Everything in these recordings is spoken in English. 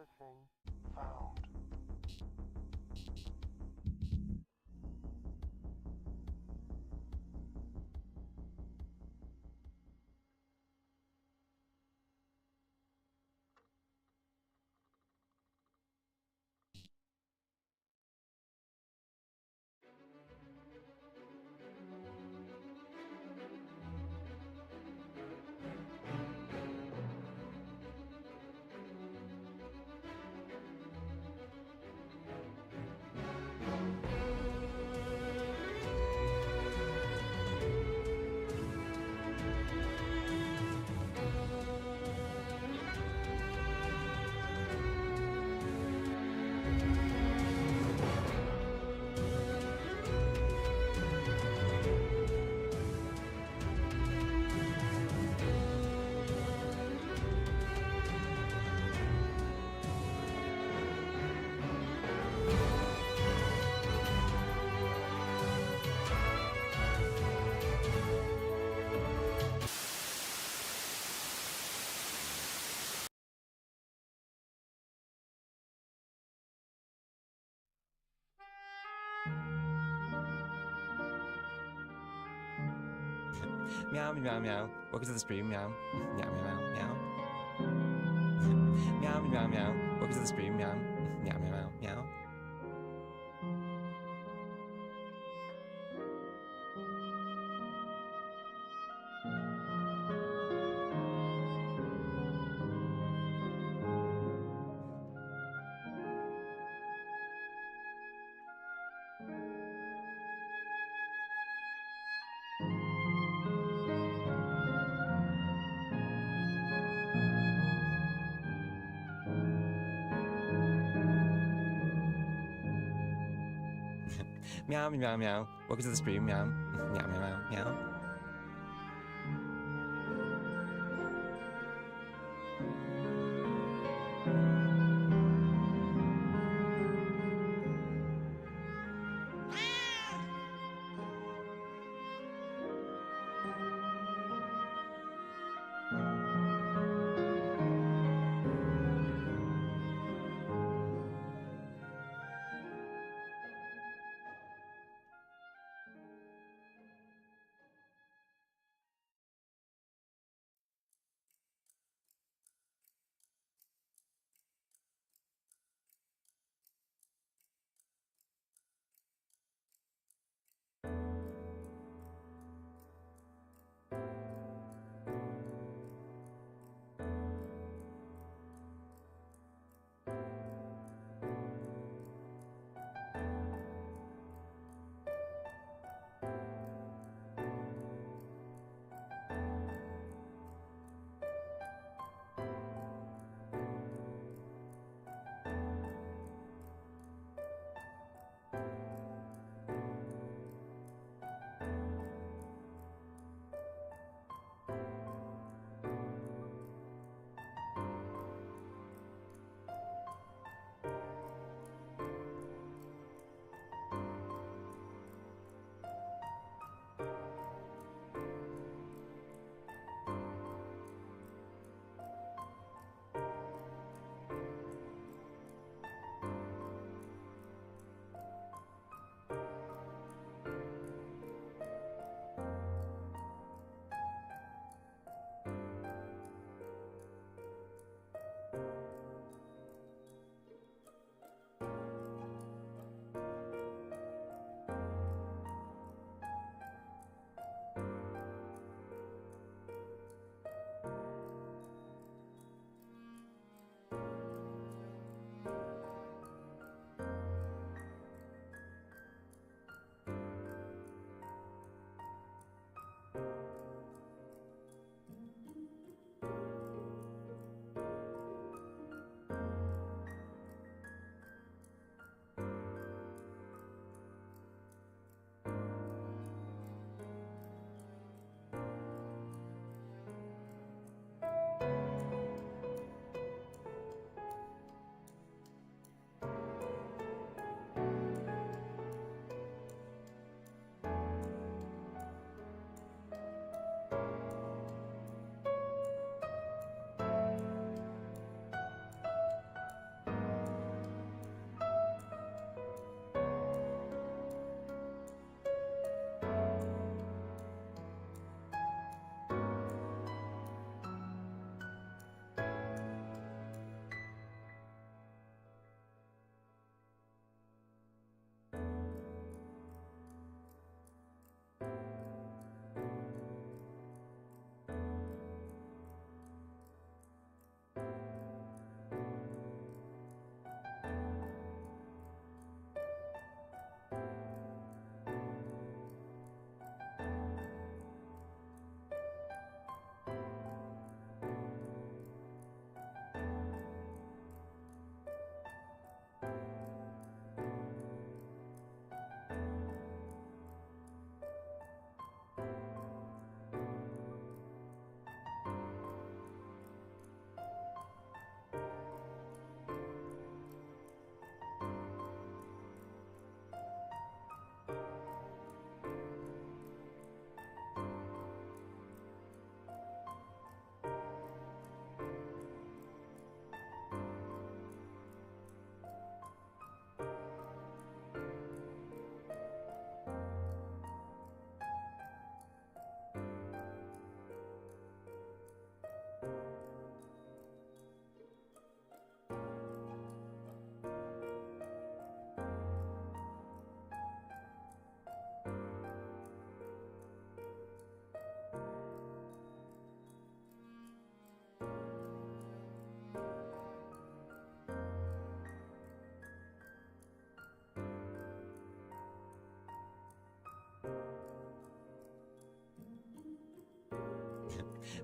Searching. Found. Meow, meow, meow. Welcome to the stream, meow. Meow, meow, meow, meow. Meow, meow, meow. Welcome to the stream, meow. Meow, meow, meow. Meow, meow, meow. Welcome to the stream, meow. Meow, meow, meow.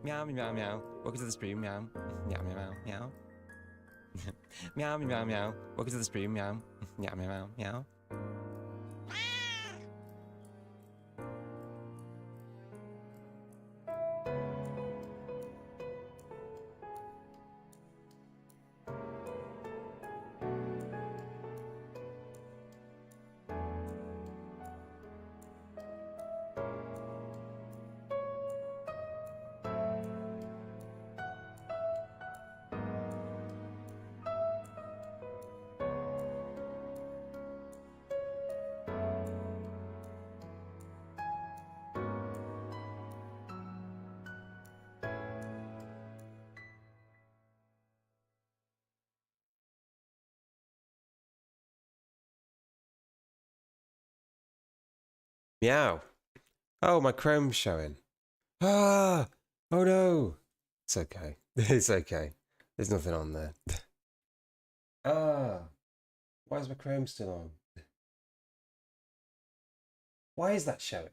Meow, meow, meow. Welcome to the stream, meow. Meow, meow, meow, meow. Meow, meow, meow. Welcome to the stream, meow. Meow, meow, meow, meow. Meow. Oh, my Chrome's showing. Ah! Oh no! It's okay. It's okay. There's nothing on there. Ah! Why is my Chrome still on? Why is that showing?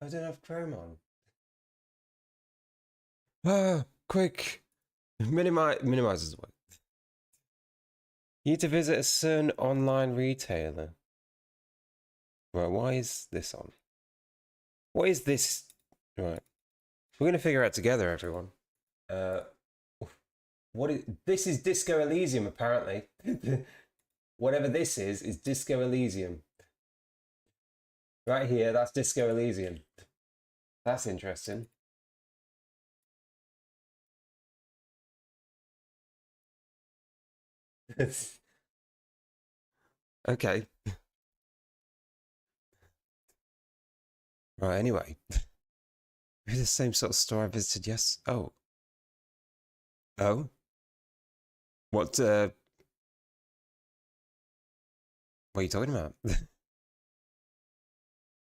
I don't have Chrome on. Ah! Quick! Minimize the way. You need to visit a certain online retailer. Right, why is this on? What is this? Right. We're gonna figure it out together, everyone. This is Disco Elysium, apparently. Whatever this is Disco Elysium. Right here, that's Disco Elysium. That's interesting. Okay. Right, anyway. It's the same sort of store I visited, yes. Oh. Oh? What are you talking about?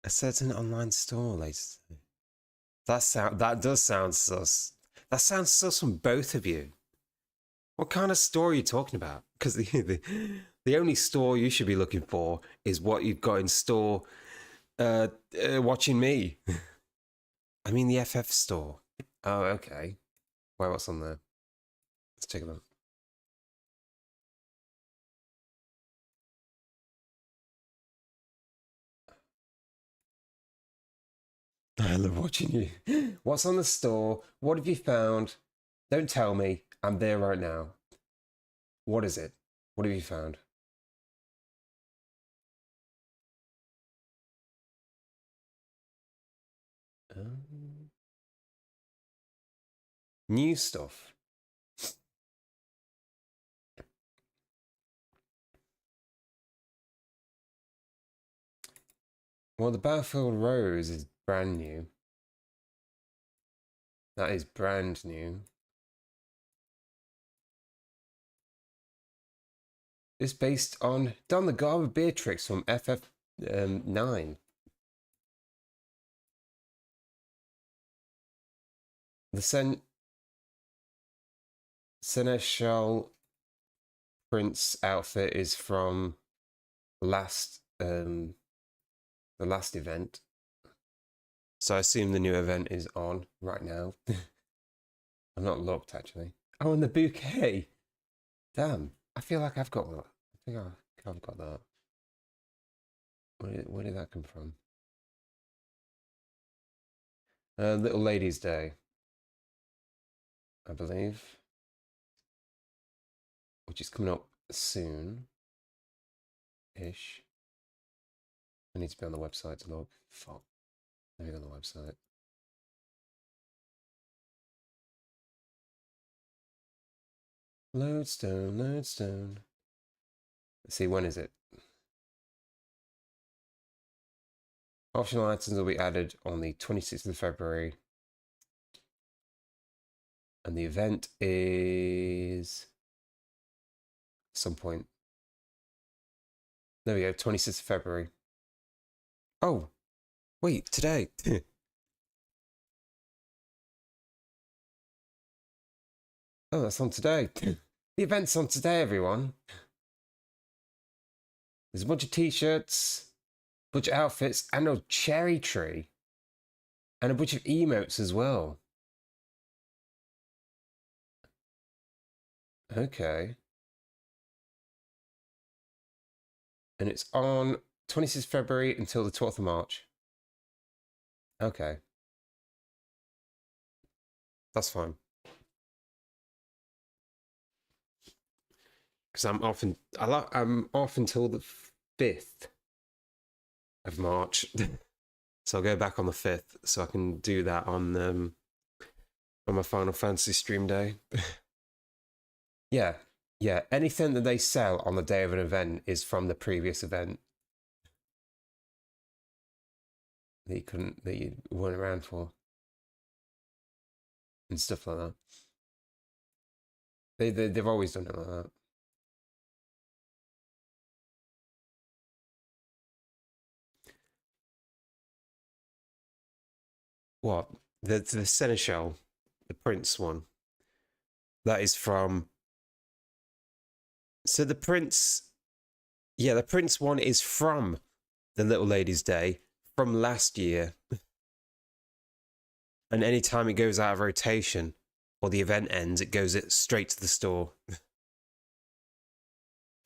A certain online store later today. That does sound sus. That sounds sus from both of you. What kind of store are you talking about? Because the only store you should be looking for is what you've got in store watching me. I mean the FF store. Oh, okay. Wait, what's on there? Let's take a look. I love watching you. What's on the store? What have you found? Don't tell me. I'm there right now. What is it? What have you found? New stuff. Well, the Battlefield Rose is brand new. That is brand new. It's based on Don the Garber Beatrix from FF9. The Seneschal Prince outfit is from the last event. So I assume the new event is on right now. I've not looked actually. Oh, and the bouquet. Damn, I feel like I've got that. I think I've got that. Where did that come from? Little Ladies' Day, I believe, which is coming up soon-ish. I need to be on the website to look. Fuck. Let me go on the website. Lodestone, Lodestone. Let's see, when is it? Optional items will be added on the 26th of February. And the event is some point. There we go, 26th of February. Oh, wait, today. Oh, that's on today. The event's on today, everyone. There's a bunch of t-shirts, a bunch of outfits, and a cherry tree. And a bunch of emotes as well. Okay. And it's on 26th February until the 12th of March. Okay. That's fine. Because I'm off until the 5th of March. So I'll go back on the 5th so I can do that on my Final Fantasy stream day. Yeah. Yeah. Anything that they sell on the day of an event is from the previous event that you weren't around for. And stuff like that. They've always done it like that. What? The Seneschal, the Prince one. That is from. So the Prince. Yeah, the Prince one is from the Little Lady's Day from last year. And anytime it goes out of rotation or the event ends, it goes straight to the store.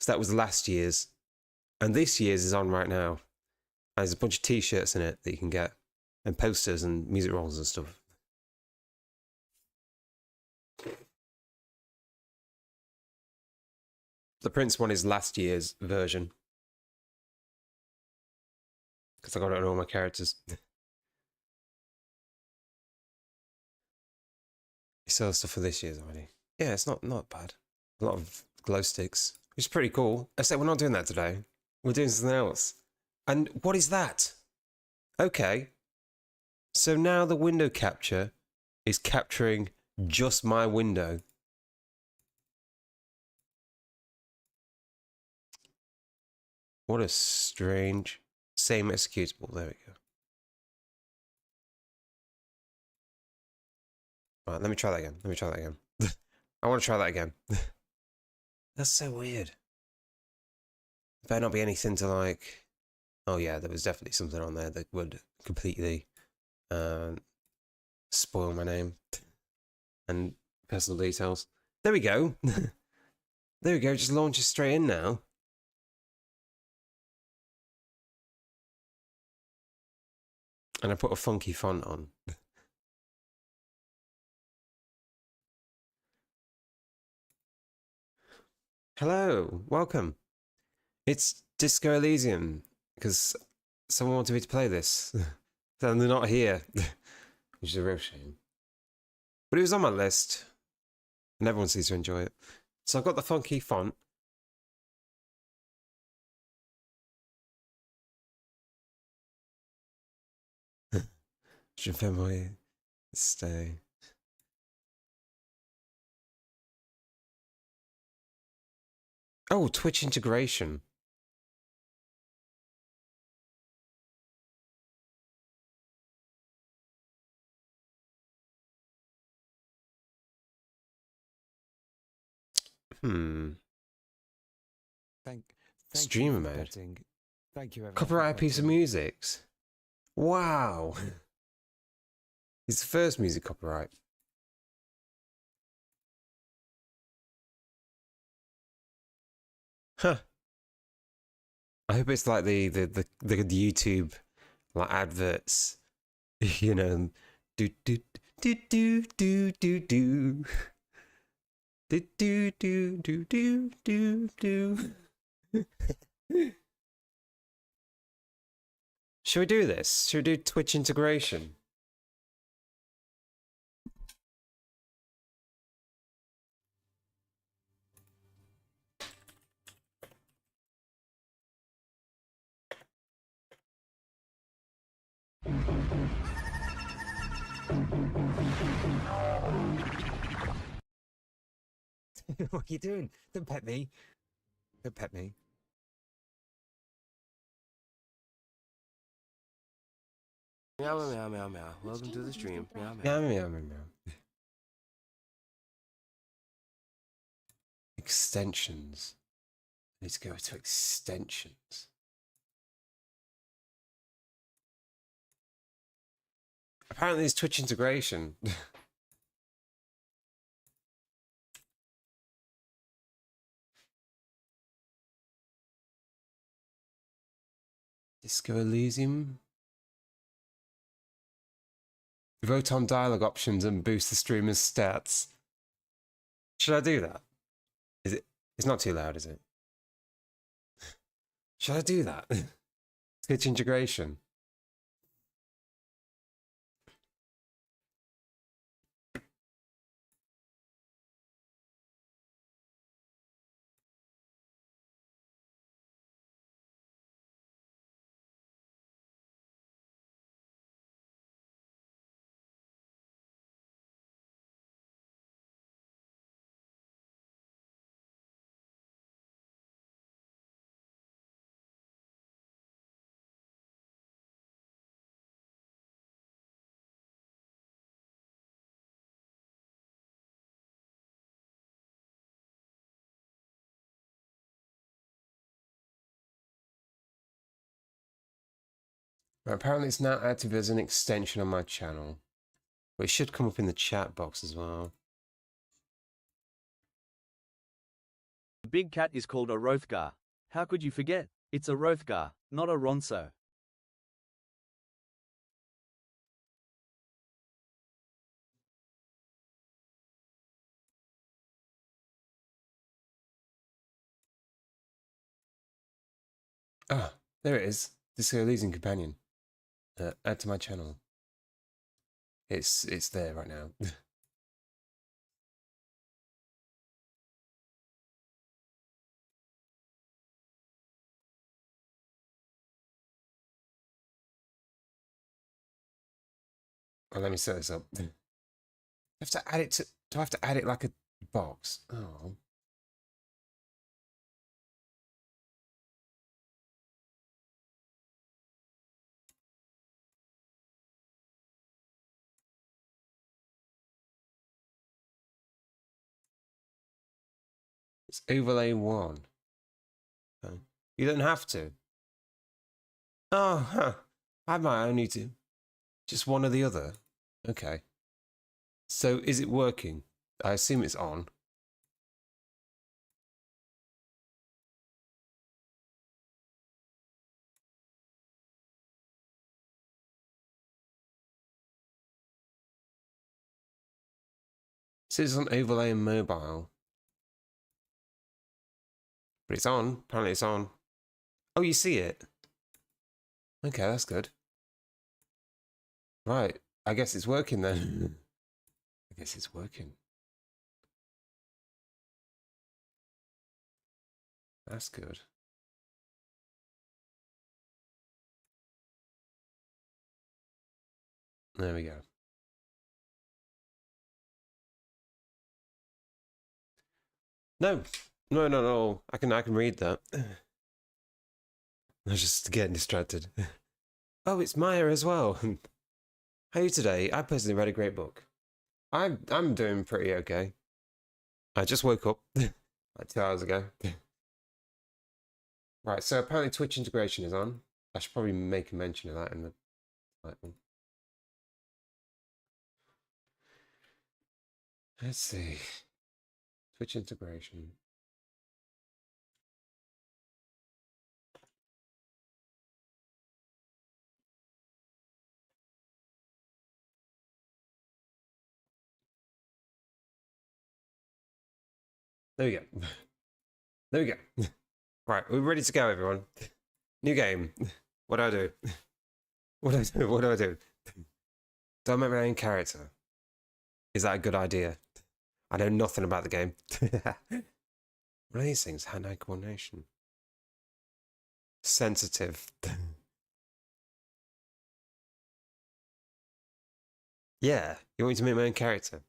So that was last year's. And this year's is on right now. There's a bunch of t-shirts in it that you can get. And posters and music rolls and stuff. The Prince one is last year's version. Because I got it on all my characters. You sell stuff for this year's already. Yeah, it's not bad. A lot of glow sticks, which is pretty cool. Except we're not doing that today. We're doing something else. And what is that? Okay. So now the window capture is capturing just my window. What a strange... Same executable. There we go. Right, let me try that again. I want to try that again. That's so weird. There better not be anything to like... Oh yeah, there was definitely something on there that would completely spoil my name and personal details. There we go. There we go, just launches straight in now. And I put a funky font on. Hello, welcome. It's Disco Elysium, because someone wanted me to play this. And they're not here, which is a real shame. But it was on my list, and everyone seems to enjoy it. So I've got the funky font. Je fais moi stay. Oh, Twitch integration. Thank Streamer you for mode. betting. Thank you, everyone. Copyright piece of music. Wow. It's the first music copyright. Huh. I hope it's like the YouTube like adverts. You know, do do do do do do do. Do do do do do do do. Should we do this? Should we do Twitch integration? What are you doing? Don't pet me. Don't pet me. Meow, meow, meow, meow. Welcome to the stream. Meow, meow. Meow, meow, meow, meow. Extensions. I need to go to extensions. Apparently it's Twitch integration. Disco Elysium. Vote on dialogue options and boost the streamer's stats. Should I do that? Is it? It's not too loud, is it? Should I do that? Twitch integration. Right, apparently it's now active as an extension on my channel. But it should come up in the chat box as well. The big cat is called a Rothgar. How could you forget? It's a Rothgar, not a Ronso. Ah, there it is. Disco Elysium Companion. Add to my channel. It's there right now. Oh, let me set this up. I have to add it to. Do I have to add it like a box? Oh. It's overlay 1. Oh. You don't have to. Oh, huh. I might only do just one or the other. Okay. So is it working? I assume it's on. So it's on overlay and mobile. But it's on. Apparently it's on. Oh, you see it? Okay, that's good. Right. I guess it's working then. I guess it's working. That's good. There we go. No. No. I can read that. I was just getting distracted. Oh, it's Maya as well. How are you today? I personally read a great book. I'm doing pretty okay. I just woke up like 2 hours ago. Right, so apparently Twitch integration is on. I should probably make a mention of that in the title. Let's see. Twitch integration. There we go. There we go. Right, we're ready to go, everyone. New game. What do I do? What do I do? What do I do? Do I make my own character? Is that a good idea? I know nothing about the game. What are these things? Hand-eye coordination. Sensitive. Yeah, you want me to make my own character?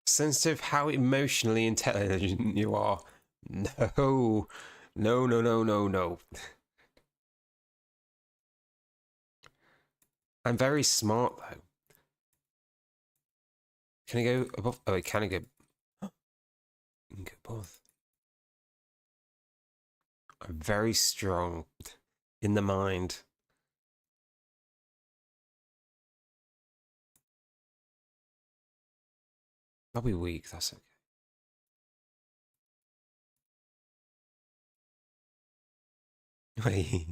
Sensitive, how emotionally intelligent you are. No. No. I'm very smart, though. Can I go above? Oh, can I go? You can go above. I'm very strong. in the mind. I'll be weak, that's okay. Wait.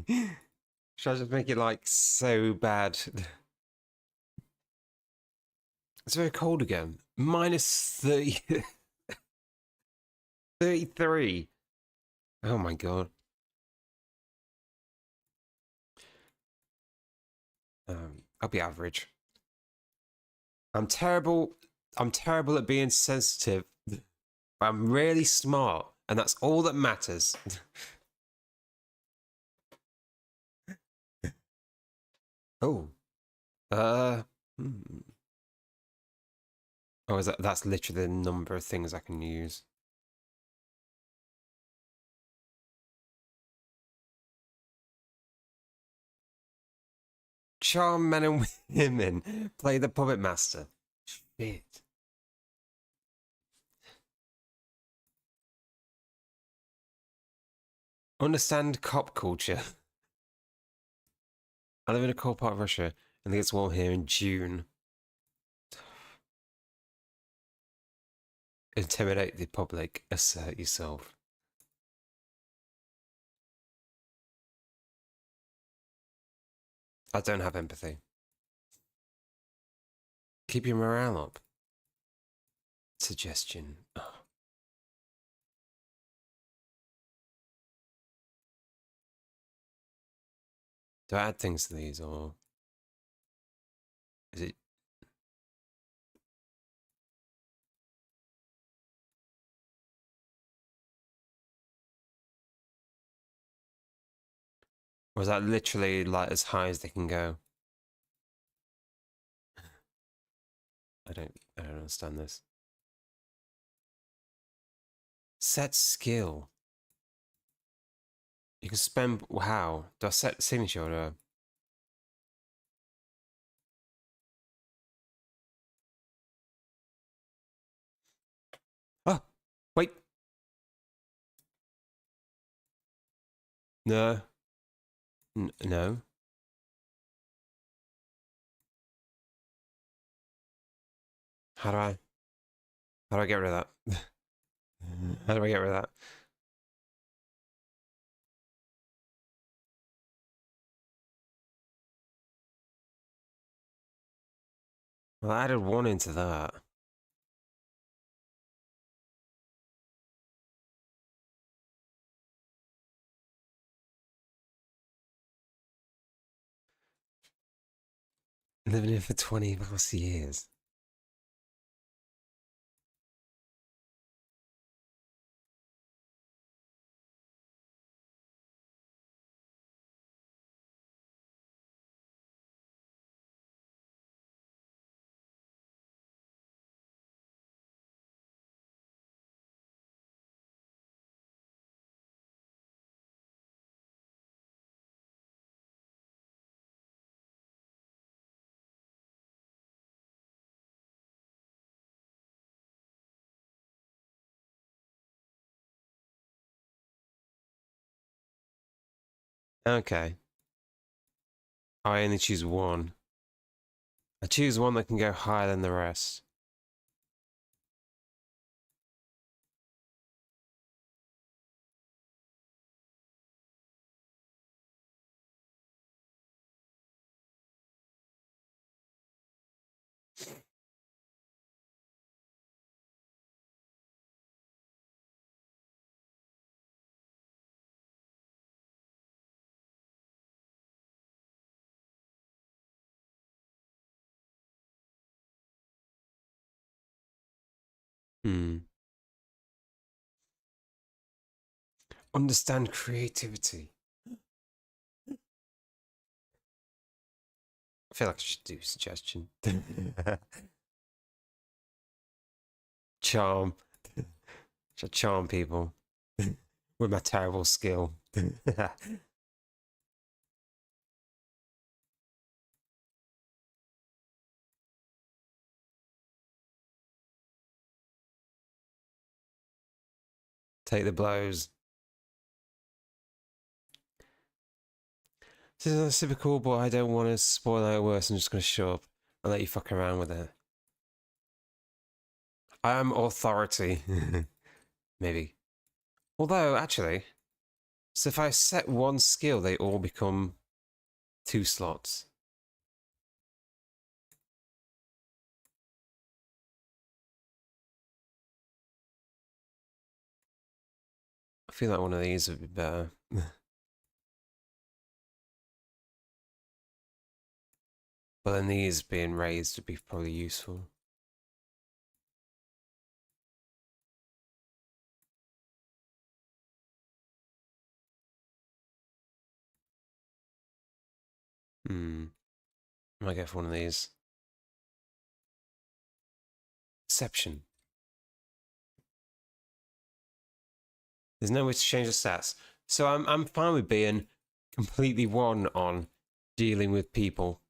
Should I just make it like so bad? It's very cold again. Minus 30. 33. Oh my god. I'll be average. I'm terrible. I'm terrible at being sensitive. I'm really smart, and that's all that matters. Oh. Hmm. Oh, is that's literally the number of things I can use. Charm men and women. Play the puppet master. Shit. Understand cop culture. I live in a cold part of Russia, and it gets warm here in June. Intimidate the public. Assert yourself. I don't have empathy. Keep your morale up. Suggestion. Oh. Do I add things to these, or is it? Or is that literally like as high as they can go? I don't understand this. Set skill. You can spend, how? Do I set signature or? Oh, wait. No. No. How do I get rid of that? How do I get rid of that? Well, I added one into that. Living here for 20 plus years. Okay. I only choose one. I choose one that can go higher than the rest. Hmm. Understand creativity. I feel like I should do suggestion. Charm. Should charm people with my terrible skill. Take the blows. This is super cool, but I don't want to spoil it worse. I'm just going to show up and let you fuck around with it. I am authority. Maybe. Although, actually, so if I set one skill, they all become 2 slots. I feel like one of these would be better. But then these being raised would be probably useful. I might go for one of these. Exception. There's no way to change the stats. So I'm fine with being completely one on dealing with people.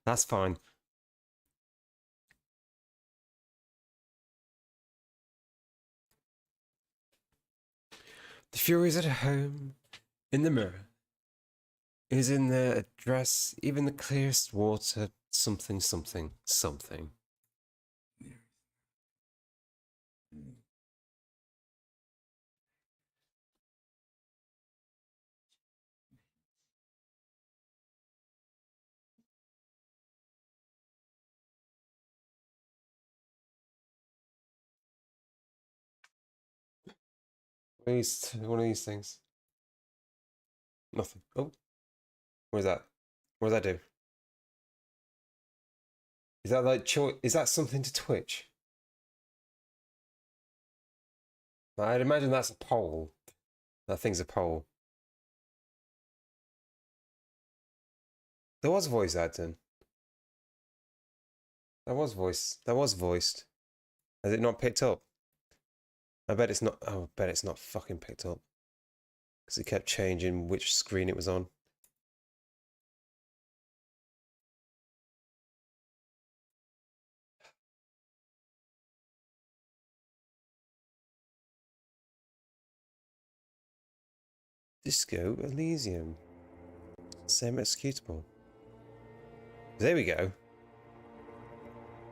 That's fine. The Fury's at home, in the mirror. Is in their dress, even the clearest water, something, something, something. One of these things. Nothing. Oh, what is that? What does that do? Is that like is that something to Twitch? I'd imagine that's a poll. That thing's a poll. There was voice acting. That was voiced. Has it not picked up? I bet it's not. Oh, I bet it's not fucking picked up. Because it kept changing which screen it was on. Disco Elysium. Same executable. There we go.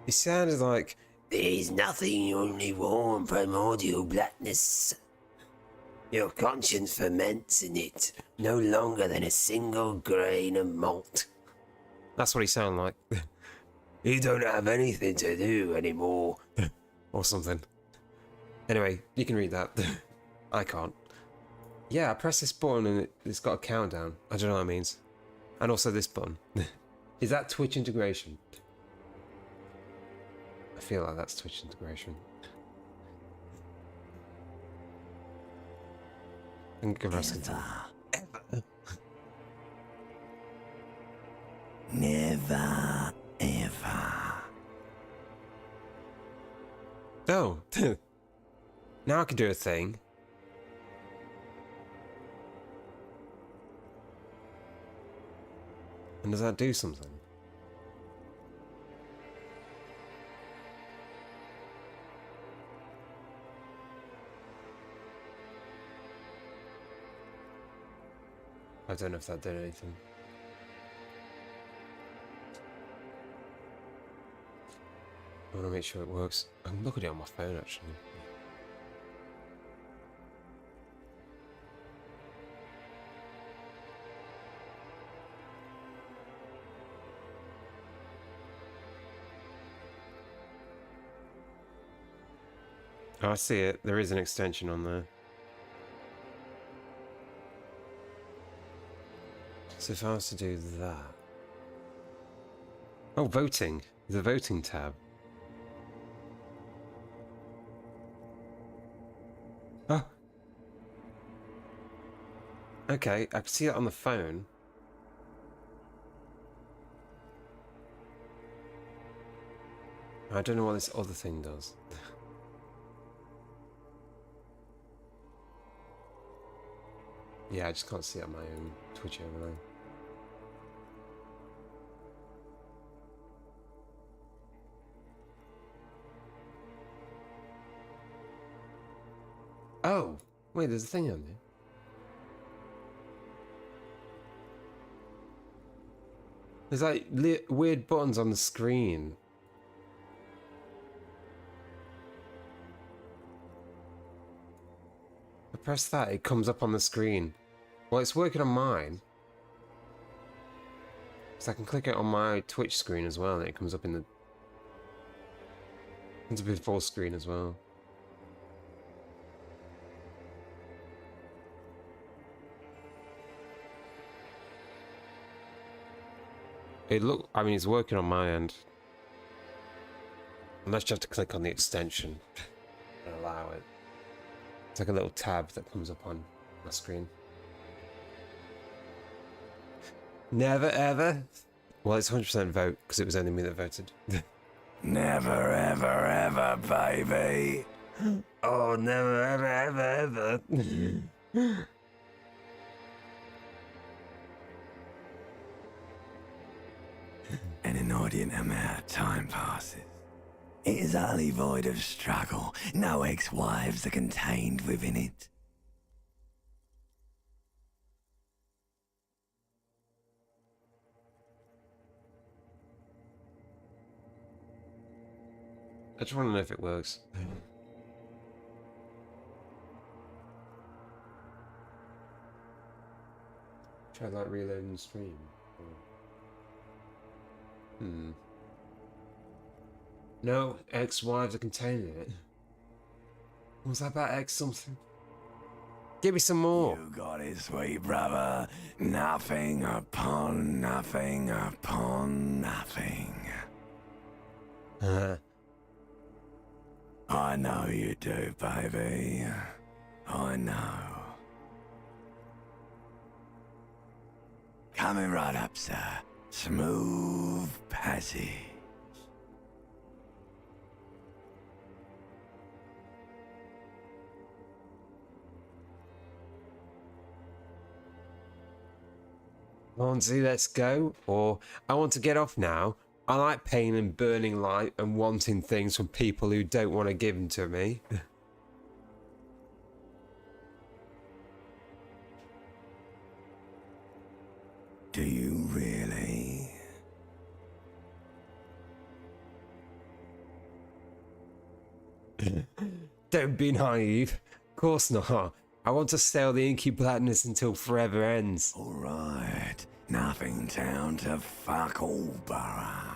It sounded like, "There's nothing only warm primordial blackness. Your conscience ferments in it, no longer than a single grain of malt." That's what he sounded like. You don't have anything to do anymore. Or something. Anyway, you can read that. I can't. Yeah, I press this button and it's got a countdown. I don't know what that means. And also this button. Is that Twitch integration? I feel like that's Twitch integration. And go rest Ever. Never, ever. Oh. Now I can do a thing. And does that do something? I don't know if that did anything. I want to make sure it works. I can look at it on my phone actually. Oh, I see it. There is an extension on there. So if I was to do that... Oh, voting. The voting tab. Oh. Okay, I can see it on the phone. I don't know what this other thing does. Yeah, I just can't see it on my own Twitch overlay. Oh, wait, there's a thing on there. There's like weird buttons on the screen. I press that, it comes up on the screen. Well, it's working on mine. So I can click it on my Twitch screen as well, and it comes up in the... Comes up in full screen as well. I mean, it's working on my end. Unless you have to click on the extension and allow it. It's like a little tab that comes up on my screen. Never ever. Well, it's 100% vote because it was only me that voted. Never, ever, ever, baby. Oh, never ever ever ever. An inordinate amount of time passes. It is utterly void of struggle. No ex-wives are contained within it. I just want to know if it works. Try like reloading the stream. No, ex-wives are contained in it. Was that about X something? Give me some more. You got it, sweet brother. Nothing upon nothing upon nothing. I know you do, baby. I know. Coming right up, sir. Smooth passage. Fonzie, let's go. Or I want to get off now. I like pain and burning light and wanting things from people who don't want to give them to me. Do you really? Don't be naive. Of course not. I want to sail the inky blackness until forever ends. All right. Nothing down to fuck all, borough.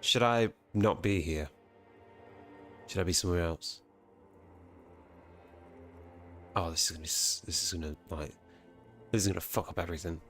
Should I not be here? Should I be somewhere else? Oh, this is gonna fuck up everything.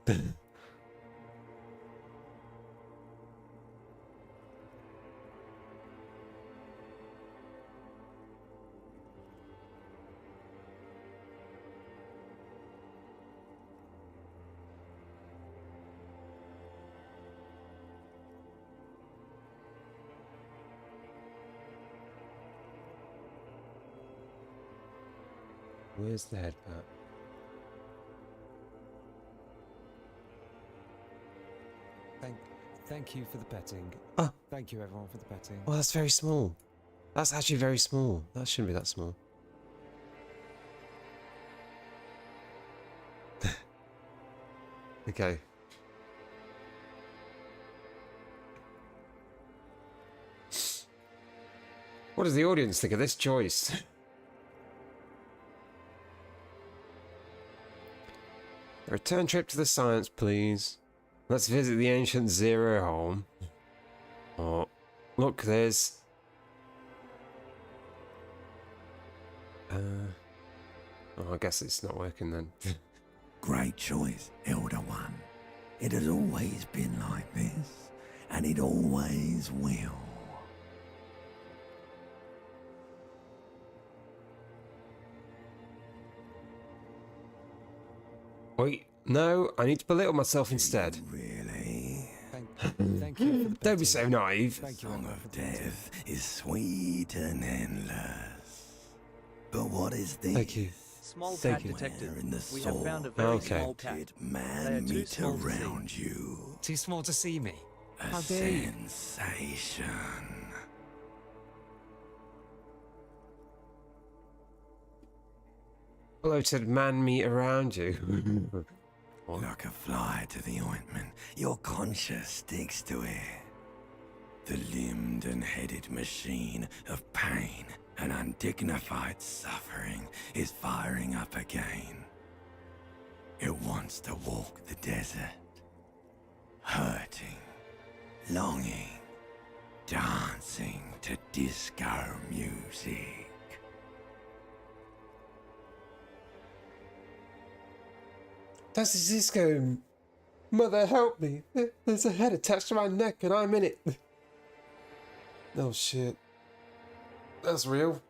Where's the head pat? Thank you for the petting. Oh. Thank you everyone for the petting. Well, that's very small. That's actually very small. That shouldn't be that small. Okay. What does the audience think of this choice? A return trip to the science, please. Let's visit the ancient Zero home. Oh, look, there's... Oh, I guess it's not working then. Great choice, Elder One. It has always been like this, and it always will. Wait, no, I need to belittle myself instead. Really? Thank you for the petting. Don't be so naive. Thank you Song everyone of for the petting. death is sweet and endless. But what is this? Thank you. Small Thank cat you. detected. Where in the We have soul found a very Okay. small cat. did They are man too meet small to see. around you? Too small to see me. A How dare you? sensation. Bloated man meat around you. What? Like a fly to the ointment, your conscience sticks to it. The limbed and headed machine of pain and undignified suffering is firing up again. It wants to walk the desert, hurting, longing, dancing to disco music. That's the disco. Mother, help me. There's a head attached to my neck and I'm in it. Oh shit. That's real.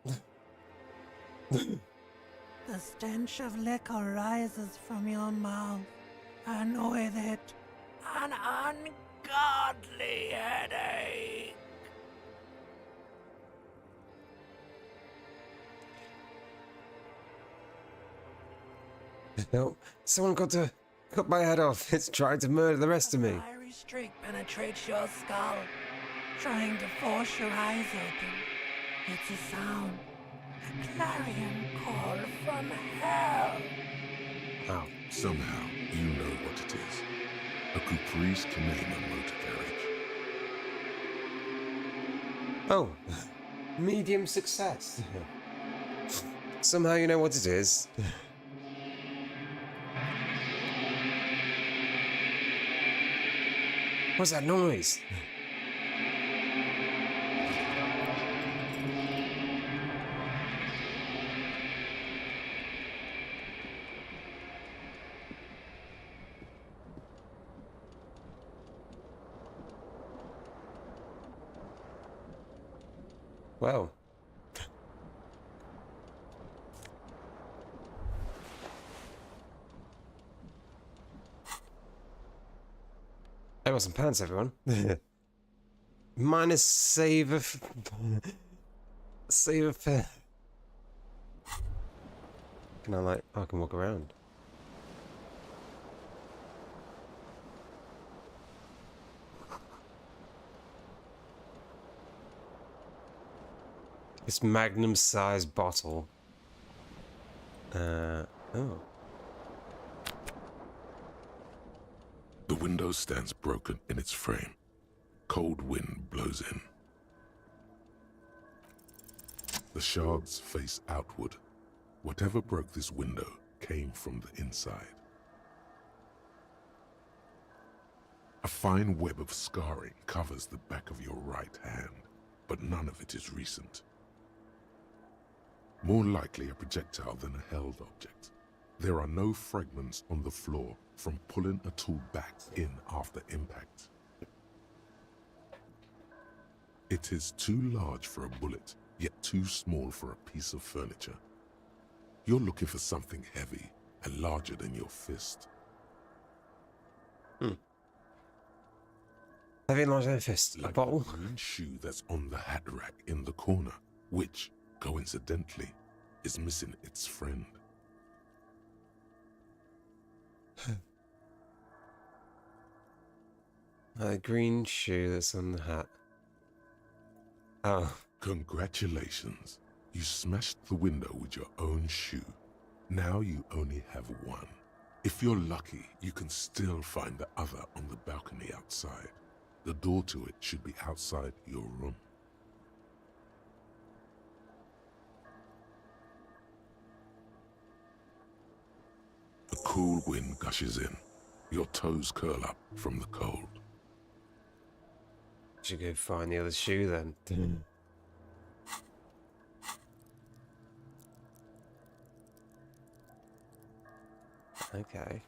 The stench of liquor rises from your mouth, and with it, an ungodly headache. No, someone got to cut my head off. It's trying to murder the rest of me. A fiery streak penetrates your skull, trying to force your eyes open. It's a sound, a clarion call from hell. Oh. Somehow, you know what it is. A caprice to name a motor carriage. Oh. Medium success. Somehow you know what it is. What's that noise? Well. I got some pants, everyone. Minus save of... save of... Can I like... I can walk around. This magnum-sized bottle. Oh. The window stands broken in its frame. Cold wind blows in. The shards face outward. Whatever broke this window came from the inside. A fine web of scarring covers the back of your right hand, but none of it is recent. More likely a projectile than a held object. There are no fragments on the floor from pulling a tool back in after impact. It is too large for a bullet, yet too small for a piece of furniture. You're looking for something heavy and larger than your fist. Heavy and large than a fist. A Like bottle? the green shoe that's on the hat rack in the corner, which, coincidentally, is missing its friend. A green shoe that's on the hat. Oh. Congratulations. You smashed the window with your own shoe. Now you only have one. If you're lucky, you can still find the other on the balcony outside. The door to it should be outside your room. A cool wind gushes in. Your toes curl up from the cold. Should go find the other shoe then. Okay.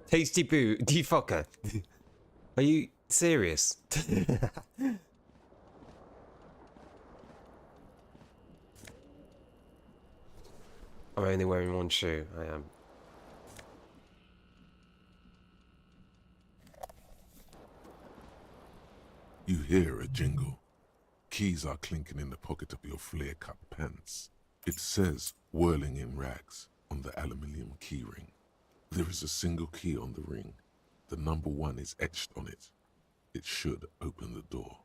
Tasty boo, defucker. Are you serious? I'm only wearing one shoe. I am. You hear a jingle. Keys are clinking in the pocket of your flare-cut pants. It says, whirling in rags, on the aluminium keyring. There is a single key on the ring. The number 1 is etched on it. It should open the door.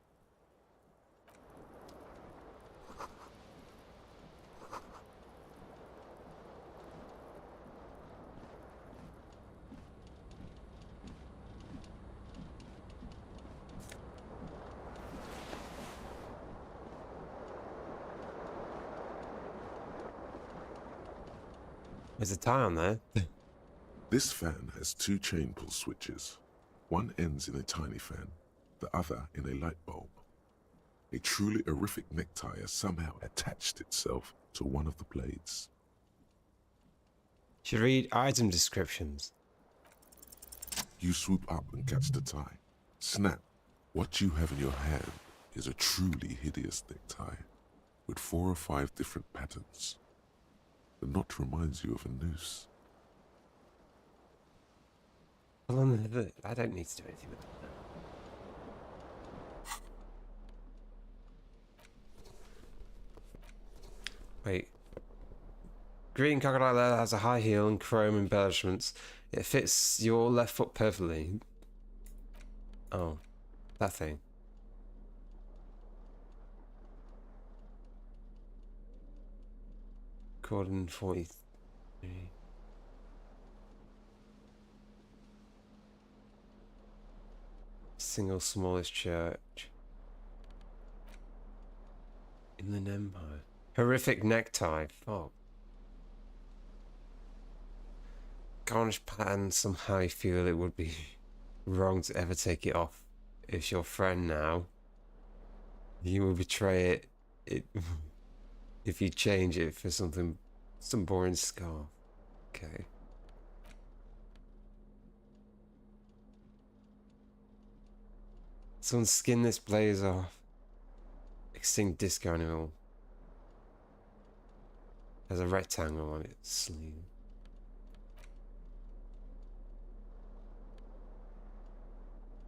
There's a tie on there. This fan has two chain pull switches. One ends in a tiny fan, the other in a light bulb. A truly horrific necktie has somehow attached itself to one of the blades. Should read item descriptions. You swoop up and catch the tie. Snap. What you have in your hand is a truly hideous necktie with 4 or 5 different patterns. The knot reminds you of a noose. Hold on, I don't need to do anything with that. Wait. Green crocodile leather has a high heel and chrome embellishments. It fits your left foot perfectly. Oh, that thing. Cordon 43. Single smallest church. Inland Empire. Horrific necktie. Fuck. Garnish pattern. Somehow you feel it would be wrong to ever take it off. It's your friend now. You will betray it if you change it for some boring scarf. Okay. Someone skin this blaze off. Extinct disco animal. Has a rectangle on its sleeve.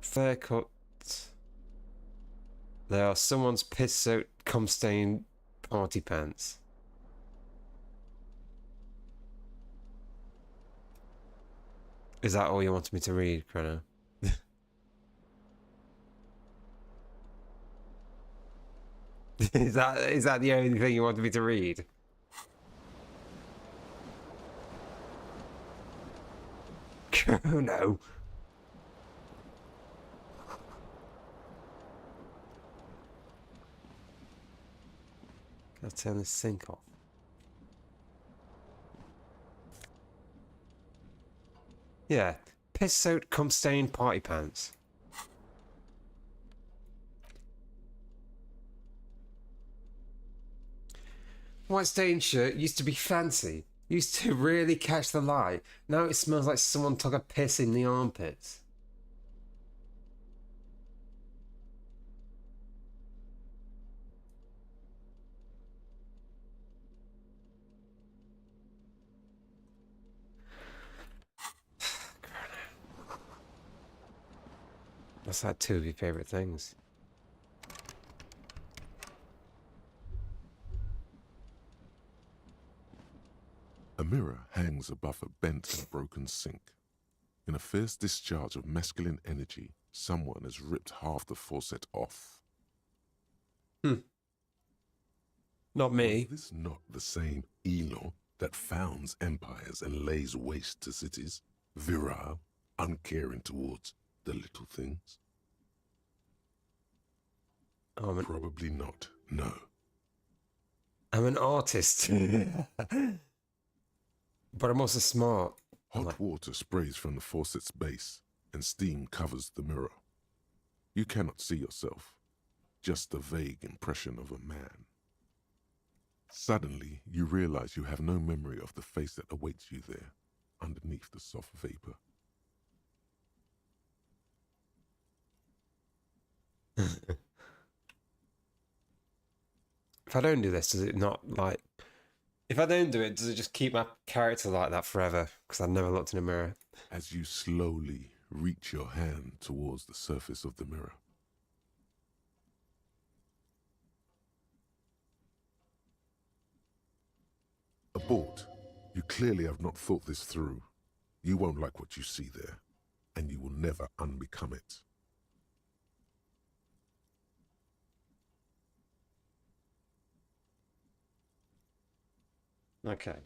Fair cut. They are someone's piss-soaked, cum-stained party pants. Is that all you wanted me to read, Krenna? Is that the only thing you wanted me to read? Oh no. Gotta turn the sink off. Yeah, piss-soaked, cum-stained party pants. White stained shirt used to be fancy. Used to really catch the light. Now it smells like someone took a piss in the armpits. That's like 2 of your favourite things. A mirror hangs above a bent and broken sink. In a fierce discharge of masculine energy, someone has ripped half the faucet off. Not me. Was this not the same Elo that founds empires and lays waste to cities? Virile, uncaring towards the little things? Probably not, no. I'm an artist. But I'm also smart. Hot water sprays from the faucet's base, and steam covers the mirror. You cannot see yourself, just the vague impression of a man. Suddenly, you realize you have no memory of the face that awaits you there, underneath the soft vapor. If I don't do this, does it not like... If I don't do it, does it just keep my character like that forever? Because I've never looked in a mirror. As you slowly reach your hand towards the surface of the mirror. Abort. You clearly have not thought this through. You won't like what you see there, and you will never unbecome it. Okay.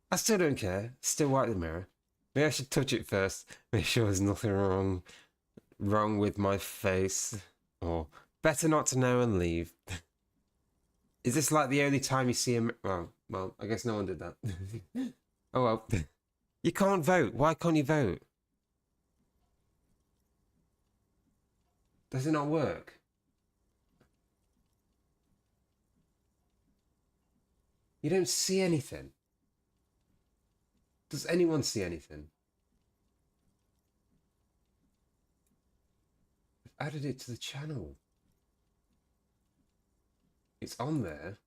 I still don't care. Still wipe the mirror. Maybe I should touch it first. Make sure there's nothing wrong with my face. Or better not to know and leave. Is this like the only time you see him? Well, I guess no one did that. Oh well. You can't vote. Why can't you vote? Does it not work? You don't see anything. Does anyone see anything? I've added it to the channel. It's on there.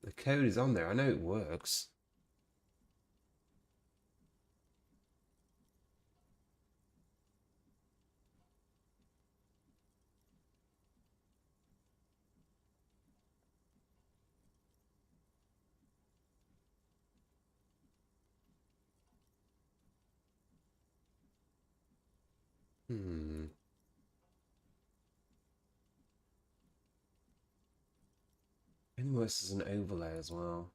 The code is on there. I know it works. Hmm. It works as an overlay as well.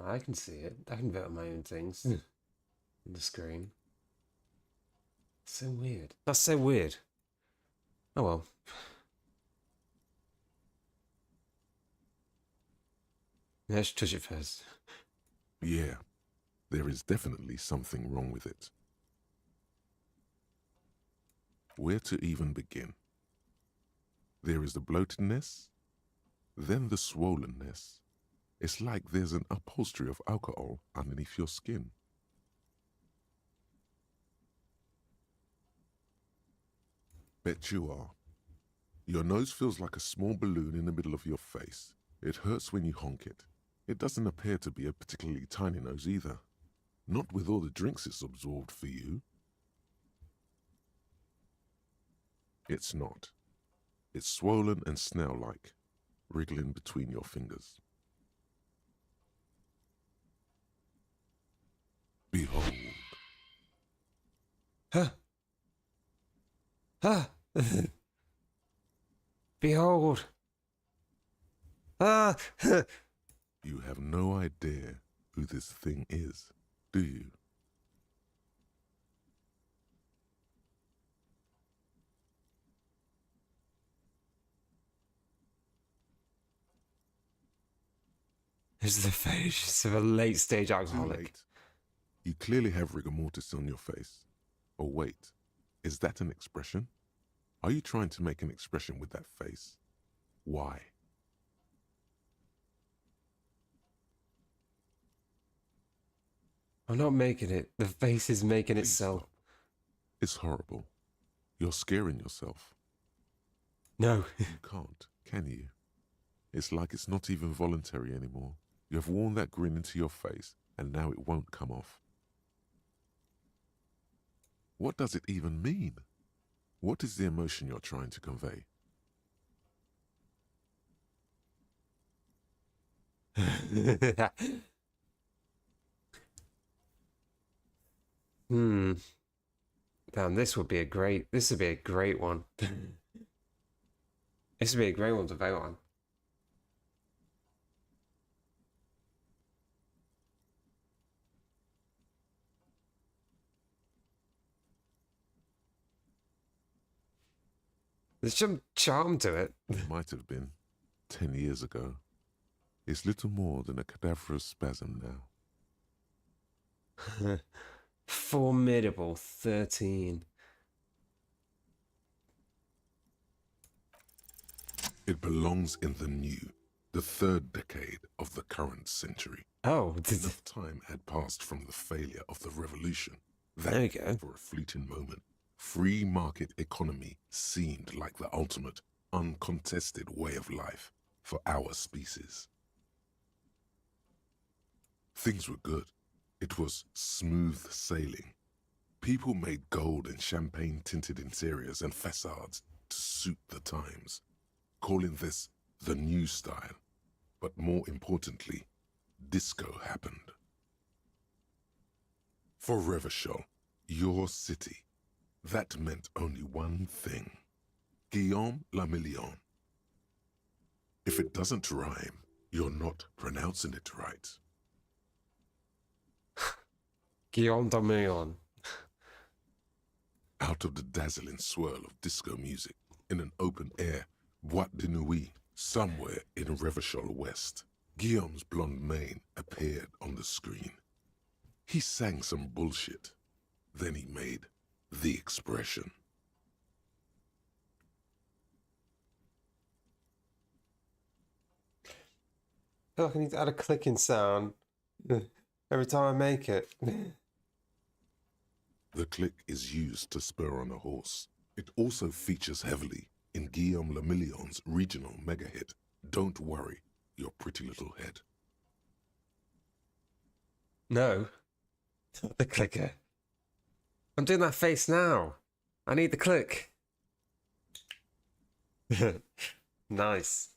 I can see it. I can vote on my own things. On the screen. So weird. That's so weird. Oh well. Let's touch it first. Yeah, there is definitely something wrong with it. Where to even begin? There is the bloatedness, then the swollenness. It's like there's an upholstery of alcohol underneath your skin. Bet you are. Your nose feels like a small balloon in the middle of your face. It hurts when you honk it. It doesn't appear to be a particularly tiny nose either. Not with all the drinks it's absorbed for you. It's not. It's swollen and snail-like, wriggling between your fingers. Behold. Huh. Ah. Behold. Ah. You have no idea who this thing is, do you? Is the face of a late-stage Too alcoholic. late. You clearly have rigor mortis on your face. Oh wait, is that an expression? Are you trying to make an expression with that face? Why? I'm not making it. The face is making Please itself. stop. It's horrible. You're scaring yourself. No. You can't, can you? It's like it's not even voluntary anymore. You have worn that grin into your face, and now it won't come off. What does it even mean? What is the emotion you're trying to convey? Damn, this would be a great one. This would be a great one to vote on. There's some charm to it. Might have been 10 years ago. It's little more than a cadaverous spasm now. Formidable 13. It belongs in the new, the third decade of the current century. Oh, Enough time had passed from the failure of the revolution that, there we go. for a fleeting moment, free market economy seemed like the ultimate, uncontested way of life for our species. Things were good. It was smooth sailing. People made gold and champagne-tinted interiors and facades to suit the times, calling this the new style. But more importantly, disco happened. For Revachol, your city, that meant only one thing. Guillaume la Million. If it doesn't rhyme, you're not pronouncing it right. Guillaume Dominion. Out of the dazzling swirl of disco music, in an open air boîte de nuit, somewhere in Revachol West, Guillaume's blonde mane appeared on the screen. He sang some bullshit. Then he made the expression. I feel like I need to add a clicking sound every time I make it. The click is used to spur on a horse. It also features heavily in Guillaume Le Million's regional mega hit, Don't Worry, Your Pretty Little Head. No. Not the clicker. I'm doing that face now. I need the click. Nice.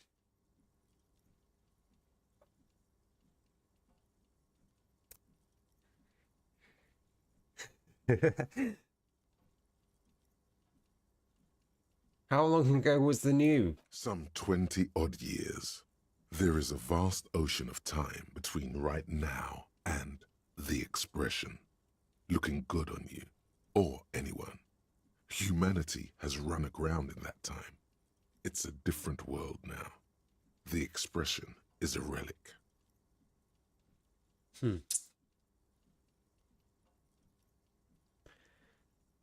How long ago was the new? Some 20-odd years. There is a vast ocean of time between right now and the expression. Looking good on you, or anyone. Humanity has run aground in that time. It's a different world now. The expression is a relic.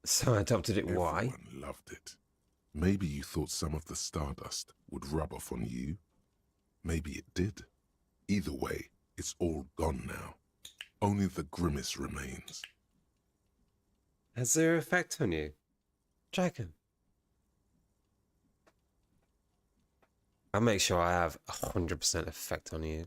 So I adopted it. Why? Everyone loved it. Maybe you thought some of the stardust would rub off on you. Maybe it did. Either way, it's all gone now. Only the grimace remains. Has there effect on you? Dragon. I'll make sure I have 100% effect on you.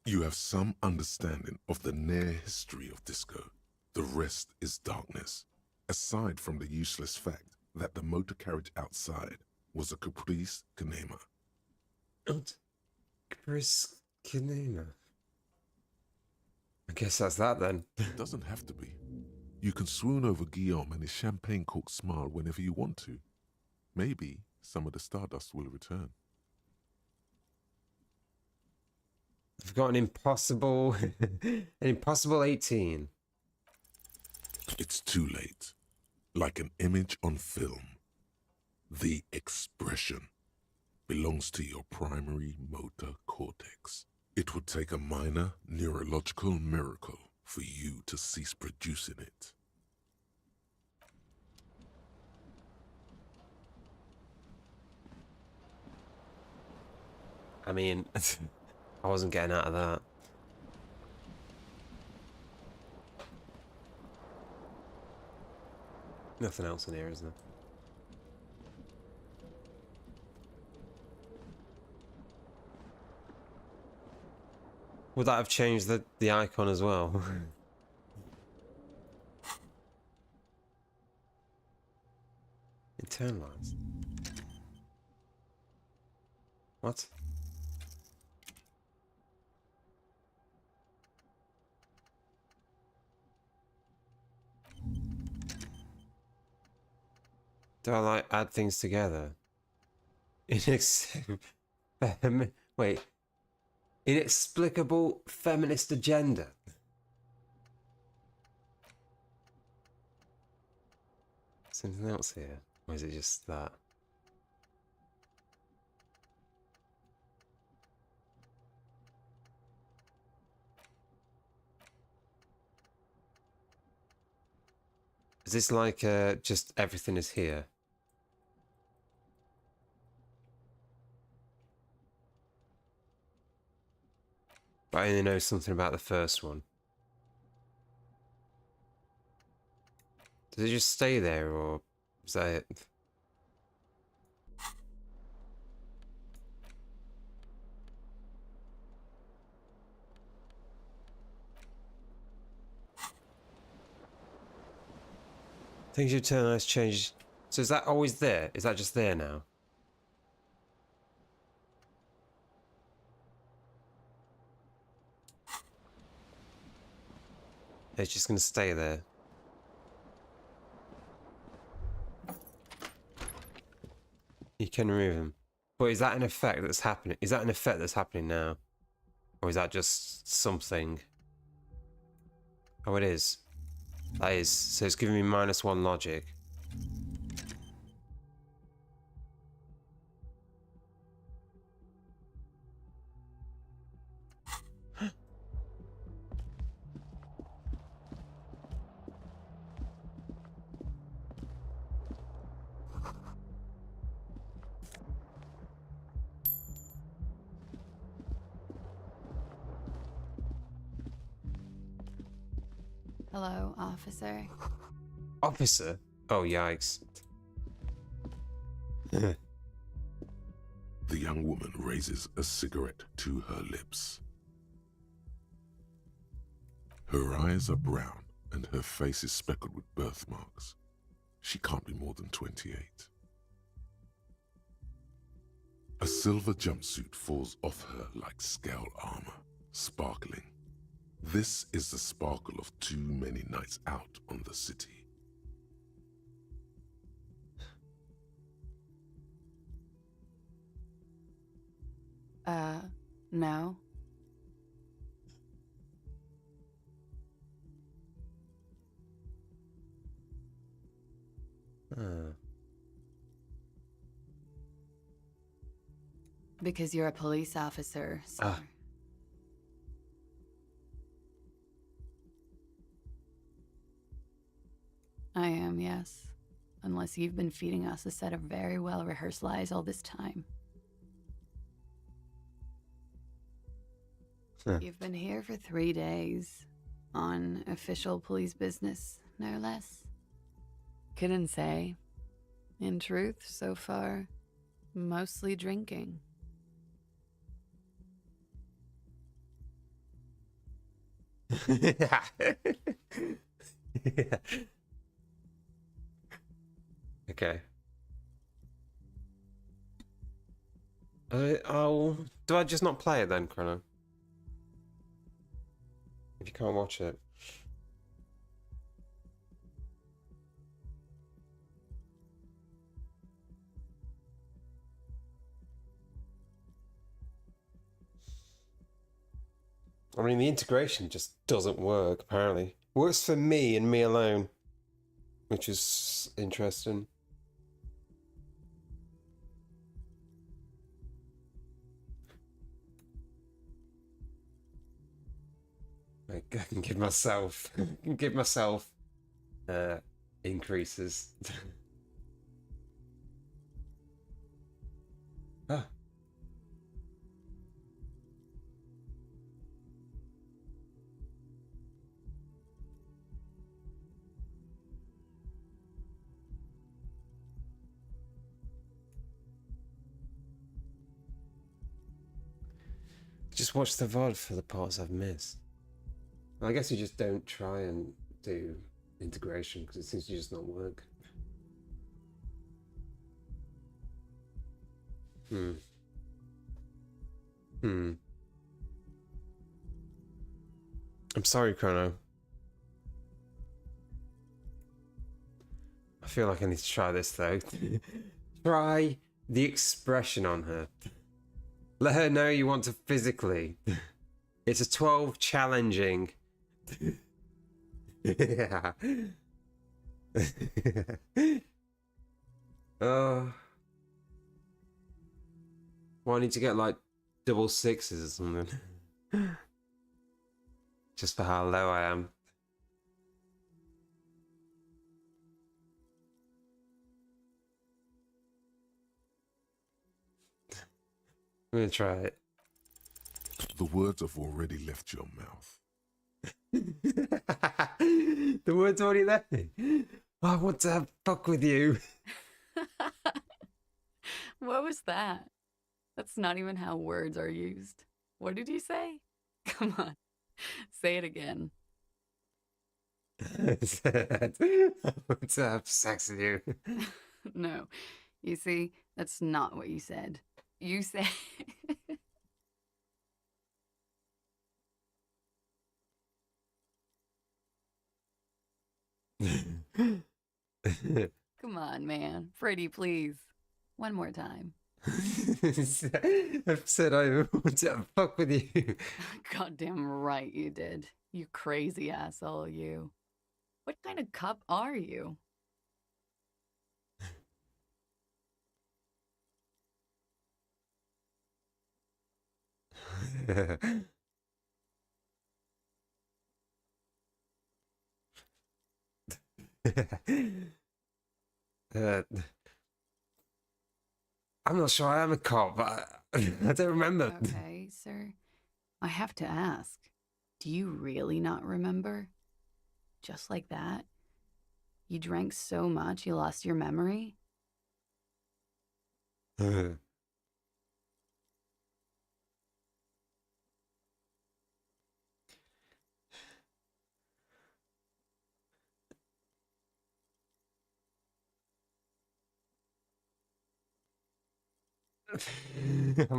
You have some understanding of the near history of disco. The rest is darkness. Aside from the useless fact that the motor carriage outside was a caprice canema. Chris Kinema. I guess that's that then. It doesn't have to be. You can swoon over Guillaume and his champagne-corked smile whenever you want to. Maybe some of the stardust will return. I've got an impossible 18. It's too late. Like an image on film. The expression belongs to your primary motor cortex. It would take a minor neurological miracle for you to cease producing it. I mean, I wasn't getting out of that. Nothing else in here, is there? Would that have changed the icon as well? Internalize. What? Do I like add things together? Wait. Inexplicable feminist agenda. Is there anything else here? Or is it just that? Is this like just everything is here? But I only know something about the first one. Does it just stay there, or is that it? Things you turn on change. So is that always there? Is that just there now? It's just going to stay there. You can remove him. But is that an effect that's happening? Is that an effect that's happening now? Or is that just something? Oh, it is. That is, so it's giving me -1 logic. Hello, officer. Officer? Oh, yikes. The young woman raises a cigarette to her lips. Her eyes are brown and her face is speckled with birthmarks. She can't be more than 28. A silver jumpsuit falls off her like scale armor, sparkling. This is the sparkle of too many nights out on the city. No. Because you're a police officer, sir. Ah. I am, yes. Unless you've been feeding us a set of very well-rehearsed lies all this time. You've been here for 3 days. On official police business, no less. Couldn't say. In truth, so far, mostly drinking. Yeah. Okay. Oh, do I just not play it then, Chrono? If you can't watch it. I mean, the integration just doesn't work, apparently. Works for me and me alone, which is interesting. I can give myself, increases. Ah. Just watch the VOD for the parts I've missed. I guess you just don't try and do integration because it seems to just not work. I'm sorry, Chrono. I feel like I need to try this though. Try the expression on her. Let her know you want to physically. It's a 12 challenging. Yeah. Well, I need to get like double sixes or something. Just for how low I am. I'm gonna try it. The words have already left your mouth. The words already left me. I want to have fuck with you. What was that? That's not even how words are used. What did you say? Come on, say it again. I said, I want to have sex with you. No, you see, that's not what you said. You said... Come on, man. Freddy, please. One more time. I've said I want to have fuck with you. Goddamn right you did. You crazy asshole, you. What kind of cup are you? uh, I'm not sure I am a cop. I don't remember. Okay, sir. I have to ask. Do you really not remember? Just like that? You drank so much you lost your memory? I'm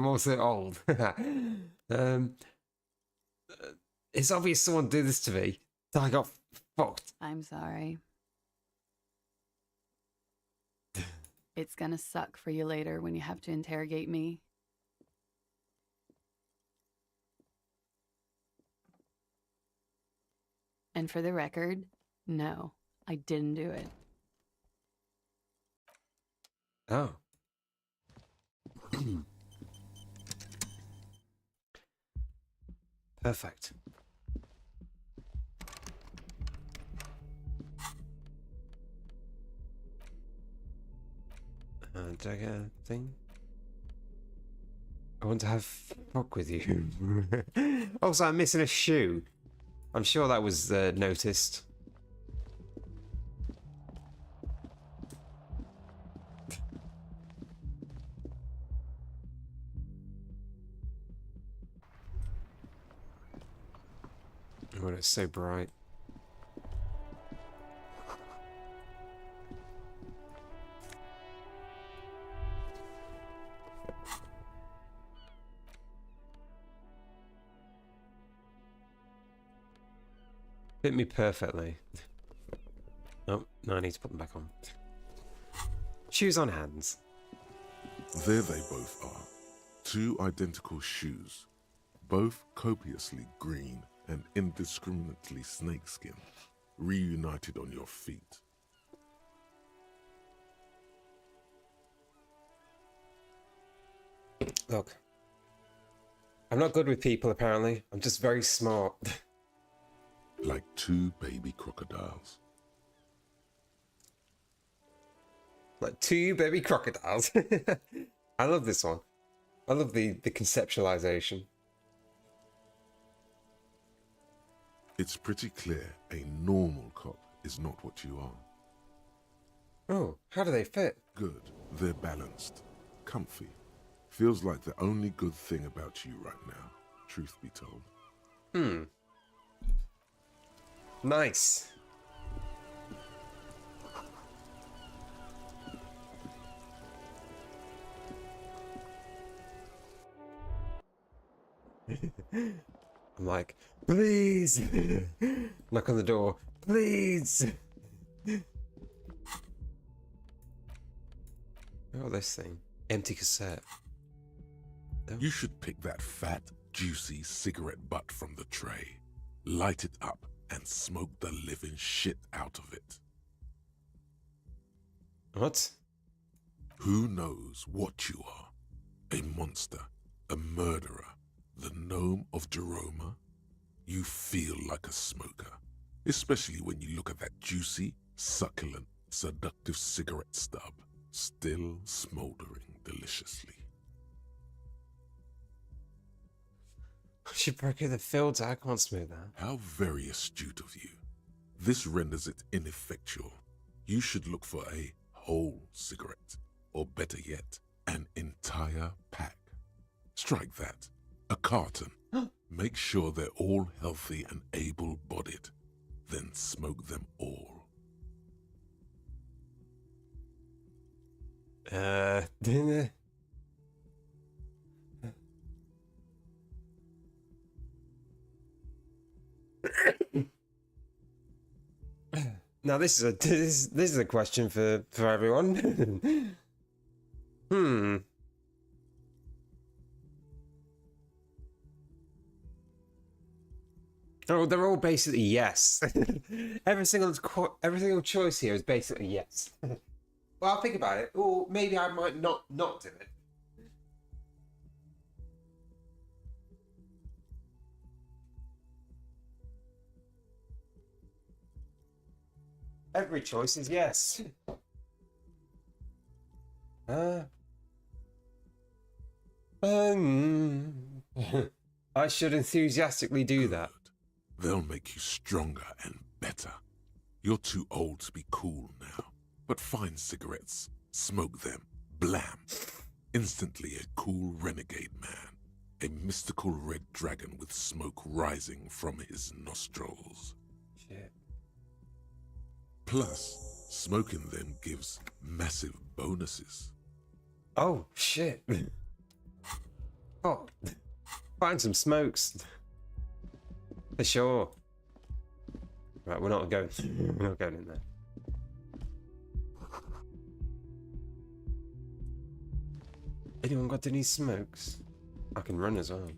also old. um, it's obvious someone did this to me. I got fucked. I'm sorry. It's gonna suck for you later when you have to interrogate me. And for the record, no, I didn't do it. Oh. Perfect. Did I get a thing? I want to have fuck with you. Also, I'm missing a shoe. I'm sure that was noticed. Oh, it's so bright. Fit me perfectly. Oh, no, I need to put them back on. Shoes on hands. There they both are. Two identical shoes, both copiously green and indiscriminately snakeskin, reunited on your feet. Look, I'm not good with people, apparently. I'm just very smart. Like two baby crocodiles. Like two baby crocodiles. I love this one. I love the conceptualization. It's pretty clear a normal cop is not what you are. Oh, how do they fit? Good. They're balanced. Comfy. Feels like the only good thing about you right now, truth be told. Nice. I'm like, please. Knock on the door. Please. Oh, this thing. Empty cassette. Oh. You should pick that fat, juicy cigarette butt from the tray, light it up, and smoke the living shit out of it. What? Who knows what you are? A monster, a murderer, the gnome of Jeroma? You feel like a smoker, especially when you look at that juicy, succulent, seductive cigarette stub, still smoldering deliciously. She broke the filter. I can't smooth that. How very astute of you. This renders it ineffectual. You should look for a whole cigarette, or better yet, an entire pack. Strike that. A carton. Make sure they're all healthy and able-bodied. Then smoke them all. Now this is a question for everyone. Oh, they're all basically yes. every single choice here is basically yes. Well, I'll think about it. Or maybe I might not do it. Every choice is yes. I should enthusiastically do that. They'll make you stronger and better. You're too old to be cool now, but find cigarettes, smoke them, blam. Instantly a cool renegade man, a mystical red dragon with smoke rising from his nostrils. Shit. Plus, smoking them gives massive bonuses. Oh, shit. Oh, find some smokes. For sure. Right, we're not going in there. Anyone got any smokes? I can run as well.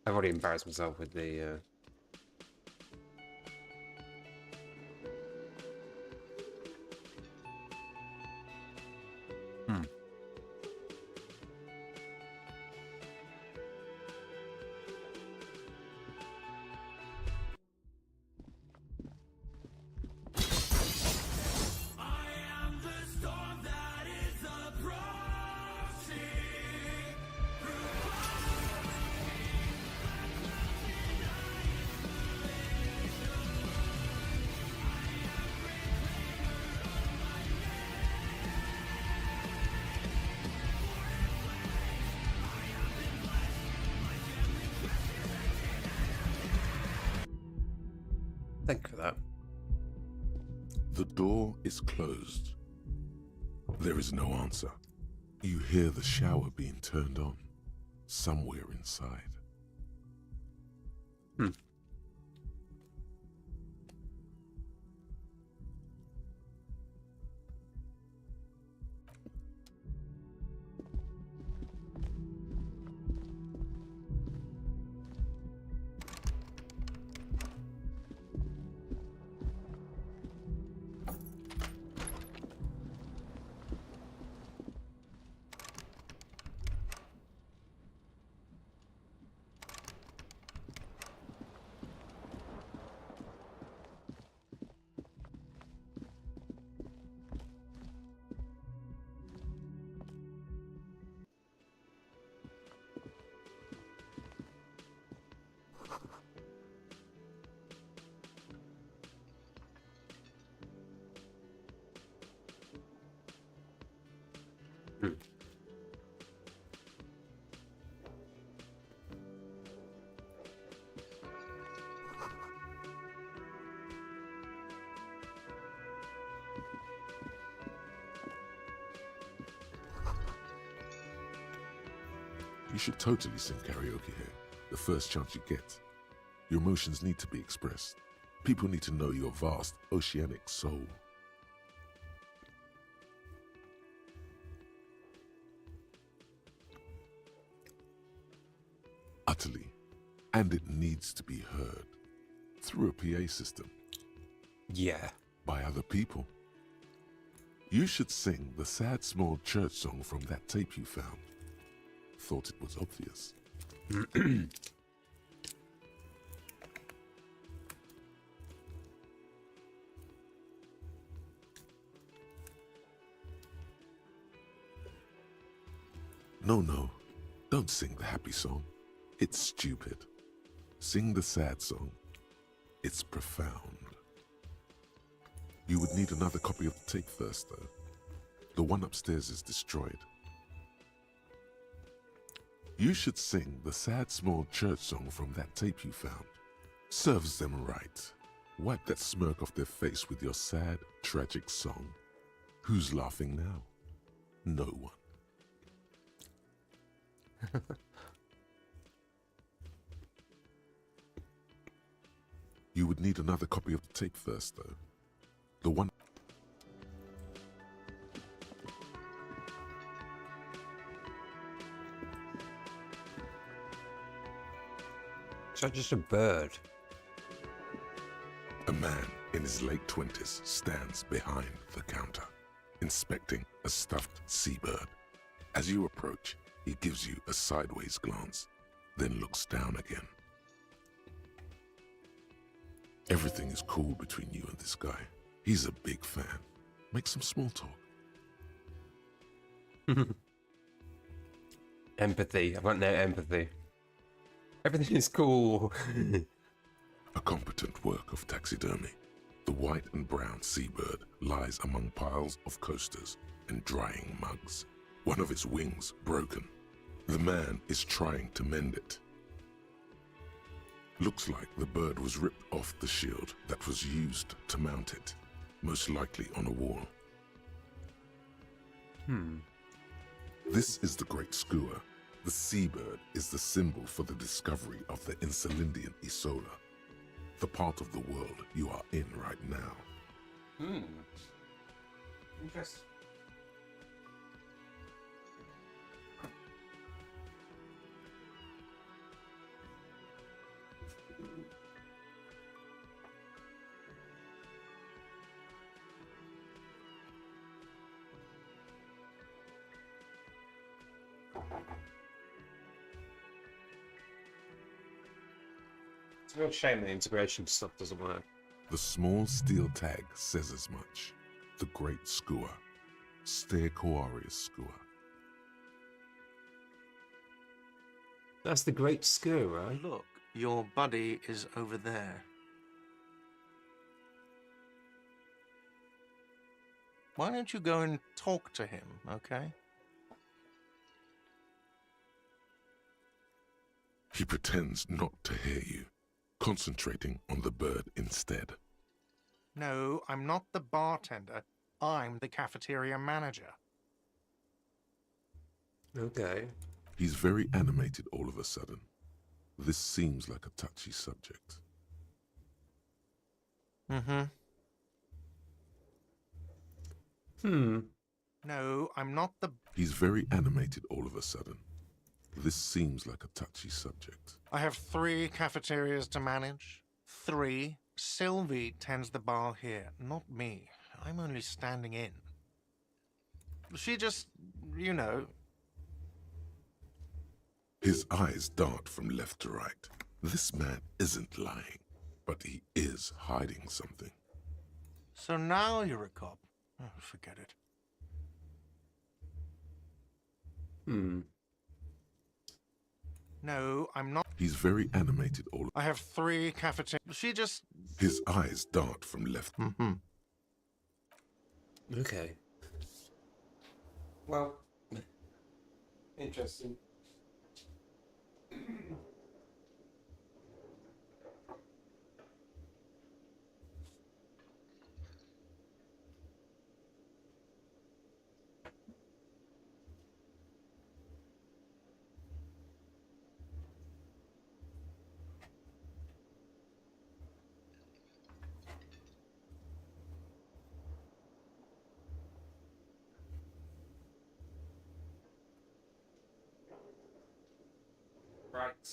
I've already embarrassed myself with the Thank you for that. The door is closed. There is no answer. You hear the shower being turned on, somewhere inside. You should totally sing karaoke here, the first chance you get. Your emotions need to be expressed. People need to know your vast, oceanic soul. Utterly. And it needs to be heard. Through a PA system. Yeah. By other people. You should sing the sad small church song from that tape you found. Thought it was obvious. No, don't sing the happy song. It's stupid. Sing the sad song. It's profound. You would need another copy of the tape first, though. The one upstairs is destroyed. You should sing the sad small church song from that tape you found. Serves them right. Wipe that smirk off their face with your sad, tragic song. Who's laughing now? No one. You would need another copy of the tape first, though. The one... Is that just a bird? A man in his late 20s stands behind the counter, inspecting a stuffed seabird. As you approach, he gives you a sideways glance, then looks down again. Everything is cool between you and this guy. He's a big fan. Make some small talk. Empathy. I've got no empathy. Everything is cool. A competent work of taxidermy. The white and brown seabird lies among piles of coasters and drying mugs. One of its wings broken. The man is trying to mend it. Looks like the bird was ripped off the shield that was used to mount it, most likely on a wall. This is the Great Skua. The seabird is the symbol for the discovery of the Insulindian Isola, the part of the world you are in right now. Interesting. It's a real shame the integration stuff doesn't work. The small steel tag says as much. The Great Skua. Stegosaurus Skua. That's the Great Skua, right? Look, your buddy is over there. Why don't you go and talk to him, okay? He pretends not to hear you, concentrating on the bird instead. No, I'm not the bartender. I'm the cafeteria manager. Okay. He's very animated all of a sudden. This seems like a touchy subject. Mm-hmm. No, I'm not the... He's very animated all of a sudden. This seems like a touchy subject. I have 3 cafeterias to manage. 3. Sylvie tends the bar here, not me. I'm only standing in. She just, you know... His eyes dart from left to right. This man isn't lying, but he is hiding something. So now you're a cop. Oh, forget it. No, I'm not. He's very animated all. I have 3 cafeterias. She just... His eyes dart from left. Okay. Well, interesting. Right.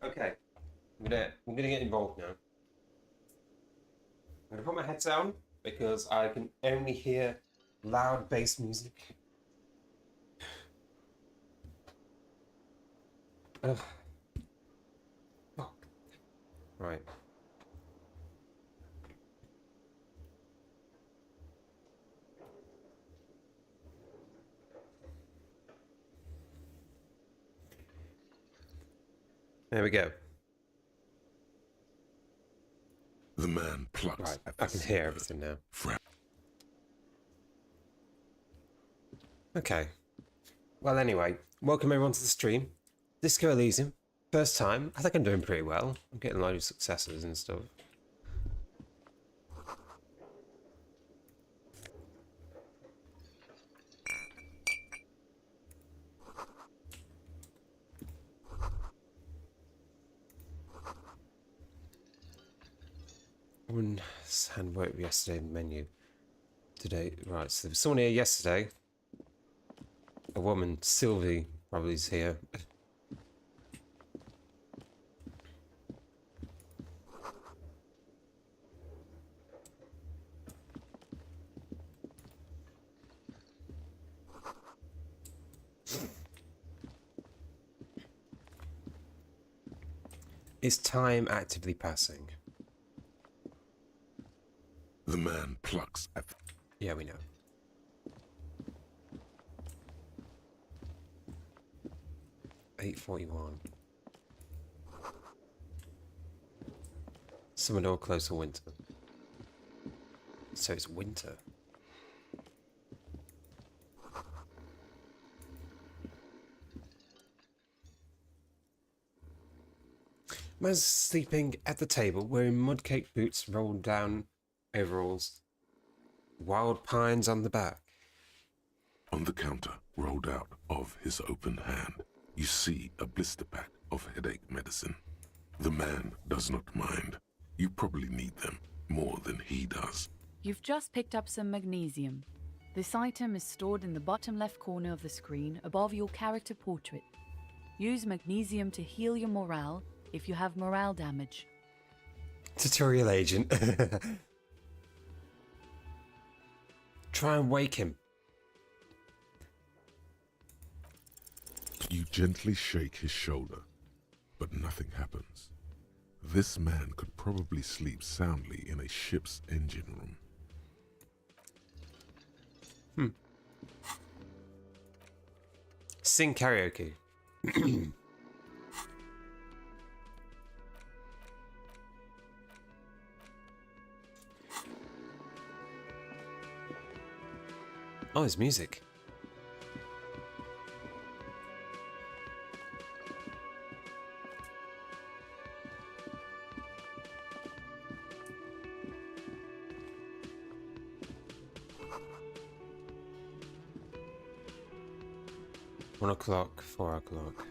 Okay. I'm gonna get involved now. I'm gonna put my headset on because I can only hear loud bass music. Ugh. Oh. Right. There we go. The man plucks Right, at I the can hear seabird. everything now. Fra- Okay. Well, anyway, welcome everyone to the stream. Disco Elysium. First time. I think I'm doing pretty well. I'm getting a lot of successes and stuff. One hand worked yesterday menu. Today, right, so there was someone here yesterday. A woman, Sylvie, probably is here. Is time actively passing? The man plucks at the Yeah, we know. $8:41. Summer door close for winter. So it's winter. Man's sleeping at the table, wearing mudcake boots, rolled down overalls, wild pines on the back. On the counter, rolled out of his open hand, you see a blister pack of headache medicine. The man does not mind. You probably need them more than he does. You've just picked up some magnesium. This item is stored in the bottom left corner of the screen above your character portrait. Use magnesium to heal your morale if you have morale damage. Tutorial agent. Try and wake him. You gently shake his shoulder, but nothing happens. This man could probably sleep soundly in a ship's engine room. Sing karaoke. Oh, it's music. One o'clock, 4 o'clock.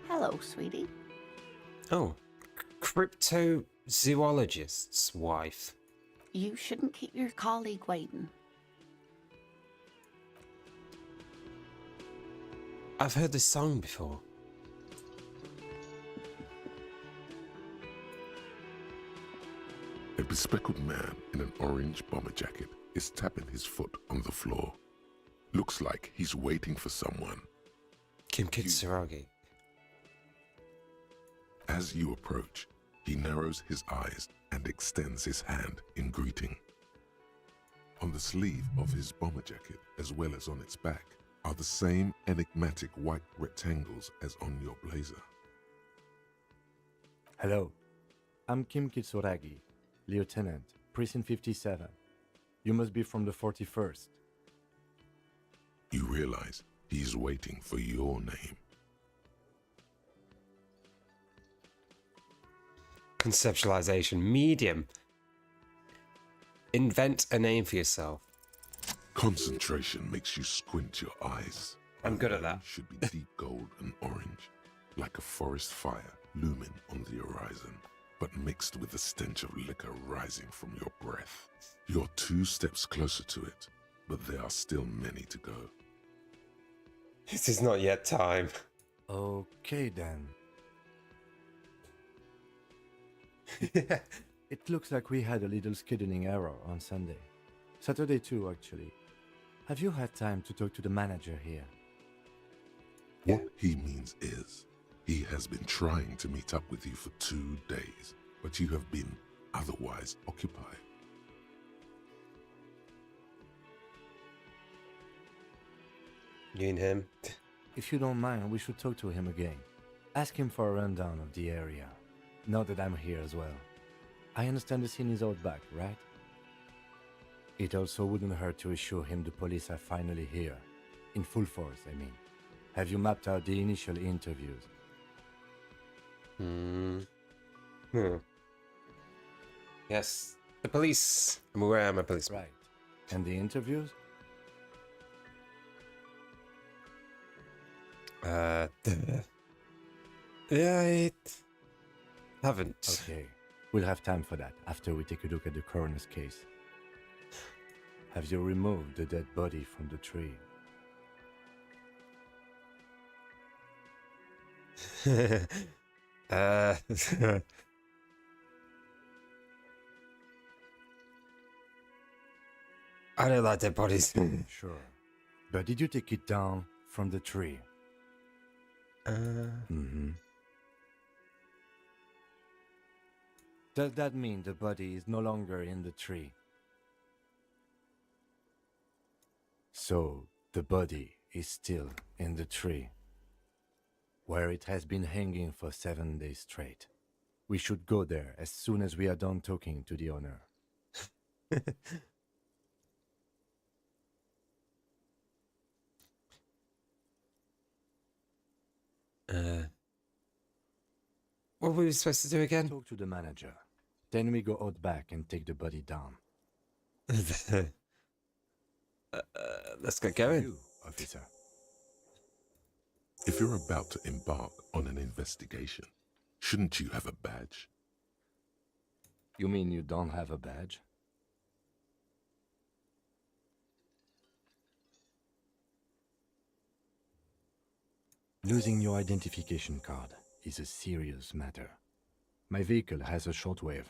Hello, sweetie. Oh, cryptozoologist's wife. You shouldn't keep your colleague waiting. I've heard this song before. A bespectacled man in an orange bomber jacket is tapping his foot on the floor. Looks like he's waiting for someone. Kim Kitsuragi. As you approach, he narrows his eyes and extends his hand in greeting. On the sleeve of his bomber jacket, as well as on its back, are the same enigmatic white rectangles as on your blazer. Hello, I'm Kim Kitsuragi, Lieutenant, Precinct 57. You must be from the 41st. You realize he's waiting for your name. Conceptualization. Medium. Invent a name for yourself. Concentration makes you squint your eyes. I'm good at that. Should be deep gold and orange, like a forest fire looming on the horizon, but mixed with the stench of liquor rising from your breath. You're 2 steps closer to it, but there are still many to go. This is not yet time. Okay then. It looks like we had a little scheduling error on Sunday. Saturday too, actually. Have you had time to talk to the manager here? What he means is, he has been trying to meet up with you for 2 days, but you have been otherwise occupied. You and him. If you don't mind, we should talk to him again. Ask him for a rundown of the area. Now that I'm here as well. I understand the scene is out back, right? It also wouldn't hurt to assure him the police are finally here. In full force, I mean. Have you mapped out the initial interviews? Yes. The police. I'm aware I'm a policeman. Right. And the interviews? Yeah, I haven't. Okay. We'll have time for that after we take a look at the coroner's case. Have you removed the dead body from the tree? I don't like dead bodies. Sure. But did you take it down from the tree? Mm-hmm. Does that mean the body is no longer in the tree? So, the body is still in the tree, where it has been hanging for 7 days straight. We should go there as soon as we are done talking to the owner. What were we supposed to do again? Talk to the manager. Then we go out back and take the body down. Let's get going. You, officer. If you're about to embark on an investigation, shouldn't you have a badge? You mean you don't have a badge? Losing your identification card is a serious matter. My vehicle has a shortwave.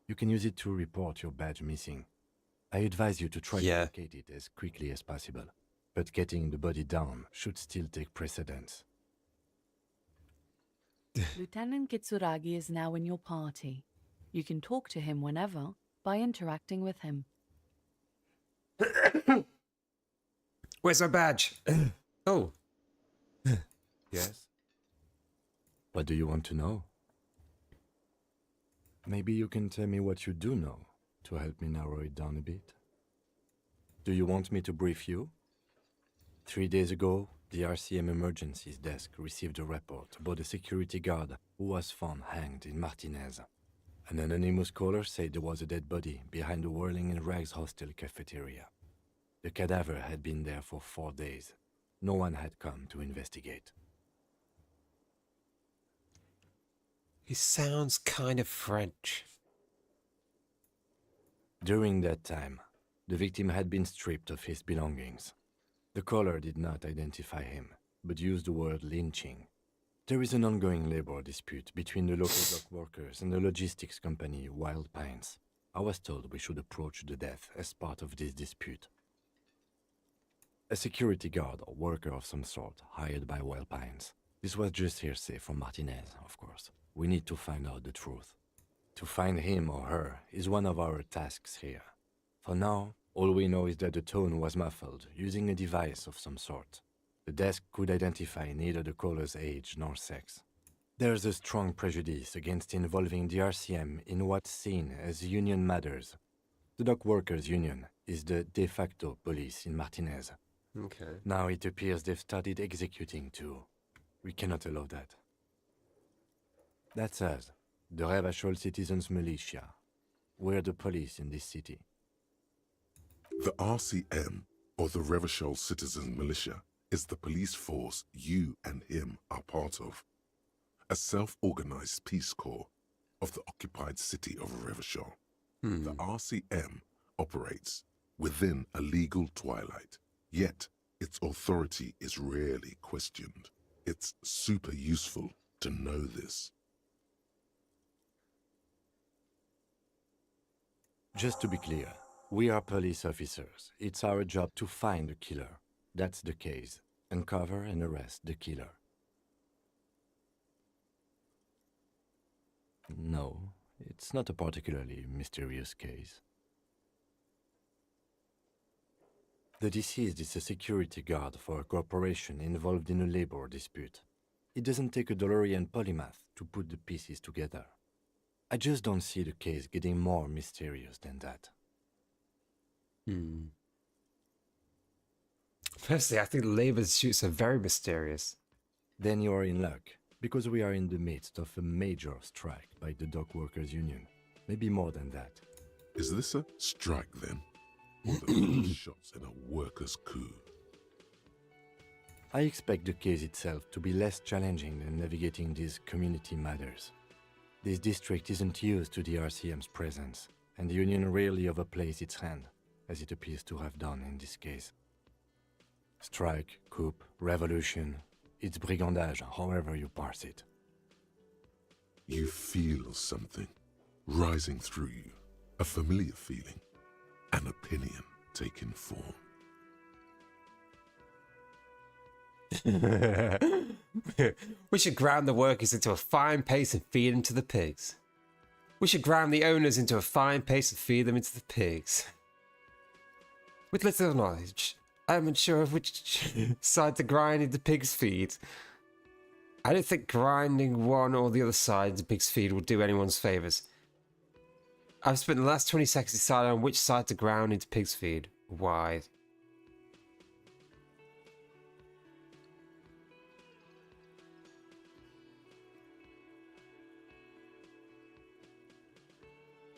You can use it to report your badge missing. I advise you to try to locate it as quickly as possible, but getting the body down should still take precedence. Lieutenant Kitsuragi is now in your party. You can talk to him whenever by interacting with him. Where's my badge? Oh. Yes? What do you want to know? Maybe you can tell me what you do know to help me narrow it down a bit. Do you want me to brief you? 3 days ago, the RCM Emergencies Desk received a report about a security guard who was found hanged in Martinez. An anonymous caller said there was a dead body behind the Whirling in Rags hostel cafeteria. The cadaver had been there for 4 days. No one had come to investigate. He sounds kind of French. During that time, the victim had been stripped of his belongings. The caller did not identify him, but used the word lynching. There is an ongoing labor dispute between the local dock workers and the logistics company Wild Pines. I was told we should approach the death as part of this dispute. A security guard or worker of some sort hired by Wild Pines. This was just hearsay from Martinez, of course. We need to find out the truth. To find him or her is one of our tasks here. For now, all we know is that the tone was muffled using a device of some sort. The desk could identify neither the caller's age nor sex. There's a strong prejudice against involving the RCM in what's seen as union matters. The dock workers' union is the de facto police in Martinez. Okay. Now it appears they've started executing too. We cannot allow that. That's us, the Revachol Citizens Militia. We're the police in this city. The RCM, or the Revachol Citizen Militia, is the police force you and him are part of. A self-organized peace corps of the occupied city of Revachol. The RCM operates within a legal twilight, yet its authority is rarely questioned. It's super useful to know this. Just to be clear, we are police officers. It's our job to find the killer. That's the case. Uncover and arrest the killer. No, it's not a particularly mysterious case. The deceased is a security guard for a corporation involved in a labor dispute. It doesn't take a DeLorean polymath to put the pieces together. I just don't see the case getting more mysterious than that. Firstly, I think labor disputes are very mysterious. Then you are in luck, because we are in the midst of a major strike by the dock workers union. Maybe more than that. Is this a strike then? Or the first shots in a workers' coup? I expect the case itself to be less challenging than navigating these community matters. This district isn't used to the RCM's presence, and the union rarely overplays its hand, as it appears to have done in this case. Strike, coup, revolution, it's brigandage, however you parse it. You feel something rising through you, a familiar feeling, an opinion taking form. We should ground the workers into a fine paste and feed them to the pigs. We should ground the owners into a fine paste and feed them into the pigs. With little knowledge, I'm unsure of which side to grind into pigs' feed. I don't think grinding one or the other side into pigs' feed will do anyone's favours. I've spent the last 20 seconds deciding on which side to ground into pigs' feed. Why?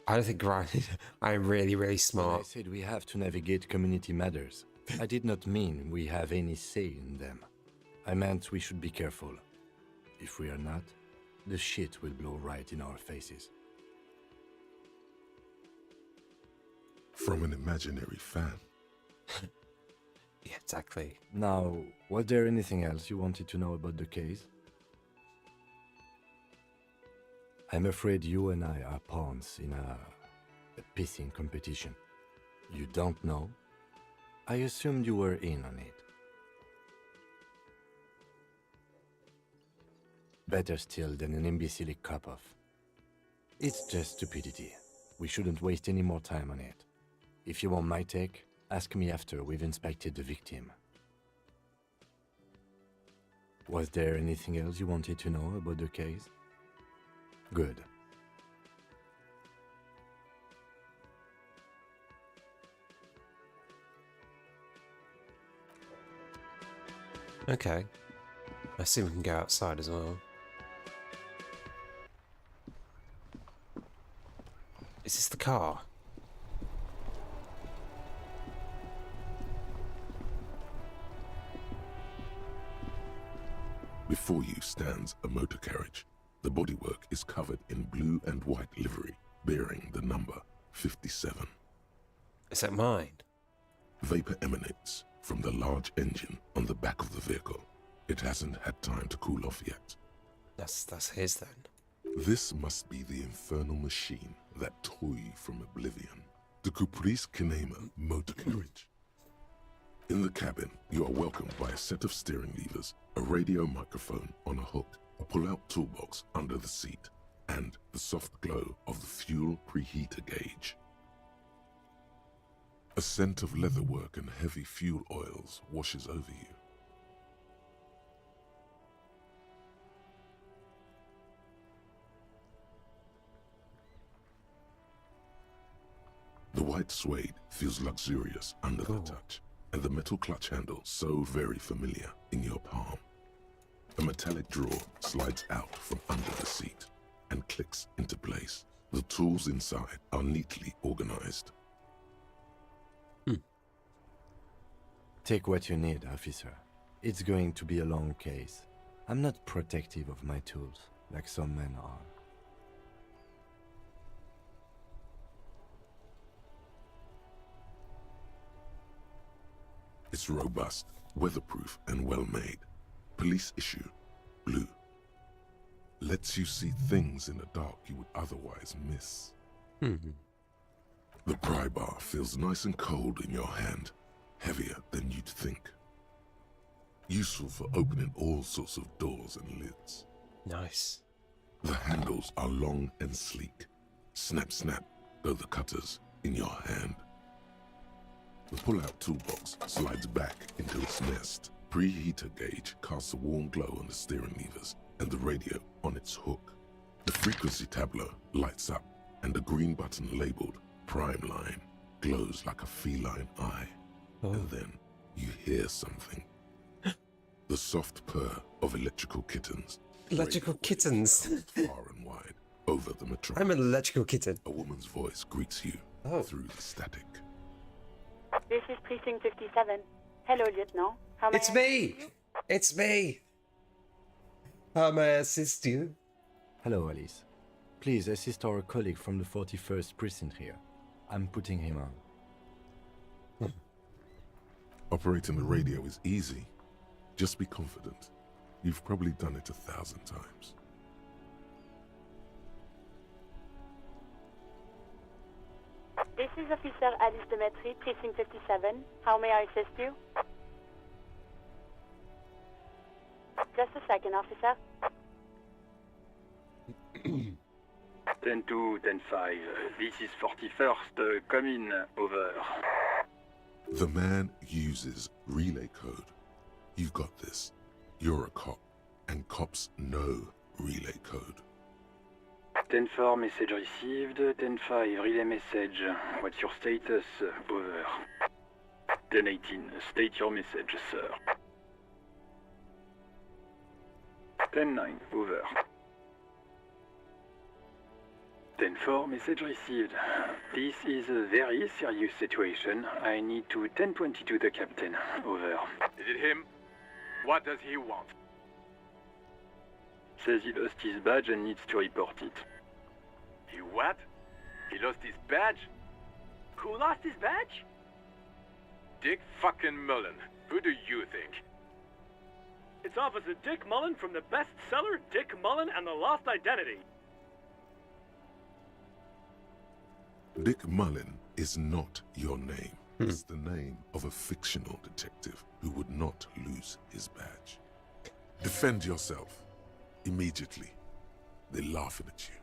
I don't think grinding. I'm really, really I smart. said we have to navigate community matters. I did not mean we have any say in them. I meant we should be careful. If we are not, the shit will blow right in our faces. From an imaginary fan. Yeah, exactly. Now, was there anything else you wanted to know about the case? I'm afraid you and I are pawns in a pissing competition. You don't know? I assumed you were in on it. Better still than an imbecile cop-off. It's just stupidity. We shouldn't waste any more time on it. If you want my take, ask me after we've inspected the victim. Was there anything else you wanted to know about the case? Good. Okay. I assume we can go outside as well. Is this the car? Before you stands a motor carriage. The bodywork is covered in blue and white livery, bearing the number 57. Is that mine? Vapor emanates from the large engine on the back of the vehicle. It hasn't had time to cool off yet. That's his then. This must be the infernal machine that tore you from oblivion. The Caprice Kinema motor carriage. In the cabin, you are welcomed by a set of steering levers, a radio microphone on a hook, a pull-out toolbox under the seat, and the soft glow of the fuel preheater gauge. A scent of leatherwork and heavy fuel oils washes over you. The white suede feels luxurious under the touch, and the metal clutch handle so very familiar in your palm. A metallic drawer slides out from under the seat and clicks into place. The tools inside are neatly organized. Take what you need, officer. It's going to be a long case. I'm not protective of my tools, like some men are. It's robust, weatherproof, and well-made. Police issue, blue. Lets you see things in the dark you would otherwise miss. The pry bar feels nice and cold in your hand, heavier than you'd think. Useful for opening all sorts of doors and lids. Nice. The handles are long and sleek. Snap, snap, go the cutters in your hand. The pull-out toolbox slides back into its nest. Preheater gauge casts a warm glow on the steering levers and the radio on its hook. The frequency tableau lights up and the green button labeled Prime Line glows like a feline eye. And then you hear something. The soft purr of electrical kittens. Electrical kittens? Far and wide over the metropolis. I'm an electrical kitten. A woman's voice greets you through the static. This is Precinct 57. Hello, Lieutenant. How may It's I me! assist you? It's me! How may I assist you? Hello, Alice. Please assist our colleague from the 41st precinct here. I'm putting him on. Operating the radio is easy. Just be confident. You've probably done it 1,000 times. This is Officer Alice Demetri, Precinct 57. How may I assist you? Just a second, officer. 10-2, 10-5. This is 41st. Come in. Over. The man uses relay code. You've got this. You're a cop, and cops know relay code. 10-4, message received. 10-5, relay message. What's your status? Over. 10-18, state your message, sir. 10-9, over. 10-4, message received. This is a very serious situation. I need to 10-22 the captain. Over. Is it him? What does he want? Says he lost his badge and needs to report it. He what? He lost his badge? Who lost his badge? Dick fucking Mullen. Who do you think? It's Officer Dick Mullen from the bestseller Dick Mullen and the Lost Identity. Dick Mullen is not your name. It's the name of a fictional detective who would not lose his badge. Defend yourself. Immediately. They're laughing at you.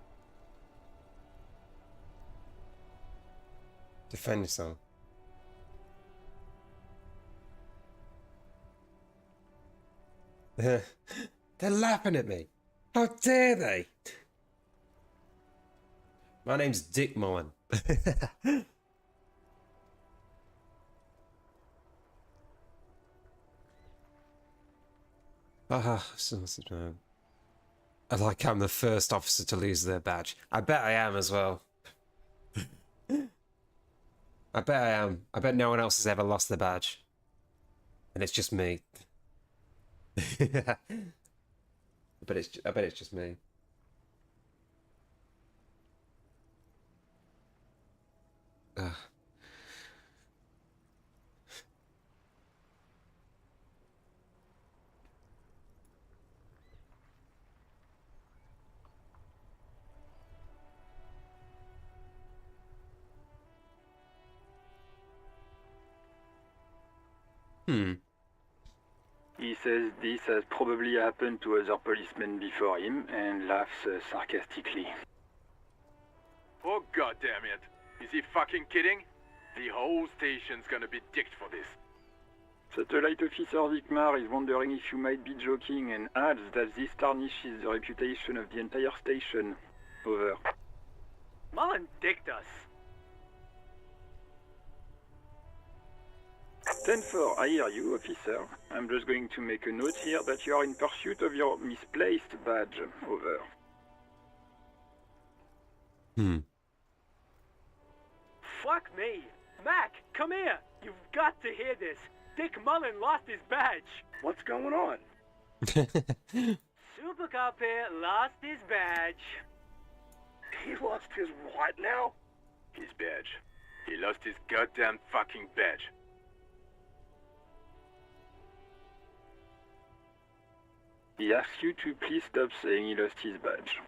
Defend yourself. They're laughing at me. How dare they? My name's Dick Mullen. I like I'm the first officer to lose their badge. I bet I am as well. I bet I am. I bet no one else has ever lost their badge. And it's just me. I bet it's just me. Ugh. He says this has probably happened to other policemen before him and laughs sarcastically. Oh goddamn it! Is he fucking kidding? The whole station's gonna be dicked for this. Satellite Officer Vikmar is wondering if you might be joking and adds that this tarnishes the reputation of the entire station. Over. Mullen dicked us. 10-4, I hear you, officer. I'm just going to make a note here that you are in pursuit of your misplaced badge. Over. Fuck me. Mac, come here. You've got to hear this. Dick Mullen lost his badge. What's going on? Super Cop here lost his badge. He lost his what now? His badge. He lost his goddamn fucking badge. He asks you to please stop saying he lost his badge.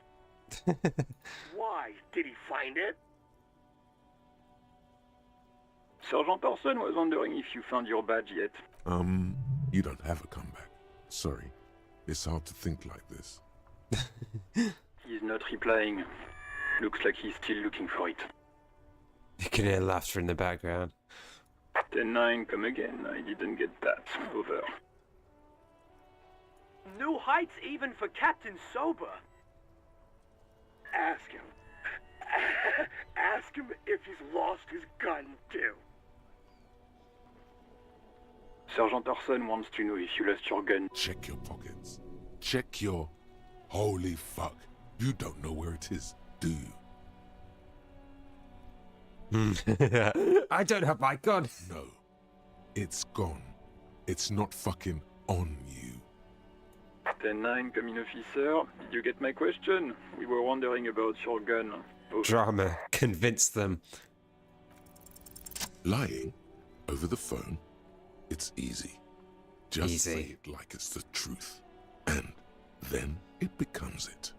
Why? Did he find it? Sergeant Person was wondering if you found your badge yet. You don't have a comeback. Sorry. It's hard to think like this. He's not replying. Looks like he's still looking for it. You can hear laughter in the background. 10-9, come again. I didn't get that. Over. New heights even for Captain Sober. Ask him. Ask him if he's lost his gun, too. Sergeant Orson wants to know if you lost your gun. Check your pockets. Check your... Holy fuck. You don't know where it is, do you? I don't have my gun. No. It's gone. It's not fucking on you. 10-9, come in, officer. Did you get my question? We were wondering about your gun. Over. Drama. Convince them. Lying over the phone, it's easy. Just say it like it's the truth. And then it becomes it.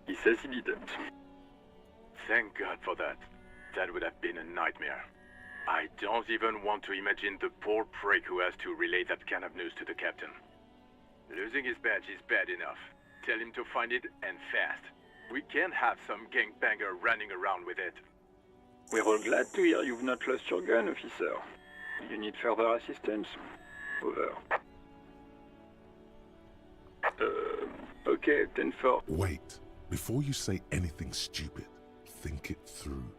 He says he didn't. Thank God for that. That would have been a nightmare. I don't even want to imagine the poor prick who has to relay that kind of news to the captain. Losing his badge is bad enough. Tell him to find it, and fast. We can't have some gangbanger running around with it. We're all glad to hear you've not lost your gun, officer. You need further assistance? Over. Okay, 10-4. Wait. Before you say anything stupid, think it through.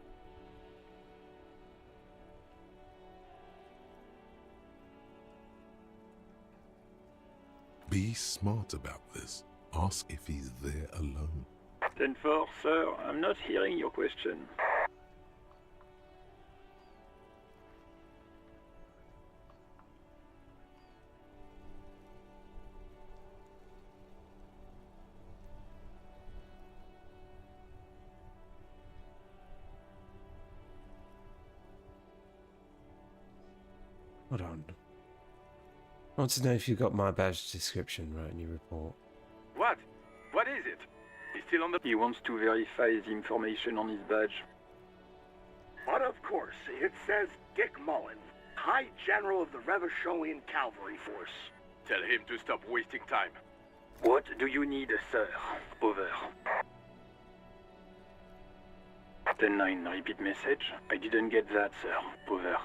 Be smart about this. Ask if he's there alone. 10-4, sir. I'm not hearing your question. Hold on. I want to know if you got my badge description right in your report. What? What is it? He's still on the... He wants to verify the information on his badge. But of course, it says Dick Mullen, High General of the Revacholian Cavalry Force. Tell him to stop wasting time. What do you need, sir? Over. 10-9, repeat message. I didn't get that, sir. Over.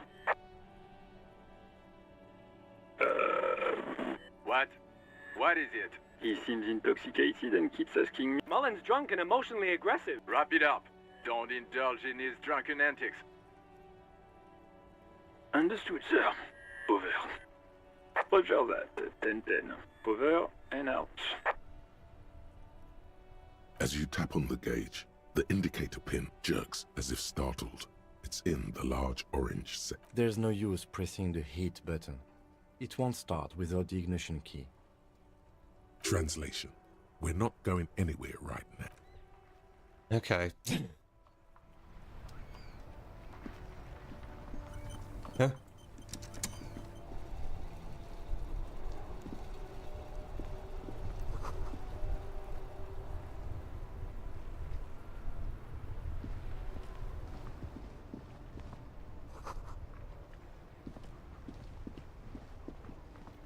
What? What is it? He seems intoxicated and keeps asking me. Mullen's drunk and emotionally aggressive. Wrap it up. Don't indulge in his drunken antics. Understood, sir. Over. Roger that. 10-10. Over and out. As you tap on the gauge, the indicator pin jerks as if startled. It's in the large orange sector. There's no use pressing the heat button. It won't start without the ignition key. Translation. We're not going anywhere right now. Okay. Huh?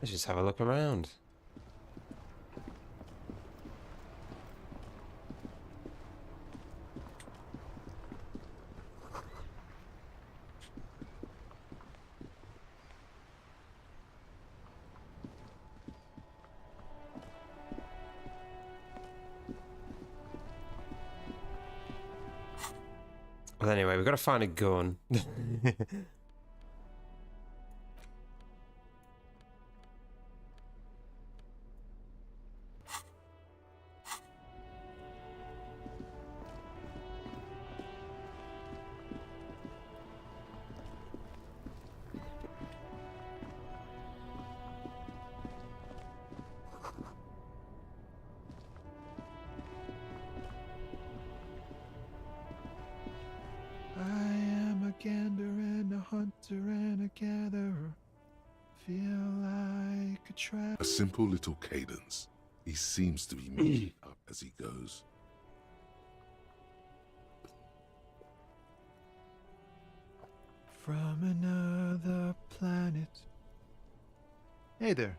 Let's just have a look around. Well, anyway, we've got to find a gun. gander and a hunter and a gatherer. Feel like a trap. A simple little cadence. He seems to be making up as he goes. From another planet. Hey there.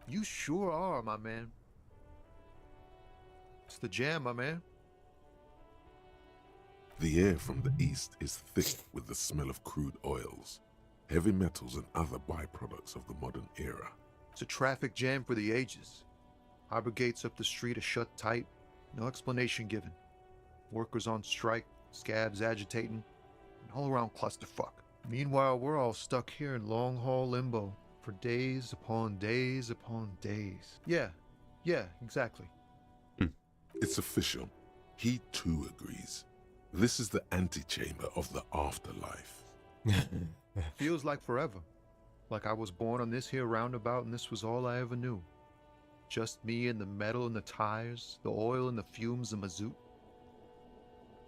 You sure are, my man. It's the jam, my man. The air from the east is thick with the smell of crude oils, heavy metals and other byproducts of the modern era. It's a traffic jam for the ages. Harbor gates up the street are shut tight, no explanation given. Workers on strike, scabs agitating, an all-around clusterfuck. Meanwhile, we're all stuck here in long-haul limbo for days upon days upon days. Yeah, exactly. It's official. He too agrees. This is the antechamber of the afterlife. Feels like forever. Like I was born on this here roundabout and this was all I ever knew. Just me and the metal and the tires, the oil and the fumes of mazout.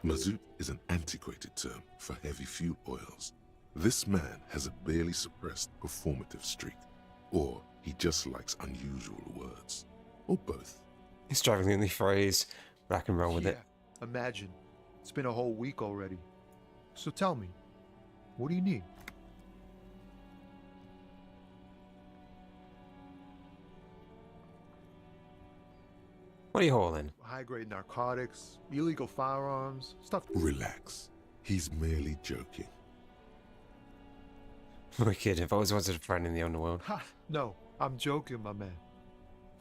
Mazout is an antiquated term for heavy fuel oils. This man has a barely suppressed performative streak, or he just likes unusual words, or both. He's driving in the phrase, rack and roll with it. Imagine. It's been a whole week already. So tell me, what do you need? What are you hauling? High-grade narcotics, illegal firearms, stuff. Relax. He's merely joking. Wicked. I've always wanted a friend in the underworld. Ha! No, I'm joking, my man.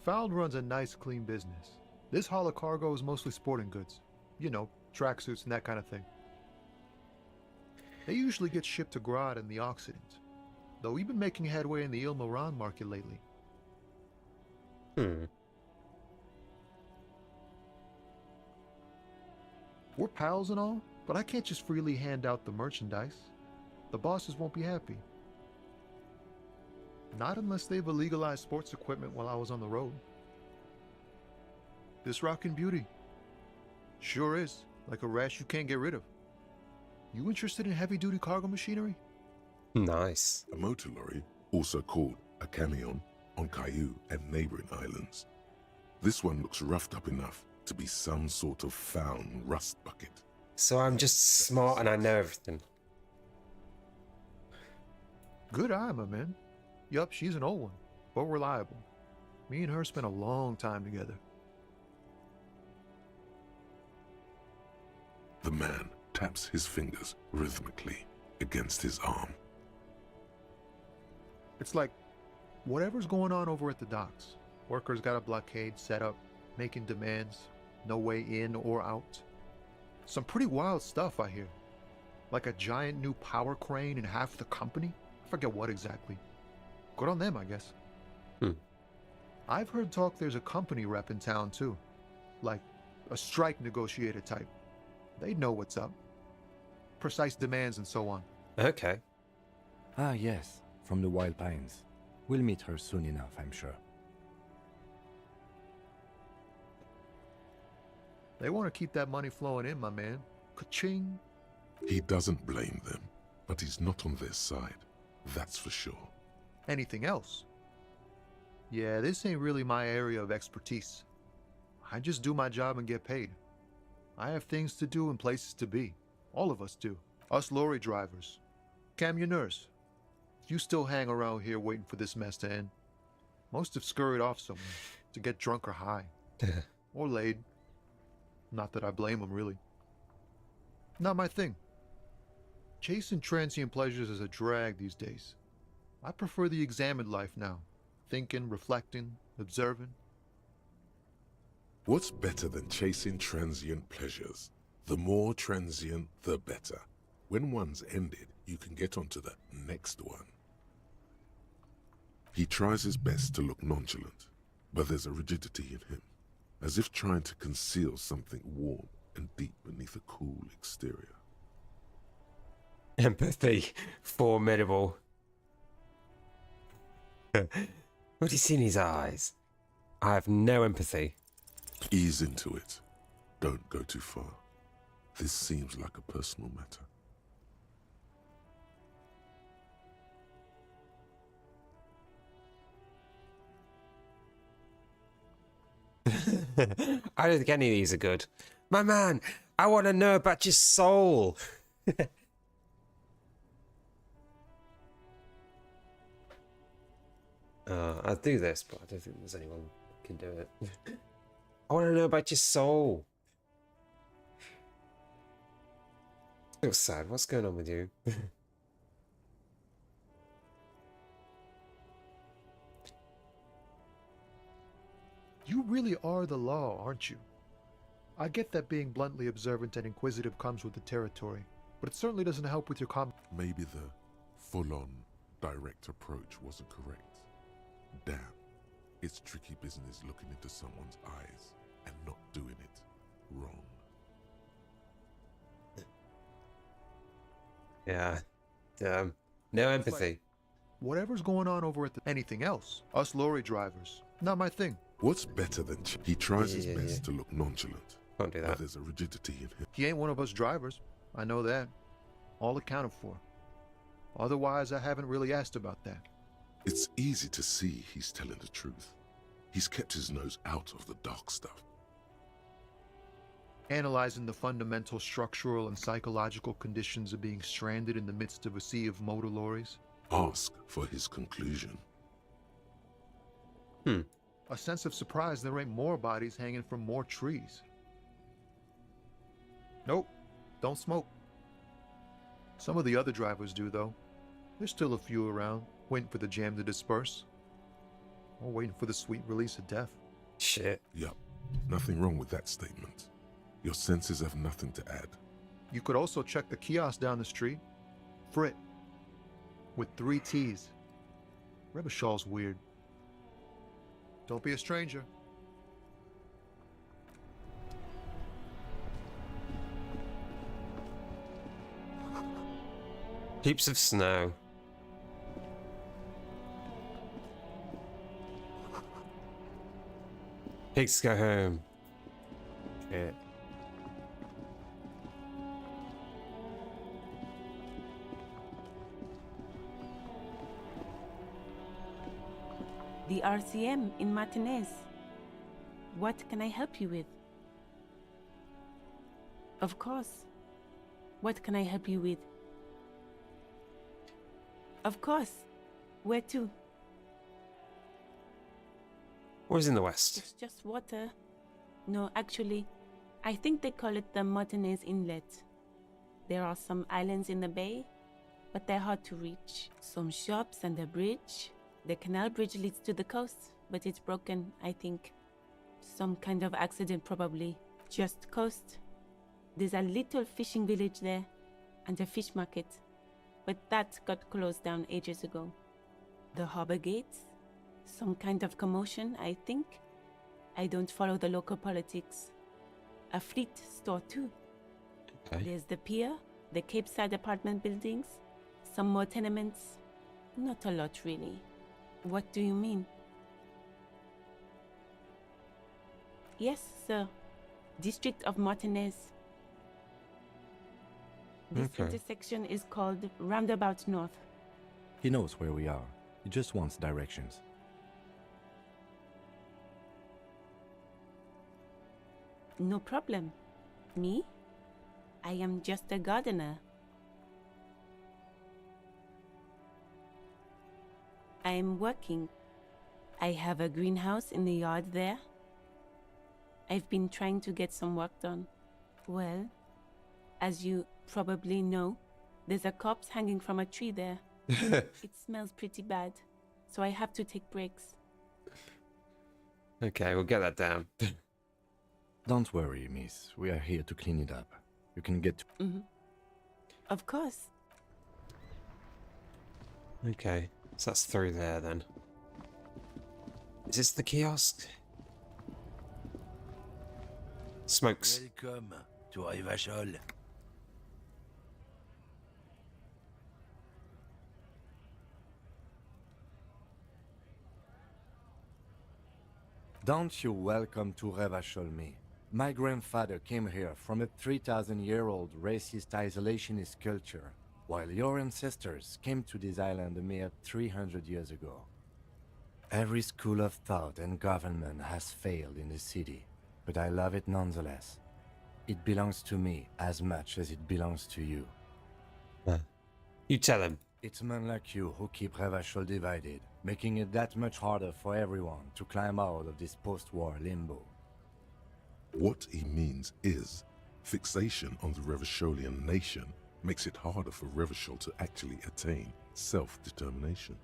Found runs a nice, clean business. This haul of cargo is mostly sporting goods. You know, tracksuits and that kind of thing. They usually get shipped to Grodd in the Occident, though we've been making headway in the Ilmaran market lately. We're pals and all, but I can't just freely hand out the merchandise. The bosses won't be happy. Not unless they've illegalized sports equipment while I was on the road. This rockin' beauty. Sure is, like a rash you can't get rid of. You interested in heavy-duty cargo machinery? Nice. A motor lorry, also called a camion, on Caillou and neighboring islands. This one looks roughed up enough to be some sort of found rust bucket. So I'm just smart and I know everything. Good eye, my man. Yup, she's an old one, but reliable. Me and her spent a long time together. The man taps his fingers rhythmically against his arm. It's like, whatever's going on over at the docks. Workers got a blockade set up, making demands, no way in or out. Some pretty wild stuff, I hear. Like a giant new power crane in half the company? I forget what exactly. Good on them, I guess. I've heard talk there's a company rep in town, too. Like, a strike negotiator type. They'd know what's up. Precise demands and so on. Okay. Ah, yes, from the Wild Pines. We'll meet her soon enough, I'm sure. They want to keep that money flowing in, my man. Ka-ching. He doesn't blame them, but he's not on their side. That's for sure. Anything else? Yeah, this ain't really my area of expertise. I just do my job and get paid. I have things to do and places to be. All of us do. Us lorry drivers. Camioners. You still hang around here waiting for this mess to end. Most have scurried off somewhere to get drunk or high. Or laid. Not that I blame them, really. Not my thing. Chasing transient pleasures is a drag these days. I prefer the examined life now. Thinking, reflecting, observing. What's better than chasing transient pleasures? The more transient, the better. When one's ended, you can get onto the next one. He tries his best to look nonchalant, but there's a rigidity in him, as if trying to conceal something warm and deep beneath a cool exterior. Empathy. Formidable. What do you see in his eyes? I have no empathy. Ease into it. Don't go too far. This seems like a personal matter. I don't think any of these are good. My man, I want to know about your soul. I'll do this, but I don't think there's anyone who can do it. I want to know about your soul. I feel sad. What's going on with you? You really are the law, aren't you? I get that being bluntly observant and inquisitive comes with the territory, but it certainly doesn't help with your Maybe the full-on, direct approach wasn't correct. Damn, it's tricky business looking into someone's eyes and not doing it wrong. Yeah. No empathy. Whatever's going on over at the... Anything else? Us lorry drivers. Not my thing. What's better than... He tries his best to look nonchalant. Can't do that. But there's a rigidity in him. He ain't one of us drivers. I know that. All accounted for. Otherwise, I haven't really asked about that. It's easy to see he's telling the truth. He's kept his nose out of the dark stuff. Analyzing the fundamental structural and psychological conditions of being stranded in the midst of a sea of motor lorries. Ask for his conclusion. A sense of surprise there ain't more bodies hanging from more trees. Nope, don't smoke. Some of the other drivers do, though. There's still a few around, waiting for the jam to disperse. Or waiting for the sweet release of death. Shit. Yup. Nothing wrong with that statement. Your senses have nothing to add. You could also check the kiosk down the street. Frit. With 3 T's. Revachol's weird. Don't be a stranger. Heaps of snow. Pigs go home. Shit. The RCM in Martinez. What can I help you with? Of course. What can I help you with? Of course. Where to? Where's in the west? It's just water. No, actually, I think they call it the Martinez Inlet. There are some islands in the bay, but they're hard to reach. Some shops and a bridge. The canal bridge leads to the coast, but it's broken, I think. Some kind of accident, probably. Just coast. There's a little fishing village there, and a fish market. But that got closed down ages ago. The harbor gates? Some kind of commotion, I think. I don't follow the local politics. A fleet store, too. Okay. There's the pier, the Cape Side apartment buildings, some more tenements. Not a lot, really. What do you mean? Yes, sir. District of Martinez. This intersection is called Roundabout North. He knows where we are. He just wants directions. No problem. Me? I am just a gardener. I am working. I have a greenhouse in the yard there. I've been trying to get some work done. Well, as you probably know, there's a corpse hanging from a tree there. It smells pretty bad, so I have to take breaks. Okay, we'll get that down. Don't worry, miss. We are here to clean it up. You can get to... Of course. Okay, so that's through there then. Is this the kiosk? Smokes. Welcome to Revachol. Don't you welcome to Revachol me. My grandfather came here from a 3,000-year-old racist isolationist culture, while your ancestors came to this island a mere 300 years ago. Every school of thought and government has failed in the city, but I love it nonetheless. It belongs to me as much as it belongs to you. You tell him. It's men like you who keep Revachol divided, making it that much harder for everyone to climb out of this post-war limbo. What he means is, fixation on the Revacholian nation makes it harder for Revachol to actually attain self-determination.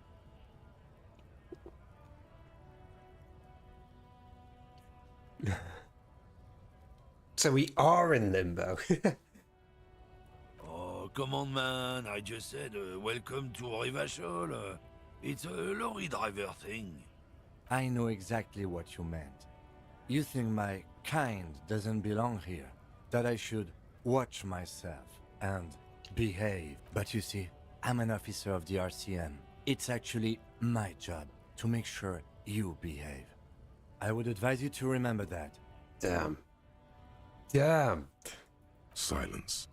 So we are in limbo. Oh, come on, man. I just said, welcome to Revachol. It's a lorry driver thing. I know exactly what you meant. You think my kind doesn't belong here, that I should watch myself and behave. But you see, I'm an officer of the RCM. It's actually my job to make sure you behave. I would advise you to remember that. Damn. Damn. Silence.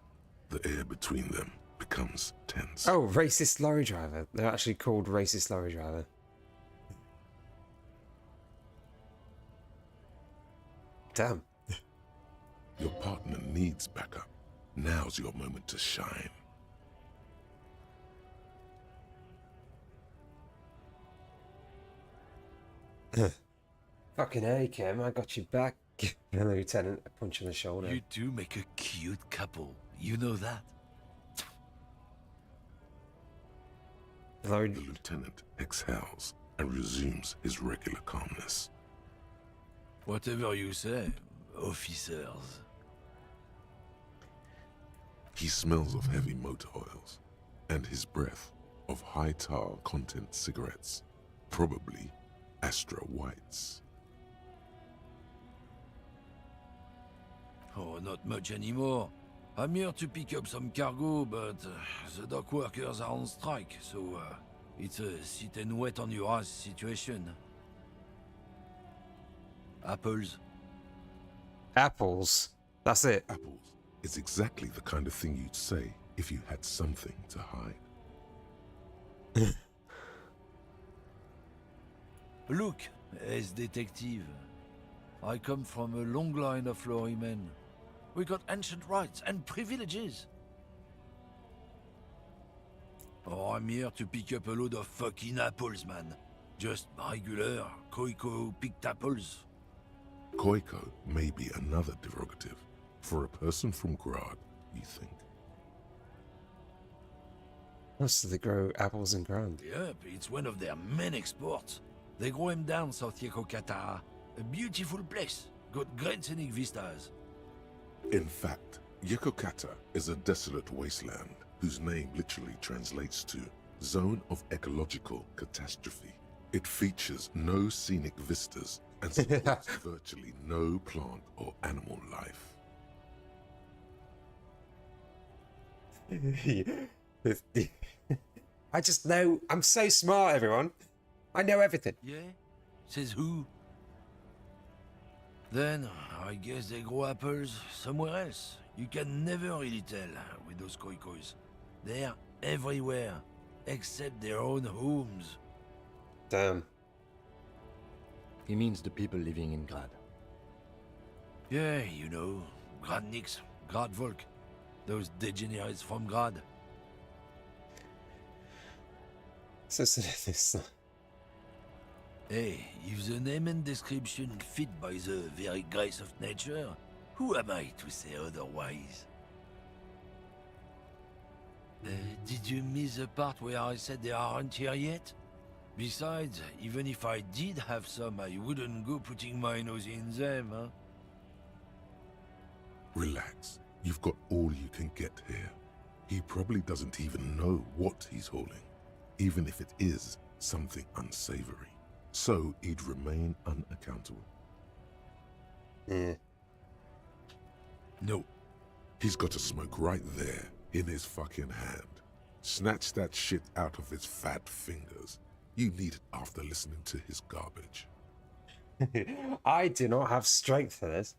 The air between them becomes tense. Oh, racist lorry driver. They're actually called racist lorry driver. Damn. Your partner needs backup. Now's your moment to shine. Fucking A, Kim, I got you back. The lieutenant, a punch on the shoulder. You two make a cute couple. You know that? The lieutenant exhales and resumes his regular calmness. Whatever you say, officers. He smells of heavy motor oils, and his breath of high tar content cigarettes, probably Astra Whites. Oh, not much anymore. I'm here to pick up some cargo, but the dock workers are on strike, so it's a sit and wait on your ass situation. Apples. Apples? That's it. Apples is exactly the kind of thing you'd say if you had something to hide. Look, as detective, I come from a long line of lorrymen. We got ancient rights and privileges. Oh, I'm here to pick up a load of fucking apples, man. Just regular Koiko picked apples. Koiko may be another derogative for a person from Grad, you think. So they grow apples in ground. Yep, it's one of their main exports. They grow them down South Yekokata. A beautiful place. Got great scenic vistas. In fact, Yekokata is a desolate wasteland whose name literally translates to Zone of Ecological Catastrophe. It features no scenic vistas and supports virtually no plant or animal life. I just know. I'm so smart, everyone. I know everything. Yeah? Says who? Then, I guess they grow apples somewhere else. You can never really tell with those koikos. They're everywhere, except their own homes. Damn. He means the people living in Grad. Yeah, you know, Gradniks, Gradvolk, those degenerates from Grad. So this. Hey, if the name and description fit by the very grace of nature, who am I to say otherwise? Did you miss the part where I said they aren't here yet? Besides, even if I did have some, I wouldn't go putting my nose in them, huh? Relax. You've got all you can get here. He probably doesn't even know what he's hauling, even if it is something unsavory. So he'd remain unaccountable. Yeah. No. He's got a smoke right there in his fucking hand. Snatch that shit out of his fat fingers. You need it after listening to his garbage. I do not have strength for this.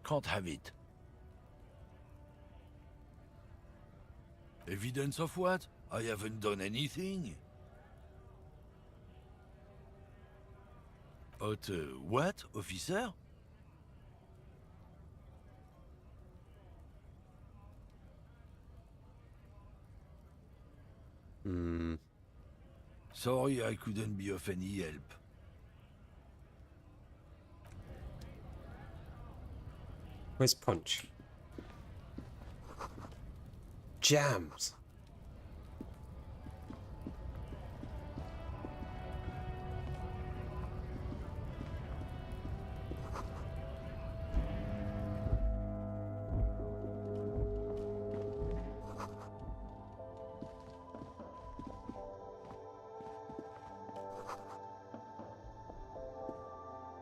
Can't have it. Evidence of what? I haven't done anything. But what, officer? Sorry I couldn't be of any help. Where's Punch? Jams.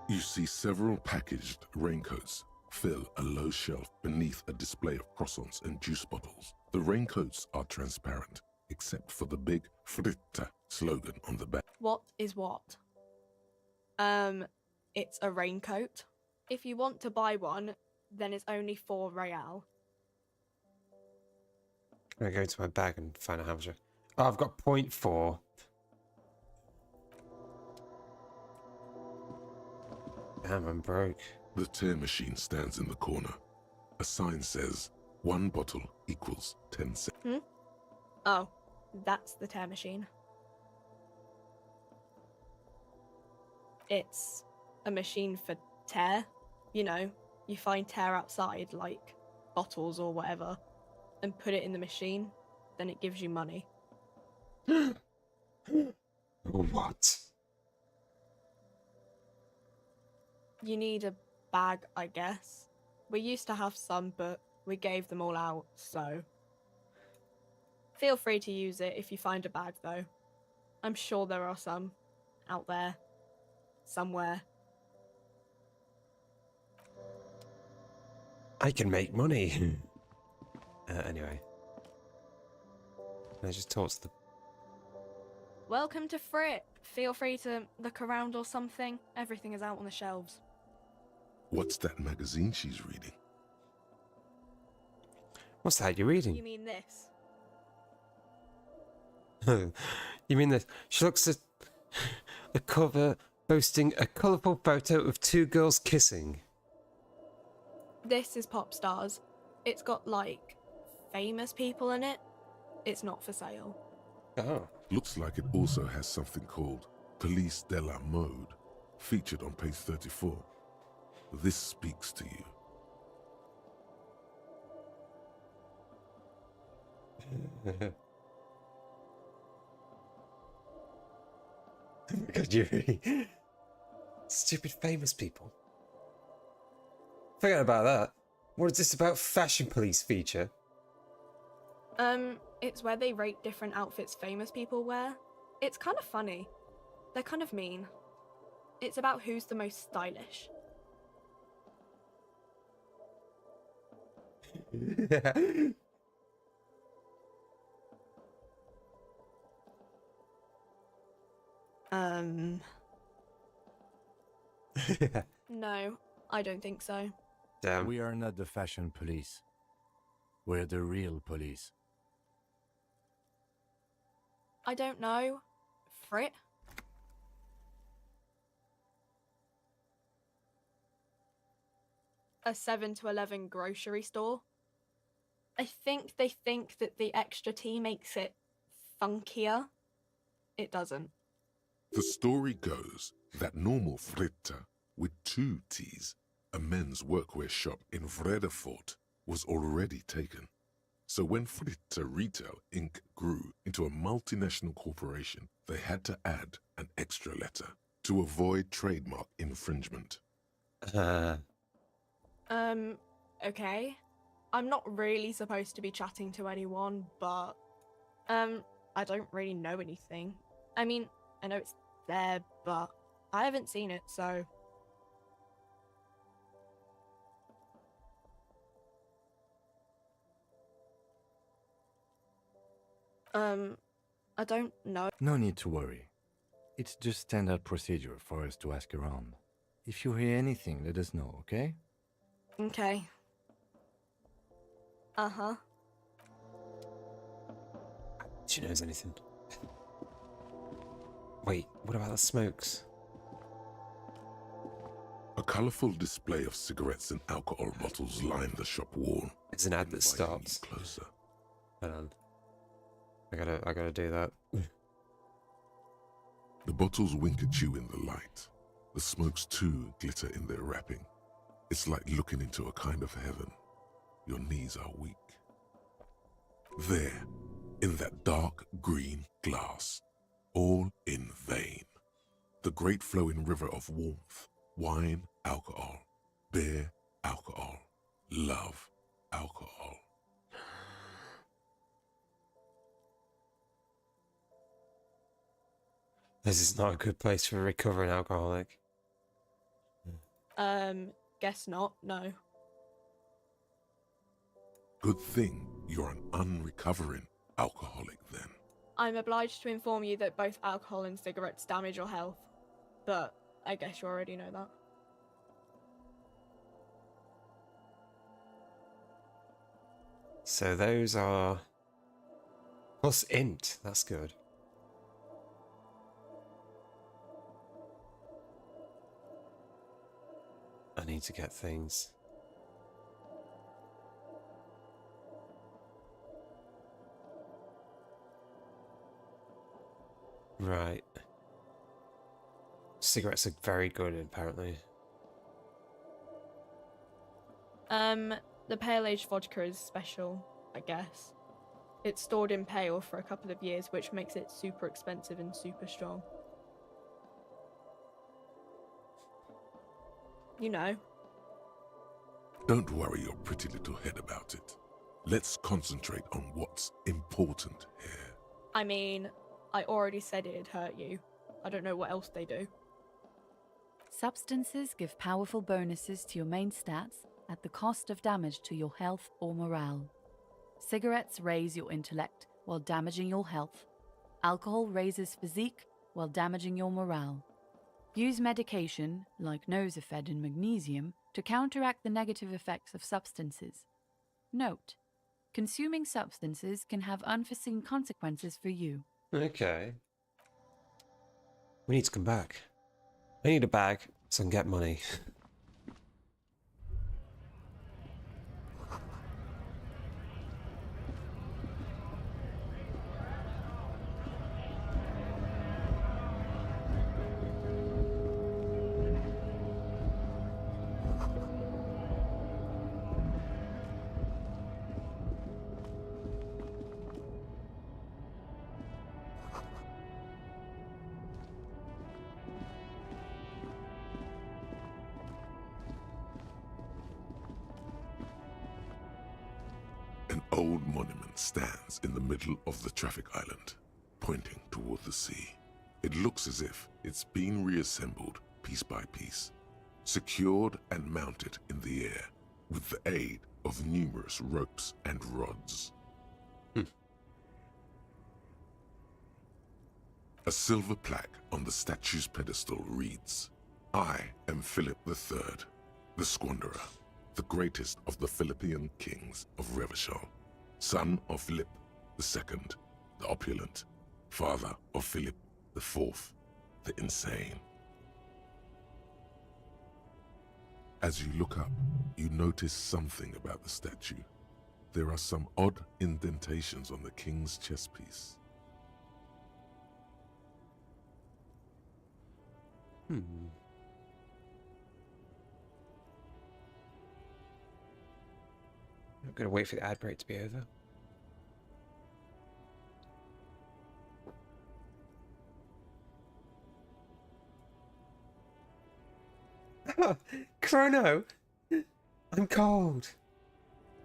You see several packaged raincoats fill a low shelf beneath a display of croissants and juice bottles. The raincoats are transparent, except for the big Fritta slogan on the back. What is what? It's a raincoat. If you want to buy one, then it's only 4 real. I'm gonna go to my bag and find out how much. Oh, I've got 0.4. Damn, I'm broke. The tear machine stands in the corner. A sign says, 1 bottle equals 10 cents. Oh, that's the tear machine. It's a machine for tear. You know, you find tear outside, like bottles or whatever, and put it in the machine, then it gives you money. What? You need a bag, I guess. We used to have some, but we gave them all out, so... Feel free to use it if you find a bag, though. I'm sure there are some out there. Somewhere. I can make money. Anyway. I just talk to the... Welcome to Fripp. Feel free to look around or something. Everything is out on the shelves. What's that magazine she's reading? What's that you're reading? You mean this? You mean this? She looks at the cover boasting a colourful photo of two girls kissing. This is Pop Stars. It's got, like, famous people in it. It's not for sale. Oh. Looks like it also has something called Police de la Mode, featured on page 34. This speaks to you. Oh my god, you really... Stupid famous people. Forget about that. What is this about Fashion Police feature? It's where they rate different outfits famous people wear. It's kind of funny. They're kind of mean. It's about who's the most stylish. No, I don't think so. Damn. We are not the fashion police. We're the real police. I don't know. Fripp? A 7 to 11 grocery store. I think they think that the extra T makes it funkier. It doesn't. The story goes that normal Fritta, with 2 T's, a men's workwear shop in Vredefort, was already taken. So when Fritta Retail Inc. grew into a multinational corporation, they had to add an extra letter to avoid trademark infringement. Okay. I'm not really supposed to be chatting to anyone, but, I don't really know anything. I mean, I know it's there, but I haven't seen it, so... I don't know. No need to worry. It's just standard procedure for us to ask around. If you hear anything, let us know, okay? Okay. Uh-huh. She knows anything. Wait, what about the smokes? A colourful display of cigarettes and alcohol bottles lined the shop wall. It's an ad that starts. Closer. Hold on. I gotta do that. The bottles wink at you in the light. The smokes too glitter in their wrapping. It's like looking into a kind of heaven. Your knees are weak. There, in that dark green glass, all in vain. The great flowing river of warmth, wine, alcohol, beer, alcohol, love, alcohol. This is not a good place for a recovering alcoholic. Guess not, no. Good thing you're an unrecovering alcoholic then. I'm obliged to inform you that both alcohol and cigarettes damage your health. But I guess you already know that. So those are... Plus int, that's good. I need to get things. Right. cigarettes are very good, apparently. The pale aged vodka is special, I guess. It's stored in pale for a couple of years, which makes it super expensive and super strong. You know. Don't worry your pretty little head about it. Let's concentrate on what's important here. I mean, I already said it'd hurt you. I don't know what else they do. Substances give powerful bonuses to your main stats at the cost of damage to your health or morale. Cigarettes raise your intellect while damaging your health. Alcohol raises physique while damaging your morale. Use medication, like Nosafed and magnesium, to counteract the negative effects of substances. Note: consuming substances can have unforeseen consequences for you. Okay. We need to come back. I need a bag so I can get money. An old monument stands in the middle of the traffic island, pointing toward the sea. It looks as if it's been reassembled piece by piece, secured and mounted in the air with the aid of numerous ropes and rods. A silver plaque on the statue's pedestal reads, "I am Philip III, the Squanderer, the greatest of the Philippian kings of Revachol, son of Philip II, the opulent, father of Philip IV, the insane." As you look up, you notice something about the statue. There are some odd indentations on the king's chest piece. I'm gonna wait for the ad break to be over. Chrono! I'm cold.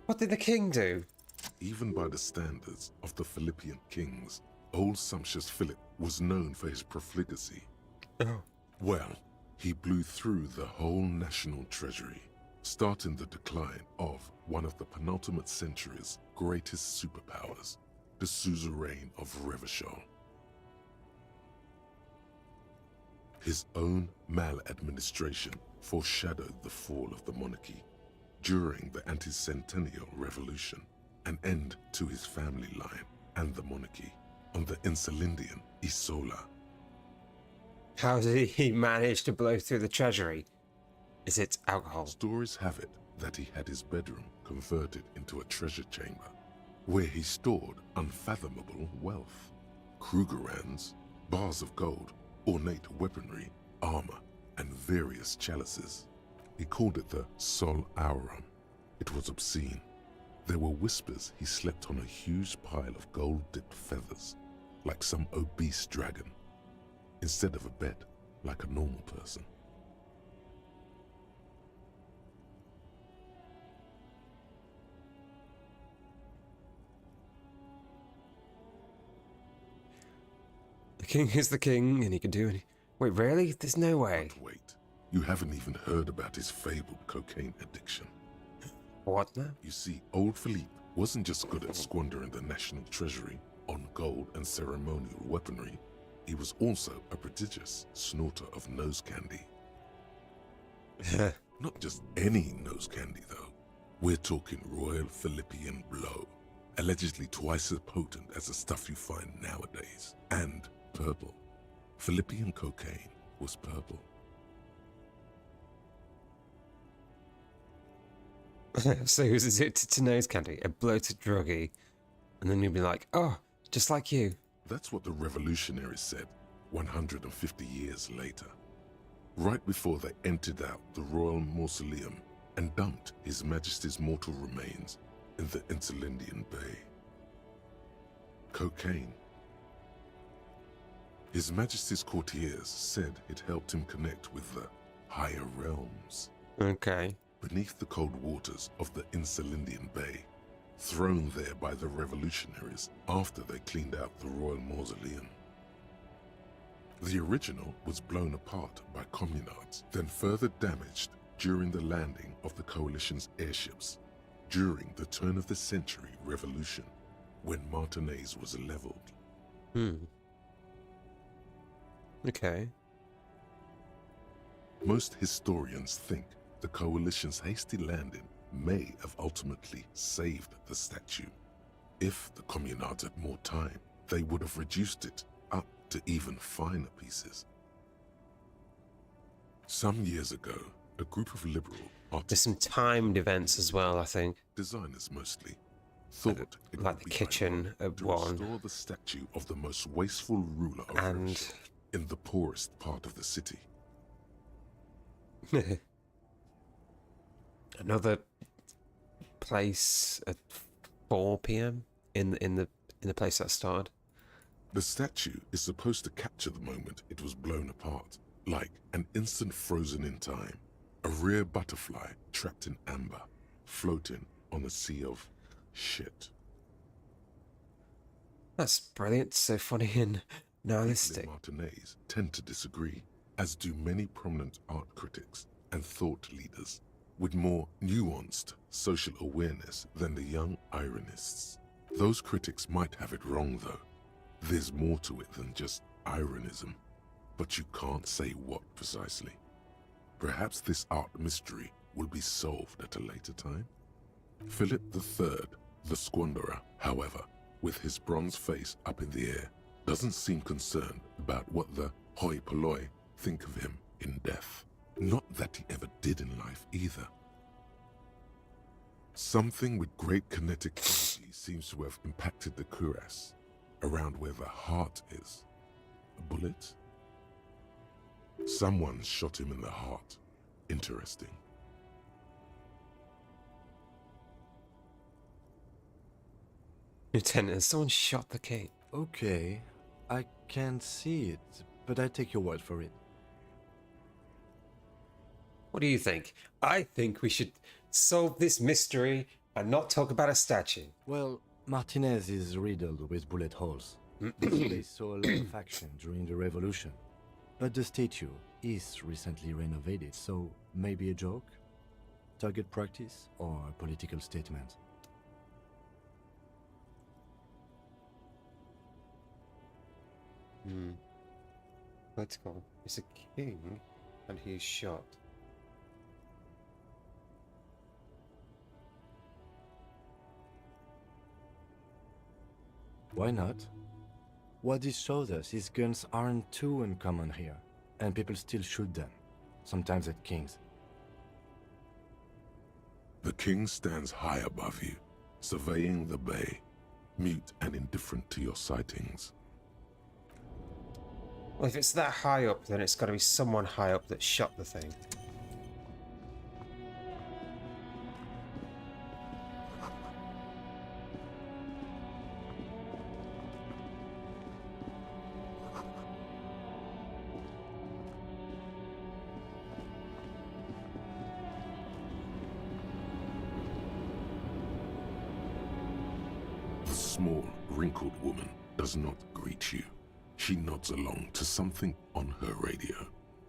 What did the king do? Even by the standards of the Philippian kings, old sumptuous Philip was known for his profligacy. Oh. Well, he blew through the whole national treasury, starting the decline of one of the penultimate century's greatest superpowers, the suzerain of Revachol. His own maladministration foreshadowed the fall of the monarchy during the anti-centennial revolution, an end to his family line and the monarchy on the Insulindian Isola. How did he manage to blow through the treasury? Is it alcohol? Stories have it that he had his bedroom converted into a treasure chamber, where he stored unfathomable wealth. Krugerrands, bars of gold, ornate weaponry, armor, and various chalices. He called it the Sol Aurum. It was obscene. There were whispers he slept on a huge pile of gold-dipped feathers, like some obese dragon, instead of a bed like a normal person. The king is the king, and he can do anything. Wait, really? There's no way. But wait, you haven't even heard about his fabled cocaine addiction. What now? You see, old Philippe wasn't just good at squandering the national treasury on gold and ceremonial weaponry. He was also a prodigious snorter of nose candy. Not just any nose candy, though. We're talking Royal Philippian Blow, allegedly twice as potent as the stuff you find nowadays, and purple. Philippian cocaine was purple. So he was addicted to nose candy, a bloated druggie, and then you'd be like, oh, just like you. That's what the revolutionaries said 150 years later. right before they emptied out the royal mausoleum and dumped His Majesty's mortal remains in the Interlindian Bay. Cocaine. His Majesty's courtiers said it helped him connect with the higher realms. Okay. Beneath the cold waters of the Interlindian Bay, thrown there by the revolutionaries after they cleaned out the royal mausoleum. The original was blown apart by communards, then further damaged during the landing of the coalition's airships during the turn-of-the-century revolution when Martinez was leveled. Okay. Most historians think the coalition's hasty landing may have ultimately saved the statue. If the communards had more time, they would have reduced it up to even finer pieces. Some years ago, a group of liberal artists, There's some timed events as well, I think. designers mostly, thought it Like would the be kitchen ironic to one. restore the statue of the most wasteful ruler of And- Russia in the poorest part of the city. Another place at 4 p.m. in the place that started. The statue is supposed to capture the moment it was blown apart, like an instant frozen in time, a rare butterfly trapped in amber, floating on a sea of shit. That's brilliant. So funny and nihilistic. People in Martinez tend to disagree, as do many prominent art critics and thought leaders with more nuanced social awareness than the young ironists. Those critics might have it wrong, though. There's more to it than just ironism, but you can't say what precisely. Perhaps this art mystery will be solved at a later time. Philip III, the Squanderer, however, with his bronze face up in the air, doesn't seem concerned about what the hoi polloi think of him in death. Not that he ever did in life either. Something with great kinetic energy seems to have impacted the cuirass, around where the heart is. A bullet? Someone shot him in the heart. Interesting. Lieutenant, someone shot the king. Okay, I can't see it, but I take your word for it. What do you think? I think we should solve this mystery and not talk about a statue. Well, Martinez is riddled with bullet holes. This place saw a lot of action during the revolution. But the statue is recently renovated, so maybe a joke? Target practice or a political statement? Let's go. It's a king and he's shot. Why not? What this shows us is guns aren't too uncommon here, and people still shoot them, sometimes at kings. The king stands high above you, surveying the bay, mute and indifferent to your sightings. Well, if it's that high up, then it's got to be someone high up that shot the thing. The small, wrinkled woman does not greet you. She nods along to something on her radio.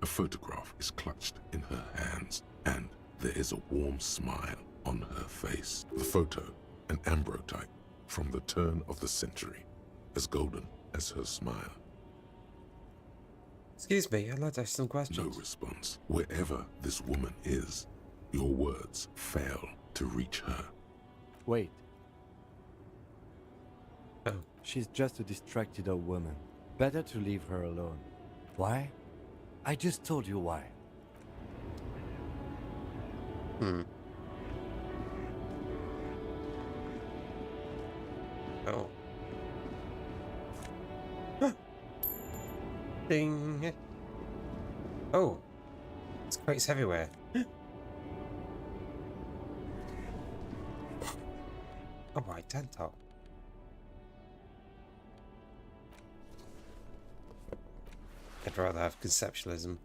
A photograph is clutched in her hands, and there is a warm smile on her face. The photo, an ambrotype from the turn of the century, as golden as her smile. Excuse me, I'd like to ask some questions. No response. Wherever this woman is, your words fail to reach her. Wait. Oh. She's just a distracted old woman. Better to leave her alone. Why? I just told you why. Oh. Ding. Oh. There's crates everywhere. Alright, Tantalk. I'd rather have conceptualism.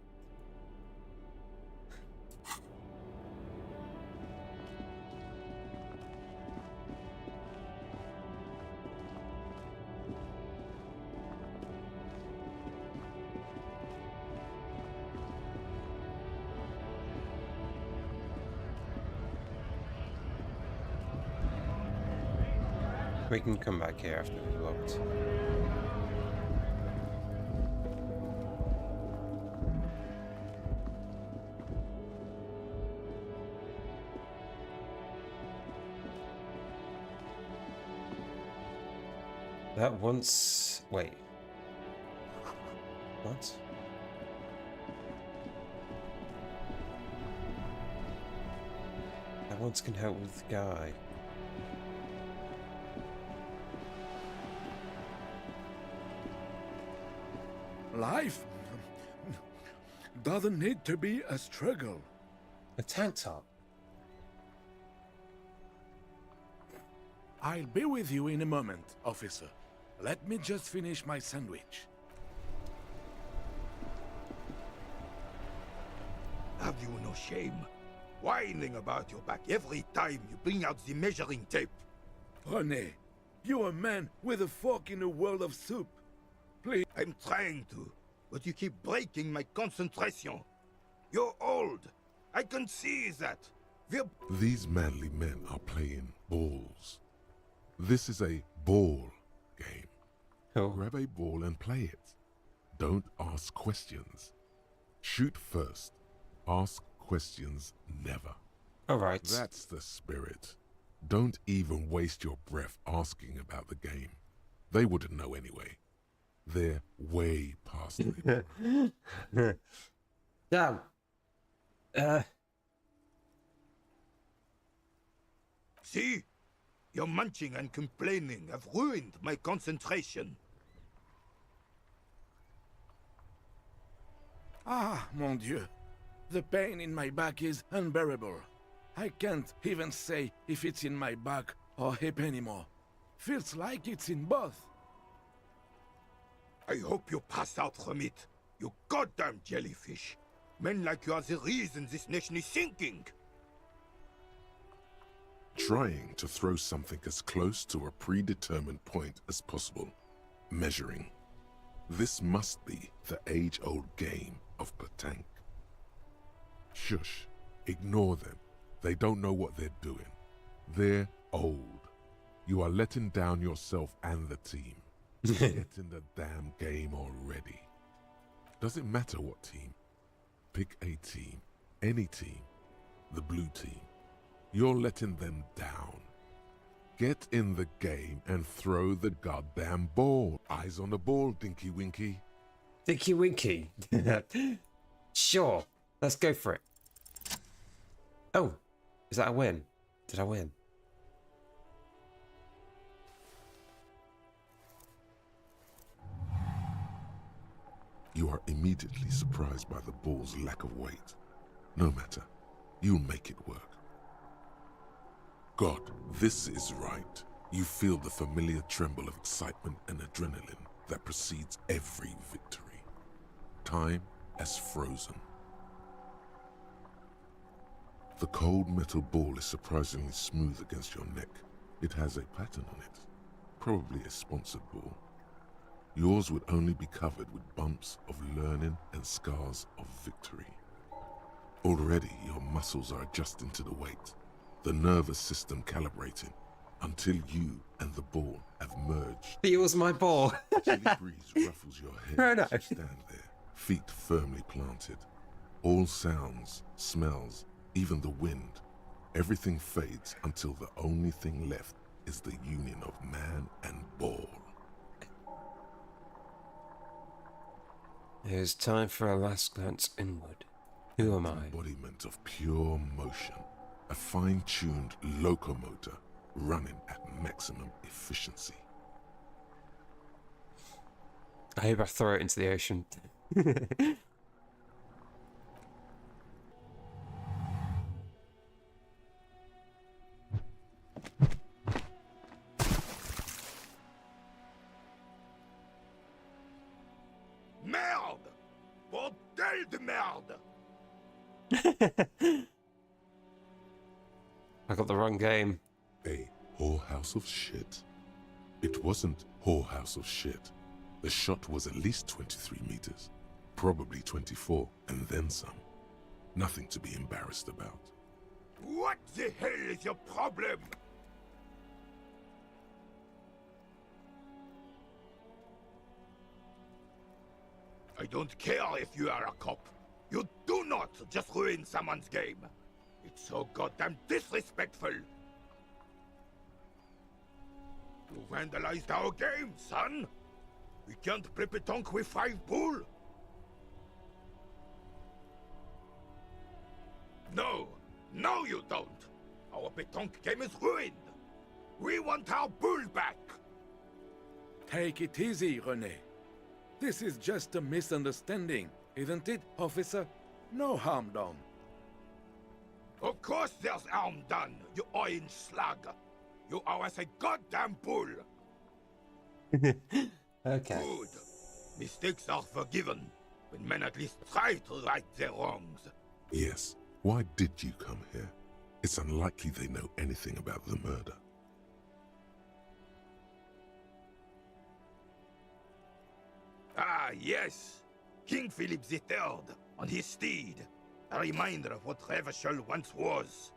We can come back here after we've looked. That once... Wait. What? That once can help with the guy. Life doesn't need to be a struggle. A tank top. I'll be with you in a moment, officer. Let me just finish my sandwich. Have you no shame? Whining about your back every time you bring out the measuring tape. René, you're a man with a fork in a world of soup. Please. I'm trying to, but you keep breaking my concentration. You're old. I can see that. These manly men are playing balls. This is a ball game. Oh. Grab a ball and play it. Don't ask questions. Shoot first. Ask questions never. Alright. That's the spirit. Don't even waste your breath asking about the game. They wouldn't know anyway. They're way past it. Damn. See? Your munching and complaining have ruined my concentration. Ah, mon Dieu. The pain in my back is unbearable. I can't even say if it's in my back or hip anymore. Feels like it's in both. I hope you pass out from it. You goddamn jellyfish. Men like you are the reason this nation is sinking. Trying to throw something as close to a predetermined point as possible. Measuring. This must be the age-old game of petanque. Shush. Ignore them. They don't know what they're doing. They're old. You are letting down yourself and the team. Get in the damn game already. Doesn't matter what team. Pick a team. Any team. The blue team. You're letting them down. Get in the game and throw the goddamn ball. Eyes on the ball, Dinky Winky. Dinky Winky? Sure. Let's go for it. Oh. Is that a win? Did I win? You are immediately surprised by the ball's lack of weight. No matter. You'll make it work. God, this is right. You feel the familiar tremble of excitement and adrenaline that precedes every victory. Time has frozen. The cold metal ball is surprisingly smooth against your neck. It has a pattern on it. Probably a sponsored ball. Yours would only be covered with bumps of learning and scars of victory. Already your muscles are adjusting to the weight, the nervous system calibrating, until you and the ball have merged. It was my ball. A chilly breeze ruffles your hair as you stand there, feet firmly planted. All sounds, smells, even the wind, everything fades until the only thing left is the union of man and ball. It is time for a last glance inward. Who am I? Embodiment of pure motion, a fine-tuned locomotor running at maximum efficiency. I hope I throw it into the ocean. Bordel de merde! I got the wrong game. A whorehouse of shit? It wasn't whorehouse of shit. The shot was at least 23 meters. Probably 24, and then some. Nothing to be embarrassed about. What the hell is your problem? I don't care if you are a cop. You do not just ruin someone's game. It's so goddamn disrespectful. You vandalized our game, son. We can't play petanque with 5 bull. No, no you don't. Our petanque game is ruined. We want our bull back. Take it easy, René. This is just a misunderstanding, isn't it, officer? No harm done. Of course there's harm done, you orange slug. You owe us a goddamn bull. Okay. Good. Mistakes are forgiven when men at least try to right their wrongs. Yes. Why did you come here? It's unlikely they know anything about the murder. Ah, yes. King Philip III on his steed. A reminder of what Revachol once was.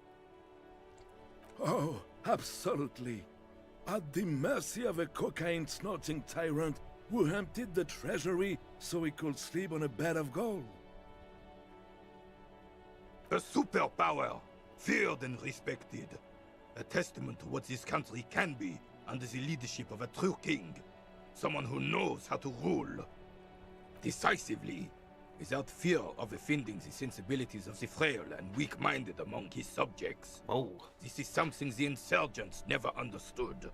Oh, absolutely. At the mercy of a cocaine-snorting tyrant who emptied the treasury so he could sleep on a bed of gold. A superpower, feared and respected. A testament to what this country can be under the leadership of a true king. Someone who knows how to rule. Decisively, without fear of offending the sensibilities of the frail and weak-minded among his subjects. Oh. This is something the insurgents never understood.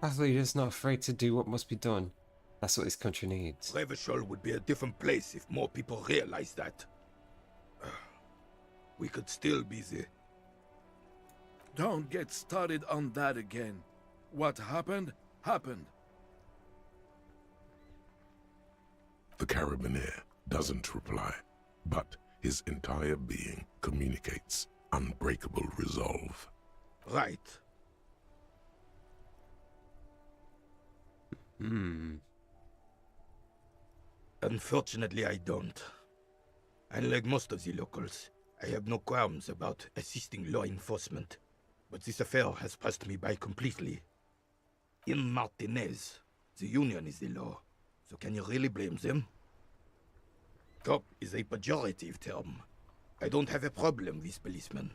Athlete is not afraid to do what must be done. That's what this country needs. Revachol would be a different place if more people realized that. We could still be the... Don't get started on that again. What happened, happened. The Carabinier doesn't reply, but his entire being communicates unbreakable resolve. Right. Unfortunately, I don't. Unlike most of the locals, I have no qualms about assisting law enforcement. But this affair has passed me by completely. In Martinez, the Union is the law, so can you really blame them? Cop is a pejorative term. I don't have a problem with policemen.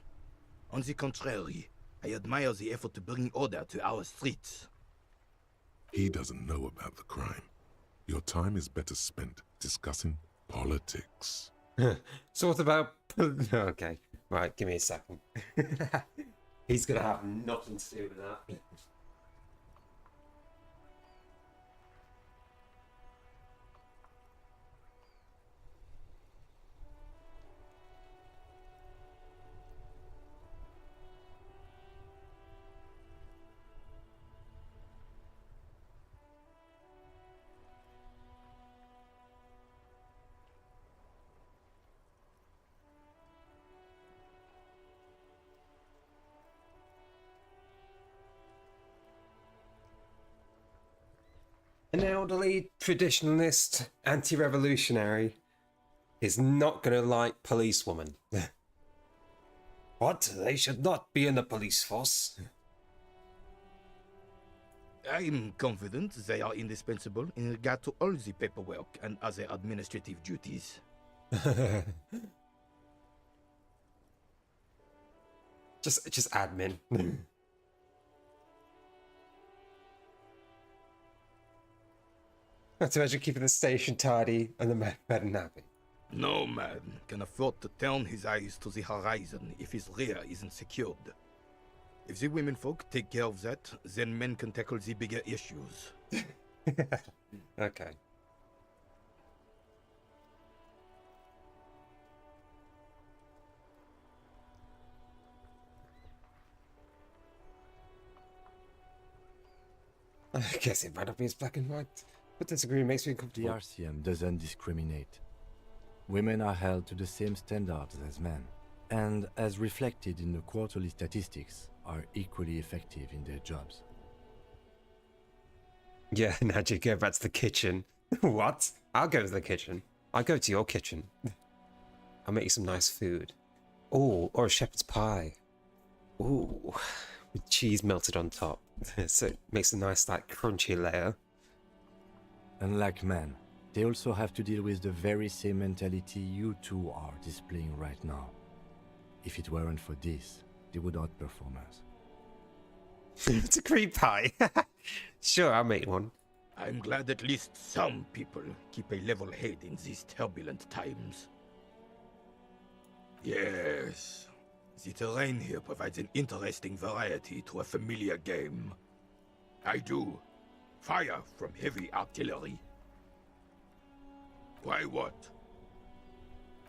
On the contrary, I admire the effort to bring order to our streets. He doesn't know about the crime. Your time is better spent discussing politics. So what about... Okay, right, give me a second. He's gonna have nothing to do with that. An elderly, traditionalist, anti-revolutionary is not going to like policewoman. What? They should not be in the police force? I'm confident they are indispensable in regard to all the paperwork and other administrative duties. just admin. Not to mention keeping the station tidy and the men fed and happy. No man can afford to turn his eyes to the horizon if his rear isn't secured. If the women folk take care of that, then men can tackle the bigger issues. Okay. I guess it might not be as black and white, but disagreeing makes me The uncomfortable. RCM doesn't discriminate. Women are held to the same standards as men, and as reflected in the quarterly statistics, are equally effective in their jobs. Yeah, now you go back to the kitchen. What? I'll go to the kitchen. I'll go to your kitchen. I'll make you some nice food. Oh, or a shepherd's pie. Ooh, with cheese melted on top. So it makes a nice, like, crunchy layer. Unlike men, they also have to deal with the very same mentality you two are displaying right now. If it weren't for this, they would outperform us. It's a cream pie. Sure, I'll make one. I'm glad at least some people keep a level head in these turbulent times. Yes, the terrain here provides an interesting variety to a familiar game. I do. Fire from heavy artillery. Why what?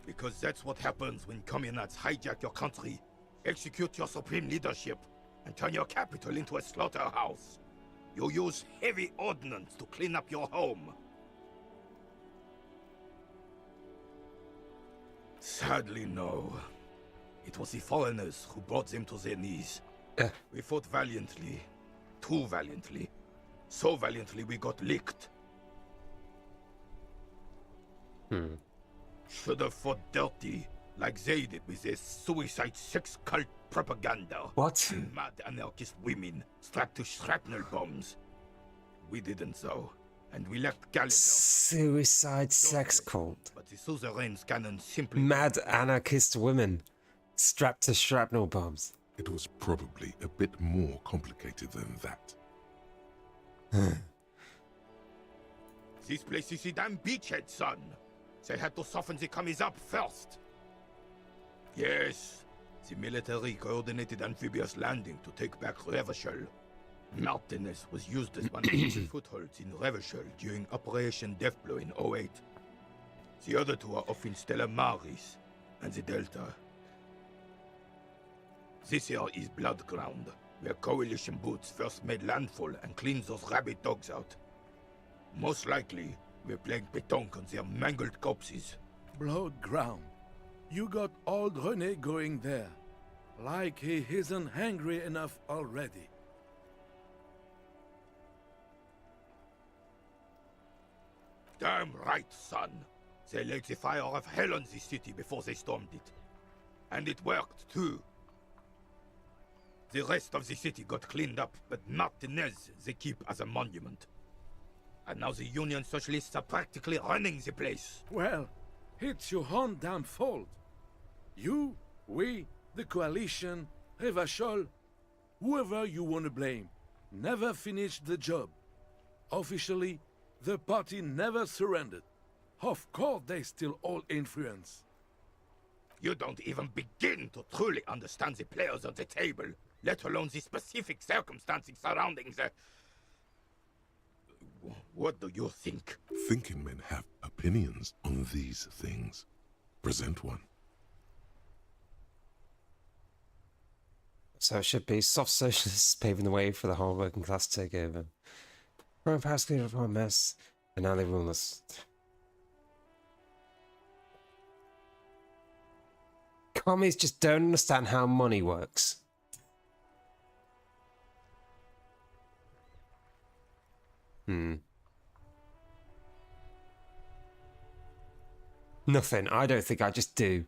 Because that's what happens when communists hijack your country, execute your supreme leadership, and turn your capital into a slaughterhouse. You use heavy ordnance to clean up your home. Sadly, no. It was the foreigners who brought them to their knees. We fought valiantly. Too valiantly. So valiantly we got licked. Should have fought dirty, like they did with their suicide sex cult propaganda. What? Mad anarchist women strapped to shrapnel bombs. We didn't though, and we left Galador. Suicide sex cult. But the suzerain's cannon simply... Mad anarchist women strapped to shrapnel bombs. It was probably a bit more complicated than that. This place is a damn beachhead, son. They had to soften the commies up first. Yes, the military coordinated amphibious landing to take back Revachol. Martinez was used as one of the footholds in Revachol during Operation Deathblow in 08. The other two are off in Stella Maris and the Delta. This here is Blood Ground, where Coalition boots first made landfall and cleaned those rabid dogs out. Most likely, we're playing pétanque on their mangled corpses. Blood ground. You got old René going there. Like he isn't hungry enough already. Damn right, son. They laid the fire of hell on the city before they stormed it. And it worked, too. The rest of the city got cleaned up, but Martinez they keep as a monument. And now the Union Socialists are practically running the place. Well, it's your own damn fault. You, we, the Coalition, Revachol, whoever you want to blame, never finished the job. Officially, the party never surrendered. Of course they still hold influence. You don't even begin to truly understand the players on the table, let alone the specific circumstances surrounding the... What do you think? Thinking men have opinions on these things. Present one. So it should be soft socialists paving the way for the whole working class to take over. Roman past cleared up our mess, and now they rule us. Commies just don't understand how money works. Nothing. I don't think I just do.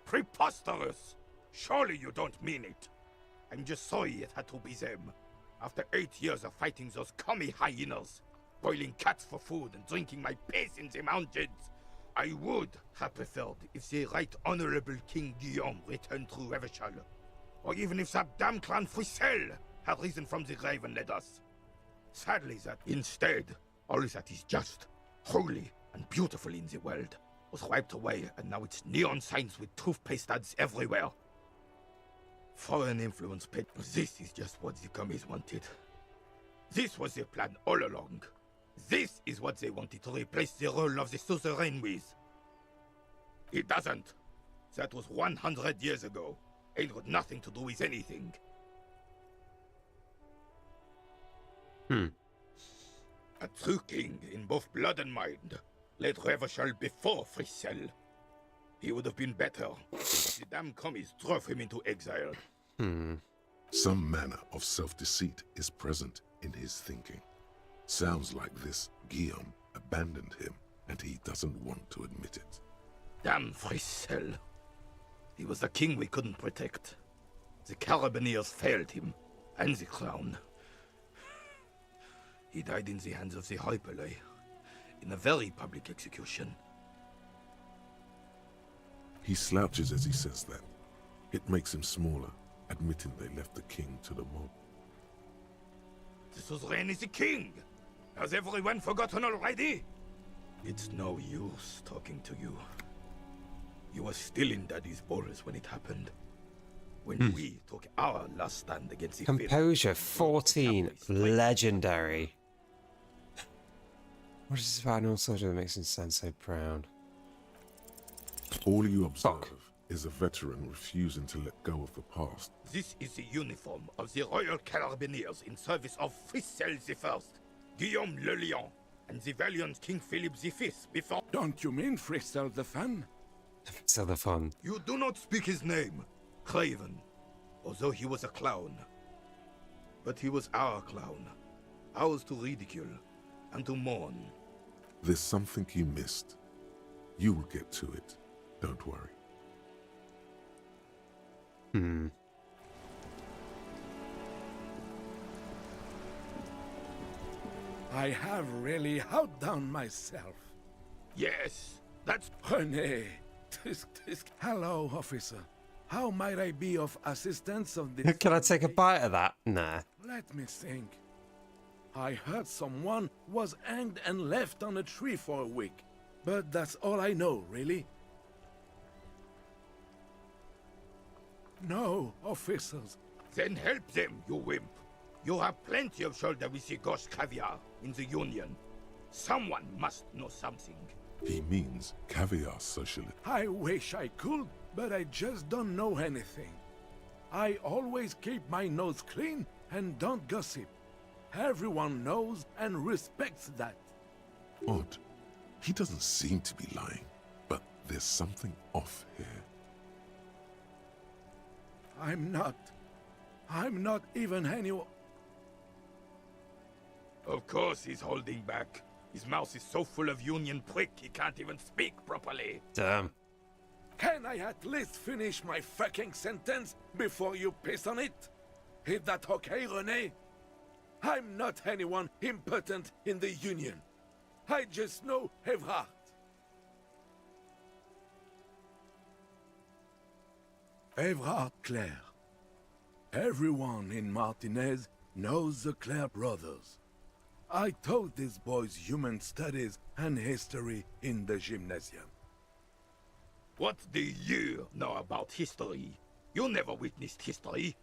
Preposterous! Surely you don't mean it. I'm just sorry it had to be them. After 8 years of fighting those commie hyenas, boiling cats for food and drinking my piss in the mountains, I would have preferred if the Right Honorable King Guillaume returned through Revachol, or even if that damn clan Frisel had risen from the grave and led us. Sadly that instead, all that is just, holy, and beautiful in the world was wiped away, and now it's neon signs with toothpaste ads everywhere. Foreign influence paid, but this is just what the commies wanted. This was their plan all along. This is what they wanted to replace the role of the suzerain with. It doesn't. That was 100 years ago. Ain't got nothing to do with anything. A true king in both blood and mind led Revachol before Frissel. He would have been better if the damn commies drove him into exile. Some manner of self-deceit is present in his thinking. Sounds like this Guillaume abandoned him, and he doesn't want to admit it. Damn Frissel. He was the king we couldn't protect. The Carabineers failed him, and the crown. He died in the hands of the Hyperlay, in a very public execution. He slouches as he says that. It makes him smaller, admitting they left the king to the mob. The suzerain is the king! Has everyone forgotten already? It's no use talking to you. You were still in Daddy's balls when it happened. When we took our last stand against the Composure 14, legendary. What is this about an old soldier that makes him stand so proud? All you observe is a veteran refusing to let go of the past. This is the uniform of the Royal Carabineers in service of Frissel I, Guillaume le Lion, and the valiant King Philip V before... Don't you mean Frissel the Fun? Frissel the Fun. You do not speak his name, Craven, although he was a clown. But he was our clown, ours to ridicule and to mourn. There's something you missed. You will get to it. Don't worry. I have really outdone myself. Yes, that's... René. Hello, officer. How might I be of assistance on this? Can I take a bite of that? Nah. Let me think. I heard someone was hanged and left on a tree for a week. But that's all I know, really. No, officers. Then help them, you wimp. You have plenty of shoulder with the gauche caviar in the Union. Someone must know something. He means caviar socialist. I wish I could, but I just don't know anything. I always keep my nose clean and don't gossip. Everyone knows and respects that. Odd. He doesn't seem to be lying, but there's something off here. I'm not even anyone. Of course he's holding back. His mouth is so full of Union prick he can't even speak properly. Damn. Can I at least finish my fucking sentence before you piss on it? Is that okay, René? I'm not anyone important in the Union. I just know Evrard. Evrard Clare. Everyone in Martinez knows the Clare brothers. I taught these boys human studies and history in the gymnasium. What do you know about history? You never witnessed history.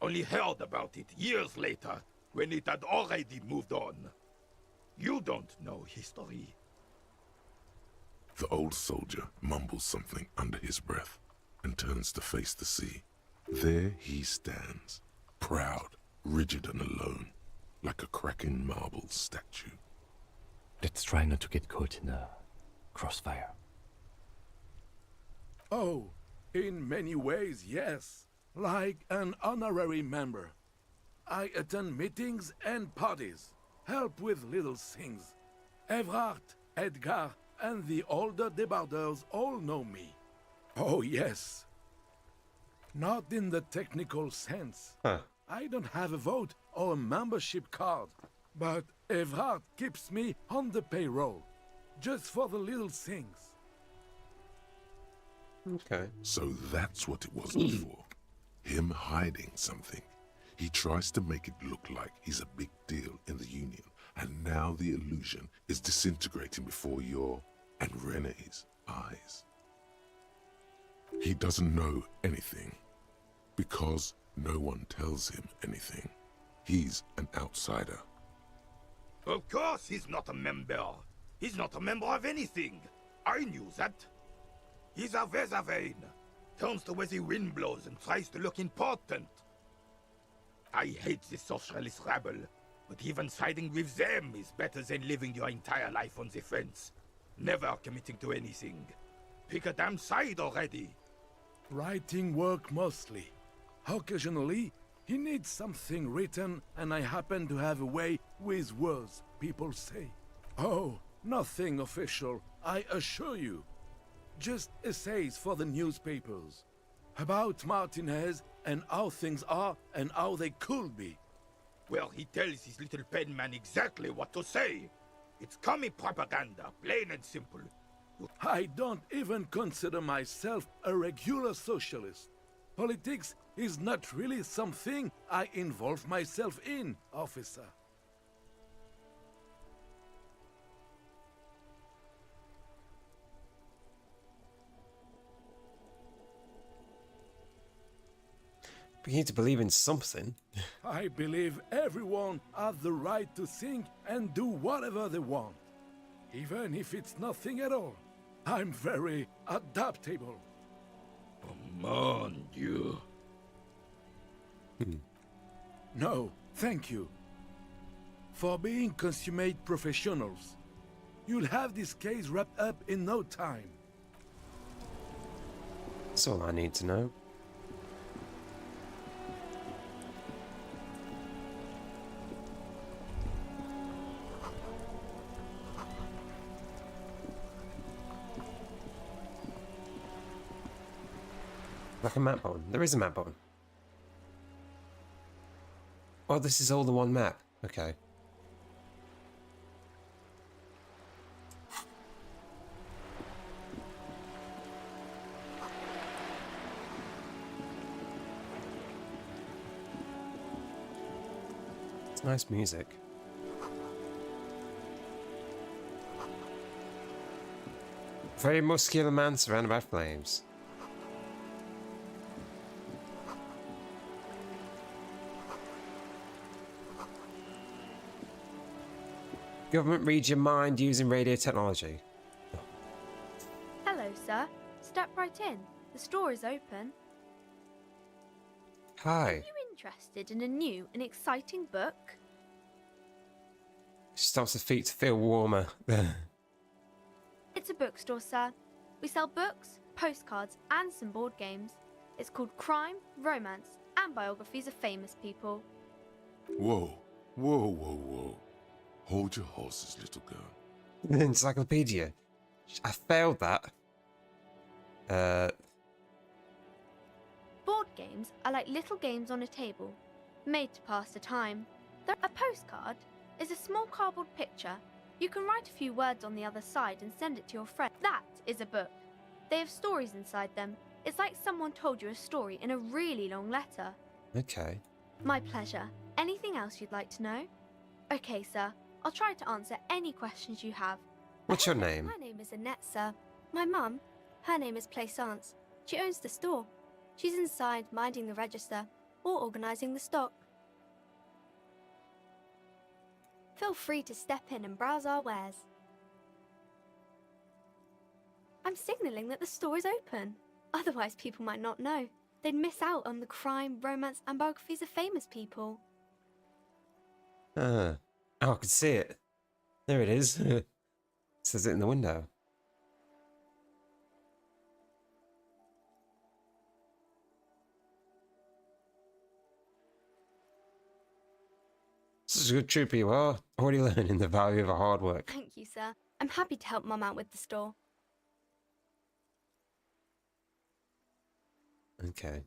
Only heard about it years later, when it had already moved on. You don't know history. The old soldier mumbles something under his breath and turns to face the sea. There he stands, proud, rigid and alone, like a cracking marble statue. Let's try not to get caught in a crossfire. Oh, in many ways, yes. Like an honorary member. I attend meetings and parties, help with little things. Evrard, Edgar, and the older debarders all know me. Oh, yes. Not in the technical sense. I don't have a vote or a membership card, but Evrard keeps me on the payroll, just for the little things. Okay. So that's what it was before. Him hiding something. He tries to make it look like he's a big deal in the Union, and now the illusion is disintegrating before your and René's eyes. He doesn't know anything, because no one tells him anything. He's an outsider. Of course he's not a member. He's not a member of anything. I knew that. He's a Vezavane. Turns the way the wind blows and tries to look important. I hate this socialist rabble, but even siding with them is better than living your entire life on the fence. Never committing to anything. Pick a damn side already. Writing work mostly. Occasionally, he needs something written, and I happen to have a way with words, people say. Oh, nothing official, I assure you. Just essays for the newspapers. About Martinez and how things are and how they could be. Well, he tells his little pen man exactly what to say. It's commie propaganda, plain and simple. I don't even consider myself a regular socialist. Politics is not really something I involve myself in, officer. We need to believe in something. I believe everyone has the right to think and do whatever they want, even if it's nothing at all. I'm very adaptable. Mon Dieu. No, thank you. For being consummate professionals, you'll have this case wrapped up in no time. That's all I need to know. Like a map button. There is a map button. Oh, this is all the one map. Okay. It's nice music. Very muscular man surrounded by flames. Government reads your mind using radio technology. Hello, sir. Step right in. The store is open. Hi. Are you interested in a new and exciting book? She stomps her feet to feel warmer. It's a bookstore, sir. We sell books, postcards, and some board games. It's called Crime, Romance, and Biographies of Famous People. Whoa, whoa, whoa, whoa. Hold your horses, little girl. Encyclopedia. I failed that. Board games are like little games on a table, made to pass the time. A postcard is a small cardboard picture. You can write a few words on the other side and send it to your friend. That is a book. They have stories inside them. It's like someone told you a story in a really long letter. Okay. My pleasure. Anything else you'd like to know? Okay, sir. I'll try to answer any questions you have. What's your name? My name is Annette, sir. My mum, her name is Pleasssee. She owns the store. She's inside minding the register or organising the stock. Feel free to step in and browse our wares. I'm signalling that the store is open. Otherwise, people might not know. They'd miss out on the crime, romance, and biographies of famous people. Oh, I can see it. There it is. It says it in the window. Such a good trooper you are. Already learning the value of hard work. Thank you, sir. I'm happy to help Mum out with the store. Okay.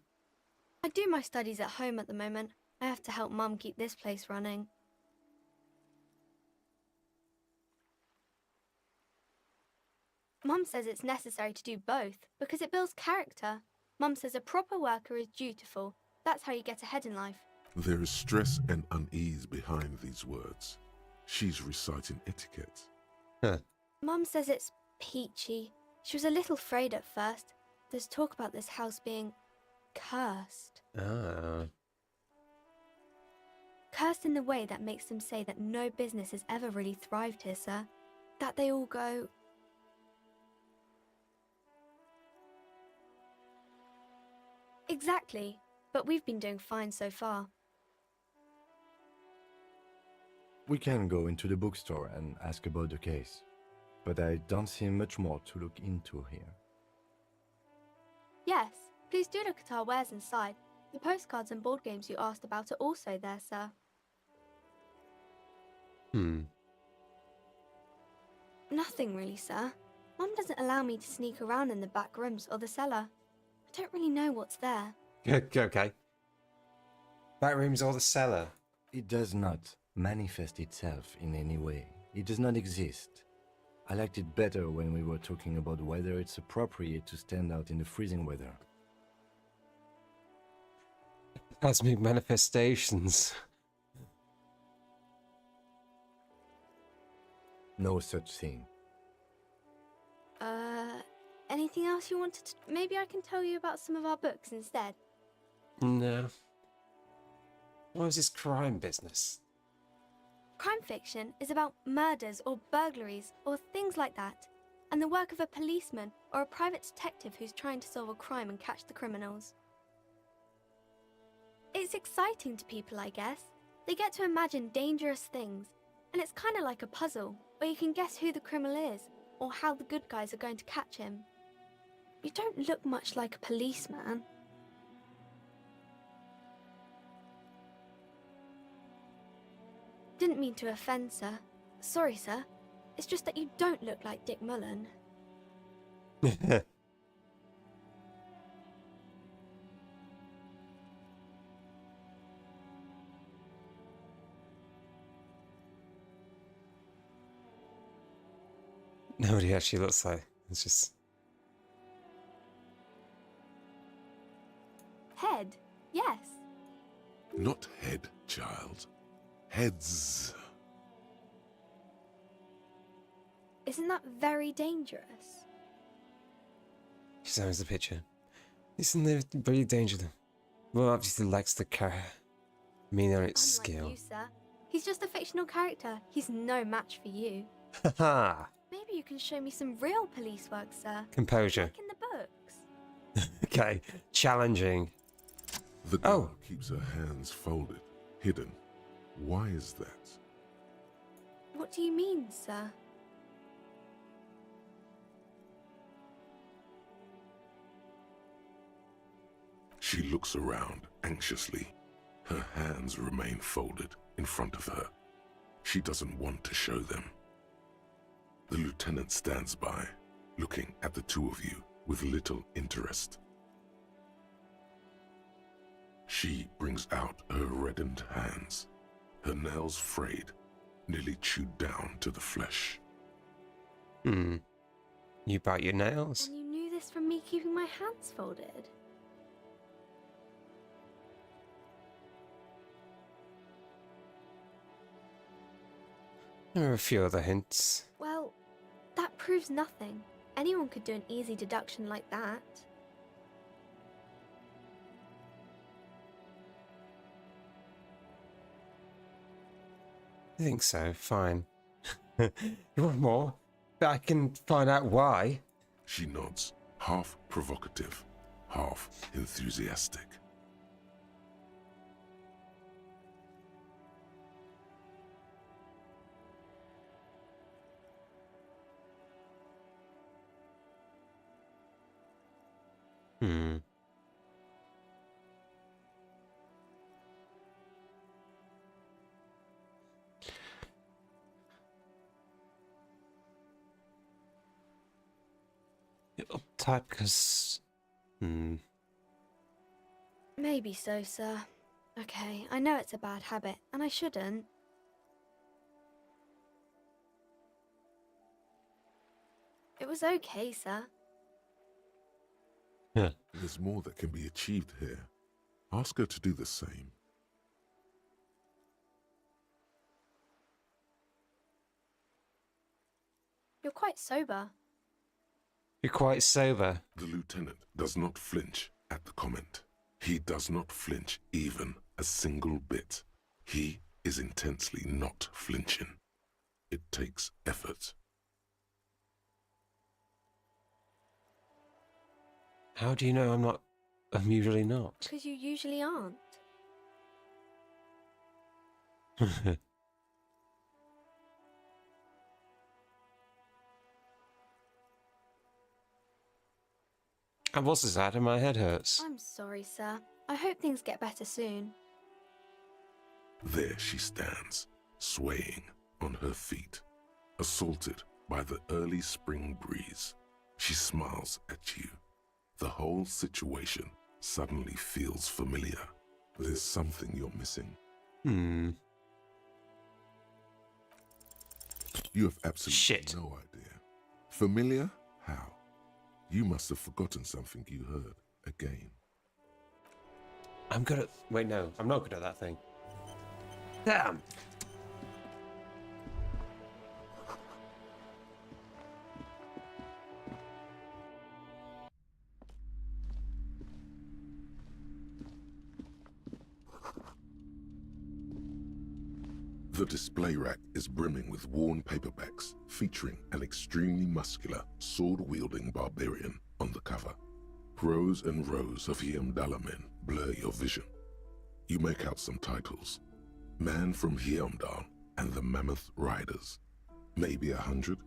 I do my studies at home at the moment. I have to help Mum keep this place running. Mum says it's necessary to do both because it builds character. Mum says a proper worker is dutiful. That's how you get ahead in life. There is stress and unease behind these words. She's reciting etiquette. Huh. Mum says it's peachy. She was a little afraid at first. There's talk about this house being cursed. Ah. cursed in the way that makes them say that no business has ever really thrived here, sir. That they all go... Exactly, but we've been doing fine so far. We can go into the bookstore and ask about the case, but I don't see much more to look into here. Yes, please do look at our wares inside. The postcards and board games you asked about are also there, sir. Nothing really, sir. Mum doesn't allow me to sneak around in the back rooms or the cellar. I don't really know what's there. Okay. Back rooms or the cellar? It does not manifest itself in any way. It does not exist. I liked it better when we were talking about whether it's appropriate to stand out in the freezing weather. Cosmic manifestations. No such thing. Anything else you wanted to... Maybe I can tell you about some of our books instead. No. What was this crime business? Crime fiction is about murders or burglaries or things like that, and the work of a policeman or a private detective who's trying to solve a crime and catch the criminals. It's exciting to people, I guess. They get to imagine dangerous things, and it's kind of like a puzzle, where you can guess who the criminal is, or how the good guys are going to catch him. You don't look much like a policeman. Didn't mean to offend, sir. Sorry, sir. It's just that you don't look like Dick Mullen. Nobody actually looks like. It's just... Head, yes. Not head, child. Heads. Isn't that very dangerous? She shows the picture. Isn't it very dangerous? Well, obviously lacks the meaning on its skill. Unlike you, sir. He's just a fictional character. He's no match for you. Haha. Maybe you can show me some real police work, sir. Composure. Like in the books. Okay, challenging. The girl keeps her hands folded, hidden. Why is that? What do you mean, sir? She looks around anxiously. Her hands remain folded in front of her. She doesn't want to show them. The lieutenant stands by, looking at the two of you with little interest. She brings out her reddened hands, her nails frayed, nearly chewed down to the flesh. You bite your nails? And you knew this from me keeping my hands folded? There are a few other hints. Well, that proves nothing. Anyone could do an easy deduction like that. I think so, fine. You want more? But I can find out why. She nods, half provocative, half enthusiastic. You're uptight because... Maybe so, sir. Okay, I know it's a bad habit, and I shouldn't. It was okay, sir. There's more that can be achieved here. Ask her to do the same. You're quite sober. You're quite sober. The lieutenant does not flinch at the comment. He does not flinch even a single bit. He is intensely not flinching. It takes effort. How do you know I'm usually not? Because you usually aren't. I'm also sad and my head hurts. I'm sorry, sir. I hope things get better soon. There she stands, swaying on her feet, assaulted by the early spring breeze. She smiles at you. The whole situation suddenly feels familiar. There's something you're missing. You have absolutely no idea. Familiar? How? You must have forgotten something you heard again. I'm good at... Wait, no. I'm not good at that thing. Damn! The display rack is brimming with worn paperbacks featuring an extremely muscular, sword-wielding barbarian on the cover. Rows and rows of Heimdall men blur your vision. You make out some titles. Man from Heimdall and the Mammoth Riders. Maybe 100.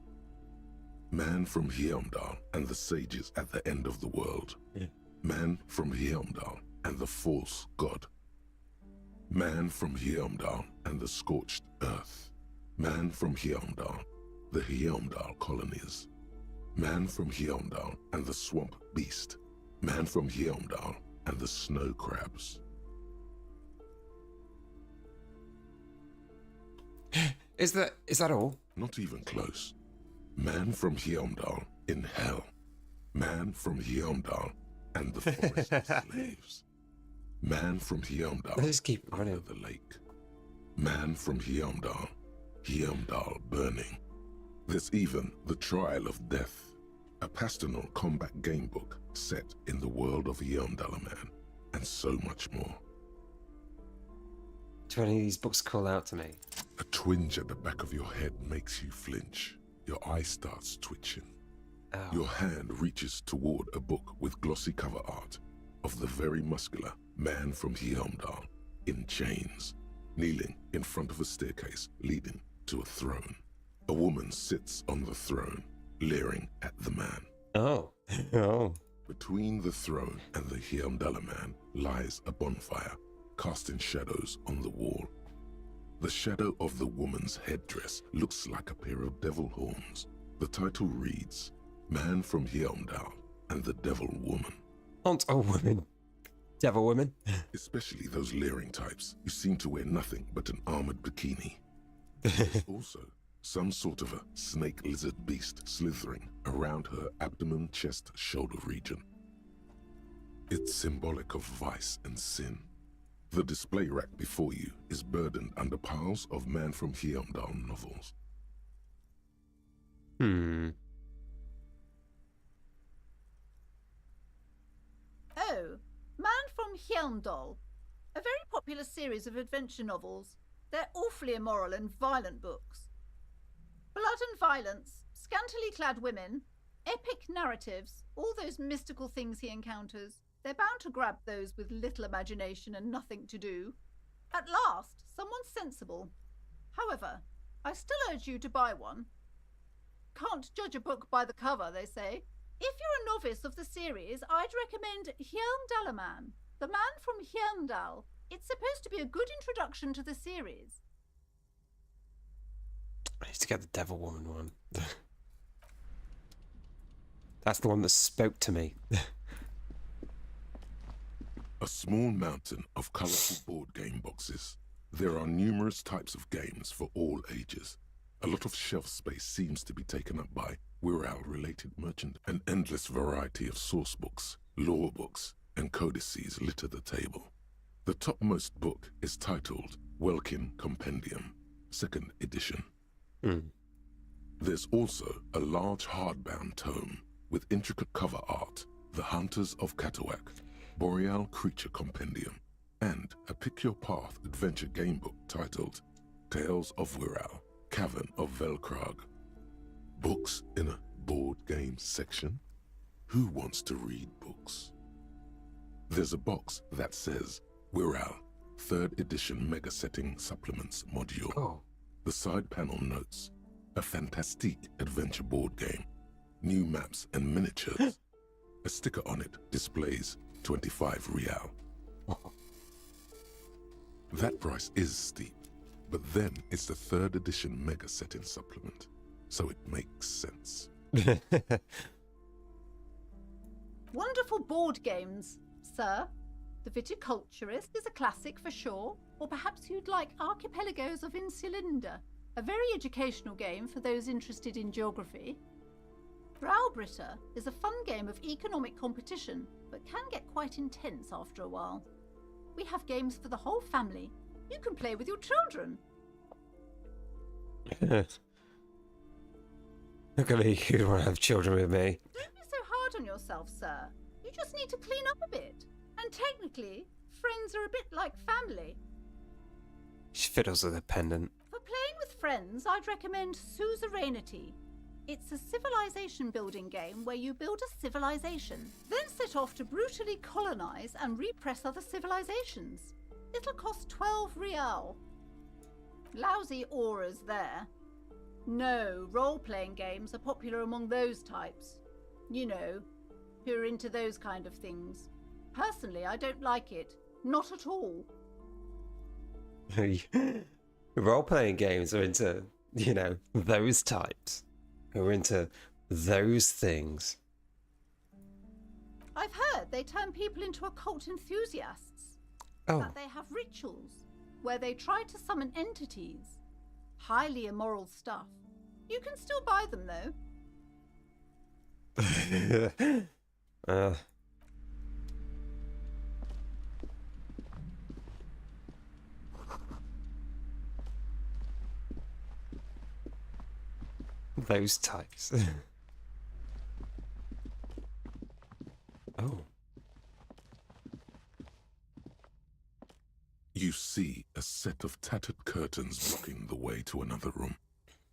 Man from Heimdall and the Sages at the End of the World. Man from Heimdall and the False God. Man from Heimdall and the Scorched Earth. Man from Heimdall, the Heimdall colonies. Man from Heimdall and the Swamp Beast. Man from Heimdall and the Snow Crabs. Is that all? Not even close. Man from Heimdall in Hell. Man from Heimdall and the Forest of Slaves. Man from Heimdall Let's keep running. under the lake. Man from Heimdall, Heimdall burning. There's even The Trial of Death, a pastoral combat game book set in the world of Heimdall Man, and so much more. Do any of these books call out to me? A twinge at the back of your head makes you flinch. Your eye starts twitching. Ow. Your hand reaches toward a book with glossy cover art of the very muscular man from Heimdall in chains, kneeling in front of a staircase leading to a throne. A woman sits on the throne, leering at the man. Oh. Oh. Between the throne and the Heimdall man lies a bonfire, casting shadows on the wall. The shadow of the woman's headdress looks like a pair of devil horns. The title reads, Man from Heimdall and the Devil Woman. Aren't all women devil women? Especially those leering types who seem to wear nothing but an armored bikini. There's also some sort of a snake lizard beast slithering around her abdomen, chest, shoulder region. It's symbolic of vice and sin. The display rack before you is burdened under piles of Man from Heimdall novels. Oh, Man from Heimdall. A very popular series of adventure novels. They're awfully immoral and violent books. Blood and violence, scantily clad women, epic narratives, all those mystical things he encounters. They're bound to grab those with little imagination and nothing to do. At last, someone sensible. However, I still urge you to buy one. Can't judge a book by the cover, they say. If you're a novice of the series, I'd recommend Heimdall Man, the Man from Heimdall. It's supposed to be a good introduction to the series. I need to get the Devil Woman one. That's the one that spoke to me. A small mountain of colorful board game boxes. There are numerous types of games for all ages. A lot of shelf space seems to be taken up by Wirral-related merchant. An endless variety of source books, lore books, and codices litter the table. The topmost book is titled Welkin Compendium, 2nd edition. There's also a large hardbound tome with intricate cover art, The Hunters of Katawak, Boreal Creature Compendium, and a Pick Your Path adventure game book titled Tales of Wirral, Cavern of Velkrag. Books in a board game section? Who wants to read books? There's a box that says Wirral, 3rd edition Mega Setting Supplements module. Oh. The side panel notes, a fantastique adventure board game, new maps and miniatures. A sticker on it displays 25 real. That price is steep, but then it's the 3rd edition Mega Setting Supplement, so it makes sense. Wonderful board games, sir. The Viticulturist is a classic for sure, or perhaps you'd like Archipelagos of Insulinda, a very educational game for those interested in geography. Browbritter is a fun game of economic competition, but can get quite intense after a while. We have games for the whole family. You can play with your children. Look at me, you don't want to have children with me. Don't be so hard on yourself, sir. You just need to clean up a bit. And technically, friends are a bit like family. She fiddles with a pendant. For playing with friends, I'd recommend Suzerainty. It's a civilization building game where you build a civilization, then set off to brutally colonize and repress other civilizations. It'll cost 12 real. Lousy auras there. No, role-playing games are popular among those types. You know, who are into those kind of things. Personally, I don't like it. Not at all. Role-playing games are into, you know, those types. Who are into those things. I've heard they turn people into occult enthusiasts. Oh. That they have rituals where they try to summon entities. Highly immoral stuff. You can still buy them, though. Those types. Oh. You see a set of tattered curtains blocking the way to another room.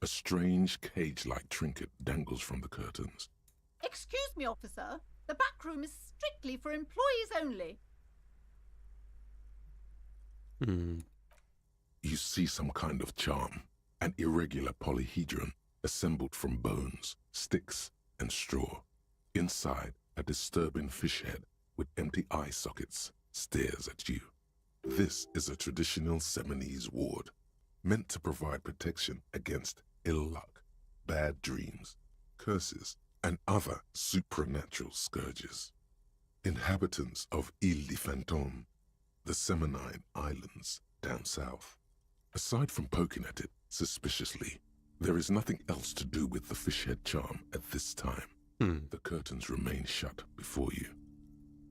A strange cage-like trinket dangles from the curtains. Excuse me, officer. The back room is strictly for employees only. You see some kind of charm, an irregular polyhedron assembled from bones, sticks, and straw. Inside, a disturbing fish head with empty eye sockets stares at you. This is a traditional Seminese ward, meant to provide protection against ill luck, bad dreams, curses, and other supernatural scourges. Inhabitants of Ile de Fantôme, the Seminine Islands down south. Aside from poking at it suspiciously, there is nothing else to do with the fish head charm at this time. The curtains remain shut before you.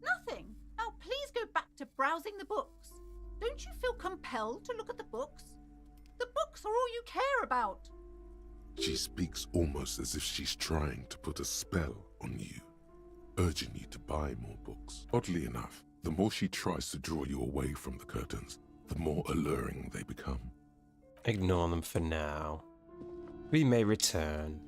Nothing. Now please go back to browsing the books. Don't you feel compelled to look at the books? The books are all you care about. She speaks almost as if she's trying to put a spell on you, urging you to buy more books. Oddly enough, the more she tries to draw you away from the curtains, the more alluring they become. Ignore them for now. We may return.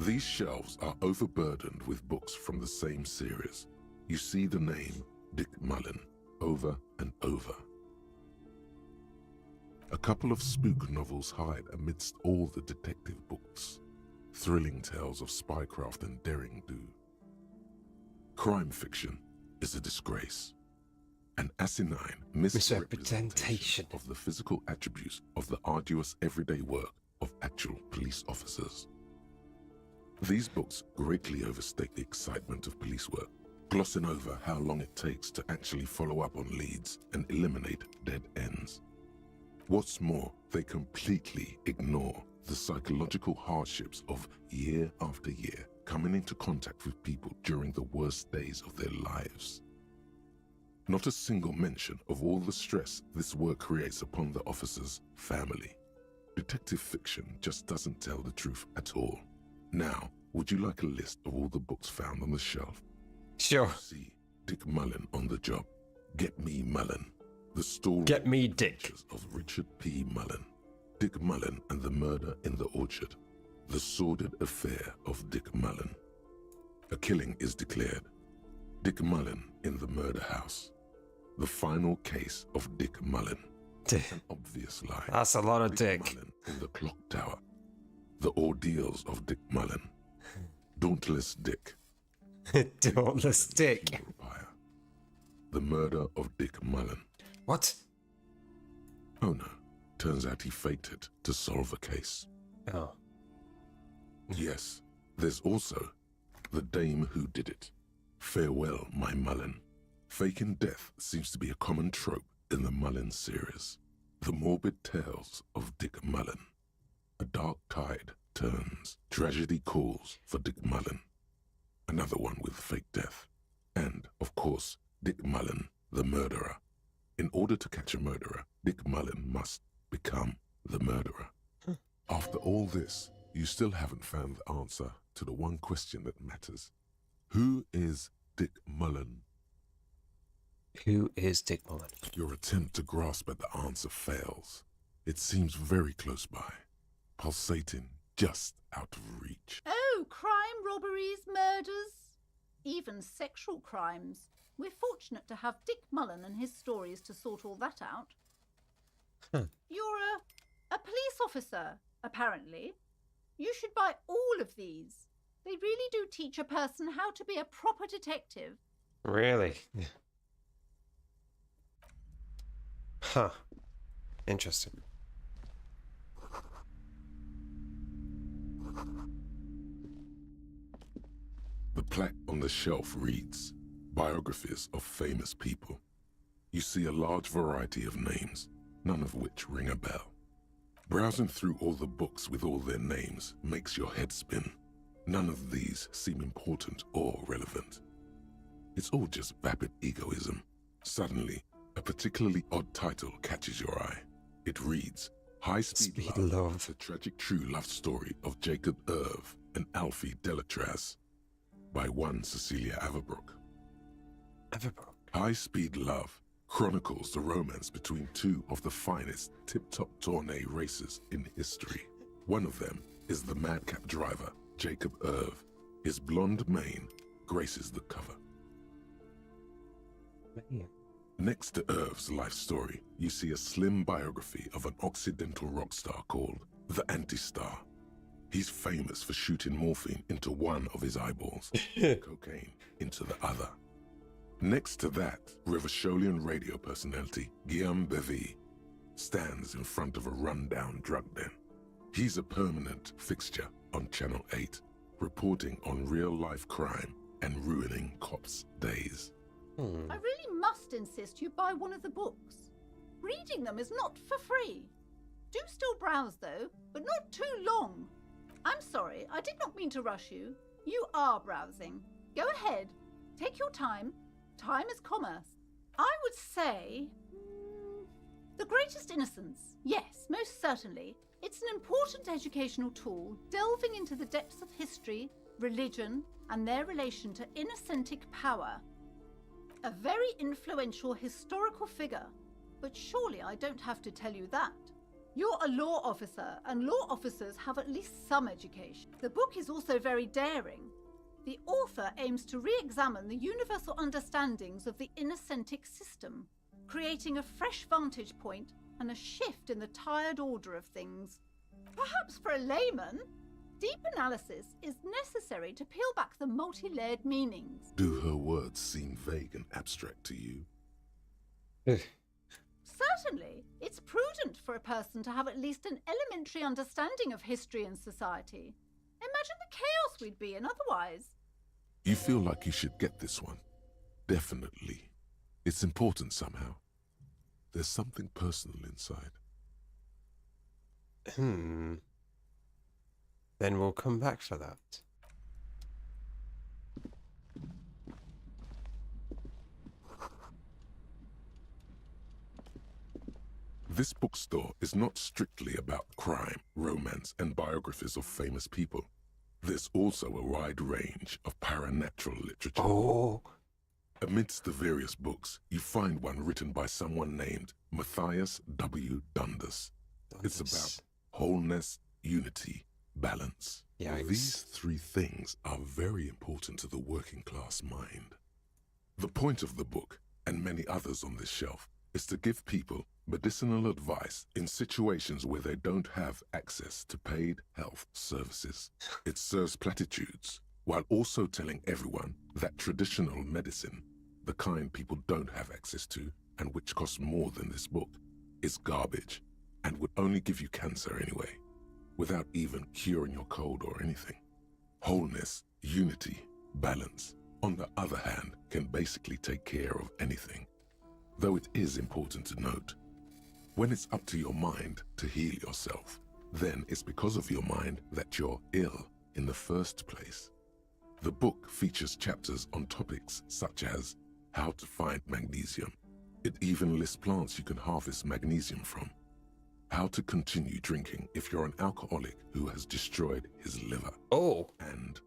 These shelves are overburdened with books from the same series. You see the name Dick Mullen over and over. A couple of spook novels hide amidst all the detective books, thrilling tales of spycraft and daring do. Crime fiction is a disgrace, an asinine misrepresentation of the physical attributes of the arduous everyday work of actual police officers. These books greatly overstate the excitement of police work, glossing over how long it takes to actually follow up on leads and eliminate dead ends. What's more, they completely ignore the psychological hardships of year after year coming into contact with people during the worst days of their lives. Not a single mention of all the stress this work creates upon the officer's family. Detective fiction just doesn't tell the truth at all. Now, would you like a list of all the books found on the shelf? Sure. See Dick Mullen on the job. Get Me Mullen. The story Get Me Dick of Richard P. Mullen. Dick Mullen and the Murder in the Orchard. The sordid affair of Dick Mullen. A killing is declared. Dick Mullen in the murder house. The final case of Dick Mullen. An obvious lie. That's a lot of Dick. Mullen in the clock tower. The ordeals of Dick Mullen. Dauntless Dick. Dauntless Dick. The murder of Dick Mullen. What? Oh no. Turns out he faked it to solve a case. Oh. Yes. There's also the dame who did it. Farewell, my Mullen. Faking death seems to be a common trope in the Mullen series. The morbid tales of Dick Mullen. A dark tide turns. Tragedy calls for Dick Mullen. Another one with fake death. And, of course, Dick Mullen, the murderer. In order to catch a murderer, Dick Mullen must become the murderer. After all this, you still haven't found the answer to the one question that matters. Who is Dick Mullen? Who is Dick Mullen? Your attempt to grasp at the answer fails. It seems very close by, pulsating just out of reach. Oh, crime, robberies, murders, even sexual crimes. We're fortunate to have Dick Mullen and his stories to sort all that out. You're a police officer, apparently. You should buy all of these. They really do teach a person how to be a proper detective. Really? Huh. Interesting. The plaque on the shelf reads, Biographies of Famous People. You see a large variety of names, none of which ring a bell. Browsing through all the books with all their names makes your head spin. None of these seem important or relevant. It's all just vapid egoism. Suddenly, a particularly odd title catches your eye. It reads, High Speed Love, the tragic true love story of Jacob Irv and Alfie Delatraz, by one Cecilia Averbrook. Averbrook? High Speed Love chronicles the romance between two of the finest tip-top tourney racers in history. One of them is the madcap driver, Jacob Irv. His blonde mane graces the cover. Next to Irv's life story, you see a slim biography of an Occidental rock star called the Anti-Star. He's famous for shooting morphine into one of his eyeballs, cocaine into the other. Next to that, Revacholian radio personality Guillaume Bevy stands in front of a rundown drug den. He's a permanent fixture on Channel 8, reporting on real-life crime and ruining cops' days. I really must insist you buy one of the books. Reading them is not for free. Do still browse, though, but not too long. I'm sorry, I did not mean to rush you. You are browsing. Go ahead. Take your time. Time is commerce. I would say... The Greatest Innocence. Yes, most certainly. It's an important educational tool, delving into the depths of history, religion, and their relation to innocentic power. A very influential historical figure, but surely I don't have to tell you that. You're a law officer, and law officers have at least some education. The book is also very daring. The author aims to re-examine the universal understandings of the innocentic system, creating a fresh vantage point and a shift in the tired order of things. Perhaps for a layman, deep analysis is necessary to peel back the multi-layered meanings. Do her words seem vague and abstract to you? Certainly, it's prudent for a person to have at least an elementary understanding of history and society. Imagine the chaos we'd be in otherwise. You feel like you should get this one. Definitely. It's important somehow. There's something personal inside. Then we'll come back to that. This bookstore is not strictly about crime, romance, and biographies of famous people. There's also a wide range of paranatural literature. Oh, Amidst the various books, you find one written by someone named Matthias W. Dundas. It's about wholeness, unity, balance. Yikes. These three things are very important to the working class mind. The point of the book, and many others on this shelf, is to give people medicinal advice in situations where they don't have access to paid health services. It serves platitudes, while also telling everyone that traditional medicine, the kind people don't have access to and which costs more than this book, is garbage and would only give you cancer anyway, without even curing your cold or anything. Wholeness, unity, balance, on the other hand, can basically take care of anything. Though it is important to note, when it's up to your mind to heal yourself, then it's because of your mind that you're ill in the first place. The book features chapters on topics such as how to find magnesium. It even lists plants you can harvest magnesium from. How to continue drinking if you're an alcoholic who has destroyed his liver. Oh. And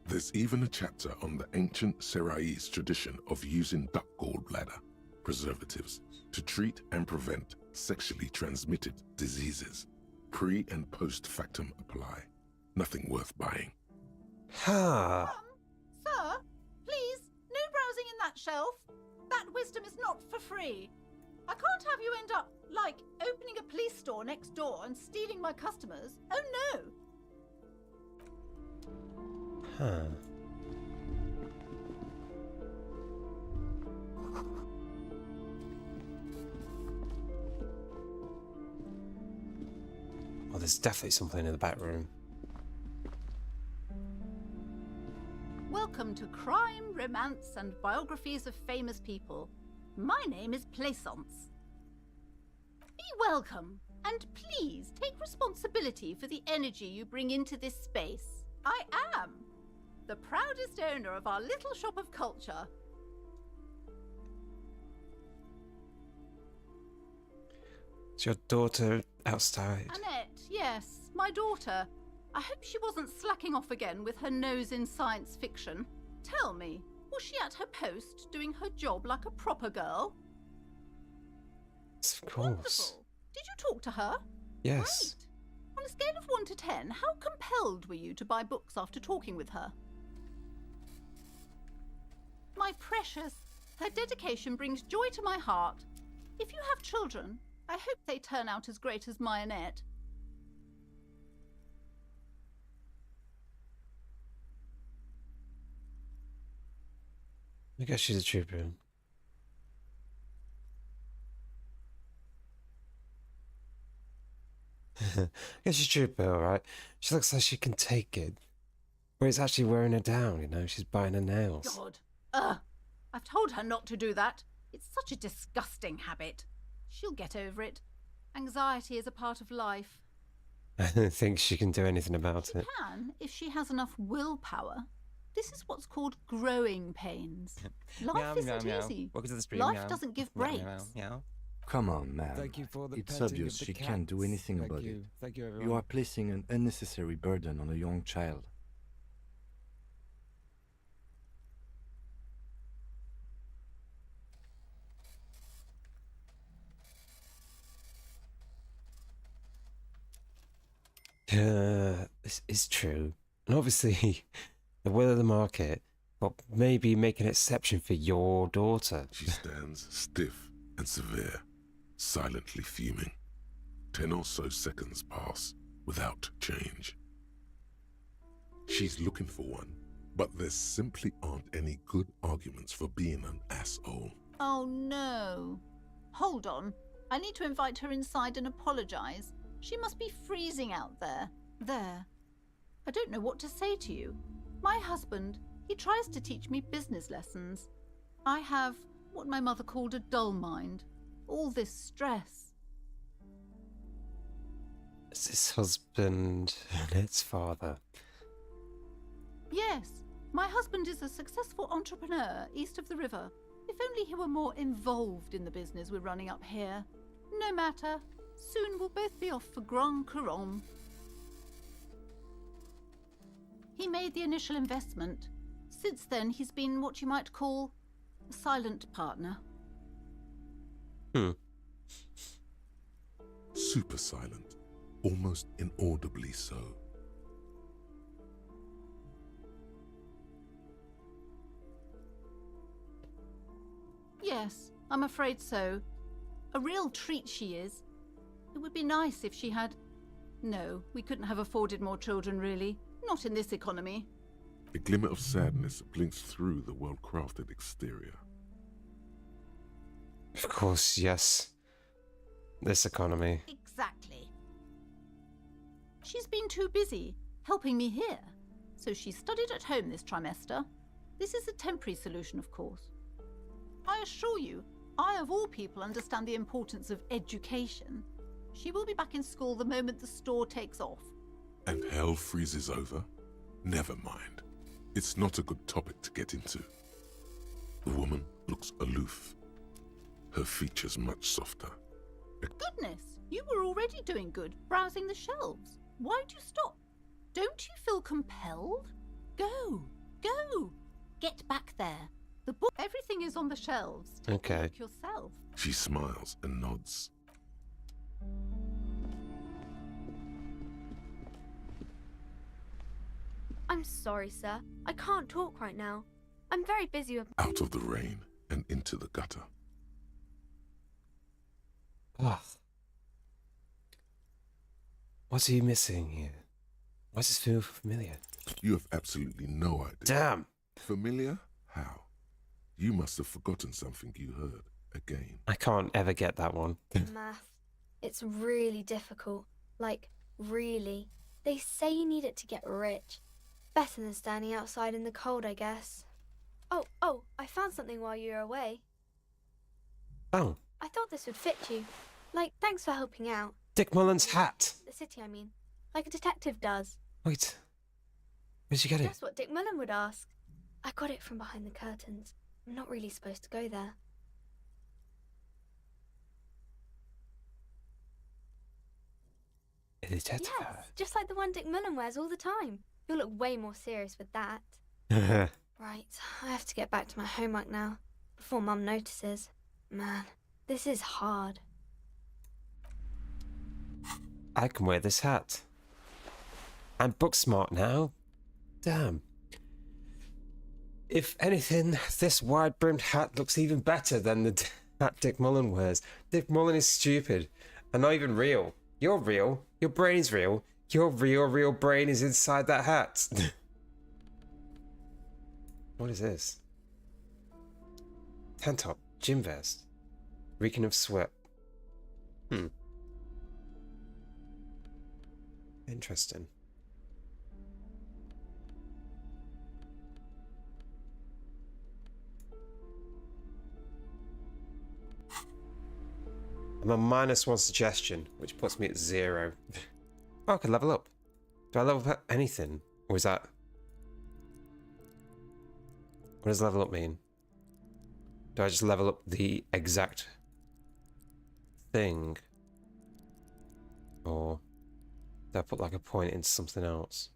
there's even a chapter on the ancient Seraïs tradition of using duck gallbladder preservatives to treat and prevent sexually transmitted diseases. Pre and post factum apply. Nothing worth buying. Ha! Sir, please, no browsing in that shelf. That wisdom is not for free. I can't have you end up, like, opening a police store next door and stealing my customers. Oh no! Huh. Oh, there's definitely something in the back room. Welcome to Crime, Romance, and Biographies of Famous People. My name is Pleasssee. Be welcome, and please take responsibility for the energy you bring into this space. I am the proudest owner of our little shop of culture. Is your daughter outside? Annette, yes, my daughter. I hope she wasn't slacking off again with her nose in science fiction. Tell me, was she at her post doing her job like a proper girl? Yes, of course. Wonderful. Did you talk to her? Yes. Great. On a scale of 1 to 10, how compelled were you to buy books after talking with her? My precious, her dedication brings joy to my heart. If you have children, I hope they turn out as great as my Annette. I guess she's a trooper. I guess she's a trooper, alright. She looks like she can take it. But it's actually wearing her down, you know, she's biting her nails. God. I've told her not to do that. It's such a disgusting habit. She'll get over it. Anxiety is a part of life. I don't think she can do anything about She it. can, if she has enough willpower. This is what's called growing pains. Life isn't easy. Welcome to the stream, Life meow. doesn't give Meow, breaks. meow, meow. Come on, man. Thank you for the It's petting obvious of the she can't do cats. anything Thank about you. it. Thank you, You everyone. are placing an unnecessary burden on a young child. This is true. And obviously, the will of the market, but maybe make an exception for your daughter. She stands stiff and severe, silently fuming. 10 or so seconds pass without change. She's looking for one, but there simply aren't any good arguments for being an asshole. Oh no. Hold on. I need to invite her inside and apologize. She must be freezing out there. There. I don't know what to say to you. My husband, he tries to teach me business lessons. I have what my mother called a dull mind. All this stress. Is this husband Annette's father? Yes, my husband is a successful entrepreneur east of the river. If only he were more involved in the business we're running up here. No matter. Soon we'll both be off for Grand Couronne. He made the initial investment. Since then, he's been what you might call a silent partner. Super silent, almost inaudibly so. Yes, I'm afraid so. A real treat she is. It would be nice if she had... No, we couldn't have afforded more children, really. Not in this economy. A glimmer of sadness blinks through the well-crafted exterior. Of course, yes. This economy. Exactly. She's been too busy helping me here, so she studied at home this trimester. This is a temporary solution, of course. I assure you, I of all people understand the importance of education. She will be back in school the moment the store takes off. And hell freezes over? Never mind. It's not a good topic to get into. The woman looks aloof. Her features much softer. Goodness, you were already doing good, browsing the shelves. Why'd you stop? Don't you feel compelled? Go, go, get back there. The book, everything is on the shelves. Take a look yourself. She smiles and nods. I'm sorry, sir. I can't talk right now. I'm very busy with... Out of the rain and into the gutter. Ugh. What are you missing here? Why does this feel familiar? You have absolutely no idea. Damn! Familiar? How? You must have forgotten something you heard again. I can't ever get that one. Math. It's really difficult. Like, really. They say you need it to get rich. Better than standing outside in the cold, I guess. Oh, I found something while you were away. Oh. I thought this would fit you. Like, thanks for helping out. Dick Mullen's hat. The city, I mean. Like a detective does. Wait. Where'd you get it? That's what Dick Mullen would ask. I got it from behind the curtains. I'm not really supposed to go there. A detective Yes, hat? just like the one Dick Mullen wears all the time. You'll look way more serious with that. Right, I have to get back to my homework now, before Mum notices. Man, this is hard. I can wear this hat. I'm book smart now. Damn. If anything, this wide-brimmed hat looks even better than the hat Dick Mullen wears. Dick Mullen is stupid and not even real. You're real. Your brain's real. Your real brain is inside that hat. What is this? Tank top, gym vest, reeking of sweat. Interesting. I'm a -1 suggestion, which puts me at 0. Oh, I could level up. Do I level up anything? Or is that... What does level up mean? Do I just level up the exact thing? Or do I put like a point into something else?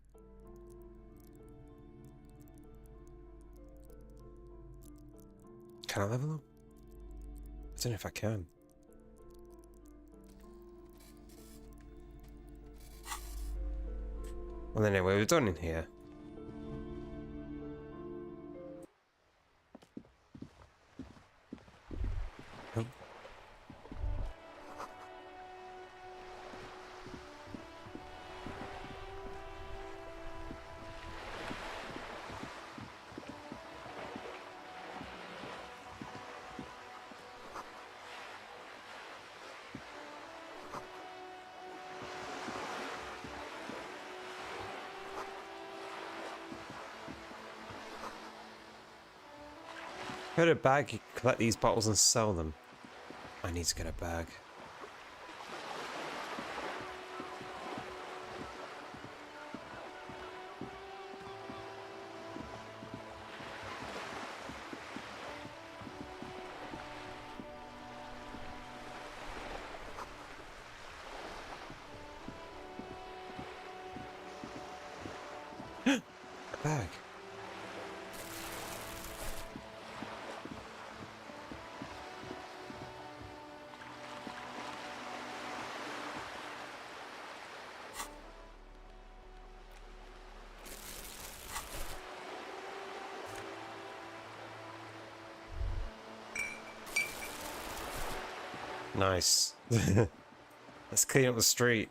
Can I level up? I don't know if I can. Well, anyway, we're done in here. Oh. Go to a bag, you can collect these bottles and sell them. I need to get a bag. A bag. Nice. Let's clean up the street.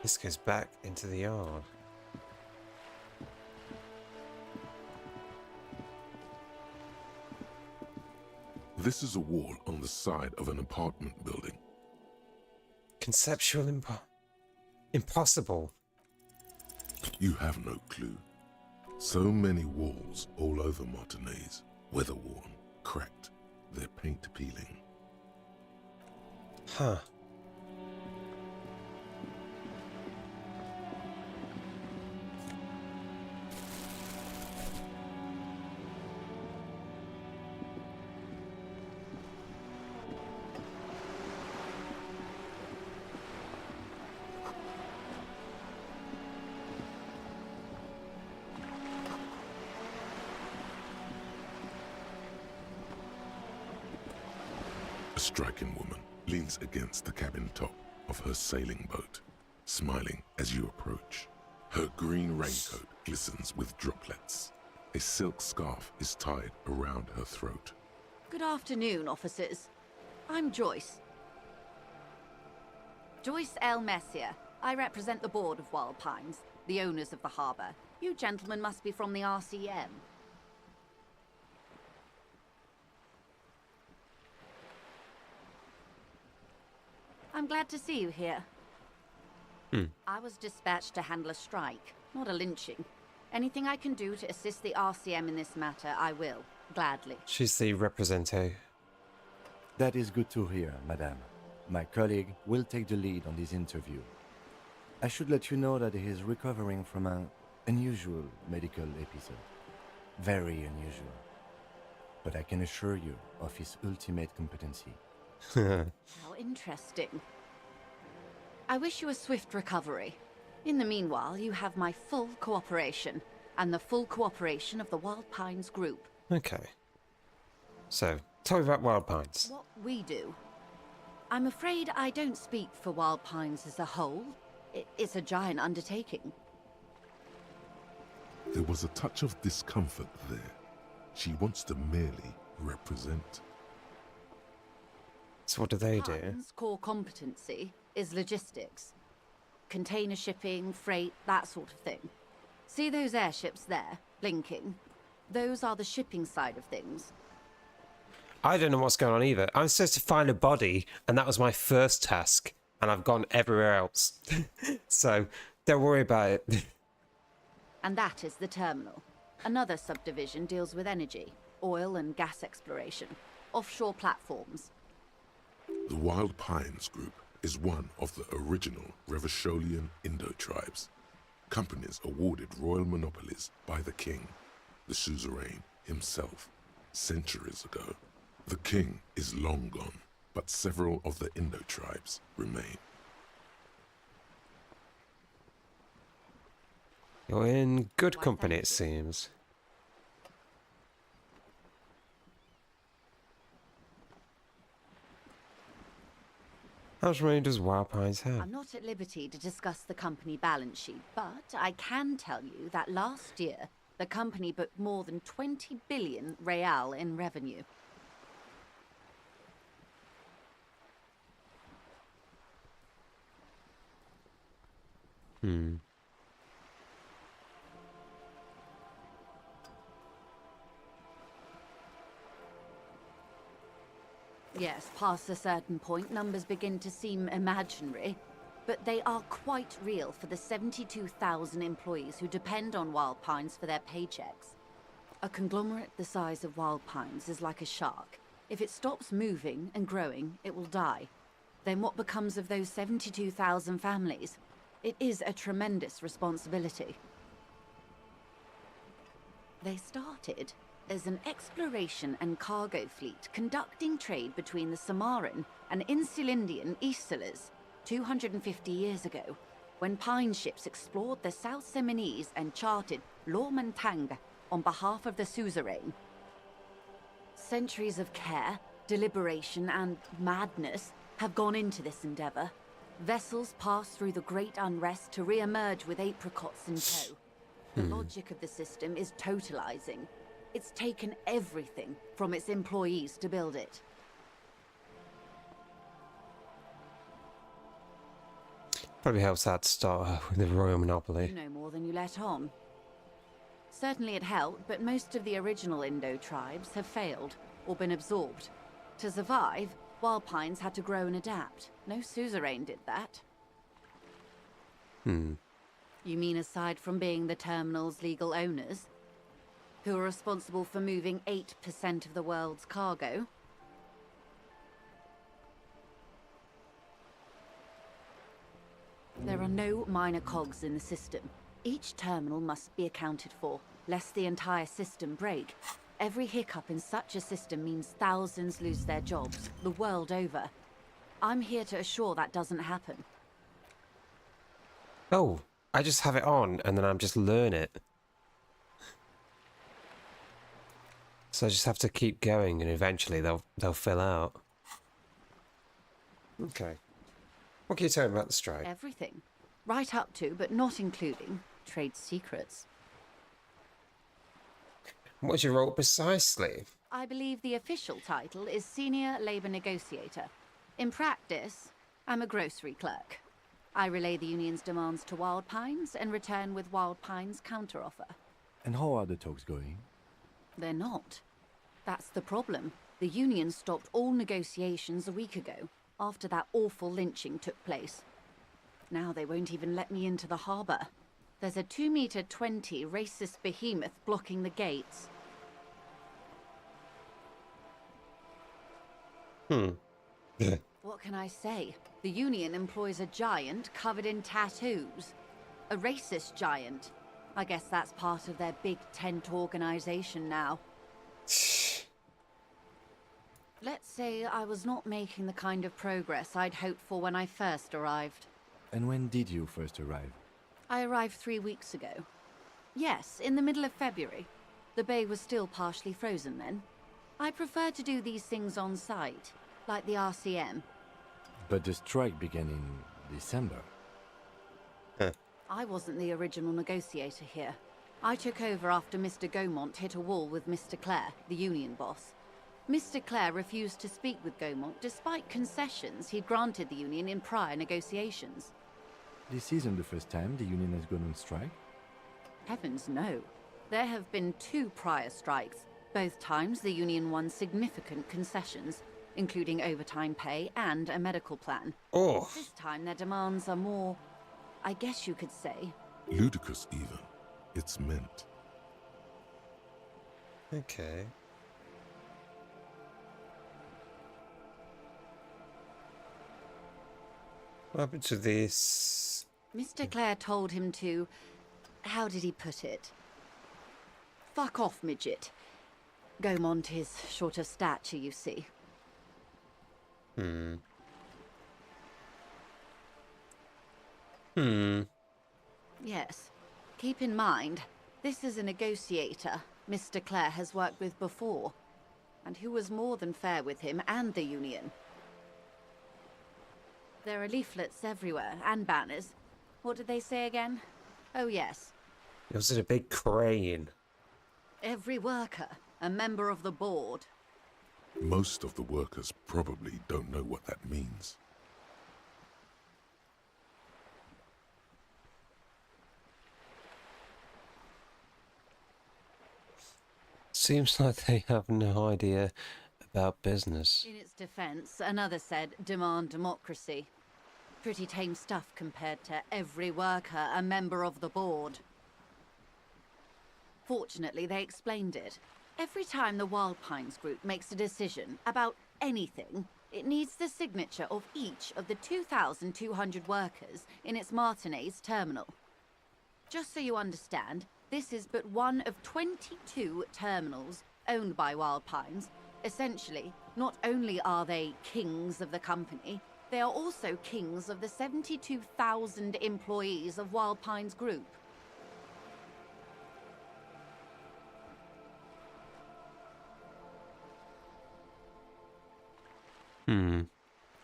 This goes back into the yard. This is a wall on the side of an apartment building. Conceptual impossible. You have no clue. So many walls all over Martinez, weather-worn, cracked, their paint peeling. Huh. A striking woman leans against the cabin top of her sailing boat, smiling as you approach. Her green raincoat glistens with droplets. A silk scarf is tied around her throat. Good afternoon, officers. I'm Joyce. Joyce L. Messier. I represent the board of Wild Pines, the owners of the harbour. You gentlemen must be from the RCM. I'm glad to see you here. I was dispatched to handle a strike, not a lynching. Anything I can do to assist the RCM in this matter, I will, gladly. She's the representative. That is good to hear, madame. My colleague will take the lead on this interview. I should let you know that he is recovering from an unusual medical episode. Very unusual. But I can assure you of his ultimate competency. How interesting. I wish you a swift recovery. In the meanwhile, you have my full cooperation, and the full cooperation of the Wild Pines Group. Okay. So, tell me about Wild Pines. What we do. I'm afraid I don't speak for Wild Pines as a whole. It's a giant undertaking. There was a touch of discomfort there. She wants to merely represent. So what do they do? Pines' core competency is logistics. Container shipping, freight, that sort of thing. See those airships there, blinking? Those are the shipping side of things. I don't know what's going on either. I'm supposed to find a body, and that was my first task, and I've gone everywhere else. So, don't worry about it. And that is the terminal. Another subdivision deals with energy, oil and gas exploration, offshore platforms. The Wild Pines Group is one of the original Revacholian Indo-tribes. Companies awarded royal monopolies by the king, the suzerain himself, centuries ago. The king is long gone, but several of the Indo-tribes remain. You're in good company, it seems. How much money does Wild Pines have? I'm not at liberty to discuss the company balance sheet, but I can tell you that last year, the company booked more than 20 billion real in revenue. Yes, past a certain point, numbers begin to seem imaginary, but they are quite real for the 72,000 employees who depend on Wild Pines for their paychecks. A conglomerate the size of Wild Pines is like a shark. If it stops moving and growing, it will die. Then what becomes of those 72,000 families? It is a tremendous responsibility. They started as an exploration and cargo fleet conducting trade between the Samaran and Insulindian Isolas 250 years ago, when pine ships explored the South Seminese and charted Lorman Tang, on behalf of the suzerain. Centuries of care, deliberation, and madness have gone into this endeavor. Vessels pass through the great unrest to re-emerge with apricots in tow. The logic of the system is totalizing. It's taken everything from its employees to build it. Probably helps that to start with the royal monopoly. You know more than you let on. Certainly it helped, but most of the original Indo tribes have failed or been absorbed. To survive, Wild Pines had to grow and adapt. No suzerain did that. Hmm. You mean aside from being the terminal's legal owners, who are responsible for moving 8% of the world's cargo? There are no minor cogs in the system. Each terminal must be accounted for, lest the entire system break. Every hiccup in such a system means thousands lose their jobs, the world over. I'm here to assure that doesn't happen. Oh, I just have it on and then I'm just learn it. So I just have to keep going and eventually they'll fill out. Okay. What can you tell me about the strike? Everything. Right up to, but not including, trade secrets. What's your role precisely? I believe the official title is Senior Labor Negotiator. In practice, I'm a grocery clerk. I relay the union's demands to Wild Pines and return with Wild Pines' counteroffer. And how are the talks going? They're not. That's the problem. The union stopped all negotiations a week ago, after that awful lynching took place. Now they won't even let me into the harbor. There's a 2-meter-20 racist behemoth blocking the gates. What can I say? The union employs a giant covered in tattoos. A racist giant. I guess that's part of their big tent organization now. Let's say I was not making the kind of progress I'd hoped for when I first arrived. And when did you first arrive? I arrived 3 weeks ago. Yes, in the middle of February. The bay was still partially frozen then. I prefer to do these things on site, like the RCM. But the strike began in December. I wasn't the original negotiator here. I took over after Mr. Gaumont hit a wall with Mr. Clare, the union boss. Mr. Clare refused to speak with Gaumont despite concessions he'd granted the union in prior negotiations. This isn't the first time the union has gone on strike? Heavens no. There have been 2 prior strikes. Both times the union won significant concessions, including overtime pay and a medical plan. Oh. This time their demands are more, I guess you could say, ludicrous even. It's meant. Okay. What happened to this? Mr. Clare told him to... how did he put it? Fuck off, midget. Gaumont is short of stature, you see. Yes. Keep in mind, this is a negotiator Mr. Clare has worked with before, and who was more than fair with him and the union. There are leaflets everywhere, and banners. What did they say again? Oh yes. It was in a big crane. Every worker, a member of the board. Most of the workers probably don't know what that means. Seems like they have no idea about business. In its defense, another said, demand democracy. Pretty tame stuff compared to every worker a member of the board. Fortunately, they explained it. Every time the Wild Pines group makes a decision about anything, it needs the signature of each of the 2,200 workers in its Martinez terminal. Just so you understand, this is but one of 22 terminals owned by Wild Pines. Essentially, not only are they kings of the company, they are also kings of the 72,000 employees of Wild Pines Group.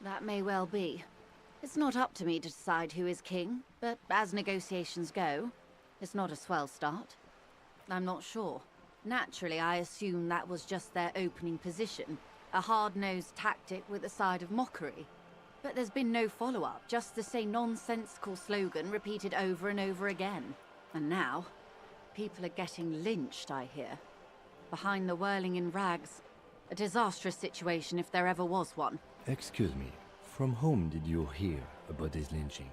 That may well be. It's not up to me to decide who is king, but as negotiations go, it's not a swell start. I'm not sure. Naturally, I assume that was just their opening position, a hard-nosed tactic with a side of mockery. But there's been no follow-up, just the same nonsensical slogan repeated over and over again. And now, people are getting lynched, I hear. Behind the whirling in rags. A disastrous situation if there ever was one. Excuse me, from whom did you hear about this lynching?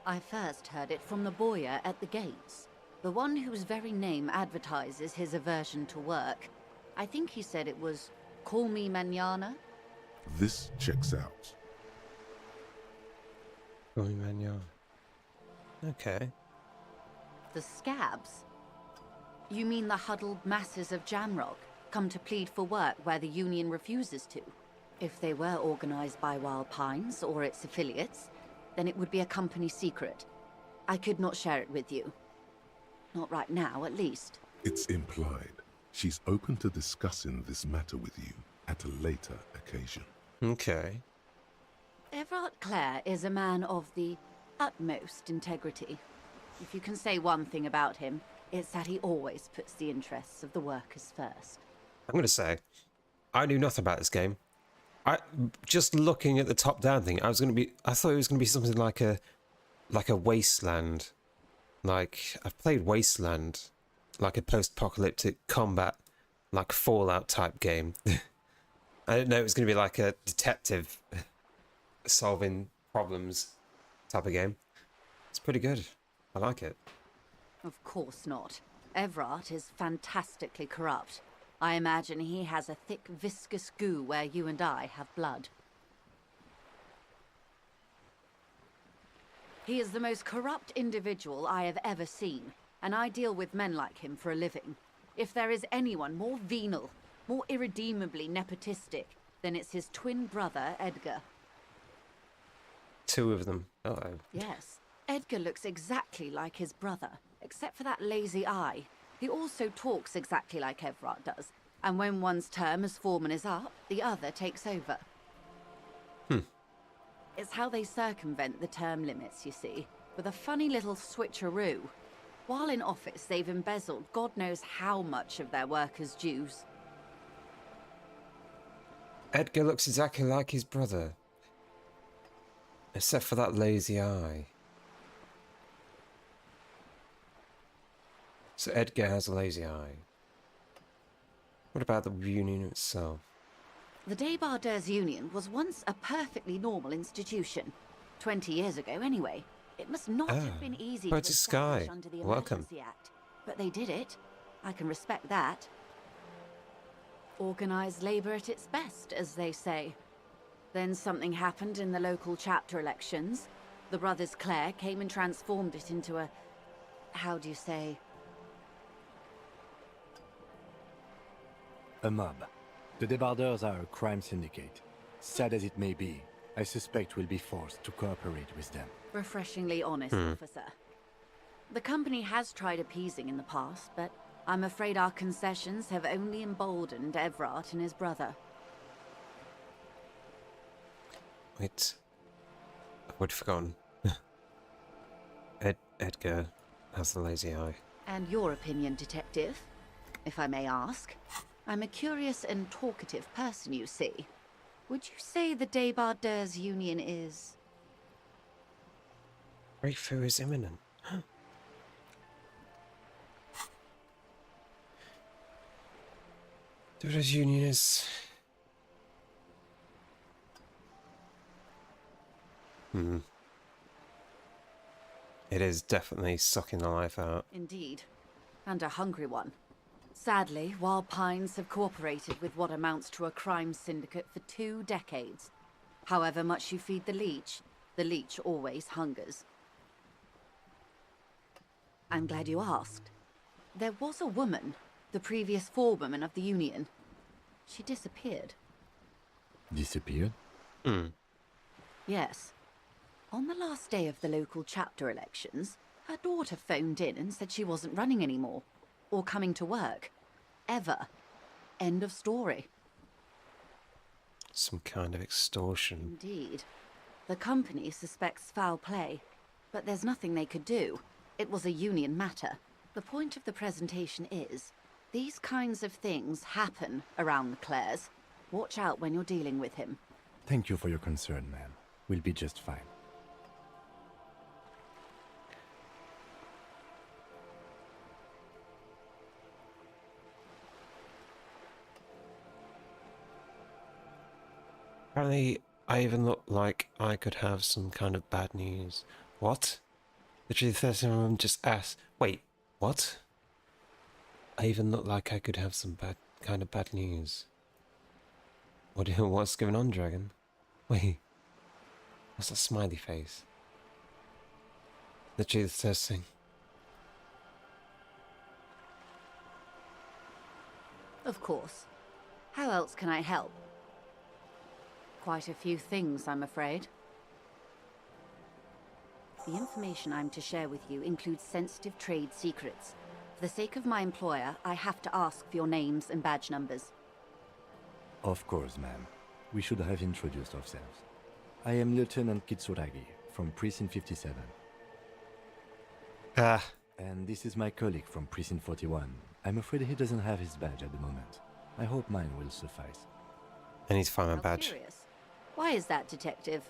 I first heard it from the bowyer at the gates. The one whose very name advertises his aversion to work. I think he said it was, "Call me mañana." This checks out. Oh, man, yeah. Okay. The scabs? You mean the huddled masses of Jamrock, come to plead for work where the Union refuses to? If they were organized by Wild Pines or its affiliates, then it would be a company secret. I could not share it with you. Not right now, at least. It's implied. She's open to discussing this matter with you at a later occasion. Okay. Everard Clare is a man of the utmost integrity. If you can say one thing about him, it's that he always puts the interests of the workers first. I'm gonna say, I knew nothing about this game. Just looking at the top-down thing, I thought it was gonna be something like a Wasteland. Like, I've played Wasteland, like a post-apocalyptic combat, like Fallout type game. I didn't know it was gonna be like a detective solving problems type of game. It's pretty good. I like it. Of course not. Everard is fantastically corrupt. I imagine he has a thick, viscous goo where you and I have blood. He is the most corrupt individual I have ever seen, and I deal with men like him for a living. If there is anyone more venal, more irredeemably nepotistic, then it's his twin brother, Edgar. Two of them. Uh-oh. Yes. Edgar looks exactly like his brother, except for that lazy eye. He also talks exactly like Everard does, and when one's term as foreman is up, the other takes over. It's how they circumvent the term limits, you see, with a funny little switcheroo. While in office, they've embezzled God knows how much of their workers' dues. Edgar looks exactly like his brother. Except for that lazy eye. So Edgar has a lazy eye. What about the Union itself? The Débardeurs Union was once a perfectly normal institution. 20 years ago, anyway. It must not have been easy to establish under the Emergency Act. But they did it. I can respect that. Organised labour at its best, as they say. Then something happened in the local chapter elections. The brothers Clare came and transformed it into a... how do you say... a mob. The Débardeurs are a crime syndicate. Sad as it may be, I suspect we'll be forced to cooperate with them. Refreshingly honest, officer. The company has tried appeasing in the past, but I'm afraid our concessions have only emboldened Everard and his brother. Wait. I'd forgotten. Edgar has the lazy eye. And your opinion, detective, if I may ask? I'm a curious and talkative person, you see. Would you say the Débardeurs Union is... Breakthrough is imminent. Débardeurs Union is... It is definitely sucking the life out. Indeed. And a hungry one. Sadly, Wild Pines have cooperated with what amounts to a crime syndicate for 2 decades. However much you feed the leech always hungers. I'm glad you asked. There was a woman, the previous forewoman of the Union. She disappeared. Disappeared? Yes. On the last day of the local chapter elections, her daughter phoned in and said she wasn't running anymore. Or coming to work. Ever. End of story. Some kind of extortion. Indeed. The company suspects foul play, but there's nothing they could do. It was a union matter. The point of the presentation is, these kinds of things happen around the Clares. Watch out when you're dealing with him. Thank you for your concern, ma'am. We'll be just fine. Apparently, I even look like I could have some kind of bad news. What? Literally, the first thing I'm just asked. Wait, what? I even look like I could have some bad news. What's going on, Dragon? Wait, what's that smiley face? Literally, the first thing. Of course. How else can I help? Quite a few things, I'm afraid. The information I'm to share with you includes sensitive trade secrets. For the sake of my employer, I have to ask for your names and badge numbers. Of course, ma'am. We should have introduced ourselves. I am Lieutenant Kitsuragi from Precinct 57. And this is my colleague from Precinct 41. I'm afraid he doesn't have his badge at the moment. I hope mine will suffice. I need to find my How badge. curious. Why is that, Detective?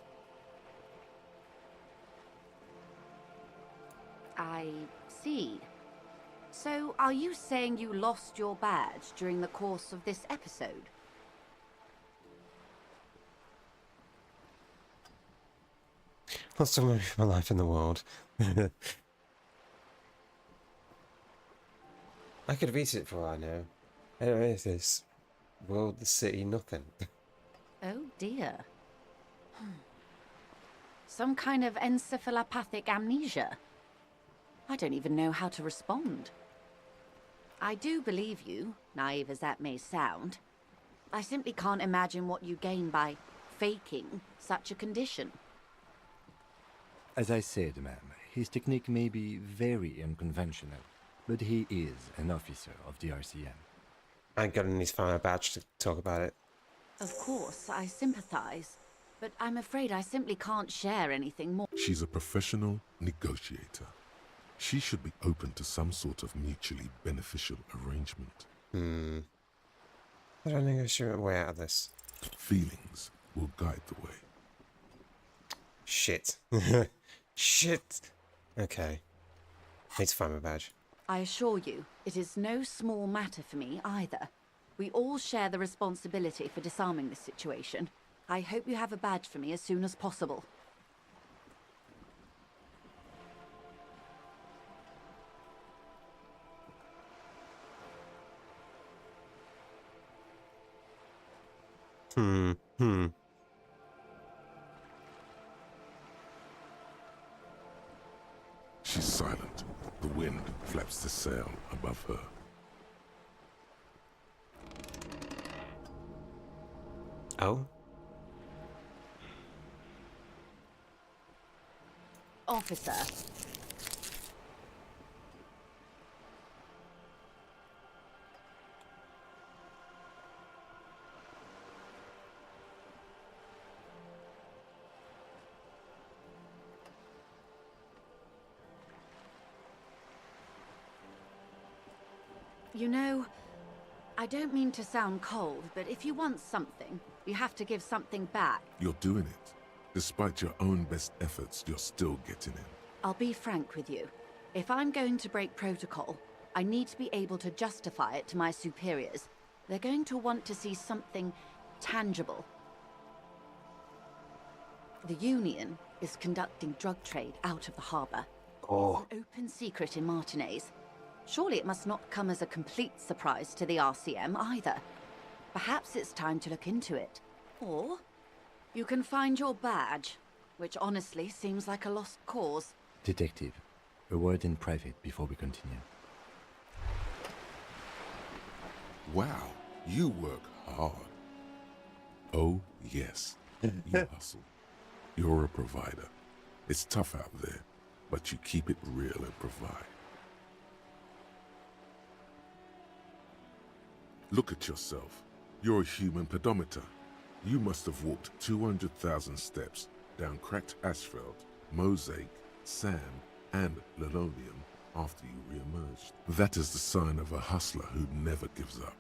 I see. So, are you saying you lost your badge during the course of this episode? Lost all of my life in the world. I could have eaten it for all I know. Anyway, is this world, the city, nothing. Oh dear. Some kind of encephalopathic amnesia. I don't even know how to respond. I do believe you, naive as that may sound. I simply can't imagine what you gain by faking such a condition. As I said, ma'am, his technique may be very unconventional, but he is an officer of the RCM. I ain't got any final badge to talk about it. Of course, I sympathize, but I'm afraid I simply can't share anything more. She's a professional negotiator. She should be open to some sort of mutually beneficial arrangement. I don't negotiate my way out of this. Feelings will guide the way. Shit. Shit. Okay. Need to find my badge. I assure you, it is no small matter for me either. We all share the responsibility for disarming this situation. I hope you have a badge for me as soon as possible. She's silent. The wind flaps the sail above her. Oh? Officer. You know, I don't mean to sound cold, but if you want something, you have to give something back. You're doing it. Despite your own best efforts, you're still getting in. I'll be frank with you. If I'm going to break protocol, I need to be able to justify it to my superiors. They're going to want to see something tangible. The Union is conducting drug trade out of the harbor. Oh. It's an open secret in Martinez. Surely it must not come as a complete surprise to the RCM either. Perhaps it's time to look into it. Or you can find your badge, which honestly seems like a lost cause. Detective, a word in private before we continue. Wow, you work hard. Oh, yes, you hustle. You're a provider. It's tough out there, but you keep it real and provide. Look at yourself. You're a human pedometer. You must have walked 200,000 steps down cracked asphalt, mosaic, sand, and linoleum after you re-emerged. That is the sign of a hustler who never gives up.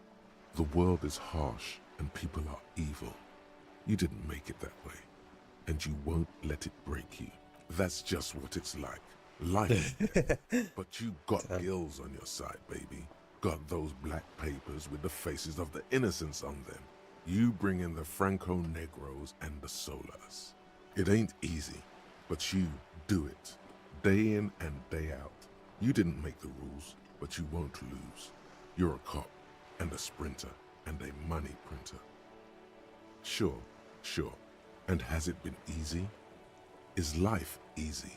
The world is harsh and people are evil. You didn't make it that way, and you won't let it break you. That's just what it's like. Life. But you got gills on your side, baby. Got those black papers with the faces of the innocents on them. You bring in the Franco Negros and the Solas. It ain't easy, but you do it. Day in and day out. You didn't make the rules, but you won't lose. You're a cop, and a sprinter, and a money printer. Sure. And has it been easy? Is life easy?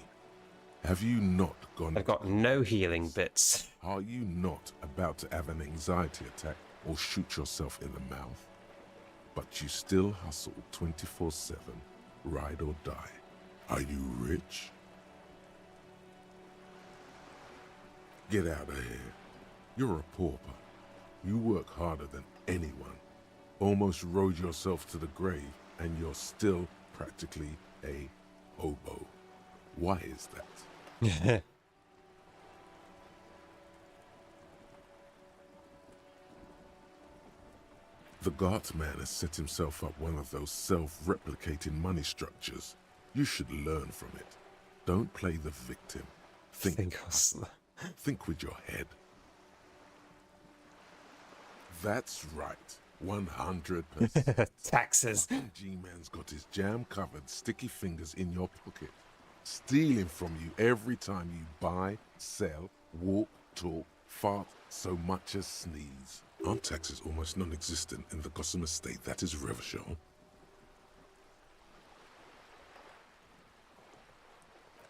Have you not gone... I've got no healing bits. Are you not about to have an anxiety attack or shoot yourself in the mouth? But you still hustle 24/7, ride or die. Are you rich? Get out of here. You're a pauper. You work harder than anyone. Almost rode yourself to the grave, and you're still practically a hobo. Why is that? The Guardsman has set himself up one of those self-replicating money structures. You should learn from it. Don't play the victim. Think hustler. Think with your head. That's right. 100%. Taxes. G-Man's got his jam-covered sticky fingers in your pocket, stealing from you every time you buy, sell, walk, talk, fart, so much as sneeze. Aren't taxes almost non-existent in the Gotham estate that is Revachol?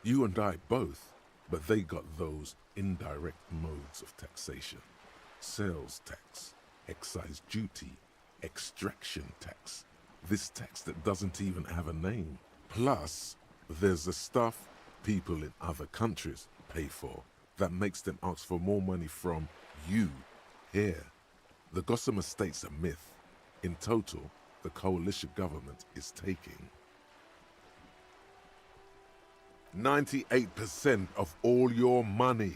You and I both, but they got those indirect modes of taxation. Sales tax, excise duty, extraction tax. This tax that doesn't even have a name. Plus, there's the stuff people in other countries pay for that makes them ask for more money from you here. The Gotham estate's a myth. In total, the coalition government is taking 98% of all your money.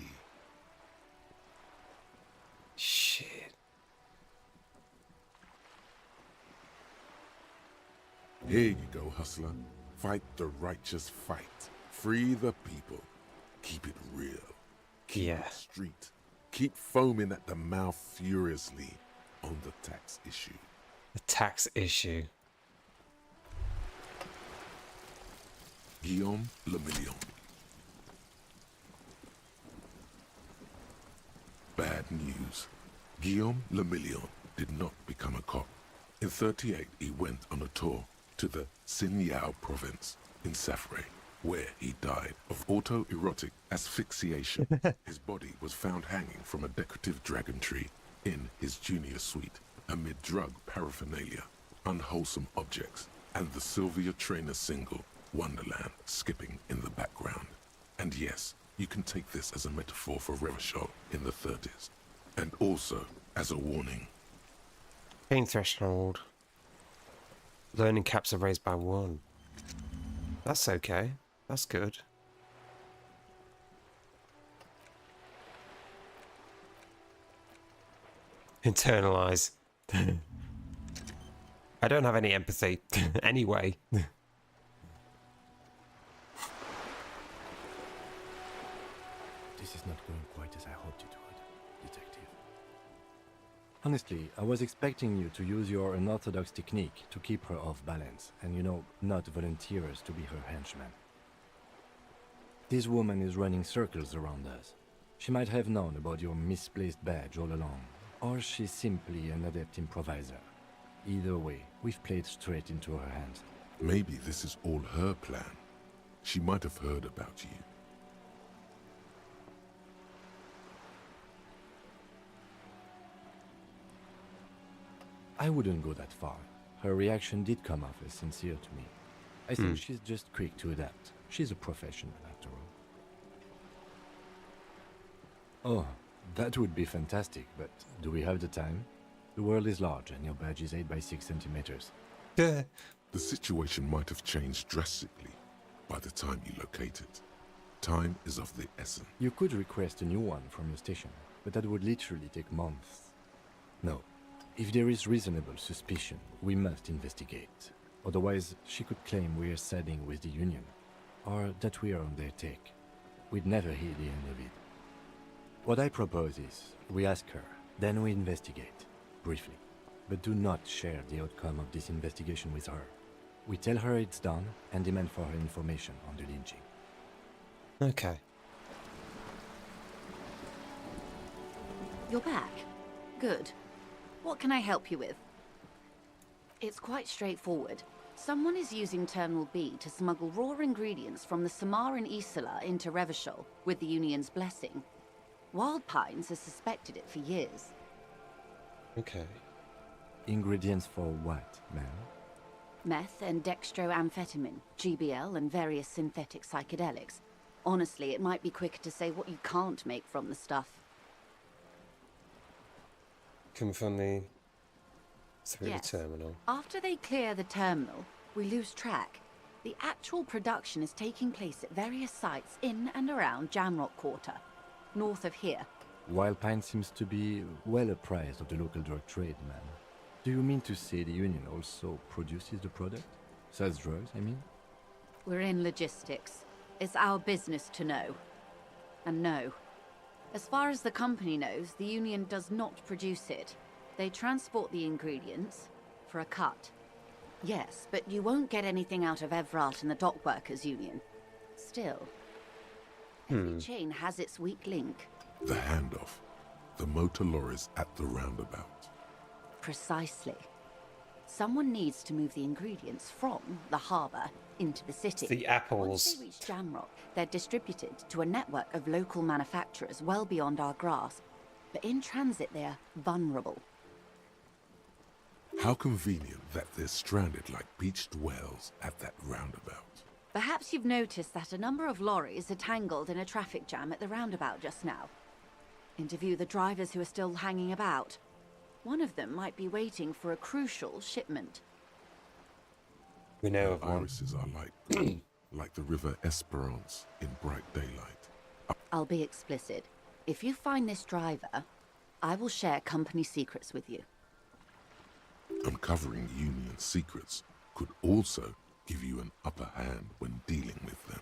Shit. Here you go, hustler. Fight the righteous fight. Free the people. Keep it real. Keep it street. Keep foaming at the mouth furiously on the tax issue. The tax issue. Guillaume Le Million. Bad news. Guillaume Le Million did not become a cop. In 38, he went on a tour to the Meow province in Safre, where he died of autoerotic asphyxiation. His body was found hanging from a decorative dragon tree in his junior suite, amid drug paraphernalia, unwholesome objects, and the Sylvia Trainer single, Wonderland, skipping in the background. And yes, you can take this as a metaphor for Revachol in the 30s, and also as a warning. Pain threshold. Learning caps are raised by 1. That's okay. That's good. Internalize. I don't have any empathy anyway. This is not going quite as I hoped it would, Detective. Honestly, I was expecting you to use your unorthodox technique to keep her off balance, and not volunteer us to be her henchman. This woman is running circles around us. She might have known about your misplaced badge all along, or she's simply an adept improviser. Either way, we've played straight into her hands. Maybe this is all her plan. She might have heard about you. I wouldn't go that far. Her reaction did come off as sincere to me. I think she's just quick to adapt. She's a professional, after all. Oh, that would be fantastic, but do we have the time? The world is large and your badge is 8 by 6 centimeters. Yeah. The situation might have changed drastically by the time you locate it. Time is of the essence. You could request a new one from your station, but that would literally take months. No. If there is reasonable suspicion, we must investigate. Otherwise, she could claim we are siding with the Union, or that we are on their take. We'd never hear the end of it. What I propose is, we ask her, then we investigate, briefly. But do not share the outcome of this investigation with her. We tell her it's done, and demand for her information on the lynching. Okay. You're back. Good. What can I help you with? It's quite straightforward. Someone is using Terminal B to smuggle raw ingredients from the Samar and Isola into Revachol with the Union's blessing. Wild Pines has suspected it for years. Okay. Ingredients for what, ma'am? Meth and dextroamphetamine, GBL, and various synthetic psychedelics. Honestly, it might be quicker to say what you can't make from the stuff. Come from the... through Yes. the terminal. After they clear the terminal, we lose track. The actual production is taking place at various sites in and around Jamrock Quarter, north of here. Wild Pine seems to be well apprised of the local drug trade, ma'am. Do you mean to say the Union also produces the product? Sells drugs, I mean? We're in logistics. It's our business to know. And no. As far as the company knows, the Union does not produce it. They transport the ingredients for a cut. Yes, but you won't get anything out of Evrat and the Dock Workers Union. Still, every chain has its weak link. The handoff. The motor lorries at the roundabout. Precisely. Someone needs to move the ingredients from the harbour into the city. The apples. Once they reach Jamrock, they're distributed to a network of local manufacturers well beyond our grasp. But in transit, they're vulnerable. How convenient that they're stranded like beached whales at that roundabout. Perhaps you've noticed that a number of lorries are tangled in a traffic jam at the roundabout just now. Interview the drivers who are still hanging about. One of them might be waiting for a crucial shipment. We know of one. Irises are like, like the River Esperance in bright daylight. I'll be explicit. If you find this driver, I will share company secrets with you. Uncovering Union secrets could also give you an upper hand when dealing with them.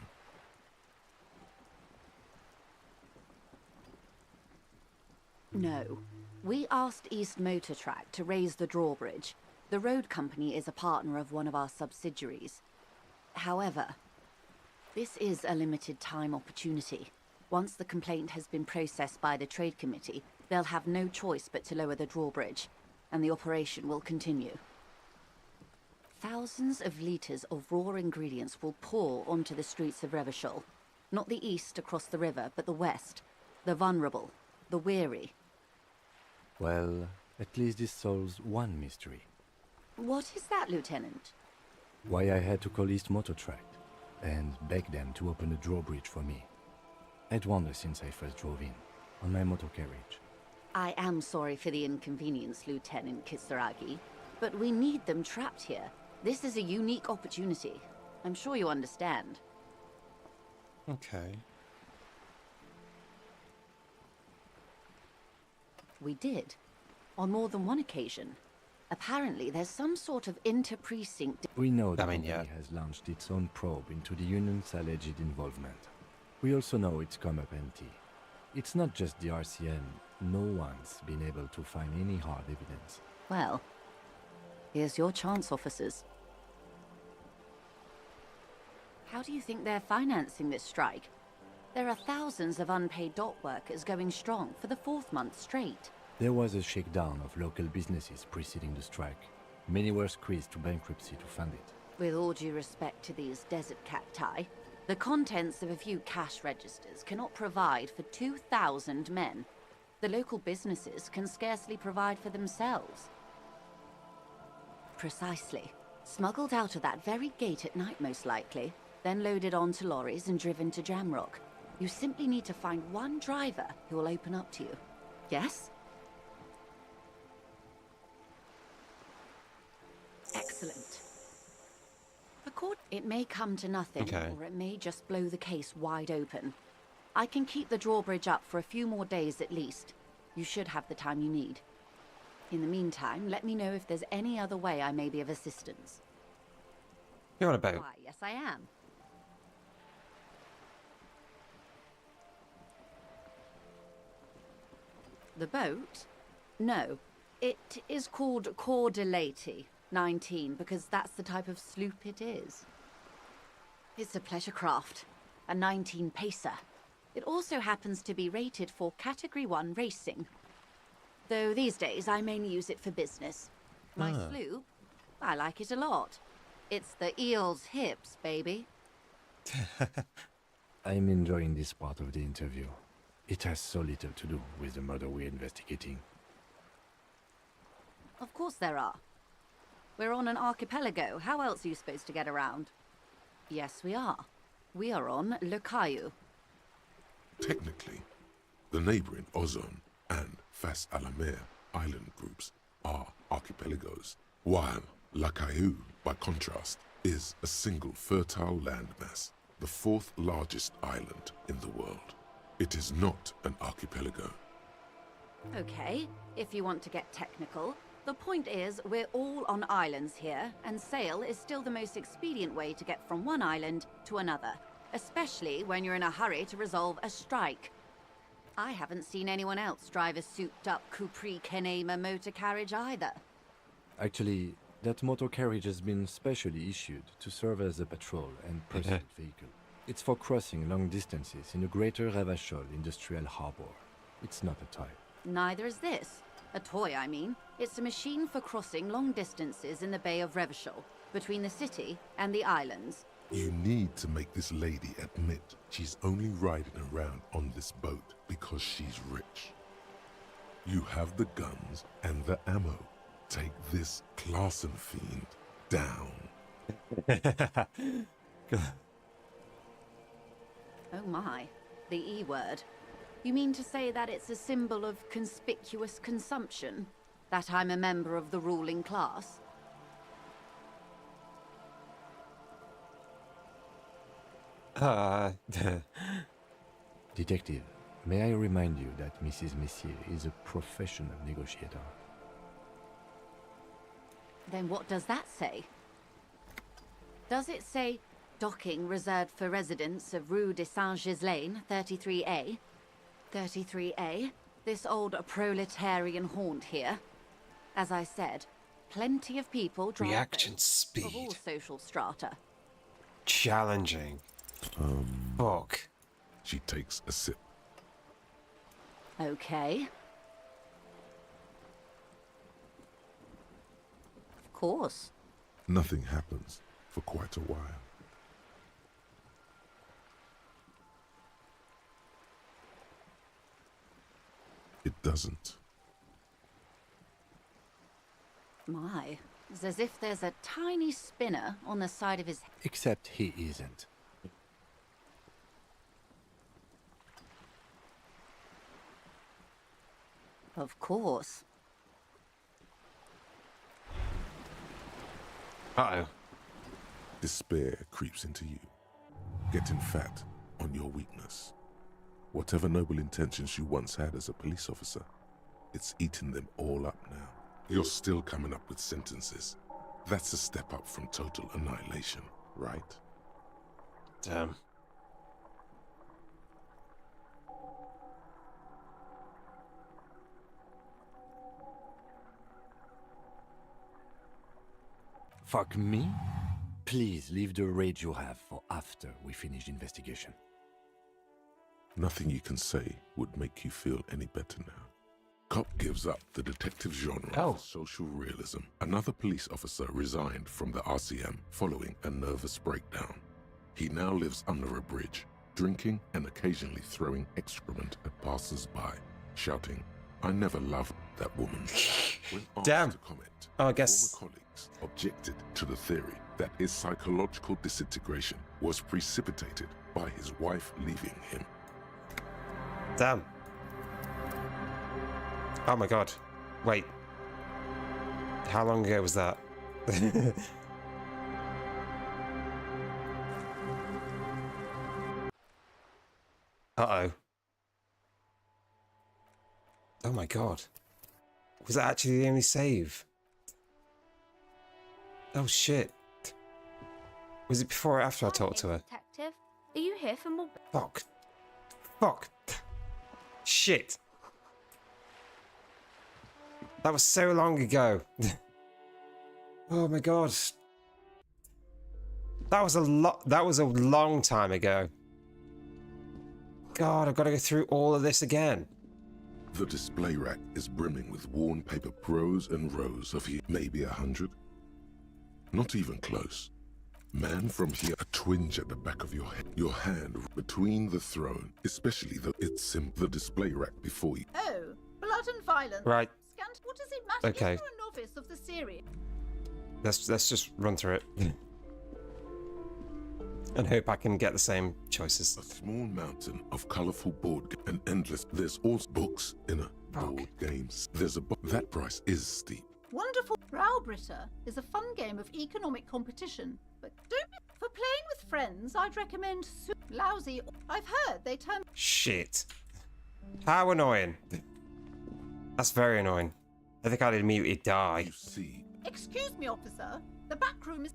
No. We asked East Motor Track to raise the drawbridge. The road company is a partner of one of our subsidiaries. However, this is a limited time opportunity. Once the complaint has been processed by the Trade Committee, they'll have no choice but to lower the drawbridge, and the operation will continue. Thousands of litres of raw ingredients will pour onto the streets of Revachol. Not the east across the river, but the west. The vulnerable, the weary. Well, at least this solves one mystery. What is that, Lieutenant? Why I had to call East Motor Track and beg them to open a drawbridge for me. I'd wondered since I first drove in, on my motor carriage. I am sorry for the inconvenience, Lieutenant Kisaragi, but we need them trapped here. This is a unique opportunity. I'm sure you understand. Okay. We did. On more than one occasion. Apparently, there's some sort of inter-precinct... We know the company has launched its own probe into the Union's alleged involvement. We also know it's come up empty. It's not just the RCM. No one's been able to find any hard evidence. Well, here's your chance, officers. How do you think they're financing this strike? There are thousands of unpaid dock workers going strong for the 4th month straight. There was a shakedown of local businesses preceding the strike. Many were squeezed to bankruptcy to fund it. With all due respect to these desert cacti, the contents of a few cash registers cannot provide for 2,000 men. The local businesses can scarcely provide for themselves. Precisely. Smuggled out of that very gate at night, most likely, then loaded onto lorries and driven to Jamrock. You simply need to find one driver who will open up to you. Yes? Excellent. Excellent. It may come to nothing, Okay. or it may just blow the case wide open. I can keep the drawbridge up for a few more days at least. You should have the time you need. In the meantime, let me know if there's any other way I may be of assistance. You're on a boat. Why, yes I am. The boat? No. It is called Cordelati 19 because that's the type of sloop it is. It's a pleasure craft, a 19 pacer. It also happens to be rated for Category 1 racing. Though these days I mainly use it for business. My sloop? I like it a lot. It's the eel's hips, baby. I'm enjoying this part of the interview. It has so little to do with the murder we're investigating. Of course there are. We're on an archipelago. How else are you supposed to get around? Yes, we are. We are on Le Caillou. Technically, the neighboring Ozone and Fas a la Mer island groups are archipelagos, while La Caillou, by contrast, is a single fertile landmass, the fourth largest island in the world. It is not an archipelago. Okay, if you want to get technical, the point is we're all on islands here, and sail is still the most expedient way to get from one island to another, especially when you're in a hurry to resolve a strike. I haven't seen anyone else drive a souped-up Capri Kenema motor carriage either. Actually, that motor carriage has been specially issued to serve as a patrol and pursuit vehicle. It's for crossing long distances in the greater Ravachol industrial harbor. It's not a toy. Neither is this. A toy, I mean. It's a machine for crossing long distances in the Bay of Revachol, between the city and the islands. You need to make this lady admit she's only riding around on this boat because she's rich. You have the guns and the ammo. Take this Clausen fiend down. Oh my, the E word. You mean to say that it's a symbol of conspicuous consumption? That I'm a member of the ruling class? Detective, may I remind you that Mrs. Messier is a professional negotiator? Then what does that say? Does it say docking reserved for residents of Rue de Saint-Ghislain, 33A? 33A? This old proletarian haunt here? As I said, plenty of people drive Reaction boats of all speed. social strata. Challenging. Fuck. She takes a sip. Okay. Of course. Nothing happens for quite a while. It doesn't. My, it's as if there's a tiny spinner on the side of his head. Except he isn't. Of course. Uh-oh. Despair creeps into you, getting fat on your weakness. Whatever noble intentions you once had as a police officer, it's eating them all up now. You're still coming up with sentences. That's a step up from total annihilation, right? Damn. Fuck me? Please leave the rage you have for after we finish the investigation. Nothing you can say would make you feel any better now. Cop gives up the detective genre for social realism. Another police officer resigned from the RCM following a nervous breakdown. He now lives under a bridge, drinking and occasionally throwing excrement at passers-by, shouting, "I never loved that woman." When asked Damn. to comment, Oh, I guess. former colleagues objected to the theory that his psychological disintegration was precipitated by his wife leaving him. Damn. Oh my god. Wait. How long ago was that? Uh-oh. Oh my god. Was that actually the only save? Oh shit. Was it before or after I talked to her? Detective, are you here for more? Fuck. Fuck. Shit. That was so long ago. Oh my god. That was a long time ago. God, I've got to go through all of this again. The display rack is brimming with worn paper, rows and rows of maybe 100. Not even close. Man, from here, a twinge at the back of your head, your hand between the throne, especially the display rack before you. Oh, blood and violence. Right. What does it matter? Okay. If you're a novice of the series. Let's just run through it. And hope I can get the same choices. A small mountain of colorful board and endless. There's also books in a board games. There's a book. That price is steep. Wonderful. Browbritter is a fun game of economic competition, but for playing with friends, I'd recommend Lousy. I've heard they turn. Shit. How annoying. That's very annoying. I think I'd immediately die. You see. Excuse me, officer. The back room is.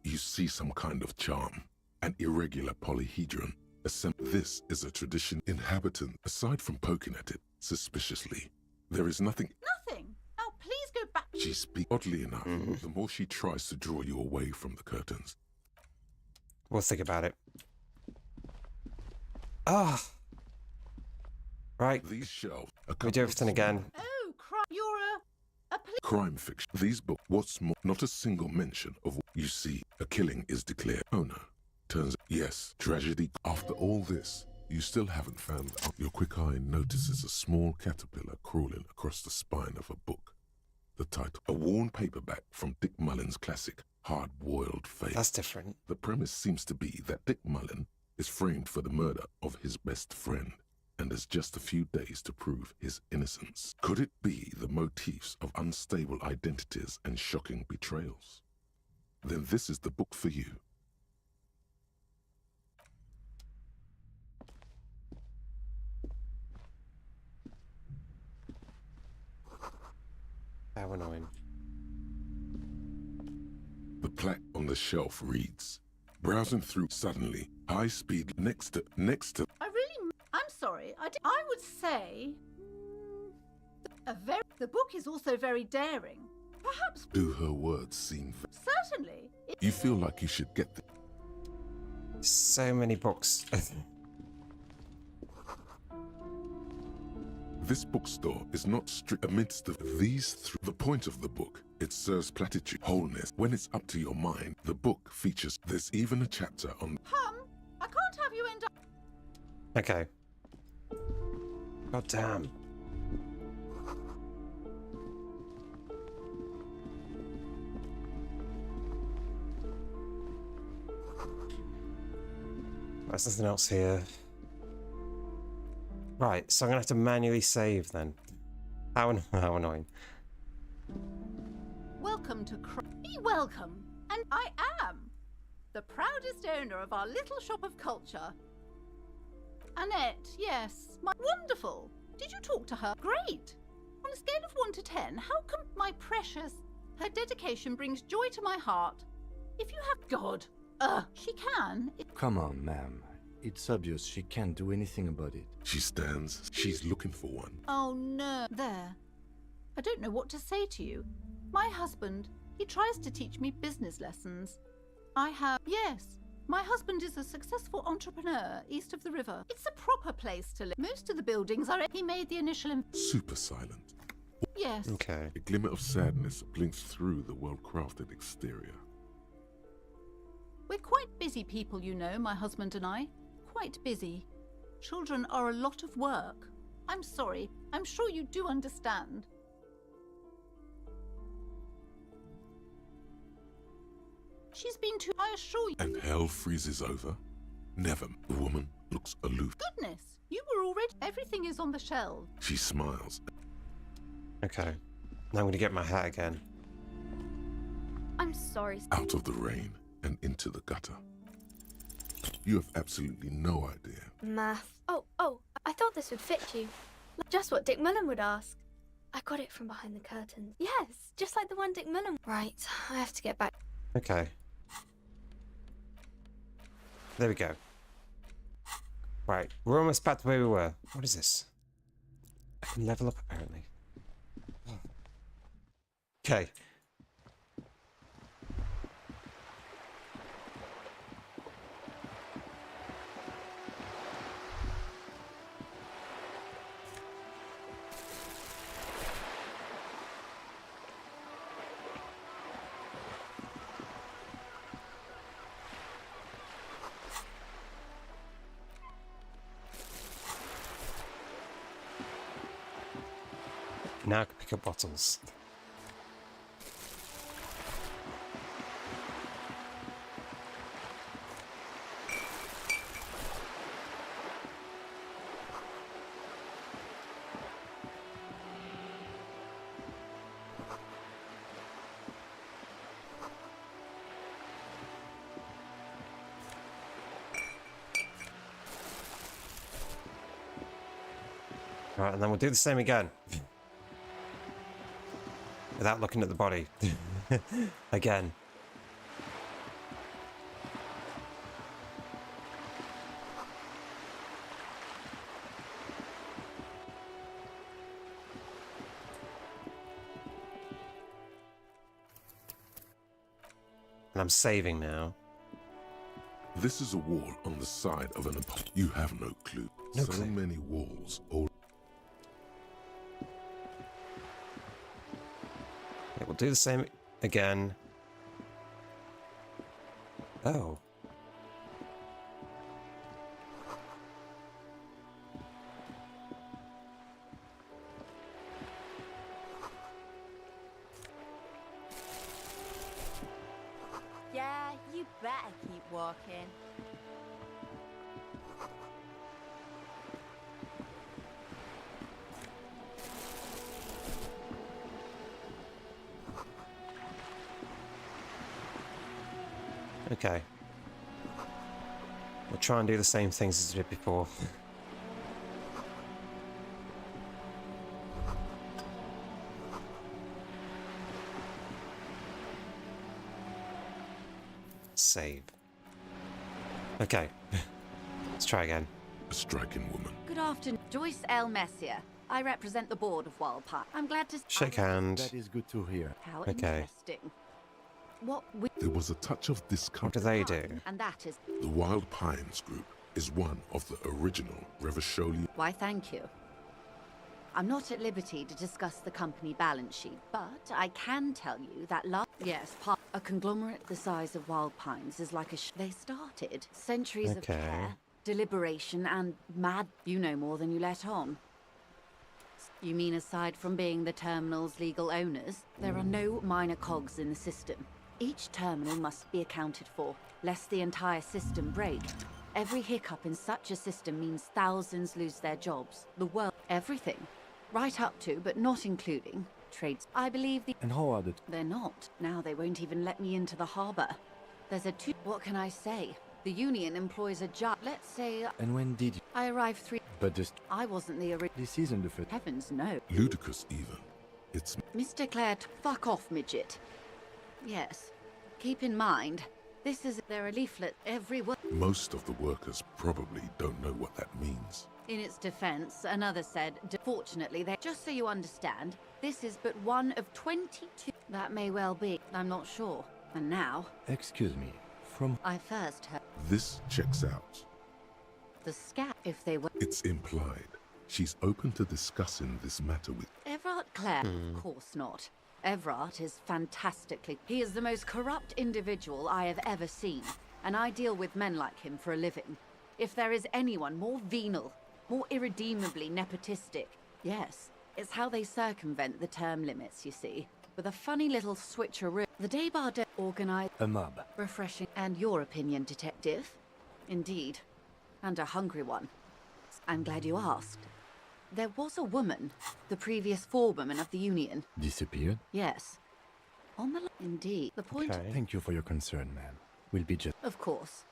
You see some kind of charm. An irregular polyhedron. This is a tradition inhabitant. Aside from poking at it suspiciously, there is nothing. Nothing. Now please go back. She speaks oddly enough. The more she tries to draw you away from the curtains. We'll think about it. Ah. Right. These shelves. We do everything again. Oh, you're a crime fiction. These books. What's more, not a single mention of. You see, a killing is declared. Oh no. Turns yes, tragedy. After all this, you still haven't found out. Your quick eye notices a small caterpillar crawling across the spine of a book. The title, a worn paperback from Dick Mullen's classic Hard-Boiled Fate. That's different. The premise seems to be that Dick Mullen is framed for the murder of his best friend and has just a few days to prove his innocence. Could it be the motifs of unstable identities and shocking betrayals? Then this is the book for you. How annoying. The plaque on the shelf reads, browsing through suddenly, high speed next to. I'm sorry. I would say the book is also very daring. Perhaps. Do her words seem. Certainly. You feel like you should get so many books. This bookstore is not strict amidst the point of the book. It serves platitude, wholeness. When it's up to your mind, the book features. There's even a chapter on. I can't have you end up. Okay. God damn. There's nothing else here. Right, so I'm gonna have to manually save then. How annoying. Welcome to Be welcome, and I am the proudest owner of our little shop of culture. Annette, yes, wonderful. Did you talk to her? Great. On a scale of 1 to 10, how come my precious? Her dedication brings joy to my heart. If you have God, she can. Come on, ma'am. It's obvious she can't do anything about it. She stands. She's looking for one. Oh no. There. I don't know what to say to you. My husband, he tries to teach me business lessons. Yes. My husband is a successful entrepreneur east of the river. It's a proper place to live. Most of the buildings are. He made the initial. Super silent. Yes. Okay. A glimmer of sadness blinks through the well-crafted exterior. We're quite busy people, you know, my husband and I. Quite busy. Children are a lot of work. I'm sorry. I'm sure you do understand. She's been too, I assure you. And hell freezes over? Never. The woman looks aloof. Goodness, you were already. Everything is on the shelf. She smiles. Okay. Now I'm gonna get my hat again. I'm sorry. Out of the rain and into the gutter. You have absolutely no idea. Math. Oh, I thought this would fit you. Just what Dick Mullen would ask. I got it from behind the curtains. Yes, just like the one Dick Mullen. Right, I have to get back. Okay. There we go. Right, we're almost back to where we were. What is this? I can level up, apparently. Okay. Now I can pick up bottles. Right, and then we'll do the same again. Without looking at the body. Again. And I'm saving now. This is a wall on the side of an apartment. You have no clue. No so clue. Many walls all. Okay, we'll do the same again. Oh. Yeah, you better keep walking. Okay. We'll try and do the same things as we did before. Save. Okay. Let's try again. A striking woman. Good afternoon, Joyce L. Messier. I represent the board of Wild Park. I'm glad to Shake hand. That is good to hear. How Okay. interesting. What we There was a touch of discomfort. What do they do? and that is The Wild Pines Group is one of the original Revacholian. why thank you. I'm not at liberty to discuss the company balance sheet, but I can tell you that a conglomerate the size of Wild Pines is like they started centuries of Okay. care, deliberation, and mad. You know more than you let on. You mean aside from being the terminal's legal owners, there are no minor cogs in the system. Each terminal must be accounted for, lest the entire system break. Every hiccup in such a system means thousands lose their jobs, the world, everything. Right up to, but not including, trades. I believe the... And how are the... They're not. Now they won't even let me into the harbor. There's a What can I say? The union employs a job. Let's say... And when did you... I arrived 3... But just... I wasn't the original... This isn't the first... Heavens, no. Ludicrous even. It's Mr. Clare, fuck off, midget. Yes. Keep in mind, this is... There are leaflets everywhere. most of the workers probably don't know what that means. In its defense, another said, fortunately, they... Just so you understand, this is but one of 22... That may well be. I'm not sure. And now... Excuse me, from... I first heard... This checks out. The scat, if they were... It's implied. She's open to discussing this matter with... Everard Clare? Of course not. Everard is fantastically... He is the most corrupt individual I have ever seen, and I deal with men like him for a living. If there is anyone more venal, more irredeemably nepotistic, yes, it's how they circumvent the term limits, you see. With a funny little switcheroo. The day bar organized... A mob. Refreshing. And your opinion, detective? Indeed. And a hungry one. I'm glad you asked. There was a woman, the previous forewoman of the union. Disappeared? Yes. On the indeed. The point. Okay. Thank you for your concern, ma'am. We'll be just. Of course.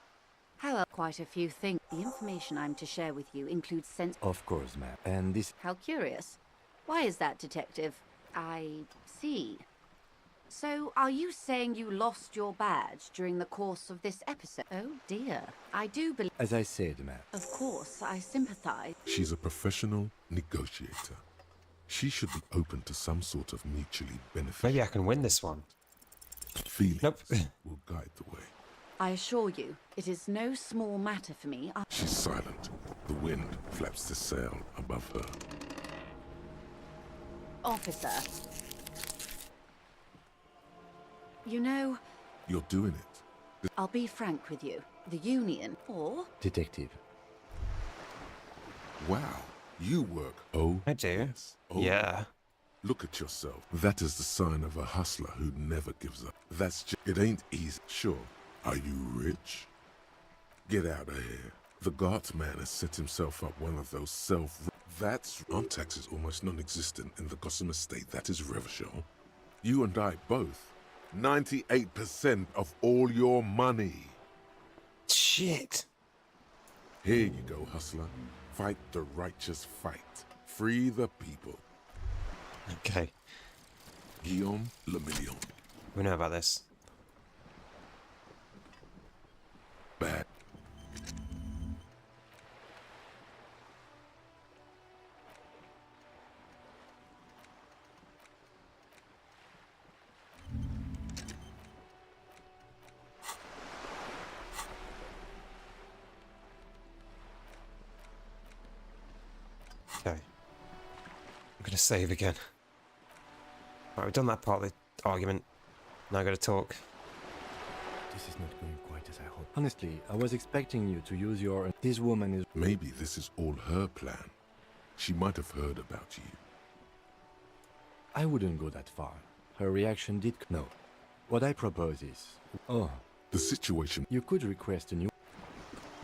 However, quite a few things. The information I'm to share with you includes sense. Of course, ma'am. And this. How curious. Why is that, Detective? I see. So, are you saying you lost your badge during the course of this episode? Oh dear. I do believe. As I said, ma'am. Of course, I sympathize. She's a professional negotiator. She should be open to some sort of mutually beneficial. Maybe I can win this one. Feelings Nope. will guide the way. I assure you, it is no small matter for me. She's silent. The wind flaps the sail above her. Officer. You know, You're doing it. I'll be frank with you. The Union, or... Detective. Wow, you work. Oh, I do. yes. Oh, Yeah. Look at yourself. That is the sign of a hustler who never gives up. It ain't easy. Sure. Are you rich? Get out of here. The guardsman has set himself up one of those That's on taxes almost non-existent in the Gotham estate. That is Revachol. You and I both. 98% of all your money. Shit. Here you go, hustler. Fight the righteous fight. Free the people. Okay. Guillaume Le Million. We know about this. Bad. Okay. I'm gonna save again. Right, we've done that part of the argument. Now I gotta talk. This is not going quite as I hoped. Honestly, I was expecting you to use your... This woman is... Maybe this is all her plan. She might have heard about you. I wouldn't go that far. Her reaction did... No. What I propose is... Oh. The situation... You could request a new...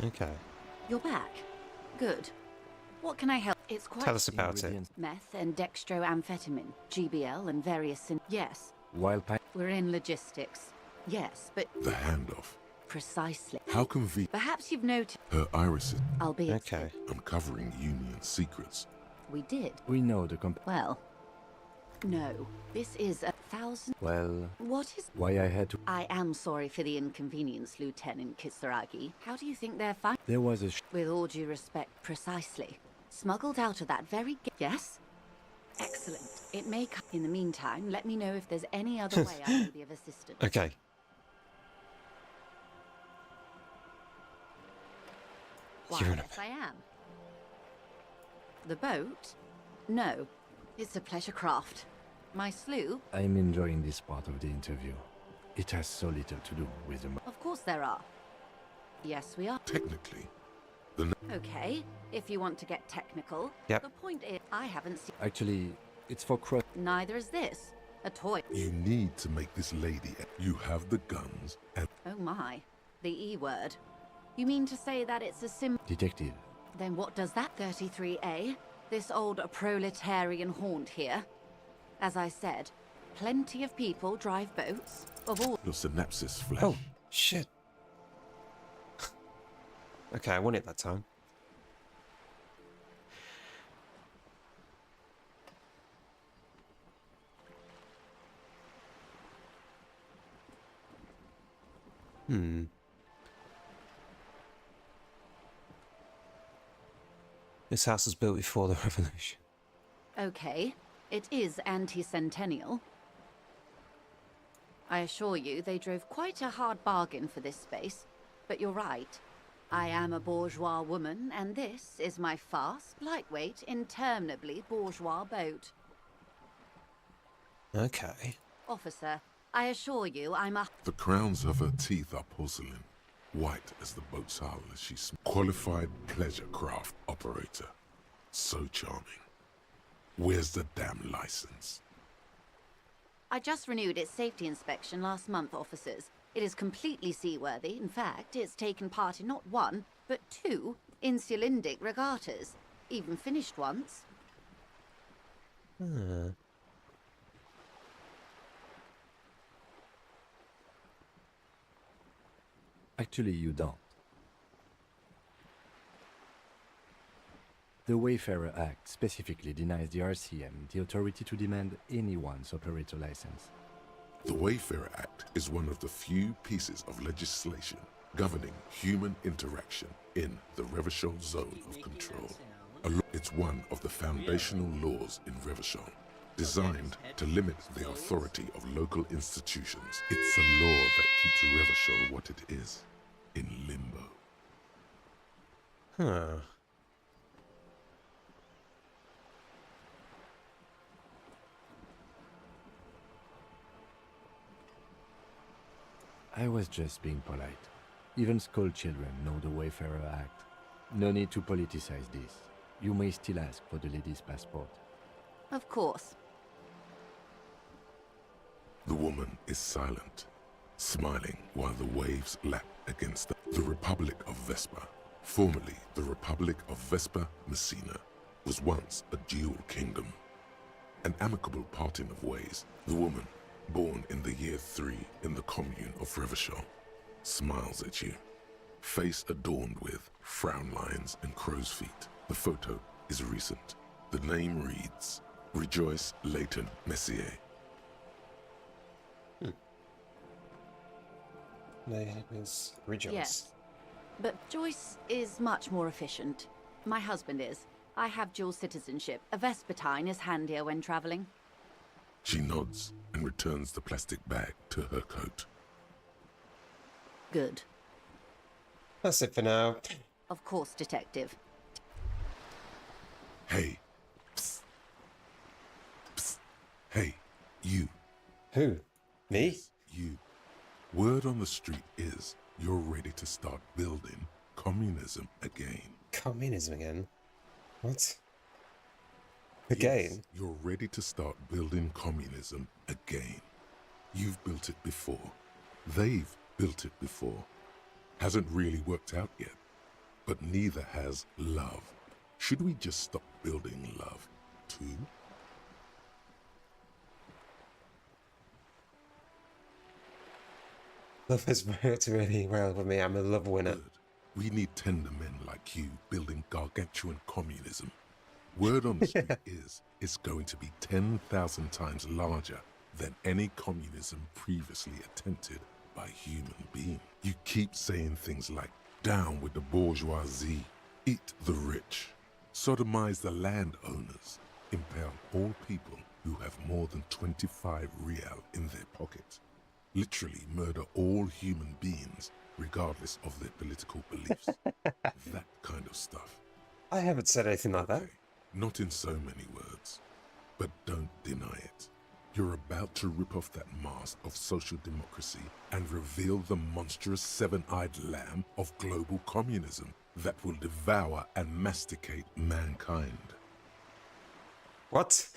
Okay. You're back. Good. What can I help? It's quite... Tell us about it. Meth and dextroamphetamine, GBL and various... Yes. Wild pipe... We're in logistics. Yes, but... The handoff. Precisely. How convenient. Perhaps you've noted... Her irises. Albeit... Okay. Uncovering Union secrets. We did. We know the Well... No. This is 1,000... Well... What is... Why I had to... I am sorry for the inconvenience, Lieutenant Kisaragi. How do you think they're fine? There was a... With all due respect, precisely. Smuggled out of that very... Yes? Excellent. It may come... In the meantime, let me know if there's any other way I may be of assistance. Okay. Why, yes, I am. The boat? No. It's a pleasure craft. My sloop? I'm enjoying this part of the interview. It has so little to do with the... Of course there are. Yes, we are. Technically. Okay, if you want to get technical. Yep. The point is, I haven't seen... Actually, it's for cross... Neither is this. A toy. You need to make this lady... You have the guns and... Oh my. The E word. You mean to say that it's a Detective. Then what does that 33A? This old proletarian haunt here? As I said, plenty of people drive boats of all... Your synapses flash. Oh, shit. Okay, I won it that time. This house was built before the revolution. Okay, it is anti-centennial. I assure you, they drove quite a hard bargain for this space. But you're right. I am a bourgeois woman, and this is my fast, lightweight, interminably bourgeois boat. Okay. Officer, I assure you I'm a... The crowns of her teeth are porcelain. White as the boat's hull as she's qualified pleasure craft operator. So charming. Where's the damn license? I just renewed its safety inspection last month, officers. It is completely seaworthy. In fact, it's taken part in not one, but 2 insulindic regattas. Even finished once. Actually, you don't. The Wayfarer Act specifically denies the RCM the authority to demand anyone's operator license. The Wayfarer Act is one of the few pieces of legislation governing human interaction in the Revachol zone of control. It's one of the foundational laws in Revachol, designed to limit the authority of local institutions. It's a law that keeps Revachol what it is, in limbo. Huh. I was just being polite. Even school children know the Wayfarer Act. No need to politicize this. You may still ask for the lady's passport. Of course. The woman is silent, smiling while the waves lap against the Republic of Vespa. Formerly, the Republic of Vespa Messina was once a dual kingdom. An amicable parting of ways, the woman, born in the year 3 in the commune of Revachol, smiles at you, face adorned with frown lines and crow's feet. The photo is recent. The name reads, Rejoice Leighton Messier. Name is Rejoice. Yes. But Joyce is much more efficient. My husband is. I have dual citizenship. A Vespertine is handier when traveling. She nods and returns the plastic bag to her coat. Good. That's it for now. Of course, Detective. Hey. Psst. Psst. Hey, you. Who? Me? Yes, you. Word on the street is you're ready to start building communism again. Communism again? What? Again? Yes, you're ready to start building communism again. You've built it before. They've built it before. Hasn't really worked out yet. But neither has love. Should we just stop building love, too? Love has worked really well with me. I'm a love winner. Good. We need tender men like you building gargantuan communism. Word on the street is it's going to be 10,000 times larger than any communism previously attempted by human beings. You keep saying things like, down with the bourgeoisie, eat the rich, sodomize the landowners, impale all people who have more than 25 real in their pocket, literally murder all human beings regardless of their political beliefs. That kind of stuff. I haven't said anything like that. Not in so many words, but don't deny it. You're about to rip off that mask of social democracy and reveal the monstrous seven-eyed lamb of global communism that will devour and masticate mankind. What?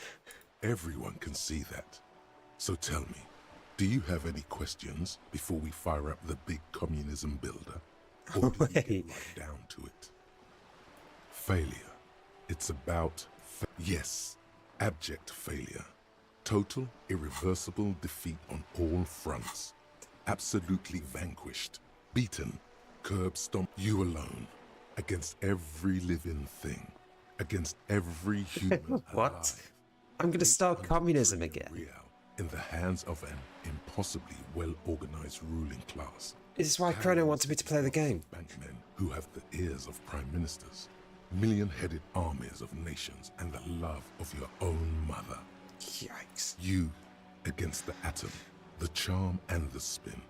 Everyone can see that. So tell me, do you have any questions before we fire up the big communism builder? Or do you get right down to it? Failure. It's about, yes, abject failure. Total, irreversible defeat on all fronts. Absolutely vanquished. Beaten. Curb stomped. You alone. Against every living thing. Against every human What? alive. I'm going to start communism again. Real in the hands of an impossibly well-organized ruling class. This is why Chrono wanted me to play the game. Bankmen who have the ears of prime ministers. Million-headed armies of nations and the love of your own mother. Yikes. You against the atom, the charm and the spin,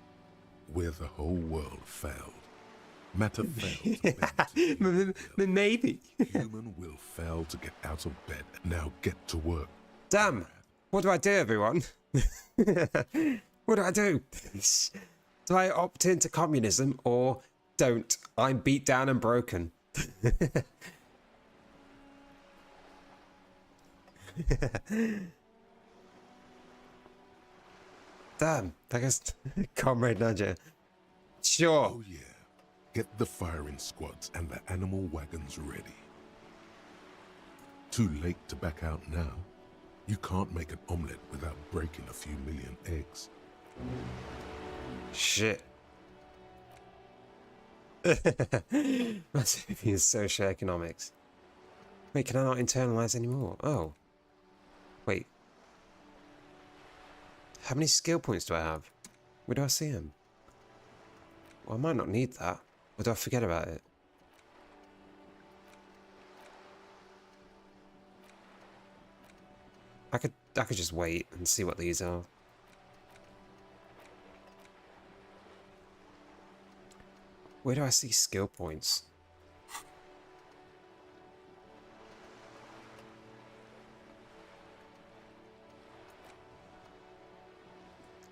where the whole world failed. Matter failed to bend to Maybe. Human will fail to get out of bed. Now get to work. Damn. What do I do, everyone? What do I do? Do I opt into communism or don't? I'm beat down and broken. Damn, I guess Comrade Nadja. Sure. Oh yeah. Get the firing squads and the animal wagons ready. Too late to back out now. You can't make an omelette without breaking a few million eggs. Shit. Massive review of socioeconomics. Wait, can I not internalize anymore? Oh. Wait. How many skill points do I have? Where do I see them? Well, I might not need that. Or do I forget about it? I could just wait and see what these are. Where do I see skill points?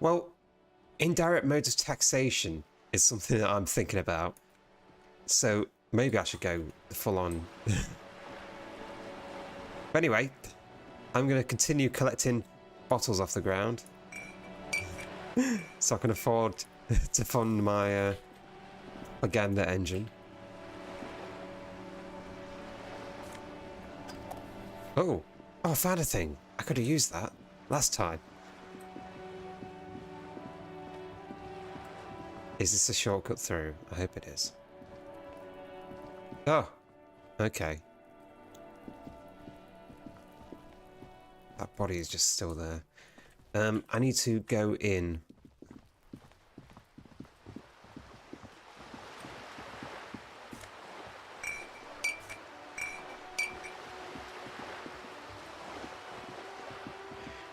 Well, indirect modes of taxation is something that I'm thinking about. So maybe I should go full on. But anyway, I'm going to continue collecting bottles off the ground. So I can afford to fund my propaganda engine. Oh, I found a thing. I could have used that last time. Is this a shortcut through? I hope it is. Oh, okay. That body is just still there. I need to go in.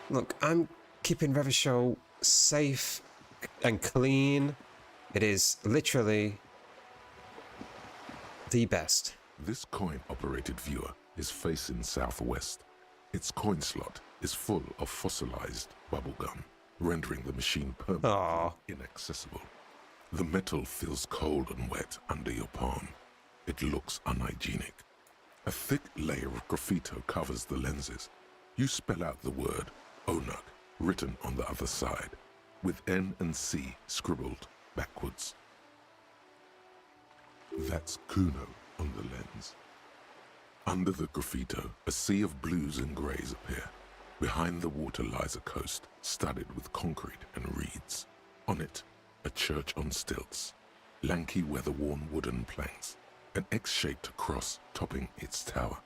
Look, I'm keeping Revachol safe and clean. It is literally the best. This coin-operated viewer is facing southwest. Its coin slot is full of fossilized bubblegum, rendering the machine permanently inaccessible. The metal feels cold and wet under your palm. It looks unhygienic. A thick layer of graffito covers the lenses. You spell out the word Onuk written on the other side, with N and C scribbled backwards. That's Kuno on the lens. Under the graffito, a sea of blues and greys appear. Behind the water lies a coast studded with concrete and reeds. On it, a church on stilts, lanky weather-worn wooden planks, an X-shaped cross topping its tower.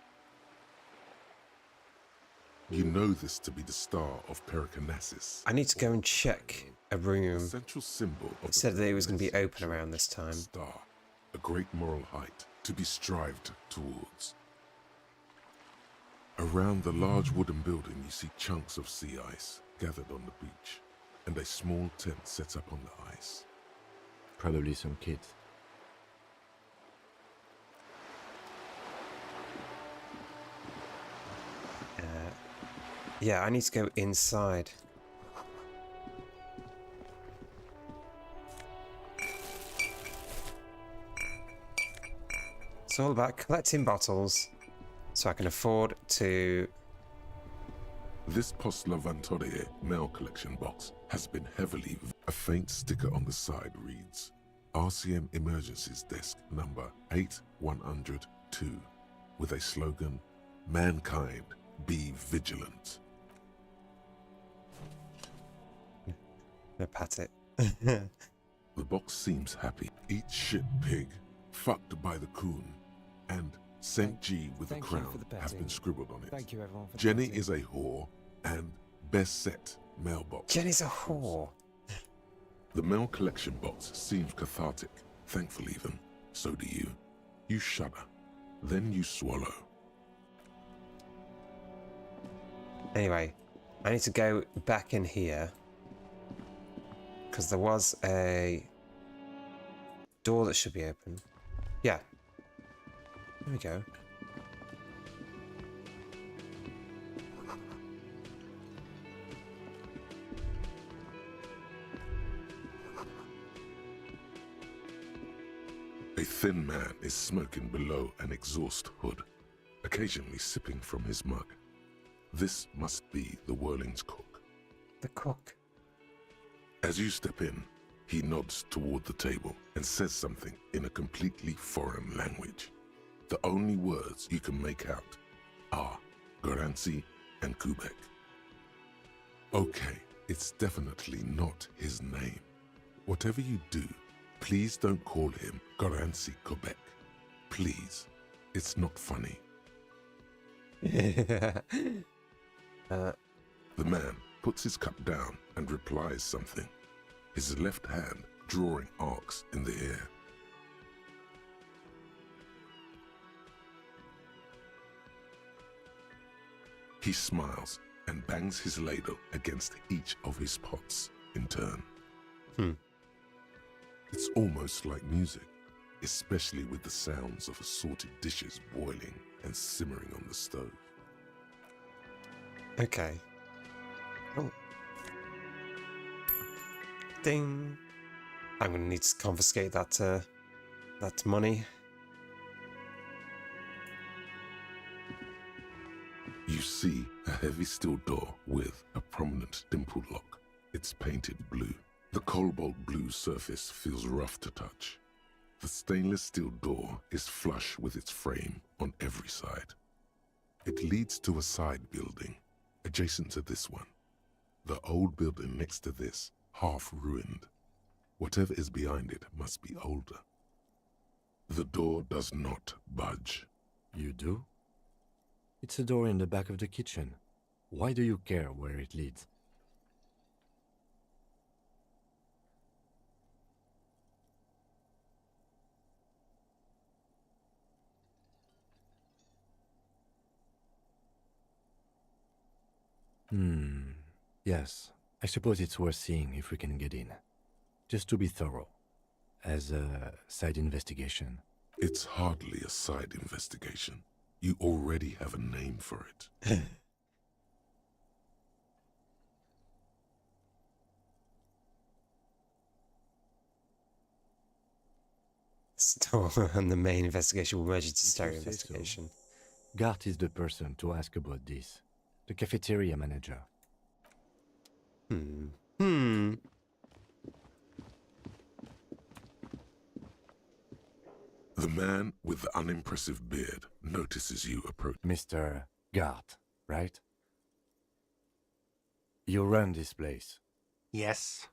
You know this to be the star of Pericarnassus. I need to go and check a room. The central symbol of it said that it was going to be open around this time. Star, a great moral height to be strived towards. Around the large wooden building you see chunks of sea ice gathered on the beach, and a small tent set up on the ice. Probably some kids. Yeah, I need to go inside. It's all about collecting bottles so I can afford to... This Post Lavantorie mail collection box has been heavily... A faint sticker on the side reads, RCM Emergencies Desk number 8102, with a slogan, Mankind, be vigilant. No, pat it. The box seems happy. Eat shit pig, fucked by the coon, and St. G with a crown have been scribbled on it. Thank you, everyone, for Jenny is a whore, and best set mailbox. Jenny's a whore. The mail collection box seems cathartic, thankful even. So do you. You shudder, then you swallow. Anyway, I need to go back in here. Because there was a door that should be open. Yeah. There we go. A thin man is smoking below an exhaust hood, occasionally sipping from his mug. This must be the Whirling's cook. The cook. As you step in, he nods toward the table and says something in a completely foreign language. The only words you can make out are Garanzi and Kubek. Okay, it's definitely not his name. Whatever you do, Please don't call him Garancy Quebec. Please. It's not funny. The man puts his cup down and replies something, his left hand drawing arcs in the air. He smiles and bangs his ladle against each of his pots in turn. It's almost like music, especially with the sounds of assorted dishes boiling and simmering on the stove. Okay. Oh. Ding. I'm gonna need to confiscate that money. You see a heavy steel door with a prominent dimple lock. It's painted blue. The cobalt blue surface feels rough to touch. The stainless steel door is flush with its frame on every side. It leads to a side building, adjacent to this one. The old building next to this, half ruined. Whatever is behind it must be older. The door does not budge. You do? It's a door in the back of the kitchen. Why do you care where it leads? Yes. I suppose it's worth seeing if we can get in. Just to be thorough. As a side investigation. It's hardly a side investigation. You already have a name for it. Still, and the main investigation will merge into stereo investigation. Gart is the person to ask about this. The cafeteria manager. The man with the unimpressive beard notices you approach. Mr. Gart, right? You run this place. Yes.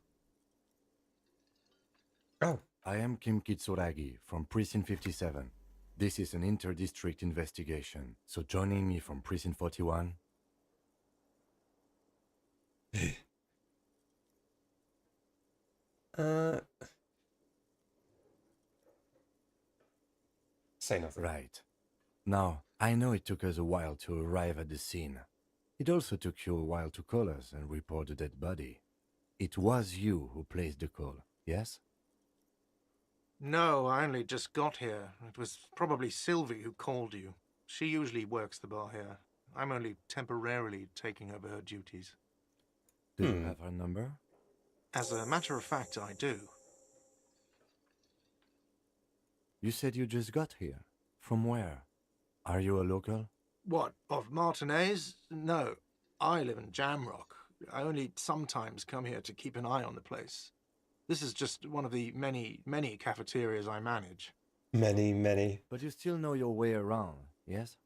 Oh. I am Kim Kitsuragi from Precinct 57. This is an inter-district investigation, so joining me from Precinct 41... Say nothing. Right. Now, I know it took us a while to arrive at the scene. It also took you a while to call us and report the dead body. It was you who placed the call, yes? No, I only just got here. It was probably Sylvie who called you. She usually works the bar here. I'm only temporarily taking over her duties. Do you have her number? As a matter of fact, I do. You said you just got here. From where? Are you a local? What, of Martinez? No, I live in Jamrock. I only sometimes come here to keep an eye on the place. This is just one of the many, many cafeterias I manage. Many. But you still know your way around, yes?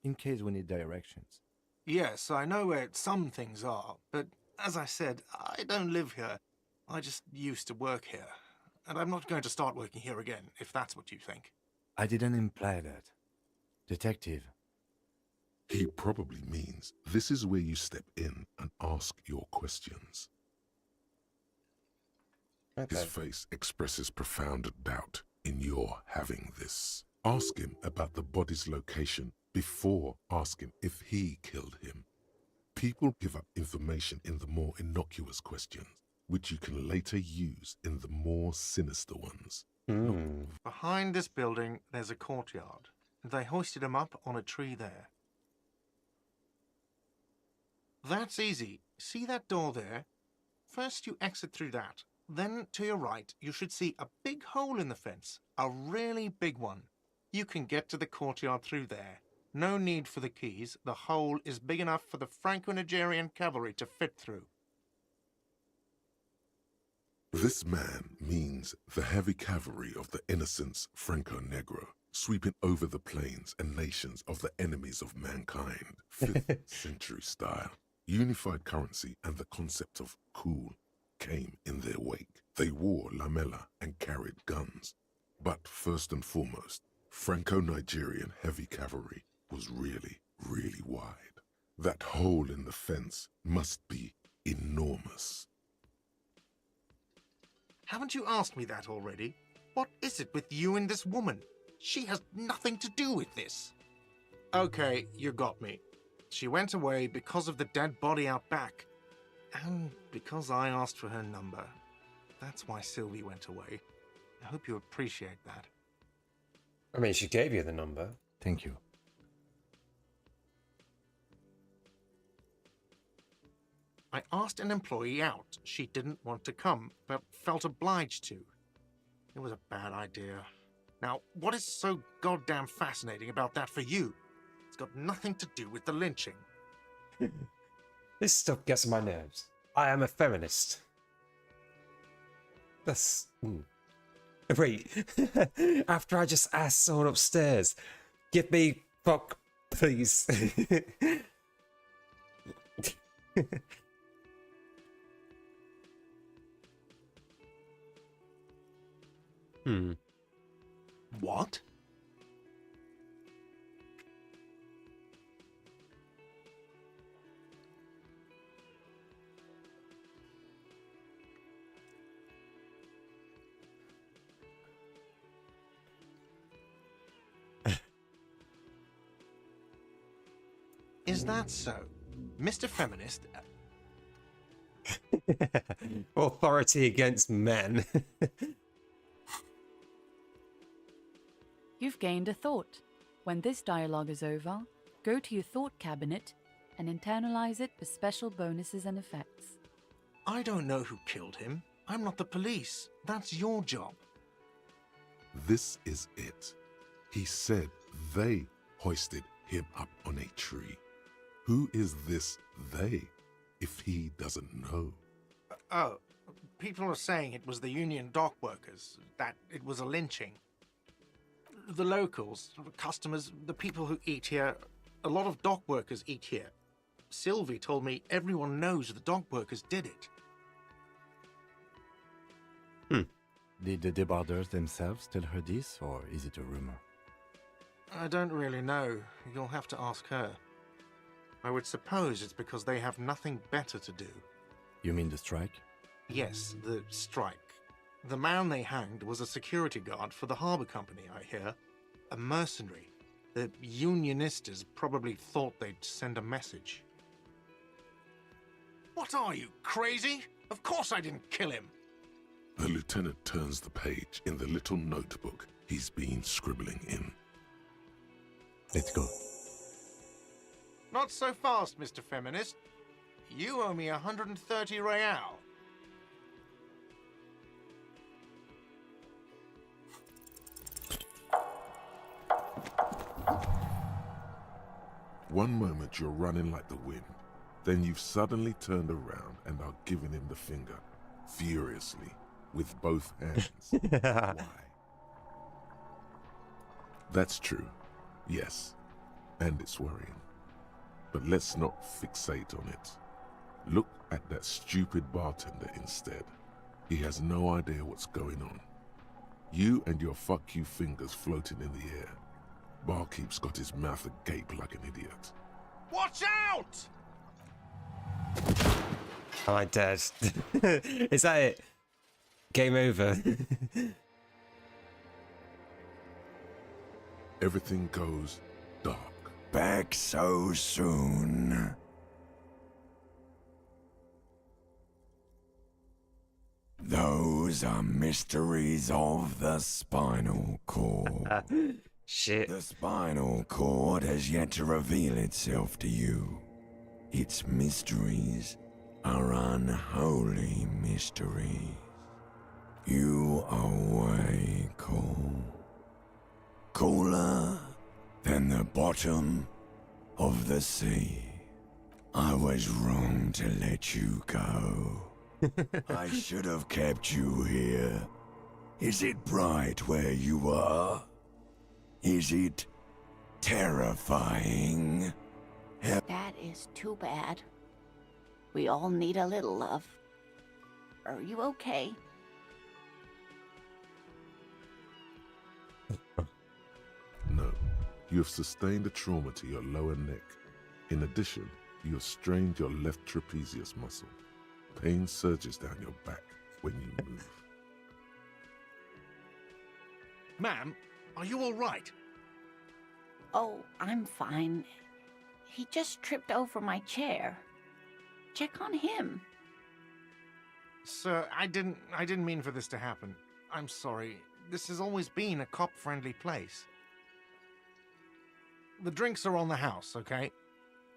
In case we need directions. Yes, I know where some things are, but as I said, I don't live here. I just used to work here. And I'm not going to start working here again, if that's what you think. I didn't imply that. Detective. He probably means this is where you step in and ask your questions. Okay. His face expresses profound doubt in your having this. Ask him about the body's location before asking if he killed him. People give up information in the more innocuous questions, which you can later use in the more sinister ones. Behind this building, there's a courtyard. They hoisted him up on a tree there. That's easy. See that door there? First you exit through that. Then, to your right, you should see a big hole in the fence. A really big one. You can get to the courtyard through there. No need for the keys. The hole is big enough for the Franco-Nigerian cavalry to fit through. This man means the heavy cavalry of the innocents Franco-Negro, sweeping over the plains and nations of the enemies of mankind, 5th century style. Unified currency and the concept of cool came in their wake. They wore lamella and carried guns. But first and foremost, Franco-Nigerian heavy cavalry was really, really wide. That hole in the fence must be enormous. Haven't you asked me that already? What is it with you and this woman? She has nothing to do with this. Okay, you got me. She went away because of the dead body out back. And because I asked for her number. That's why Sylvie went away. I hope you appreciate that. I mean, she gave you the number. Thank you. I asked an employee out. She didn't want to come, but felt obliged to. It was a bad idea. Now, what is so goddamn fascinating about that for you? It's got nothing to do with the lynching. This stuff gets on my nerves. I am a feminist. That's... Wait. After I just asked someone upstairs, give me fuck, please. What? Is that so? Mr. Feminist? Authority against men. You've gained a thought. When this dialogue is over, go to your thought cabinet and internalize it with special bonuses and effects. I don't know who killed him. I'm not the police. That's your job. This is it. He said they hoisted him up on a tree. Who is this they, if he doesn't know? Oh, people are saying it was the union dock workers, that it was a lynching. The locals, the customers, the people who eat here, a lot of dock workers eat here. Sylvie told me everyone knows the dock workers did it. Did the debarders themselves tell her this, or is it a rumor? I don't really know. You'll have to ask her. I would suppose it's because they have nothing better to do. You mean the strike? Yes, the strike. The man they hanged was a security guard for the harbour company, I hear. A mercenary. The unionistas probably thought they'd send a message. What are you, crazy? Of course I didn't kill him! The lieutenant turns the page in the little notebook he's been scribbling in. Let's go. Not so fast, Mr. Feminist. You owe me 130 real. One moment you're running like the wind, then you've suddenly turned around and are giving him the finger, furiously, with both hands. Why? That's true, yes, and it's worrying. But let's not fixate on it. Look at that stupid bartender instead. He has no idea what's going on. You and your fuck you fingers floating in the air. Barkeep's got his mouth agape like an idiot. Watch out! Am I dead? Is that it? Game over. Everything goes dark. Back so soon. Those are mysteries of the spinal cord. Shit. The spinal cord has yet to reveal itself to you. Its mysteries are unholy mysteries. You are way cool. Cooler than the bottom of the sea. I was wrong to let you go. I should have kept you here. Is it bright where you are? Is it terrifying? That is too bad. We all need a little love. Are you okay? You have sustained a trauma to your lower neck. In addition, you have strained your left trapezius muscle. Pain surges down your back when you move. Ma'am, are you all right? Oh, I'm fine. He just tripped over my chair. Check on him. Sir, I didn't mean for this to happen. I'm sorry. This has always been a cop-friendly place. The drinks are on the house, okay?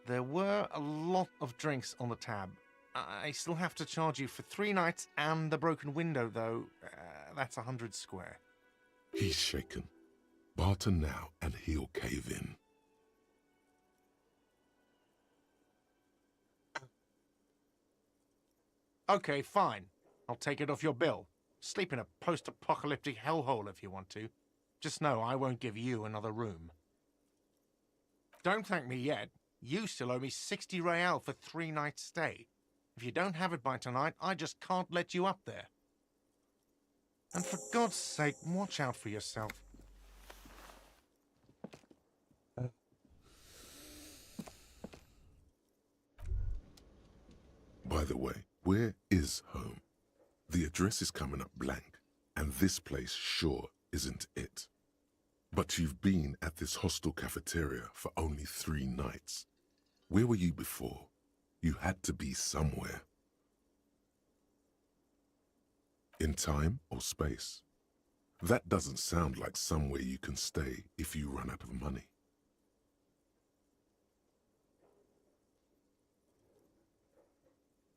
There were a lot of drinks on the tab. I still have to charge you for 3 nights and the broken window, though. That's 100 square. He's shaken. Barter now and he'll cave in. Okay, fine. I'll take it off your bill. Sleep in a post-apocalyptic hellhole if you want to. Just know I won't give you another room. Don't thank me yet. You still owe me 60 real for 3 nights stay. If you don't have it by tonight, I just can't let you up there. And for God's sake, watch out for yourself. By the way, where is home? The address is coming up blank, and this place sure isn't it. But you've been at this hostel cafeteria for only 3 nights. Where were you before? You had to be somewhere. In time or space? That doesn't sound like somewhere you can stay if you run out of money.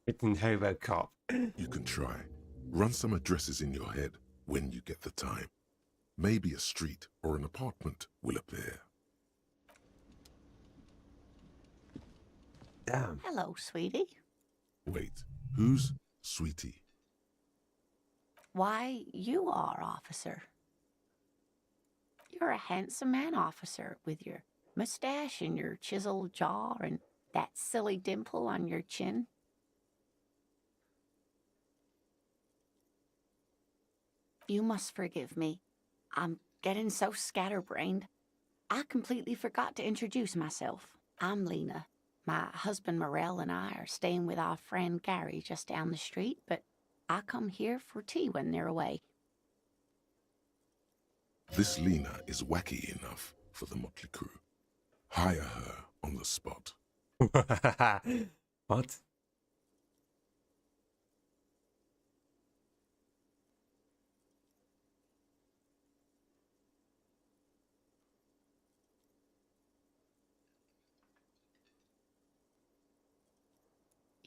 Written Hobo-Cop. You can try. Run some addresses in your head when you get the time. Maybe a street or an apartment will appear. Damn. Hello, sweetie. Wait, who's Sweetie? Why, you are, officer. You're a handsome man, officer, with your mustache and your chiseled jaw and that silly dimple on your chin. You must forgive me. I'm getting so scatterbrained. I completely forgot to introduce myself. I'm Lena. My husband Morel and I are staying with our friend Gary just down the street, but I come here for tea when they're away. This Lena is wacky enough for the motley crew. Hire her on the spot. What?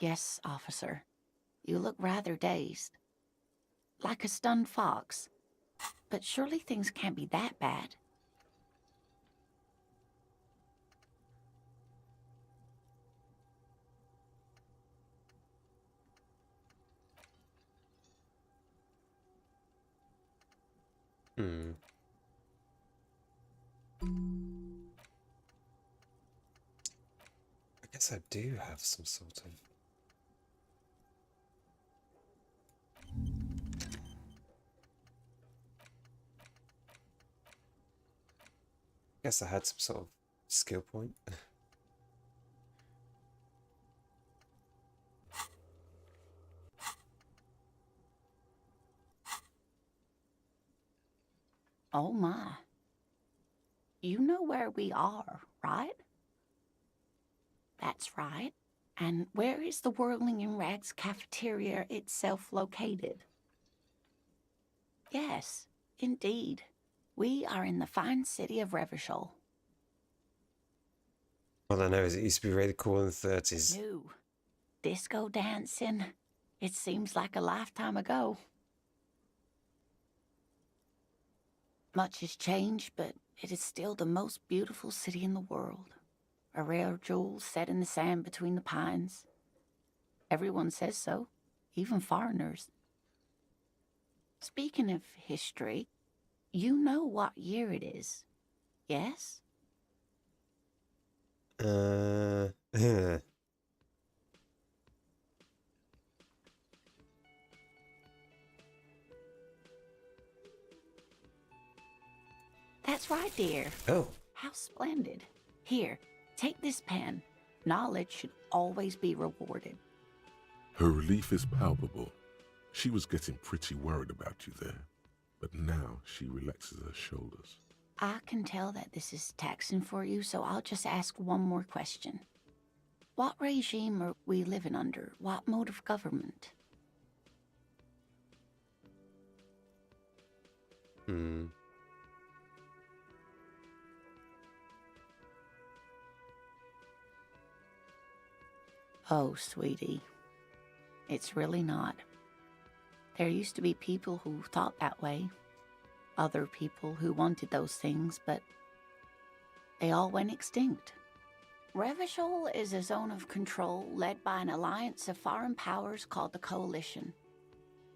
Yes, officer. You look rather dazed. Like a stunned fox. But surely things can't be that bad. I guess I do have some sort of... Guess I had some sort of skill point. Oh my. You know where we are, right? That's right. And where is the Whirling in Rags cafeteria itself located? Yes, indeed. We are in the fine city of Revachol. All I know is it used to be really cool in the 30s. No. Disco dancing. It seems like a lifetime ago. Much has changed, but it is still the most beautiful city in the world. A rare jewel set in the sand between the pines. Everyone says so, even foreigners. Speaking of history, you know what year it is, yes? That's right, dear. Oh. How splendid. Here, take this pen. Knowledge should always be rewarded. Her relief is palpable. She was getting pretty worried about you there, but now she relaxes her shoulders. I can tell that this is taxing for you, so I'll just ask one more question. What regime are we living under? What mode of government? Oh, sweetie. It's really not. There used to be people who thought that way. Other people who wanted those things, but they all went extinct. Revachol is a zone of control led by an alliance of foreign powers called the Coalition.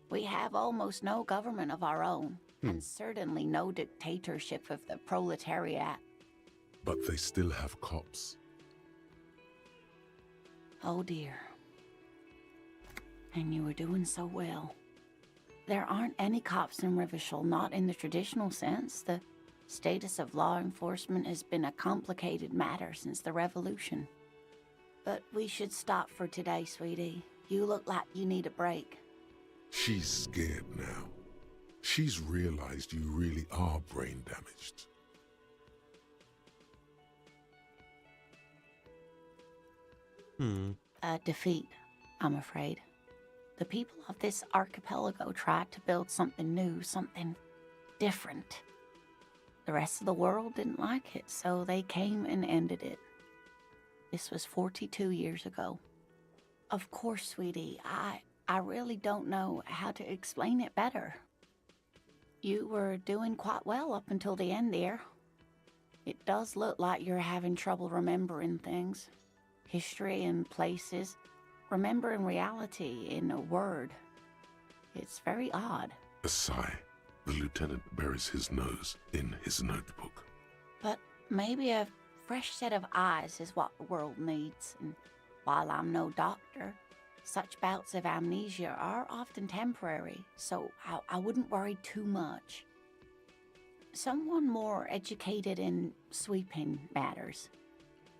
We have almost no government of our own, and certainly no dictatorship of the proletariat. But they still have cops. Oh dear. And you were doing so well. There aren't any cops in Revachol, not in the traditional sense. The status of law enforcement has been a complicated matter since the revolution. But we should stop for today, sweetie. You look like you need a break. She's scared now. She's realized you really are brain damaged. A defeat, I'm afraid. The people of this archipelago tried to build something new, something different. The rest of the world didn't like it, so they came and ended it. This was 42 years ago. Of course, sweetie, I really don't know how to explain it better. You were doing quite well up until the end there. It does look like you're having trouble remembering things. History and places. Remembering reality in a word. It's very odd. A sigh. The lieutenant buries his nose in his notebook. But maybe a fresh set of eyes is what the world needs. And while I'm no doctor, such bouts of amnesia are often temporary, so I wouldn't worry too much. Someone more educated in sweeping matters.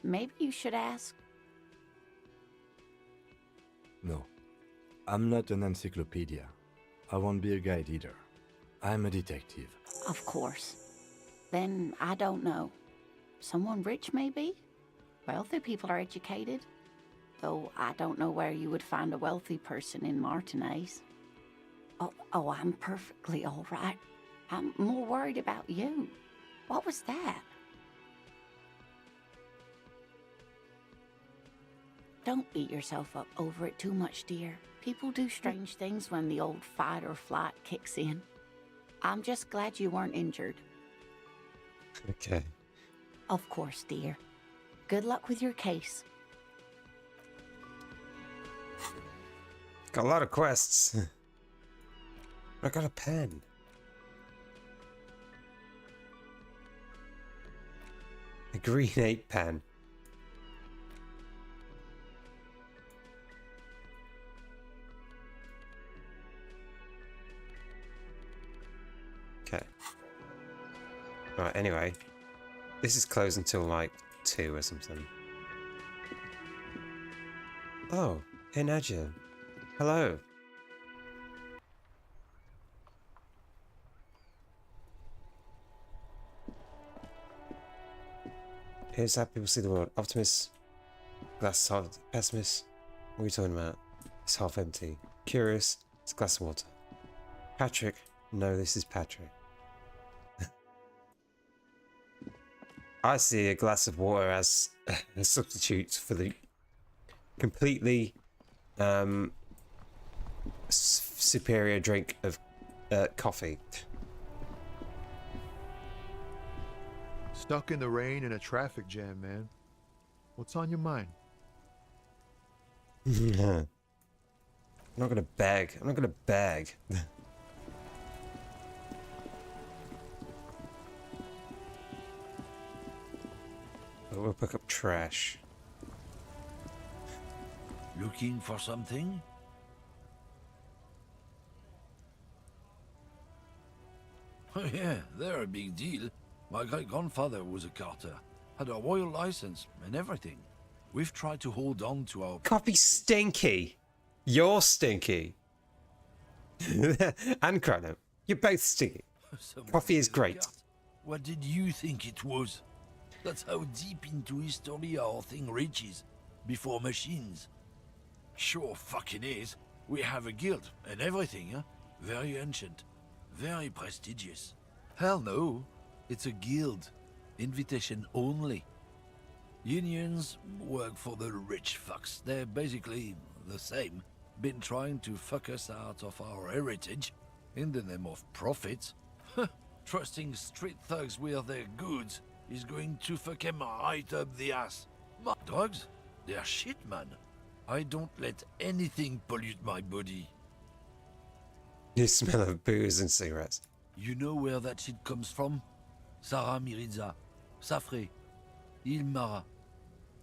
Maybe you should ask. No, I'm not an encyclopedia. I won't be a guide either. I'm a detective. Of course. Then I don't know. Someone rich, maybe? Wealthy people are educated. Though I don't know where you would find a wealthy person in Martinez. Oh, I'm perfectly all right. I'm more worried about you. What was that? Don't beat yourself up over it too much, dear. People do strange things when the old fight or flight kicks in. I'm just glad you weren't injured. Okay. Of course, dear. Good luck with your case. Got a lot of quests. I got a pen. A green 8 pen. Okay. Right, anyway. This is closed until like 2 or something. Oh, hey Nadja. Hello. Here's how people see the world. Optimist. Glass half pessimist. What are you talking about? It's half empty. Curious. It's a glass of water. Patrick. No, this is Patrick. I see a glass of water as a substitute for the completely superior drink of coffee. Stuck in the rain in a traffic jam, man. What's on your mind? I'm not gonna beg. I'm not gonna beg. We'll pick up trash. Looking for something? Oh yeah, they're a big deal. My great-grandfather was a carter, had a royal license and everything. We've tried to hold on to our... Coffee stinky. You're stinky. And Chrono, you're both stinky. Coffee is great. What did you think it was? That's how deep into history our thing reaches. Before machines. Sure fucking is. We have a guild and everything, huh? Very ancient. Very prestigious. Hell no. It's a guild. Invitation only. Unions work for the rich fucks. They're basically the same. Been trying to fuck us out of our heritage in the name of profit. Trusting street thugs with their goods is going to fuck 'em right up the ass. My drugs? They're shit, man. I don't let anything pollute my body. You smell of booze and cigarettes. You know where that shit comes from? Sarah Miriza, Safre, Ilmara.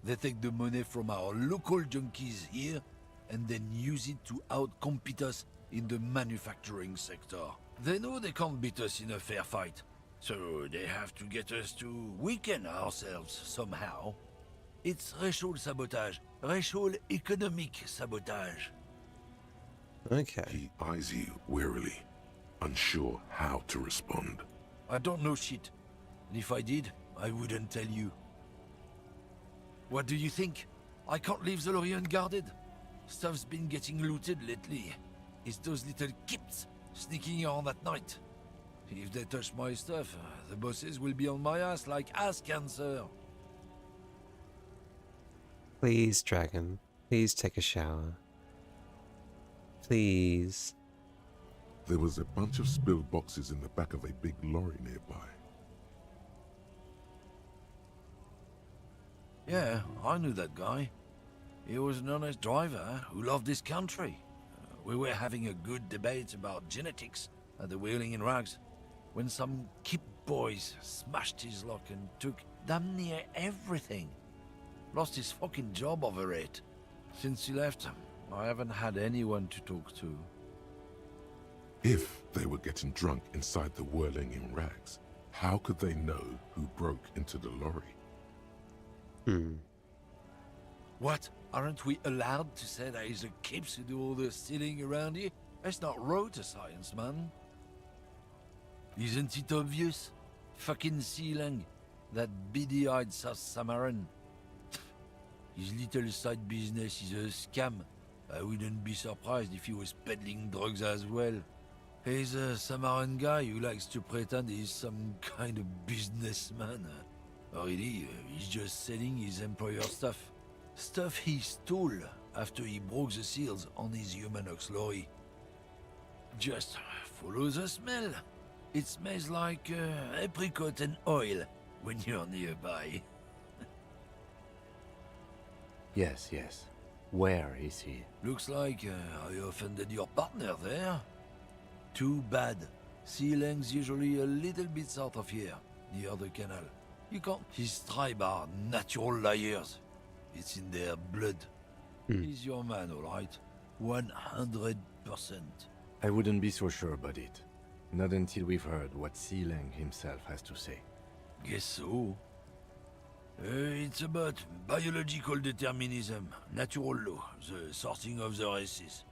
They take the money from our local junkies here and then use it to outcompete us in the manufacturing sector. They know they can't beat us in a fair fight, so they have to get us to weaken ourselves somehow. It's racial sabotage, racial economic sabotage. Okay. He eyes you warily, unsure how to respond. I don't know shit, and if I did, I wouldn't tell you. What do you think? I can't leave the lorry unguarded. Stuff's been getting looted lately. It's those little kips sneaking around at night. If they touch my stuff, the bosses will be on my ass like ass cancer. Please, Dragon. Please take a shower. Please. There was a bunch of spilled boxes in the back of a big lorry nearby. Yeah, I knew that guy. He was an honest driver who loved his country. We were having a good debate about genetics at the Wheeling in Rags when some kip boys smashed his lock and took damn near everything. Lost his fucking job over it. Since he left, I haven't had anyone to talk to. If they were getting drunk inside the Whirling in Rags, how could they know who broke into the lorry? What? Aren't we allowed to say that he's the kips who do all the stealing around here? That's not road to science, man. Isn't it obvious? Fucking Sealang, that beady-eyed South Samaran. His little side business is a scam. I wouldn't be surprised if he was peddling drugs as well. He's a Samaran guy who likes to pretend he's some kind of businessman. Really, he's just selling his employer stuff. Stuff he stole after he broke the seals on his Humanox lorry. Just follow the smell. It smells like apricot and oil when you're nearby. Yes, yes. Where is he? Looks like I offended your partner there. Too bad. Sealang's usually a little bit south of here, near the canal. You can't. His tribe are natural liars. It's in their blood. He's your man, all right? 100%. I wouldn't be so sure about it. Not until we've heard what Sealang himself has to say. Guess so. It's about biological determinism, natural law, the sorting of the races.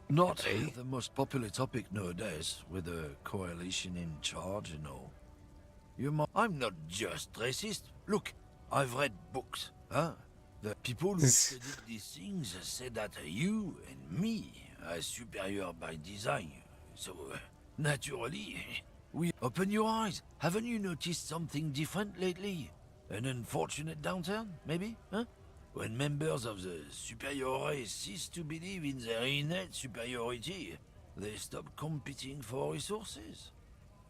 Not the most popular topic nowadays, with the coalition in charge and all. I'm not just racist. Look, I've read books, huh? The people who studied these things said that you and me are superior by design. So, naturally, we open your eyes. Haven't you noticed something different lately? An unfortunate downturn, maybe, huh? When members of the superior race cease to believe in their innate superiority, they stop competing for resources.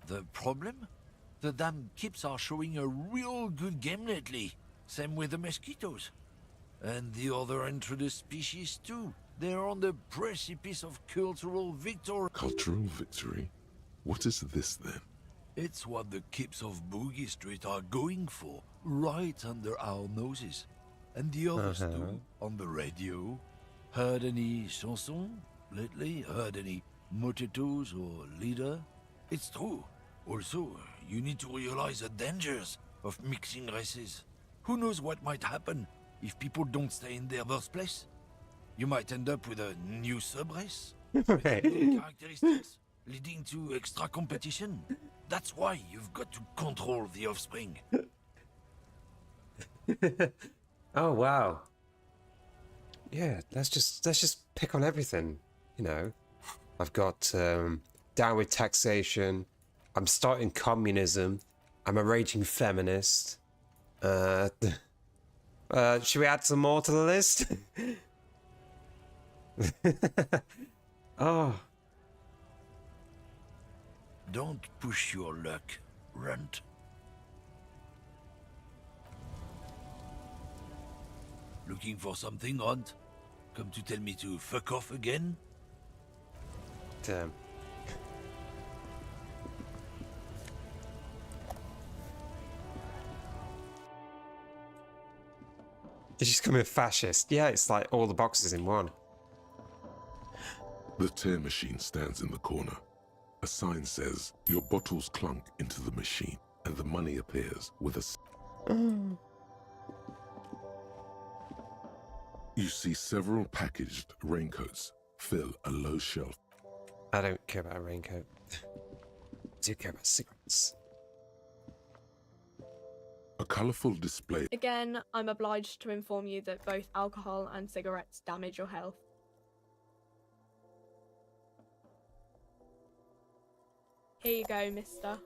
The problem? The damn kips are showing a real good game lately. Same with the mosquitoes. And the other introduced species too. They're on the precipice of cultural victory. Cultural victory? What is this then? It's what the kips of Boogie Street are going for, right under our noses. And the others too, on the radio. Heard any chansons lately? Heard any motetos or leader? It's true. Also, you need to realize the dangers of mixing races. Who knows what might happen if people don't stay in their birthplace? You might end up with a new sub-race. With new characteristics, leading to extra competition. That's why you've got to control the offspring. Oh wow. Yeah, let's just pick on everything, you know. I've got down with taxation. I'm starting communism. I'm a raging feminist. Should we add some more to the list? Oh. Don't push your luck, Runt. Looking for something, Runt? Come to tell me to fuck off again? Damn. He's just becoming a fascist. Yeah, it's like all the boxes in one. The tear machine stands in the corner. A sign says, your bottles clunk into the machine, and the money appears with a... You see several packaged raincoats fill a low shelf. I don't care about a raincoat. I do care about cigarettes. A colourful display. Again, I'm obliged to inform you that both alcohol and cigarettes damage your health. Here you go, mister.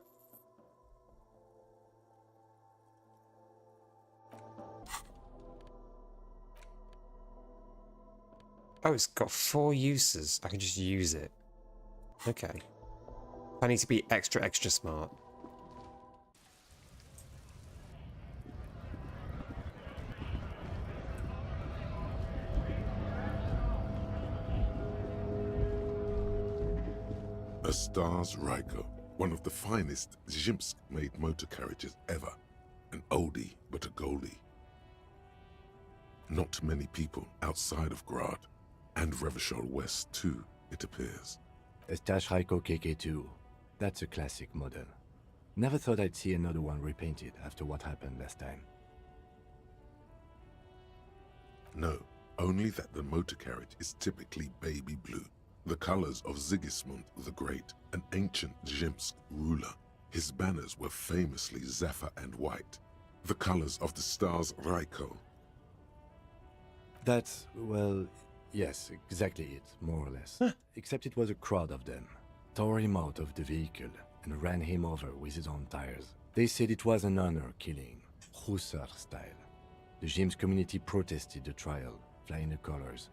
Oh, it's got 4 uses. I can just use it. Okay. I need to be extra smart. A Stars Ryko, one of the finest Zhimsk-made motor carriages ever. An oldie, but a goldie. Not many people outside of Grad, and Revachol West too, it appears. A Stash Ryko KK2. That's a classic model. Never thought I'd see another one repainted after what happened last time. No, only that the motor carriage is typically baby blue. The colors of Sigismund the Great, an ancient Zhimsk ruler. His banners were famously zephyr and white. The colors of the Stars Ryko. That's, well, yes, exactly it, more or less. Except it was a crowd of them. Tore him out of the vehicle and ran him over with his own tires. They said it was an honor killing, Hussar style. The Zhimsk community protested the trial, flying the colors.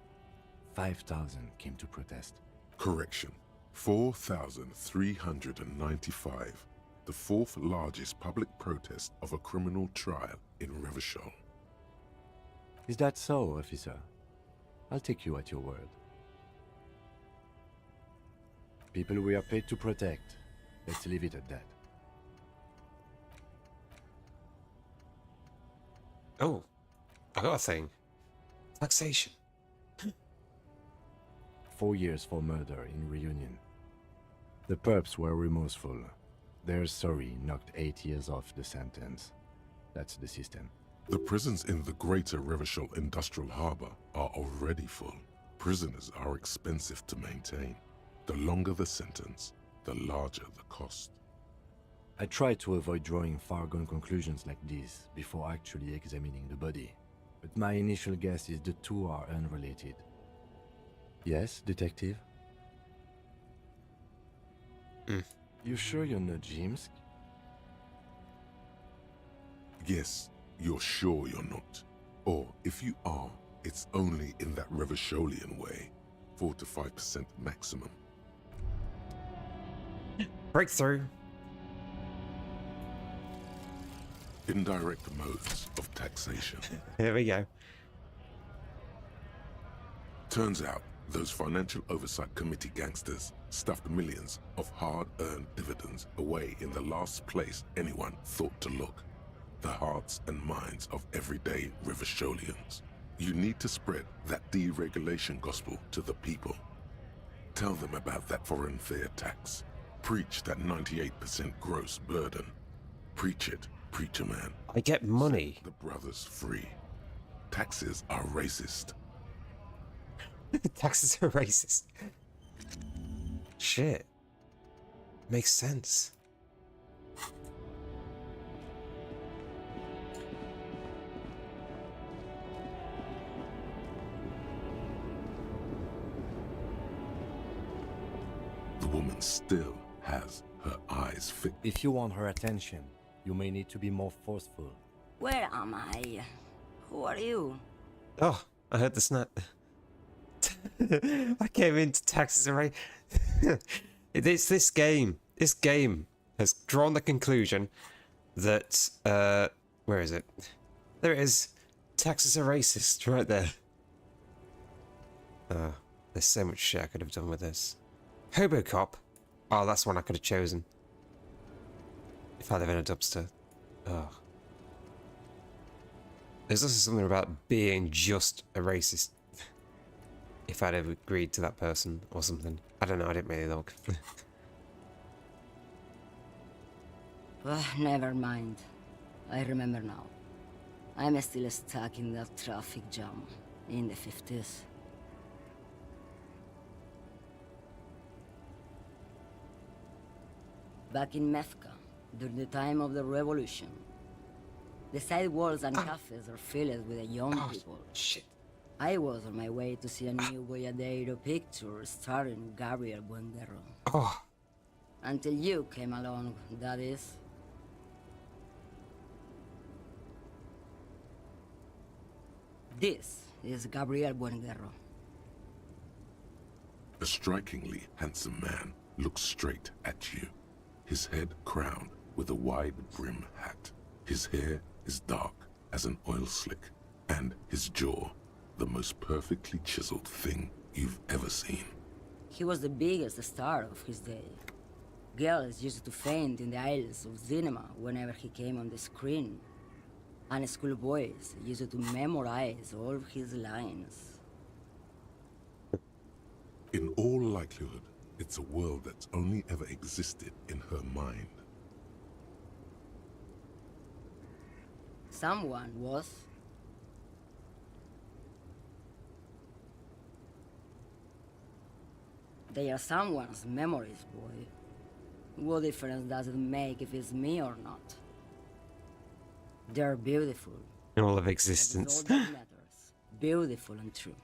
5,000 came to protest. Correction. 4,395. The 4th largest public protest of a criminal trial in Revachol. Is that so, officer? I'll take you at your word. People we are paid to protect. Let's leave it at that. Oh, I got a thing. Taxation. 4 years for murder in Reunion. The perps were remorseful. Their sorry knocked 8 years off the sentence. That's the system. The prisons in the greater Revachol Industrial Harbor are already full. Prisoners are expensive to maintain. The longer the sentence, the larger the cost. I try to avoid drawing far-gone conclusions like this before actually examining the body. But my initial guess is the two are unrelated. Yes, detective? You sure you're not Zhimsk? Yes, you're sure you're not. Or if you are, it's only in that Revacholian way. 4 to 5% maximum. Breakthrough. Indirect modes of taxation. Here we go. Turns out, those Financial Oversight Committee gangsters stuffed millions of hard-earned dividends away in the last place anyone thought to look. The hearts and minds of everyday Revacholians. You need to spread that deregulation gospel to the people. Tell them about that foreign fair tax. Preach that 98% gross burden. Preach it, preacher man. I get money. Set the brothers free. Taxes are racist. Taxes are racist. Shit. Makes sense. The woman still has her eyes fixed. If you want her attention, you may need to be more forceful. Where am I? Who are you? Oh, I heard the snap. I came into Taxes Array. It's this game. This game has drawn the conclusion that where is it? There it is. Taxes are racist right there. There's so much shit I could have done with this. Hobocop. Oh, that's one I could have chosen. If I live in a dumpster. Oh. There's also something about being just a racist. If I'd have agreed to that person or something. I don't know, I didn't really look. Never mind. I remember now. I'm still stuck in that traffic jam in the 50s. Back in Methka, during the time of the revolution, the sidewalks and cafes are filled with the young people. Shit. I was on my way to see a new Boyadero picture starring Gabriel Buendero. Oh. Until you came along, that is. This is Gabriel Buendero. A strikingly handsome man looks straight at you. His head crowned with a wide brim hat. His hair is dark as an oil slick, and his jaw the most perfectly chiseled thing you've ever seen. He was the biggest star of his day. Girls used to faint in the aisles of cinema whenever he came on the screen. And schoolboys used to memorize all of his lines. In all likelihood, it's a world that's only ever existed in her mind. Someone was. They are someone's memories, boy. What difference does it make if it's me or not? They're beautiful. In all of existence. That's all that matters. Beautiful and true.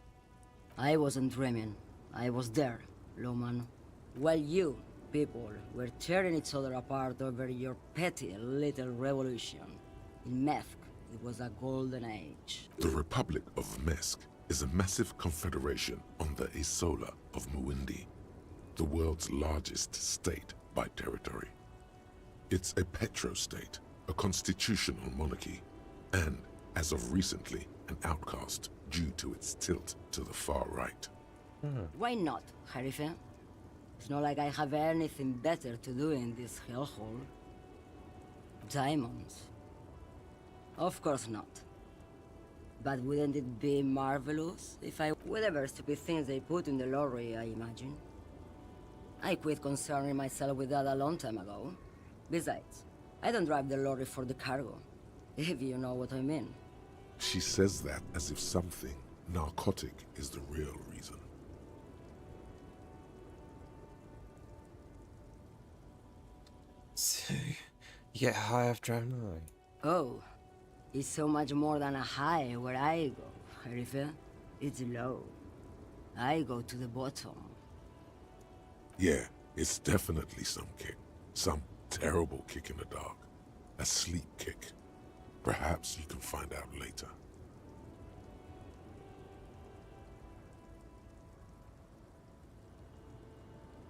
I wasn't dreaming. I was there, Loman. While you, people, were tearing each other apart over your petty little revolution. In Methk, it was a golden age. The Republic of Mesk is a massive confederation on the Isola of Muindi, the world's largest state by territory. It's a petrostate, a constitutional monarchy, and, as of recently, an outcast due to its tilt to the far right. Why not, Harife? It's not like I have anything better to do in this hellhole. Diamonds. Of course not. But wouldn't it be marvelous if I... Whatever stupid things they put in the lorry, I imagine. I quit concerning myself with that a long time ago. Besides, I don't drive the lorry for the cargo, if you know what I mean. She says that as if something narcotic is the real reason. So, you get high off driving a lorry? Oh, it's so much more than a high where I go, Harife. It's low. I go to the bottom. Yeah, it's definitely some kick. Some terrible kick in the dark. A sleep kick. Perhaps you can find out later.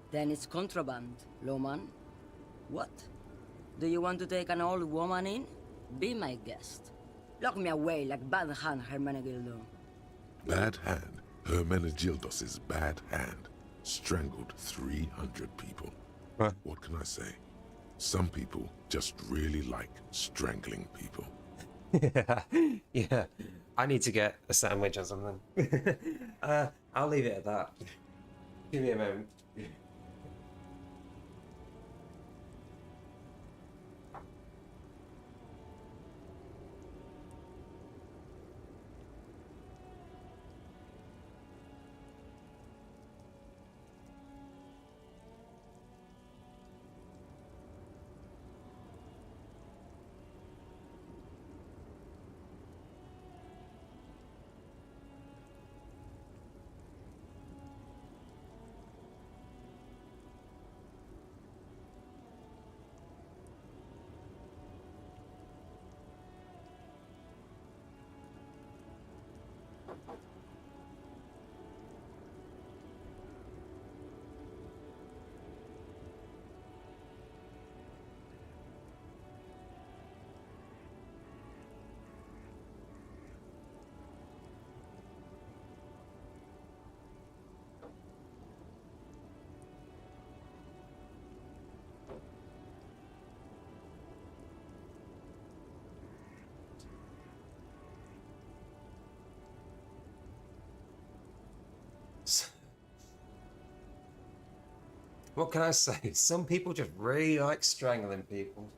Then it's contraband, Loman. What? Do you want to take an old woman in? Be my guest. Lock me away like Bad Hand Hermenegildo. Bad Hand, Hermenegildos' bad hand, strangled 300 people. What can I say? Some people just really like strangling people. Yeah. I need to get a sandwich or something. I'll leave it at that. Give me a moment. What can I say? Some people just really like strangling people.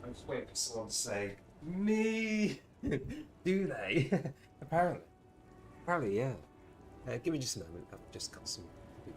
I'm just waiting for someone to say, me! Do they? Apparently. Apparently, yeah. Give me just a moment. I've just got some food.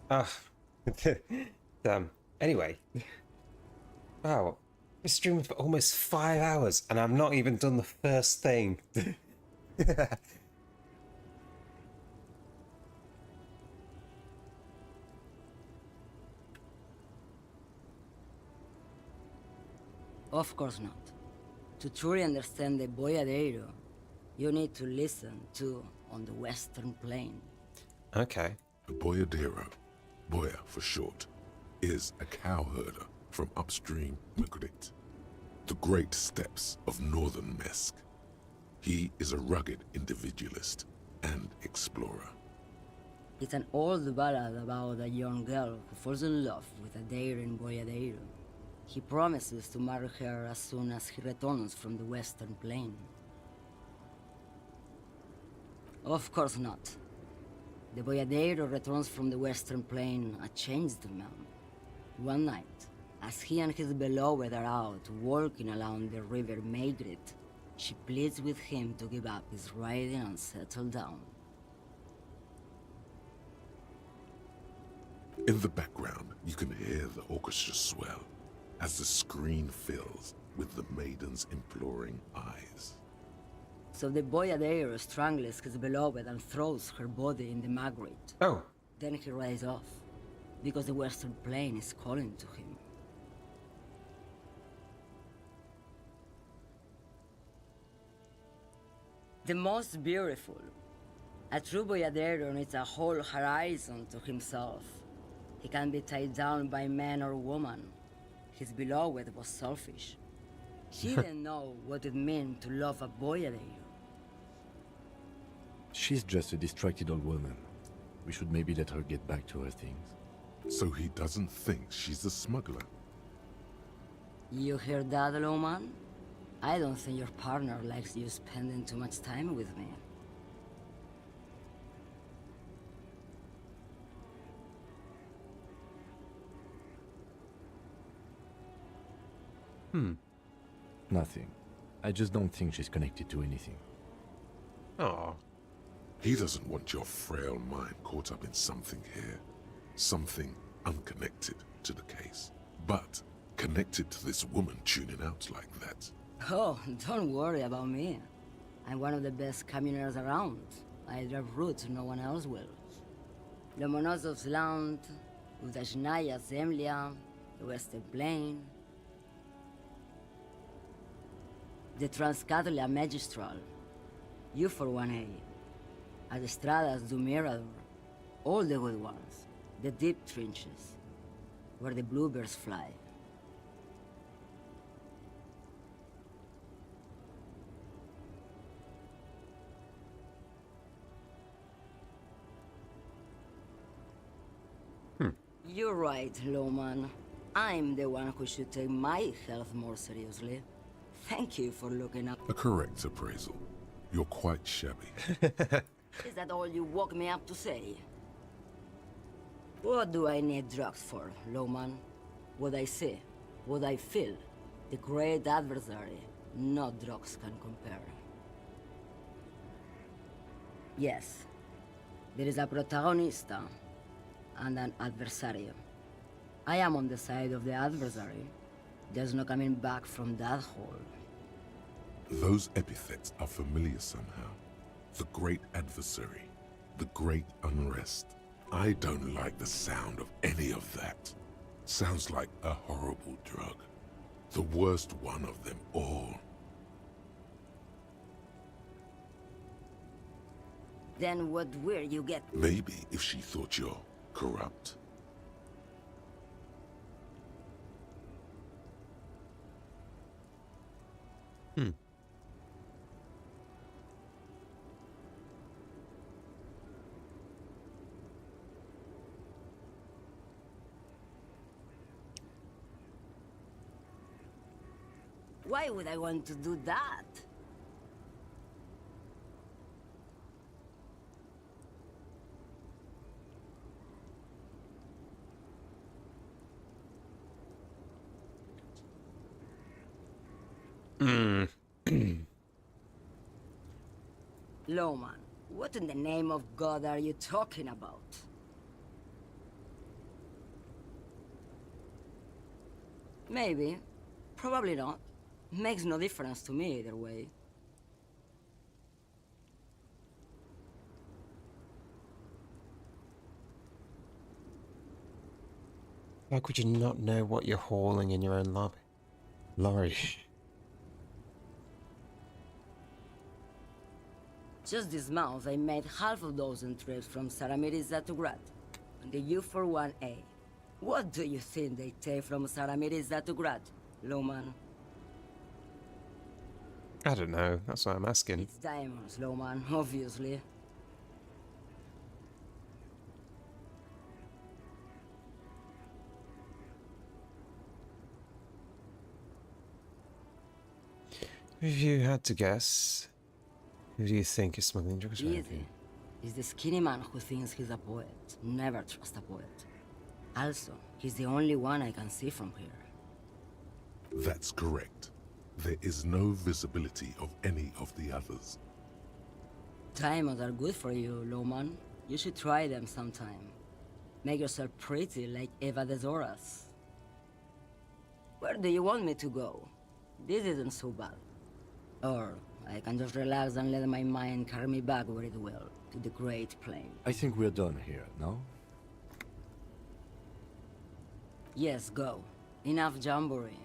Ah, damn. Anyway, wow, I've streaming for almost 5 hours and I've not even done the first thing. Of course not. To truly understand the boyadero, you need to listen to On the Western Plain. Okay. The boyadero, Boya for short, is a cowherder from upstream Magritte, the great steppes of northern Mesk. He is a rugged individualist and explorer. It's an old ballad about a young girl who falls in love with a daring boyadero. He promises to marry her as soon as he returns from the Western Plain. Of course not. The boyadero returns from the Western Plain a changed man. One night, as he and his beloved are out walking along the river Magritte, she pleads with him to give up his riding and settle down. In the background, you can hear the orchestra swell as the screen fills with the maiden's imploring eyes. So the boyadero strangles his beloved and throws her body in the Magritte. Oh. Then he rides off, because the Western Plain is calling to him. The most beautiful. A true boyadero needs a whole horizon to himself. He can't be tied down by man or woman. His beloved was selfish. She didn't know what it meant to love a boyadero. She's just a distracted old woman. We should maybe let her get back to her things. So he doesn't think she's a smuggler. You hear that, Lowman? I don't think your partner likes you spending too much time with me. Nothing. I just don't think she's connected to anything. Oh. He doesn't want your frail mind caught up in something here. Something unconnected to the case. But connected to this woman tuning out like that. Oh, don't worry about me. I'm one of the best communers around. I drive routes no one else will. Lomonosov's Land, Udashnaya Zemlya, the Western Plain, the Transcatolia Magistral, U4-1A, Adestradas du Mirador, All the good ones. The deep trenches. Where the bluebirds fly. You're right, Lowman. I'm the one who should take my health more seriously. Thank you for looking up. A correct appraisal. You're quite shabby. Is that all you woke me up to say? What do I need drugs for, Lowman? What I see, what I feel. The great adversary. No drugs can compare. Yes, there is a protagonista and an adversario. I am on the side of the adversary. There's no coming back from that hole. Those epithets are familiar somehow. The great adversary, the great unrest. I don't like the sound of any of that. Sounds like a horrible drug. The worst one of them all. Then what will you get? Maybe if she thought you're corrupt. Why would I want to do that? Lowman, what in the name of God are you talking about? Maybe. Probably not. Makes no difference to me either way. How could you not know what you're hauling in your own lorry? Just this month, I made half a dozen trips from Saramiriza to Grad, on the U41A. What do you think they take from Saramiriza to Grad, Lowman? I don't know. That's what I'm asking. It's diamonds, Lowman, obviously. If you had to guess, who do you think is smuggling drugs around here? Easy. He's the skinny man who thinks he's a poet. Never trust a poet. Also, he's the only one I can see from here. That's correct. There is no visibility of any of the others. Diamonds are good for you, Lowman. You should try them sometime. Make yourself pretty like Eva de Zoras. Where do you want me to go? This isn't so bad. Or I can just relax and let my mind carry me back where it will, to the Great Plain. I think we're done here, no? Yes, go. Enough jamboree.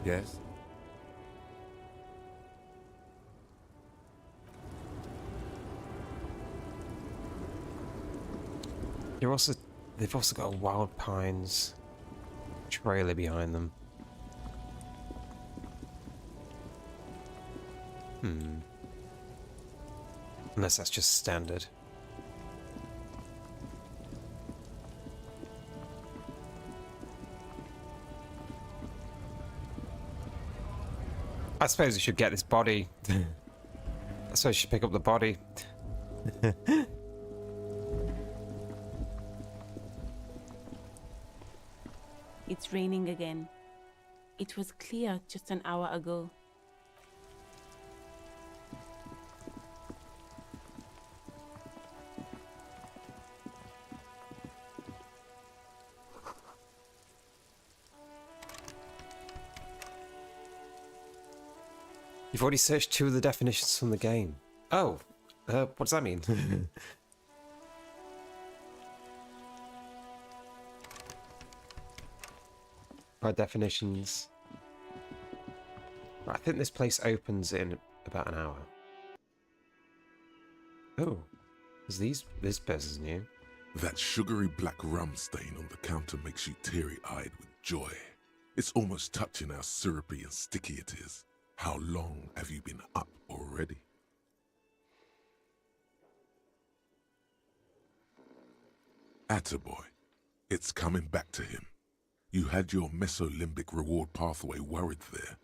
Yes? They've also got a Wild Pines trailer behind them. Unless that's just standard. I suppose we should get this body. I suppose we should pick up the body. It's raining again. It was clear just an hour ago. You've already searched 2 of the definitions from the game. Oh, what does that mean? By definitions. Right, I think this place opens in about an hour. Oh, is this person's new? That sugary black rum stain on the counter makes you teary-eyed with joy. It's almost touching how syrupy and sticky it is. How long have you been up already? Attaboy. It's coming back to him. You had your mesolimbic reward pathway worried there,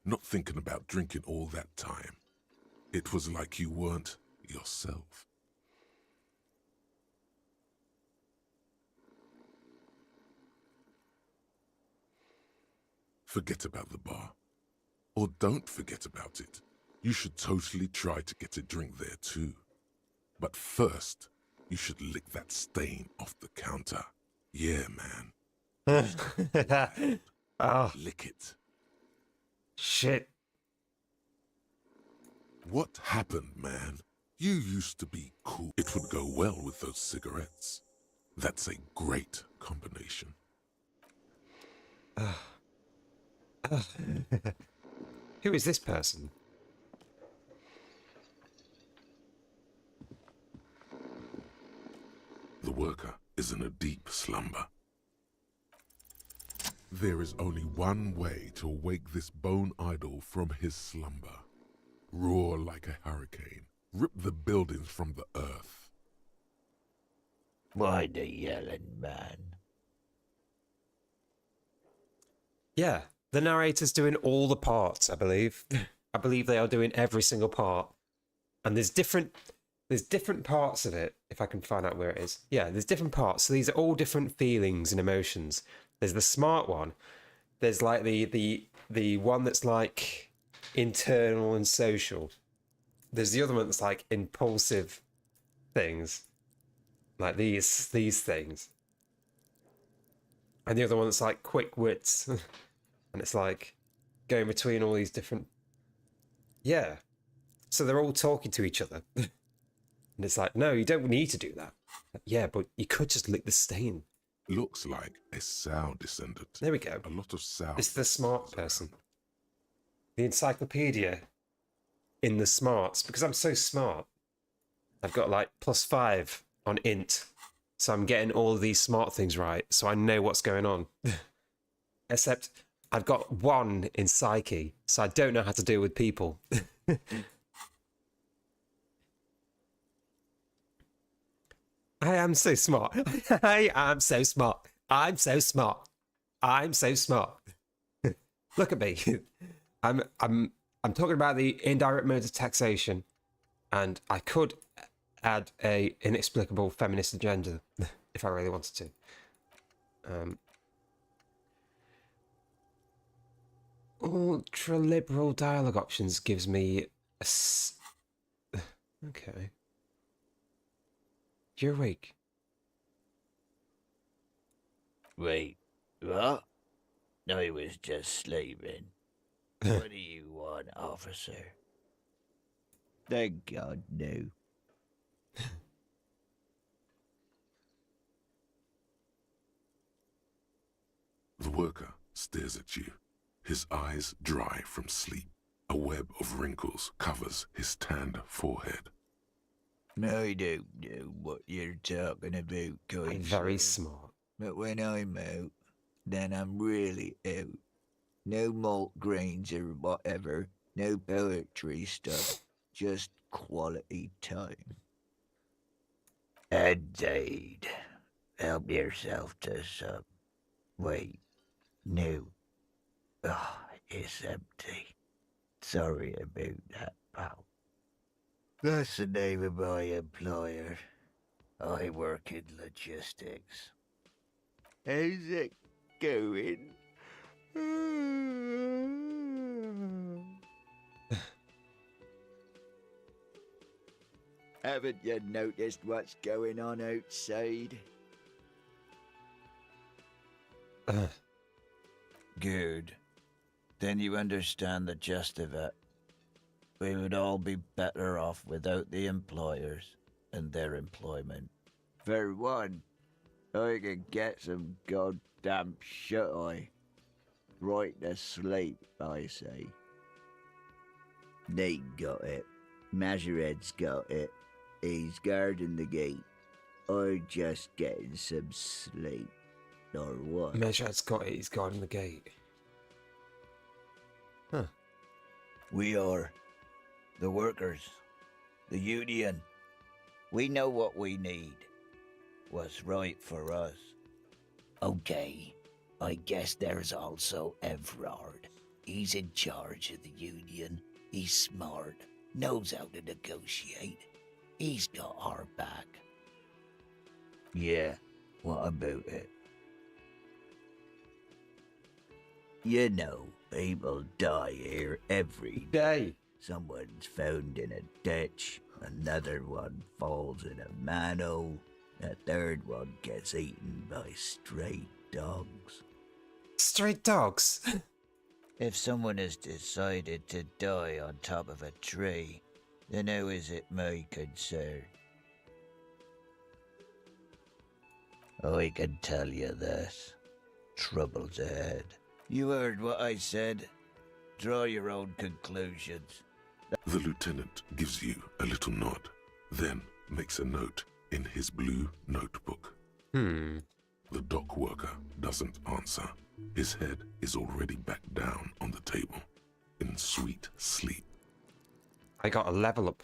not thinking about drinking all that time. It was like you weren't yourself. Forget about the bar. Or don't forget about it. You should totally try to get a drink there too. But first, you should lick that stain off the counter. Yeah, man. Oh. Lick it. Shit. What happened, man? You used to be cool. It would go well with those cigarettes. That's a great combination. Who is this person? The worker is in a deep slumber. There is only one way to wake this bone idol from his slumber. Roar like a hurricane. Rip the buildings from the earth. Why the yelling, man? Yeah, the narrator's doing all the parts, I believe. I believe they are doing every single part. And there's different parts of it, if I can find out where it is. Yeah, there's different parts. So these are all different feelings and emotions. There's the smart one. There's like the one that's like internal and social. There's the other one that's like impulsive things. Like these things. And the other one that's like quick wits. And it's like going between all these different... Yeah. So they're all talking to each other. And it's like, no, you don't need to do that. Yeah, but you could just lick the stain. Looks like a sow descendant. There we go. A lot of sow. It's the smart person. The encyclopedia in the smarts. Because I'm so smart. I've got like +5 on int. So I'm getting all of these smart things right. So I know what's going on. Except I've got 1 in psyche. So I don't know how to deal with people. I am so smart. I am so smart. I'm so smart. I'm so smart. Look at me. I'm talking about the indirect modes of taxation, and I could add a inexplicable feminist agenda if I really wanted to. Ultra liberal dialogue options gives me a okay. You're awake. Wait, what? I was just sleeping. What do you want, officer? Thank God, no. The worker stares at you, his eyes dry from sleep. A web of wrinkles covers his tanned forehead. I don't know what you're talking about, kind I'm very sir. smart. But when I'm out, then I'm really out. No malt grains or whatever. No poetry stuff. Just quality time. Indeed. Help yourself to some. Wait. No. Oh, it's empty. Sorry about that, pal. That's the name of my employer. I work in logistics. How's it going? Haven't you noticed what's going on outside? Good. Then you understand the gist of it. We would all be better off without the employers and their employment. For one, I could get some goddamn shut-eye. Right to sleep, I say. Nate got it. Majoret's got it. He's guarding the gate. Or just getting some sleep. Or what? Measure's got it, he's guarding the gate. Huh. We are. The workers. The union. We know what we need. What's right for us. Okay. I guess there's also Everard. He's in charge of the union. He's smart. Knows how to negotiate. He's got our back. Yeah, what about it? You know, people die here every day. Someone's found in a ditch, another one falls in a manhole, a third one gets eaten by stray dogs. Stray dogs? If someone has decided to die on top of a tree, then how is it my concern? I can tell you this. Trouble's ahead. You heard what I said. Draw your own conclusions. The lieutenant gives you a little nod, then makes a note in his blue notebook. The dock worker doesn't answer. His head is already back down on the table, in sweet sleep. I got a level up.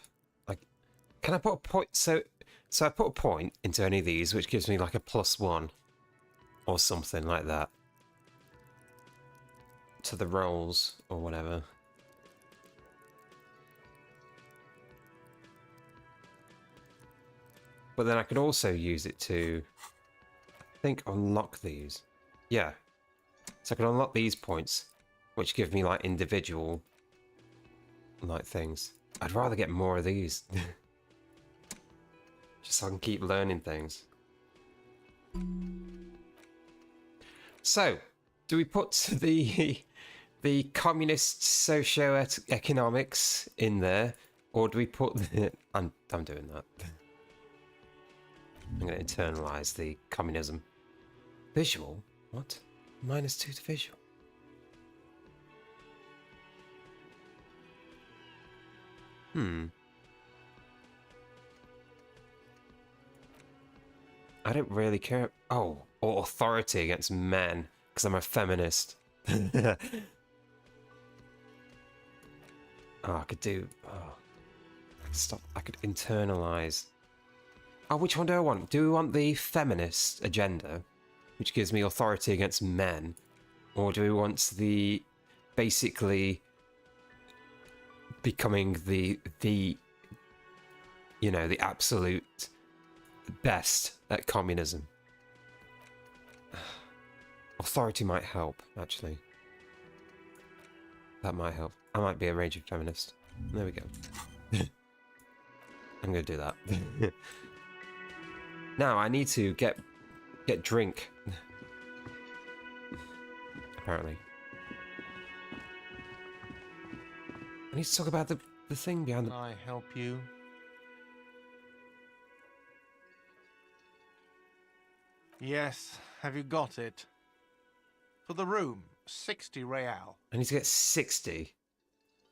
Like, can I put a point? So I put a point into any of these, which gives me like a +1 or something like that to the rolls or whatever. But then I could also use it to, I think, unlock these. Yeah. So I can unlock these points, which give me like individual like things. I'd rather get more of these. Just so I can keep learning things. So, do we put the communist socio-economics in there, or do we put the... I'm doing that. I'm going to internalize the communism. Visual? What? -2 to visual. I don't really care. Oh, or authority against men, because I'm a feminist. Oh, I could do... Oh. Stop. I could internalize. Oh, which one do I want? Do we want the feminist agenda, which gives me authority against men? Or do we want the... basically... becoming the you know, the absolute best at communism? Authority might help, actually. That might help. I might be a raging feminist. There we go. I'm gonna do that. Now I need to get drink. Apparently. I need to talk about the thing behind the... Can I help you? Yes, have you got it? For the room, 60 real. I need to get 60.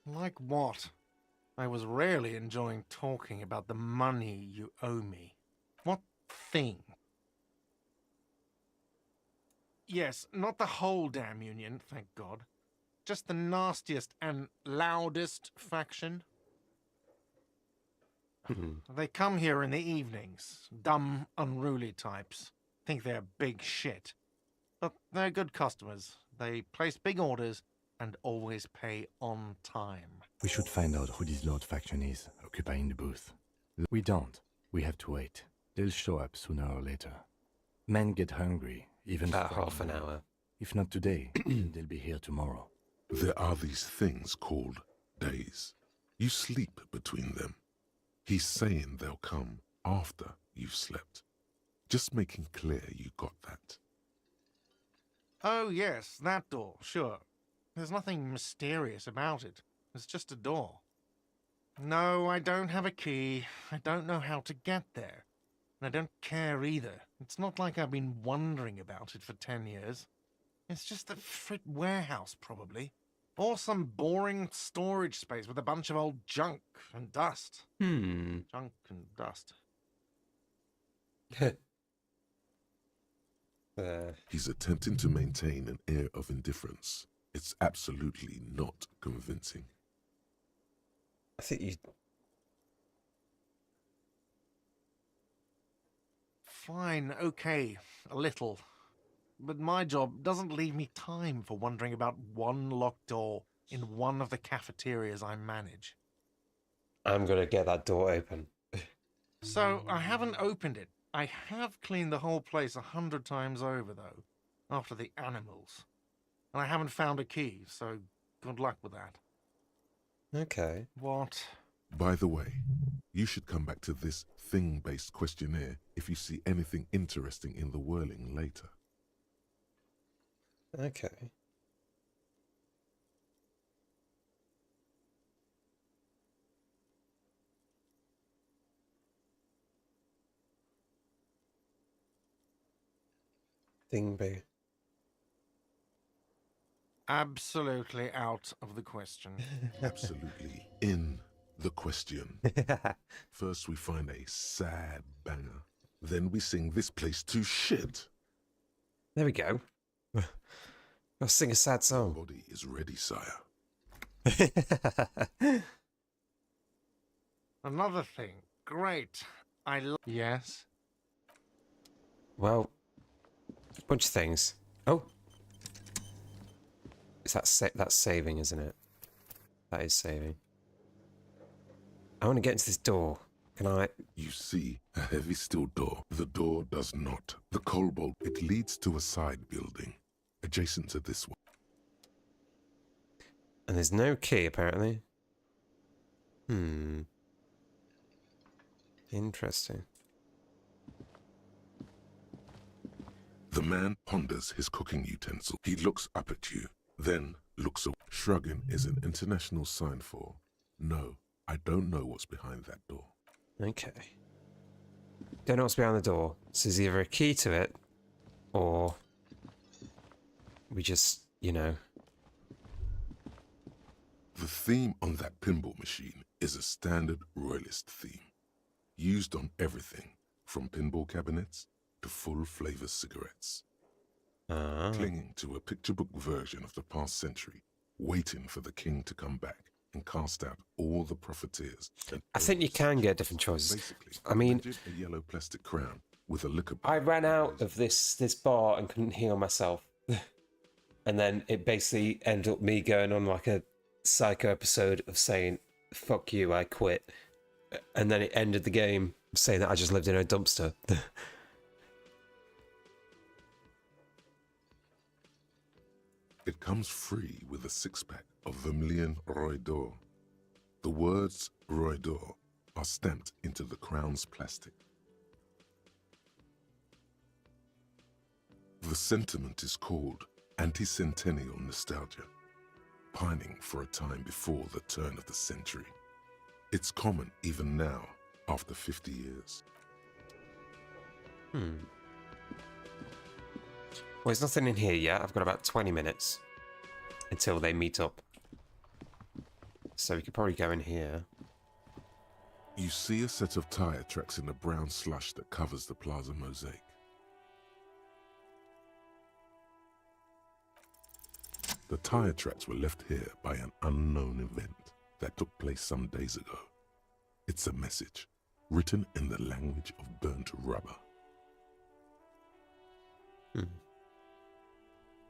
Like what? I was rarely enjoying talking about the money you owe me. What thing? Yes, not the whole damn union, thank God. Just the nastiest and loudest faction. They come here in the evenings. Dumb, unruly types. Think they're big shit. But they're good customers. They place big orders and always pay on time. We should find out who this Lord faction is, occupying the booth. We don't. We have to wait. They'll show up sooner or later. Men get hungry, even about for half an hour. If not today, they'll be here tomorrow. There are these things called days. You sleep between them. He's saying they'll come after you've slept. Just making clear you got that. Oh yes, that door, sure. There's nothing mysterious about it. It's just a door. No, I don't have a key. I don't know how to get there. And I don't care either. It's not like I've been wondering about it for 10 years. It's just the frit warehouse, probably. Or some boring storage space with a bunch of old junk and dust. Junk and dust. He's attempting to maintain an air of indifference. It's absolutely not convincing. I think you... Fine, okay, a little. But my job doesn't leave me time for wondering about one locked door in one of the cafeterias I manage. I'm gonna get that door open. So, I haven't opened it. I have cleaned the whole place 100 times over, though, after the animals. And I haven't found a key, so good luck with that. Okay. What? By the way, you should come back to this thing-based questionnaire if you see anything interesting in the whirling later. Okay. Thing be. Absolutely out of the question. Absolutely in the question. First we find a sad banger. Then we sing this place to shit. There we go. I'll sing a sad song. Your body is ready, sire. Another thing. Great. Yes? Well, a bunch of things. Oh! Is that that's saving, isn't it? That is saving. I want to get into this door. Can I? You see a heavy steel door. The door does not. The cobalt, it leads to a side building, adjacent to this one. And there's no key, apparently. Interesting. The man ponders his cooking utensil. He looks up at you, then looks away. Shrugging is an international sign for, no, I don't know what's behind that door. Okay. Don't know what's behind the door. So there's either a key to it, or we just, you know. The theme on that pinball machine is a standard royalist theme, used on everything from pinball cabinets to full-flavor cigarettes. Clinging to a picture book version of the past century, waiting for the king to come back and cast out all the profiteers. I think you can get different choices. Basically, I mean, a yellow plastic crown with a liquor. I ran out of this bar and couldn't heal myself. And then it basically ended up me going on like a psycho episode of saying, fuck you, I quit. And then it ended the game saying that I just lived in a dumpster. It comes free with a six-pack of Vermilion Roy d'Or. The words Roy d'Or are stamped into the crown's plastic. The sentiment is called anti-centennial nostalgia, pining for a time before the turn of the century. It's common even now, after 50 years. Well, there's nothing in here yet. I've got about 20 minutes until they meet up. So we could probably go in here. You see a set of tire tracks in the brown slush that covers the plaza mosaic. The tire tracks were left here by an unknown event that took place some days ago. It's a message, written in the language of burnt rubber.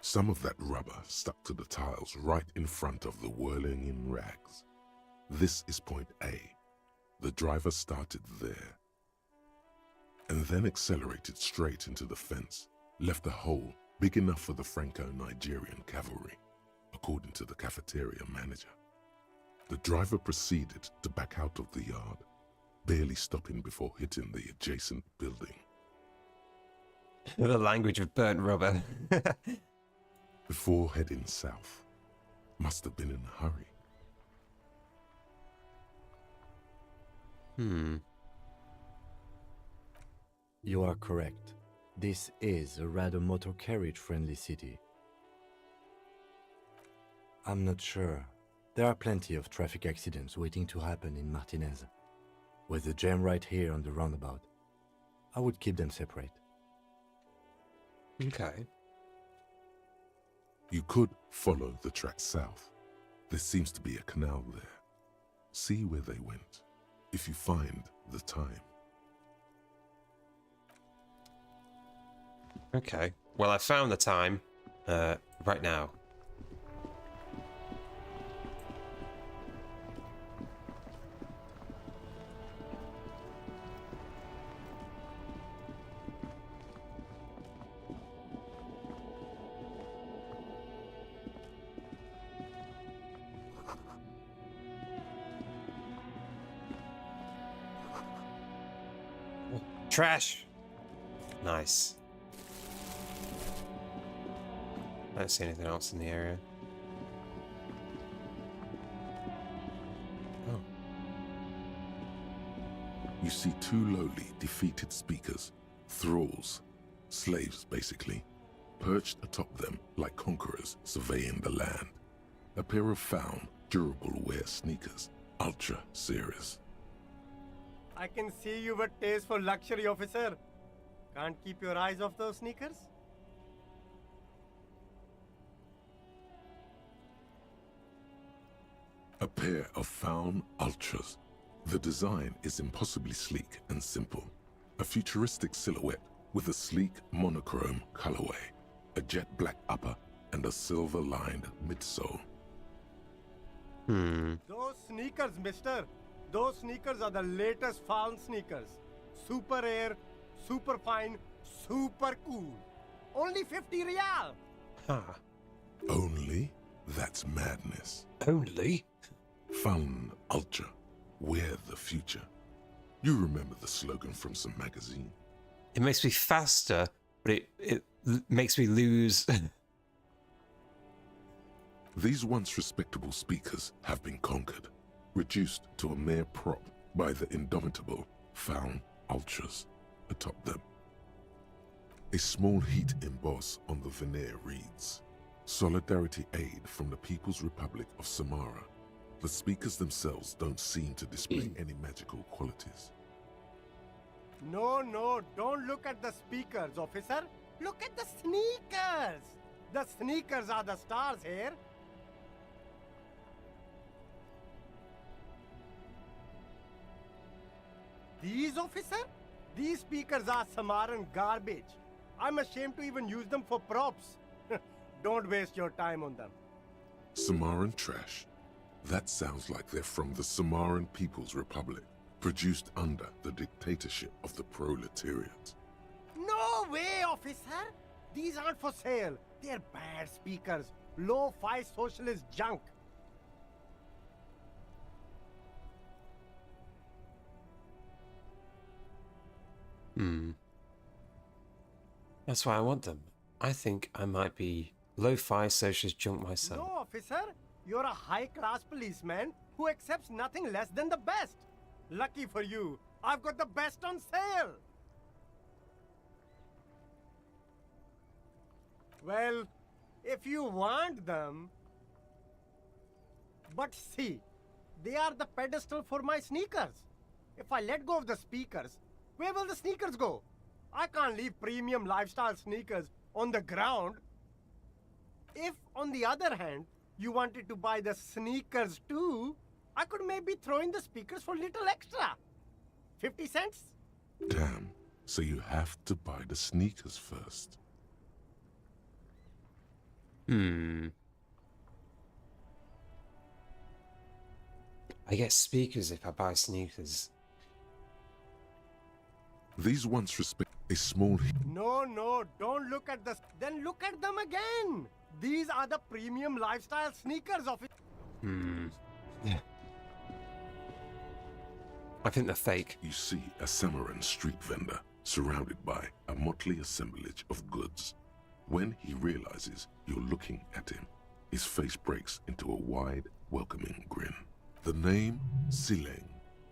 Some of that rubber stuck to the tiles right in front of the whirling in rags. This is point A. The driver started there, and then accelerated straight into the fence, left a hole big enough for the Franco-Nigerian cavalry, according to the cafeteria manager. The driver proceeded to back out of the yard, barely stopping before hitting the adjacent building. The language of burnt rubber. Before heading south. Must have been in a hurry. You are correct. This is a rather motor carriage friendly city. I'm not sure. There are plenty of traffic accidents waiting to happen in Martinez. With the jam right here on the roundabout, I would keep them separate. Okay. You could follow the track south. There seems to be a canal there. See where they went, if you find the time. Okay. Well, I found the time right now. Trash! Nice. I don't see anything else in the area. Oh. You see two lowly, defeated speakers, thralls, slaves basically, perched atop them like conquerors surveying the land. A pair of found, durable wear sneakers, ultra serious. I can see you've a taste for luxury, officer. Can't keep your eyes off those sneakers? A pair of found ultras. The design is impossibly sleek and simple. A futuristic silhouette with a sleek monochrome colorway, a jet black upper, and a silver-lined midsole. Those sneakers, mister. Those sneakers are the latest found sneakers. Super air, super fine, super cool. Only 50 real. Huh. Only? That's madness. Only? Found ultra. We're the future. You remember the slogan from some magazine? It makes me faster, but it makes me lose. These once respectable speakers have been conquered, reduced to a mere prop by the indomitable found ultras atop them. A small heat emboss on the veneer reads, "Solidarity aid from the People's Republic of Samara." The speakers themselves don't seem to display any magical qualities. No, don't look at the speakers, officer. Look at the sneakers. The sneakers are the stars here. These, officer? These speakers are Samaran garbage. I'm ashamed to even use them for props. Don't waste your time on them. Samaran trash. That sounds like they're from the Samaran People's Republic, produced under the dictatorship of the proletariat. No way, officer! These aren't for sale. They're bad speakers. Low-fi socialist junk. That's why I want them. I think I might be lo-fi socialist junk myself. No, officer. You're a high-class policeman who accepts nothing less than the best. Lucky for you, I've got the best on sale. Well, if you want them... But see, they are the pedestal for my sneakers. If I let go of the speakers, where will the sneakers go? I can't leave premium lifestyle sneakers on the ground. If, on the other hand, you wanted to buy the sneakers too, I could maybe throw in the speakers for little extra. 50 cents? Damn, so you have to buy the sneakers first. I get speakers if I buy sneakers. These once respect a small... No, don't look at the... Then look at them again. These are the premium lifestyle sneakers of it. Yeah. I think they're fake. You see a Samaran street vendor surrounded by a motley assemblage of goods. When he realizes you're looking at him, his face breaks into a wide, welcoming grin. The name Sileng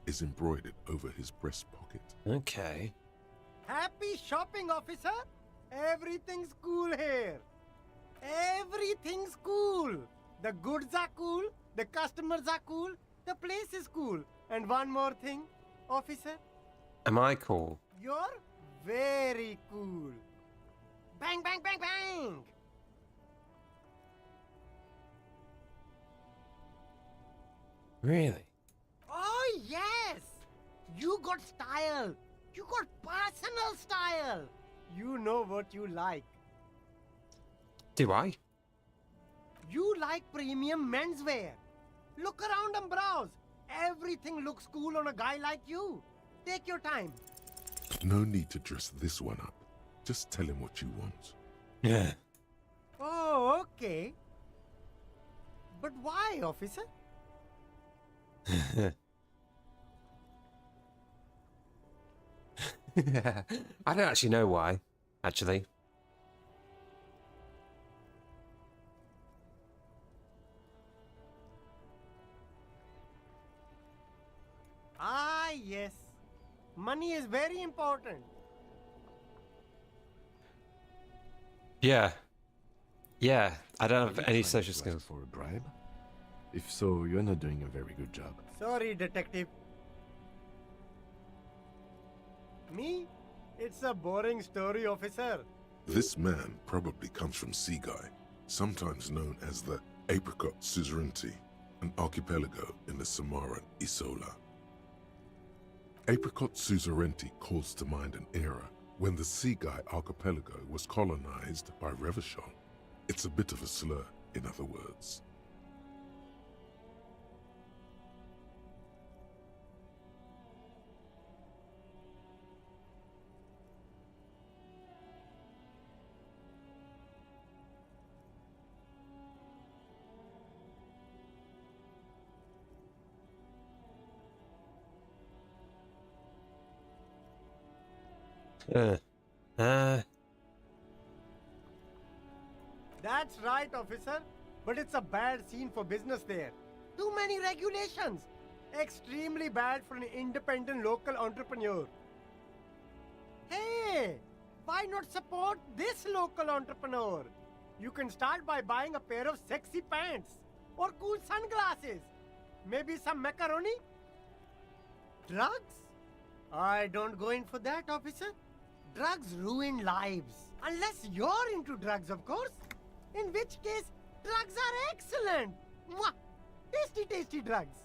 is embroidered over his breast pocket. Okay. Happy shopping, officer. Everything's cool here. Everything's cool. The goods are cool, the customers are cool, the place is cool. And one more thing, officer. Am I cool? You're very cool. Bang, bang, bang, bang! Really? Oh, yes! You got style. You got personal style. You know what you like. Do I? You like premium menswear. Look around and browse. Everything looks cool on a guy like you. Take your time. No need to dress this one up. Just tell him what you want. Yeah. Oh, okay. But why, officer? I don't actually know why, actually. Ah, yes. Money is very important. Yeah. Yeah, I don't have Are you any trying social to ask skills. for a bribe? If so, you're not doing a very good job. Sorry, detective. Me? It's a boring story, officer. This man probably comes from Seaguy, sometimes known as the Apricot Suzerainty, an archipelago in the Samaran Isola. Apricot Suzerainty calls to mind an era when the Seaguy archipelago was colonized by Revachol. It's a bit of a slur, in other words. That's right, officer. But it's a bad scene for business there. Too many regulations. Extremely bad for an independent local entrepreneur. Hey, why not support this local entrepreneur? You can start by buying a pair of sexy pants or cool sunglasses. Maybe some macaroni? Drugs? I don't go in for that, officer. Drugs ruin lives. Unless you're into drugs, of course. In which case, drugs are excellent. Mwah! Tasty, tasty drugs.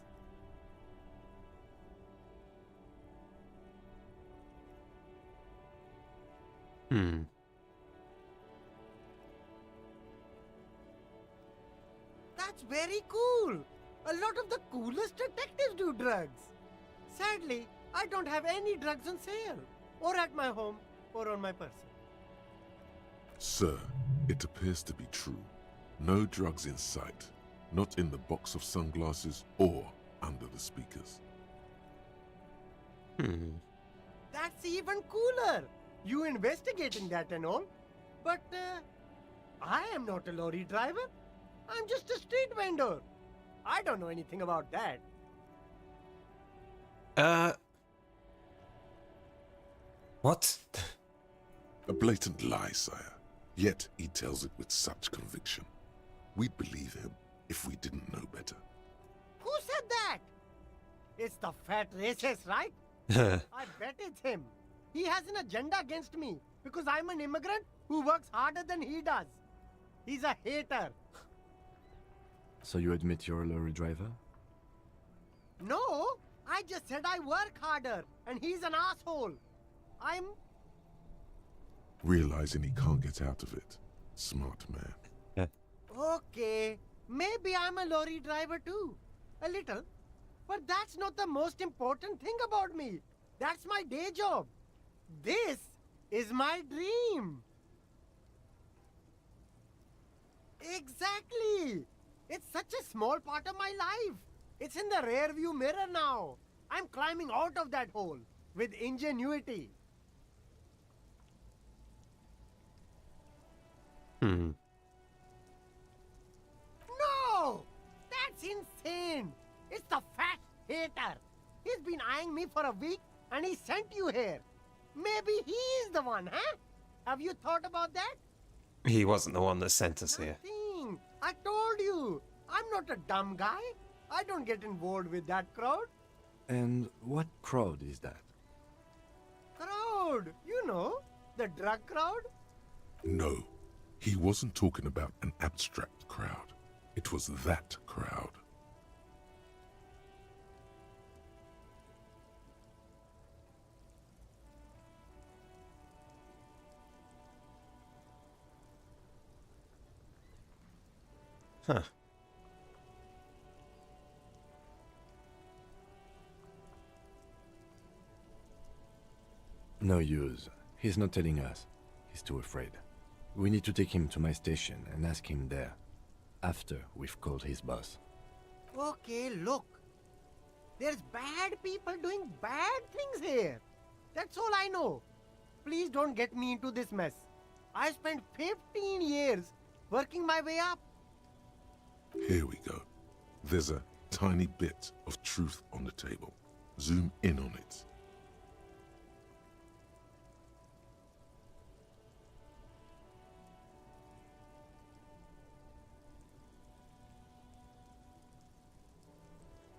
That's very cool. A lot of the coolest detectives do drugs. Sadly, I don't have any drugs on sale. Or at my home, or on my person. Sir, it appears to be true. No drugs in sight. Not in the box of sunglasses or under the speakers. That's even cooler. You investigating that and all. But I am not a lorry driver. I'm just a street vendor. I don't know anything about that. What? A blatant lie, sire. Yet he tells it with such conviction. We'd believe him if we didn't know better. Who said that? It's the fat racist, right? I bet it's him. He has an agenda against me because I'm an immigrant who works harder than he does. He's a hater. So you admit you're a lorry driver? No, I just said I work harder and he's an asshole. I'm... Realizing he can't get out of it. Smart man. Okay, maybe I'm a lorry driver too. A little. But that's not the most important thing about me. That's my day job. This is my dream. Exactly. It's such a small part of my life. It's in the rear view mirror now. I'm climbing out of that hole with ingenuity. No! That's insane! It's the fat hater. He's been eyeing me for a week and he sent you here. Maybe he's the one, huh? Have you thought about that? He wasn't the one that sent us here. Nothing. I told you. I'm not a dumb guy. I don't get involved with that crowd. And what crowd is that? Crowd! You know, the drug crowd? No, he wasn't talking about an abstract crowd. It was that crowd. Huh. No use. He's not telling us. He's too afraid. We need to take him to my station and ask him there. After we've called his boss. Okay, look. There's bad people doing bad things here. That's all I know. Please don't get me into this mess. I spent 15 years working my way up. Here we go. There's a tiny bit of truth on the table. Zoom in on it.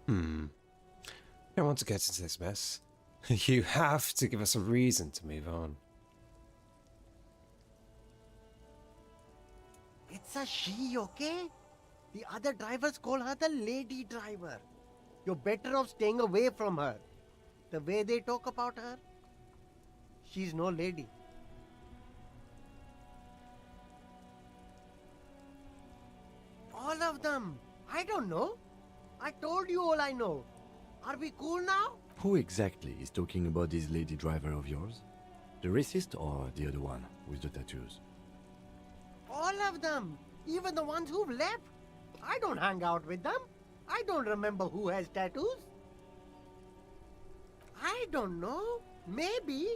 I don't want to get into this mess. You have to give us a reason to move on. It's a she, okay? The other drivers call her the lady driver. You're better off staying away from her. The way they talk about her, she's no lady. All of them. I don't know. I told you all I know. Are we cool now? Who exactly is talking about this lady driver of yours? The racist or the other one with the tattoos? All of them. Even the ones who've left. I don't hang out with them. I don't remember who has tattoos. I don't know. Maybe.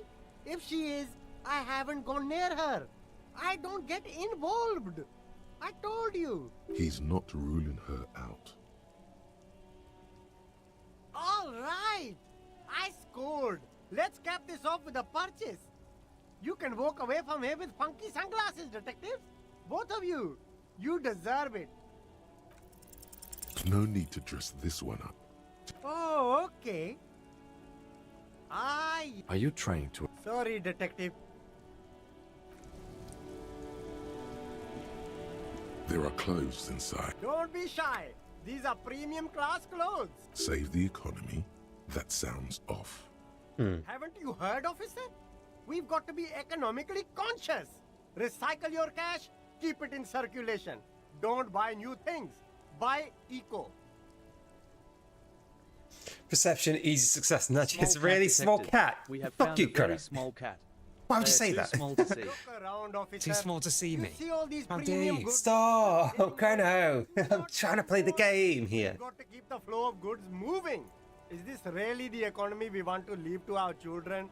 If she is, I haven't gone near her. I don't get involved. I told you. He's not ruling her out. All right. I scored. Let's cap this off with a purchase. You can walk away from here with funky sunglasses, detectives. Both of you. You deserve it. No need to dress this one up. Oh, okay. Are you trying to... Sorry, detective. There are clothes inside. Don't be shy. These are premium class clothes. Save the economy. That sounds off. Haven't you heard, officer? We've got to be economically conscious. Recycle your cash, keep it in circulation. Don't buy new things. Buy eco. Perception, easy success. Nudge. Small It's cat really small detective. cat. We have Fuck found you, a very Connor. small cat. Why would you They say are that? too small to see. Look around, officer. Too small to see me. You see all these How dare premium you? goods? Stop! Kono! I'm trying to play the game here. We've got to keep the flow of goods moving. Is this really the economy we want to leave to our children?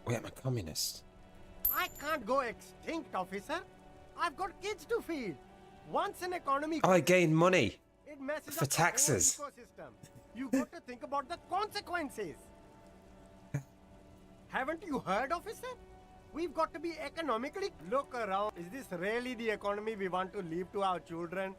Wait, I'm a communist. I can't go extinct, officer. I've got kids to feed. Once an economy... I gain money it messes for up the whole taxes. ecosystem. You've got to think about the consequences. Haven't you heard, officer? We've got to be economically... Look around. Is this really the economy we want to leave to our children?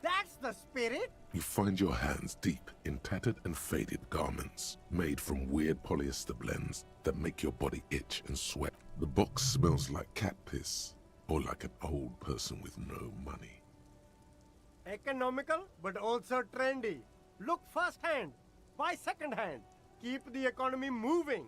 That's the spirit. You find your hands deep in tattered and faded garments made from weird polyester blends that make your body itch and sweat. The box smells like cat piss or like an old person with no money. Economical, but also trendy. Look first hand, buy second hand. Keep the economy moving.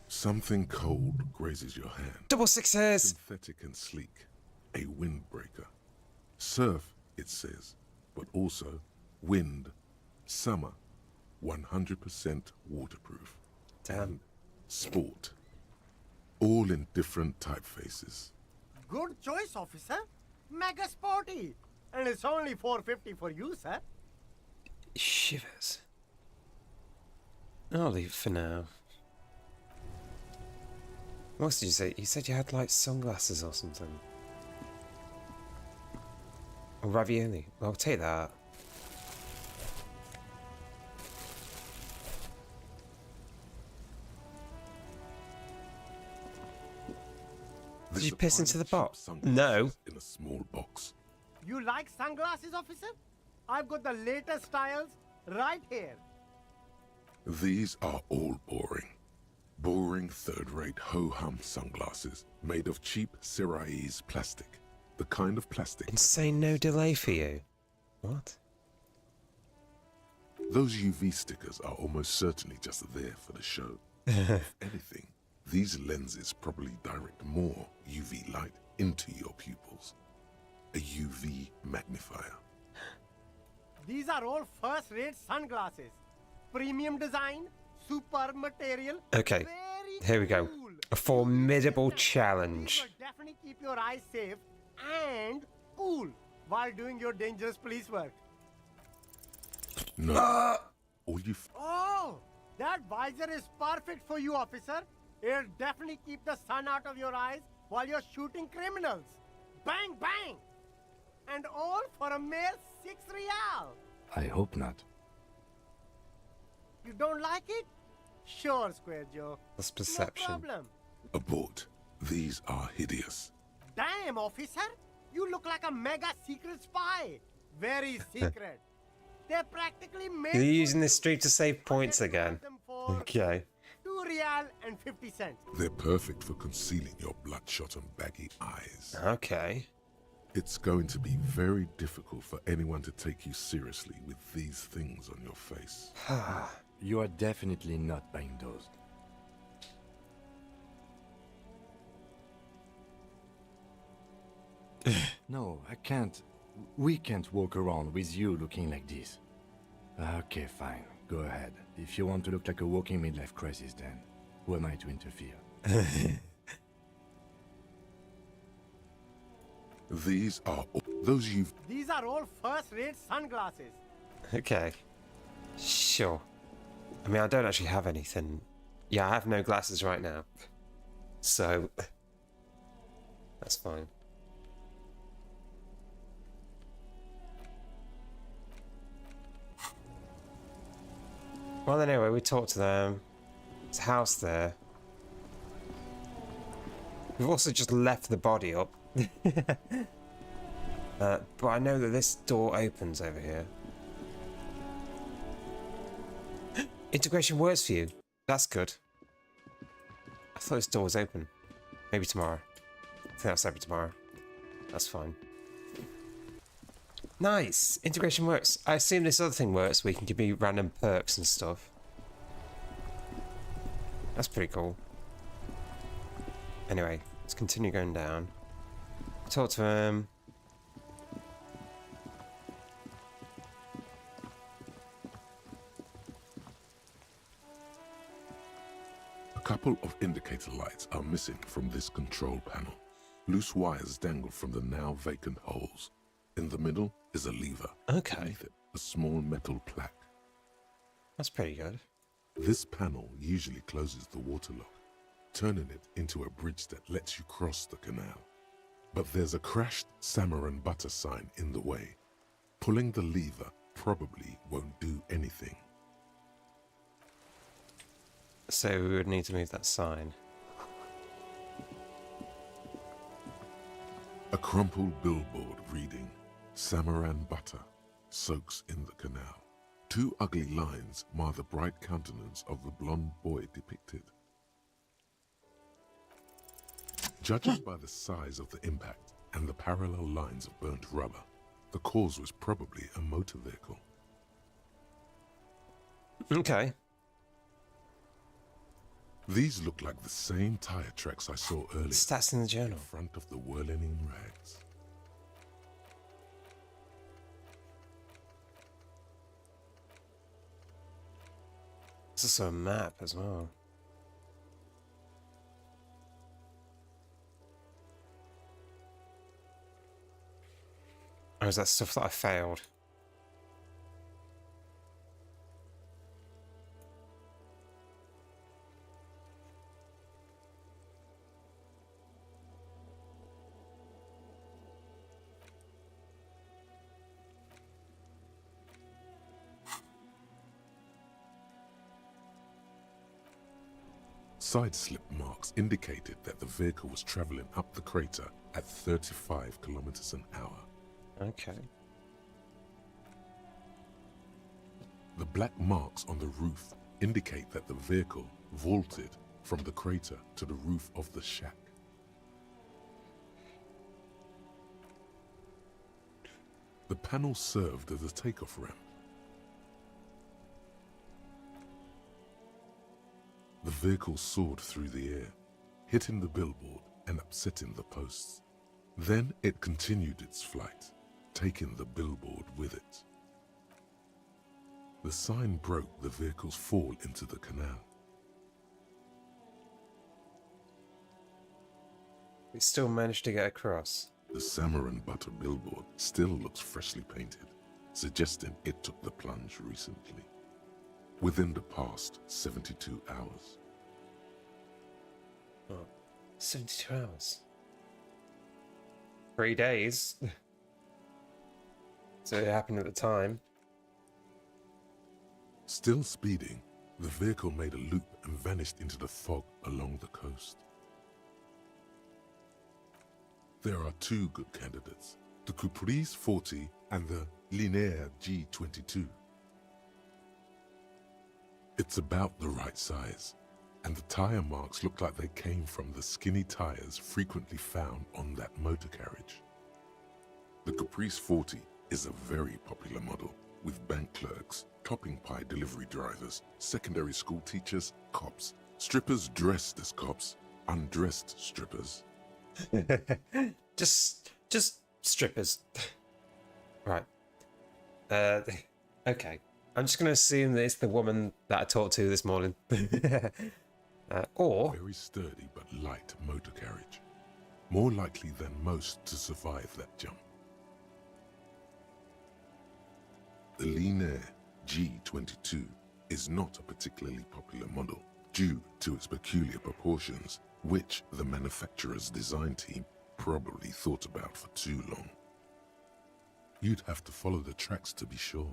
Something cold grazes your hand. Double sixes! Synthetic and sleek. A windbreaker. Surf, it says, but also wind, summer, 100% waterproof. Damn. Sport. All in different typefaces. Good choice, officer. Mega sporty. And it's only $4.50 for you, sir. Shivers. I'll leave it for now. What else did you say? You said you had like sunglasses or something. Or ravioli. Well, I'll take that. Did you piss into the box? No. In a small box. You like sunglasses, officer? I've got the latest styles right here. These are all boring. Boring third-rate ho-hum sunglasses made of cheap Syrahese plastic. The kind of plastic... Insane no delay for you. What? Those UV stickers are almost certainly just there for the show. If anything, these lenses probably direct more UV light into your pupils. A UV magnifier. These are all first-rate sunglasses. Premium design, superb material. Okay, here we go. A formidable challenge. Will definitely keep your eyes safe and cool while doing your dangerous police work. No. All you... Oh, that visor is perfect for you, officer. It'll definitely keep the sun out of your eyes while you're shooting criminals. Bang, bang! And all for a mere 6 real. I hope not. You don't like it? Sure, Square Joe. That's perception. No problem. Abort. These are hideous. Damn, officer. You look like a mega secret spy. Very secret. They're practically made. You're using this stream to save points again. Okay. 2 real and 50 cents. They're perfect for concealing your bloodshot and baggy eyes. Okay. It's going to be very difficult for anyone to take you seriously with these things on your face. You are definitely not buying those. No, I can't. We can't walk around with you looking like this. Okay, fine. Go ahead. If you want to look like a walking midlife crisis, then who am I to interfere? These are all those you've... These are all first-rate sunglasses. Okay. Sure. I mean, I don't actually have anything. Yeah, I have no glasses right now. So... that's fine. Well, anyway, we talked to them. There's a house there. We've also just left the body up. But I know that this door opens over here. Integration works for you. That's good. I thought this door was open. Maybe tomorrow. I think that's open tomorrow. That's fine. Nice! Integration works. I assume this other thing works where you can give me random perks and stuff. That's pretty cool. Anyway, let's continue going down. Talk to him. A couple of indicator lights are missing from this control panel. Loose wires dangle from the now vacant holes. In the middle is a lever. Okay. Beneath it, a small metal plaque. That's pretty good. This panel usually closes the water lock, turning it into a bridge that lets you cross the canal. But there's a crashed salmon and butter sign in the way. Pulling the lever probably won't do anything. So we would need to move that sign. A crumpled billboard reading, Samaran butter soaks in the canal. 2 ugly lines mar the bright countenance of the blonde boy depicted. Judging by the size of the impact and the parallel lines of burnt rubber, the cause was probably a motor vehicle. Okay. These look like the same tire tracks I saw earlier. Stats in the journal. In front of the whirling rags. This is a map as well. Or is that stuff that I failed? Side slip marks indicated that the vehicle was traveling up the crater at 35 kilometers an hour. Okay. The black marks on the roof indicate that the vehicle vaulted from the crater to the roof of the shack. The panel served as a takeoff ramp. The vehicle soared through the air, hitting the billboard and upsetting the posts. Then it continued its flight, taking the billboard with it. The sign broke the vehicle's fall into the canal. We still managed to get across. The salmon and butter billboard still looks freshly painted, suggesting it took the plunge recently. Within the past 72 hours. Oh, 72 hours. 3 days. So it happened at the time. Still speeding, the vehicle made a loop and vanished into the fog along the coast. There are two good candidates, the Caprice 40 and the Linéaire G22. It's about the right size, and the tire marks look like they came from the skinny tires frequently found on that motor carriage. The Caprice 40 is a very popular model, with bank clerks, topping pie delivery drivers, secondary school teachers, cops, strippers dressed as cops, undressed strippers. just strippers. Right. Okay. I'm just going to assume that it's the woman that I talked to this morning. Or... Very sturdy but light motor carriage. More likely than most to survive that jump. The Linéaire G22 is not a particularly popular model due to its peculiar proportions, which the manufacturer's design team probably thought about for too long. You'd have to follow the tracks to be sure.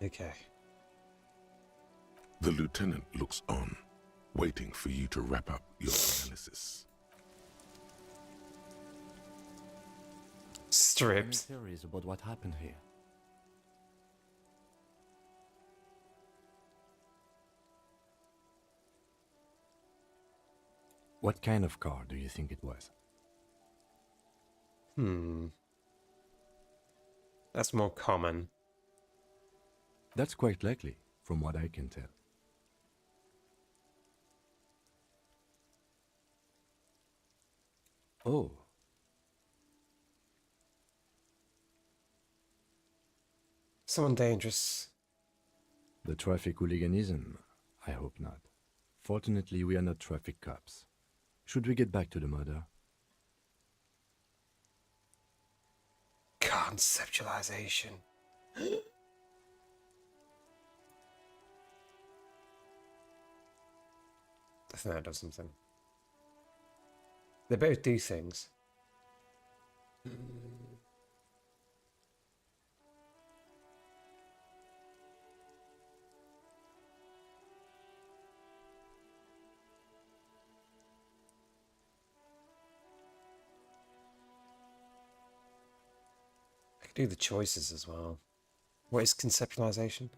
Okay. The lieutenant looks on, waiting for you to wrap up your analysis. Strips. Theories about what happened here. What kind of car do you think it was? That's more common. That's quite likely, from what I can tell. Oh. Someone dangerous. The traffic hooliganism? I hope not. Fortunately, we are not traffic cops. Should we get back to the murder? Conceptualization. I think that does something. They both do things. I could do the choices as well. What is conceptualization?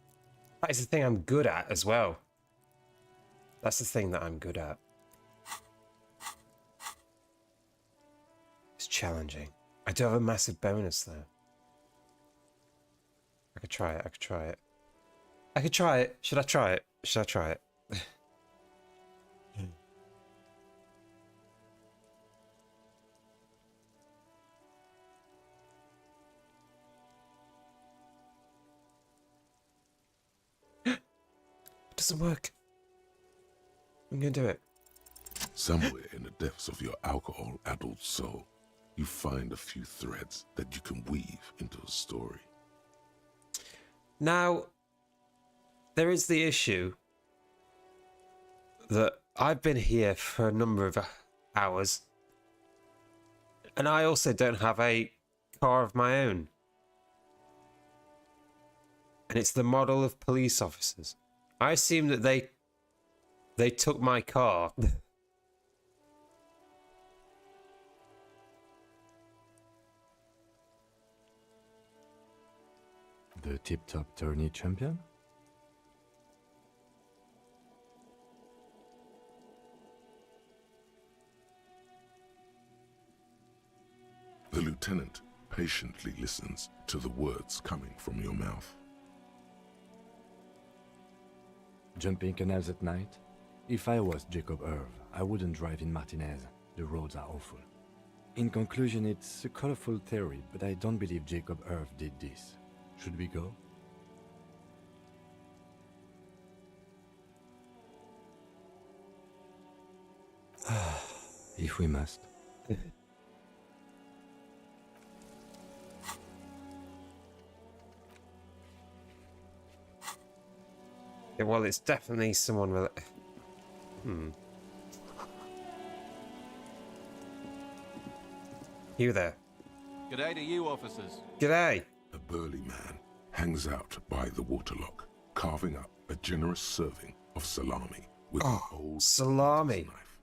That is the thing I'm good at as well. That's the thing that I'm good at. It's challenging. I do have a massive bonus though. I could try it, I could try it. I could try it. Should I try it? Should I try it? It doesn't work. I'm gonna do it. Somewhere in the depths of your alcohol-addled soul, you find a few threads that you can weave into a story. Now, there is the issue that I've been here for a number of hours, and I also don't have a car of my own. And it's the model of police officers. I assume that they took my car. The tip-top tourney champion? The lieutenant patiently listens to the words coming from your mouth. Jumping canals at night? If I was Jacob Irv, I wouldn't drive in Martinez. The roads are awful. In conclusion, it's a colorful theory, but I don't believe Jacob Irv did this. Should we go? If we must. Yeah, well, it's definitely someone with... You there. G'day to you, officers. G'day. A burly man hangs out by the waterlock, carving up a generous serving of salami with an old salami knife.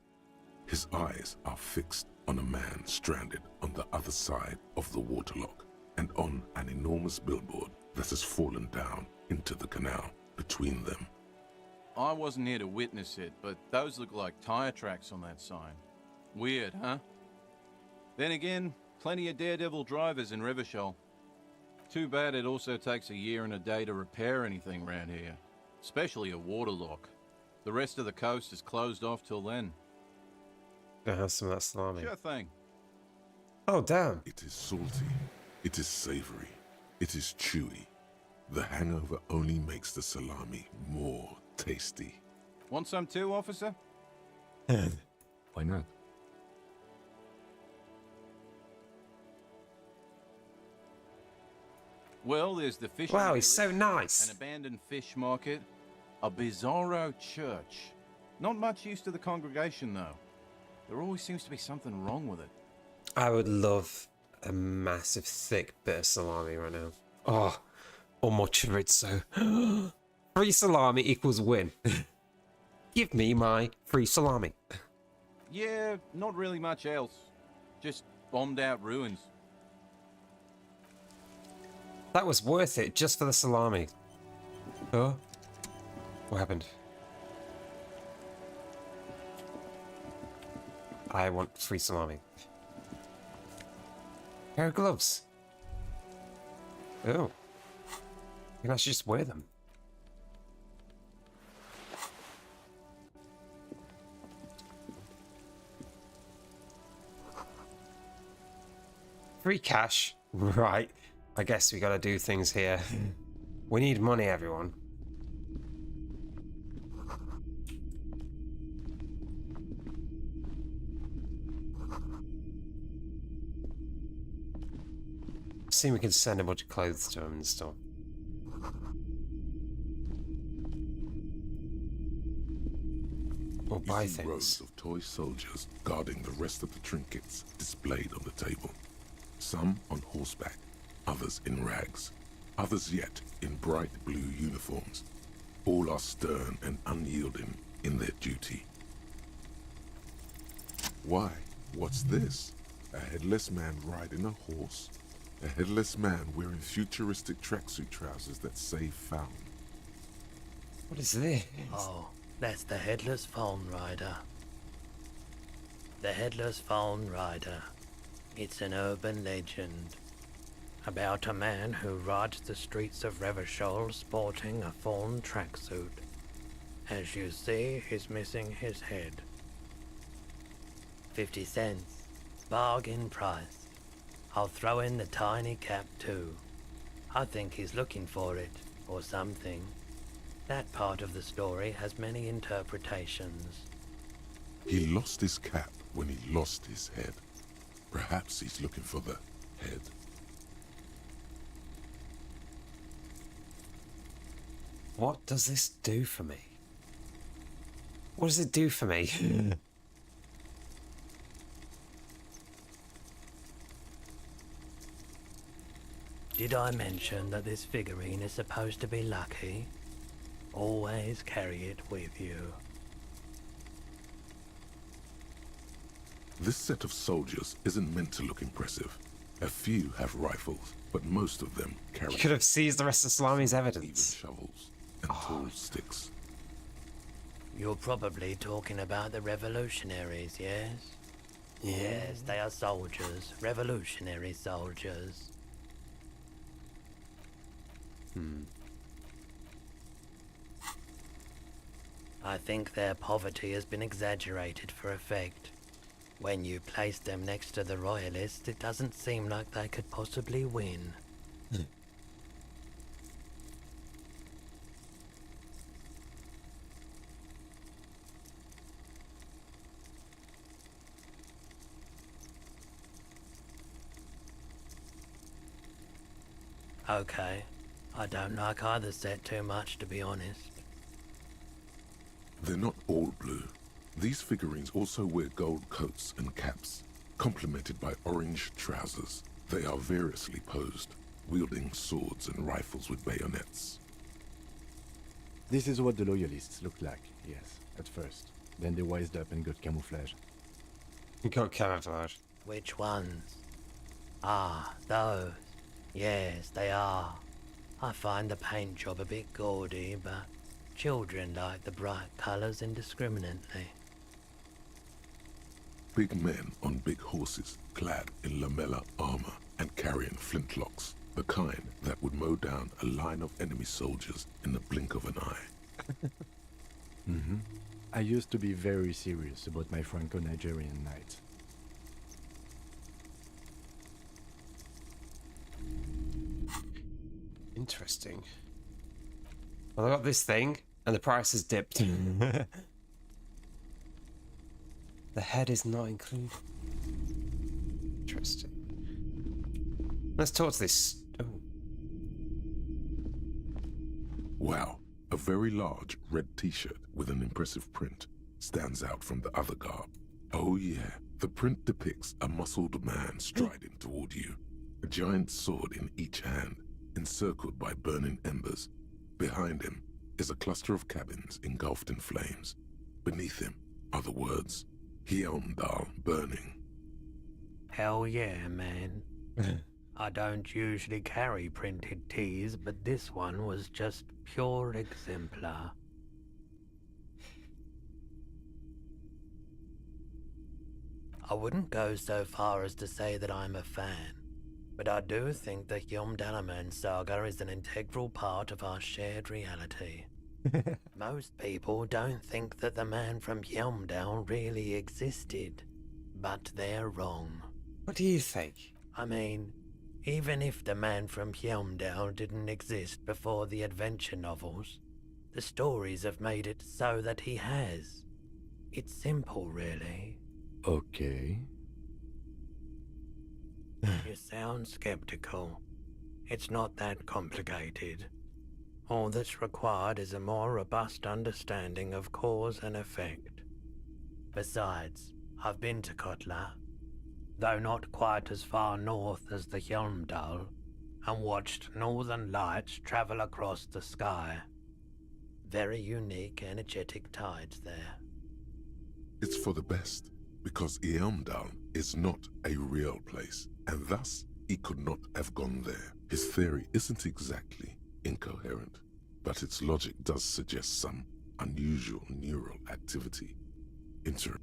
His eyes are fixed on a man stranded on the other side of the waterlock and on an enormous billboard that has fallen down into the canal between them. I wasn't here to witness it, but those look like tire tracks on that sign. Weird, huh? Then again, plenty of daredevil drivers in Revachol. Too bad it also takes a year and a day to repair anything around here, especially a waterlock. The rest of the coast is closed off till then. Gonna have some of that salami. Sure thing. Oh, damn. It is salty. It is savory. It is chewy. The hangover only makes the salami more tasty. Want some too, officer? Why not? Well, there's the fishing Wow, he's so village, nice. an abandoned fish market, a bizarro church. Not much use to the congregation, though. There always seems to be something wrong with it. I would love a massive, thick bit of salami right now. Oh, or more chorizo. Free salami equals win. Give me my free salami. Yeah, not really much else. Just bombed out ruins. That was worth it just for the salami. Oh, what happened? I want free salami. Pair of gloves. Oh. You can actually just wear them. Free cash. Right. I guess we gotta do things here. We need money, everyone. See, we can send a bunch of clothes to him and stuff. Or buy You see things. rows of toy soldiers guarding the rest of the trinkets displayed on the table. Some on horseback, others in rags, others yet in bright blue uniforms. All are stern and unyielding in their duty. Why? What's this? A headless man riding a horse? A headless man wearing futuristic tracksuit trousers that say found. What is this? Oh, that's the Headless Phone Rider. The Headless Phone Rider. It's an urban legend about a man who rides the streets of Revachol sporting a fawn tracksuit. As you see, he's missing his head. 50 cents. Bargain price. I'll throw in the tiny cap too. I think he's looking for it, or something. That part of the story has many interpretations. He lost his cap when he lost his head. Perhaps he's looking for the head. What does this do for me? What does it do for me? Did I mention that this figurine is supposed to be lucky? Always carry it with you. This set of soldiers isn't meant to look impressive. A few have rifles, but most of them carry... You could have seized the rest of Salami's evidence. Even shovels and tall sticks. You're probably talking about the revolutionaries, yes? Yes, they are soldiers. Revolutionary soldiers. I think their poverty has been exaggerated for effect. When you place them next to the royalists, it doesn't seem like they could possibly win. Okay, I don't like either set too much, to be honest. They're not all blue. These figurines also wear gold coats and caps, complemented by orange trousers. They are variously posed, wielding swords and rifles with bayonets. This is what the loyalists looked like, yes, at first. Then they wised up and got camouflage. Got camouflage. Which ones? Ah, those. Yes, they are. I find the paint job a bit gaudy, but children like the bright colours indiscriminately. Big men on big horses, clad in lamella armor and carrying flintlocks, the kind that would mow down a line of enemy soldiers in the blink of an eye. I used to be very serious about my Franco-Nigerian knights. Interesting. Well, I got this thing, and the price has dipped. The head is not included. Interesting. Let's talk to this. Oh. Wow, a very large red t-shirt with an impressive print stands out from the other garb. Oh yeah, the print depicts a muscled man striding toward you, a giant sword in each hand, encircled by burning embers. Behind him is a cluster of cabins engulfed in flames. Beneath him are the words, Hjelmdal burning. Hell yeah, man. I don't usually carry printed tees, but this one was just pure exemplar. I wouldn't go so far as to say that I'm a fan, but I do think the Hjelmdalaman saga is an integral part of our shared reality. Most people don't think that the man from Hjelmdal really existed, but they're wrong. What do you think? I mean, even if the man from Hjelmdal didn't exist before the adventure novels, the stories have made it so that he has. It's simple, really. Okay. You sound skeptical. It's not that complicated. All that's required is a more robust understanding of cause and effect. Besides, I've been to Kotla, though not quite as far north as the Hjelmdal, and watched northern lights travel across the sky. Very unique, energetic tides there. It's for the best, because Hjelmdal is not a real place, and thus he could not have gone there. His theory isn't exactly incoherent, but its logic does suggest some unusual neural activity.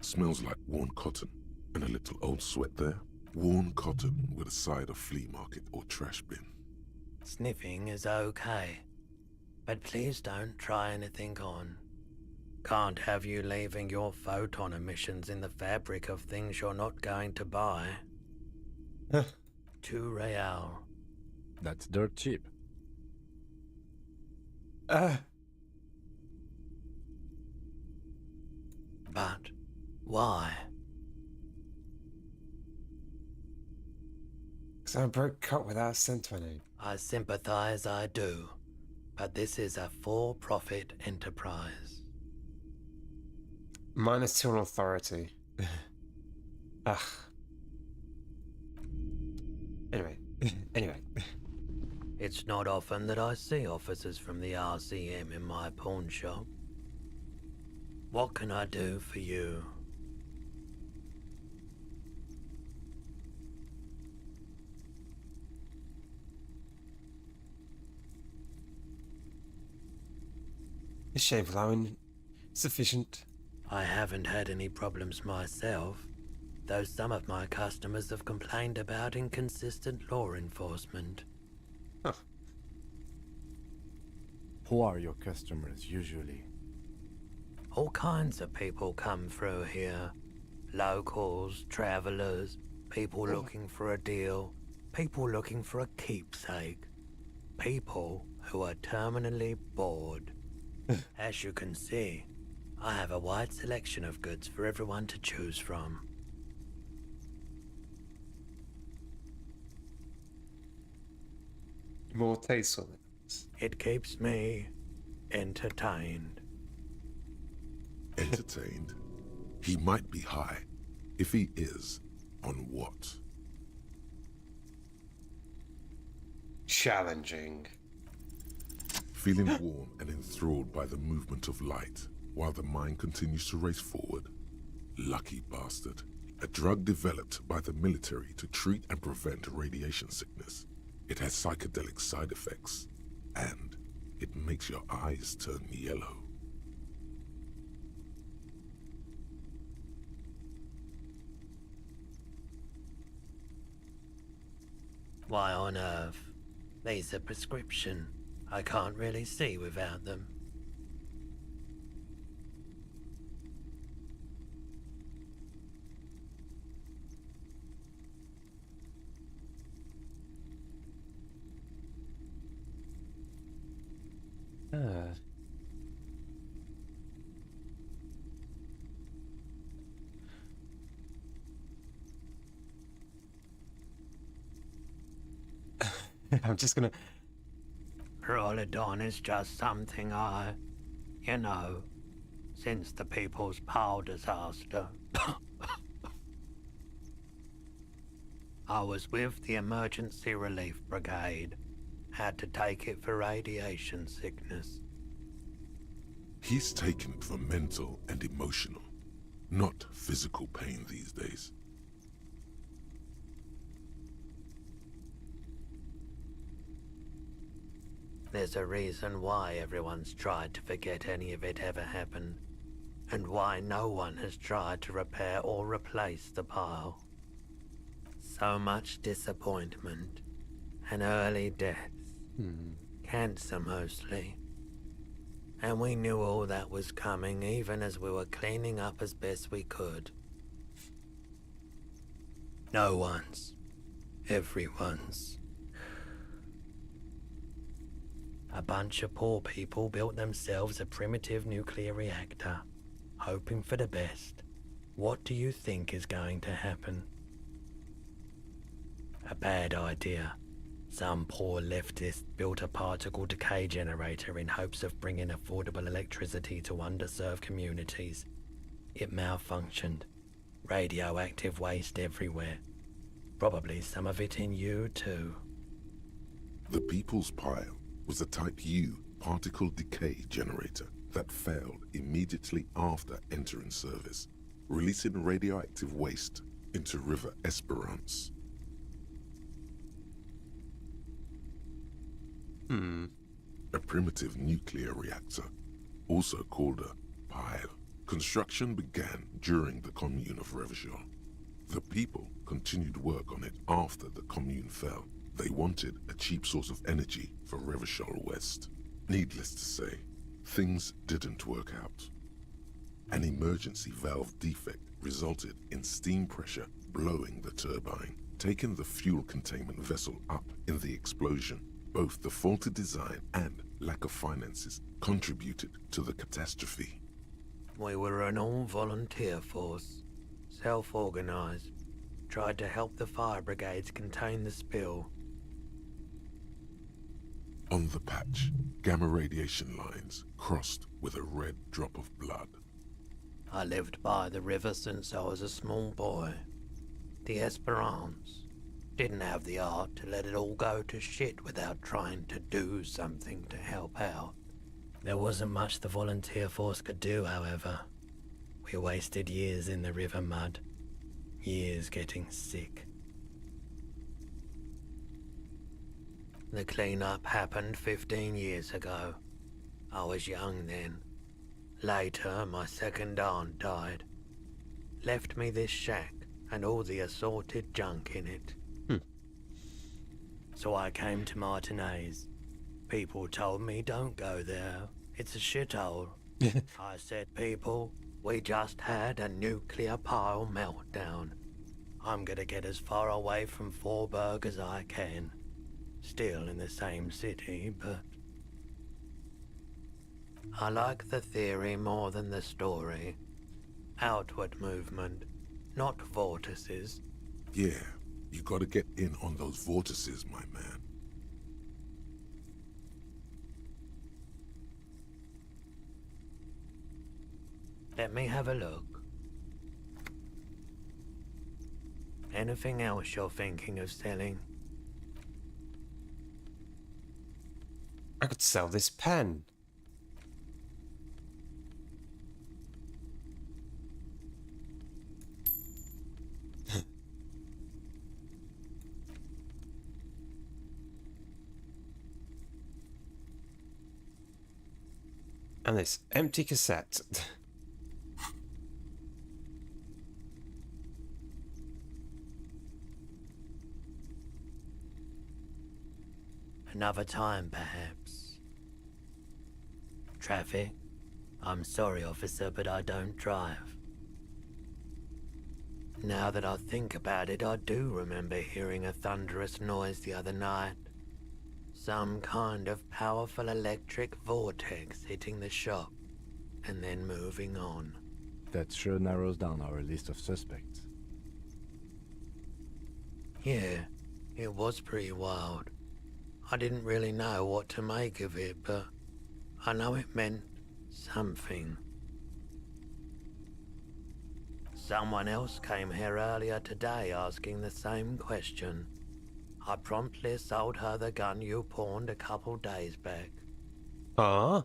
Smells like worn cotton, and a little old sweat there. Worn cotton with a side of flea market or trash bin. Sniffing is okay, but please don't try anything on. Can't have you leaving your photon emissions in the fabric of things you're not going to buy. 2 real. That's dirt cheap. But why? So I broke cut without scent on it. I sympathize, I do. But this is a for-profit enterprise. -2 on authority. Ugh. Anyway. It's not often that I see officers from the RCM in my pawn shop. What can I do for you? Is shave allowing sufficient? I haven't had any problems myself, though some of my customers have complained about inconsistent law enforcement. Huh. Who are your customers usually? All kinds of people come through here. Locals, travelers, people looking for a deal, people looking for a keepsake, people who are terminally bored. As you can see, I have a wide selection of goods for everyone to choose from. More tasteful. It keeps me entertained. Entertained? He might be high. If he is, on what? Challenging. Feeling warm and enthralled by the movement of light, while the mind continues to race forward. Lucky bastard. A drug developed by the military to treat and prevent radiation sickness. It has psychedelic side effects, and it makes your eyes turn yellow. Why on earth? These are prescription. I can't really see without them. I'm just gonna... Rolodon is just something you know, since the People's Power disaster. I was with the Emergency Relief Brigade. Had to take it for radiation sickness. He's taking it for mental and emotional, not physical pain these days. There's a reason why everyone's tried to forget any of it ever happened, and why no one has tried to repair or replace the pile. So much disappointment, and early deaths. Cancer mostly. And we knew all that was coming even as we were cleaning up as best we could. No one's. Everyone's. A bunch of poor people built themselves a primitive nuclear reactor, hoping for the best. What do you think is going to happen? A bad idea. Some poor leftist built a particle decay generator in hopes of bringing affordable electricity to underserved communities. It malfunctioned. Radioactive waste everywhere. Probably some of it in you too. The People's Pile was a Type U particle decay generator that failed immediately after entering service, releasing radioactive waste into River Esperance. A primitive nuclear reactor, also called a pile. Construction began during the Commune of Revachol. The people continued work on it after the Commune fell. They wanted a cheap source of energy for Revachol West. Needless to say, things didn't work out. An emergency valve defect resulted in steam pressure blowing the turbine, taking the fuel containment vessel up in the explosion. Both the faulty design and lack of finances contributed to the We were an all-volunteer force, self-organized, tried to help the fire brigades contain the spill. On the patch, gamma radiation lines crossed with a red drop of blood. I lived by the river since I was a small boy. The Esperance didn't have the art to let it all go to shit without trying to do something to help out. There wasn't much the volunteer force could do, however. We wasted years in the river mud, years getting sick. The clean-up happened 15 years ago. I was young then. Later, my second aunt died. Left me this shack and all the assorted junk in it. So I came to Martinez. People told me don't go there. It's a shithole. I said, people, we just had a nuclear pile meltdown. I'm gonna get as far away from Forburg as I can. Still in the same city, but I like the theory more than the story. Outward movement, not vortices. Yeah, you gotta get in on those vortices, my man. Let me have a look. Anything else you're thinking of selling? I could sell this pen. And this empty cassette. Another time, perhaps. Traffic? I'm sorry, officer, but I don't drive. Now that I think about it, I do remember hearing a thunderous noise the other night. Some kind of powerful electric vortex hitting the shop, and then moving on. That sure narrows down our list of suspects. Yeah, it was pretty wild. I didn't really know what to make of it, but I know it meant something. Someone else came here earlier today asking the same question. I promptly sold her the gun you pawned a couple days back. Ah.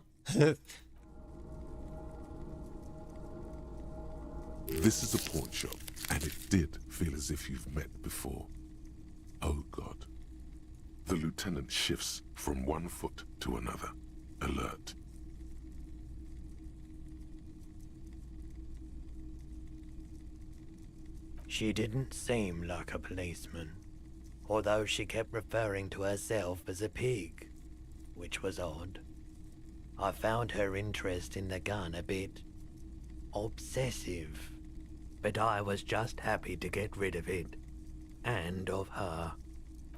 This is a pawn shop, and it did feel as if you've met before. Oh God. The lieutenant shifts from one foot to another. Alert. She didn't seem like a policeman, although she kept referring to herself as a pig, which was odd. I found her interest in the gun a bit obsessive, but I was just happy to get rid of it, and of her.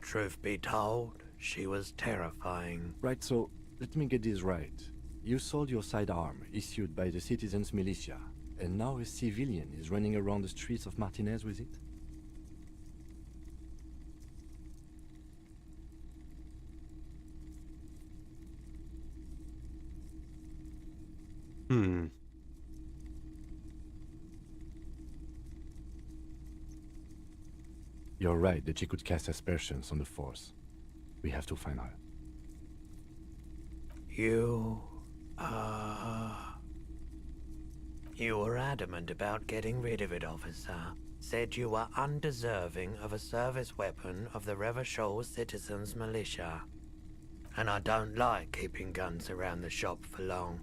Truth be told, she was terrifying. Right, so let me get this right. You sold your sidearm, issued by the citizens' militia, and now a civilian is running around the streets of Martinez with it? You're right that she could cast aspersions on the Force. We have to find her. You were adamant about getting rid of it, officer. Said you were undeserving of a service weapon of the Revachol Citizens Militia. And I don't like keeping guns around the shop for long.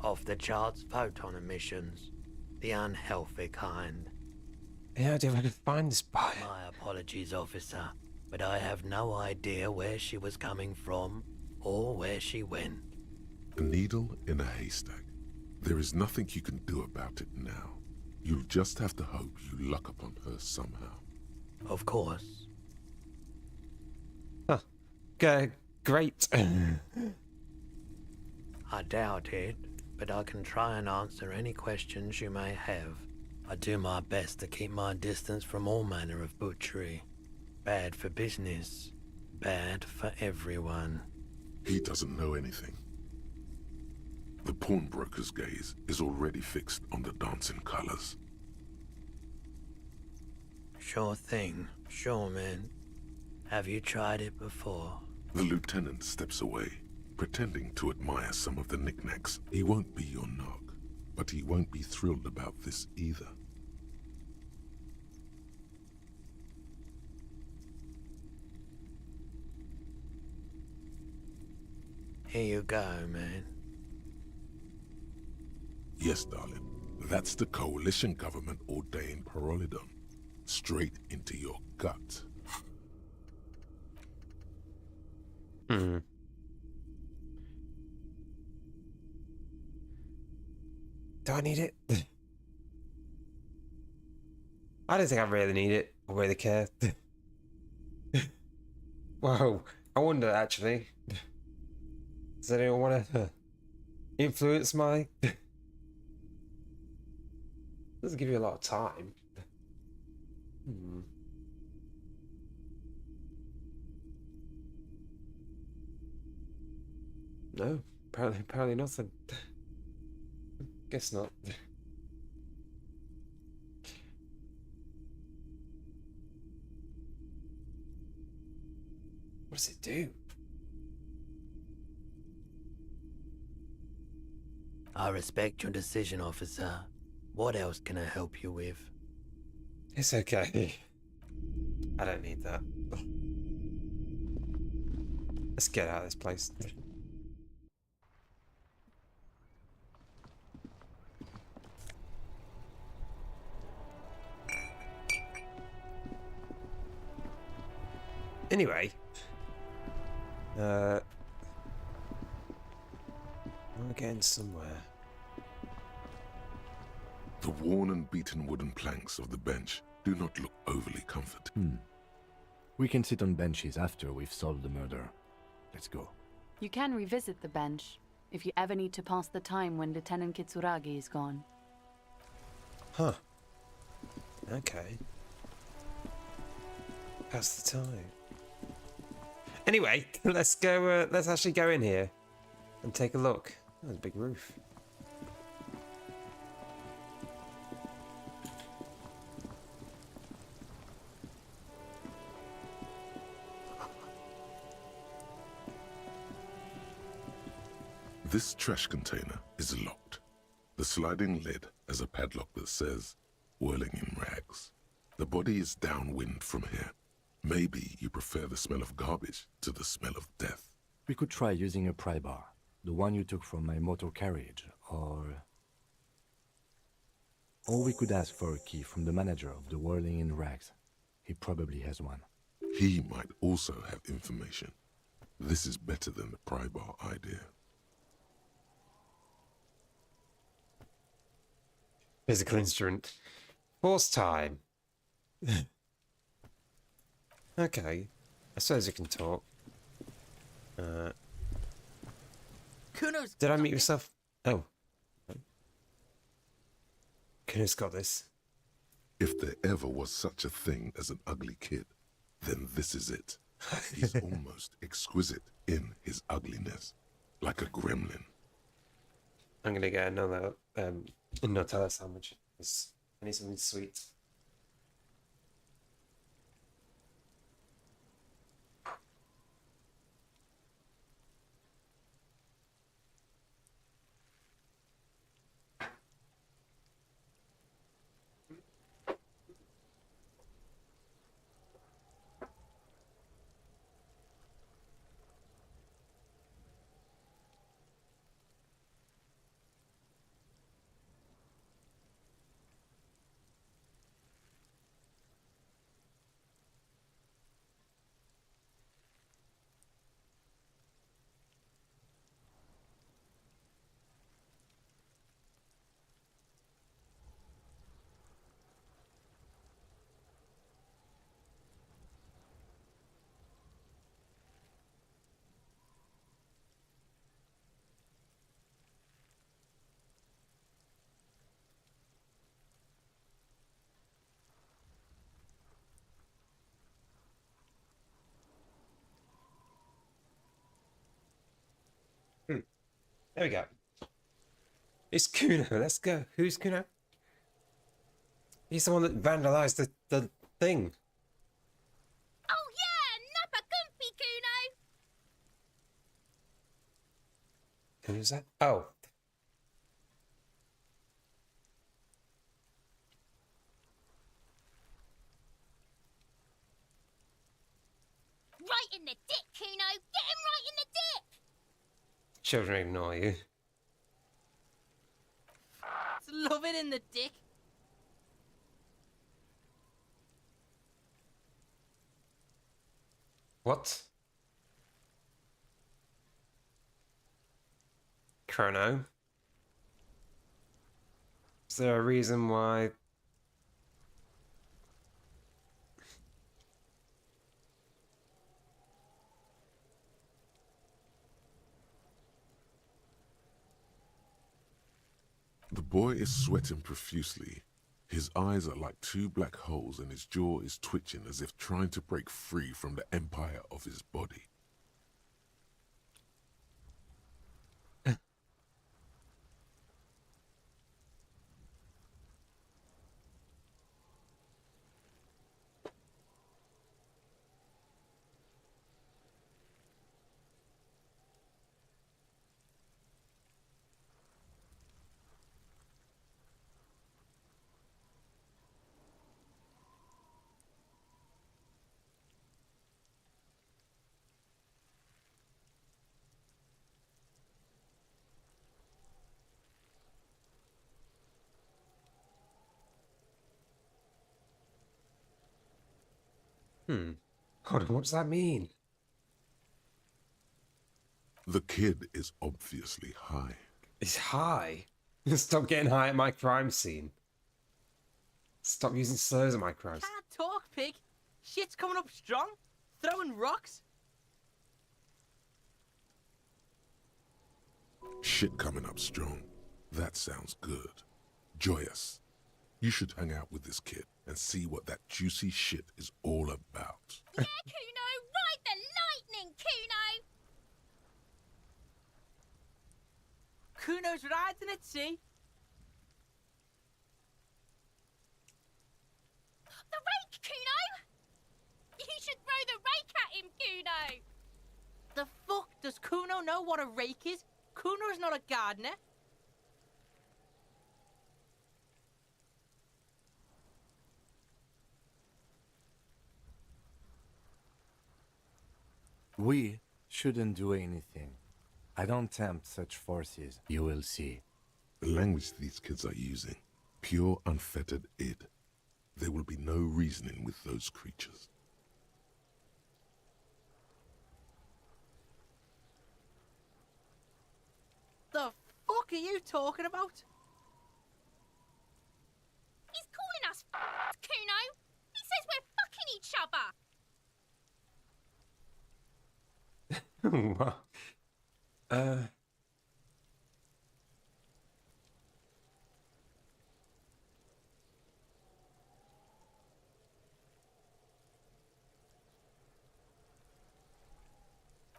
Off-the-charts photon emissions. The unhealthy kind. Yeah, if I could find this buyer. My apologies, officer, but I have no idea where she was coming from or where she went. A needle in a haystack. There is nothing you can do about it now. You'll just have to hope you luck upon her somehow. Of course. Huh. Great. I doubt it, but I can try and answer any questions you may have. I do my best to keep my distance from all manner of butchery. Bad for business. Bad for everyone. He doesn't know anything. The pawnbroker's gaze is already fixed on the dancing colors. Sure thing. Sure, man. Have you tried it before? The lieutenant steps away, pretending to admire some of the knickknacks. He won't be your nog, but he won't be thrilled about this either. Here you go, man. Yes, darling. That's the coalition government ordained Parolidon. Straight into your gut. Hmm. Do I need it? I don't think I really need it or really care. Whoa, I wonder actually. Does anyone want to influence my... Doesn't give you a lot of time. No, apparently nothing. Guess not. What does it do? I respect your decision, officer. What else can I help you with? It's okay. I don't need that. Let's get out of this place. Anyway, we're getting somewhere. The worn and beaten wooden planks of the bench do not look overly comforting. We can sit on benches after we've solved the murder. Let's go. You can revisit the bench if you ever need to pass the time when Lieutenant Kitsuragi is gone. Huh. Okay. Pass the time. Anyway, let's go. Let's actually go in here and take a look. Oh, there's a big roof. This trash container is locked. The sliding lid has a padlock that says, "Whirling in rags." The body is downwind from here. Maybe you prefer the smell of garbage to the smell of death. We could try using a pry bar. The one you took from my motor carriage, or we could ask for a key from the manager of the Whirling in Rags. He probably has one. He might also have information. This is better than the pry bar idea. Physical instrument. Force time. Okay. I suppose you can talk. Did I meet yourself? Oh. Kuno's got this. If there ever was such a thing as an ugly kid, then this is it. He's almost exquisite in his ugliness, like a gremlin. I'm gonna get another Nutella sandwich. I need something sweet. There we go. It's Kuno. Let's go. Who's Kuno? He's the one that vandalized the thing. Oh yeah, Nappa Gumpy Kuno! Who's that? Oh. Right in the dick, Kuno! Get him right in the dick! Children ignore you. Love it in the dick. What? Chrono? Is there a reason why? The boy is sweating profusely. His eyes are like two black holes and his jaw is twitching as if trying to break free from the empire of his body. Hold on, what does that mean? The kid is obviously high. He's high? Stop getting high at my crime scene. Stop using slurs at my crime scene. Can't talk, pig. Shit's coming up strong. Throwing rocks. Shit coming up strong. That sounds good. Joyous. You should hang out with this kid and see what that juicy shit is all about. Yeah, Kuno! Ride the lightning, Kuno! Kuno's riding at sea. The rake, Kuno! You should throw the rake at him, Kuno! The fuck does Kuno know what a rake is? Kuno's not a gardener. We shouldn't do anything. I don't tempt such forces, you will see. The language these kids are using, pure unfettered id. There will be no reasoning with those creatures. The fuck are you talking about? He's calling us Kuno! He says we're fucking each other! What?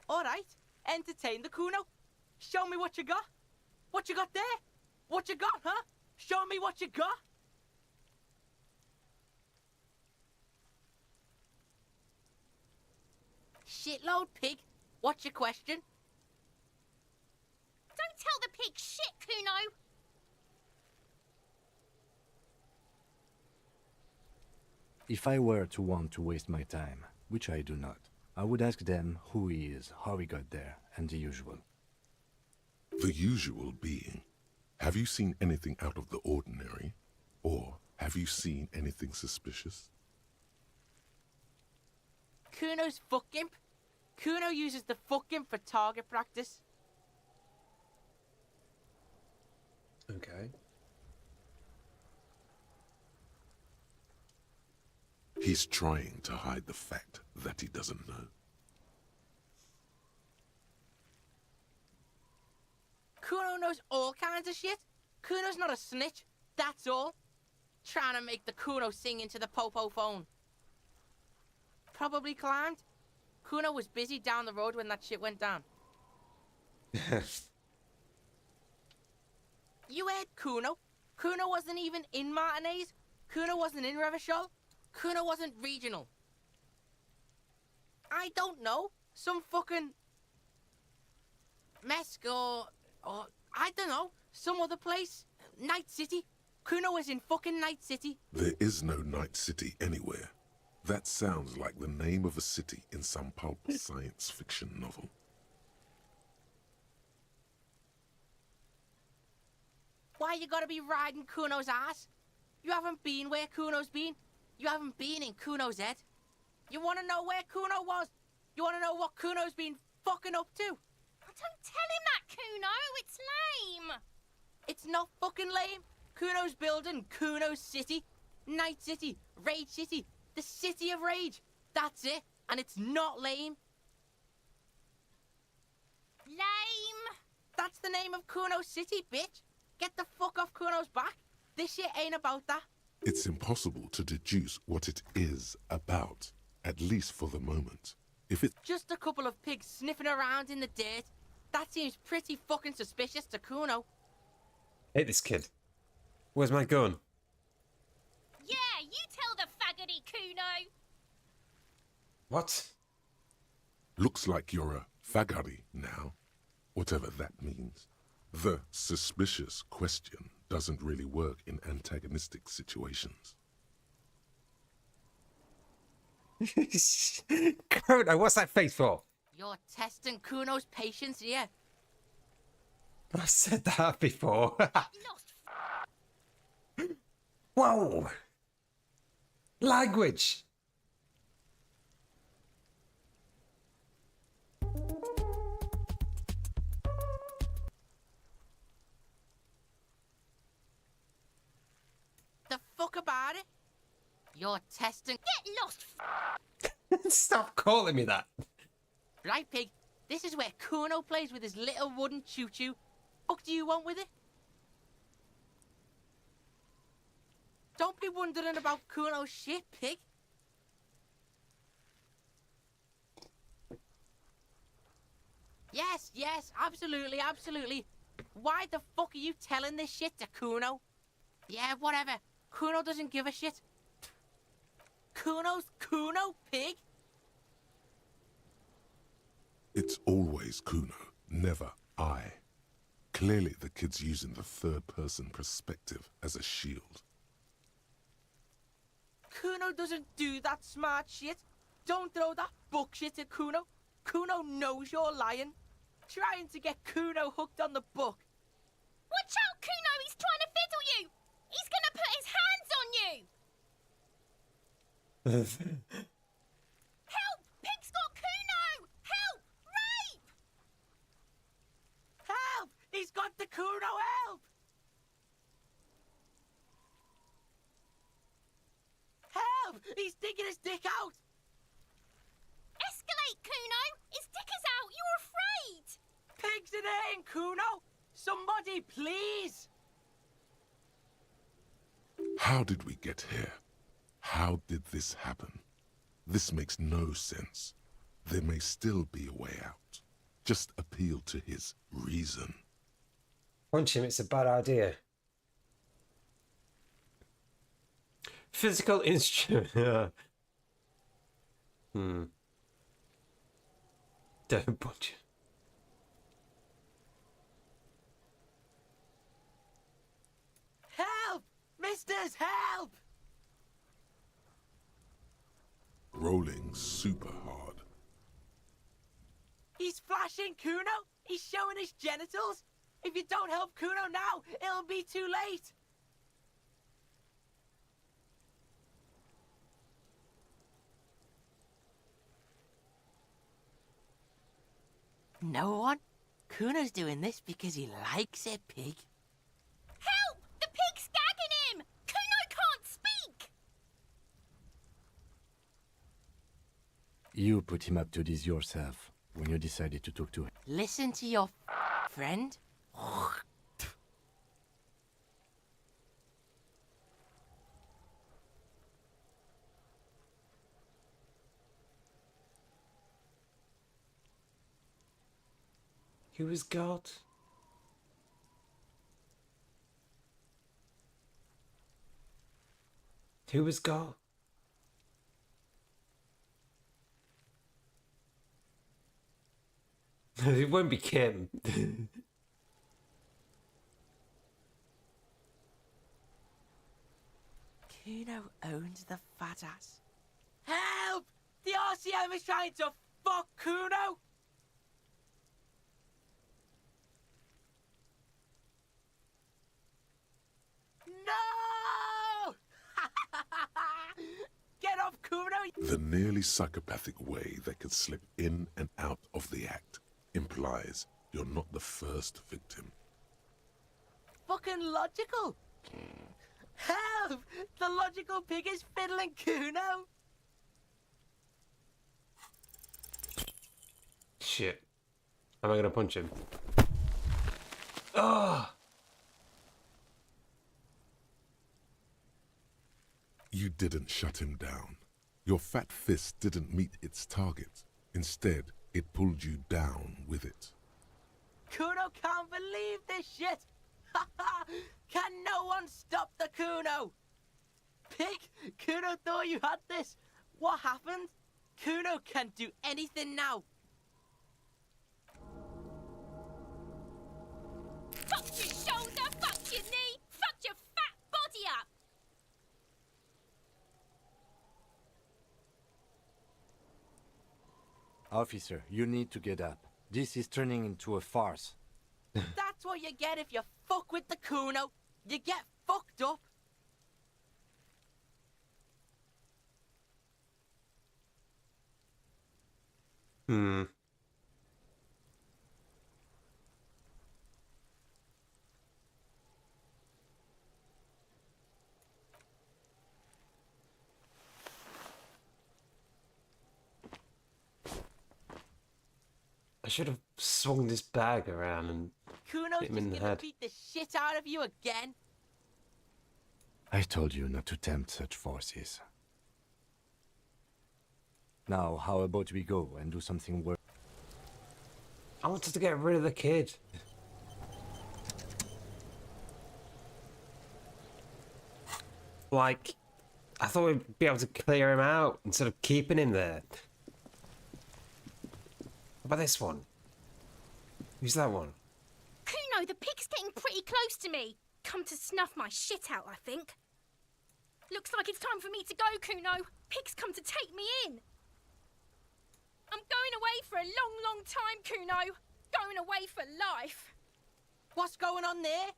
Alright, entertain the Kuno. Show me what you got. What you got there? What you got, huh? Show me what you got. Shitload, pig. What's your question? Don't tell the pig shit, Kuno! If I were to want to waste my time, which I do not, I would ask them who he is, how he got there, and the usual. The usual being, have you seen anything out of the ordinary? Or have you seen anything suspicious? Kuno's fuck imp. Kuno uses the fuck imp for target practice. Okay. He's trying to hide the fact that he doesn't know. Kuno knows all kinds of shit. Kuno's not a snitch, that's all. Trying to make the Kuno sing into the popo phone. Probably climbed. Kuno was busy down the road when that shit went down. You heard Kuno. Kuno wasn't even in Martinez. Kuno wasn't in Revachol. Kuno wasn't regional. I don't know. Some fucking... Mesk or I don't know. Some other place. Night City. Kuno was in fucking Night City. There is no Night City anywhere. That sounds like the name of a city in some pulp science fiction novel. Why you gotta be riding Kuno's ass? You haven't been where Kuno's been. You haven't been in Kuno's head. You wanna know where Kuno was? You wanna know what Kuno's been fucking up to? Don't tell him that, Kuno. It's lame. It's not fucking lame. Kuno's building Kuno's City. Night City. Rage City. The City of Rage. That's it. And it's not lame. Lame. That's the name of Kuno's City, bitch. Get the fuck off Kuno's back. This shit ain't about that. It's impossible to deduce what it is about, at least for the moment. If it's just a couple of pigs sniffing around in the dirt, that seems pretty fucking suspicious to Kuno. Hate this kid. Where's my gun? Yeah, you tell the faggoty, Kuno. What? Looks like you're a faggoty now, whatever that means. The suspicious question doesn't really work in antagonistic situations. Kuno, what's that face for? You're testing Kuno's patience here. I've said that before. Whoa! Language! The fuck about it? You're testing. Get lost. Stop calling me that. Right, pig. This is where Kuno plays with his little wooden choo-choo. Fuck do you want with it? Don't be wondering about Kuno's shit, pig. Yes, absolutely, absolutely. Why the fuck are you telling this shit to Kuno? Yeah, whatever. Kuno doesn't give a shit. Kuno's Kuno, pig? It's always Kuno, never I. Clearly the kid's using the third-person perspective as a shield. Kuno doesn't do that smart shit. Don't throw that bullshit at Kuno. Kuno knows you're lying. Trying to get Kuno hooked on the book. Watch out, Kuno! He's trying to fiddle you! He's gonna put his hands on you! Help! Pig's got Kuno! Help! Rape! Help! He's got the Kuno, help! Help! He's digging his dick out! Escalate, Kuno! His dick is out! You're afraid! Pigs in here, Kuno! Somebody, please! How did we get here? How did this happen? This makes no sense. There may still be a way out. Just appeal to his reason. Punch him, it's a bad idea. Physical instrument. Don't punch him. Help! Misters, help! Rolling super hard. He's flashing Kuno! He's showing his genitals! If you don't help Kuno now, it'll be too late! No one? Kuno's doing this because he likes it, pig. Help! The pig's gagging him! Kuno can't speak! You put him up to this yourself when you decided to talk to him. Listen to your friend. Who is God? Who was God? It won't be Kim. Kuno owns the fat ass. Help! The RCM is trying to fuck Kuno! No! Get off, Kuno! The nearly psychopathic way they could slip in and out of the act implies you're not the first victim. Fucking logical! Help! The logical pig is fiddling Kuno! Shit. Am I gonna punch him? Oh! You didn't shut him down. Your fat fist didn't meet its target. Instead, it pulled you down with it. Kuno can't believe this shit! Can no one stop the Kuno? Pig, Kuno thought you had this. What happened? Kuno can't do anything now. Fuck your shoulder, fuck your knee, fuck your fat body up! Officer, you need to get up. This is turning into a farce. That's what you get if you fuck with the Kuno. You get fucked up. I should have swung this bag around and Kuno's hit him in just the gonna head. beat the shit out of you again. I told you not to tempt such forces. Now, how about we go and do something worse? I wanted to get rid of the kid. Like, I thought we'd be able to clear him out instead of keeping him there. What about this one? Who's that one? Kuno, the pig's getting pretty close to me. Come to snuff my shit out, I think. Looks like it's time for me to go, Kuno. Pig's come to take me in. I'm going away for a long, long time, Kuno. Going away for life. What's going on there?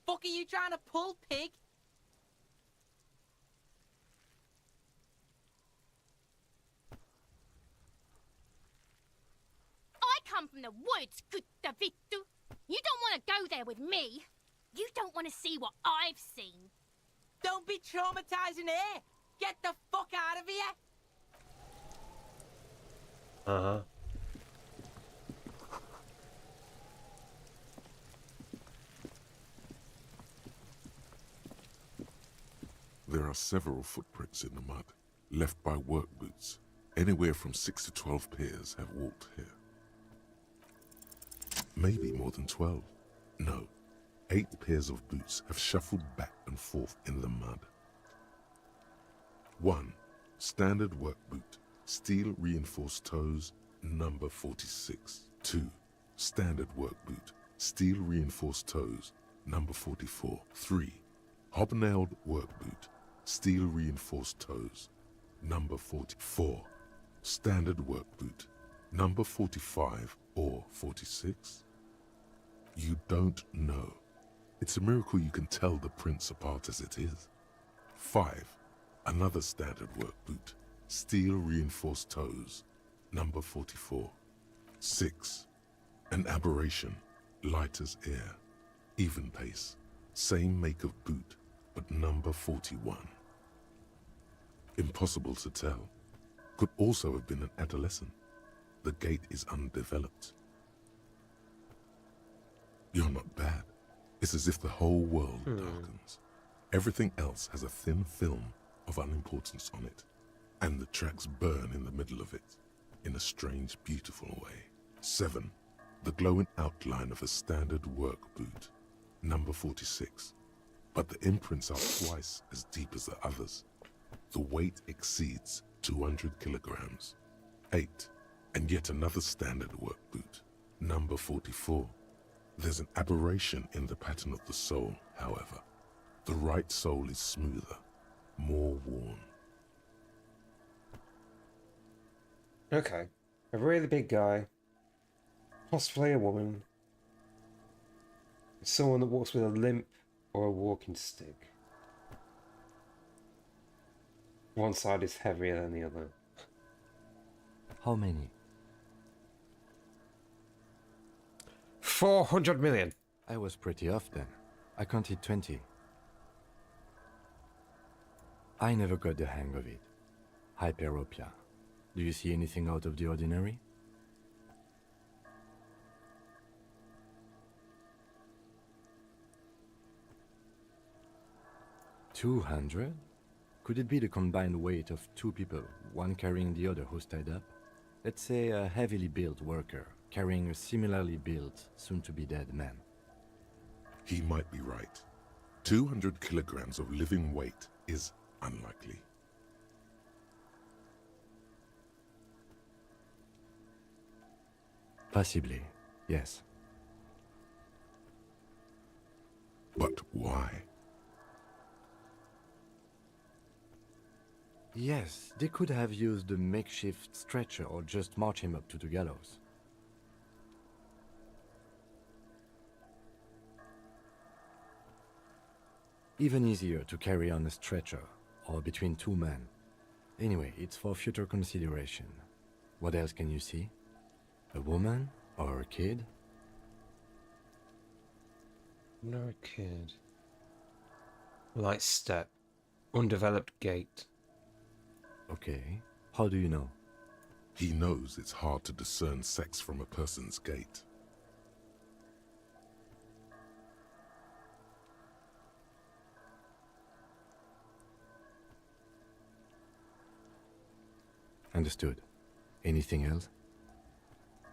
Fuck are you trying to pull, pig? I come from the woods, good Davidu. You don't want to go there with me. You don't want to see what I've seen. Don't be traumatizing here. Get the fuck out of here. Uh-huh. There are several footprints in the mud, left by work boots. Anywhere from 6 to 12 pairs have walked here. Maybe more than 12. No, 8 pairs of boots have shuffled back and forth in the mud. 1. Standard work boot, steel reinforced toes, number 46. 2. Standard work boot, steel reinforced toes, number 44. 3. Hobnailed work boot, steel reinforced toes, number 44. Standard work boot, number 45 or 46? You don't know. It's a miracle you can tell the prints apart as it is. 5. Another standard work boot, steel reinforced toes, number 44. 6. An aberration, light as air, even pace, same make of boot, but number 41. Impossible to tell. Could also have been an adolescent. The gait is undeveloped. You're not bad. It's as if the whole world darkens. Everything else has a thin film of unimportance on it, and the tracks burn in the middle of it, in a strange, beautiful way. 7. The glowing outline of a standard work boot, number 46. But the imprints are twice as deep as the others. The weight exceeds 200 kilograms. 8. And yet another standard work boot. Number 44. There's an aberration in the pattern of the sole, however. The right sole is smoother, more worn. Okay. A really big guy. Possibly a woman. Someone that walks with a limp or a walking stick. One side is heavier than the other. How many? 400 million. I was pretty off then. I counted 20. I never got the hang of it. Hyperopia. Do you see anything out of the ordinary? $200? Could it be the combined weight of two people, one carrying the other who's tied up? Let's say a heavily built worker carrying a similarly built, soon-to-be-dead man. He might be right. 200 kilograms of living weight is unlikely. Possibly, yes. But why? Yes, they could have used a makeshift stretcher or just march him up to the gallows. Even easier to carry on a stretcher, or between two men. Anyway, it's for future consideration. What else can you see? A woman? Or a kid? No kid. Light step. Undeveloped gait. Okay. How do you know? He knows it's hard to discern sex from a person's gait. Understood. Anything else?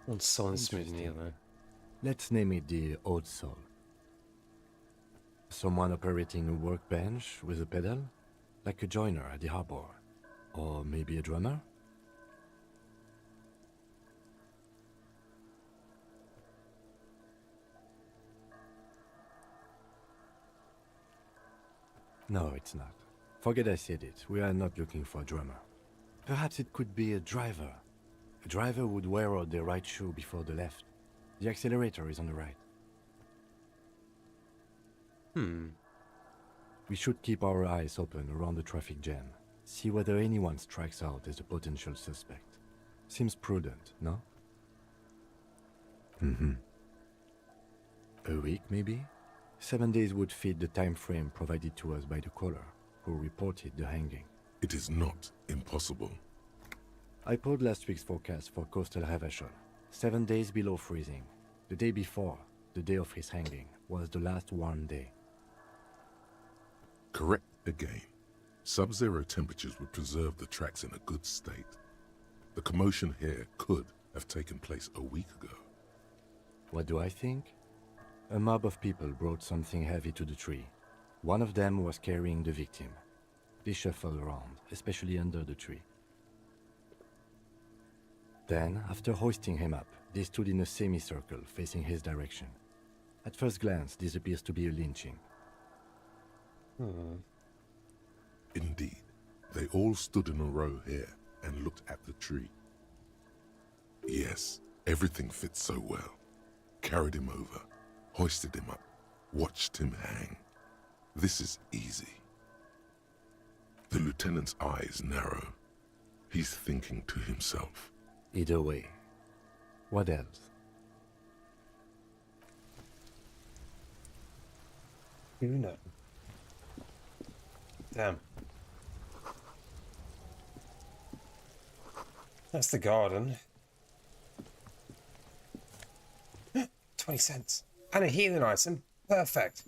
One soul is smooth than the other. Let's name it the odd soul. Someone operating a workbench with a pedal? Like a joiner at the harbor. Or maybe a drummer? No, it's not. Forget I said it. We are not looking for a drummer. Perhaps it could be a driver. A driver would wear out the right shoe before the left. The accelerator is on the right. We should keep our eyes open around the traffic jam. See whether anyone strikes out as a potential suspect. Seems prudent, no? A week, maybe? 7 days would fit the time frame provided to us by the caller, who reported the hanging. It is not impossible. I pulled last week's forecast for coastal Havashol. 7 days below freezing. The day before, the day of his hanging, was the last warm day. Correct again. Sub-zero temperatures would preserve the tracks in a good state. The commotion here could have taken place a week ago. What do I think? A mob of people brought something heavy to the tree. One of them was carrying the victim. They shuffled around, especially under the tree. Then, after hoisting him up, they stood in a semicircle facing his direction. At first glance, this appears to be a lynching. Indeed, they all stood in a row here and looked at the tree. Yes, everything fits so well. Carried him over, hoisted him up, watched him hang. This is easy. The lieutenant's eyes narrow. He's thinking to himself. Either way. What else? Who knows? Damn. That's the garden. 20 cents. And a healing item. Perfect.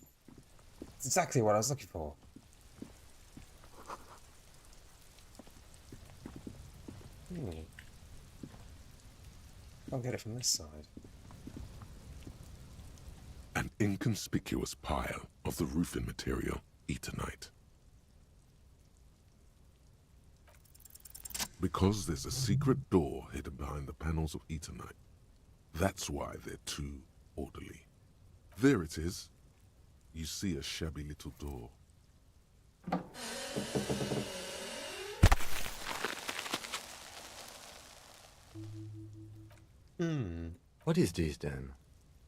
That's exactly what I was looking for. I'll get it from this side. An inconspicuous pile of the roofing material, Eternite. Because there's a secret door hidden behind the panels of Eternite. That's why they're too orderly. There it is. You see a shabby little door. What is this then?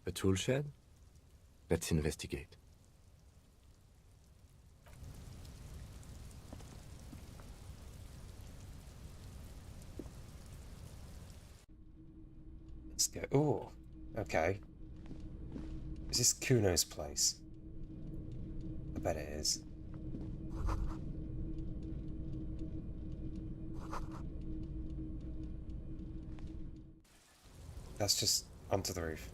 A tool shed? Let's investigate. Let's go. Oh, okay. Is this Kuno's place? I bet it is. That's just onto the roof.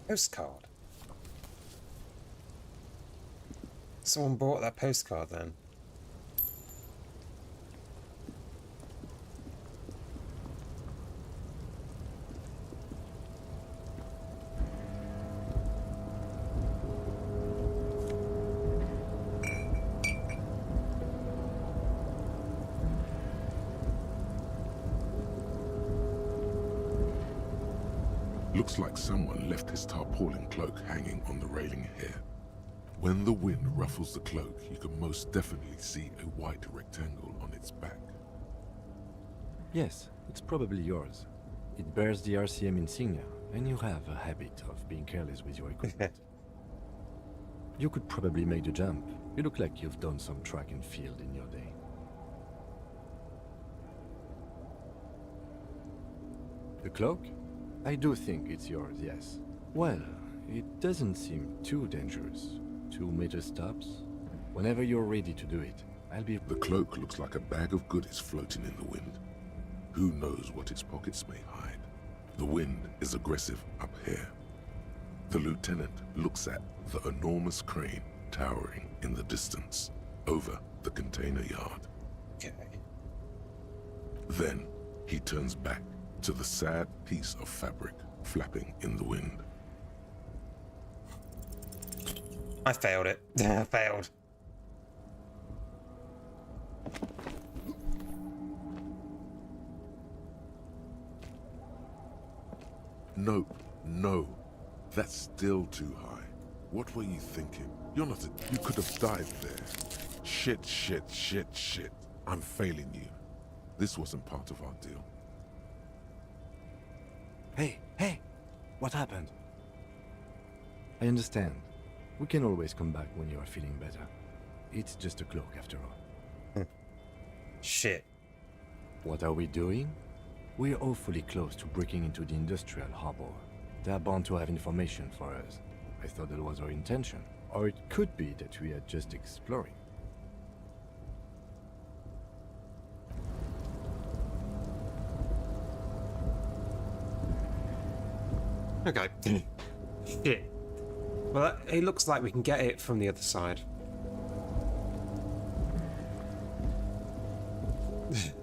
Postcard. Someone bought that postcard then. Looks like someone left his tarpaulin cloak hanging on the railing here. When the wind ruffles the cloak, you can most definitely see a white rectangle on its back. Yes, it's probably yours. It bears the RCM insignia, and you have a habit of being careless with your equipment. You could probably make the jump. You look like you've done some track and field in your day. The cloak? I do think it's yours, yes. Well, it doesn't seem too dangerous. 2 meter stops. Whenever you're ready to do it, I'll be... The cloak looks like a bag of goodies floating in the wind. Who knows what its pockets may hide? The wind is aggressive up here. The lieutenant looks at the enormous crane towering in the distance over the container yard. Okay. Then he turns back to the sad piece of fabric flapping in the wind. I failed it. I failed. Nope, no. That's still too high. What were you thinking? You're not a... You could have died there. Shit, shit, shit, shit. I'm failing you. This wasn't part of our deal. Hey! What happened? I understand. We can always come back when you are feeling better. It's just a cloak after all. Shit. What are we doing? We're awfully close to breaking into the industrial harbor. They are bound to have information for us. I thought that was our intention. Or it could be that we are just exploring. Okay. Shit. Well, it looks like we can get it from the other side.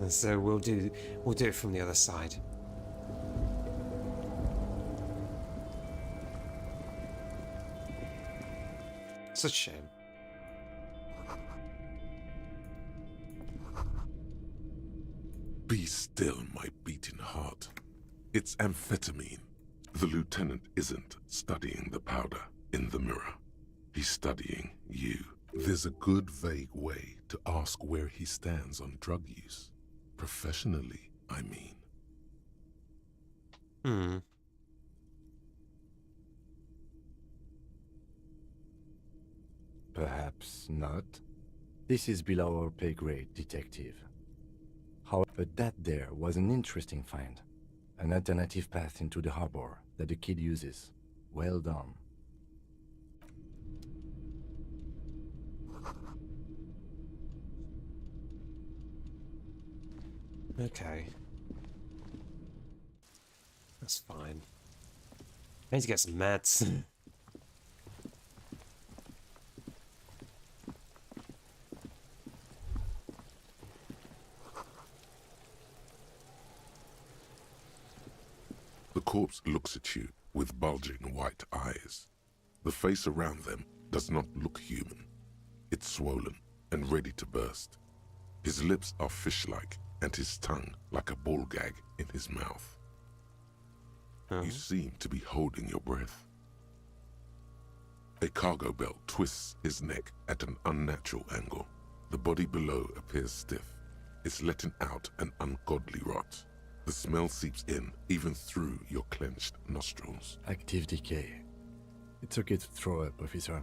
So we'll do it from the other side. Such a shame. Be still, my beating heart. It's amphetamine. The lieutenant isn't studying the powder in the mirror. He's studying you. There's a good vague way to ask where he stands on drug use. Professionally, I mean. Perhaps not. This is below our pay grade, detective. However, that there was an interesting find. An alternative path into the harbor that the kid uses. Well done. Okay. That's fine. I need to get some meds. The corpse looks at you with bulging white eyes. The face around them does not look human. It's swollen and ready to burst. His lips are fish-like and his tongue like a ball gag in his mouth. You seem to be holding your breath. A cargo belt twists his neck at an unnatural angle. The body below appears stiff. It's letting out an ungodly rot. The smell seeps in, even through your clenched nostrils. Active decay. It's okay to throw up, officer.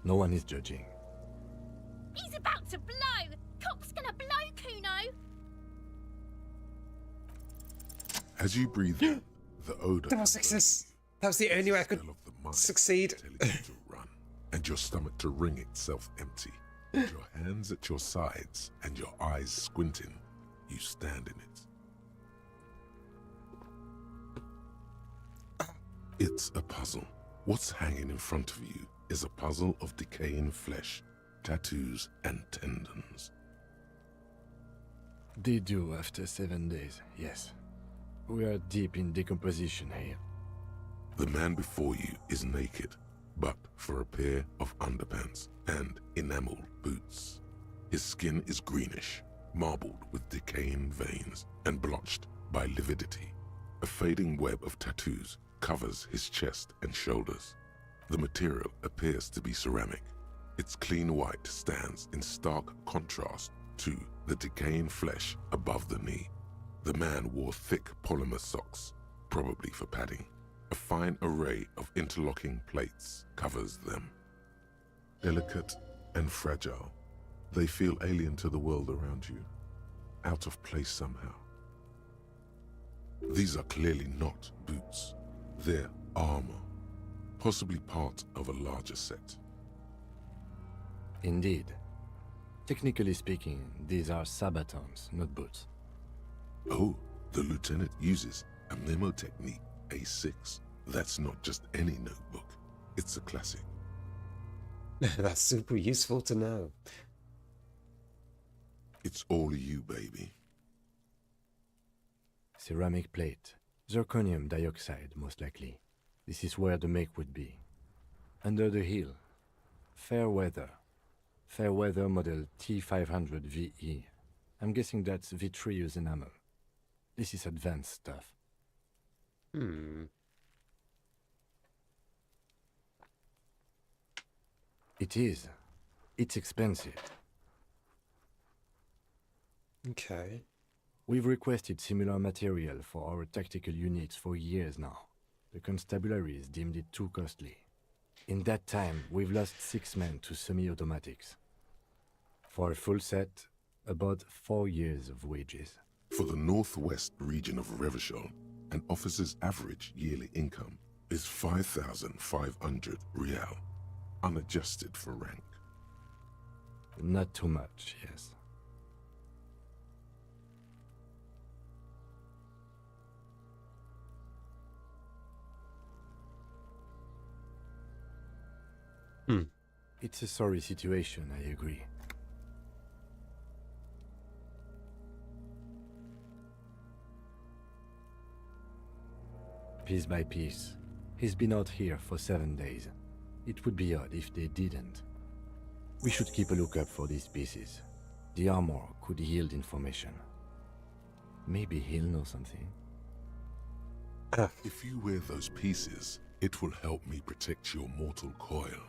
No one is judging. He's about to blow! Cop's gonna blow, Kuno! As you breathe in, the odor. That was the only way I could succeed. Telling you to run, and your stomach to wring itself empty. With your hands at your sides and your eyes squinting, you stand in it. It's a puzzle. What's hanging in front of you is a puzzle of decaying flesh, tattoos, and tendons. They do after 7 days, yes. We are deep in decomposition here. The man before you is naked, but for a pair of underpants and enameled boots. His skin is greenish, marbled with decaying veins and blotched by lividity. A fading web of tattoos covers his chest and shoulders. The material appears to be ceramic. Its clean white stands in stark contrast to the decaying flesh above the knee. The man wore thick polymer socks, probably for padding. A fine array of interlocking plates covers them. Delicate and fragile, they feel alien to the world around you, out of place somehow. These are clearly not boots. They're armor, possibly part of a larger set. Indeed. Technically speaking, these are sabatons, not boots. Oh, the lieutenant uses a memo technique, A6. That's not just any notebook. It's a classic. That's super useful to know. It's all you, baby. Ceramic plate. Zirconium dioxide, most likely. This is where the make would be. Under the heel. Fair weather. Fair weather model T500 VE. I'm guessing that's vitreous enamel. This is advanced stuff. It is. It's expensive. Okay. We've requested similar material for our tactical units for years now. The constabularies deemed it too costly. In that time, we've lost 6 men to semi-automatics. For a full set, about 4 years of wages. For the northwest region of Revachol, an officer's average yearly income is 5,500 real, unadjusted for rank. Not too much, yes. It's a sorry situation, I agree. Piece by piece. He's been out here for 7 days. It would be odd if they didn't. We should keep a lookout for these pieces. The armor could yield information. Maybe he'll know something. If you wear those pieces, it will help me protect your mortal coil.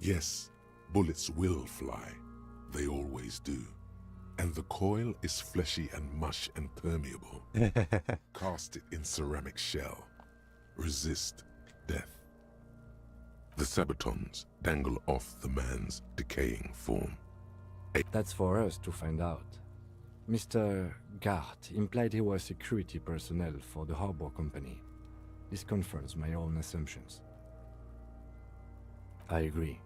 Yes, bullets will fly. They always do. And the coil is fleshy and mush and permeable. Cast it in ceramic shell. Resist death. The sabatons dangle off the man's decaying form. That's for us to find out. Mr. Gart implied he was security personnel for the harbor company. This confirms my own assumptions. I agree.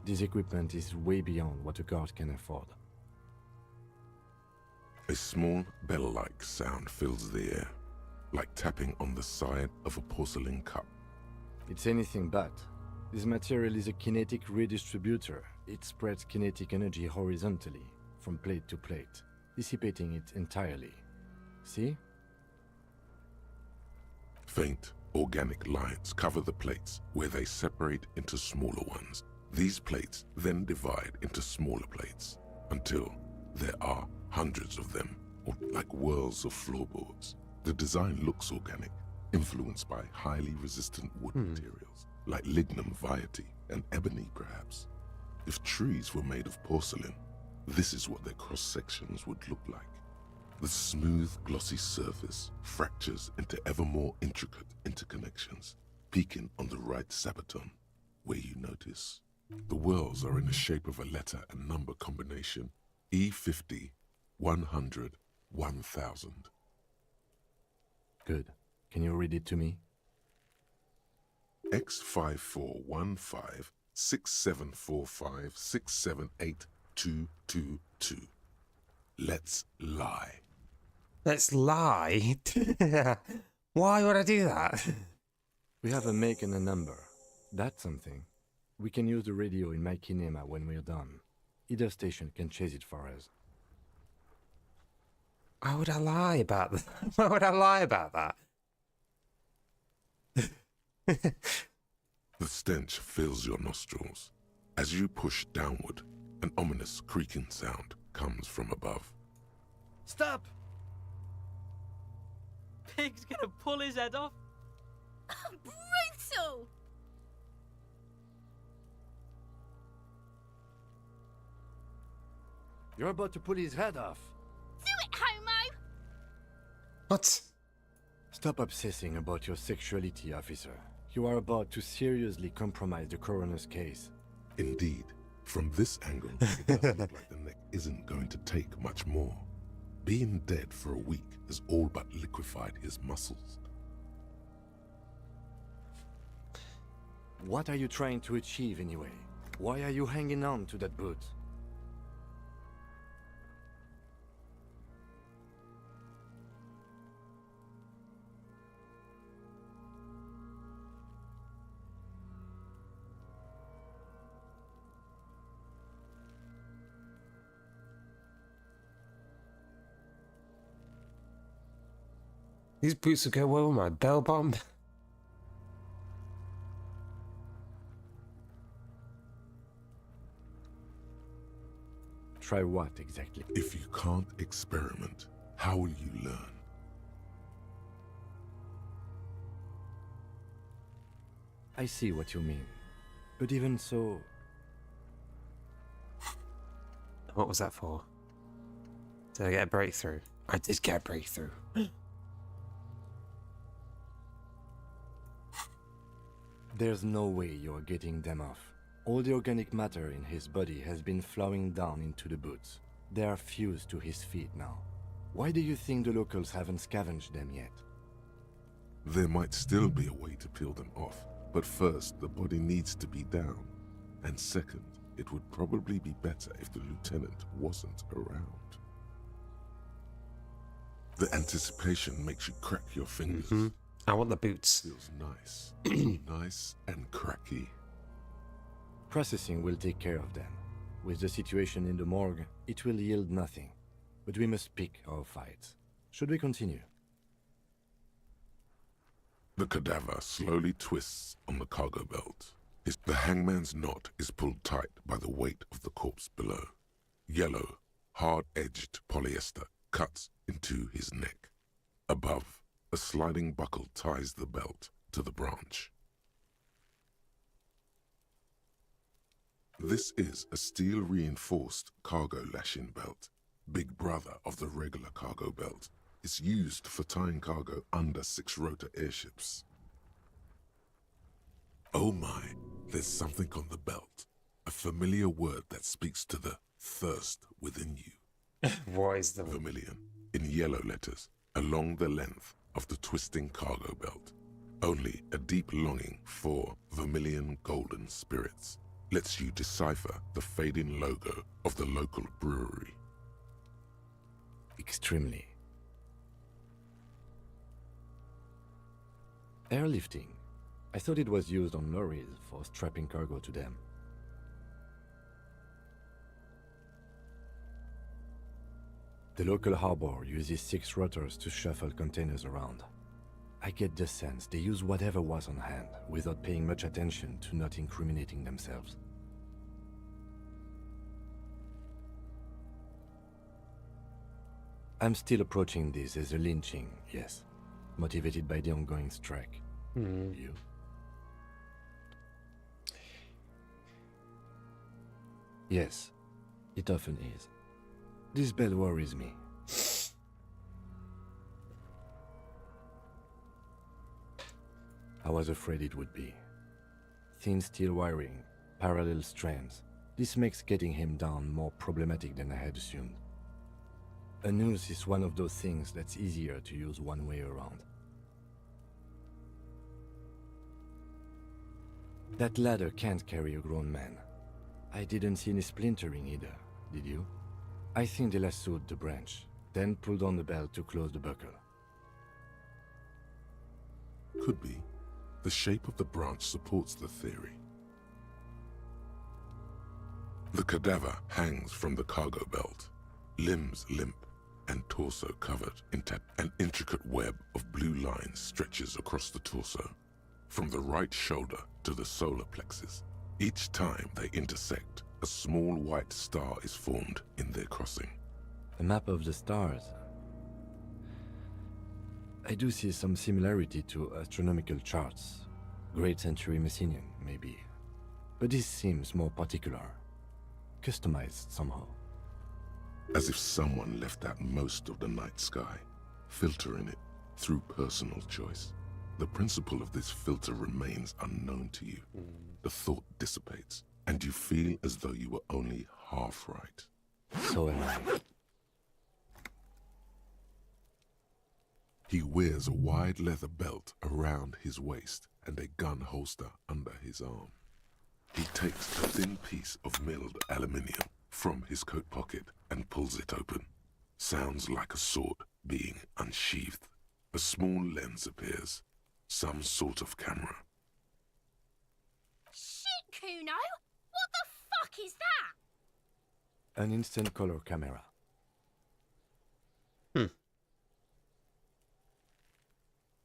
This equipment is way beyond what a guard can afford. A small bell-like sound fills the air. like tapping on the side of a porcelain cup. It's anything but. This material is a kinetic redistributor. It spreads kinetic energy horizontally, from plate to plate, dissipating it entirely. See? Faint, organic lines cover the plates where they separate into smaller ones. These plates then divide into smaller plates until there are hundreds of them, or like whirls of floorboards. The design looks organic, influenced by highly resistant wood materials, like lignum vitae and ebony perhaps. If trees were made of porcelain, this is what their cross-sections would look like. The smooth, glossy surface fractures into ever more intricate interconnections, peaking on the right sabaton, where you notice. The whirls are in the shape of a letter and number combination, E50, 100, 1000. Good. Can you read it to me? X5415 6745 678222. Let's lie. Let's lie? Why would I do that? We have a make and a number. That's something. We can use the radio in my kinema when we're done. Either station can chase it for us. Why would I lie about that? Why would I lie about that? The stench fills your nostrils. As you push downward, an ominous creaking sound comes from above. Stop! Pig's gonna pull his head off. Brutal! You're about to pull his head off. Do it, homo! What? Stop obsessing about your sexuality, officer. You are about to seriously compromise the coroner's case. Indeed, from this angle, it does look like the neck isn't going to take much more. Being dead for a week has all but liquefied his muscles. What are you trying to achieve anyway? Why are you hanging on to that boot? These boots will go well with my bell bottom. Try what exactly? If you can't experiment, how will you learn? I see what you mean. But even so... What was that for? Did I get a breakthrough? I did get a breakthrough. There's no way you're getting them off. All the organic matter in his body has been flowing down into the boots. They are fused to his feet now. Why do you think the locals haven't scavenged them yet? There might still be a way to peel them off, but first the body needs to be down. And second, it would probably be better if the lieutenant wasn't around. The anticipation makes you crack your fingers. I want the boots. Feels nice. Nice and cracky. Processing will take care of them. With the situation in the morgue, it will yield nothing. But we must pick our fights. Should we continue? The cadaver slowly twists on the cargo belt. The hangman's knot is pulled tight by the weight of the corpse below. Yellow, hard-edged polyester cuts into his neck. Above, a sliding buckle ties the belt to the branch. This is a steel-reinforced cargo lashing belt, big brother of the regular cargo belt. It's used for tying cargo under six-rotor airships. Oh my, there's something on the belt. A familiar word that speaks to the thirst within you. What is the Vermilion, in yellow letters, along the length of the twisting cargo belt. Only a deep longing for vermilion golden spirits lets you decipher the fading logo of the local brewery. Extremely. Airlifting. I thought it was used on lorries for strapping cargo to them. The local harbor uses 6 rotors to shuffle containers around. I get the sense they use whatever was on hand without paying much attention to not incriminating themselves. I'm still approaching this as a lynching, yes, motivated by the ongoing strike. You? Yes, it often is. This bell worries me. I was afraid it would be. Thin steel wiring, parallel strands. This makes getting him down more problematic than I had assumed. A noose is one of those things that's easier to use one way around. That ladder can't carry a grown man. I didn't see any splintering either, did you? I think they lassoed the branch, then pulled on the belt to close the buckle. Could be. The shape of the branch supports the theory. The cadaver hangs from the cargo belt, limbs limp and torso covered in an intricate web of blue lines stretches across the torso, from the right shoulder to the solar plexus. Each time they intersect, a small white star is formed in their crossing. A map of the stars. I do see some similarity to astronomical charts. Great Century Messinian, maybe. But this seems more particular. Customized somehow. As if someone left out most of the night sky, filtering it through personal choice. The principle of this filter remains unknown to you. The thought dissipates, and you feel as though you were only half right. So am I. He wears a wide leather belt around his waist and a gun holster under his arm. He takes a thin piece of milled aluminium from his coat pocket and pulls it open. Sounds like a sword being unsheathed. A small lens appears. Some sort of camera. Shit, Kuno! What the fuck is that? An instant color camera.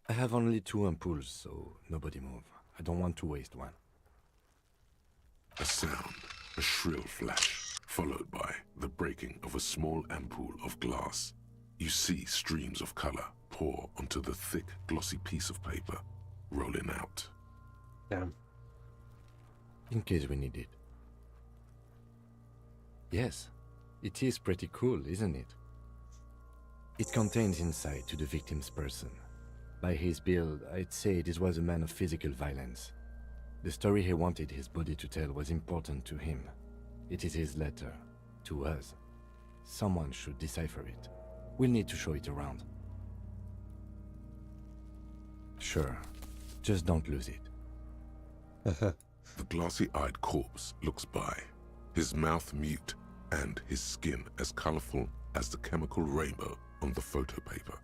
I have only 2 ampoules, so nobody move. I don't want to waste one. A sound, a shrill flash, followed by the breaking of a small ampoule of glass. You see streams of color pour onto the thick, glossy piece of paper, rolling out. Damn. In case we need it. Yes, it is pretty cool, isn't it? It contains insight to the victim's person. By his build, I'd say this was a man of physical violence. The story he wanted his body to tell was important to him. It is his letter, to us. Someone should decipher it. We'll need to show it around. Sure, just don't lose it. The glassy-eyed corpse looks by, his mouth mute and his skin as colorful as the chemical rainbow on the photo paper.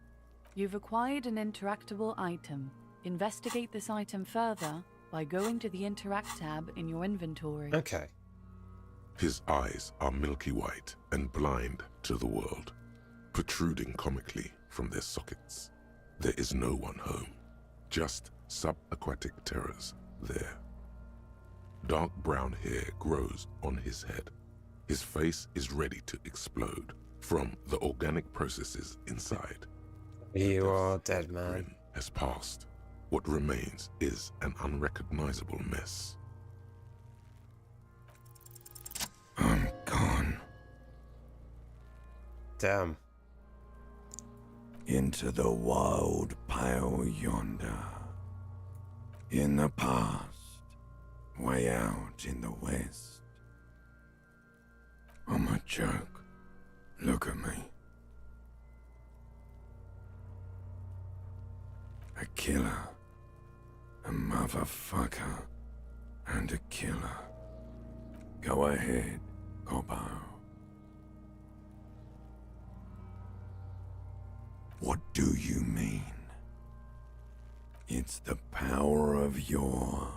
You've acquired an interactable item. Investigate this item further by going to the Interact tab in your inventory. Okay. His eyes are milky white and blind to the world, protruding comically from their sockets. There is no one home, just subaquatic terrors there. Dark brown hair grows on his head. His face is ready to explode from the organic processes inside. You are dead, man. Has passed. What remains is an unrecognizable mess. I'm gone. Damn. Into the wild pale yonder. In the past, way out in the west. I'm a joke. Look at me. A killer. A motherfucker. And a killer. Go ahead, Cobo. What do you mean? It's the power of your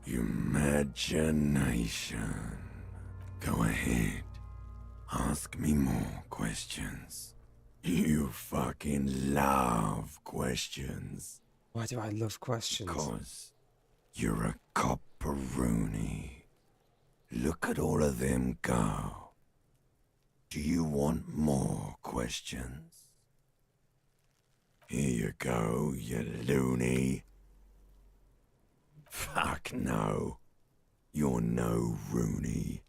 imagination. Go ahead. Ask me more questions. You fucking love questions. Why do I love questions? Because you're a copperoonie. Look at all of them go. Do you want more questions? Here you go, you loony. Fuck no. You're no Rooney.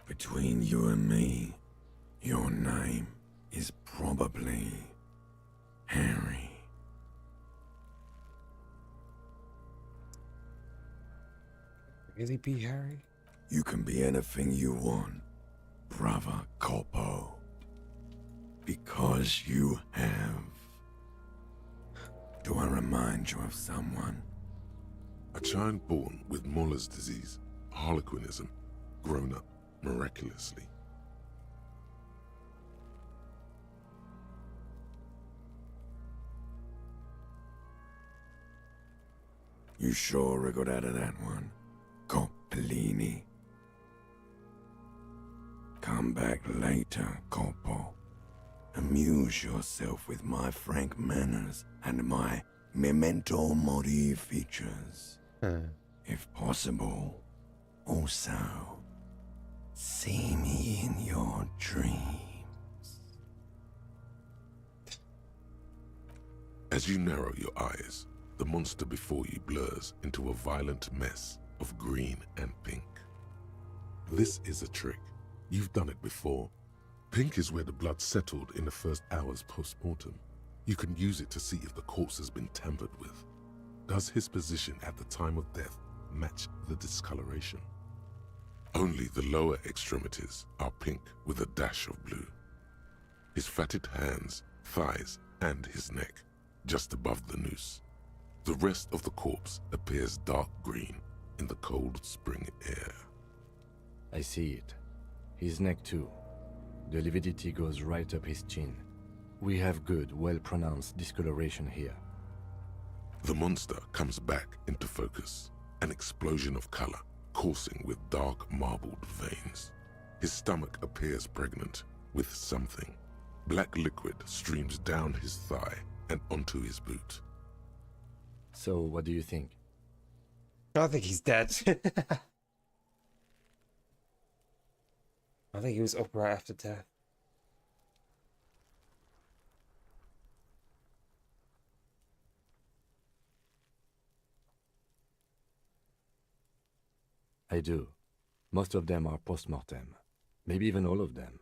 Between you and me, your name is probably Harry. Really be Harry? You can be anything you want, brother Corpo. Because you have. Do I remind you of someone? A child born with Muller's disease, harlequinism, grown up miraculously. You sure I got out of that one, Coppellini. Come back later, Corpo. Amuse yourself with my frank manners and my memento mori features. If possible, also, see me in your dreams. As you narrow your eyes, the monster before you blurs into a violent mess of green and pink. This is a trick. You've done it before. Pink is where the blood settled in the first hours post-mortem. You can use it to see if the corpse has been tampered with. Does his position at the time of death match the discoloration? Only the lower extremities are pink with a dash of blue. His fatted hands, thighs, and his neck, just above the noose. The rest of the corpse appears dark green in the cold spring air. I see it. His neck too. The lividity goes right up his chin. We have good, well-pronounced discoloration here. The monster comes back into focus, an explosion of color, coursing with dark marbled veins. His stomach appears pregnant with something. Black liquid streams down his thigh and onto his boot. So, what do you think? I think he's dead. I think he was up right after death. I do. Most of them are post-mortem. Maybe even all of them.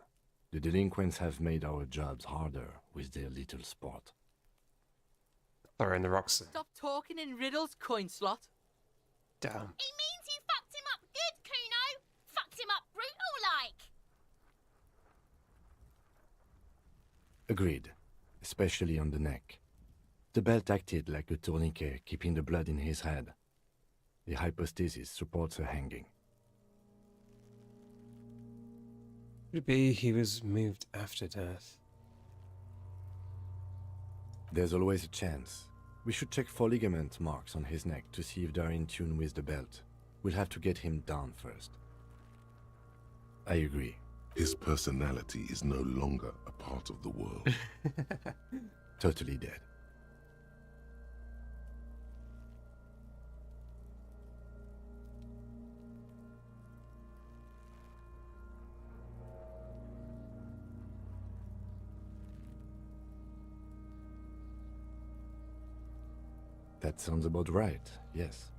The delinquents have made our jobs harder with their little sport. Throw in the rocks. Stop talking in riddles, coin slot. Damn. He means you fucked him up good, Kuno. Fucked him up brutal-like. Agreed. Especially on the neck. The belt acted like a tourniquet, keeping the blood in his head. The hypostasis supports a hanging. Could it be he was moved after death? There's always a chance. We should check for ligament marks on his neck to see if they're in tune with the belt. We'll have to get him down first. I agree. His personality is no longer a part of the world. Totally dead. That sounds about right, yes.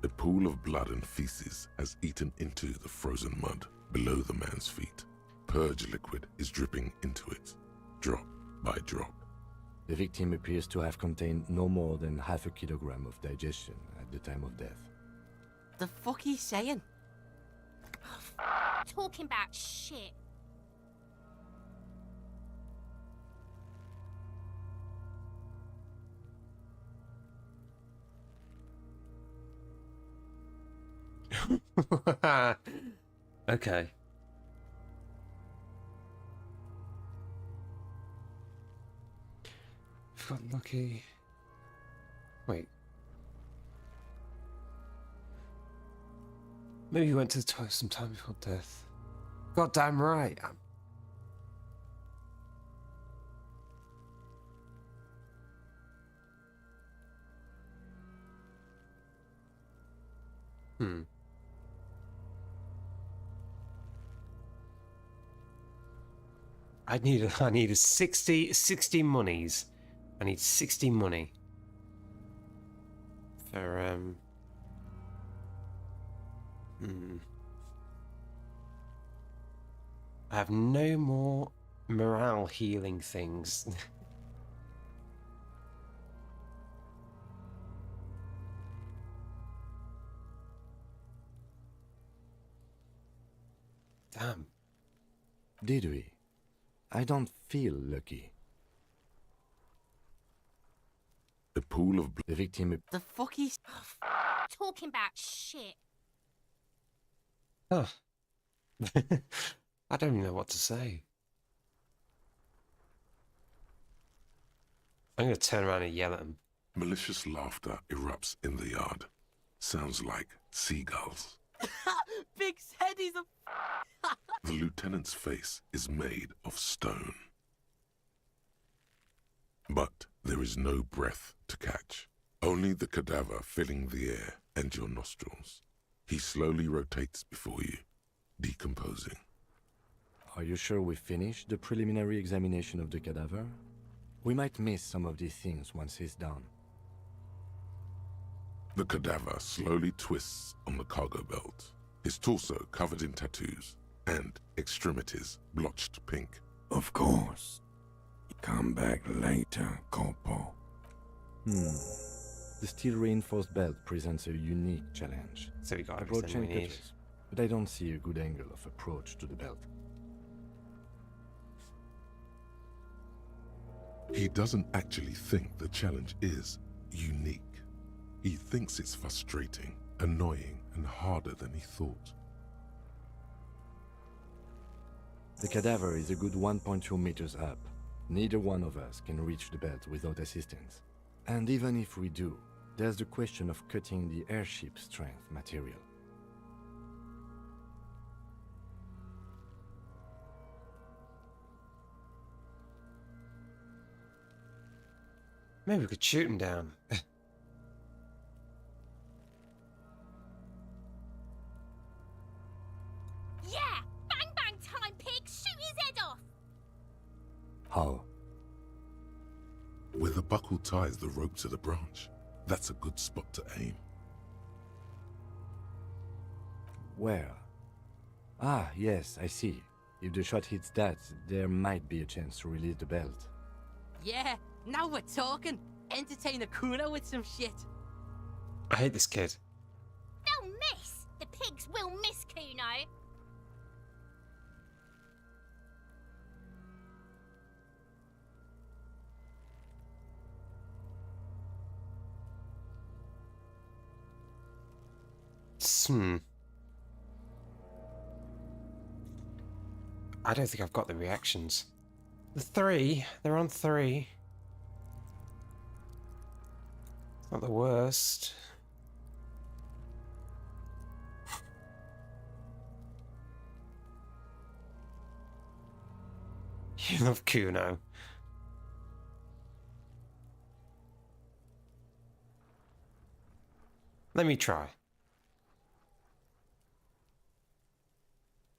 The pool of blood and feces has eaten into the frozen mud below the man's feet. Purge liquid is dripping into it, drop by drop. The victim appears to have contained no more than half a kilogram of digestion at the time of death. The fuck he's saying? Talking about shit. Okay. I've got lucky. Wait. Maybe he went to the toilet sometime before death. God damn right. I need a 60 monies. I need 60 money. For I have no more morale healing things. Damn. Did we? I don't feel lucky. The pool of the victim. The fuck he's Talking about shit. Oh. I don't even know what to say. I'm going to turn around and yell at him. Malicious laughter erupts in the yard. Sounds like seagulls. Big's head is a... The lieutenant's face is made of stone. But there is no breath to catch. Only the cadaver filling the air and your nostrils. He slowly rotates before you, decomposing. Are you sure we finished the preliminary examination of the cadaver? We might miss some of these things once he's done. The cadaver slowly twists on the cargo belt, his torso covered in tattoos, and extremities blotched pink. Of course. Come back later, Corpo. The steel-reinforced belt presents a unique challenge. So we got Approach everything we need. cutters, but I don't see a good angle of approach to the belt. He doesn't actually think the challenge is unique. He thinks it's frustrating, annoying, and harder than he thought. The cadaver is a good 1.2 meters up. Neither one of us can reach the belt without assistance. And even if we do, there's the question of cutting the airship strength material. Maybe we could shoot him down. Yeah! Bang bang time, pig! Shoot his head off! How? Where the buckle ties the rope to the branch, that's a good spot to aim. Where? Ah, yes, I see. If the shot hits that, there might be a chance to release the belt. Yeah, now we're talking. Entertain the Kuno with some shit. I hate this kid. They'll miss! The pigs will miss Kuno! I don't think I've got the reactions. The 3, they're on 3. Not the worst. You love Kuno. Let me try.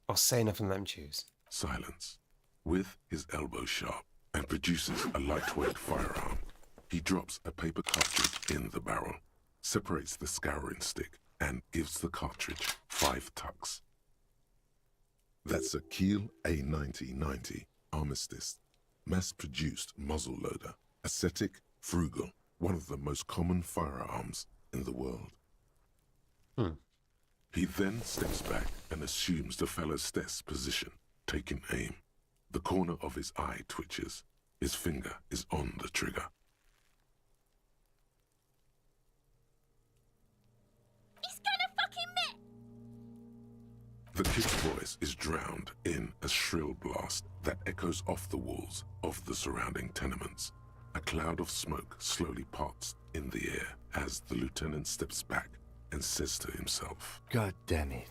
Or say enough and let him choose. Silence. With his elbow sharp, and produces a lightweight firearm. He drops a paper cartridge in the barrel, separates the scouring stick, and gives the cartridge 5 tucks. That's a Kiel A9090 Armistice, mass-produced muzzleloader, ascetic, frugal, one of the most common firearms in the world. He then steps back and assumes the fellow's desk position, taking aim. The corner of his eye twitches. His finger is on the trigger. He's gonna fucking The kid's voice is drowned in a shrill blast that echoes off the walls of the surrounding tenements. A cloud of smoke slowly parts in the air as the lieutenant steps back and says to himself, God damn it.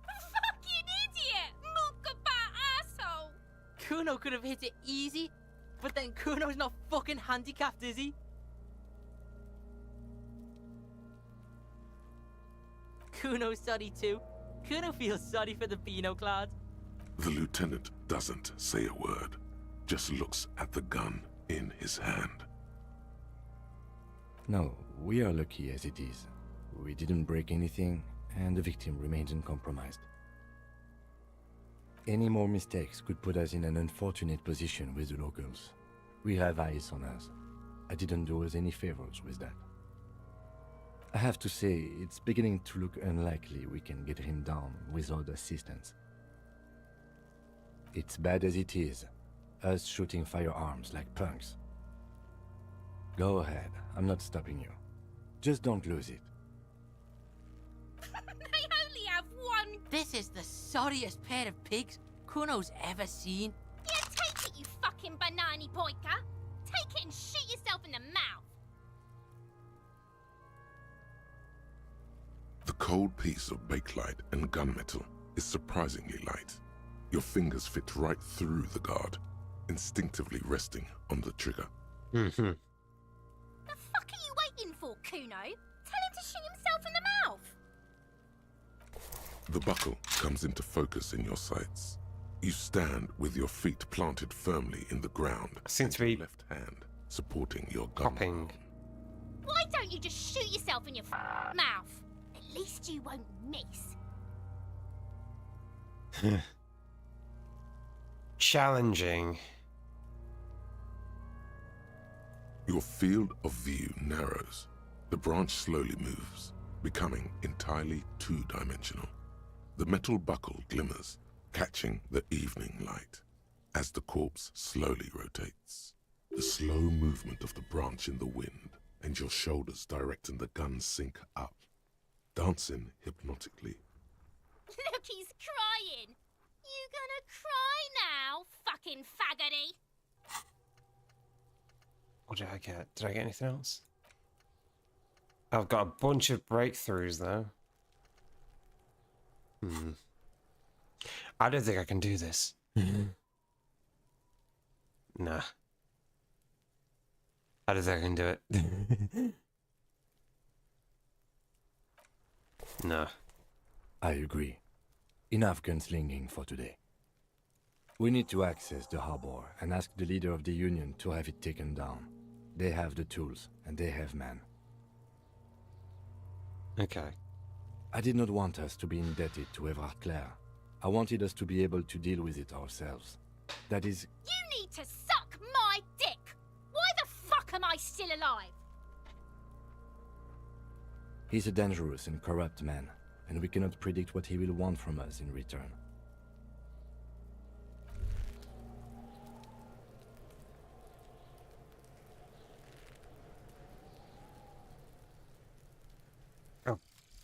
Fucking idiot! Mookaba asshole! Kuno could have hit it easy, but then Kuno's not fucking handicapped, is he? Kuno's sorry too. Kuno feels sorry for the Beano Cloud. The lieutenant doesn't say a word, just looks at the gun in his hand. No, we are lucky as it is. We didn't break anything, and the victim remains uncompromised. Any more mistakes could put us in an unfortunate position with the locals. We have eyes on us. I didn't do us any favors with that. I have to say, it's beginning to look unlikely we can get him down without assistance. It's bad as it is, us shooting firearms like punks. Go ahead, I'm not stopping you. Just don't lose it. They only have one. This is the sorriest pair of pigs Kuno's ever seen. Yeah, take it, you fucking banani boika. Take it and shoot yourself in the mouth. The cold piece of bakelite and gunmetal is surprisingly light. Your fingers fit right through the guard, instinctively resting on the trigger. The fuck are you waiting for, Kuno? Tell him to shoot himself in the mouth. The buckle comes into focus in your sights. You stand with your feet planted firmly in the ground, Seems to be your left hand supporting your gun. popping. Why don't you just shoot yourself in your mouth? At least you won't miss. Challenging. Your field of view narrows. The branch slowly moves, becoming entirely two-dimensional. The metal buckle glimmers, catching the evening light as the corpse slowly rotates. The slow movement of the branch in the wind and your shoulders directing the gun sync up, dancing hypnotically. Look, he's crying. You gonna cry now, fucking faggoty? What did I get? Did I get anything else? I've got a bunch of breakthroughs though. I don't think I can do this. Nah. I don't think I can do it. No. I agree. Enough gunslinging for today. We need to access the harbor and ask the leader of the Union to have it taken down. They have the tools, and they have men. Okay. I did not want us to be indebted to Everard Clare. I wanted us to be able to deal with it ourselves. That is... You need to suck my dick! Why the fuck am I still alive? He's a dangerous and corrupt man, and we cannot predict what he will want from us in return. Oh,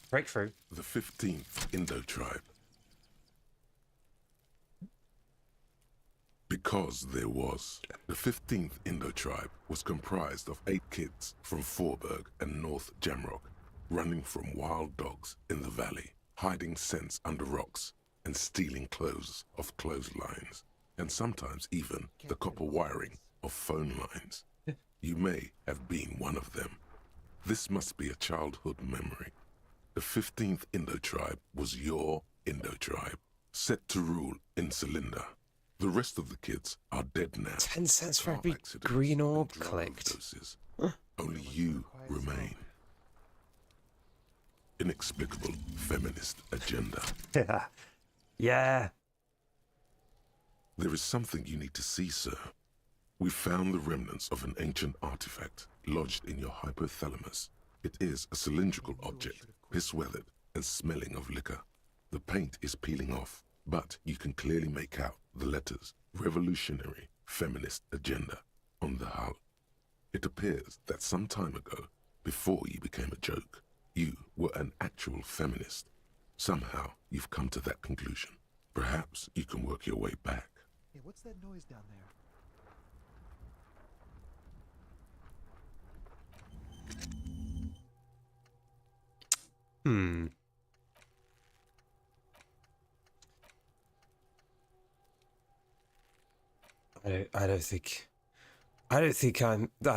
breakthrough. The 15th Indo tribe. Because there was. The 15th Indo tribe was comprised of 8 kids from Forberg and North Jamrock, running from wild dogs in the valley, hiding scents under rocks, and stealing clothes off clotheslines, and sometimes even the copper wiring of phone lines. You may have been one of them. This must be a childhood memory. The 15th Indo tribe was your Indo tribe, set to rule in Cylinder. The rest of the kids are dead now. 10 cents for every green orb clicked. Only you remain. inexplicable feminist agenda. Yeah. Yeah. There is something you need to see, sir. We found the remnants of an ancient artifact lodged in your hypothalamus. It is a cylindrical object, piss-weathered and smelling of liquor. The paint is peeling off, but you can clearly make out the letters Revolutionary Feminist Agenda on the hull. It appears that some time ago, before you became a joke, you were an actual feminist. Somehow, you've come to that conclusion. Perhaps you can work your way back. Hey, what's that noise down there? I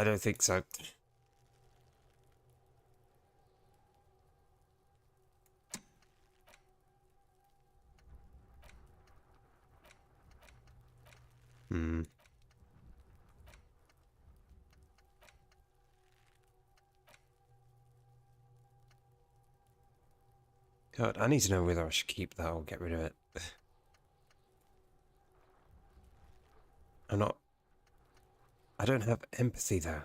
don't think so. God, I need to know whether I should keep that or get rid of it. I don't have empathy there.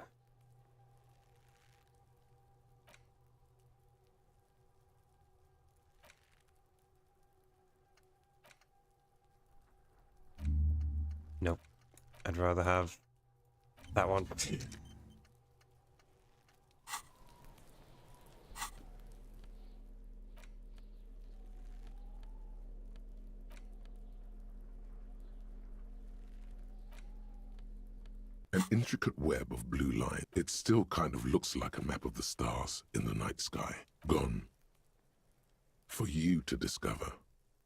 Nope. I'd rather have that one. An intricate web of blue line. It still kind of looks like a map of the stars in the night sky. Gone. For you to discover.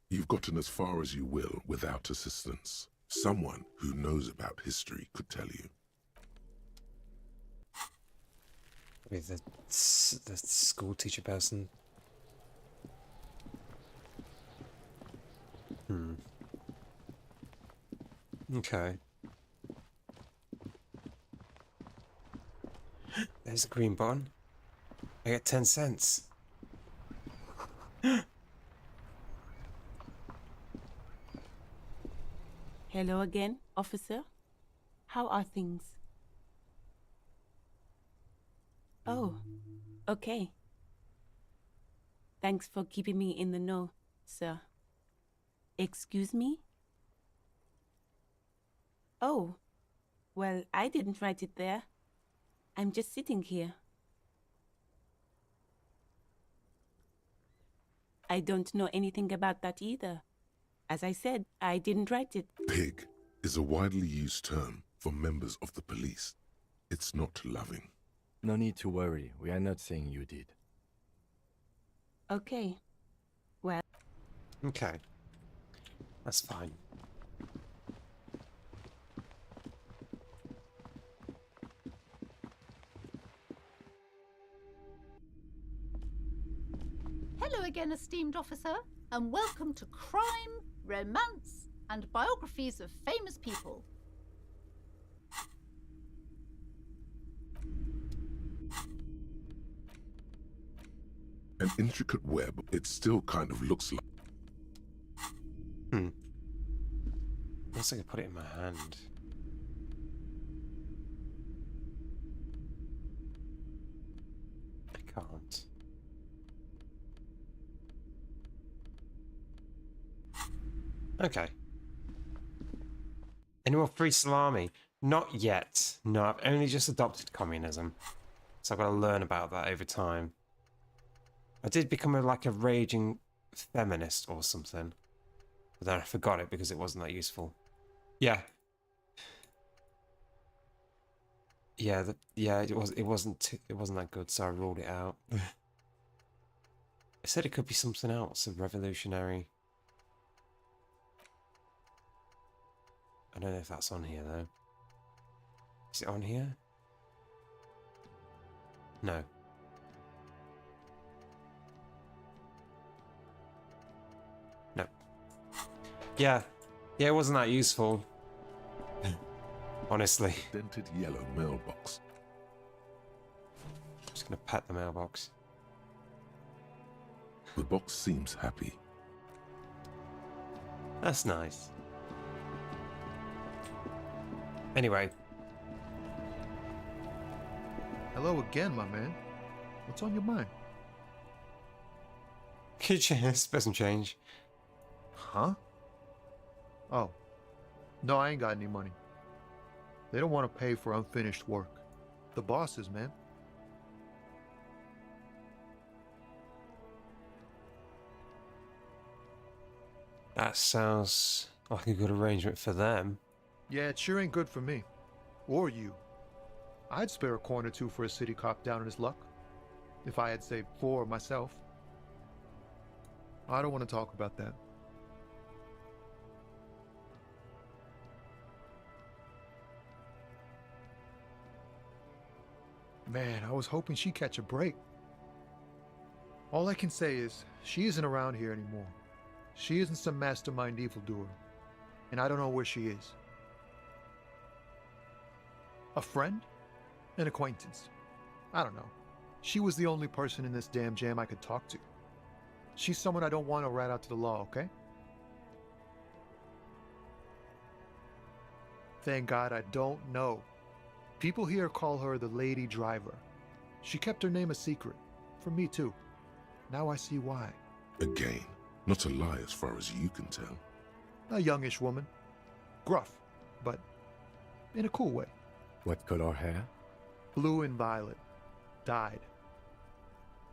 You've gotten as far as you will without assistance. Someone who knows about history could tell you. With the school teacher person. Okay. There's a green button. I get 10 cents. Hello again, officer. How are things? Oh, okay. Thanks for keeping me in the know, sir. Excuse me? Oh, well, I didn't write it there. I'm just sitting here. I don't know anything about that either. As I said, I didn't write it. Pig is a widely used term for members of the police. It's not loving. No need to worry. We are not saying you did. Okay. Well. Okay. That's fine. Hello again, esteemed officer, and welcome to Crime, Romance, and Biographies of Famous People. An intricate web. It still kind of looks like. Looks like I put it in my hand. I can't. Okay. Any more free salami? Not yet. No, I've only just adopted communism. So I've got to learn about that over time. I did become like a raging feminist or something. But then I forgot it because it wasn't that useful. Yeah. Yeah, it wasn't that good, so I ruled it out. I said it could be something else, a revolutionary. I don't know if that's on here though. Is it on here? No. No. Yeah, it wasn't that useful. Honestly. Dented yellow mailbox. Just gonna pat the mailbox. The box seems happy. That's nice. Anyway. Hello again, my man. What's on your mind? Could you spare some change? Huh? Oh. No, I ain't got any money. They don't want to pay for unfinished work. The bosses, man. That sounds like a good arrangement for them. Yeah, it sure ain't good for me. Or you. I'd spare a coin or two for a city cop down in his luck. If I had saved 4 myself. I don't want to talk about that. Man, I was hoping she'd catch a break. All I can say is, she isn't around here anymore. She isn't some mastermind evildoer. And I don't know where she is. A friend? An acquaintance? I don't know. She was the only person in this damn jam I could talk to. She's someone I don't want to rat out to the law, okay? Thank God I don't know. People here call her the Lady Driver. She kept her name a secret. From me too. Now I see why. Again, not a lie as far as you can tell. A youngish woman. Gruff, but in a cool way. What color hair? Blue and violet. Dyed.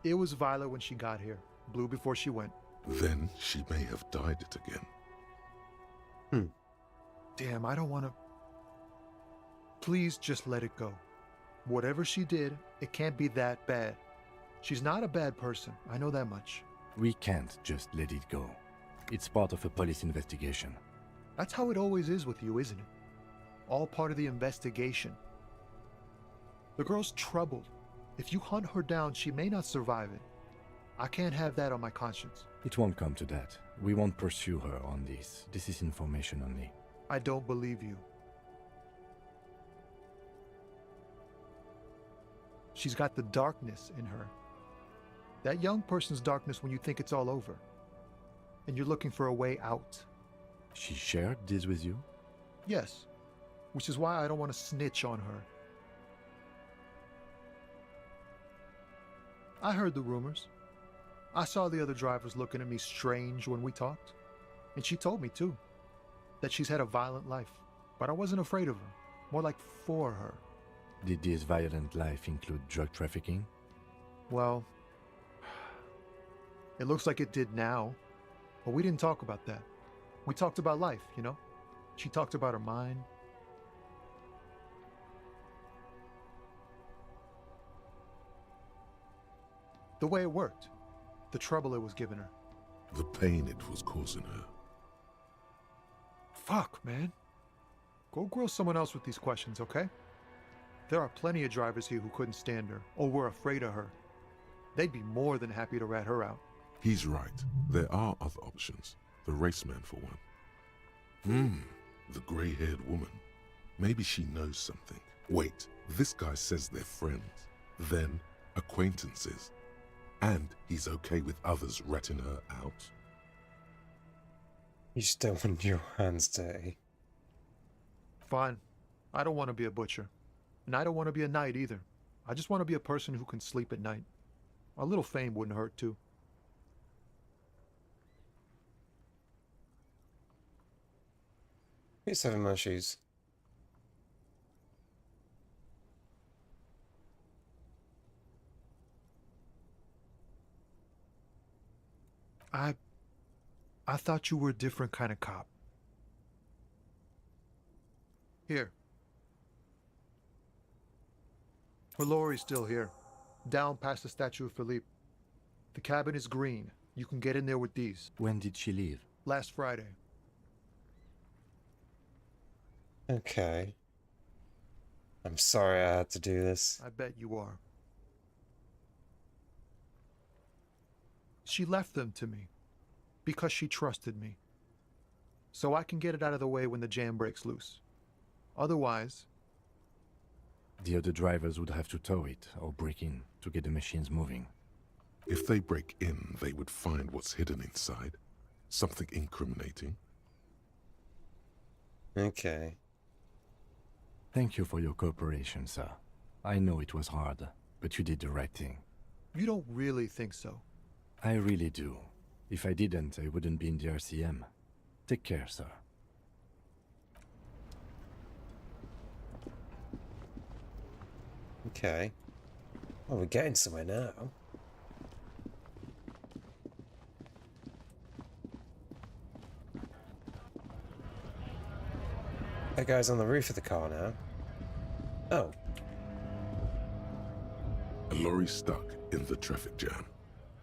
It was violet when she got here. Blue before she went. Then she may have dyed it again. Damn, I don't want to... Please just let it go. Whatever she did, it can't be that bad. She's not a bad person. I know that much. We can't just let it go. It's part of a police investigation. That's how it always is with you, isn't it? All part of the investigation. The girl's troubled. If you hunt her down, she may not survive it. I can't have that on my conscience. It won't come to that. We won't pursue her on this. This is information only. I don't believe you. She's got the darkness in her. That young person's darkness when you think it's all over. And you're looking for a way out. She shared this with you? Yes. Which is why I don't want to snitch on her. I heard the rumors. I saw the other drivers looking at me strange when we talked. And she told me, too, that she's had a violent life. But I wasn't afraid of her. More like for her. Did this violent life include drug trafficking? Well, it looks like it did now. But we didn't talk about that. We talked about life, you know? She talked about her mind. The way it worked. The trouble it was giving her. The pain it was causing her. Fuck, man. Go grill someone else with these questions, okay? There are plenty of drivers here who couldn't stand her, or were afraid of her. They'd be more than happy to rat her out. He's right. There are other options. The raceman, for one. The grey-haired woman. Maybe she knows something. Wait, this guy says they're friends. Then, acquaintances. And he's okay with others ratting her out. You just don't want your hands dirty. Fine. I don't want to be a butcher. And I don't want to be a knight either. I just want to be a person who can sleep at night. A little fame wouldn't hurt too. Here's 7 my shoes. I thought you were a different kind of cop. Here. Her lorry's still here, down past the statue of Philippe. The cabin is green. You can get in there with these. When did she leave? Last Friday. Okay. I'm sorry I had to do this. I bet you are. She left them to me because she trusted me. So I can get it out of the way when the jam breaks loose. Otherwise... The other drivers would have to tow it or break in to get the machines moving. If they break in, they would find what's hidden inside. Something incriminating. Okay. Thank you for your cooperation, sir. I know it was hard, but you did the right thing. You don't really think so? I really do. If I didn't, I wouldn't be in the RCM. Take care, sir. Okay. Well, we're getting somewhere now. That guy's on the roof of the car now. Oh. A lorry stuck in the traffic jam.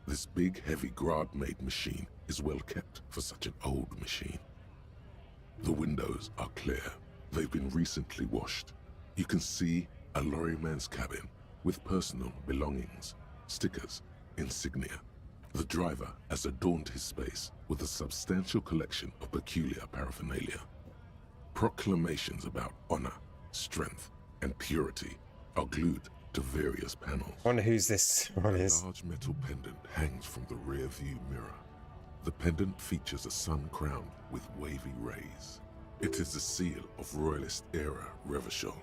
This big, heavy Grad-made machine is well kept for such an old machine. The windows are clear. They've been recently washed. You can see a lorryman's cabin with personal belongings, stickers, insignia. The driver has adorned his space with a substantial collection of peculiar paraphernalia. Proclamations about honor, strength, and purity are glued to various panels. I wonder whose this one is. A large metal pendant hangs from the rear view mirror. The pendant features a sun crowned with wavy rays. It is the seal of Royalist-era Revachol.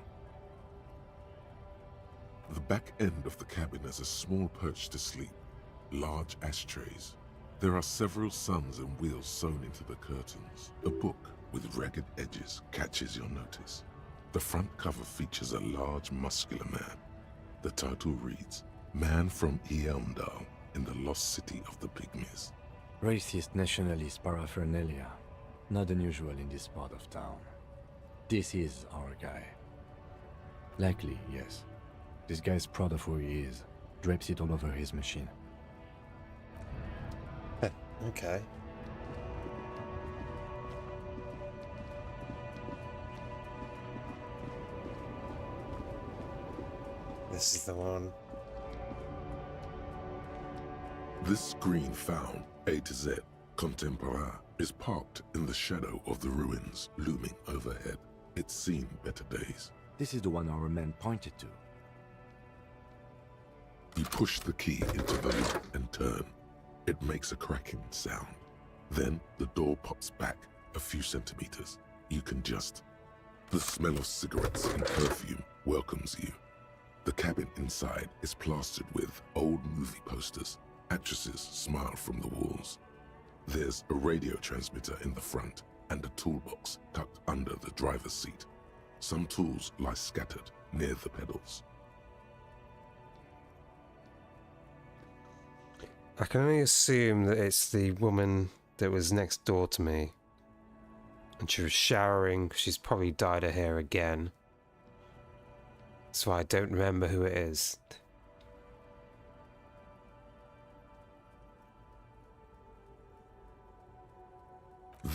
The back end of the cabin has a small perch to sleep, large ashtrays. There are several suns and wheels sewn into the curtains. A book with ragged edges catches your notice. The front cover features a large, muscular man. The title reads, Man from Eamdal in the Lost City of the Pygmies. Racist nationalist paraphernalia. Not unusual in this part of town. This is our guy. Likely, yes. This guy's proud of who he is. Drapes it all over his machine. Okay. This is the one. This screen found, A to Z, Contemporain, is parked in the shadow of the ruins looming overhead. It's seen better days. This is the one our man pointed to. You push the key into the lock and turn. It makes a cracking sound. Then the door pops back a few centimeters. You can just... The smell of cigarettes and perfume welcomes you. The cabin inside is plastered with old movie posters. Actresses smile from the walls. There's a radio transmitter in the front and a toolbox tucked under the driver's seat. Some tools lie scattered near the pedals. I can only assume that it's the woman that was next door to me. And she was showering. She's probably dyed her hair again. That's why I don't remember who it is.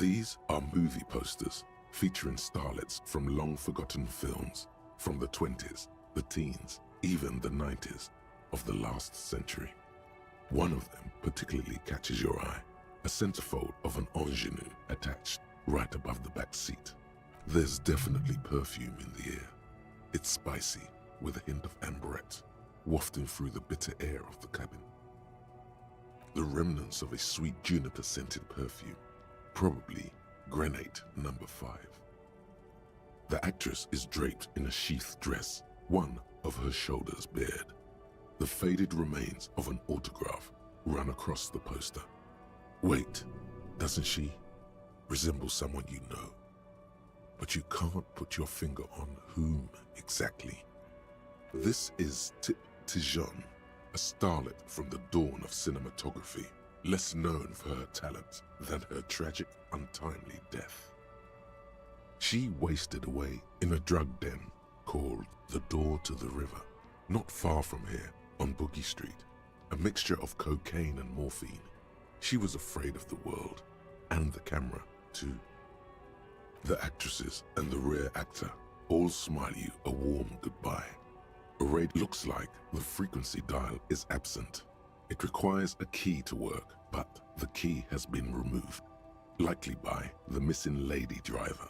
These are movie posters featuring starlets from long-forgotten films from the 20s, the teens, even the 90s of the last century. One of them particularly catches your eye, a centerfold of an ingenue attached right above the back seat. There's definitely perfume in the air. It's spicy, with a hint of amberette, wafting through the bitter air of the cabin. The remnants of a sweet juniper-scented perfume, probably Grenade No. 5. The actress is draped in a sheathed dress, one of her shoulders bared. The faded remains of an autograph run across the poster. Wait, doesn't she resemble someone you know? But you can't put your finger on whom exactly. This is Tip Tijon, a starlet from the dawn of cinematography, less known for her talent than her tragic, untimely death. She wasted away in a drug den called the Door to the River, not far from here on Boogie Street, a mixture of cocaine and morphine. She was afraid of the world, and the camera, too. The actresses and the rear actor all smile you a warm goodbye. A raid looks like the frequency dial is absent. It requires a key to work, but the key has been removed, likely by the missing lady driver.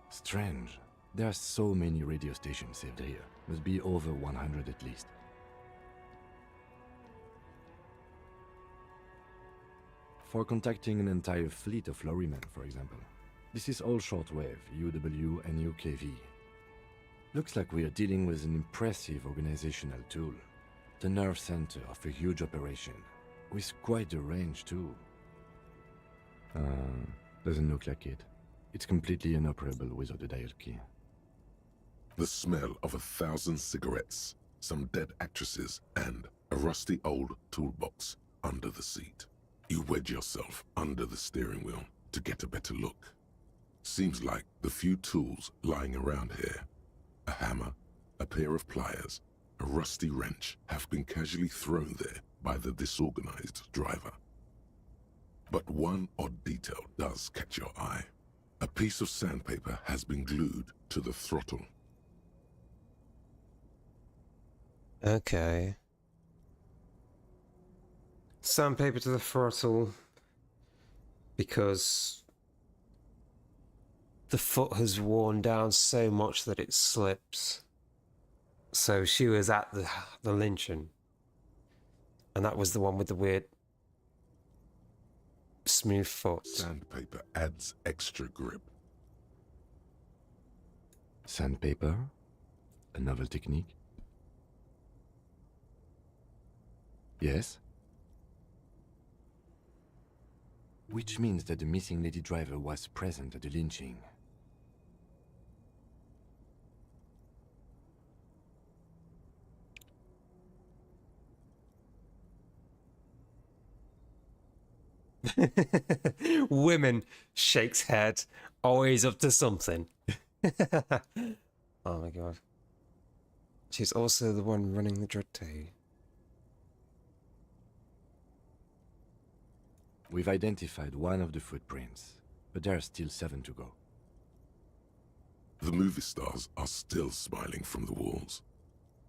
Strange. There are so many radio stations saved here. Must be over 100 at least. for contacting an entire fleet of lorrymen, for example. This is all shortwave, UW and UKV. Looks like we are dealing with an impressive organizational tool. The nerve center of a huge operation, with quite a range too. Doesn't look like it. It's completely inoperable without a dial key. The smell of 1,000 cigarettes, some dead actresses, and a rusty old toolbox under the seat. You wedge yourself under the steering wheel to get a better look. Seems like the few tools lying around here, a hammer, a pair of pliers, a rusty wrench, have been casually thrown there by the disorganized driver. But one odd detail does catch your eye. A piece of sandpaper has been glued to the throttle. Okay. Sandpaper to the throttle because the foot has worn down so much that it slips. So she was at the lynching, and that was the one with the weird smooth foot. Sandpaper adds extra grip. Sandpaper? A novel technique? Yes? Which means that the missing lady driver was present at the lynching. Women, shakes head, always up to something. Oh my god. She's also the one running the drug day. We've identified one of the footprints, but there are still 7 to go. The movie stars are still smiling from the walls.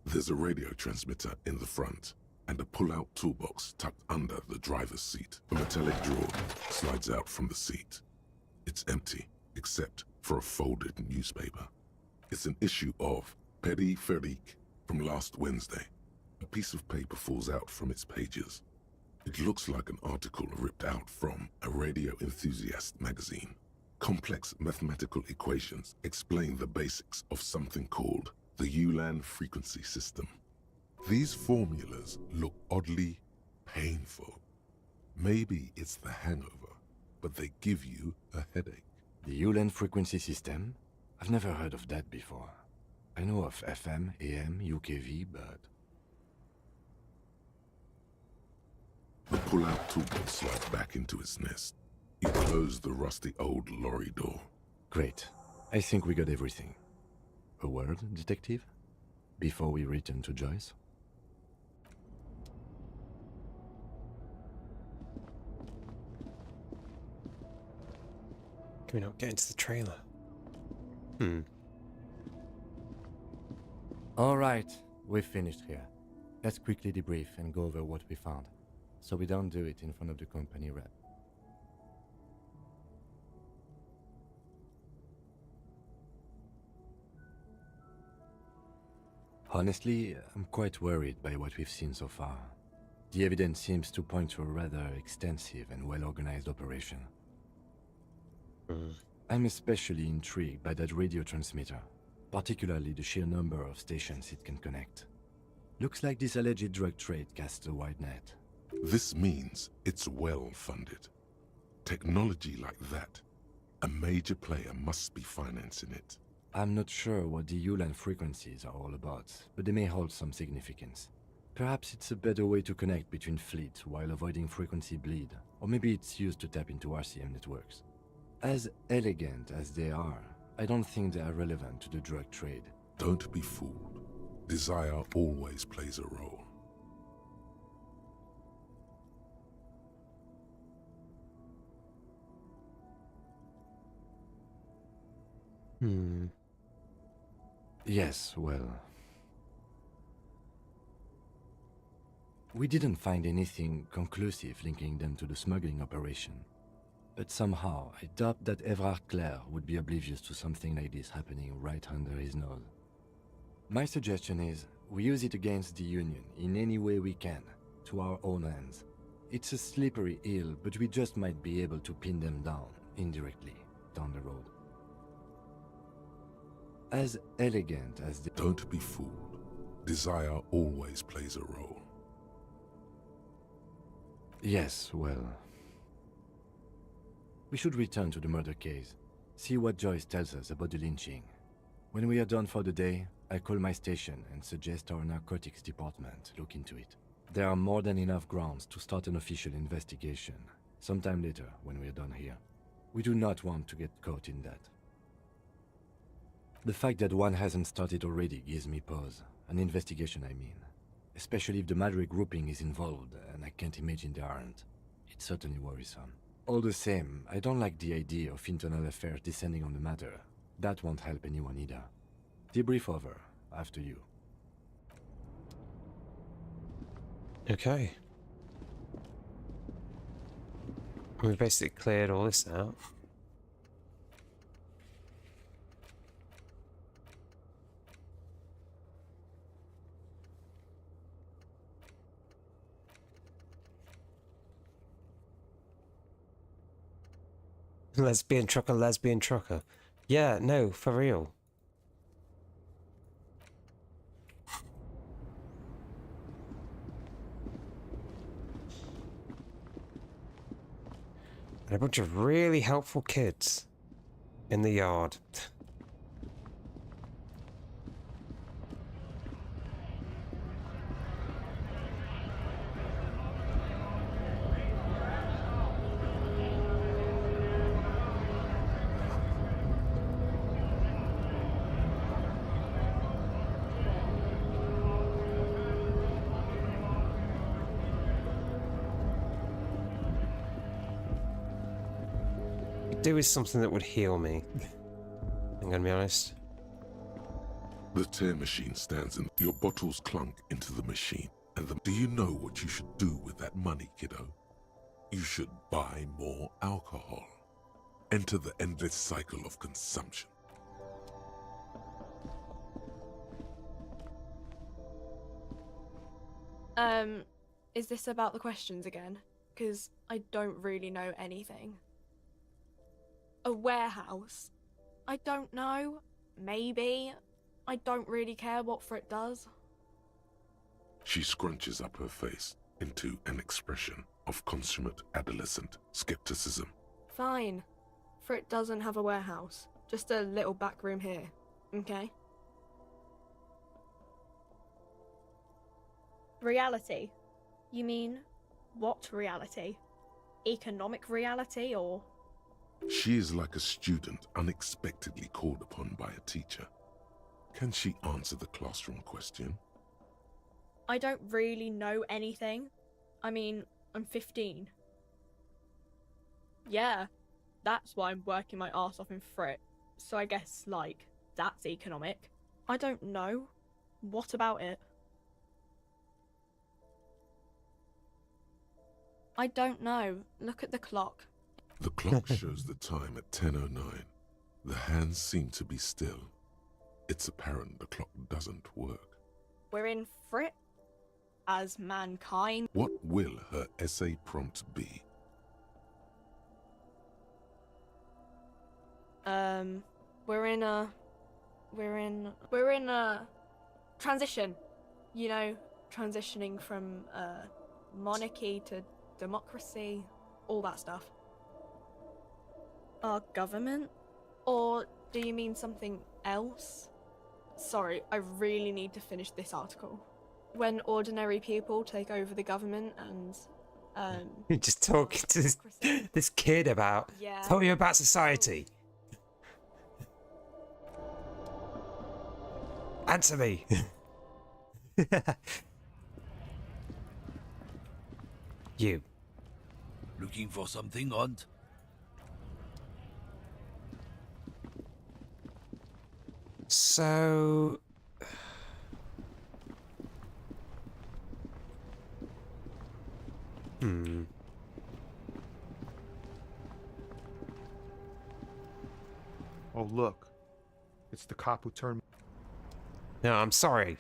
There's a radio transmitter in the front, and a pull-out toolbox tucked under the driver's seat. A metallic drawer slides out from the seat. It's empty, except for a folded newspaper. It's an issue of Périphérique from last Wednesday. A piece of paper falls out from its pages. It looks like an article ripped out from a radio enthusiast magazine. Complex mathematical equations explain the basics of something called the Ulan frequency system. These formulas look oddly painful. Maybe it's the hangover, but they give you a headache. The Ulan frequency system? I've never heard of that before. I know of FM, AM, UKV, but... The pull-out toolbox slides back into its nest. You close the rusty old lorry door. Great. I think we got everything. A word, detective? Before we return to Joyce? Can we not get into the trailer? Alright, we've finished here. Let's quickly debrief and go over what we found, so we don't do it in front of the company rep. Honestly, I'm quite worried by what we've seen so far. The evidence seems to point to a rather extensive and well-organized operation. I'm especially intrigued by that radio transmitter, particularly the sheer number of stations it can connect. Looks like this alleged drug trade casts a wide net. This means it's well-funded. Technology like that, a major player must be financing it. I'm not sure what the Ulan frequencies are all about, but they may hold some significance. Perhaps it's a better way to connect between fleets while avoiding frequency bleed, or maybe it's used to tap into RCM networks. As elegant as they are, I don't think they are relevant to the drug trade. Don't be fooled. Desire always plays a role. Yes, well... We didn't find anything conclusive linking them to the smuggling operation. But somehow, I doubt that Everard Clare would be oblivious to something like this happening right under his nose. My suggestion is, we use it against the Union in any way we can, to our own ends. It's a slippery hill, but we just might be able to pin them down, indirectly, down the road. As elegant as they... Don't be fooled. Desire always plays a role. Yes, well... We should return to the murder case. See what Joyce tells us about the lynching. When we are done for the day, I'll call my station and suggest our narcotics department look into it. There are more than enough grounds to start an official investigation, sometime later when we are done here. We do not want to get caught in that. The fact that one hasn't started already gives me pause. An investigation, I mean. Especially if the Madre grouping is involved, and I can't imagine they aren't. It's certainly worrisome. All the same, I don't like the idea of internal affairs descending on the matter. That won't help anyone either. Debrief over, after you. Okay. We've basically cleared all this out. Lesbian trucker. Yeah, no, for real. And a bunch of really helpful kids in the yard. Do is something that would heal me. I'm gonna be honest. The tear machine stands and your bottles clunk into the machine. Do you know what you should do with that money, kiddo? You should buy more alcohol. Enter the endless cycle of consumption. Is this about the questions again? Because I don't really know anything. A warehouse? I don't know. Maybe. I don't really care what Frit does. She scrunches up her face into an expression of consummate adolescent skepticism. Fine. Frit doesn't have a warehouse. Just a little back room here. Okay? Reality? You mean, what reality? Economic reality, or...? She is like a student unexpectedly called upon by a teacher. Can she answer the classroom question? I don't really know anything. I mean, I'm 15. Yeah, that's why I'm working my arse off in Frit. So I guess, like, that's economic. I don't know. What about it? I don't know. Look at the clock. The clock shows the time at 10:09. The hands seem to be still. It's apparent the clock doesn't work. We're in Frit? As mankind? What will her essay prompt be? We're in a transition. You know, transitioning from monarchy to democracy, all that stuff. Our government? Or do you mean something else? Sorry, I really need to finish this article. When ordinary people take over the government and, You're just talking to this kid about... Yeah. Tell me about society. Answer me. You. Looking for something, Aunt? So... Oh, look. It's the cop who turned... No, I'm sorry.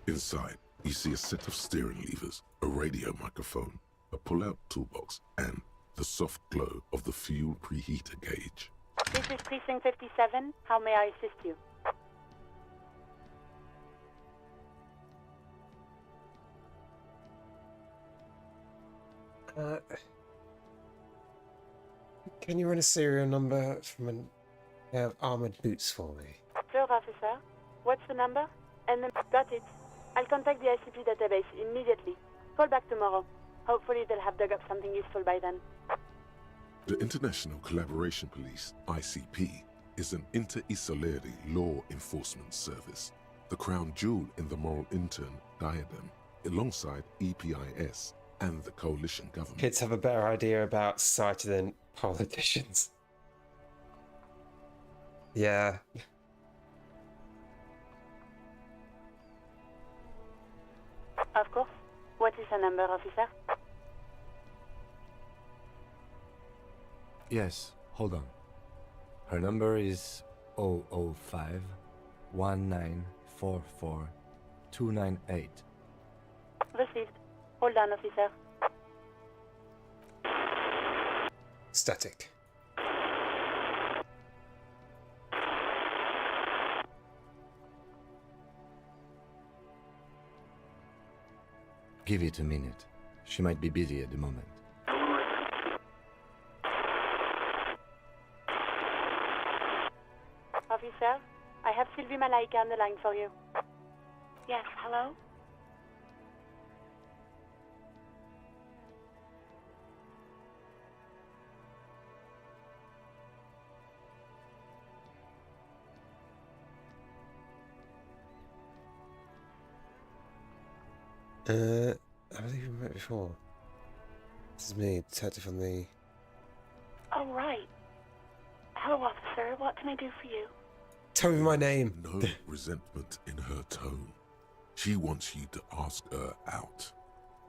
Inside, You see a set of steering levers, a radio microphone, a pull-out toolbox, and the soft glow of the fuel preheater gauge. This is Precinct 57. How may I assist you? Can you run a serial number from an armored boots for me? Sure, officer. What's the number? And then got it. I'll contact the ICP database immediately. Call back tomorrow. Hopefully they'll have dug up something useful by then. The International Collaboration Police, ICP, is an inter-Isolari law enforcement service, the crown jewel in the moral intern diadem, alongside EPIS and the coalition government. Kids have a better idea about society than politicians. Yeah. Of course. What is the number, officer? Yes, hold on. Her number is 005 1944 298. Received. Hold on, officer. Static. Give it a minute. She might be busy at the moment. Officer, I have Sylvie Malaika on the line for you. Yes, hello? I believe we met before. This is me, detective on the... Oh, right. Hello, officer. What can I do for you? Tell me my name. No resentment in her tone. She wants you to ask her out.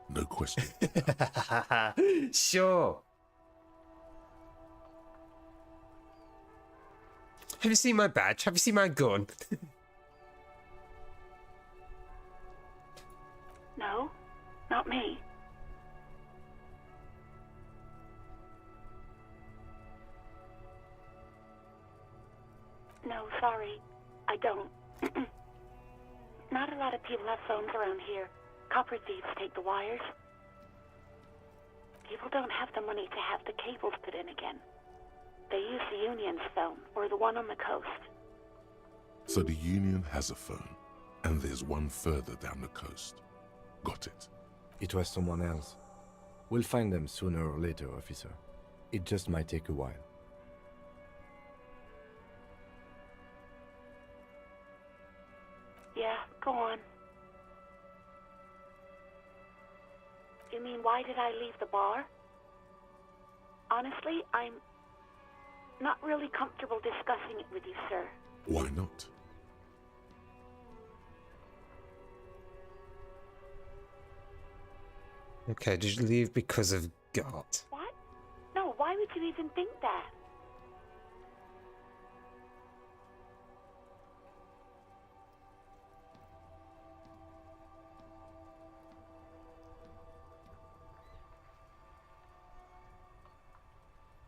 No question. Sure. Have you seen my badge? Have you seen my gun? No, not me. No, sorry. I don't. Not a lot of people have phones around here. Copper thieves take the wires. People don't have the money to have the cables put in again. They use the Union's phone, or the one on the coast. So the Union has a phone, and there's one further down the coast. Got it. It was someone else. We'll find them sooner or later, officer. It just might take a while. Yeah, go on. You mean, why did I leave the bar? Honestly, I'm not really comfortable discussing it with you, sir. Why not? Okay, did you leave because of God? What? No, why would you even think that?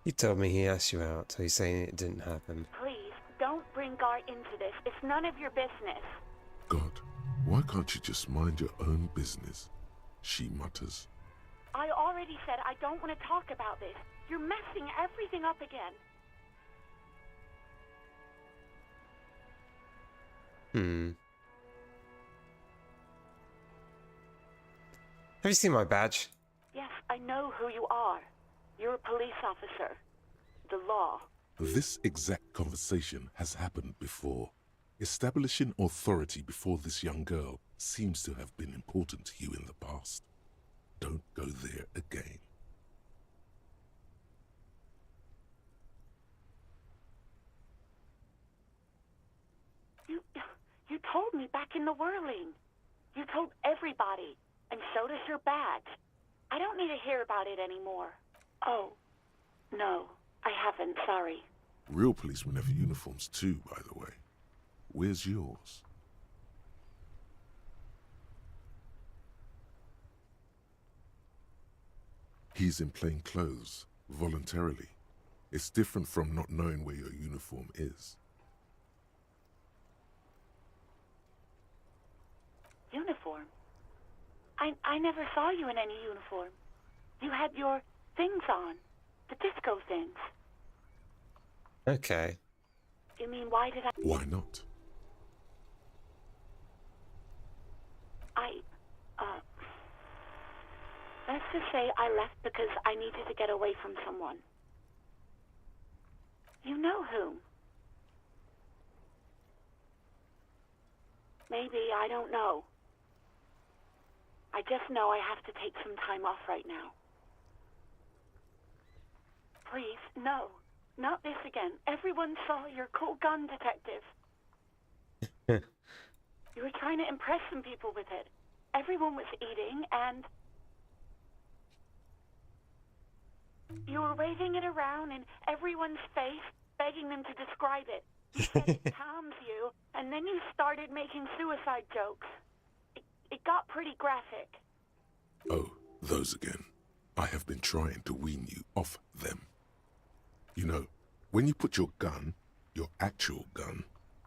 You told me he asked you out, so you're saying it didn't happen. Please, don't bring Gar into this. It's none of your business. God, why can't you just mind your own business? She mutters. I already said I don't want to talk about this. You're messing everything up again. Have you seen my badge? Yes, I know who you are. You're a police officer. The law. This exact conversation has happened before. Establishing authority before this young girl seems to have been important to you in the past. Don't go there again. You told me back in the whirling. You told everybody, and so does your badge. I don't need to hear about it anymore. Oh, no, I haven't, sorry. Real policemen have uniforms too, by the way. Where's yours? He's in plain clothes, voluntarily. It's different from not knowing where your uniform is. Uniform? I never saw you in any uniform. You had your things on. The disco things. Okay. You mean, why did I... Why not? Let's just say I left because I needed to get away from someone. You know whom? Maybe, I don't know. I just know I have to take some time off right now. Please, no. Not this again. Everyone saw your cool gun, detective. You were trying to impress some people with it. Everyone was eating, and... you were waving it around in everyone's face, begging them to describe it. You said it calms you, and then you started making suicide jokes. It got pretty graphic. Oh, those again. I have been trying to wean you off them. You know, when you put your gun, your actual gun,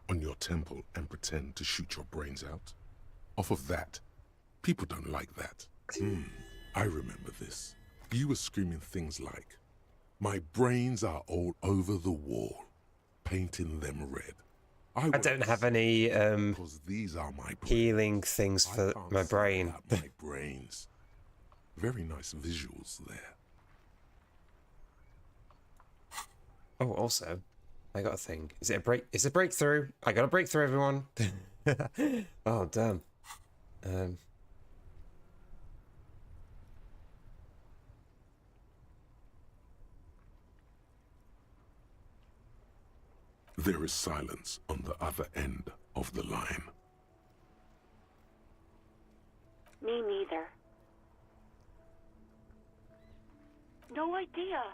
on your temple and pretend to shoot your brains out, off of that, people don't like that. I remember this. You were screaming things like, "My brains are all over the wall," painting them red. I don't have any these are my healing things for my brain. My brains. Very nice visuals there. Oh, also, I got a thing. Is it a break? Is it a breakthrough? I got a breakthrough, everyone. Oh, damn. There is silence on the other end of the line. Me neither. No idea.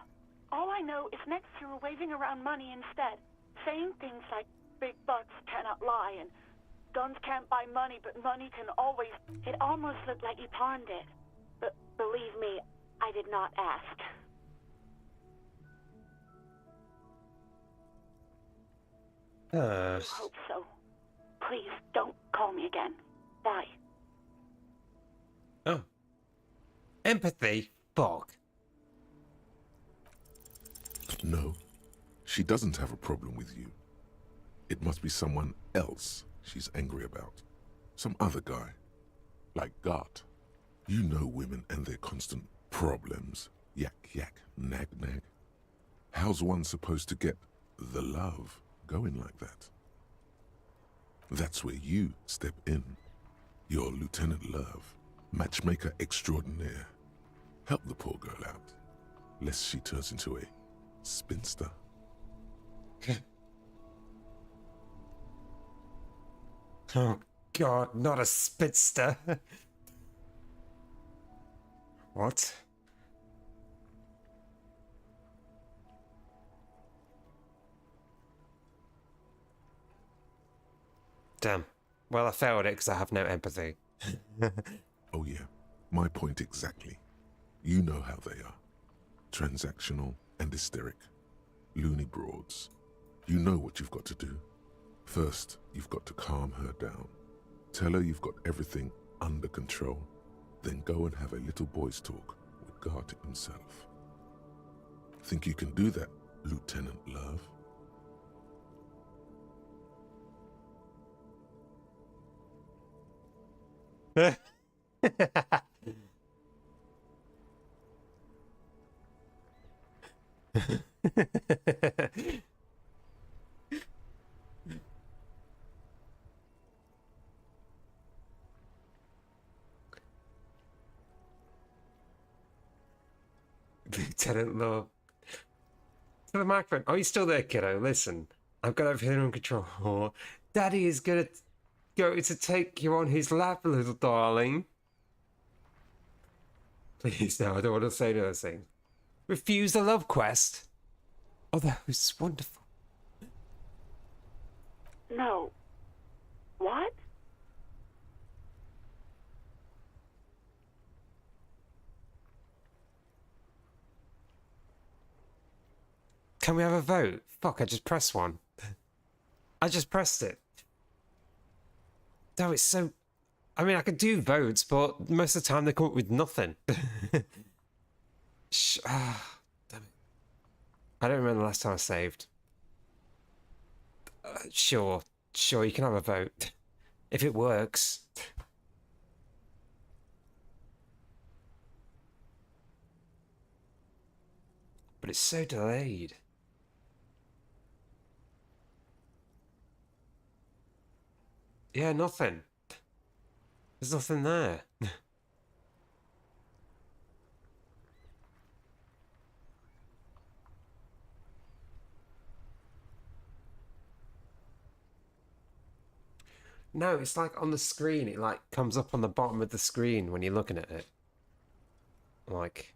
All I know is next you were waving around money instead, saying things like big bucks cannot lie and guns can't buy money, but money can always... It almost looked like you pawned it. But believe me, I did not ask. I hope so. Please, don't call me again. Bye. Oh. Empathy? Fuck. No, she doesn't have a problem with you. It must be someone else she's angry about. Some other guy. Like Gart. You know women and their constant problems. Yak, yak, nag, nag. How's one supposed to get the love going like that? That's where you step in. You're Lieutenant Love, matchmaker extraordinaire. Help the poor girl out, lest she turns into a spinster. Oh, God, not a spinster. What? Damn. Well, I failed it because I have no empathy. Oh yeah, my point exactly. You know how they are. Transactional and hysteric. Loony broads. You know what you've got to do. First, you've got to calm her down. Tell her you've got everything under control. Then go and have a little boys' talk with Gart himself. Think you can do that, Lieutenant Love? Lieutenant Love. To the microphone. Oh, he's still there, kiddo. Listen, I've got everything under control. Daddy is going to take you on his lap, little darling. Please, no, I don't want to say those things. Refuse the love quest? Oh, that was wonderful. No. What? Can we have a vote? Fuck, I just pressed one. I just pressed it. No, it's so... I mean, I could do votes, but most of the time they come up with nothing. Damn it. I don't remember the last time I saved. Sure, you can have a vote. If it works. But it's so delayed. Yeah, nothing. There's nothing there. No, it's like on the screen. It like comes up on the bottom of the screen when you're looking at it. Like,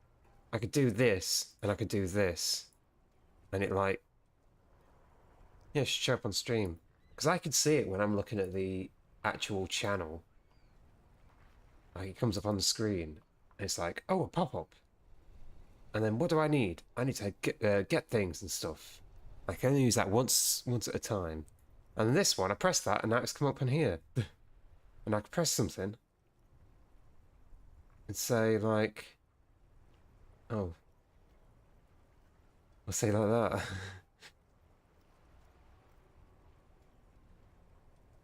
I could do this and I could do this, and it like, yeah, it should show up on stream because I could see it when I'm looking at the actual channel. Like it comes up on the screen. And it's like, oh, a pop-up. And then what do I need? I need to get things and stuff. I can only use that once at a time. And then this one, I press that, and now it's come up in here. And I can press something and say like, oh, I'll say like that.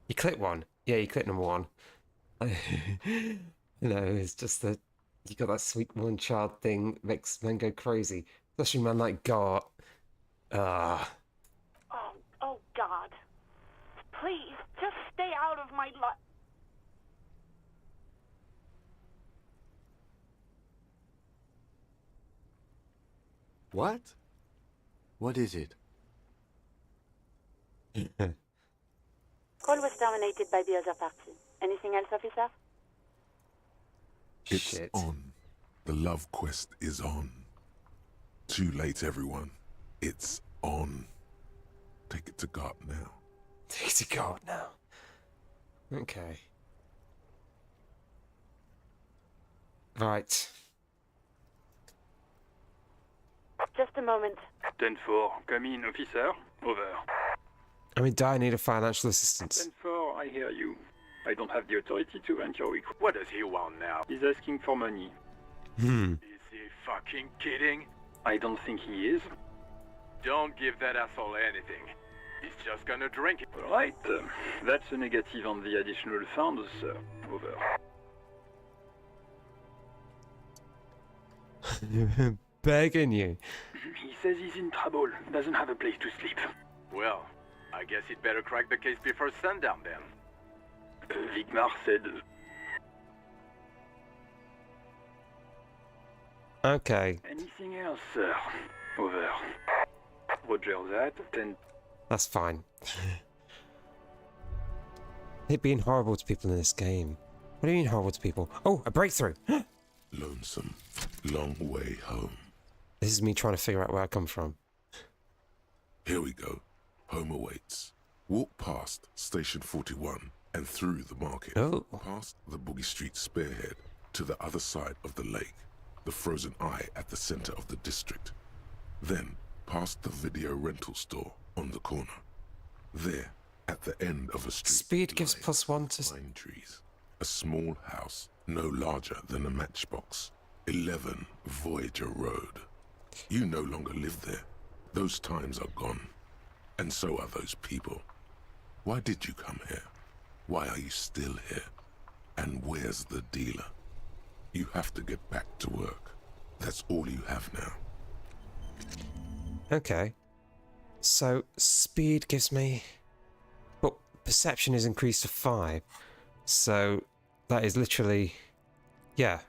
You click one. Yeah, you click number one. You know, it's just that you got that sweet one child thing makes men go crazy. Especially man like God. Oh God. Please, just stay out of my life. What? What is it? Call was terminated by the other party. Anything else, officer? It's on. The love quest is on. Too late, everyone. It's on. Take it to God now. Take it to God now. Okay. Right. Just a moment. 10-4, come in, officer. Over. I mean, I need a financial assistance. 10-4, I hear you. I don't have the authority to grant your request. What does he want now? He's asking for money. Is he fucking kidding? I don't think he is. Don't give that asshole anything. He's just gonna drink it. All right, that's a negative on the additional funds, sir. Over. Begging you. He says he's in trouble. Doesn't have a place to sleep. Well, I guess he'd better crack the case before sundown then. Vigmar said... Okay. Anything else, sir? Over. Roger that, then... That's fine. They're being horrible to people in this game. What do you mean horrible to people? Oh, a breakthrough! Lonesome. Long way home. This is me trying to figure out where I come from. Here we go. Home awaits. Walk past Station 41 and through the market. Oh. Past the Boogie Street spearhead to the other side of the lake. The frozen eye at the center of the district. Then past the video rental store on the corner. There, at the end of a street, Speed gives +1 to pine trees. A small house, no larger than a matchbox. 11 Voyager Road. You no longer live there. Those times are gone. And so are those people. Why did you come here? Why are you still here? And where's the dealer? You have to get back to work. That's all you have now. Okay. So, speed gives me... But perception is increased to 5. So, that is literally... Yeah.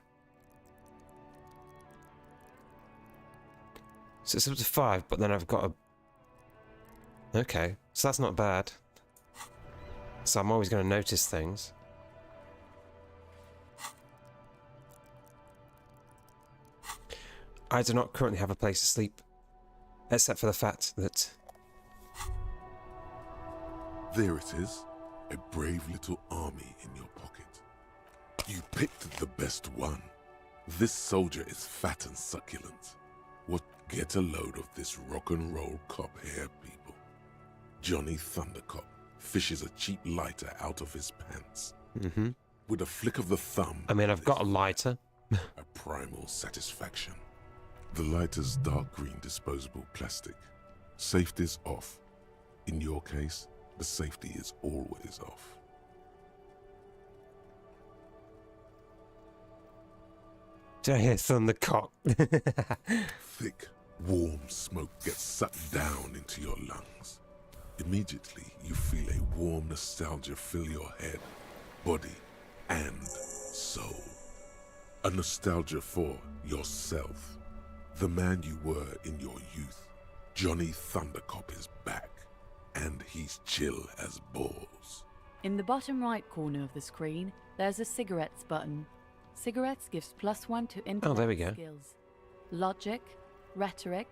So it's up to 5, but then I've got a... Okay, so that's not bad. So I'm always going to notice things. I do not currently have a place to sleep, except for the fact that... There it is. A brave little army in your pocket. You picked the best one. This soldier is fat and succulent. What Get a load of this rock and roll cop here, people. Johnny Thundercop fishes a cheap lighter out of his pants. Mm-hmm. With a flick of the thumb. I mean, I've got a lighter. A primal satisfaction. The lighter's dark green disposable plastic. Safety's off. In your case, the safety is always off. Did I hear Thundercock? Thick, warm smoke gets sucked down into your lungs. Immediately, you feel a warm nostalgia fill your head, body, and soul. A nostalgia for yourself. The man you were in your youth. Johnny Thundercop is back, and he's chill as balls. In the bottom right corner of the screen, there's a cigarettes button. Cigarettes gives +1 to intellect there we go. skills. Logic, rhetoric,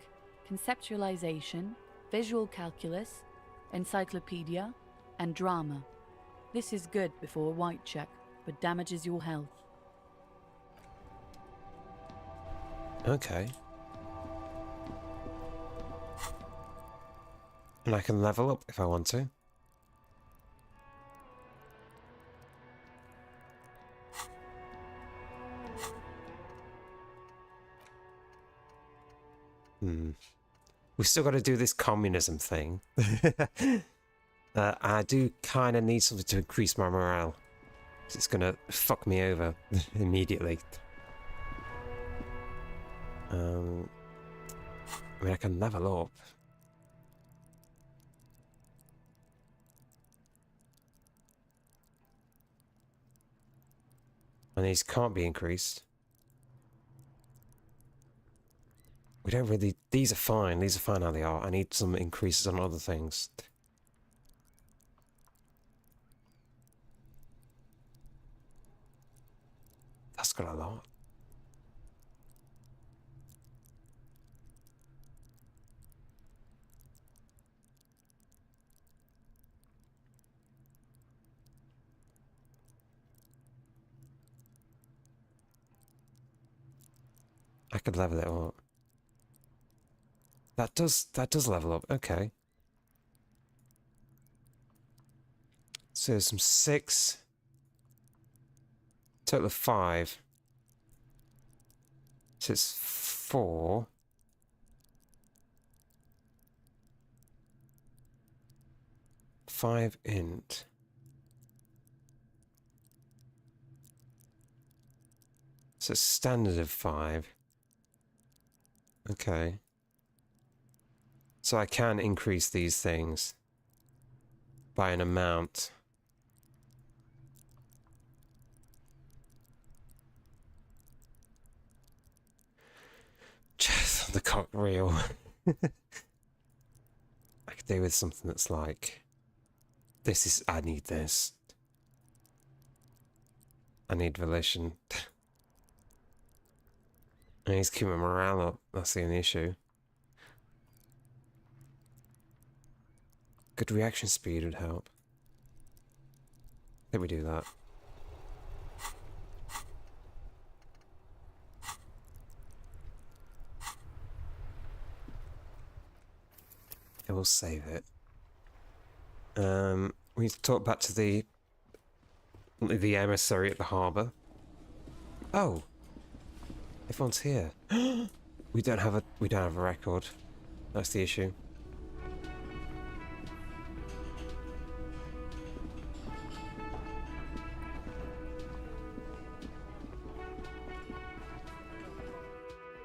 conceptualization, visual calculus, encyclopedia, and drama. This is good before a white check, but damages your health. Okay. And I can level up if I want to. We still got to do this communism thing. I do kind of need something to increase my morale. 'Cause it's going to fuck me over immediately. I mean, I can level up. And these can't be increased. We don't really... These are fine. These are fine how they are. I need some increases on other things. That's got a lot. I could level it up. That does level up. Okay. So some 6. Total of 5. So it's 4. 5 int. So it's standard of 5. Okay. So I can increase these things by an amount. Just the cock reel. I could do with something that's like, I need this. I need volition. I need to keep my morale up. That's the only issue. Good reaction speed would help. I think we do that. I will save it. We need to talk back to the emissary at the harbour. Oh, everyone's here. We don't have a record. That's the issue.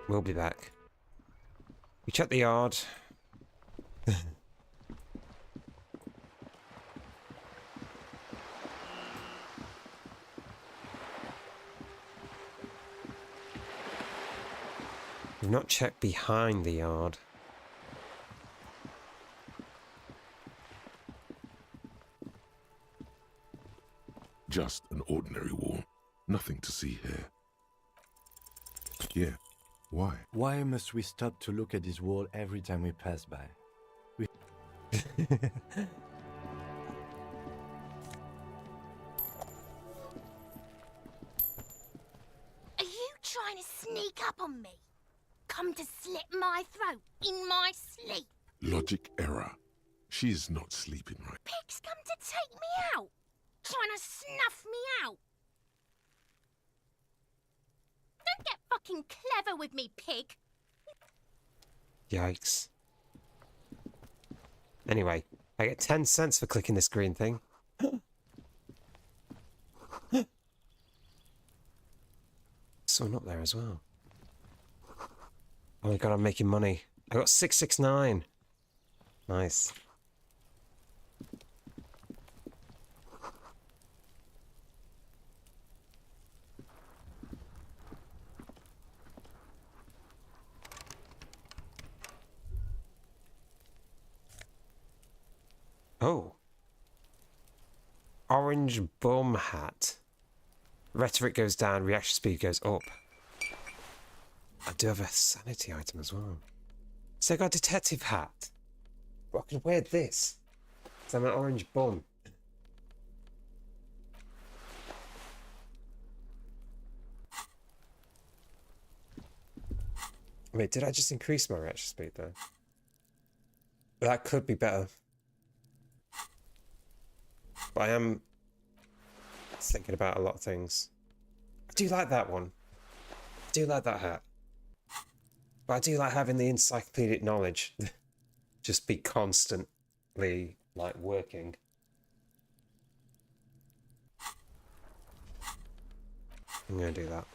We'll be back. We checked the yard. We've not checked behind the yard. Just an ordinary wall. Nothing to see here. Yeah. Why? Why must we stop to look at this wall every time we pass by? Are you trying to sneak up on me? Come come to slit my throat in my sleep. Logic error. She is not sleeping right. Pig's come to take me out. Trying to snuff me out. Don't get fucking clever with me, pig. Yikes. Anyway, I get 10 cents for clicking this green thing. Someone up there as well. Oh my god, I'm making money. I got 669. Nice. Oh. Orange bum hat. Rhetoric goes down, reaction speed goes up. I do have a sanity item as well. So I got a detective hat. But I could wear this. Because I'm an orange bum. Wait, did I just increase my reaction speed though? That could be better. But I am thinking about a lot of things. I do like that one. I do like that hat. But I do like having the encyclopedic knowledge. Just be constantly, like, working. I'm gonna do that.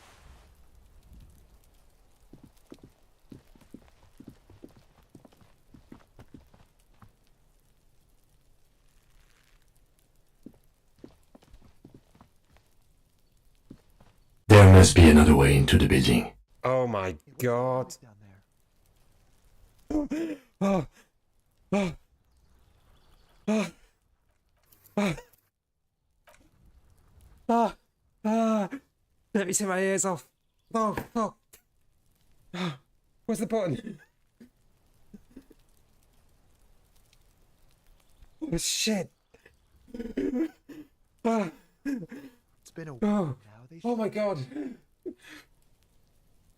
There must be another way into the building. Oh my god. Oh, oh, oh, Let me take my ears off. Oh, oh. Where's the button? Oh shit. It's been a while Oh, now. oh my god.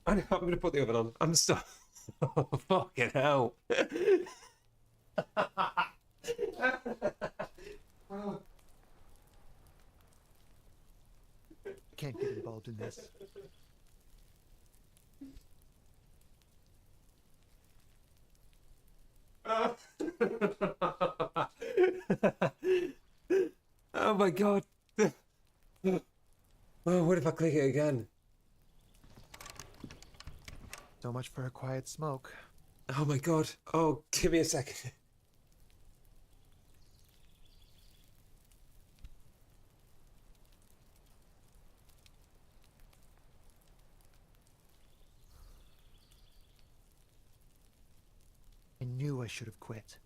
I'm gonna put the oven on. I'm stuck. Oh, fucking hell. Can't get involved in this. Oh my god. Oh, what if I click it again? So much for a quiet smoke. Oh my god. Oh, give me a second. I knew I should have quit.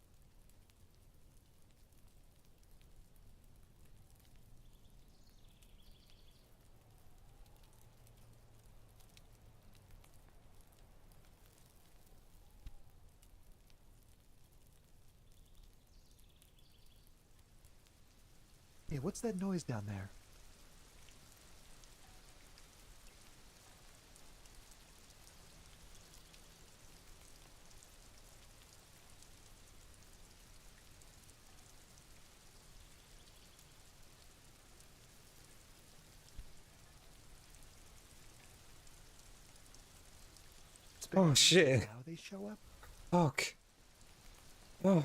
Hey, what's that noise down there? Oh shit. How they show up? Fuck. Oh.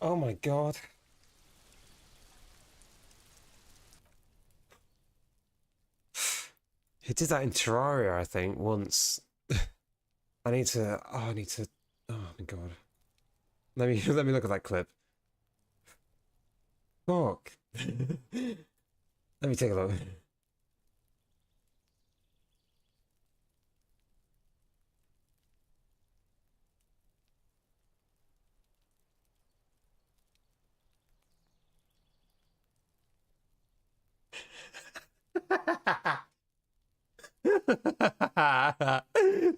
Oh my god. He did that in Terraria, I think, once. I need to. Oh my god. Let me look at that clip. Fuck. Let me take a look.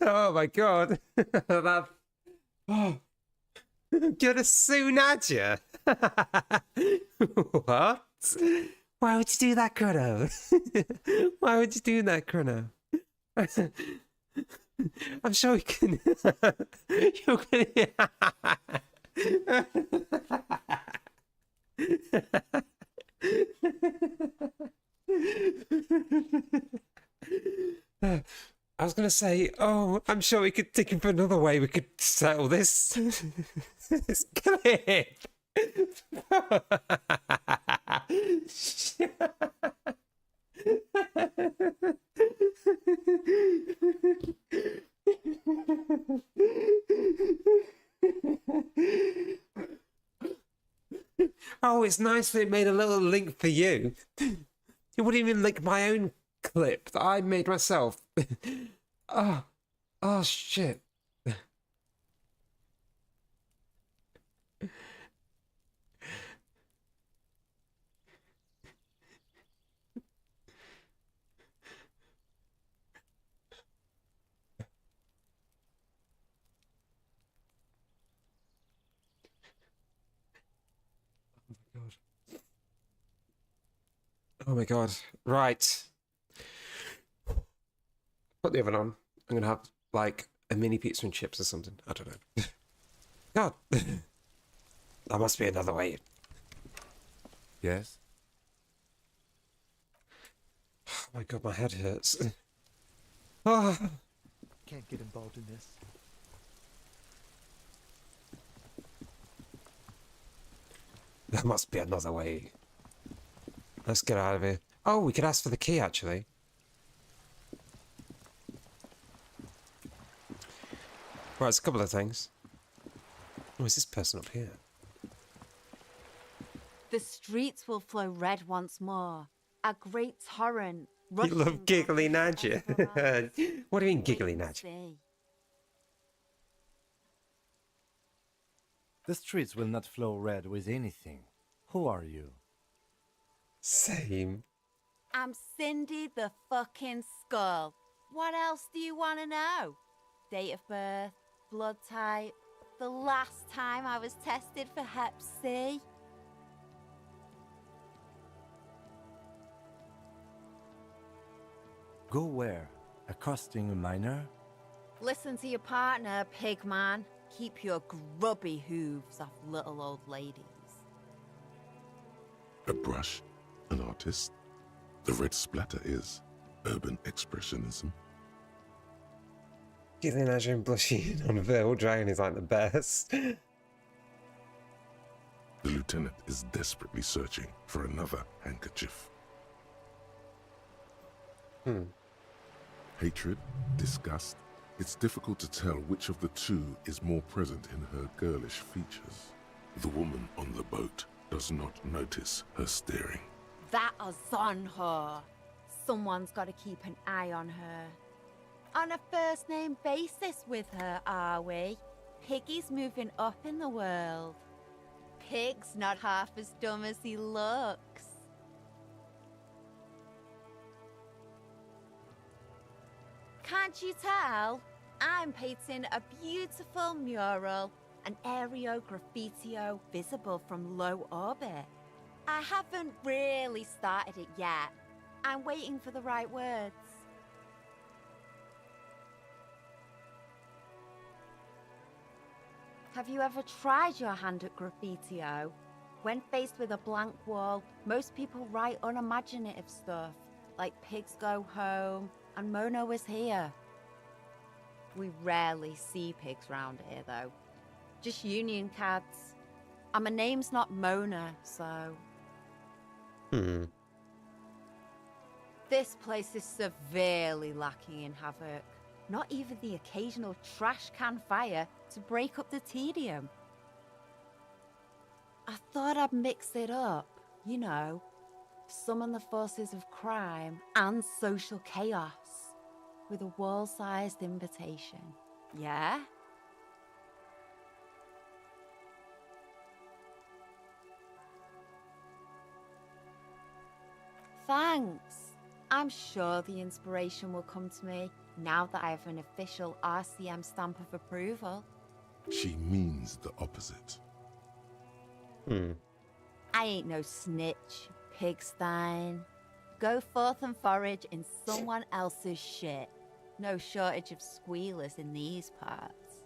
Oh my god. That... Oh. I'm gonna soon at you. What? Why would you do that, Chrono? Why would you do that, Chrono? I'm sure we can. You're gonna. I was gonna say, oh, I'm sure we could think of another way we could settle this. This clip. Oh, it's nice that it made a little link for you. It wouldn't even link my own clip that I made myself. Oh shit. Oh my god. Right. Put the oven on. I'm gonna have like a mini pizza and chips or something. I don't know. God. That must be another way. Yes? Oh my god, my head hurts. Oh. Can't get involved in this. There must be another way. Let's get out of here. Oh, we could ask for the key, actually. Right, it's a couple of things. Oh, is this person up here? The streets will flow red once more. A great torrent. You love giggly Nadja. What do you mean giggly Nadja? The streets will not flow red with anything. Who are you? Same. I'm Cindy the fucking Skull. What else do you want to know? Date of birth, blood type, the last time I was tested for Hep C. Go where? Accosting a minor? Listen to your partner, pigman. Keep your grubby hooves off little old ladies. A brush, an artist. The red splatter is urban expressionism. Giggly Nadja and blushing on a Veil Dragon is like the best. The lieutenant is desperately searching for another handkerchief. Hatred, disgust. It's difficult to tell which of the two is more present in her girlish features. The woman on the boat does not notice her staring. That is on her. Someone's got to keep an eye on her. On a first-name basis with her, are we? Piggy's moving up in the world. Pig's not half as dumb as he looks. Can't you tell? I'm painting a beautiful mural, an aereo graffitio visible from low orbit. I haven't really started it yet. I'm waiting for the right words. Have you ever tried your hand at graffitio? When faced with a blank wall, most people write unimaginative stuff, like pigs go home and Mona was here. We rarely see pigs round here, though. Just union cats. And my name's not Mona, so... This place is severely lacking in havoc. Not even the occasional trash can fire to break up the tedium. I thought I'd mix it up, you know, summon the forces of crime and social chaos with a wall-sized invitation. Yeah? Thanks. I'm sure the inspiration will come to me now that I have an official RCM stamp of approval. She means the opposite. I ain't no snitch, Pigstein. Go forth and forage in someone else's shit. No shortage of squealers in these parts.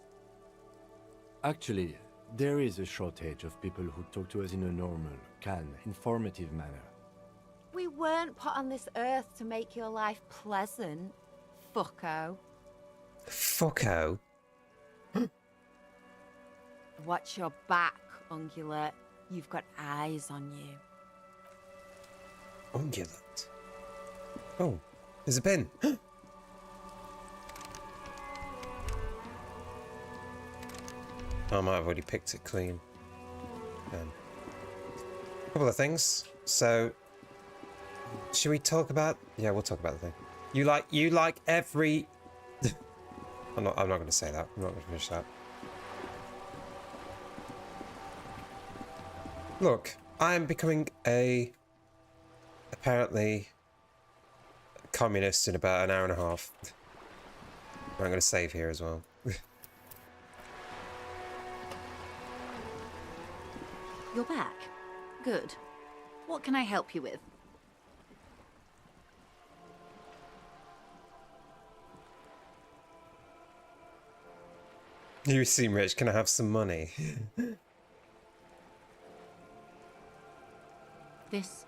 Actually, there is a shortage of people who talk to us in a normal, calm, informative manner. We weren't put on this earth to make your life pleasant, fucko. Fucko? Watch your back, Ungulate. You've got eyes on you. Ungulate? Oh, there's a bin. I might have already picked it clean. A couple of things. So, should we talk about? Yeah, we'll talk about the thing. You like every. I'm not going to say that. I'm not going to finish that. Look, I am becoming apparently communist in about an hour and a half. I'm going to save here as well. You're back. Good. What can I help you with? You seem rich. Can I have some money? This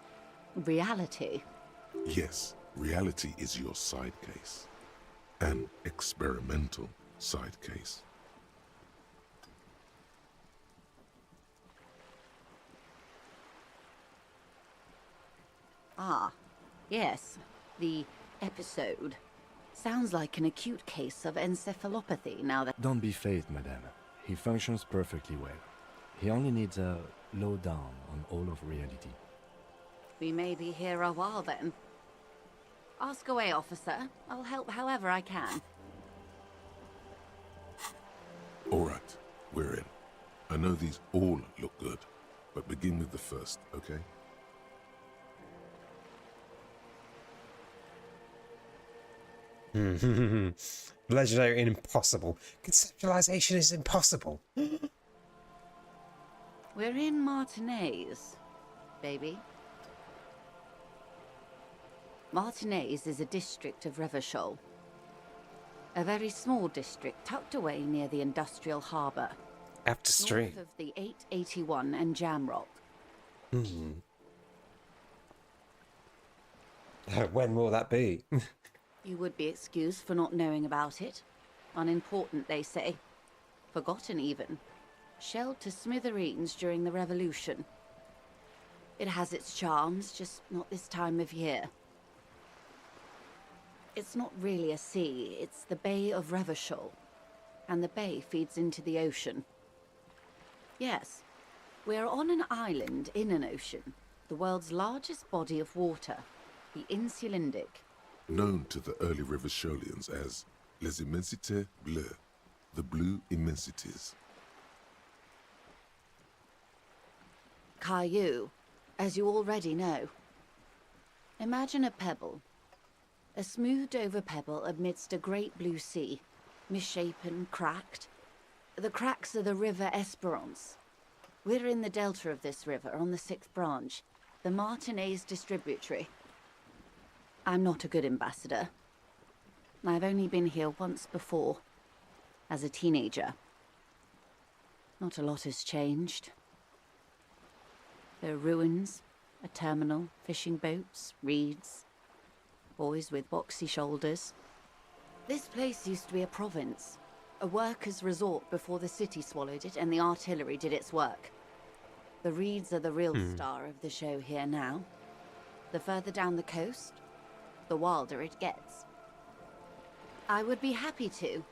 reality. Yes, reality is your side case. An experimental side case. Ah, yes. The episode. Sounds like an acute case of encephalopathy now that... Don't be phased, madame. He functions perfectly well. He only needs a lowdown on all of reality. We may be here a while then. Ask away, officer. I'll help however I can. Alright, we're in. I know these all look good, but begin with the first, okay? Legendary and impossible. Conceptualization is impossible. We're in Martinez, baby. Martinez is a district of Revachol. A very small district tucked away near the industrial harbour. After stream. North of the 881 and Jamrock. When will that be? You would be excused for not knowing about it. Unimportant, they say. Forgotten, even. Shelled to smithereens during the Revolution. It has its charms, just not this time of year. It's not really a sea, it's the Bay of Revachol. And the bay feeds into the ocean. Yes, we're on an island in an ocean. The world's largest body of water. The Insulindic. Known to the early Revacholians as Les Immensités Bleues, the Blue Immensities. Caillou, as you already know. Imagine a pebble. A smoothed-over pebble amidst a great blue sea, misshapen, cracked. The cracks are the River Esperance. We're in the delta of this river, on the 6th branch, the Martinez distributary. I'm not a good ambassador. I've only been here once before, as a teenager. Not a lot has changed. There are ruins, a terminal, fishing boats, reeds, boys with boxy shoulders. This place used to be a province, a workers' resort before the city swallowed it and the artillery did its work. The reeds are the real star of the show here now. The further down the coast, the wilder it gets. I would be happy to.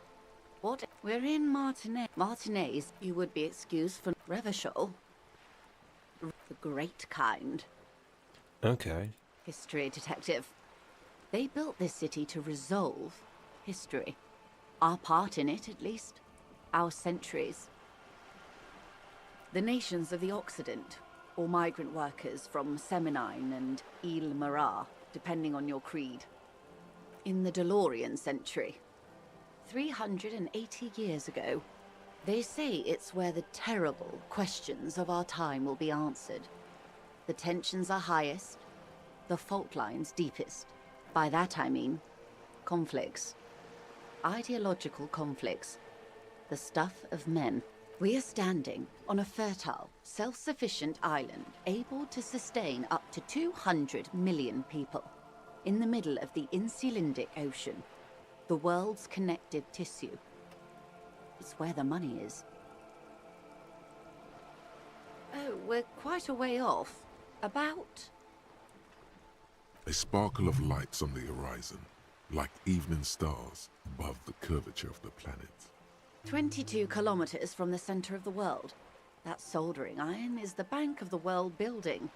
What? We're in Martinez. Martinez, you would be excused for Revachol. The great kind. Okay. History detective. They built this city to resolve history. Our part in it, at least. Our centuries. The nations of the Occident, or migrant workers from Seminine and Ile Marat, depending on your creed. In the DeLorean century, 380 years ago, they say it's where the terrible questions of our time will be answered. The tensions are highest, the fault lines deepest. By that I mean conflicts. Ideological conflicts. The stuff of men. We are standing on a fertile, self-sufficient island able to sustain up to 200 million people. In the middle of the Insulindic Ocean, the world's connective tissue. It's where the money is. Oh, we're quite a way off. About... A sparkle of lights on the horizon, like evening stars above the curvature of the planet. 22 kilometers from the center of the world. That soldering iron is the bank of the world building.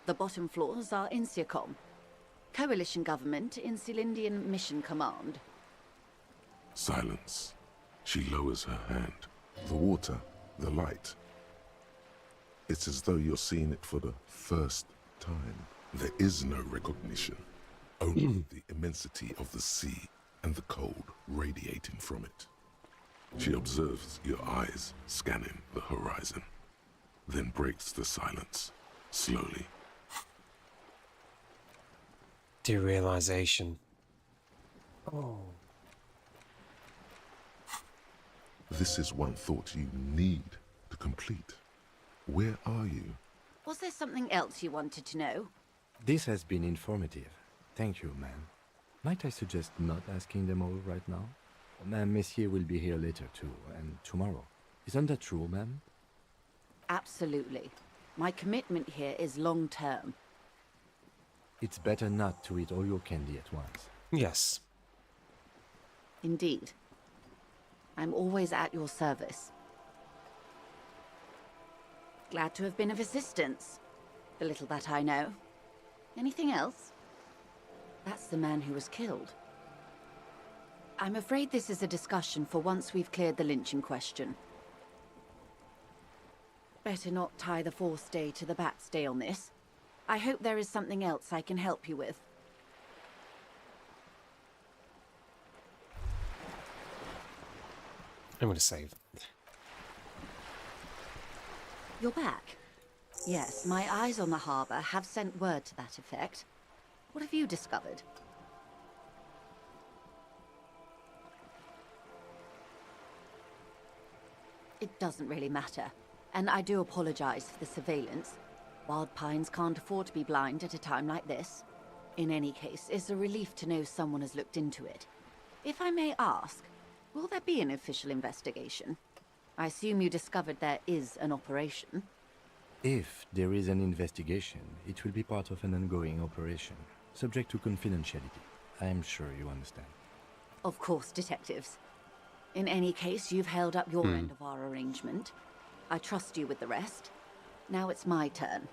The bottom floors are Insiacom. Coalition government, Insulindian Mission Command. Silence. She lowers her hand. The water, the light. It's as though you're seeing it for the first time. There is no recognition. Only the immensity of the sea and the cold radiating from it. She observes your eyes scanning the horizon, then breaks the silence, slowly. Derealization. Oh. This is one thought you need to complete. Where are you? Was there something else you wanted to know? This has been informative. Thank you, ma'am. Might I suggest not asking them all right now? Ma'am, Messier will be here later too, and tomorrow. Isn't that true, ma'am? Absolutely. My commitment here is long-term. It's better not to eat all your candy at once. Yes. Indeed. I'm always at your service. Glad to have been of assistance. The little that I know. Anything else? That's the man who was killed. I'm afraid this is a discussion for once we've cleared the lynching question. Better not tie the forestay to the backstay on this. I hope there is something else I can help you with. I'm gonna save. You're back. Yes, my eyes on the harbour have sent word to that effect. What have you discovered? It doesn't really matter, and I do apologize for the surveillance. Wild Pines can't afford to be blind at a time like this. In any case, it's a relief to know someone has looked into it. If I may ask, will there be an official investigation? I assume you discovered there is an operation. If there is an investigation, it will be part of an ongoing operation, subject to confidentiality. I am sure you understand. Of course, detectives. In any case, you've held up your end of our arrangement. I trust you with the rest. Now it's my turn.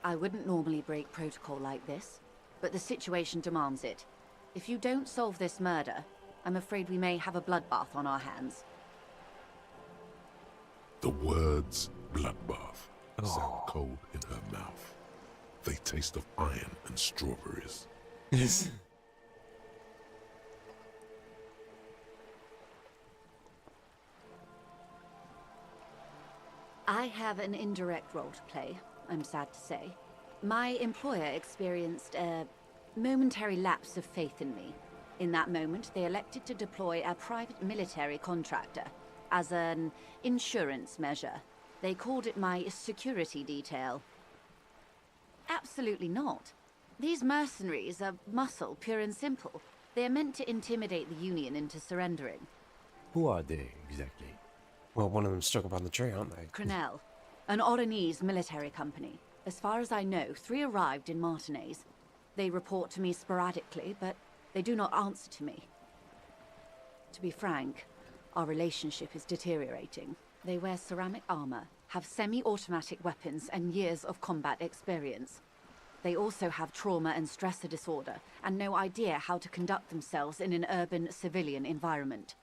I wouldn't normally break protocol like this, but the situation demands it. If you don't solve this murder, I'm afraid we may have a bloodbath on our hands. The words bloodbath sound cold in her mouth. They taste of iron and strawberries. I have an indirect role to play, I'm sad to say. My employer experienced a momentary lapse of faith in me. In that moment, they elected to deploy a private military contractor as an insurance measure. They called it my security detail. Absolutely not. These mercenaries are muscle, pure and simple. They are meant to intimidate the Union into surrendering. Who are they, exactly? Well, one of them's stuck up on the tree, aren't they? Crenel, an Oranese military company. As far as I know, 3 arrived in Martinez. They report to me sporadically, but they do not answer to me. To be frank, our relationship is deteriorating. They wear ceramic armor, have semi-automatic weapons, and years of combat experience. They also have trauma and stressor disorder, and no idea how to conduct themselves in an urban civilian environment.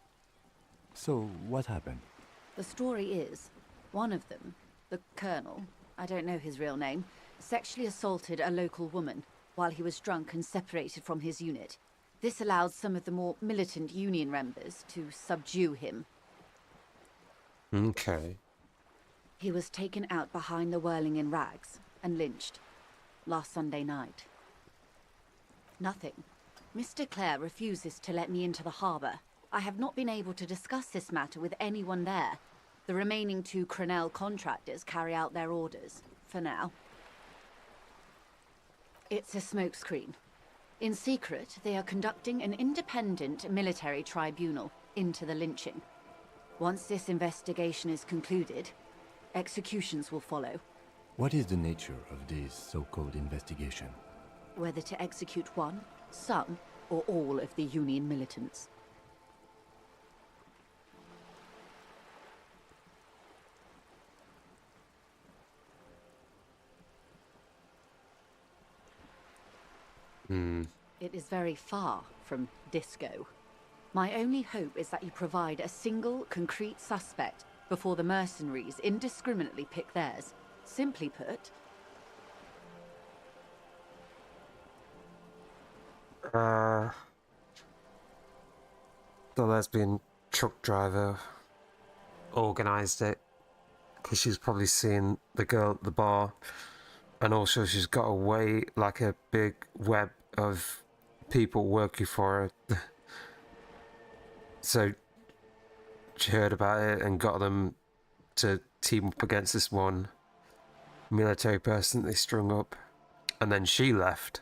So, what happened? The story is, one of them, the Colonel, I don't know his real name, sexually assaulted a local woman while he was drunk and separated from his unit. This allowed some of the more militant Union members to subdue him. Okay. He was taken out behind the whirling in rags and lynched last Sunday night. Nothing. Mr. Clare refuses to let me into the harbour. I have not been able to discuss this matter with anyone there. The remaining 2 Crenell contractors carry out their orders, for now. It's a smokescreen. In secret, they are conducting an independent military tribunal into the lynching. Once this investigation is concluded, executions will follow. What is the nature of this so-called investigation? Whether to execute one, some, or all of the Union militants. It is very far from disco. My only hope is that you provide a single, concrete suspect before the mercenaries indiscriminately pick theirs. Simply put... The lesbian truck driver organised it because she's probably seen the girl at the bar, and also she's got away like a big web of people working for her. So she heard about it and got them to team up against this one military person they strung up, and then she left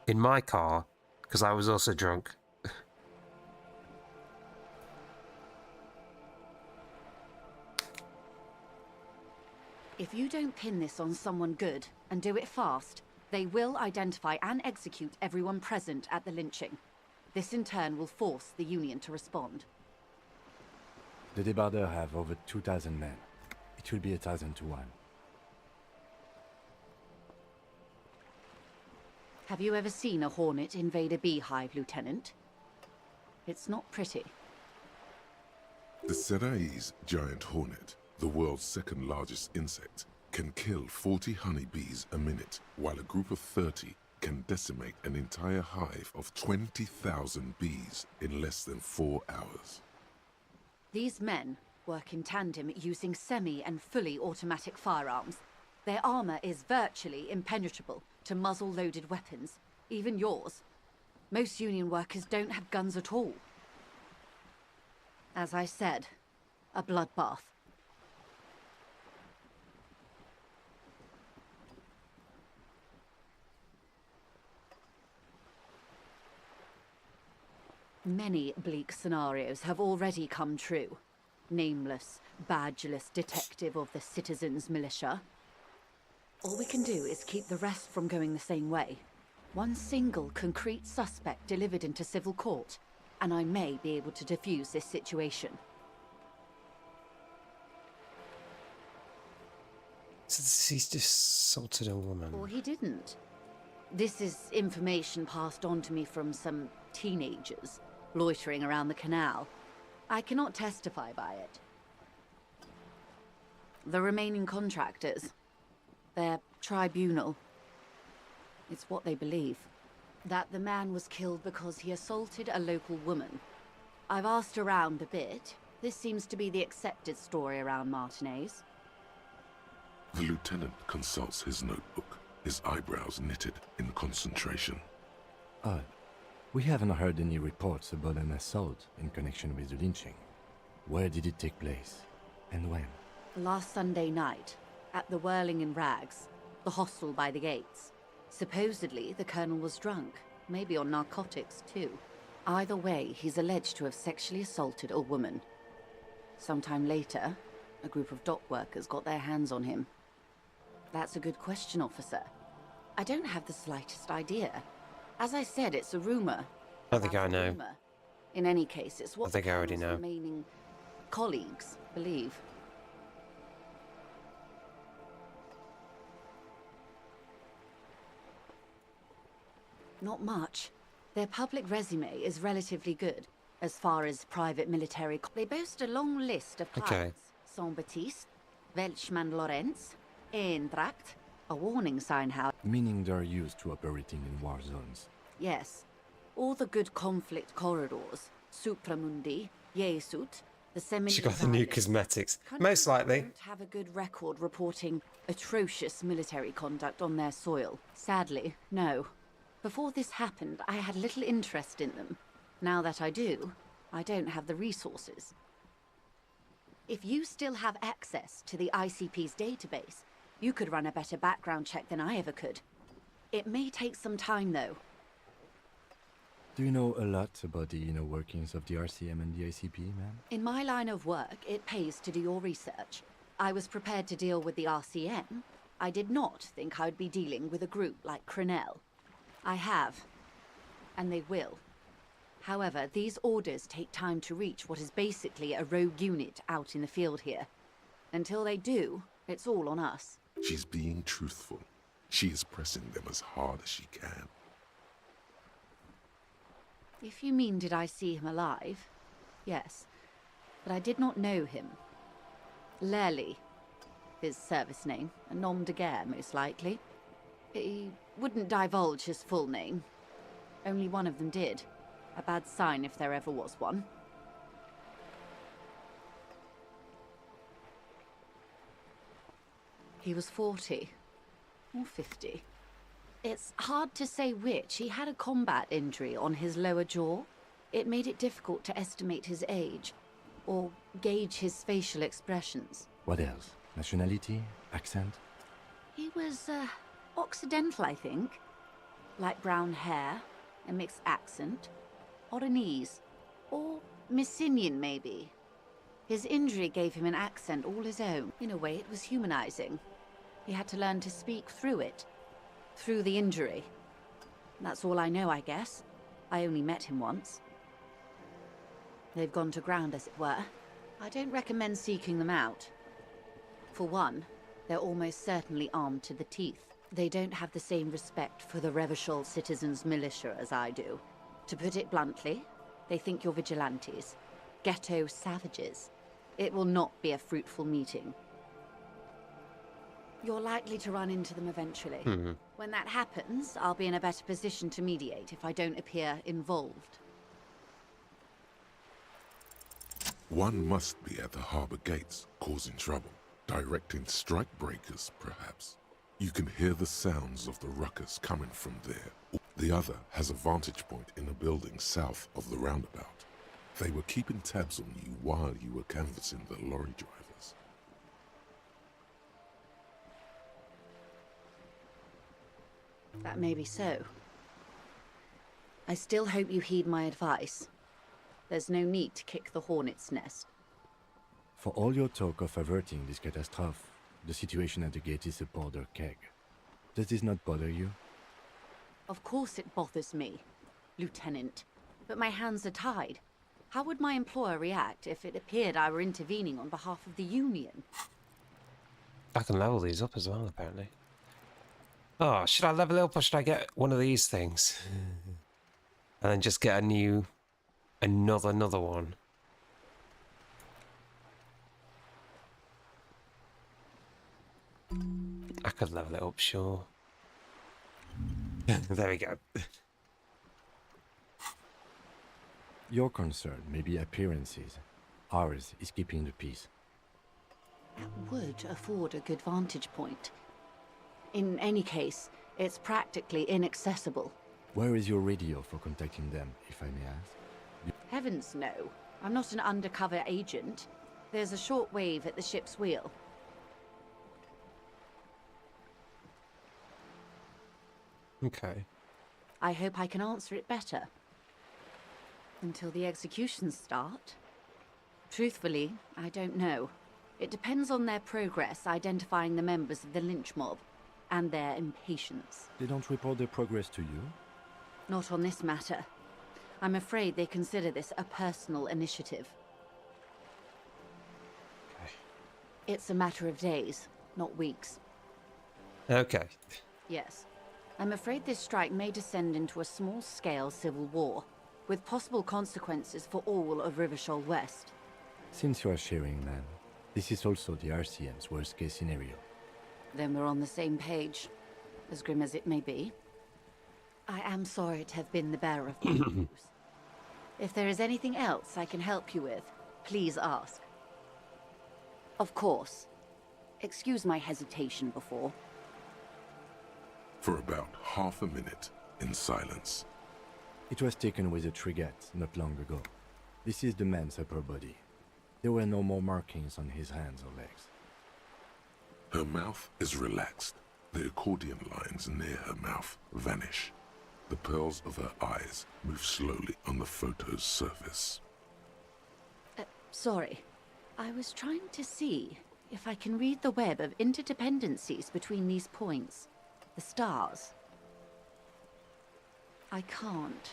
in my car because I was also drunk. If you don't pin this on someone good, and do it fast, they will identify and execute everyone present at the lynching. This in turn will force the Union to respond. The débardeurs have over 2,000 men. It will be 1,000 to 1. Have you ever seen a hornet invade a beehive, Lieutenant? It's not pretty. The Serai's giant hornet, the world's 2nd largest insect, can kill 40 honeybees a minute, while a group of 30 can decimate an entire hive of 20,000 bees in less than 4 hours. These men work in tandem using semi- and fully automatic firearms. Their armor is virtually impenetrable to muzzle-loaded weapons, even yours. Most Union workers don't have guns at all. As I said, a bloodbath. Many bleak scenarios have already come true. Nameless, badgeless detective of the citizens' militia. All we can do is keep the rest from going the same way. One single concrete suspect delivered into civil court, and I may be able to defuse this situation. So he's just assaulted a woman. Or he didn't. This is information passed on to me from some teenagers loitering around the canal. I cannot testify by it. The remaining contractors, their tribunal, it's what they believe. That the man was killed because he assaulted a local woman. I've asked around a bit. This seems to be the accepted story around Martinez. The lieutenant consults his notebook, his eyebrows knitted in concentration. Odd. We haven't heard any reports about an assault in connection with the lynching. Where did it take place? And when? Last Sunday night, at the Whirling in Rags, the hostel by the gates. Supposedly, the colonel was drunk, maybe on narcotics too. Either way, he's alleged to have sexually assaulted a woman. Sometime later, a group of dock workers got their hands on him. That's a good question, officer. I don't have the slightest idea. As I said, it's a rumor. I think I know. Rumor. In any case, it's what I think I already know. remaining colleagues believe. Not much. Their public resume is relatively good, as far as private military... They boast a long list of clients. Saint-Baptiste, Welchman-Lorenz, Eintracht, a warning sign how... Meaning they're used to operating in war zones. Yes. All the good conflict corridors, Supramundi, Jesut, the semi... She got the new cosmetics. Most likely. Don't have a good record reporting atrocious military conduct on their soil. Sadly, no. Before this happened, I had little interest in them. Now that I do, I don't have the resources. If you still have access to the ICP's database, you could run a better background check than I ever could. It may take some time, though. Do you know a lot about the inner workings of the RCM and the ICP, ma'am? In my line of work, it pays to do your research. I was prepared to deal with the RCM. I did not think I'd be dealing with a group like Crenell. I have, and they will. However, these orders take time to reach what is basically a rogue unit out in the field here. Until they do, it's all on us. She's being truthful. She is pressing them as hard as she can. If you mean did I see him alive, yes. But I did not know him. Lely, his service name, a nom de guerre most likely. He wouldn't divulge his full name. Only one of them did. A bad sign if there ever was one. He was 40. Or 50. It's hard to say which. He had a combat injury on his lower jaw. It made it difficult to estimate his age, or gauge his facial expressions. What else? Nationality? Accent? He was, Occidental, I think. Light brown hair, a mixed accent, Oranese, or Messinian, maybe. His injury gave him an accent all his own. In a way, it was humanizing. He had to learn to speak through it. Through the injury. That's all I know, I guess. I only met him once. They've gone to ground, as it were. I don't recommend seeking them out. For one, they're almost certainly armed to the teeth. They don't have the same respect for the Revachol citizens' militia as I do. To put it bluntly, they think you're vigilantes. Ghetto savages. It will not be a fruitful meeting. You're likely to run into them eventually. When that happens, I'll be in a better position to mediate if I don't appear involved. One must be at the harbor gates, causing trouble, directing strike breakers, perhaps. You can hear the sounds of the ruckus coming from there. The other has a vantage point in a building south of the roundabout. They were keeping tabs on you while you were canvassing the lorry drivers. That may be so. I still hope you heed my advice. There's no need to kick the hornet's nest. For all your talk of averting this catastrophe, the situation at the gate is a powder keg. Does this not bother you? Of course it bothers me, Lieutenant. But my hands are tied. How would my employer react if it appeared I were intervening on behalf of the Union? I can level these up as well, apparently. Oh, should I level it up or should I get one of these things? And then just get another one. I could level it up, sure. There we go. Your concern may be appearances. Ours is keeping the peace. That would afford a good vantage point. In any case, it's practically inaccessible. Where is your radio for contacting them, if I may ask? Heavens no. I'm not an undercover agent. There's a shortwave at the ship's wheel. Okay. I hope I can answer it better. Until the executions start? Truthfully, I don't know. It depends on their progress identifying the members of the lynch mob. And their impatience. They don't report their progress to you? Not on this matter. I'm afraid they consider this a personal initiative. Okay. It's a matter of days, not weeks. Okay. Yes. I'm afraid this strike may descend into a small-scale civil war, with possible consequences for all of Rivachol West. Since you are sharing, ma'am, this is also the RCM's worst-case scenario. Then we're on the same page, as grim as it may be. I am sorry to have been the bearer of bad news. If there is anything else I can help you with, please ask. Of course. Excuse my hesitation before. For about half a minute, in silence. It was taken with a trigette not long ago. This is the man's upper body. There were no more markings on his hands or legs. Her mouth is relaxed. The accordion lines near her mouth vanish. The pearls of her eyes move slowly on the photo's surface. Sorry. I was trying to see if I can read the web of interdependencies between these points. The stars. I can't.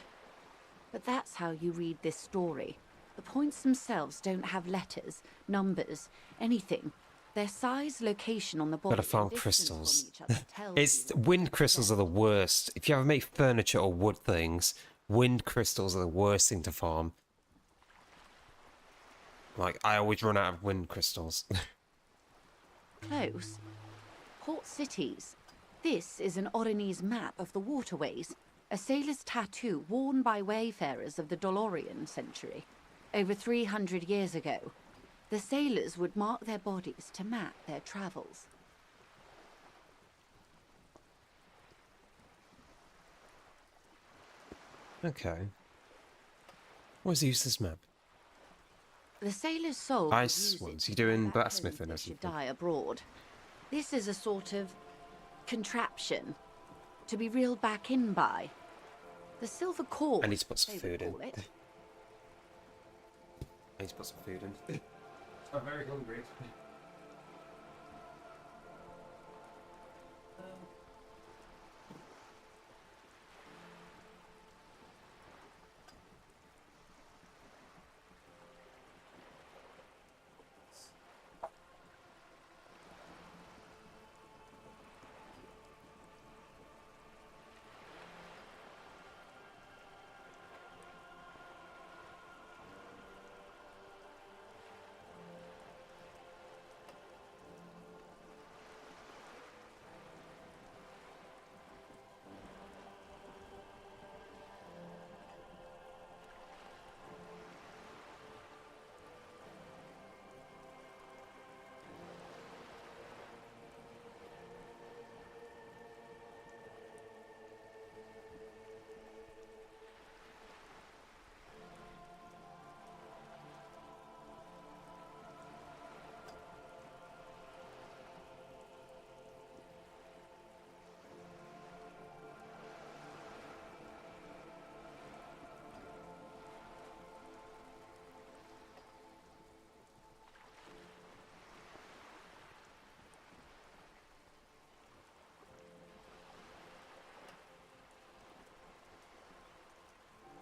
But that's how you read this story. The points themselves don't have letters, numbers, anything. Their size, location on the body, Gotta find and distance crystals. from each other tells It's you wind crystals are the worst. If you ever make furniture or wood things, wind crystals are the worst thing to farm. Like, I always run out of wind crystals. close. Port cities. This is an Oronese map of the waterways, a sailor's tattoo worn by wayfarers of the Dolorian century. Over 300 years ago, the sailors would mark their bodies to map their travels. Okay. What's the use of this map? The sailor's soul Ice ones. You doing blacksmithing or should something? die abroad. This is a sort of contraption to be reeled back in by. The silver cord. I need to put some they food in. call it. I need to put some food in. I'm very hungry.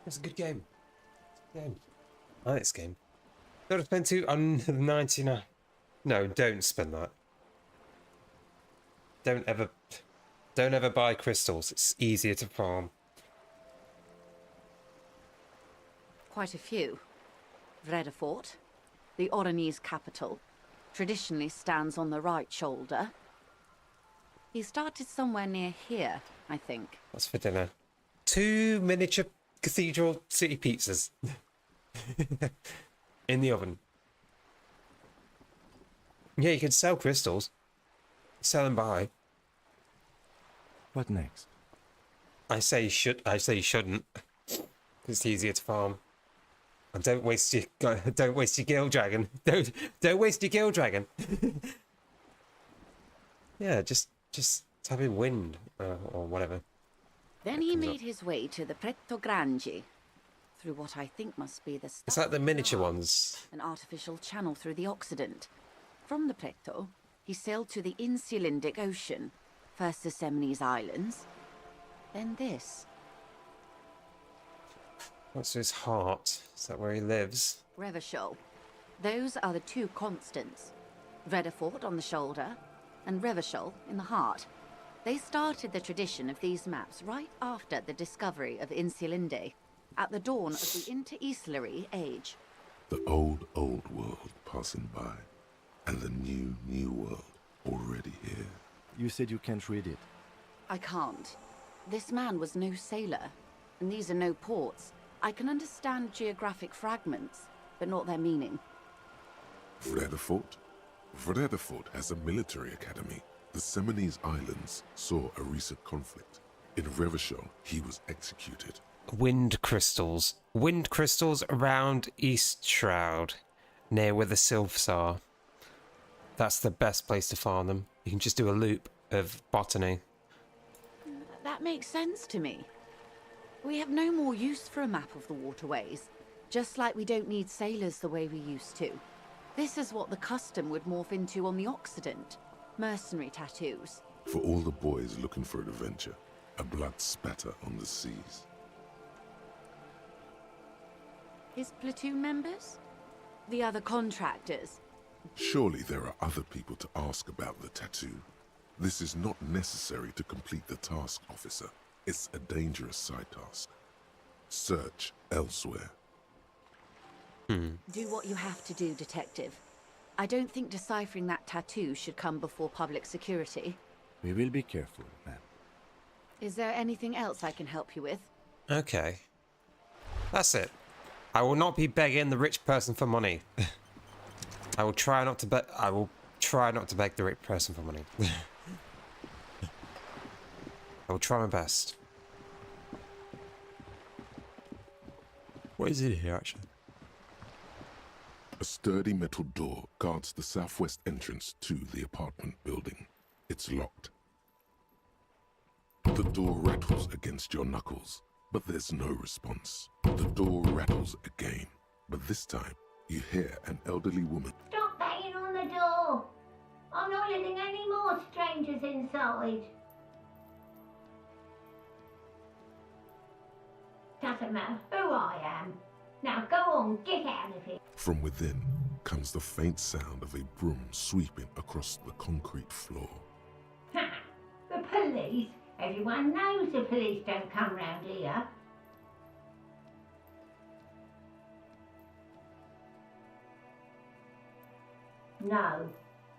It's a good game. I like this game. Don't spend 299. No, don't spend that. Don't ever buy crystals. It's easier to farm. Quite a few. Vredefort, the Oronese capital, traditionally stands on the right shoulder. He started somewhere near here, I think. What's for dinner? 2 miniature cathedral city pizzas. In the oven. Yeah, you can sell crystals. Sell and buy. What next? I say you shouldn't. It's easier to farm. And don't waste your gill dragon. Don't waste your gill dragon. Yeah, just having wind or whatever. Then he made his way to the Pretto Grande, through what I think must be the It's like the miniature ones. an artificial channel through the Occident. From the Pretto, he sailed to the Insulindic Ocean, first the Semines Islands, then this. What's his heart? Is that where he lives? Revachol. Those are the two constants. Vredefort on the shoulder, and Revachol in the heart. They started the tradition of these maps right after the discovery of Insulinde, at the dawn of the Interinsulary Age. The old world passing by, and the new world already here. You said you can't read it. I can't. This man was no sailor, and these are no ports. I can understand geographic fragments, but not their meaning. Vredefort? Vredefort has a military academy. The Semines Islands saw a recent conflict. In Revachol, he was executed. Wind crystals. Wind crystals around East Shroud, near where the sylphs are. That's the best place to find them. You can just do a loop of botany. That makes sense to me. We have no more use for a map of the waterways, just like we don't need sailors the way we used to. This is what the custom would morph into on the Occident. Mercenary tattoos. For all the boys looking for an adventure, a blood spatter on the seas. His platoon members? The other contractors? Surely there are other people to ask about the tattoo. This is not necessary to complete the task, officer. It's a dangerous side task. Search elsewhere. Do what you have to do, Detective. I don't think deciphering that tattoo should come before public security. We will be careful, ma'am. Is there anything else I can help you with? Okay. That's it. I will not be begging the rich person for money. I will try not to beg the rich person for money. I will try my best. What is it here, actually? A sturdy metal door guards the southwest entrance to the apartment building. It's locked. The door rattles against your knuckles, but there's no response. The door rattles again, but this time you hear an elderly woman. Stop banging on the door! I'm not letting any more strangers inside. Doesn't matter who I am. Now go on, get out of here. From within comes the faint sound of a broom sweeping across the concrete floor. Ha! The police? Everyone knows the police don't come round here. No,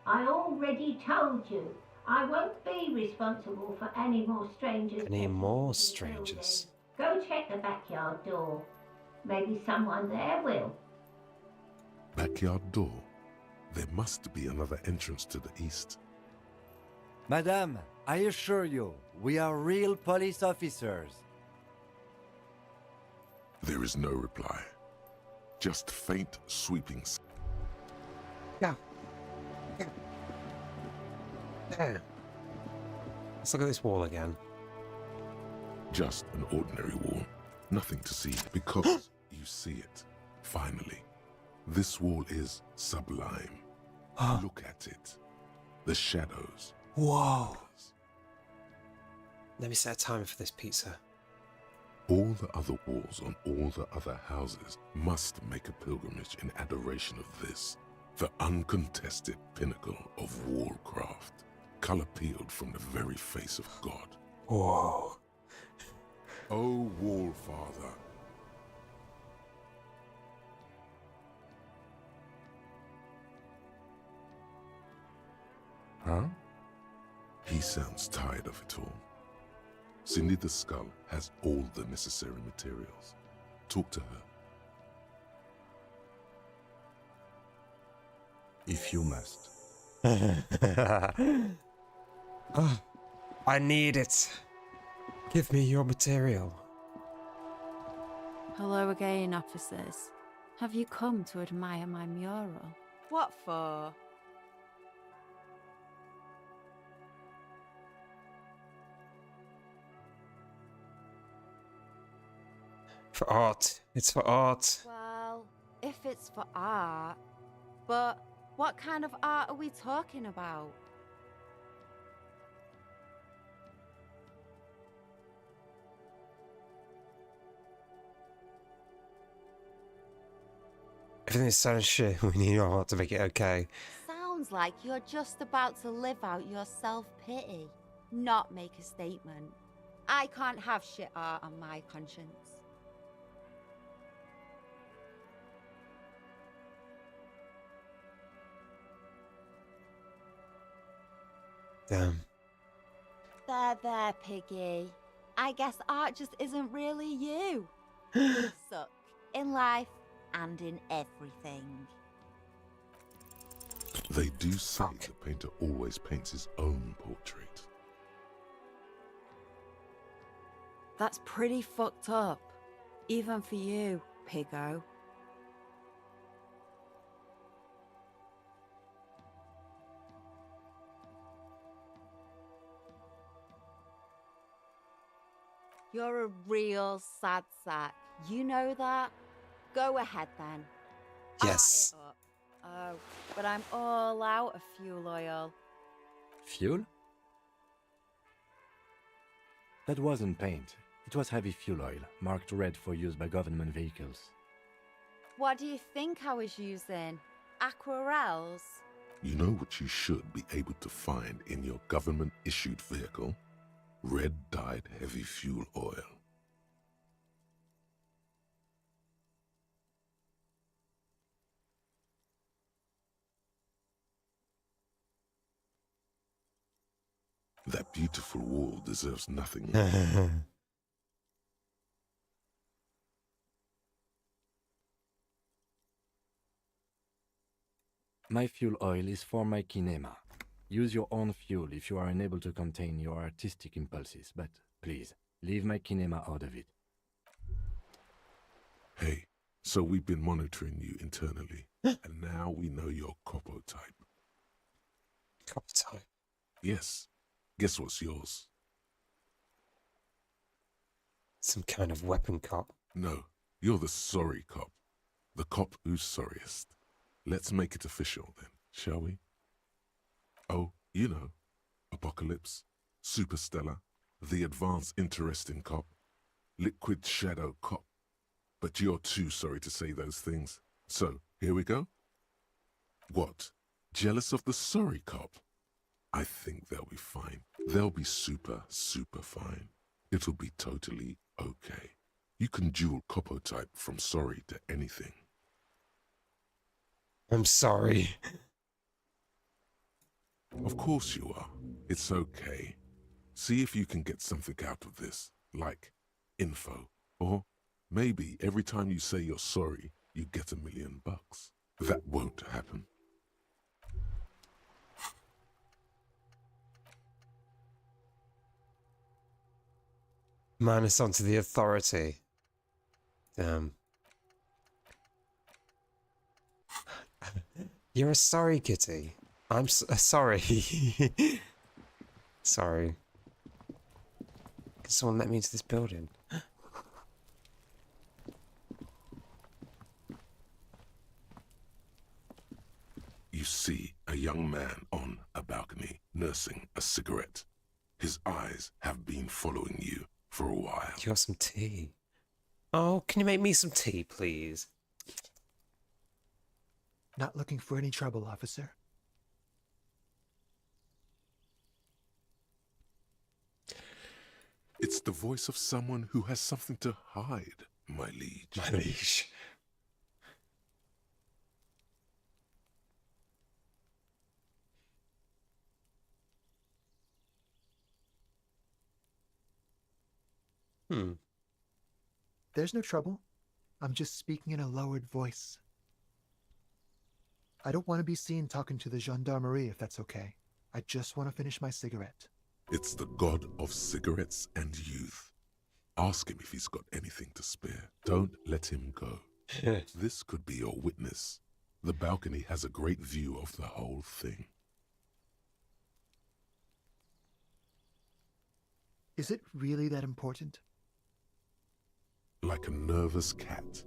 I already told you. I won't be responsible for any more strangers. Any more strangers? Go check the backyard door. Maybe someone there will. Backyard door? There must be another entrance to the east. Madame, I assure you, we are real police officers. There is no reply. Just faint sweeping. Yeah. There. Let's look at this wall again. Just an ordinary wall. Nothing to see because you see it. Finally. This wall is sublime. Look at it. The shadows. Whoa. Let me set a timer for this pizza. All the other walls on all the other houses must make a pilgrimage in adoration of this, the uncontested pinnacle of wallcraft, color peeled from the very face of God. Whoa. O Wallfather. Huh? He sounds tired of it all. Cindy the Skull has all the necessary materials. Talk to her. If you must. I need it. Give me your material. Hello again, officers. Have you come to admire my mural? What for? For art. It's for art. Well, if it's for art. But what kind of art are we talking about? Everything's so shit. We need art to make it okay. Sounds like you're just about to live out your self-pity, not make a statement. I can't have shit art on my conscience. Damn. There, Piggy. I guess art just isn't really you. You suck in life and in everything. They do say the painter always paints his own portrait. That's pretty fucked up. Even for you, piggo. You're a real sad sack. You know that? Go ahead then. Yes. Art it up. Oh, but I'm all out of fuel oil. Fuel? That wasn't paint. It was heavy fuel oil, marked red for use by government vehicles. What do you think I was using? Aquarels? You know what you should be able to find in your government-issued vehicle? Red-dyed heavy fuel oil. That beautiful wall deserves nothing more. My fuel oil is for my kinema. Use your own fuel if you are unable to contain your artistic impulses, but please, leave my kinema out of it. Hey, so we've been monitoring you internally, and now we know your Copo type. Copo type? Yes. Guess what's yours? Some kind of weapon cop. No, you're the sorry cop. The cop who's sorriest. Let's make it official then, shall we? Oh, you know, Apocalypse, Superstellar, the advanced interesting cop, Liquid Shadow cop. But you're too sorry to say those things. So, here we go. What? Jealous of the sorry cop? I think they'll be fine. They'll be super, super fine. It'll be totally okay. You can dual Copo type from sorry to anything. I'm sorry. Of course you are. It's okay. See if you can get something out of this, like info. Or maybe every time you say you're sorry, you get $1 million. That won't happen. Man, it's onto the authority. Damn. You're a sorry kitty. I'm sorry. Sorry. Can someone let me into this building? You see a young man on a balcony nursing a cigarette. His eyes have been following you for a while. You got some tea? Oh, can you make me some tea, please? Not looking for any trouble, officer. It's the voice of someone who has something to hide, my liege. My liege. There's no trouble. I'm just speaking in a lowered voice. I don't want to be seen talking to the gendarmerie, if that's okay. I just want to finish my cigarette. It's the god of cigarettes and youth. Ask him if he's got anything to spare. Don't let him go. This could be your witness. The balcony has a great view of the whole thing. Is it really that important? Like a nervous cat,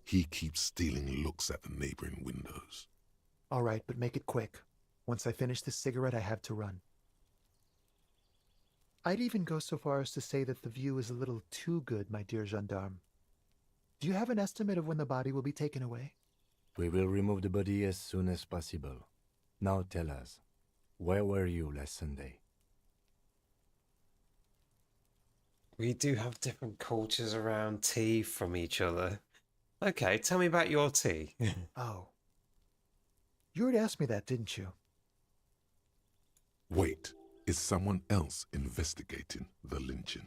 he keeps stealing looks at the neighboring windows. All right, but make it quick. Once I finish this cigarette, I have to run. I'd even go so far as to say that the view is a little too good, my dear gendarme. Do you have an estimate of when the body will be taken away? We will remove the body as soon as possible. Now tell us, where were you last Sunday? We do have different cultures around tea from each other. Okay, tell me about your tea. Oh. You already asked me that, didn't you? Wait, is someone else investigating the lynching?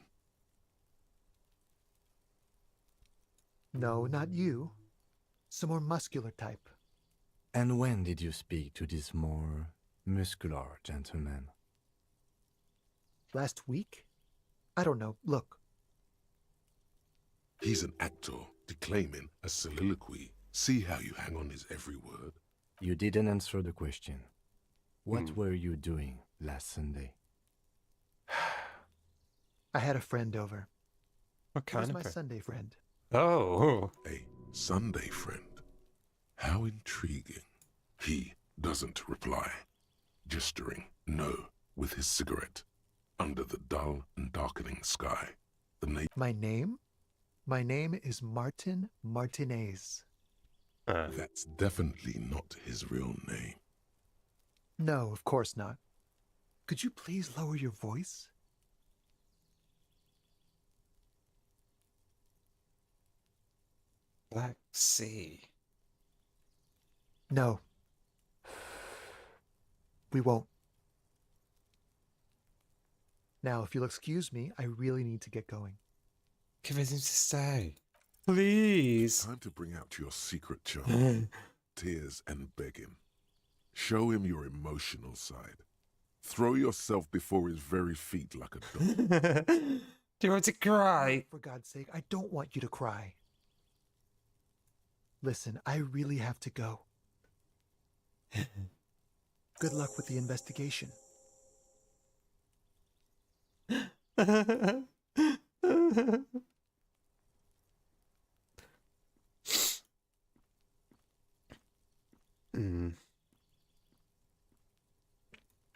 No, not you. Some more muscular type. And when did you speak to this more muscular gentleman? Last week? I don't know. Look, He's an actor declaiming a soliloquy. See how you hang on his every word? You didn't answer the question. What were you doing last Sunday? I had a friend over. What He was kind my of friend? Sunday friend. Oh. A Sunday friend. How intriguing. He doesn't reply, gesturing no with his cigarette. Under the dull and darkening sky, My name? My name is Martin Martinez. That's definitely not his real name. No, of course not. Could you please lower your voice? Pleasssee. No. We won't. Now, if you'll excuse me, I really need to get going. Give him to stay. Please. Time to bring out your secret charm. Tears and begging. Show him your emotional side. Throw yourself before his very feet like a dog. Do you want to cry? For God's sake, I don't want you to cry. Listen, I really have to go. Good luck with the investigation.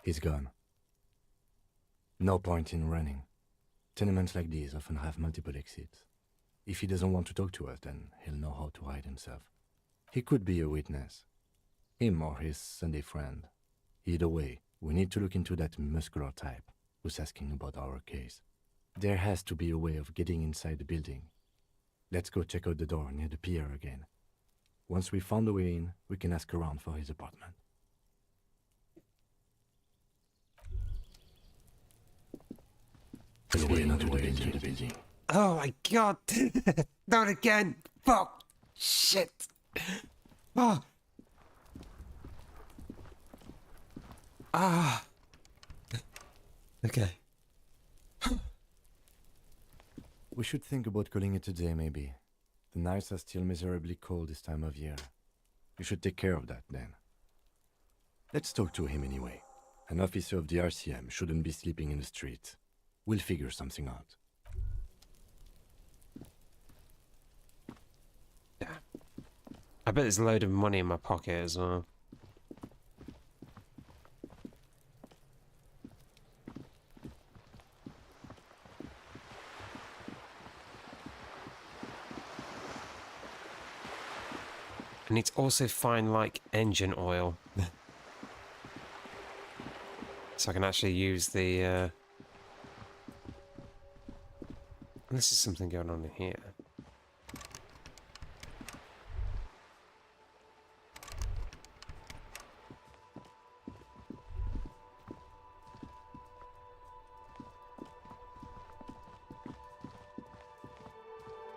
He's gone. No point in running. Tenements like these often have multiple exits. If he doesn't want to talk to us, then he'll know how to hide himself. He could be a witness. Him or his Sunday friend. Either way, we need to look into that muscular type who's asking about our case. There has to be a way of getting inside the building. Let's go check out the door near the pier again. Once we found a way in, we can ask around for his apartment. Oh my god! Not again! Fuck! Shit! Oh! Ah! Okay. We should think about calling it a day, maybe. The nights are still miserably cold this time of year. You should take care of that, then. Let's talk to him anyway. An officer of the RCM shouldn't be sleeping in the street. We'll figure something out. Yeah. I bet there's a load of money in my pocket as well. I need to also find, like, engine oil. So I can actually use the, This is something going on in here.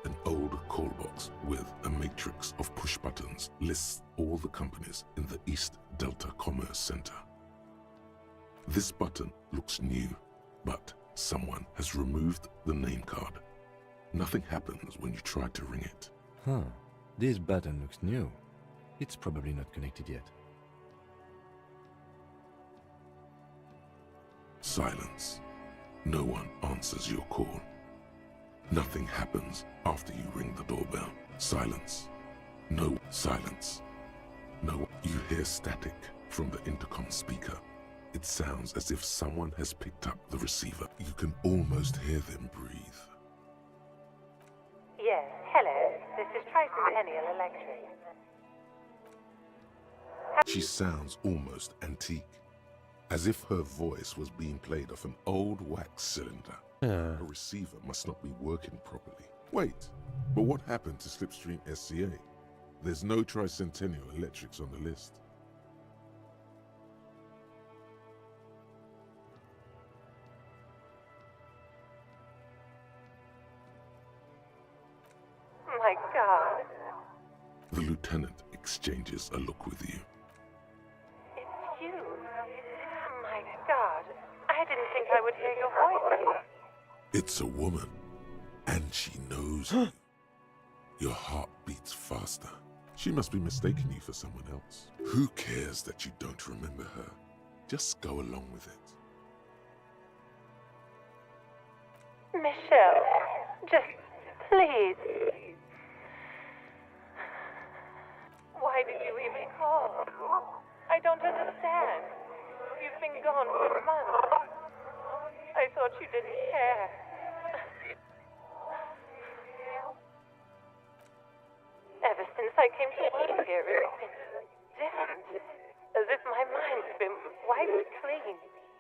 An old call box with a matrix of push buttons lists all the companies in the East Delta Commerce Center. This button looks new, but someone has removed the name card. Nothing happens when you try to ring it. Huh. This button looks new. It's probably not connected yet. Silence. No one answers your call. Nothing happens after you ring the doorbell. Silence. No silence. No, you hear static from the intercom speaker. It sounds as if someone has picked up the receiver. You can almost hear them breathe. Yes, hello. This is Tricentennial Electric. She sounds almost antique, as if her voice was being played off an old wax cylinder. Her receiver must not be working properly. Wait, but what happened to Slipstream SCA? There's no Tricentennial Electrics on the list. My God. The lieutenant exchanges a look with you. It's you. My God. I didn't think I would hear your voice. It's a woman, and she knows you. Your heart beats faster. She must be mistaking you for someone else. Who cares that you don't remember her? Just go along with it. Michelle, just please. Why did you even call? I don't understand. You've been gone for months. I thought you didn't care. Ever since I came to work here, it's been different. As if my mind's been wiped clean.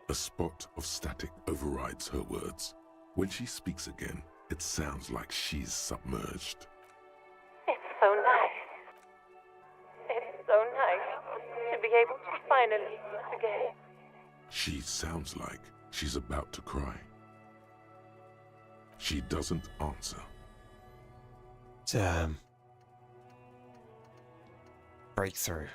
A spot of static overrides her words. When she speaks again, it sounds like she's submerged. It's so nice. It's so nice to be able to finally meet again. She sounds like she's about to cry. She doesn't answer. Damn. Breakthrough.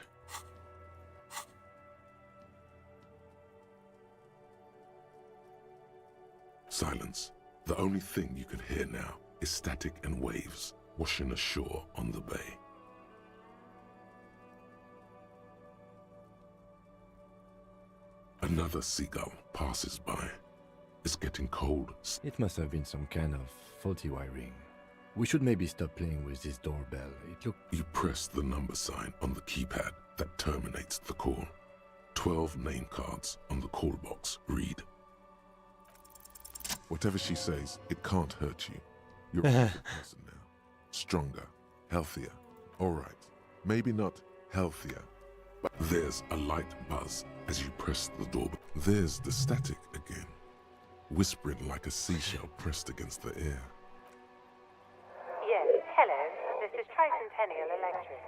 Silence. The only thing you can hear now is static and waves washing ashore on the bay. Another seagull passes by. It's getting cold. It must have been some kind of faulty wiring. We should maybe stop playing with this doorbell. You press the number sign on the keypad that terminates the call. 12 name cards on the call box read. Whatever she says, it can't hurt you. You're a different person now. Stronger, healthier. All right, maybe not healthier, but there's a light buzz as you press the doorbell. There's the static again, whispering like a seashell pressed against the air. Yes, hello. This is Tricentennial Electric.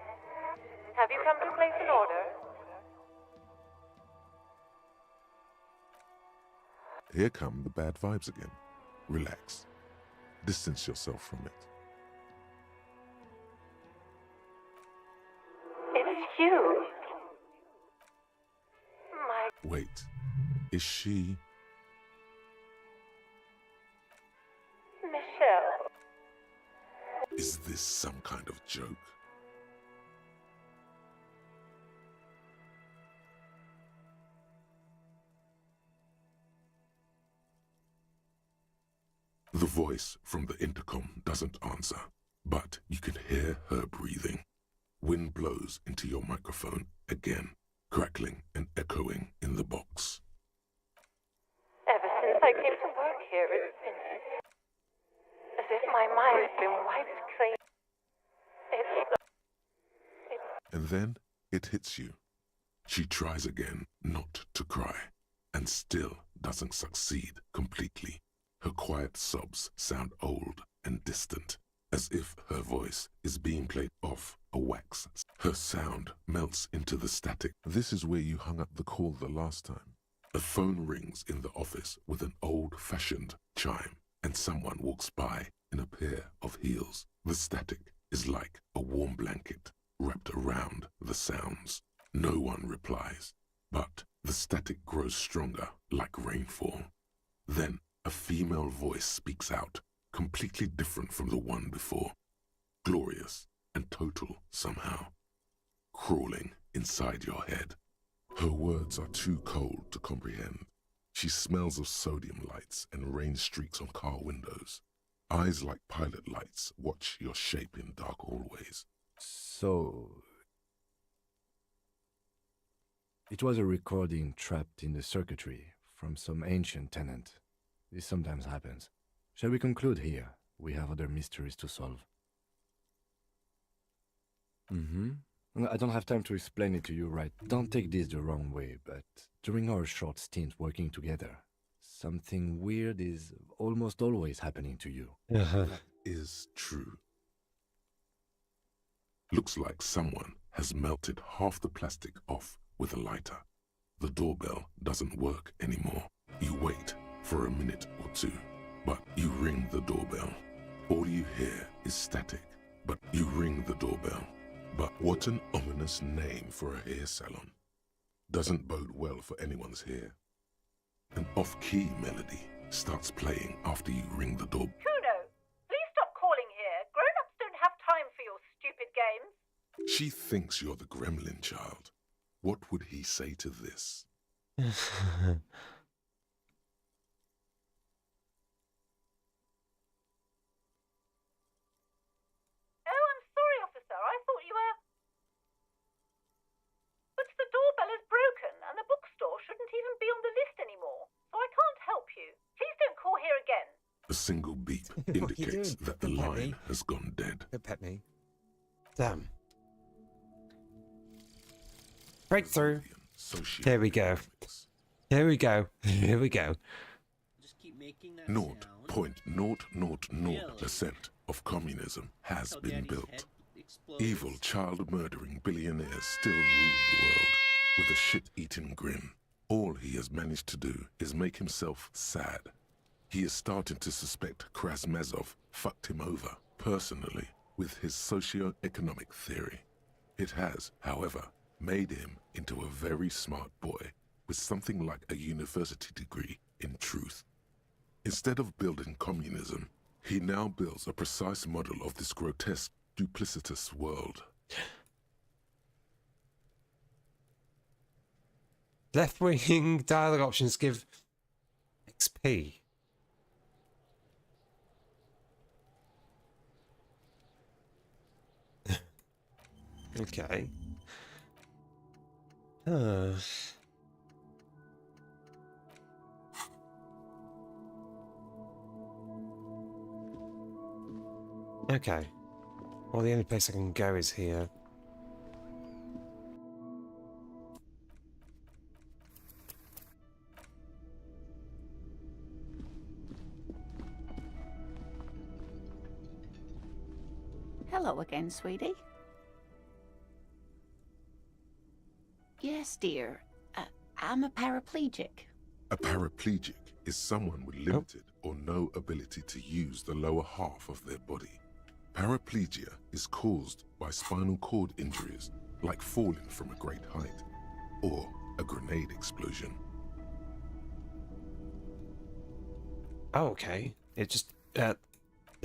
Have you come to place an order? Here come the bad vibes again. Relax. Distance yourself from it. It's you. Wait, is she... Michelle. Is this some kind of joke? The voice from the intercom doesn't answer, but you can hear her breathing. Wind blows into your microphone again, crackling and echoing in the box. Ever since I came to work here, it's been as if my mind's been wiped clean. And then it hits you. She tries again not to cry, and still doesn't succeed completely. Her quiet sobs sound old and distant, as if her voice is being played off a wax. Her sound melts into the static. This is where you hung up the call the last time. A phone rings in the office with an old-fashioned chime, and someone walks by in a pair of heels. The static is like a warm blanket wrapped around the sounds. No one replies, but the static grows stronger like rainfall. Then a female voice speaks out, completely different from the one before. Glorious and total somehow. Crawling inside your head. Her words are too cold to comprehend. She smells of sodium lights and rain streaks on car windows. Eyes like pilot lights watch your shape in dark hallways. So... it was a recording trapped in the circuitry from some ancient tenant. This sometimes happens. Shall we conclude here? We have other mysteries to solve. I don't have time to explain it to you, right? Don't take this the wrong way, but during our short stint working together, something weird is almost always happening to you. That is true. Looks like someone has melted half the plastic off with a lighter. The doorbell doesn't work anymore. You wait for a minute or two, but you ring the doorbell. All you hear is static, but you ring the doorbell. But what an ominous name for a hair salon. Doesn't bode well for anyone's hair. An off-key melody starts playing after you ring the doorbell. Kuno, please stop calling here. Grown-ups don't have time She thinks you're the gremlin child. What would he say to this? Oh, I'm sorry, officer. I thought you were... But the doorbell is broken, and the bookstore shouldn't even be on the list anymore, so I can't help you. Please don't call here again. A single beep indicates that the line has gone dead. Don't pet me. Damn. Breakthrough. Here we go. Here we go. Here we go. 0.000% of communism has been built. Evil child-murdering billionaires still rule the world with a shit-eating grin. All he has managed to do is make himself sad. He is starting to suspect Krasmazov fucked him over, personally, with his socio-economic theory. It has, however, made him into a very smart boy with something like a university degree in truth. Instead of building communism, he now builds a precise model of this grotesque, duplicitous world. Left-wing dialogue options give XP. Okay. Okay. Well, the only place I can go is here. Hello again, sweetie. Yes, dear. I'm a paraplegic. A paraplegic is someone with limited or no ability to use the lower half of their body. Paraplegia is caused by spinal cord injuries, like falling from a great height, or a grenade explosion. Oh, okay. It just... the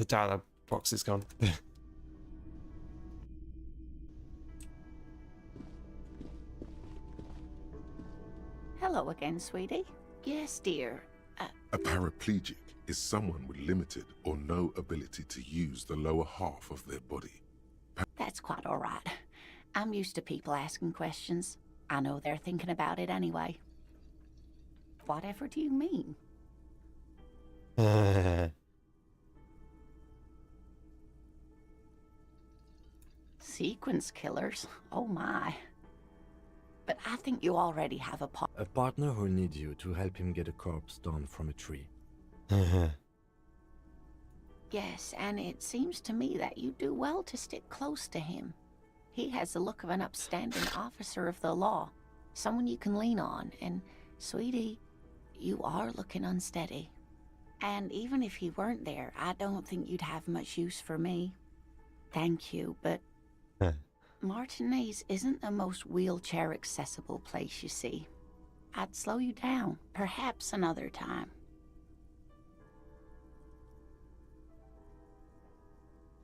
dialogue box is gone. Hello again, sweetie. Yes, dear. A paraplegic is someone with limited or no ability to use the lower half of their body. That's quite all right. I'm used to people asking questions. I know they're thinking about it anyway. Whatever do you mean? Sequence killers? Oh my. But I think you already have a partner who needs you to help him get a corpse down from a tree. Yes, and it seems to me that you do well to stick close to him. He has the look of an upstanding officer of the law, someone you can lean on, and, sweetie, you are looking unsteady. And even if he weren't there, I don't think you'd have much use for me. Thank you, but Martinez isn't the most wheelchair-accessible place, you see. I'd slow you down, perhaps another time.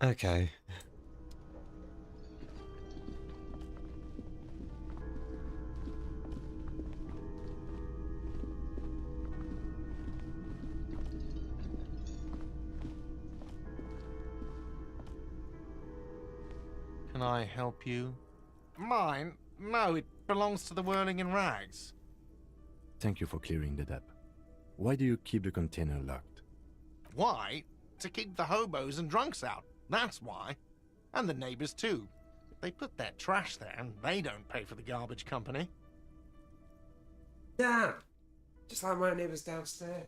Okay. Can I help you? Mine? No, it belongs to the Whirling in Rags. Thank you for clearing that up. Why do you keep the container locked? Why? To keep the hobos and drunks out. That's why. And the neighbors too. They put their trash there and they don't pay for the garbage company. Yeah. Just like my neighbours downstairs.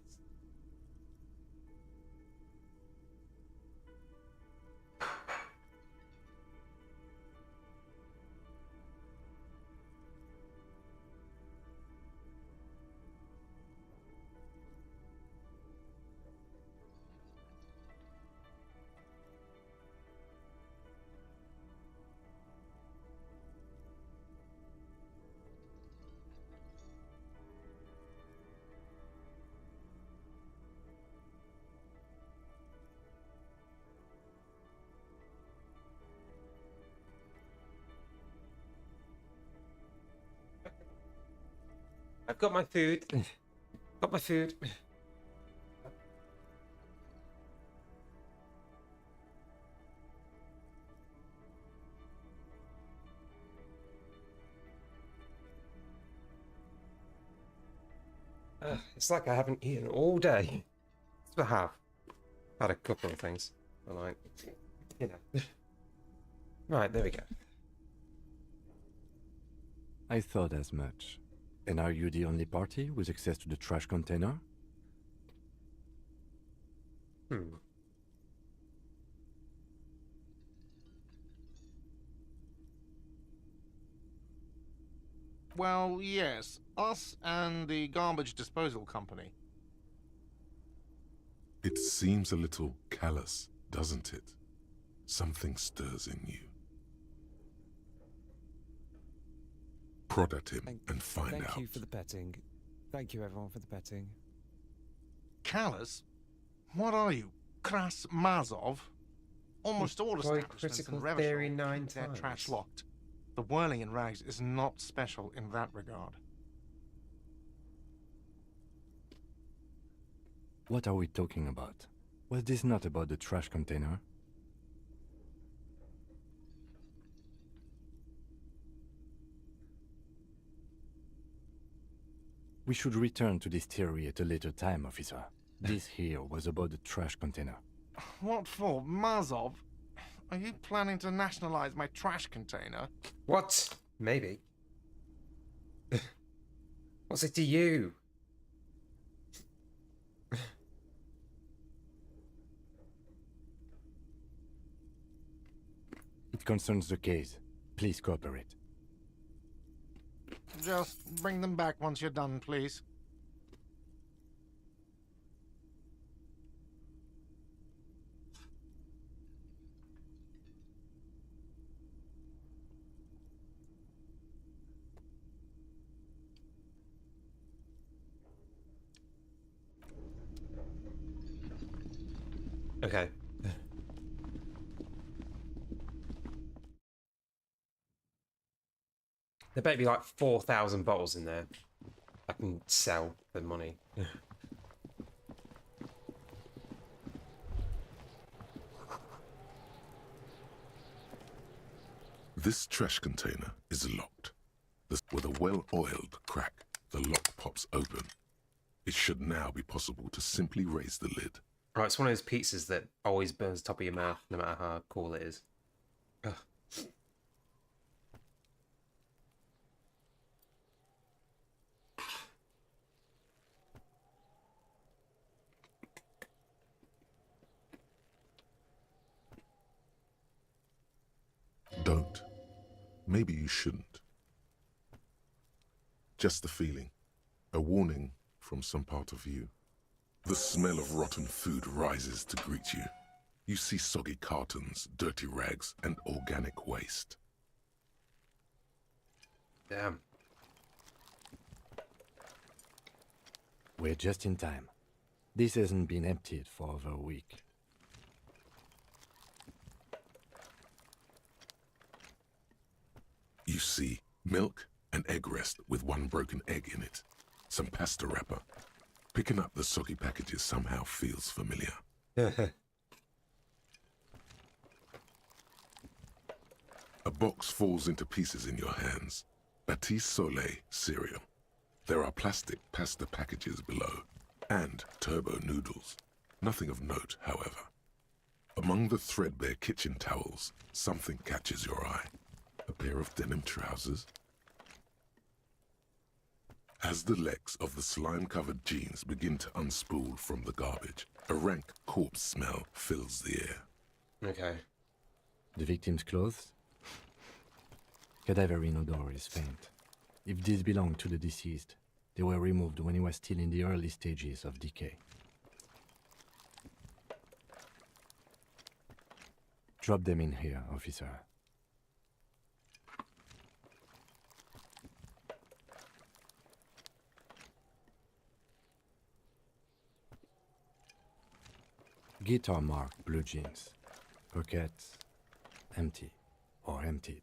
I've got my food. Got my food. It's like I haven't eaten all day. I have. Had a couple of things. But like, you know. Right, there we go. I thought as much. And are you the only party with access to the trash container? Well, yes. Us and the garbage disposal company. It seems a little callous, doesn't it? Something stirs in you. Prod at him and find out. Thank you for the petting. Thank you, everyone, for the petting. Callous? What are you, Kras Mazov? Almost all Employ establishments in critical Revachol theory 9 keep their times. trash locked. The whirling in rags is not special in that regard. What are we talking about? Was this not about the trash container? We should return to this theory at a later time, officer. This here was about the trash container. What for, Mazov? Are you planning to nationalize my trash container? What? Maybe. What's it to you? It concerns the case. Please cooperate. Just bring them back once you're done, please. Okay. There better be like 4,000 bottles in there. I can sell for money. This trash container is locked. With a well-oiled crack, the lock pops open. It should now be possible to simply raise the lid. Right, it's one of those pizzas that always burns the top of your mouth, no matter how cool it is. Ugh. Don't. Maybe you shouldn't. Just the feeling. A warning from some part of you. The smell of rotten food rises to greet you. You see soggy cartons, dirty rags, and organic waste. Damn. We're just in time. This hasn't been emptied for over a week. You see milk and egg rest with one broken egg in it. Some pasta wrapper. Picking up the soggy packages somehow feels familiar. A box falls into pieces in your hands. Batiste Soleil cereal. There are plastic pasta packages below, and turbo noodles. Nothing of note, however. Among the threadbare kitchen towels, something catches your eye. A pair of denim trousers. As the legs of the slime-covered jeans begin to unspool from the garbage, a rank corpse smell fills the air. Okay. The victim's clothes? Cadaverine odor is faint. If these belong to the deceased, they were removed when he was still in the early stages of decay. Drop them in here, officer. Guitar marked blue jeans. Pockets empty or emptied.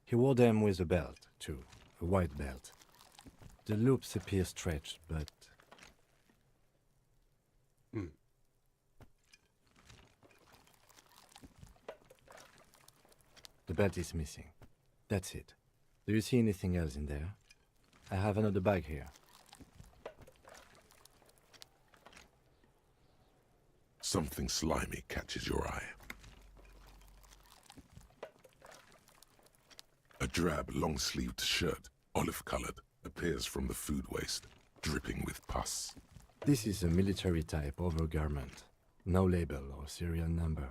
He wore them with a belt, too. A white belt. The loops appear stretched, but... The belt is missing. That's it. Do you see anything else in there? I have another bag here. Something slimy catches your eye. A drab, long-sleeved shirt, olive-colored, appears from the food waste, dripping with pus. This is a military-type overgarment. No label or serial number.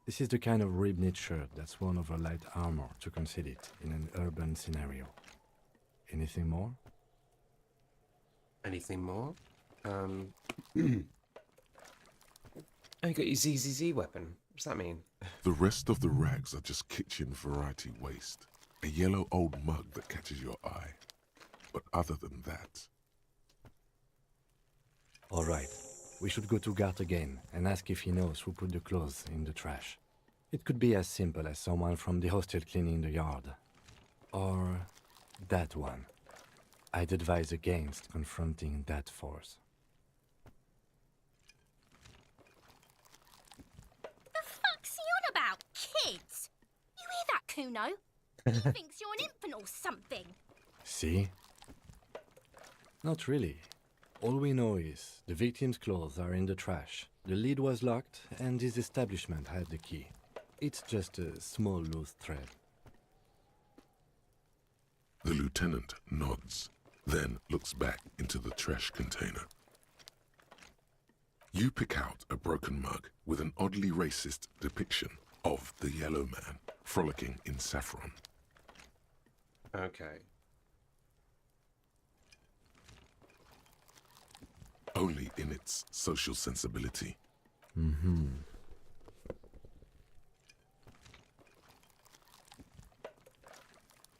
This is the kind of rib-knit shirt that's worn over light armor to conceal it in an urban scenario. Anything more? Anything more? Oh, you got your ZZZ weapon. What's that mean? The rest of the rags are just kitchen variety waste. A yellow old mug that catches your eye. But other than that... All right. We should go to Gart again and ask if he knows who put the clothes in the trash. It could be as simple as someone from the hostel cleaning the yard. Or that one. I'd advise against confronting that force. The fuck's he on about, kids? You hear that, Kuno? He thinks you're an infant or something. See? Not really. All we know is the victim's clothes are in the trash. The lid was locked and his establishment had the key. It's just a small loose thread. The lieutenant nods, then looks back into the trash container. You pick out a broken mug with an oddly racist depiction of the yellow man frolicking in saffron. Okay. Only in its social sensibility. Mm-hmm.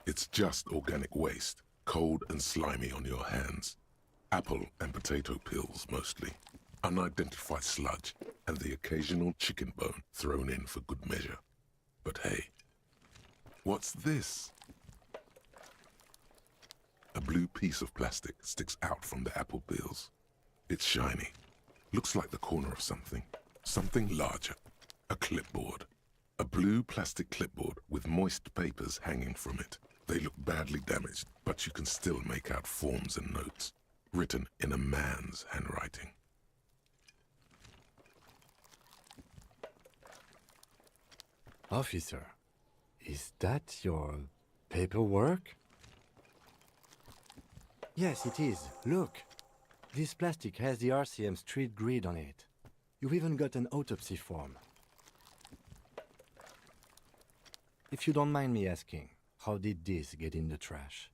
It's just organic waste, cold and slimy on your hands. Apple and potato peels, mostly. Unidentified sludge, and the occasional chicken bone thrown in for good measure. But hey, what's this? A blue piece of plastic sticks out from the apple peels. It's shiny. Looks like the corner of something. Something larger. A clipboard. A blue plastic clipboard with moist papers hanging from it. They look badly damaged, but you can still make out forms and notes, written in a man's handwriting. Officer, is that your paperwork? Yes, it is. Look. This plastic has the RCM street grid on it. You've even got an autopsy form. If you don't mind me asking, how did this get in the trash?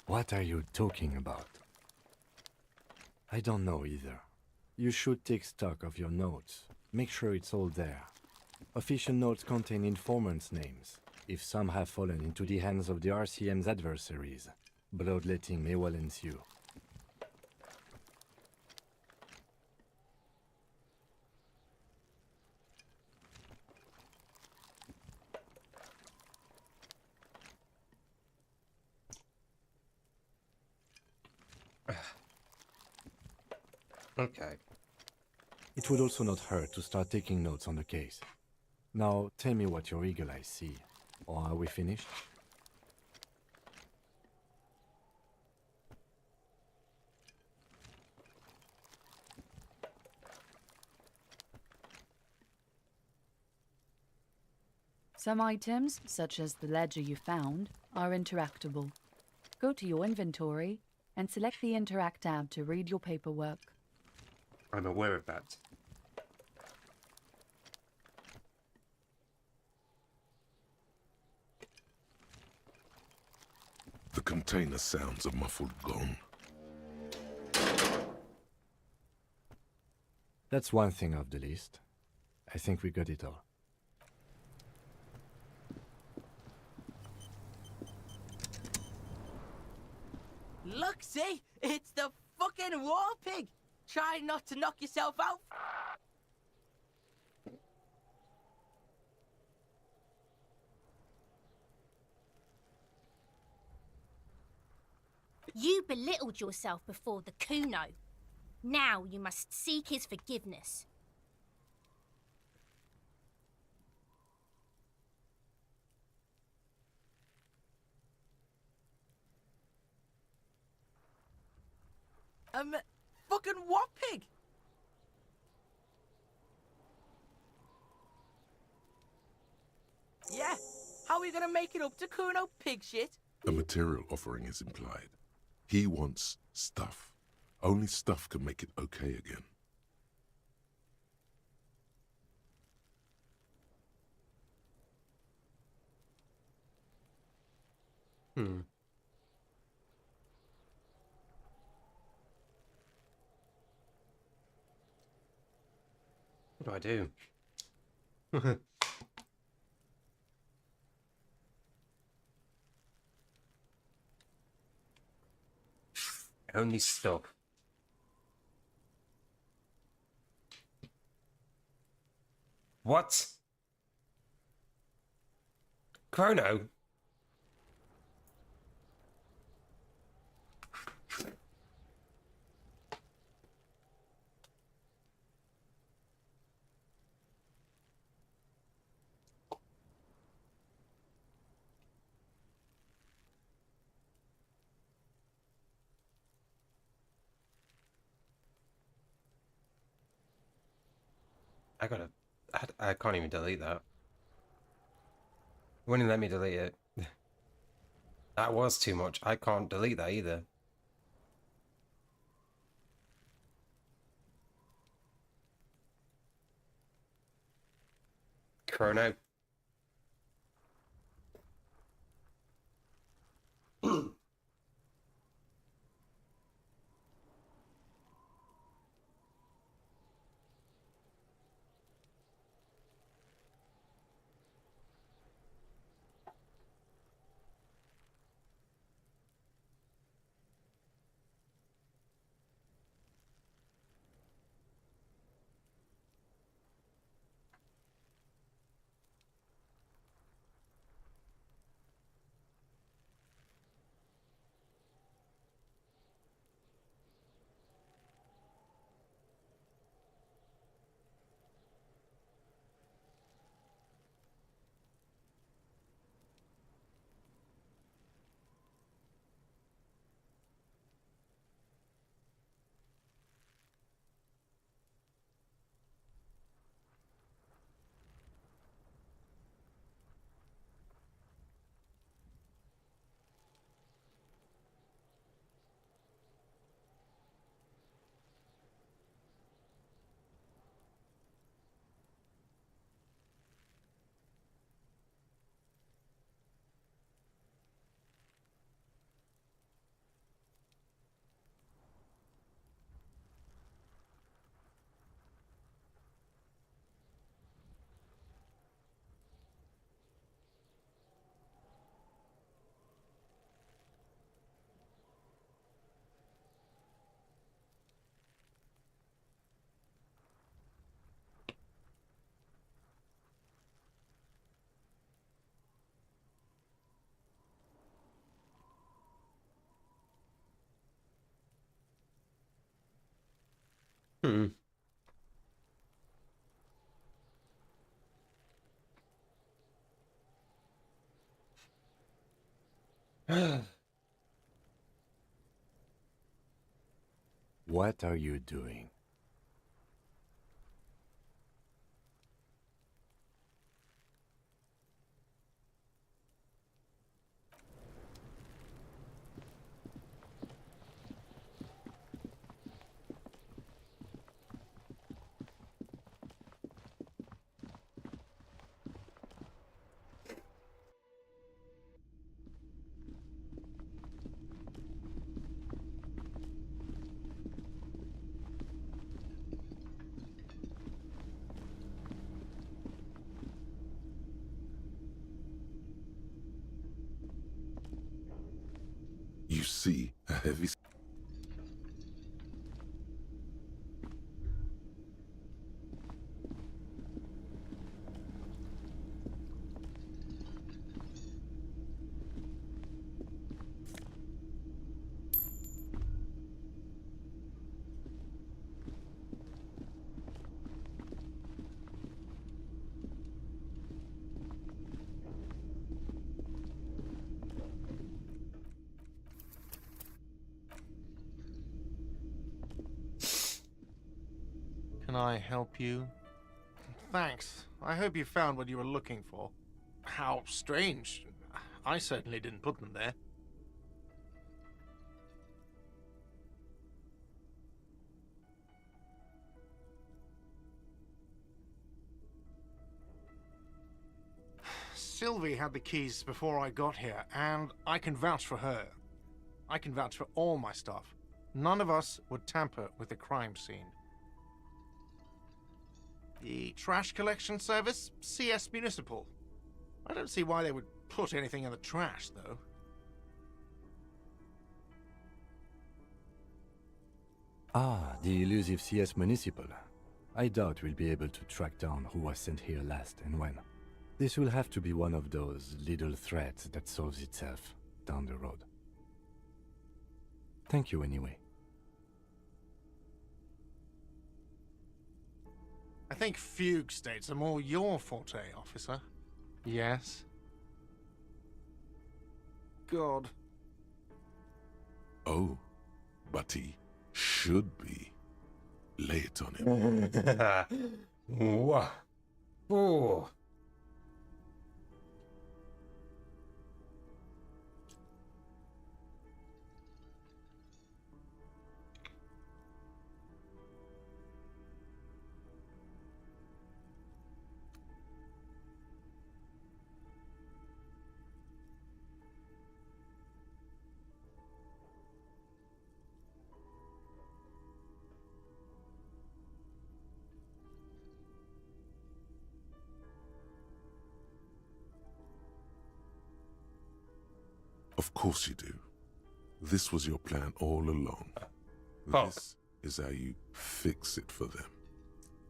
What are you talking about? I don't know either. You should take stock of your notes. Make sure it's all there. Official notes contain informants' names. If some have fallen into the hands of the RCM's adversaries, bloodletting may well ensue. Okay. It would also not hurt to start taking notes on the case. Now, tell me what your eagle eyes see. Or are we finished? Some items, such as the ledger you found, are interactable. Go to your inventory and select the Interact tab to read your paperwork. I'm aware of that. The container sounds a muffled gong. That's one thing off the list. I think we got it all. Pleasssee, it's the fucking war pig. Try not to knock yourself out. You belittled yourself before the Kuno. Now you must seek his forgiveness. Fucking what pig? Yeah, how are we gonna make it up to Kuno pig shit? A material offering is implied. He wants stuff. Only stuff can make it okay again. Hmm. What do I do? Only stuff. What? Chrono? I can't even delete that. It wouldn't let me delete it. That was too much. I can't delete that either. Chrono. Hmm. What are you doing? You see a heavy... Can I help you? Thanks. I hope you found what you were looking for. How strange. I certainly didn't put them there. Sylvie had the keys before I got here, and I can vouch for her. I can vouch for all my stuff. None of us would tamper with the crime scene. The trash collection service? CS Municipal. I don't see why they would put anything in the trash, though. Ah, the elusive CS Municipal. I doubt we'll be able to track down who was sent here last and when. This will have to be one of those little threats that solves itself down the road. Thank you anyway. I think fugue states are more your forte, officer. Yes? God. Oh, but he should be. Lay it on him. What? Oh. Of course you do. This was your plan all along. This is how you fix it for them.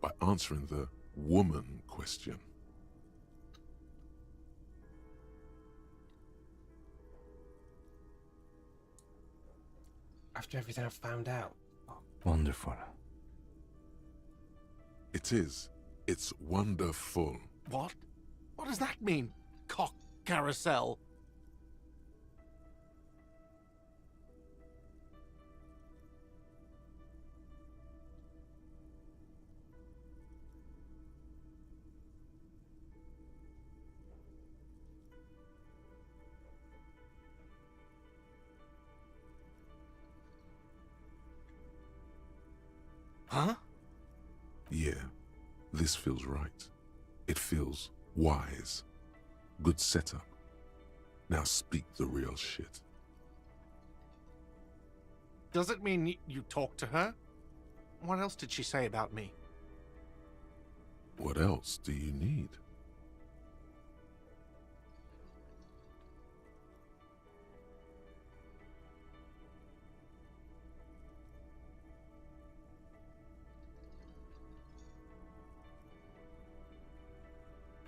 By answering the woman question. After everything I've found out. Wonderful. It is. It's wonderful. What? What does that mean? Cock carousel? Huh? Yeah, this feels right. It feels wise. Good setup. Now speak the real shit. Does it mean you talked to her? What else did she say about me? What else do you need?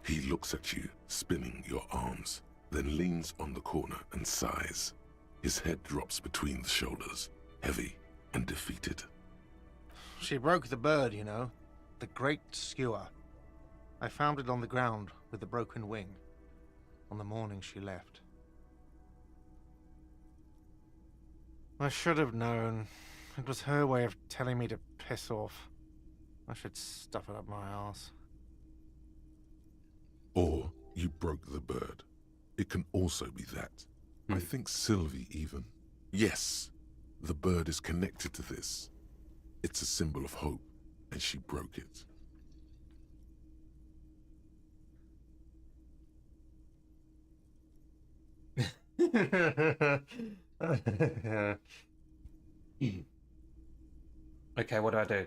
He looks at you, spinning your arms, then leans on the corner and sighs. His head drops between the shoulders, heavy and defeated. She broke the bird, you know. The great skewer. I found it on the ground with the broken wing. On the morning she left. I should have known. It was her way of telling me to piss off. I should stuff it up my arse. Or you broke the bird. It can also be that. I think Sylvie even. Yes, the bird is connected to this. It's a symbol of hope, and she broke it. Okay, what do I do?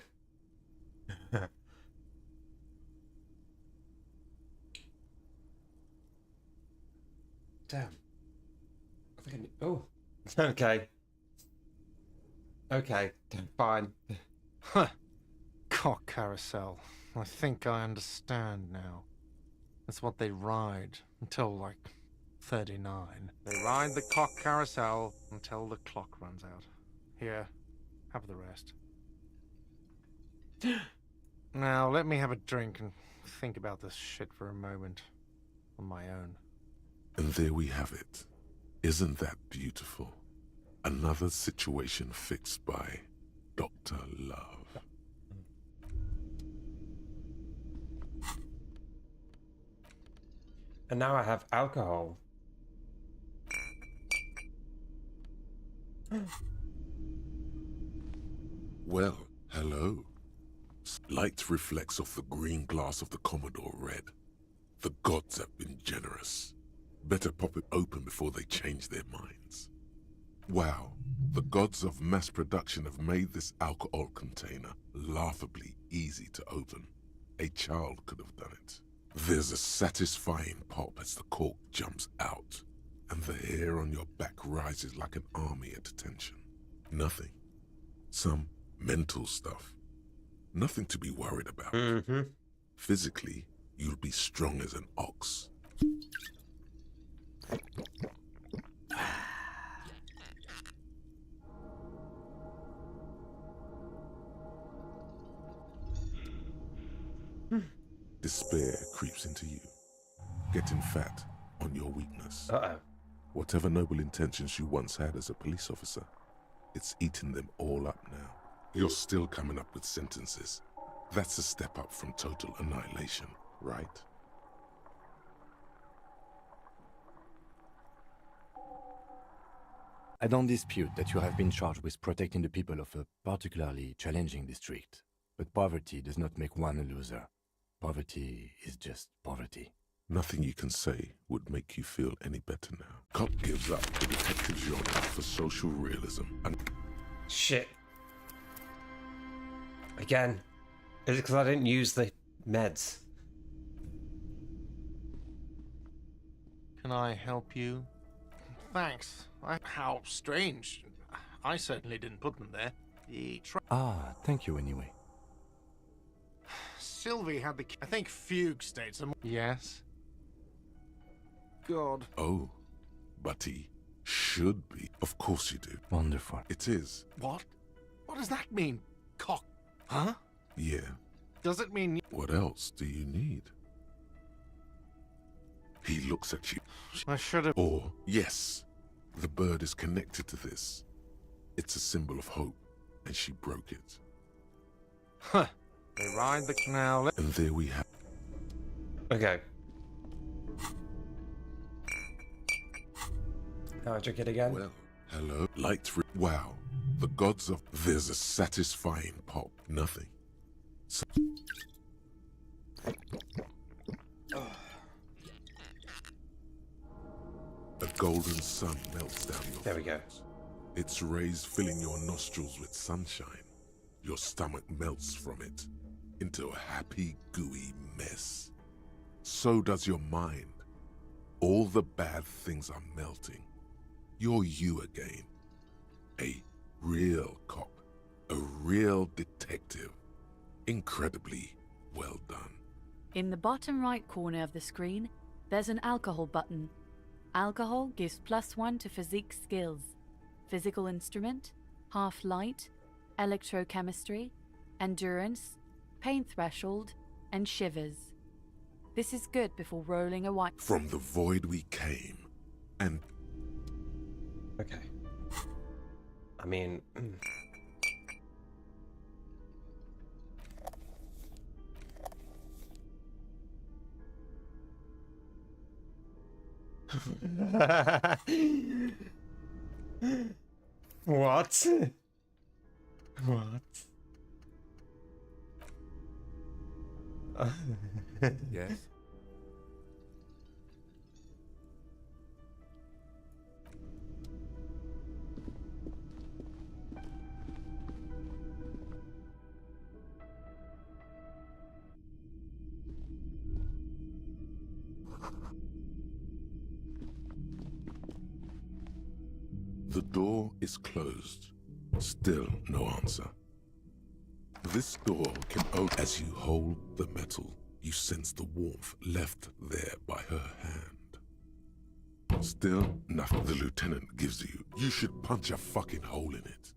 Damn. I think I need... Oh. Okay. Okay, fine. Huh. Cock carousel. I think I understand now. That's what they ride until, like, 39. They ride the cock carousel until the clock runs out. Here, have the rest. Now, let me have a drink and think about this shit for a moment. On my own. And there we have it. Isn't that beautiful? Another situation fixed by Dr. Love. And now I have alcohol. Well, hello. Light reflects off the green glass of the Commodore red. The gods have been generous. Better pop it open before they change their minds. Wow, the gods of mass production have made this alcohol container laughably easy to open. A child could have done it. There's a satisfying pop as the cork jumps out, and the hair on your back rises like an army at attention. Nothing. Some mental stuff. Nothing to be worried about. Physically, you'll be strong as an ox. Despair creeps into you, getting fat on your weakness. Whatever noble intentions you once had as a police officer, it's eating them all up now. You're still coming up with sentences. That's a step up from total annihilation, right? I don't dispute that you have been charged with protecting the people of a particularly challenging district. But poverty does not make one a loser. Poverty is just poverty. Nothing you can say would make you feel any better now. Cop gives up the detective genre for social realism and... Shit. Again. Is it because I didn't use the meds? Can I help you? Thanks. How strange. I certainly didn't put them there. Thank you anyway. Sylvie had the key. I think Fugue states them. Yes. God. Oh, but he should be. Of course you do. Wonderful. It is. What? What does that mean? Cock. Huh? Yeah. Does it mean... What else do you need? He looks at you. I should have... Or, yes, the bird is connected to this. It's a symbol of hope, and she broke it. Huh. They ride the canal. And there we have... Okay. Now I drink it again. Well, hello. Wow. The gods of... There's a satisfying pop. Nothing. So... A golden sun melts down your There we go. Its rays filling your nostrils with sunshine. Your stomach melts from it into a happy, gooey mess. So does your mind. All the bad things are melting. You're you again. A real cop. A real detective. Incredibly well done. In the bottom right corner of the screen, there's an alcohol button. Alcohol gives +1 to physique skills. Physical instrument, half light, electrochemistry, endurance, pain threshold, and shivers. This is good before rolling a white... From the void we came, and... Okay. I mean... What? What? Yes? The door is closed. Still no answer. This door can open. As you hold the metal, you sense the warmth left there by her hand. Still nothing the lieutenant gives you. You should punch a fucking hole in it.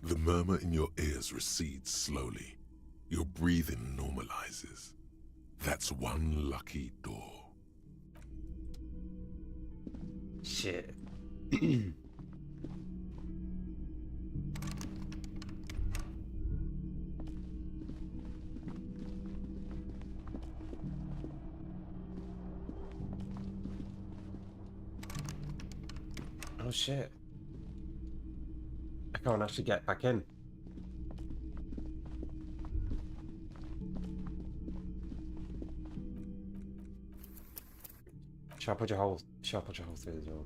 The murmur in your ears recedes slowly. Your breathing normalizes. That's one lucky door. Shit. Oh shit. I can't actually get back in. Shall I put your hole through the door?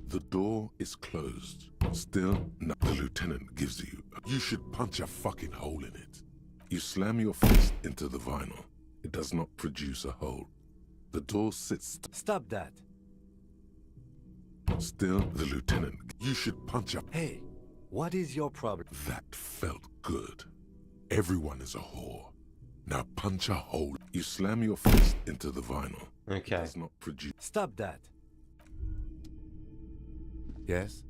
The door is closed. Still, the lieutenant gives you. You should punch a fucking hole in it. You slam your fist into the vinyl. It does not produce a hole. The door sits. Stop that. Still, the lieutenant. You should punch a. Hey, what is your problem? That felt good. Everyone is a whore. Now punch a hole. You slam your fist into the vinyl. Okay. It does not produce. Stop that. Yes?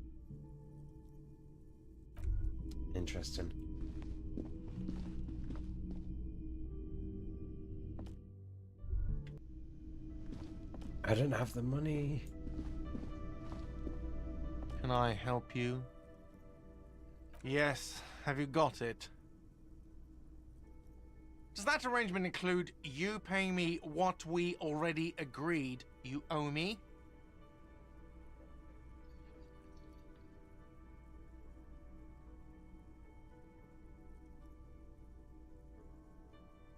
Interesting. I don't have the money. Can I help you? Yes. Have you got it? Does that arrangement include you paying me what we already agreed you owe me?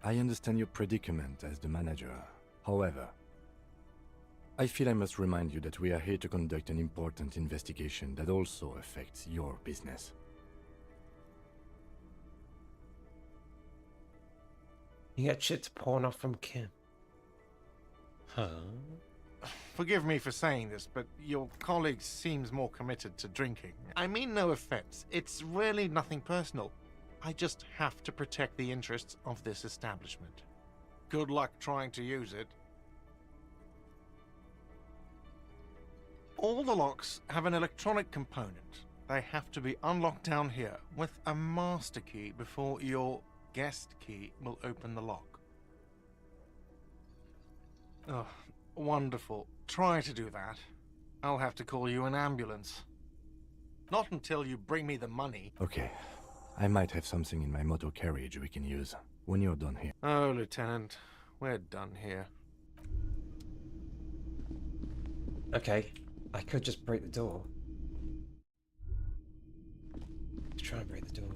I understand your predicament as the manager. However, I feel I must remind you that we are here to conduct an important investigation that also affects your business. You get shit to pawn off from Kim. Huh? Forgive me for saying this, but your colleague seems more committed to drinking. I mean no offense. It's really nothing personal. I just have to protect the interests of this establishment. Good luck trying to use it. All the locks have an electronic component. They have to be unlocked down here with a master key before your guest key will open the lock. Oh, wonderful. Try to do that. I'll have to call you an ambulance. Not until you bring me the money. Okay. I might have something in my motor carriage we can use when you're done here. Oh, Lieutenant. We're done here. Okay. I could just break the door. Let's try and break the door.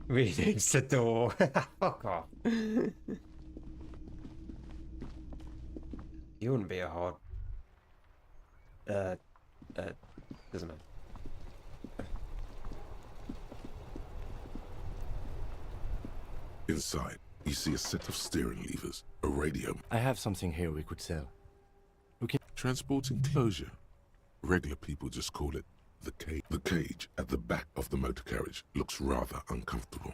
Renames the door. Fuck off. You wouldn't be a hard. Doesn't matter. Inside, you see a set of steering levers, a radio. I have something here we could sell. We can Transport enclosure. Regular people just call it the cage. The cage at the back of the motor carriage looks rather uncomfortable.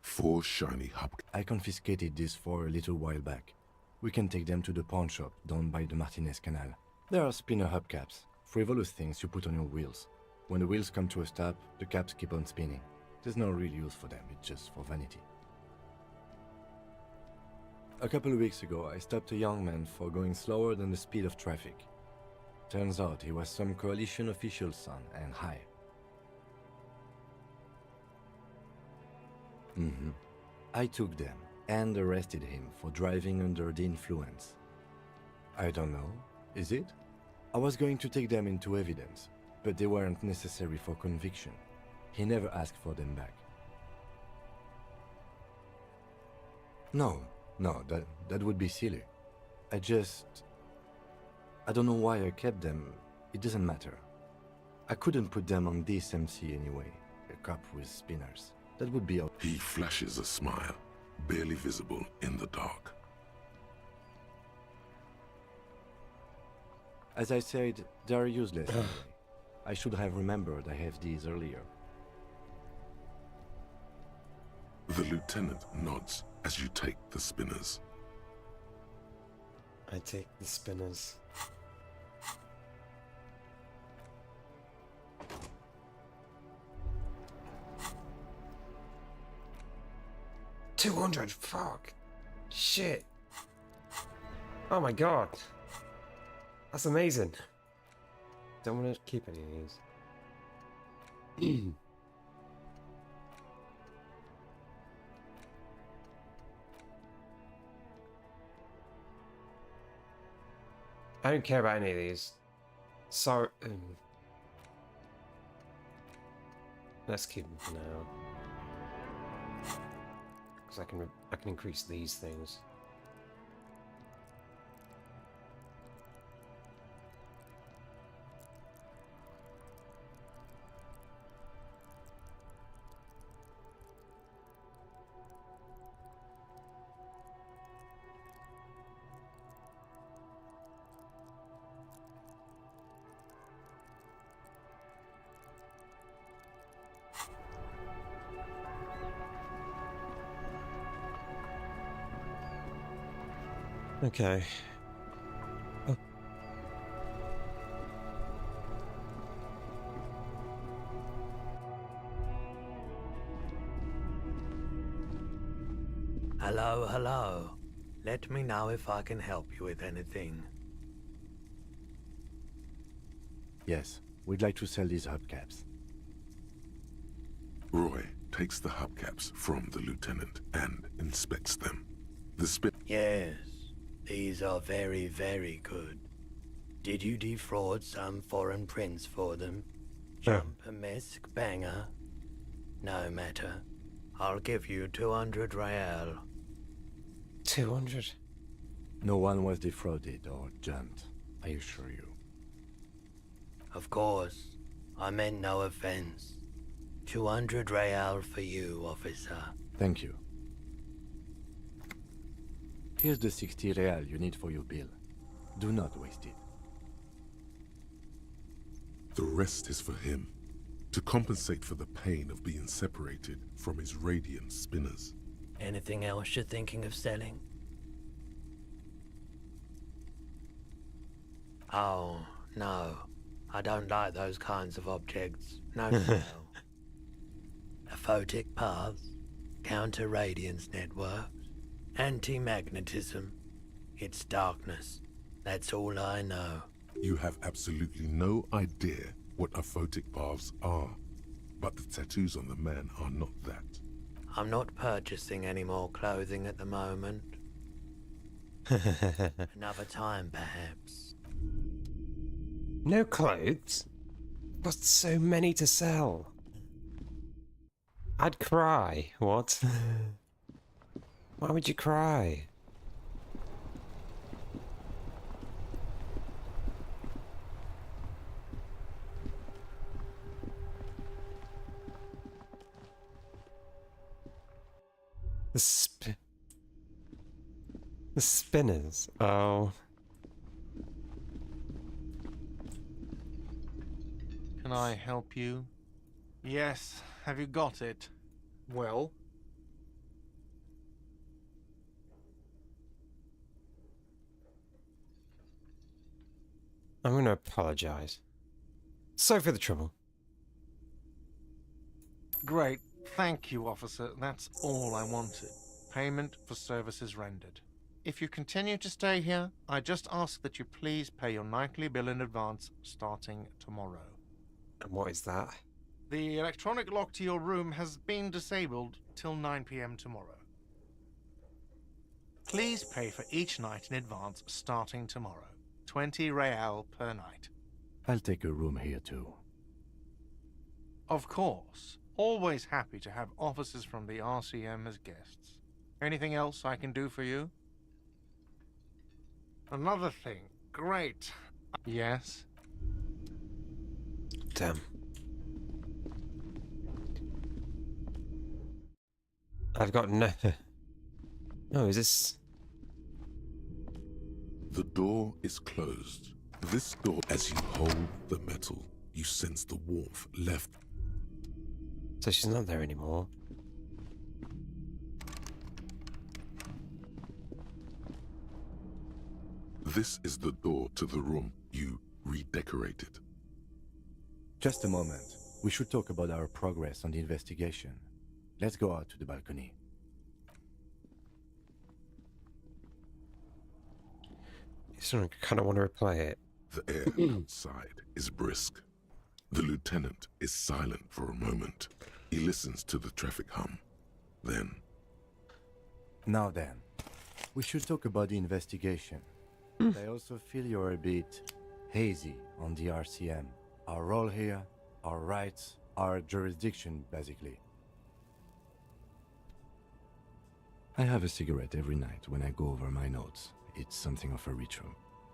4 shiny hub. I confiscated this for a little while back. We can take them to the pawn shop down by the Martinez Canal. There are spinner hubcaps, frivolous things you put on your wheels. When the wheels come to a stop, the caps keep on spinning. There's no real use for them, it's just for vanity. A couple of weeks ago, I stopped a young man for going slower than the speed of traffic. Turns out he was some coalition official's son and high. I took them and arrested him for driving under the influence. I don't know, is it? I was going to take them into evidence, but they weren't necessary for conviction. He never asked for them back. No, that would be silly. I don't know why I kept them. It doesn't matter. I couldn't put them on this MC anyway. A cop with spinners. That would be... He flashes a smile, barely visible in the dark. As I said, they are useless anyway. I should have remembered I have these earlier. The lieutenant nods as you take the spinners. I take the spinners. $200, fuck. Shit. Oh my god. That's amazing. Don't want to keep any of these. I don't care about any of these. So, let's keep them for now, because I can increase these things. Okay. Oh. Hello, hello. Let me know if I can help you with anything. Yes, we'd like to sell these hubcaps. Roy takes the hubcaps from the lieutenant and inspects them. Yes, these are very, very good. Did you defraud some foreign prince for them? Jump a mesk banger? No matter. I'll give you 200 real. 200? No one was defrauded or jumped, I assure you. Of course. I meant no offense. 200 real for you, officer. Thank you. Here's the 60 real you need for your bill. Do not waste it. The rest is for him, to compensate for the pain of being separated from his radiant spinners. Anything else you're thinking of selling? Oh, no. I don't like those kinds of objects. No, no. Aphotic paths, counter-radiance networks, anti-magnetism. It's darkness. That's all I know. You have absolutely no idea what aphotic paths are, but the tattoos on the man are not that. I'm not purchasing any more clothing at the moment. Another time, perhaps. No clothes? Got so many to sell. I'd cry. What? Why would you cry? The spinners. Oh. Can I help you? Yes. Have you got it? Well? I'm going to apologize. Sorry for the trouble. Great. Thank you, officer. That's all I wanted. Payment for services rendered. If you continue to stay here, I just ask that you please pay your nightly bill in advance starting tomorrow. And what is that? The electronic lock to your room has been disabled till 9 p.m. tomorrow. Please pay for each night in advance starting tomorrow. 20 real per night. I'll take a room here too. Of course. Always happy to have officers from the RCM as guests. Anything else I can do for you? Another thing. Great. Yes? Damn. I've got no... No, is this... The door is closed. This door, as you hold the metal, you sense the warmth left. So she's not there anymore. This is the door to the room you redecorated. Just a moment. We should talk about our progress on the investigation. Let's go out to the balcony. I kind of want to replay it. The air outside is brisk. The lieutenant is silent for a moment. He listens to the traffic hum. Then... Now then, we should talk about the investigation. I also feel you're a bit hazy on the RCM. Our role here, our rights, our jurisdiction, basically. I have a cigarette every night when I go over my notes. It's something of a ritual.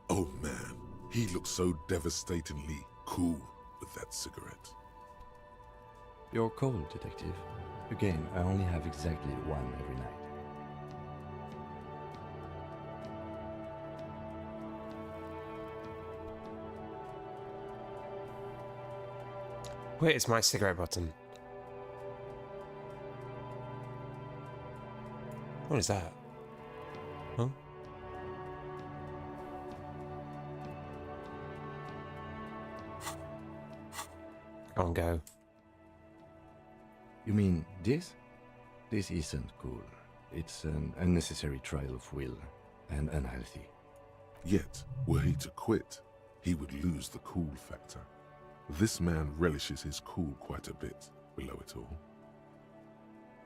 Oh man, he looks so devastatingly cool with that cigarette. You're cold, detective. Again, I only have exactly one every night. Where is my cigarette button? What is that? Huh? Go on, go. You mean this? This isn't cool. It's an unnecessary trial of will, and unhealthy. Yet, were he to quit, he would lose the cool factor. This man relishes his cool quite a bit below it all.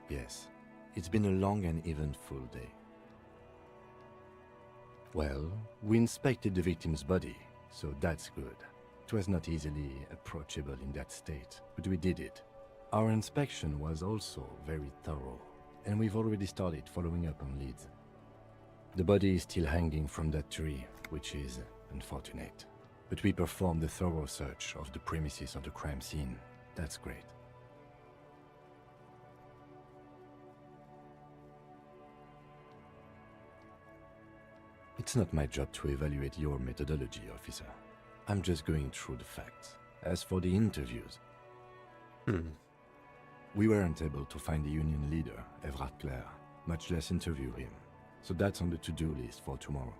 Yes, it's been a long and eventful day. Well, we inspected the victim's body, so that's good. It was not easily approachable in that state, but we did it. Our inspection was also very thorough, and we've already started following up on leads. The body is still hanging from that tree, which is unfortunate. But we performed a thorough search of the premises of the crime scene. That's great. It's not my job to evaluate your methodology, officer. I'm just going through the facts. As for the interviews, we weren't able to find the union leader, Everard Clare, much less interview him. So that's on the to-do list for tomorrow.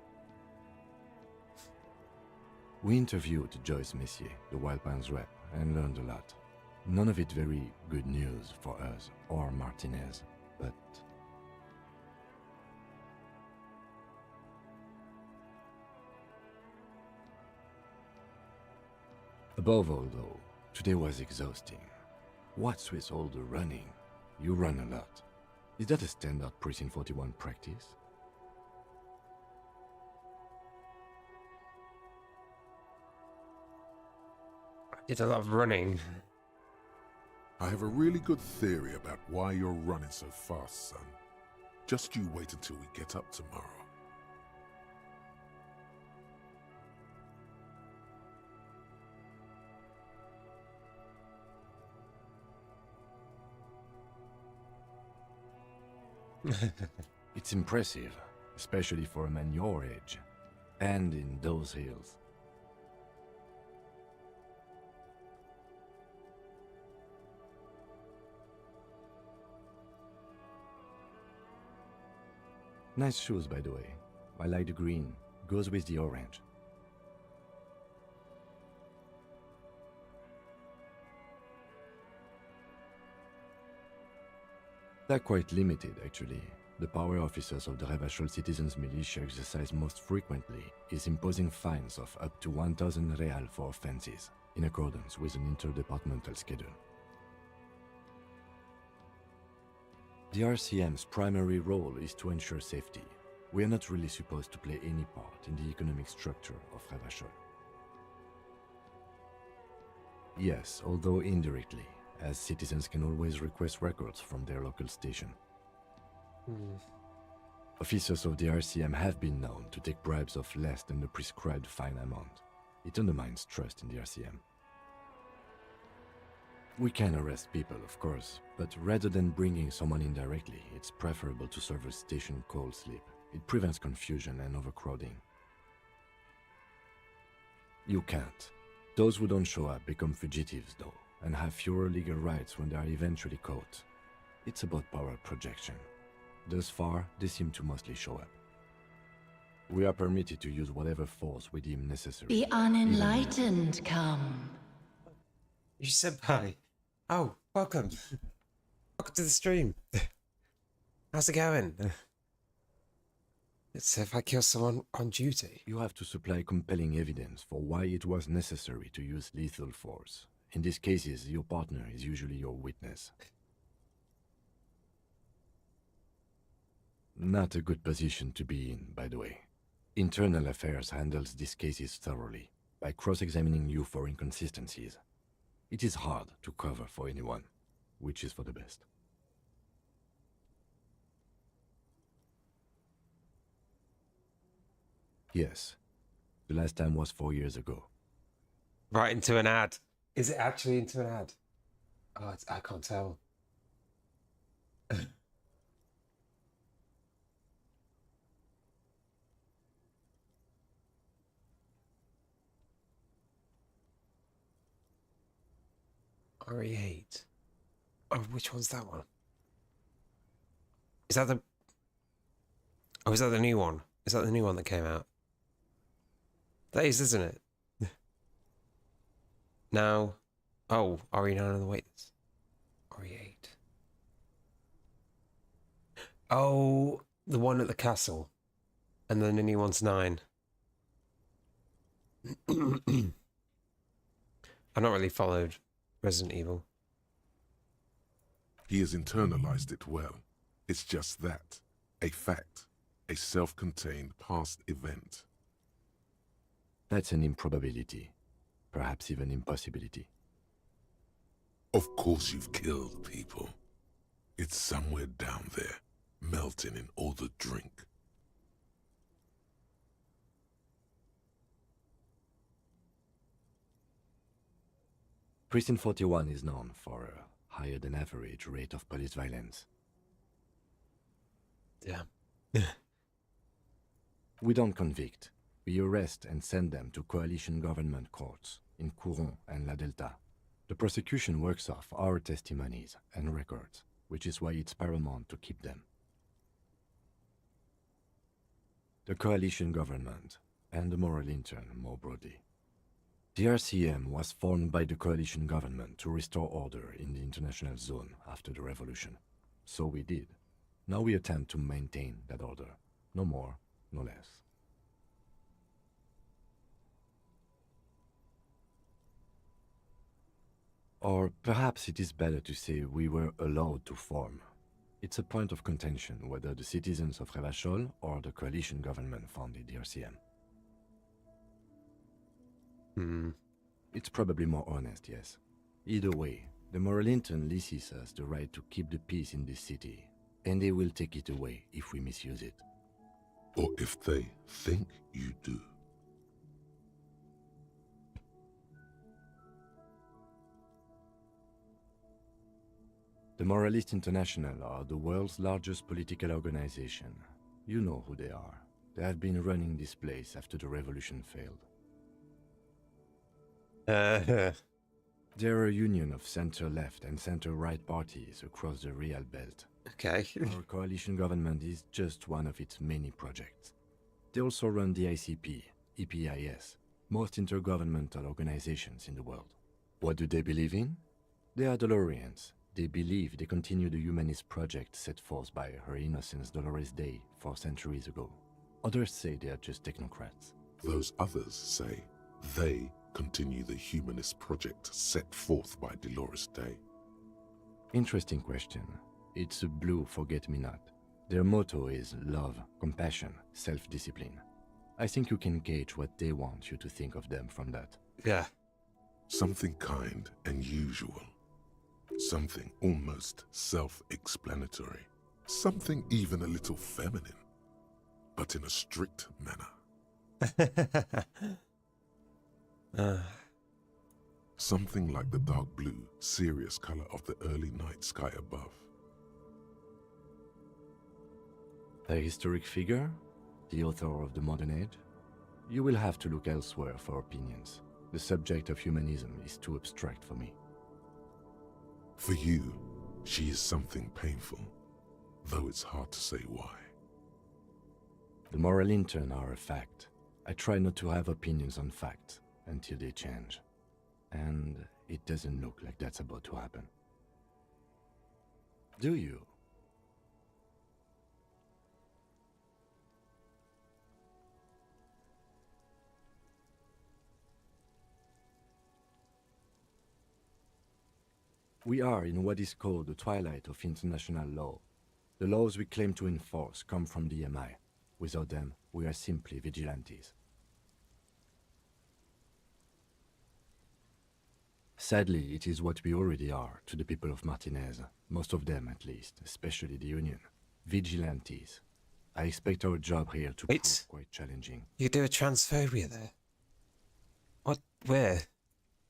We interviewed Joyce Messier, the Wild Pines rep, and learned a lot. None of it very good news for us or Martinez, but... Above all, though, today was exhausting. What's with all the running? You run a lot. Is that a standard Precinct 41 practice? Did a lot of running. I have a really good theory about why you're running so fast, son. Just you wait until we get up tomorrow. It's impressive, especially for a man your age, and in those hills. Nice shoes, by the way. I like the green. Goes with the orange. They're quite limited, actually. The power officers of the Revachol Citizens Militia exercise most frequently is imposing fines of up to 1,000 real for offenses, in accordance with an interdepartmental schedule. The RCM's primary role is to ensure safety. We are not really supposed to play any part in the economic structure of Revachol. Yes, although indirectly, as citizens can always request records from their local station. Officers of the RCM have been known to take bribes of less than the prescribed fine amount. It undermines trust in the RCM. We can arrest people, of course, but rather than bringing someone in directly, it's preferable to serve a station cold sleep. It prevents confusion and overcrowding. You can't. Those who don't show up become fugitives, though, and have fewer legal rights when they are eventually caught. It's about power projection. Thus far, they seem to mostly show up. We are permitted to use whatever force we deem necessary. The unenlightened come. You said bye. Oh, welcome. Welcome to the stream. How's it going? It's if I kill someone on duty. You have to supply compelling evidence for why it was necessary to use lethal force. In these cases, your partner is usually your witness. Not a good position to be in, by the way. Internal Affairs handles these cases thoroughly, by cross-examining you for inconsistencies. It is hard to cover for anyone, which is for the best. Yes, the last time was 4 years ago. Right into an ad. Is it actually into an ad? Oh, I can't tell. RE8. Oh, which one's that one? Is that the... Oh, is that the new one? Is that the new one that came out? That is, isn't it? Now... Oh, RE9 on the wait list. RE8. Oh, the one at the castle. And then the new one's 9. I've not really followed Resident Evil. He has internalized it well. It's just that. A fact. A self-contained past event. That's an improbability. Perhaps even impossibility. Of course you've killed people. It's somewhere down there, melting in all the drink. Precinct 41 is known for a higher than average rate of police violence. Yeah. We don't convict. We arrest and send them to coalition government courts in Couron and La Delta. The prosecution works off our testimonies and records, which is why it's paramount to keep them. The coalition government and the moral intern more broadly. The RCM was formed by the coalition government to restore order in the international zone after the revolution. So we did. Now we attempt to maintain that order. No more, no less. Or perhaps it is better to say we were allowed to form. It's a point of contention whether the citizens of Revachol or the coalition government founded the RCM. It's probably more honest, yes. Either way, the moral intern leases us the right to keep the peace in this city, and they will take it away if we misuse it. Or if they think you do. The Moralists International are the world's largest political organization. You know who they are. They have been running this place after the revolution failed. They're a union of center-left and center-right parties across the Real Belt. Okay. Our coalition government is just one of its many projects. They also run the ICP, EPIS, most intergovernmental organizations in the world. What do they believe in? They are Dolorians. They believe they continue the humanist project set forth by Her Innocence Dolores Day 4 centuries ago. Others say they are just technocrats. Those others say they continue the humanist project set forth by Dolores Day. Interesting question. It's a blue forget-me-not. Their motto is love, compassion, self-discipline. I think you can gauge what they want you to think of them from that. Yeah. Something kind and usual. Something almost self-explanatory. Something even a little feminine, but in a strict manner. Something like the dark blue, serious color of the early night sky above. A historic figure? The author of the modern age? You will have to look elsewhere for opinions. The subject of humanism is too abstract for me. For you, she is something painful, though it's hard to say why. The moral intern are a fact. I try not to have opinions on facts until they change. And it doesn't look like that's about to happen. Do you? We are in what is called the twilight of international law. The laws we claim to enforce come from the MI. Without them, we are simply vigilantes. Sadly, it is what we already are to the people of Martinez, most of them at least, especially the Union. Vigilantes. I expect our job here to prove quite challenging. You do a transphobia there? What? Where?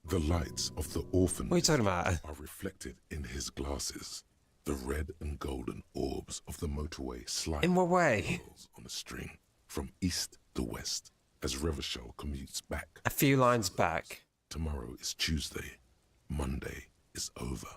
The lights of the orphan What are you talking about? are reflected in his glasses. The red and golden orbs of the motorway slide In what way? on a string from east to west as Revachol commutes back. A few lines back. Tomorrow is Tuesday. Monday is over.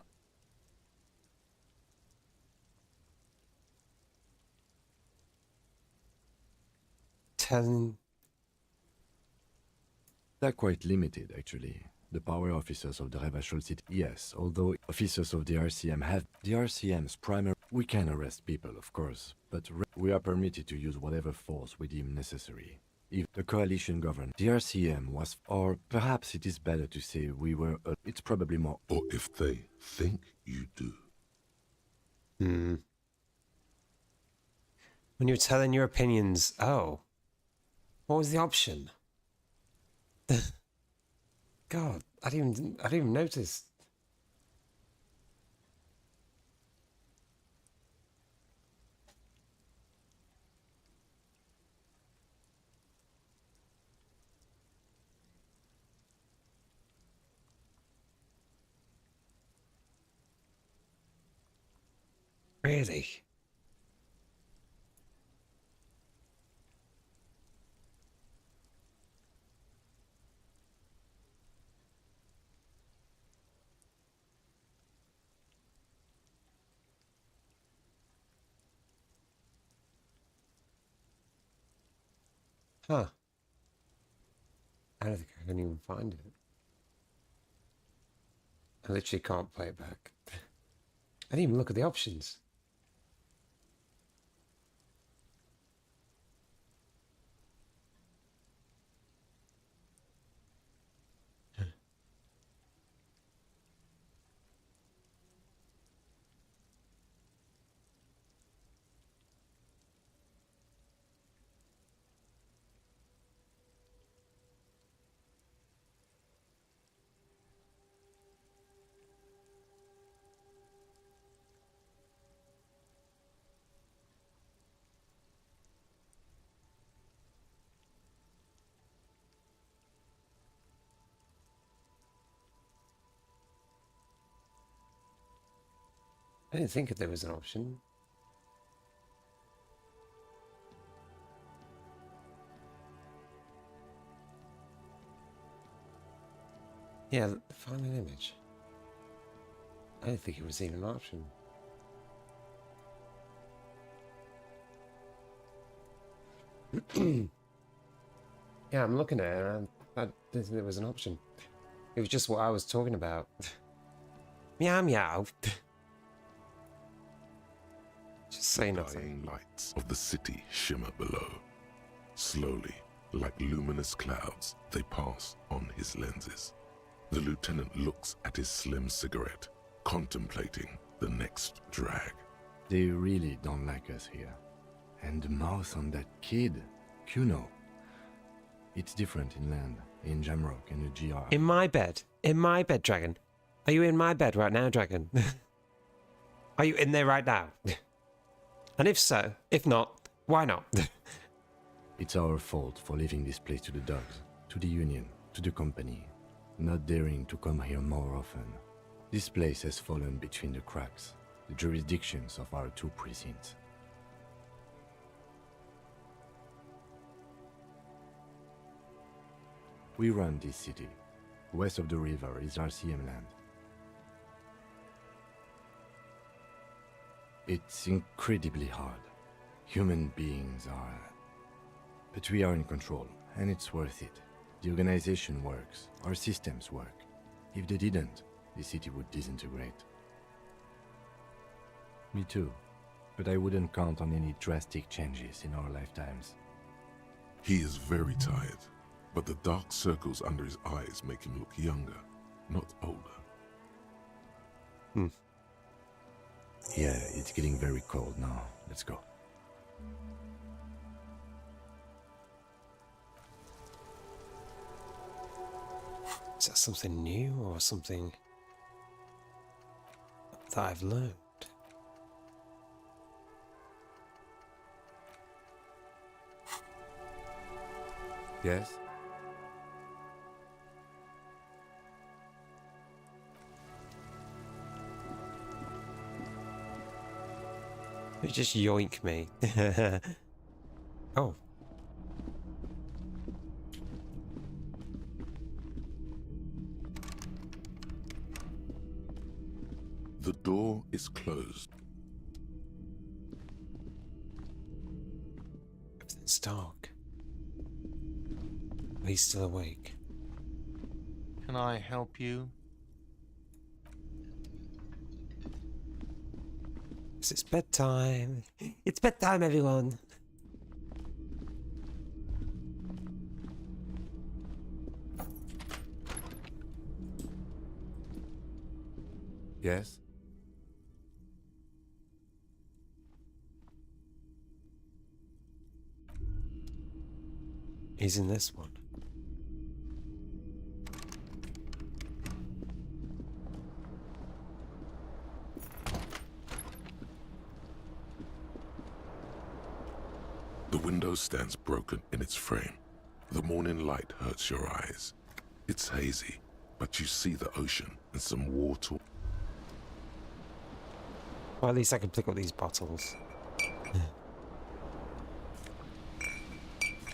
They're quite limited, actually. The power officers of the Revachol City, yes, although officers of the RCM have the RCM's primary... We can arrest people, of course, but we are permitted to use whatever force we deem necessary. If the coalition governed, the RCM was... Or perhaps it is better to say we were... it's probably more... Or if they think you do. When you're telling your opinions, oh. What was the option? God, I didn't even notice. Really? Huh. I don't think I can even find it. I literally can't play it back. I didn't even look at the options. I didn't think that there was an option. Yeah, find an image. I didn't think it was even an option. Yeah, I'm looking at it and I didn't think there was an option. It was just what I was talking about. Meow meow. Just say nothing. Dying lights of the city shimmer below. Slowly, like luminous clouds, they pass on his lenses. The lieutenant looks at his slim cigarette, contemplating the next drag. They really don't like us here. And the mouth on that kid, Kuno. It's different in land, in Jamrock, in the GR. In my bed, Dragon. Are you in my bed right now, Dragon? Are you in there right now? And if so, if not, why not? It's our fault for leaving this place to the dogs, to the Union, to the company, not daring to come here more often. This place has fallen between the cracks, the jurisdictions of our two precincts. We run this city. West of the river is RCM land. It's incredibly hard. Human beings are... But we are in control, and it's worth it. The organization works, our systems work. If they didn't, the city would disintegrate. Me too, but I wouldn't count on any drastic changes in our lifetimes. He is very tired, but the dark circles under his eyes make him look younger, not older. Yeah, it's getting very cold now. Let's go. Is that something new or something that I've learned? Yes? You just yoink me. Oh. The door is closed. Everything's dark. He's still awake. Can I help you? It's bedtime. It's bedtime, everyone. Yes? He's in this one. The window stands broken in its frame. The morning light hurts your eyes. It's hazy, but you see the ocean and some water. Well, at least I can pick up these bottles.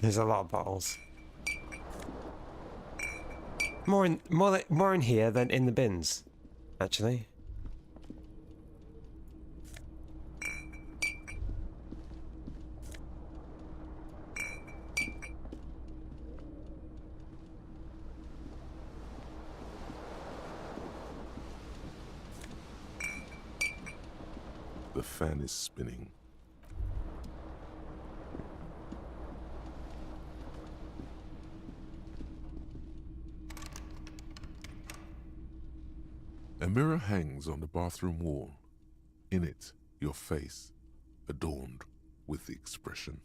There's a lot of bottles. More in here than in the bins, actually. The fan is spinning. A mirror hangs on the bathroom wall. In it, your face, adorned with the expression.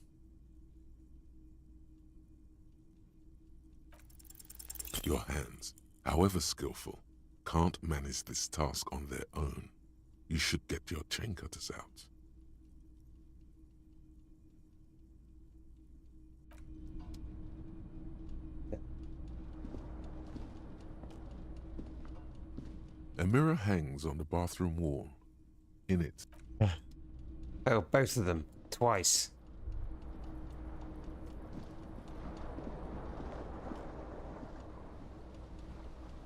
Your hands, however skillful, can't manage this task on their own. You should get your chain cutters out. A mirror hangs on the bathroom wall. In it. Oh, both of them. Twice.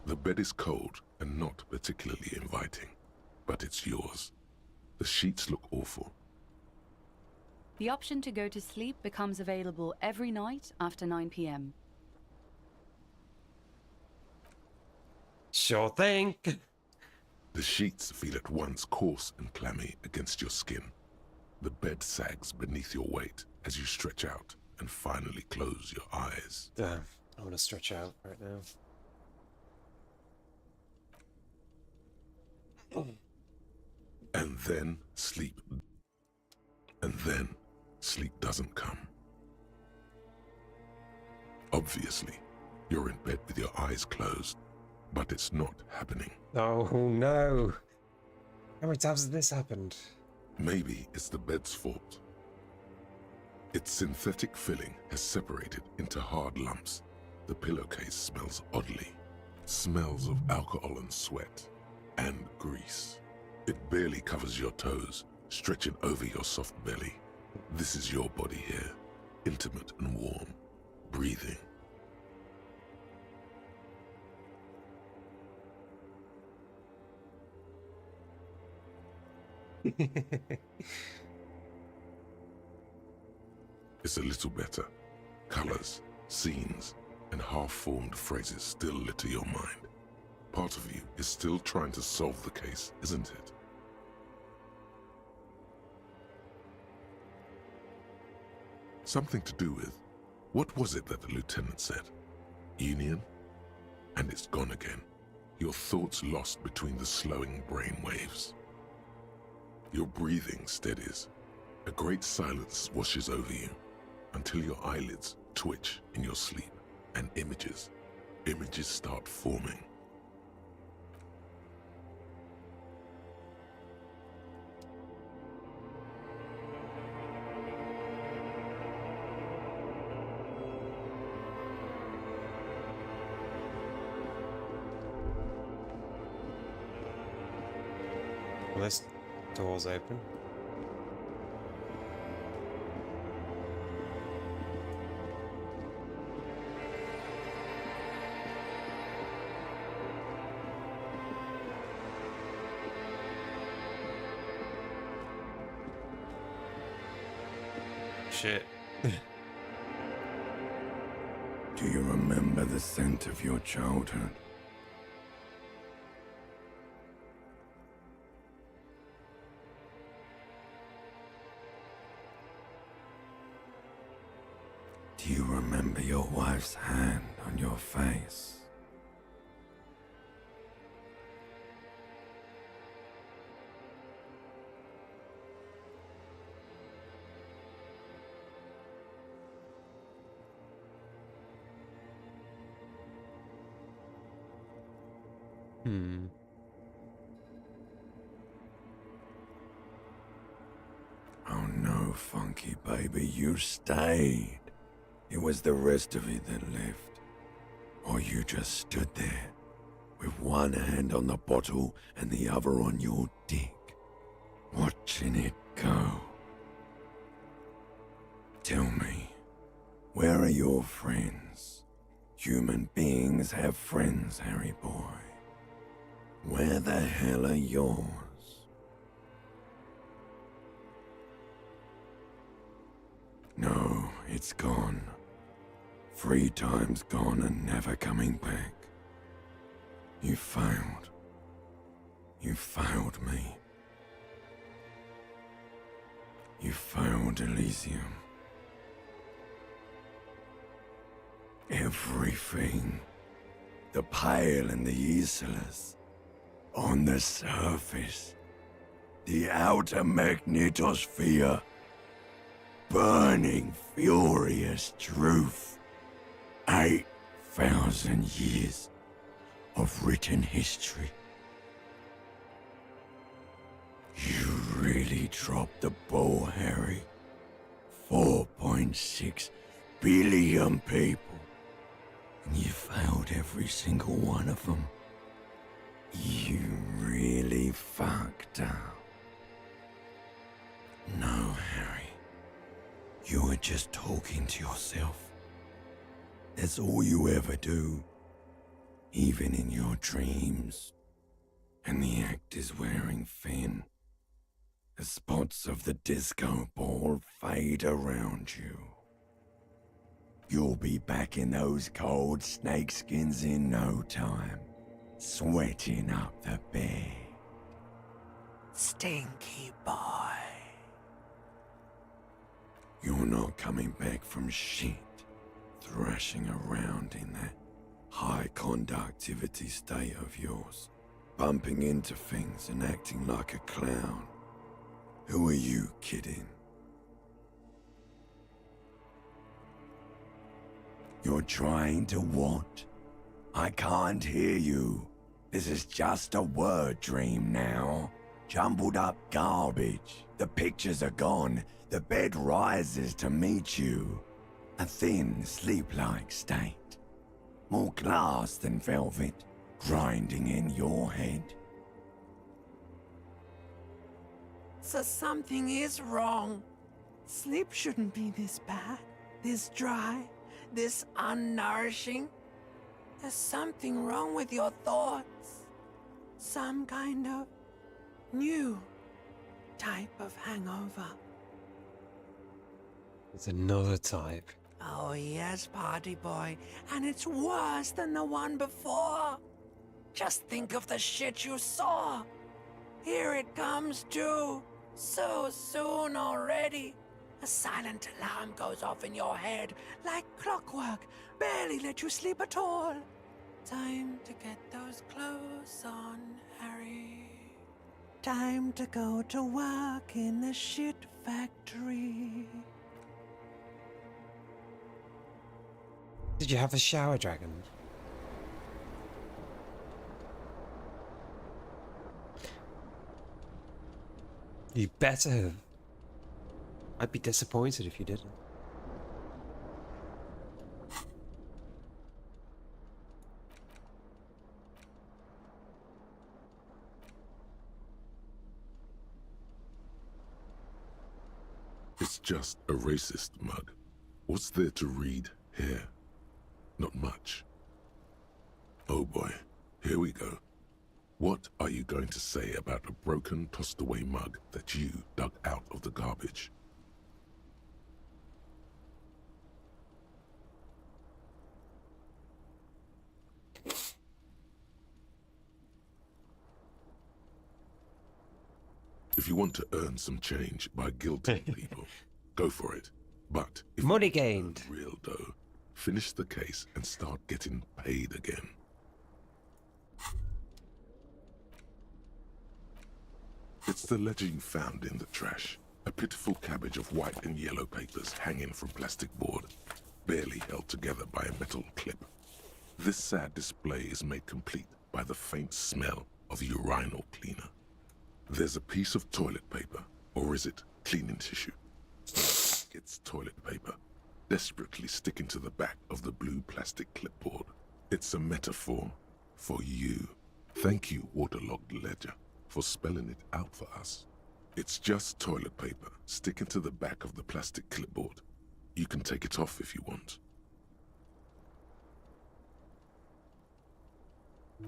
The bed is cold and not particularly inviting, but it's yours. The sheets look awful. The option to go to sleep becomes available every night after 9 p.m. Sure thing. The sheets feel at once coarse and clammy against your skin. The bed sags beneath your weight as you stretch out and finally close your eyes. Damn, I want to stretch out right now. And then sleep. And then sleep doesn't come. Obviously, you're in bed with your eyes closed, but it's not happening. Oh no. How many times has this happened? Maybe it's the bed's fault. Its synthetic filling has separated into hard lumps. The pillowcase smells oddly. Smells of alcohol and sweat. And grease. It barely covers your toes, stretching over your soft belly. This is your body here, intimate and warm, breathing. It's a little better. Colors, scenes, and half-formed phrases still litter your mind. Part of you is still trying to solve the case, isn't it? Something to do with, what was it that the lieutenant said? Union? And it's gone again. your thoughts lost between the slowing brain waves. Your breathing steadies. A great silence washes over you until your eyelids twitch in your sleep and images start forming. Well, this door's open. Shit. Do you remember the scent of your childhood? Do you remember your wife's hand on your face? Oh no, Funky baby, you stayed. It was the rest of it that left. Or you just stood there, with one hand on the bottle and the other on your dick, watching it go. Tell me, where are your friends? Human beings have friends, Harry boy. Where the hell are yours? No, it's gone. 3 times gone and never coming back. You failed. You failed me. You failed Elysium. Everything. The Pale and the Islas. On the surface. The outer magnetosphere. Burning, furious truth. 8,000 years of written history. You really dropped the ball, Harry. 4.6 billion people. And you failed every single one of them. You really fucked up. No, Harry. You were just talking to yourself. That's all you ever do. Even in your dreams. And the actors wearing thin. The spots of the disco ball fade around you. You'll be back in those cold snakeskins in no time. Sweating up the bed. Stinky boy. You're not coming back from shit. Thrashing around in that high conductivity state of yours. Bumping into things and acting like a clown. Who are you kidding? You're trying to what? I can't hear you. This is just a word dream now. Jumbled up garbage. The pictures are gone. The bed rises to meet you. A thin, sleep-like state. More glass than velvet, grinding in your head. So something is wrong. Sleep shouldn't be this bad, this dry, this unnourishing. There's something wrong with your thoughts. Some kind of new type of hangover. It's another type. Oh yes, party boy, and it's worse than the one before. Just think of the shit you saw. Here it comes too. So soon already. A silent alarm goes off in your head like clockwork. Barely let you sleep at all. Time to get those clothes on, Harry. Time to go to work in the shit factory. Did you have a shower dragon? You better have. I'd be disappointed if you didn't. It's just a racist mug. What's there to read here? Not much. Oh boy, here we go. What are you going to say about a broken, tossed-away mug that you dug out of the garbage? If you want to earn some change by guilting people, go for it. But if money you gained, earn real dough, finish the case and start getting paid again. It's the ledger you found in the trash. A pitiful cabbage of white and yellow papers hanging from plastic board, barely held together by a metal clip. This sad display is made complete by the faint smell of urinal cleaner. There's a piece of toilet paper, or is it cleaning tissue? It's toilet paper, desperately sticking to the back of the blue plastic clipboard. It's a metaphor for you. Thank you, waterlogged ledger, for spelling it out for us. It's just toilet paper sticking to the back of the plastic clipboard. You can take it off if you want.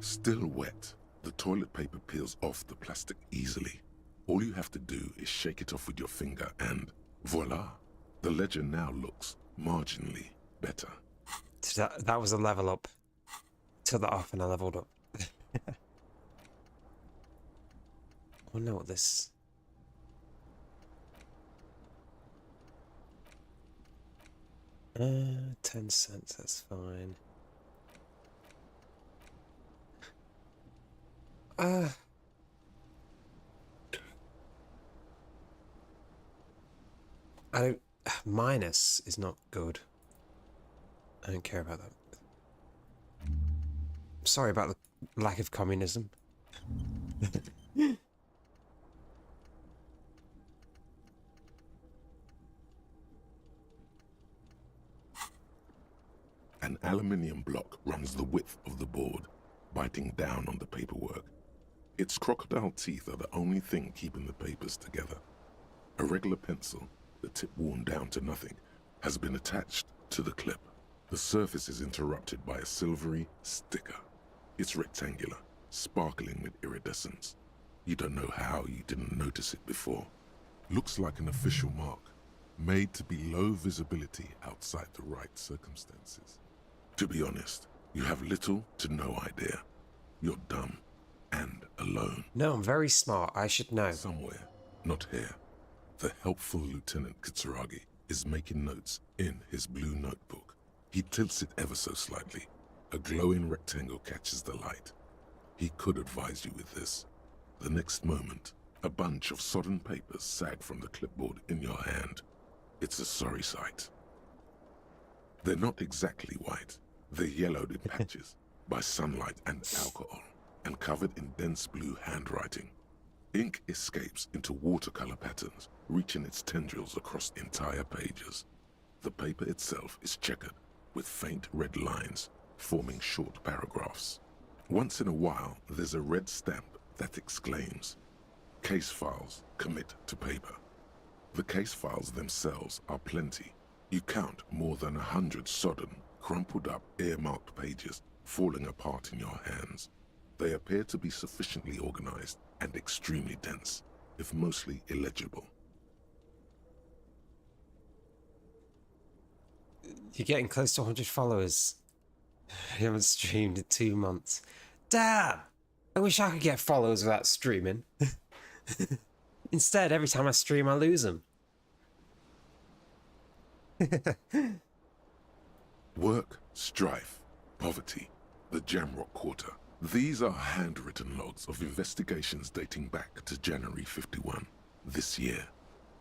Still wet, the toilet paper peels off the plastic easily. All you have to do is shake it off with your finger and voila! The ledger now looks marginally better. That was a level up. Took that off and I leveled up. I wonder what this... 10 cents, that's fine. I don't... Minus is not good. I don't care about that. I'm sorry about the lack of communism. An aluminium block runs the width of the board, biting down on the paperwork. Its crocodile teeth are the only thing keeping the papers together. A regular pencil, the tip worn down to nothing, has been attached to the clip. The surface is interrupted by a silvery sticker. It's rectangular, sparkling with iridescence. You don't know how you didn't notice it before. Looks like an official mark, made to be low visibility outside the right circumstances. To be honest, you have little to no idea. You're dumb and alone. No, I'm very smart. I should know. Somewhere, not here, the helpful Lieutenant Kitsuragi is making notes in his blue notebook. He tilts it ever so slightly. A glowing rectangle catches the light. He could advise you with this. The next moment, a bunch of sodden papers sag from the clipboard in your hand. It's a sorry sight. They're not exactly white. They're yellowed in patches by sunlight and alcohol, and covered in dense blue handwriting. Ink escapes into watercolor patterns, reaching its tendrils across entire pages. The paper itself is checkered, with faint red lines, forming short paragraphs. Once in a while, there's a red stamp that exclaims, "Case files commit to paper." The case files themselves are plenty. You count more than 100 sodden, crumpled up, earmarked pages falling apart in your hands. They appear to be sufficiently organized and extremely dense, if mostly illegible. You're getting close to 100 followers. You haven't streamed in 2 months. Damn! I wish I could get followers without streaming. Instead, every time I stream, I lose them. Work, strife, poverty, the Jamrock Quarter. These are handwritten logs of investigations dating back to January 51, this year.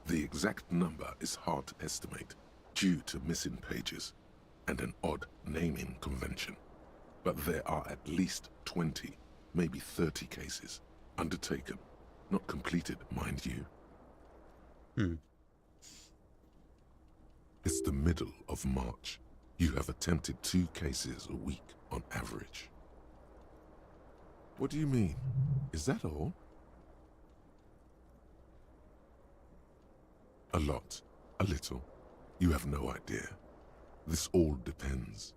The exact number is hard to estimate due to missing pages and an odd naming convention. But there are at least 20, maybe 30 cases undertaken, not completed, mind you. It's the middle of March. You have attempted 2 cases a week on average. What do you mean? Is that all? A lot, a little. You have no idea. This all depends.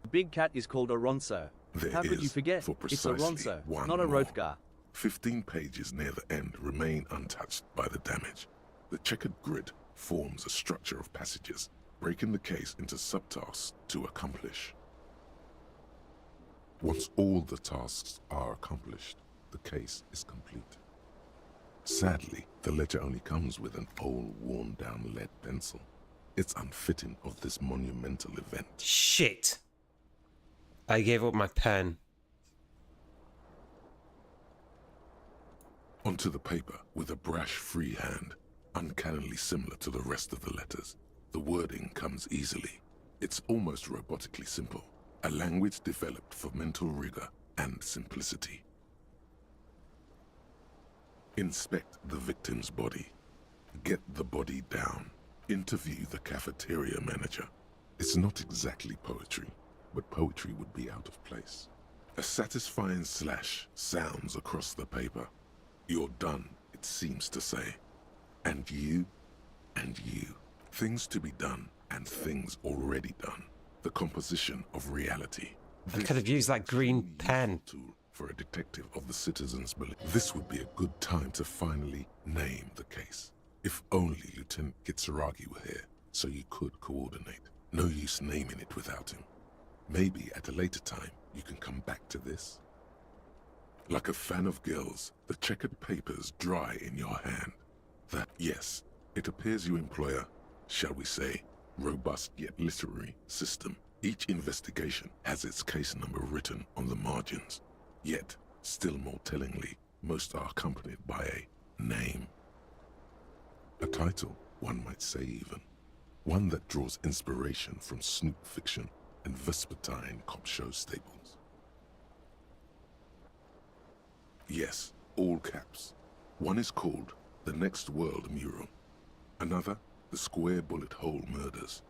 The big cat is called a Ronso. There How could you is, forget? for It's a precisely Ronso, one not a more. Rothgar. 15 pages near the end remain untouched by the damage. The checkered grid forms a structure of passages, breaking the case into subtasks to accomplish. Once all the tasks are accomplished, the case is complete. Sadly, the ledger only comes with an old, worn-down lead pencil. It's unfitting of this monumental event. Shit! I gave up my pen. Onto the paper with a brash free hand, uncannily similar to the rest of the letters. The wording comes easily. It's almost robotically simple, a language developed for mental rigor and simplicity. Inspect the victim's body. Get the body down. Interview the cafeteria manager. It's not exactly poetry, but poetry would be out of place. A satisfying slash sounds across the paper. You're done, it seems to say. And you, and you. Things to be done, and things already done. The composition of reality. I could have used that green pen. Tool for a detective of the citizens' belief. This would be a good time to finally name the case. If only Lieutenant Kitsuragi were here, so you could coordinate. No use naming it without him. Maybe at a later time, you can come back to this. Like a fan of gills, the checkered papers dry in your hand. That, yes, it appears you employ a, shall we say, robust yet literary system. Each investigation has its case number written on the margins. Yet, still more tellingly, most are accompanied by a name. A title, one might say even. One that draws inspiration from snoop fiction and vespertine cop show staples. Yes, all caps. One is called The Next World Mural. Another, The Square Bullet Hole Murders.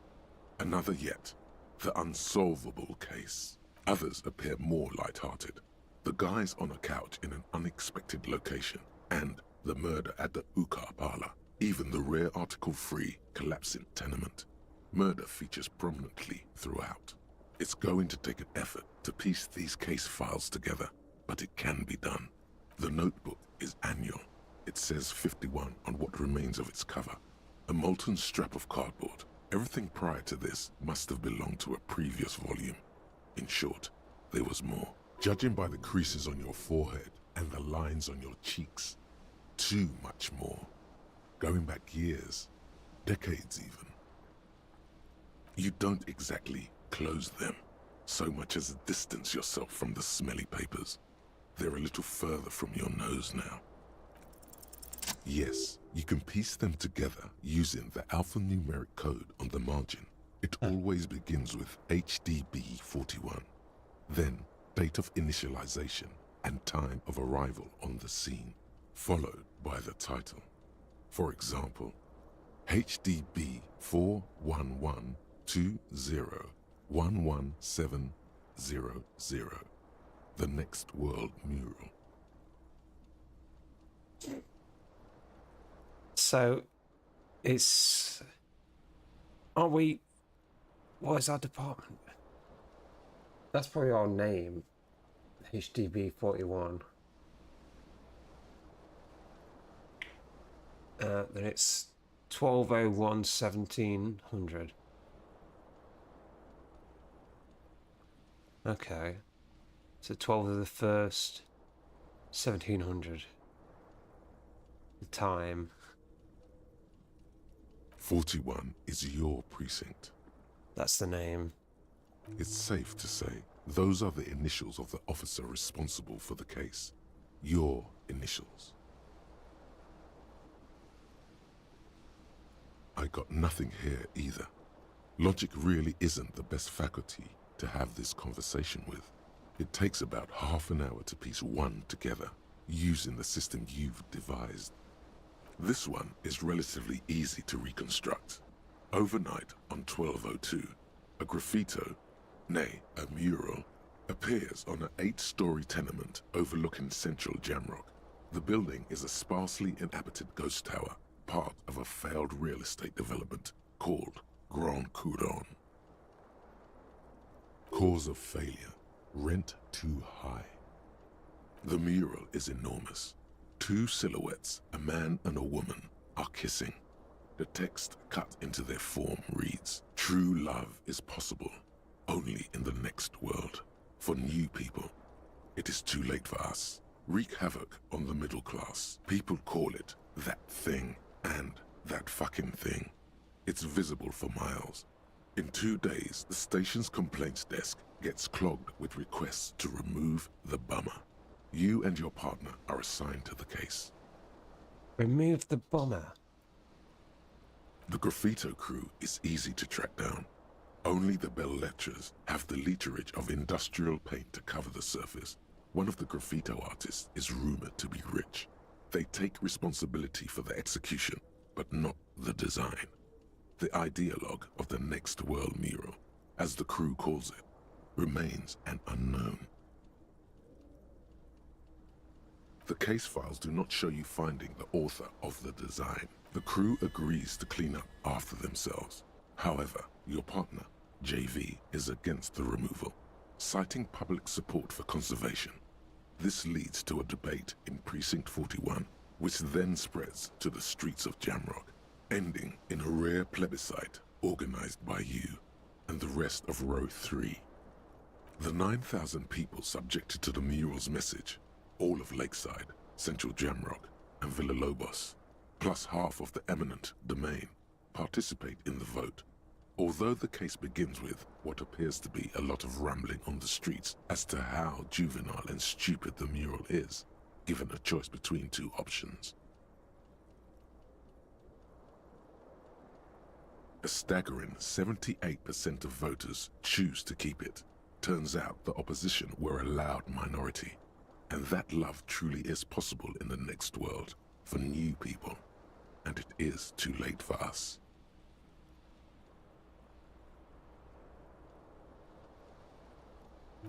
Another yet, The Unsolvable Case. Others appear more light-hearted. The Guys on a Couch in an Unexpected Location, and The Murder at the Ukar Parlor. Even the rare article-free Collapsing Tenement. Murder features prominently throughout. It's going to take an effort to piece these case files together, but it can be done. The notebook is annual. It says 51 on what remains of its cover. A molten strap of cardboard. Everything prior to this must have belonged to a previous volume. In short, there was more. Judging by the creases on your forehead and the lines on your cheeks, too much more. Going back years, decades even. You don't exactly close them, so much as distance yourself from the smelly papers. They're a little further from your nose now. Yes, you can piece them together using the alphanumeric code on the margin. It always begins with HDB 41, then date of initialization and time of arrival on the scene, followed by the title. For example, HDB 41120111700, The Next World Mural. So, it's... Aren't we... What is our department? That's probably our name. HDB 41. Then it's 1201-1700. Okay. So 12 of the 1st, 1700. The time. 41 is your precinct. That's the name. It's safe to say Those are the initials of the officer responsible for the case. Your initials. I got nothing here either. Logic really isn't the best faculty to have this conversation with. It takes about half an hour to piece one together, using the system you've devised. This one is relatively easy to reconstruct. Overnight on 1202, a graffito, nay, a mural, appears on an 8-story tenement overlooking central Jamrock. The building is a sparsely inhabited ghost tower, part of a failed real estate development called Grand Couronne. Cause of failure: rent too high. The mural is enormous. 2 silhouettes, a man and a woman, are kissing. The text cut into their form reads, "True love is possible, only in the next world. For new people, it is too late for us. Wreak havoc on the middle class. People call it that thing and that fucking thing. It's visible for miles. In 2 days, the station's complaints desk gets clogged with requests to remove the bummer. You and your partner are assigned to the case." Remove the bomber. The graffito crew is easy to track down. Only the bell lectures have the literage of industrial paint to cover the surface. One of the graffito artists is rumored to be rich. They take responsibility for the execution, but not the design. The ideologue of the Next World mural, as the crew calls it, remains an unknown. The case files do not show you finding the author of the design. The crew agrees to clean up after themselves. However, your partner, JV, is against the removal, citing public support for conservation. This leads to a debate in Precinct 41, which then spreads to the streets of Jamrock, ending in a rare plebiscite organized by you and the rest of Row 3. The 9,000 people subjected to the mural's message, all of Lakeside, Central Jamrock, and Villa Lobos, plus half of the eminent domain, participate in the vote. Although the case begins with what appears to be a lot of rambling on the streets as to how juvenile and stupid the mural is, given a choice between 2 options. A staggering 78% of voters choose to keep it. Turns out the opposition were a loud minority, and that love truly is possible in the next world for new people, and it is too late for us.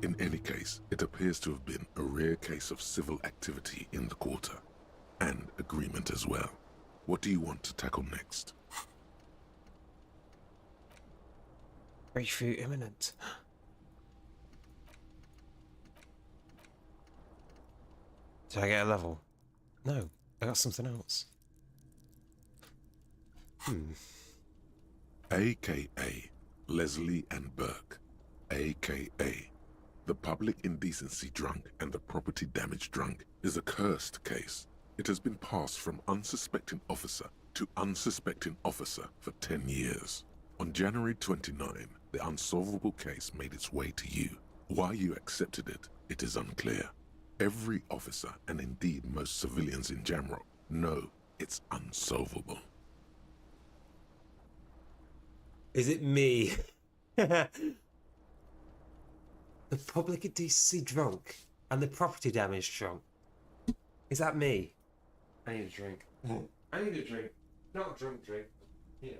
In any case, it appears to have been a rare case of civil activity in the quarter, and agreement as well. What do you want to tackle next? Breakthrough imminent. Did I get a level? No, I got something else. AKA Leslie and Burke, AKA the public indecency drunk and the property damage drunk, is a cursed case. It has been passed from unsuspecting officer to unsuspecting officer for 10 years. On January 29, the unsolvable case made its way to you. Why you accepted it, it is unclear. Every officer, and indeed most civilians in Jamrock, know it's unsolvable. Is it me? The public indecency drunk and the property damage drunk. Is that me? I need a drink. I need a drink. Not a drunk drink. Yeah.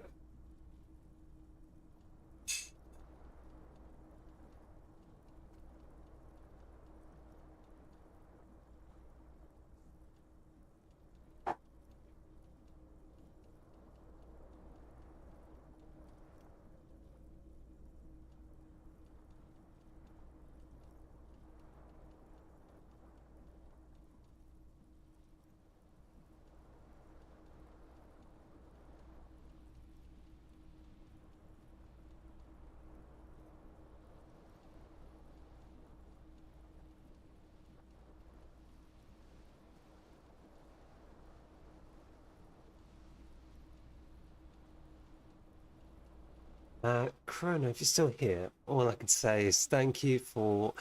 Chrono, if you're still here, all I can say is thank you for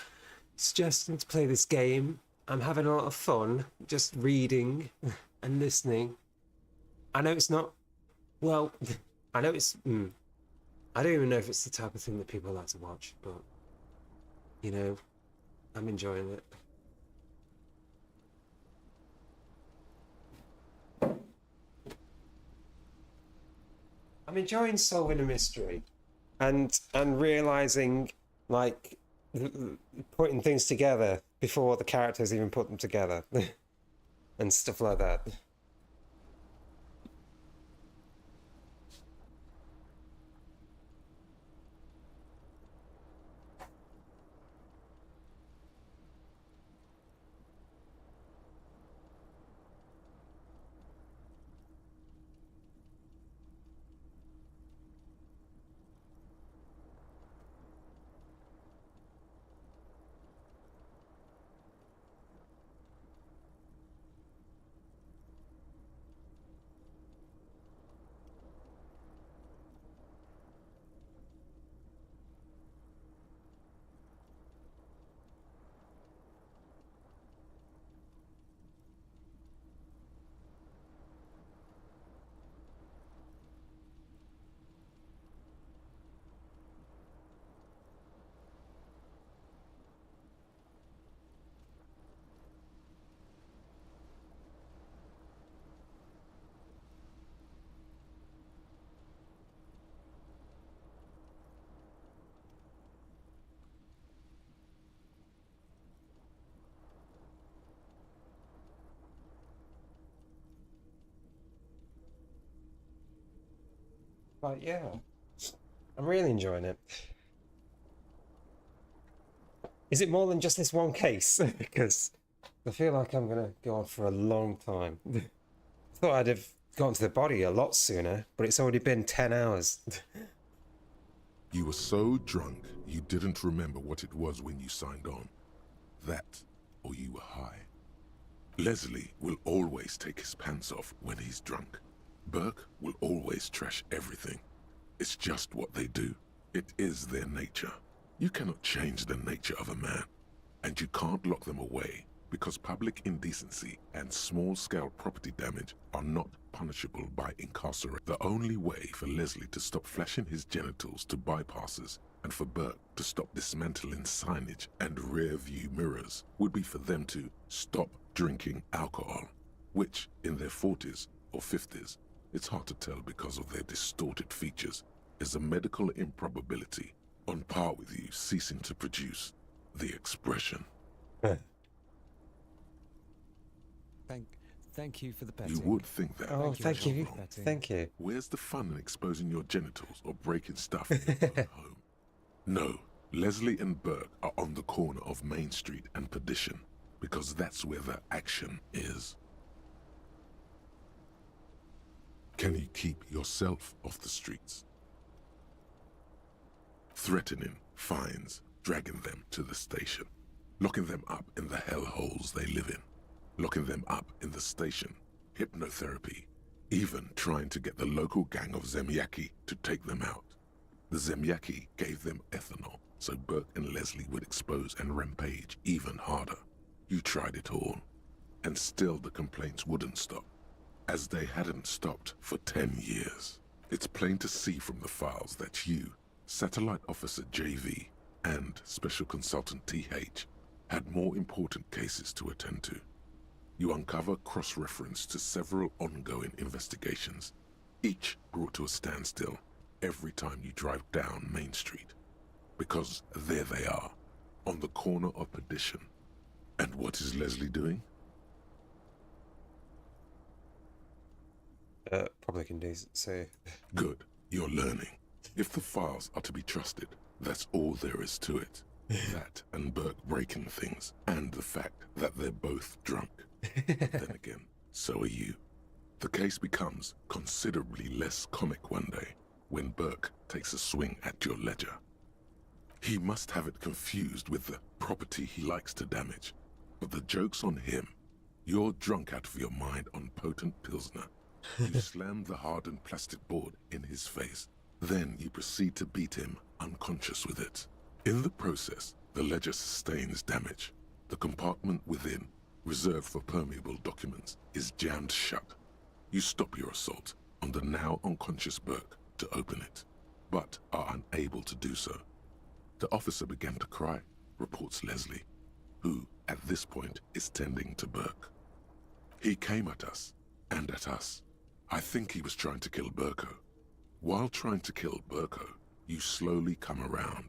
suggesting to play this game. I'm having a lot of fun just reading and listening. I know it's not, well, I know it's, I don't even know if it's the type of thing that people like to watch, but, you know, I'm enjoying it. I'm enjoying solving a mystery and realizing, like, putting things together before the characters even put them together and stuff like that. But yeah, I'm really enjoying it. Is it more than just this one case? Because I feel like I'm gonna go on for a long time. I thought I'd have gone to the body a lot sooner, but it's already been 10 hours. You were so drunk, you didn't remember what it was when you signed on. That, or you were high. Leslie will always take his pants off when he's drunk. Burke will always trash everything. It's just what they do. It is their nature. You cannot change the nature of a man, and you can't lock them away because public indecency and small-scale property damage are not punishable by incarceration. The only way for Leslie to stop flashing his genitals to bypassers and for Burke to stop dismantling signage and rear-view mirrors would be for them to stop drinking alcohol, which, in their 40s or 50s, it's hard to tell because of their distorted features, is a medical improbability on par with you ceasing to produce the expression. Thank you for the betting. You would think that. Oh, thank you. Thank you. Where's the fun in exposing your genitals or breaking stuff in your own home? No, Leslie and Burke are on the corner of Main Street and Perdition because that's where the action is. Can you keep yourself off the streets? Threatening fines, dragging them to the station, locking them up in the hellholes they live in, locking them up in the station, hypnotherapy, even trying to get the local gang of Zemyaki to take them out. The Zemyaki gave them ethanol, so Burke and Leslie would expose and rampage even harder. You tried it all, and still the complaints wouldn't stop, as they hadn't stopped for 10 years. It's plain to see from the files that you, Satellite Officer JV, and Special Consultant TH had more important cases to attend to. You uncover cross-reference to several ongoing investigations, each brought to a standstill every time you drive down Main Street. Because there they are, on the corner of Perdition. And what is Leslie doing? Public indecency. Good, you're learning. If the files are to be trusted, that's all there is to it. That and Burke breaking things, and the fact that they're both drunk. Then again, so are you. The case becomes considerably less comic one day when Burke takes a swing at your ledger. He must have it confused with the property he likes to damage. But the joke's on him. You're drunk out of your mind on potent Pilsner. You slam the hardened plastic board in his face, Then you proceed to beat him unconscious with it. In the process, the ledger sustains damage. The compartment within, reserved for permeable documents, is jammed shut. You stop your assault on the now unconscious Burke to open it, but are unable to do so. The officer began to cry, reports Leslie, who, at this point, is tending to Burke. He came at us, and at us. I think he was trying to kill Burko. While trying to kill Burko, you slowly come around.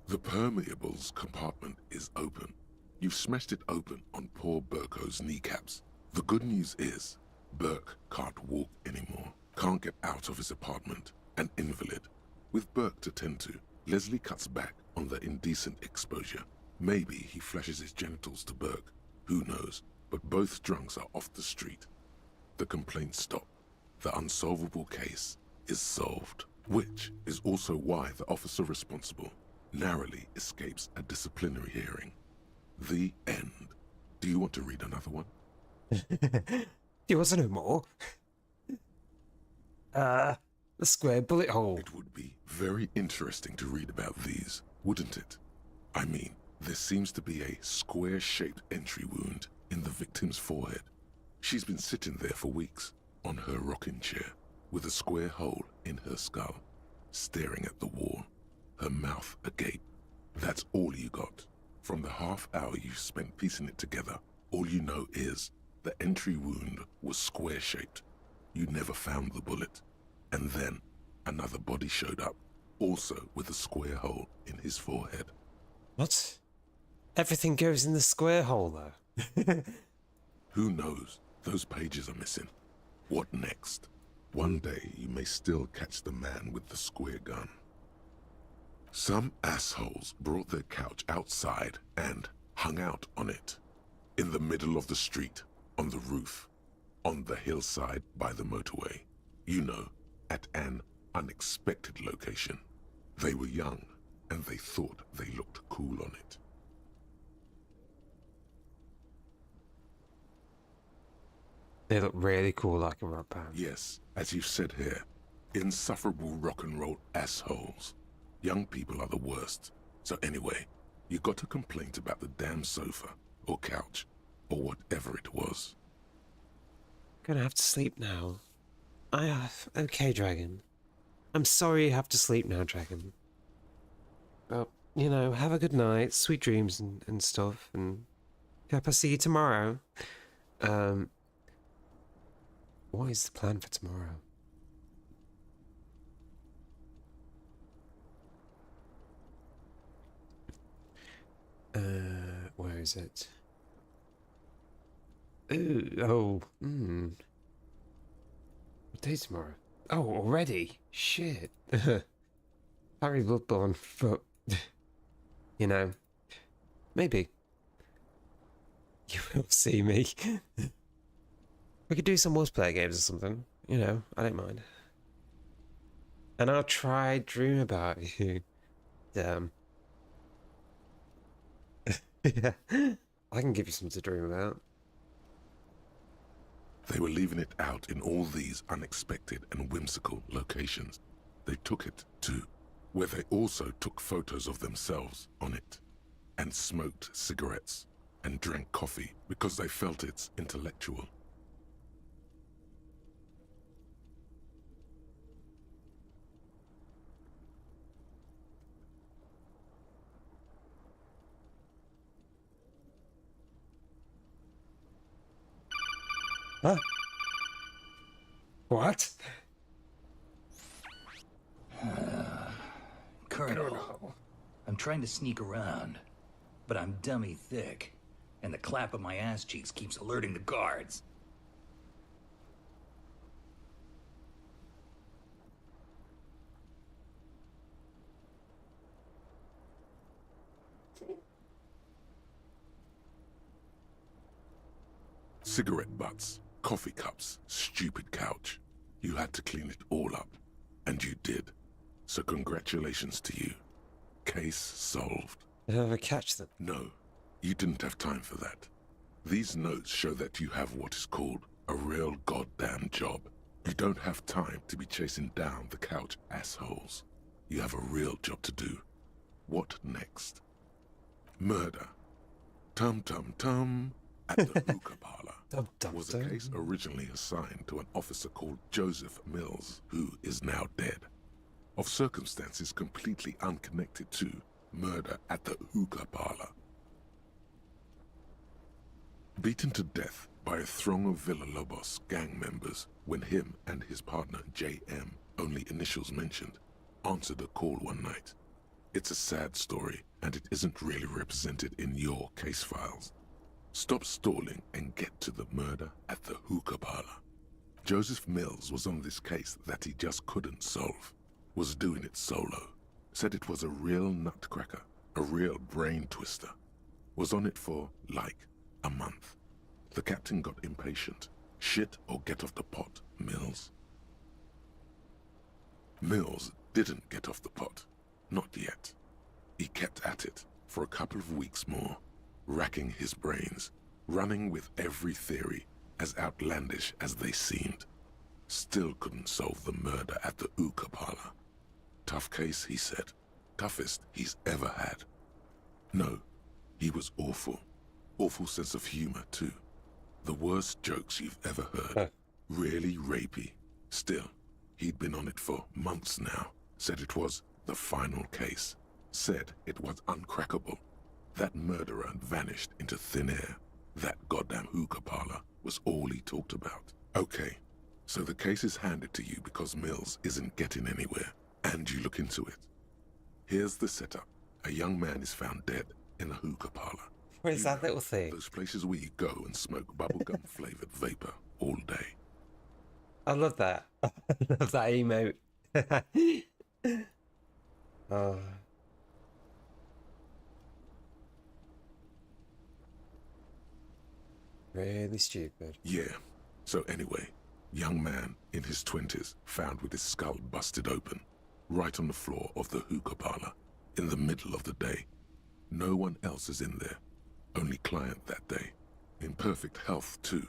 The permeables compartment is open. You've smashed it open on poor Burko's kneecaps. The good news is, Burke can't walk anymore, can't get out of his apartment, an invalid. With Burke to tend to, Leslie cuts back on the indecent exposure. Maybe he flashes his genitals to Burke, who knows, but both drunks are off the street. The complaints stop. The unsolvable case is solved, which is also why the officer responsible narrowly escapes a disciplinary hearing. The end. Do you want to read another one? Do you want to know more? The square bullet hole. It would be very interesting to read about these, wouldn't it? I mean, there seems to be a square-shaped entry wound in the victim's forehead. She's been sitting there for weeks, on her rocking chair, with a square hole in her skull, staring at the wall, her mouth agape. That's all you got. From the half hour you spent piecing it together, all you know is the entry wound was square-shaped. You never found the bullet. And then another body showed up, also with a square hole in his forehead. What? Everything goes in the square hole, though. Who knows? Those pages are missing. What next? One day you may still catch the man with the square gun. Some assholes brought their couch outside and hung out on it. In the middle of the street, on the roof, on the hillside by the motorway. You know, at an unexpected location. They were young, and they thought they looked cool on it. They look really cool like a rock band. Yes, as you've said here, insufferable rock and roll assholes. Young people are the worst. So anyway, you got a complaint about the damn sofa, or couch, or whatever it was. Gonna have to sleep now. Okay, Dragon. I'm sorry you have to sleep now, Dragon. Well, you know, have a good night, sweet dreams and stuff, and hope I see you tomorrow. What is the plan for tomorrow? Where is it? What day's tomorrow? Oh, already? Shit. Harry Bloodborne, but... you know, maybe. You will see me. We could do some multiplayer games or something. You know, I don't mind. And I'll try dream about you. Damn. Yeah. I can give you something to dream about. They were leaving it out in all these unexpected and whimsical locations. They took it to where they also took photos of themselves on it, and smoked cigarettes, and drank coffee because they felt it's intellectual. Huh? What? Colonel, I'm trying to sneak around, but I'm dummy thick, and the clap of my ass cheeks keeps alerting the guards. Cigarette butts, coffee cups, stupid couch. You had to clean it all up, and you did. So congratulations to you. Case solved. Did I ever catch them? No, you didn't have time for that. These notes show that you have what is called a real goddamn job. You don't have time to be chasing down the couch assholes. You have a real job to do. What next? Murder. Tum Tum Tum at the hookah parlor was a case originally assigned to an officer called Joseph Mills, who is now dead, of circumstances completely unconnected to murder at the hookah parlor. Beaten to death by a throng of Villalobos gang members when him and his partner J.M., only initials mentioned, answered a call one night. It's a sad story, and it isn't really represented in your case files. Stop stalling and get to the murder at the hookah parlor. Joseph Mills was on this case that he just couldn't solve, was doing it solo, said it was a real nutcracker, a real brain twister, was on it for, like, a month. The captain got impatient. Shit or get off the pot, Mills. Mills didn't get off the pot. Not yet. He kept at it for a couple of weeks more, racking his brains, running with every theory as outlandish as they seemed. Still couldn't solve the murder at the hookah parlor. Tough case, he said. Toughest he's ever had. No, he was awful. Awful sense of humor, too. The worst jokes you've ever heard. Really rapey. Still, he'd been on it for months now. Said it was the final case. Said it was uncrackable. That murderer vanished into thin air. That goddamn hookah parlor was all he talked about. Okay, so the case is handed to you because Mills isn't getting anywhere, and you look into it. Here's the setup. A young man is found dead in a hookah parlor. Where's that little thing? Those places where you go and smoke bubblegum-flavored vapor all day. I love that. I love that emote. Oh. Really stupid. Yeah. So anyway, young man in his 20s found with his skull busted open, right on the floor of the hookah parlor, in the middle of the day. No one else is in there. Only client that day. In perfect health, too.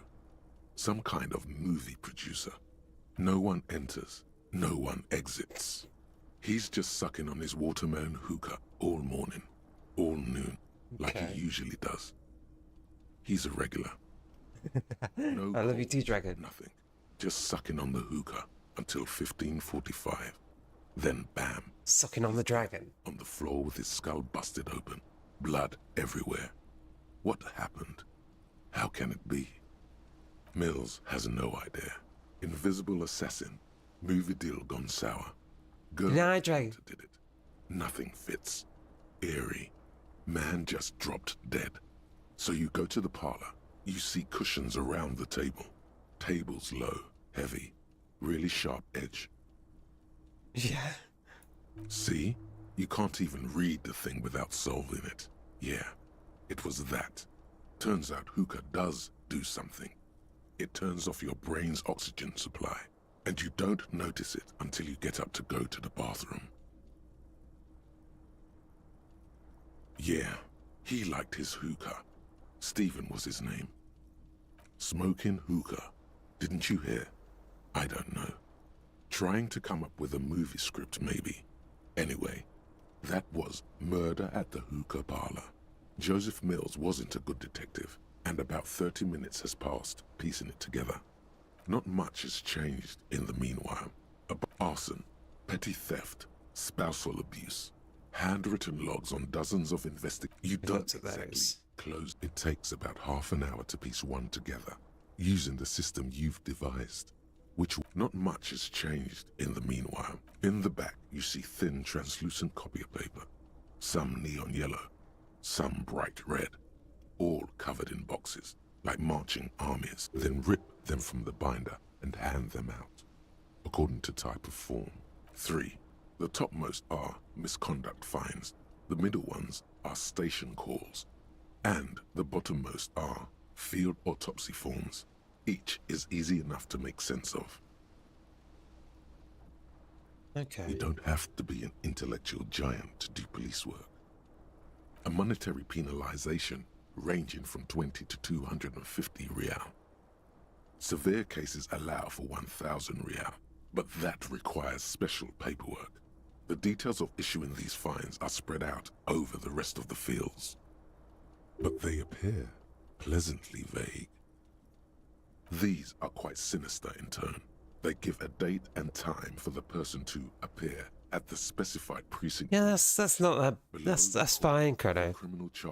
Some kind of movie producer. No one enters. No one exits. He's just sucking on his watermelon hookah all morning, all noon, like he usually does. He's a regular. No I love you too, Dragon. Nothing. Just sucking on the hookah until 15:45. Then bam. Sucking on the dragon. On the floor with his skull busted open. Blood everywhere. What happened? How can it be? Mills has no idea. Invisible assassin. Movie deal gone sour. Girl did it. Nothing fits. Eerie. Man just dropped dead. So you go to the parlor. You see cushions around the table. Tables low, heavy, really sharp edge. Yeah. See? You can't even read the thing without solving it. Yeah, it was that. Turns out hookah does do something. It turns off your brain's oxygen supply, and you don't notice it until you get up to go to the bathroom. Yeah, he liked his hookah. Stephen was his name. Smoking hookah. Didn't you hear? I don't know. Trying to come up with a movie script, maybe. Anyway, that was Murder at the Hookah Parlor. Joseph Mills wasn't a good detective, and about 30 minutes has passed, piecing it together. Not much has changed in the meanwhile. Arson, petty theft, spousal abuse, handwritten logs on dozens of You don't exactly close. It takes about half an hour to piece one together, using the system you've devised. Which not much has changed in the meanwhile. In the back, you see thin, translucent copy paper. Some neon yellow, some bright red, all covered in boxes, like marching armies. Then rip them from the binder and hand them out, according to type of form. 3. The topmost are misconduct fines. The middle ones are station calls. And the bottommost are field autopsy forms. Each is easy enough to make sense of. Okay. You don't have to be an intellectual giant to do police work. A monetary penalization ranging from 20 to 250 real. Severe cases allow for 1,000 real, but that requires special paperwork. The details of issuing these fines are spread out over the rest of the fields. But they appear pleasantly vague. These are quite sinister in turn. They give a date and time for the person to appear at the specified precinct. Yeah, that's not that. That's fine, Credo.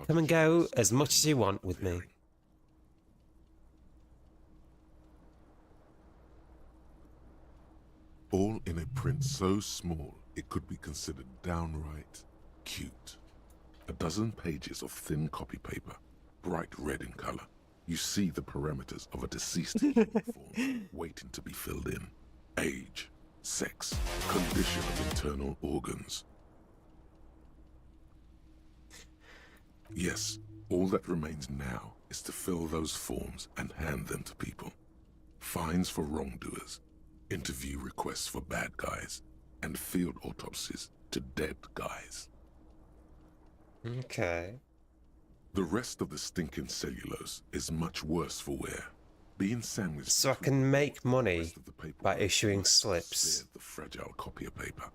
Come and go as much as you want with me. All in a print so small it could be considered downright cute. A dozen pages of thin copy paper, bright red in color. You see the parameters of a deceased form waiting to be filled in. Age, sex, condition of internal organs. Yes, all that remains now is to fill those forms and hand them to people. Fines for wrongdoers, interview requests for bad guys, and field autopsies to dead guys. Okay. The rest of the stinking cellulose is much worse for wear. Being sandwiched. So I can make money by issuing slips. The fragile copier paper.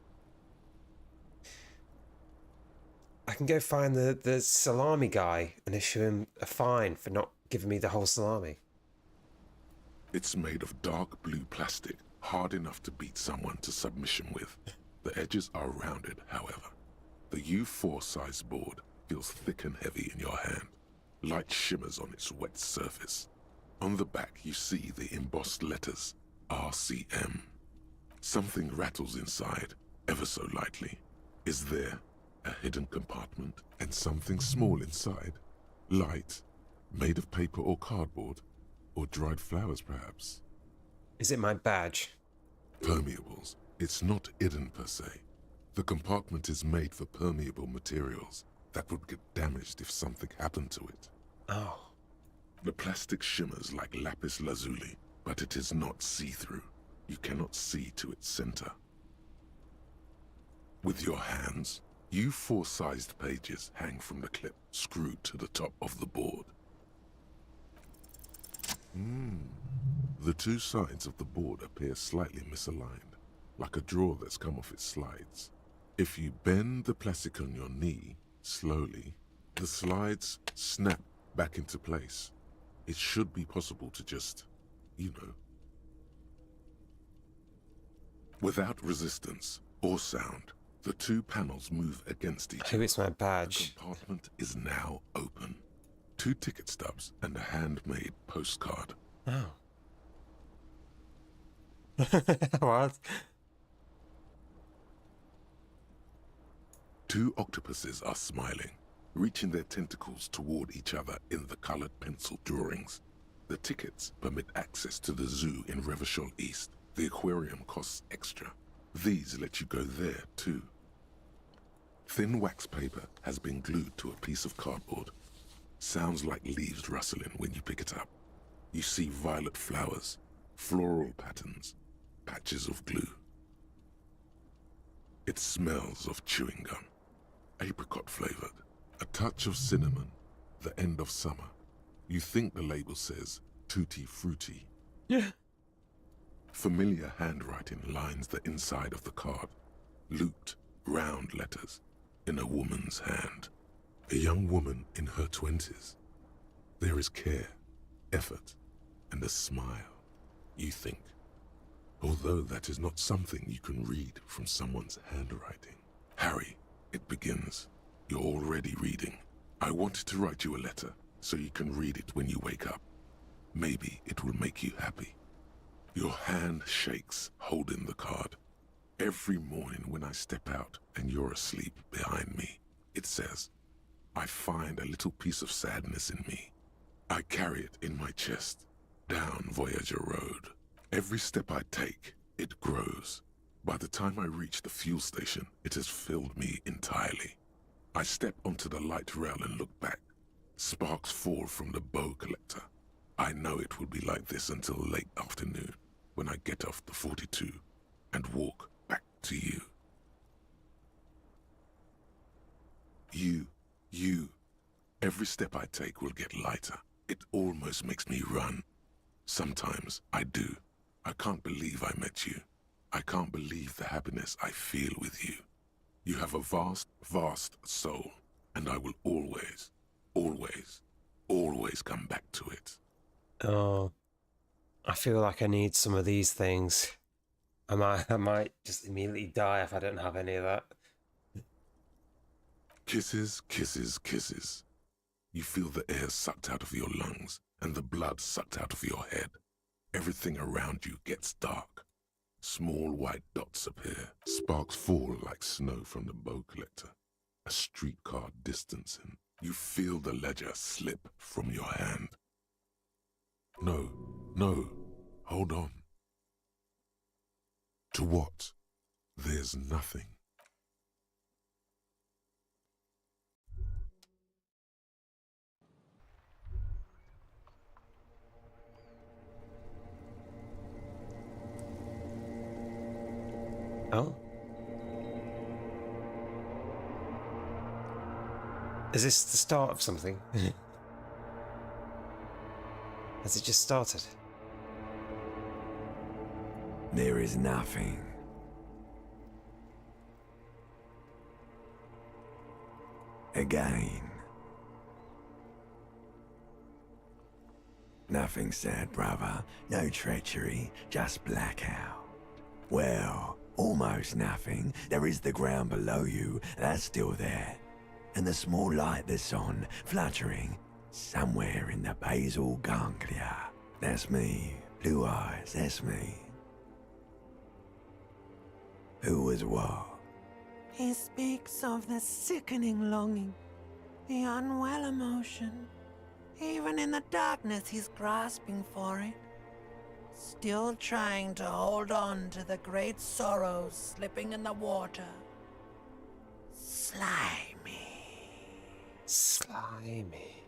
I can go find the salami guy and issue him a fine for not giving me the whole salami. It's made of dark blue plastic, hard enough to beat someone to submission with. The edges are rounded, however. The U4 size board feels thick and heavy in your hand. Light shimmers on its wet surface. On the back you see the embossed letters, RCM. Something rattles inside, ever so lightly. Is there a hidden compartment and something small inside? Light, made of paper or cardboard, or dried flowers perhaps? Is it my badge? Permeables. It's not hidden per se. The compartment is made for permeable materials that would get damaged if something happened to it. Oh. The plastic shimmers like lapis lazuli, but it is not see-through. You cannot see to its center. With your hands, U4-sized pages hang from the clip screwed to the top of the board. The two sides of the board appear slightly misaligned, like a drawer that's come off its slides. If you bend the plastic on your knee, slowly, the slides snap back into place. It should be possible to just, you know. Without resistance or sound, the two panels move against each other. Oh, it's my badge. The compartment is now open. 2 ticket stubs and a handmade postcard. Oh. What? 2 octopuses are smiling, reaching their tentacles toward each other in the colored pencil drawings. The tickets permit access to the zoo in Revachol East. The aquarium costs extra. These let you go there, too. Thin wax paper has been glued to a piece of cardboard. Sounds like leaves rustling when you pick it up. You see violet flowers, floral patterns, patches of glue. It smells of chewing gum, apricot flavored, a touch of cinnamon, the end of summer. You think the label says tutti frutti. Yeah. Familiar handwriting lines the inside of the card, looped, round letters in a woman's hand. A young woman in her 20s. There is care, effort, and a smile, you think. Although that is not something you can read from someone's handwriting. Harry, it begins. You're already reading. I wanted to write you a letter so you can read it when you wake up. Maybe it will make you happy. Your hand shakes, holding the card. Every morning when I step out and you're asleep behind me, it says, I find a little piece of sadness in me. I carry it in my chest, down Voyager Road. Every step I take, it grows. By the time I reach the fuel station, it has filled me entirely. I step onto the light rail and look back. Sparks fall from the bow collector. I know it will be like this until late afternoon, when I get off the 42 and walk back to you. You. Every step I take will get lighter. It almost makes me run. Sometimes I do. I can't believe I met you. I can't believe the happiness I feel with you. You have a vast, vast soul, and I will always, always, always come back to it. Oh, I feel like I need some of these things. I might just immediately die if I don't have any of that. Kisses, kisses, kisses. You feel the air sucked out of your lungs and the blood sucked out of your head. Everything around you gets dark. Small white dots appear. Sparks fall like snow from the bow collector. A streetcar distancing. You feel the ledger slip from your hand. No, no, hold on. To what? There's nothing. Oh? Is this the start of something? Has it just started? There is nothing. Again. Nothing sad, brother. No treachery, just blackout. Well, almost nothing. There is the ground below you, that's still there. And the small light that's on, fluttering, somewhere in the basal ganglia. That's me. Blue eyes, that's me. Who was what? He speaks of the sickening longing, the unwell emotion. Even in the darkness, he's grasping for it. Still trying to hold on to the great sorrows slipping in the water. Slimy. Slimy.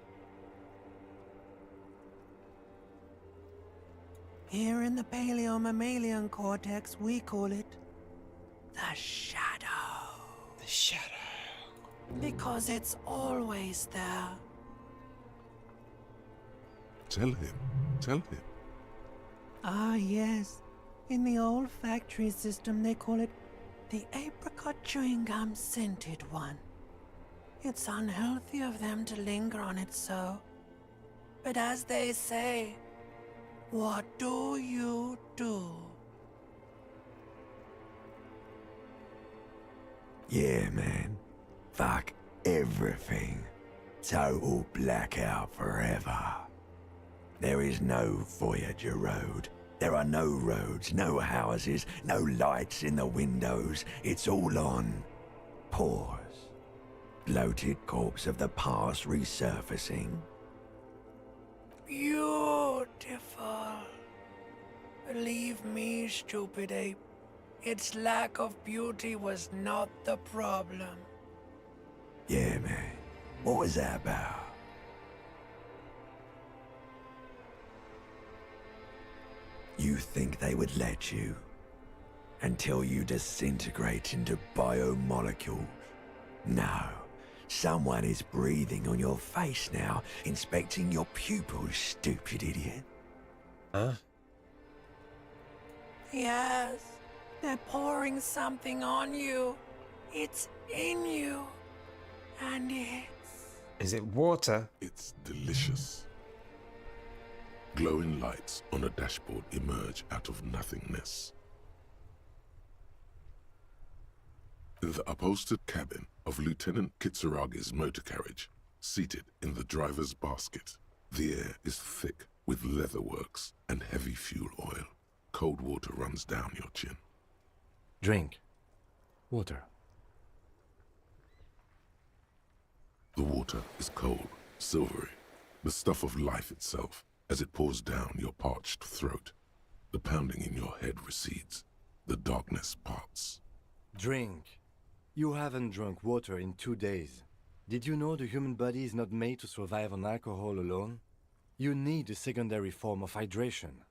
Here in the paleo-mammalian cortex, we call it the shadow. The shadow. Because it's always there. Tell him. Tell him. Ah, yes. In the olfactory system, they call it the apricot chewing gum scented one. It's unhealthy of them to linger on it so. But as they say, what do you do? Yeah, man. Fuck everything. Total blackout forever. There is no Voyager Road. There are no roads, no houses, no lights in the windows. It's all on pause. Bloated corpse of the past resurfacing. Beautiful. Believe me, stupid ape. Its lack of beauty was not the problem. Yeah, man. What was that about? You think they would let you? Until you disintegrate into biomolecules? No. Someone is breathing on your face now, inspecting your pupils, stupid idiot. Huh? Yes. They're pouring something on you. It's in you. And it's... Is it water? It's delicious. Glowing lights on a dashboard emerge out of nothingness. In the upholstered cabin of Lieutenant Kitsuragi's motor carriage, seated in the driver's basket, the air is thick with leatherworks and heavy fuel oil. Cold water runs down your chin. Drink. Water. The water is cold, silvery, the stuff of life itself, as it pours down your parched throat. The pounding in your head recedes. The darkness parts. Drink. You haven't drunk water in 2 days. Did you know the human body is not made to survive on alcohol alone? You need a secondary form of hydration.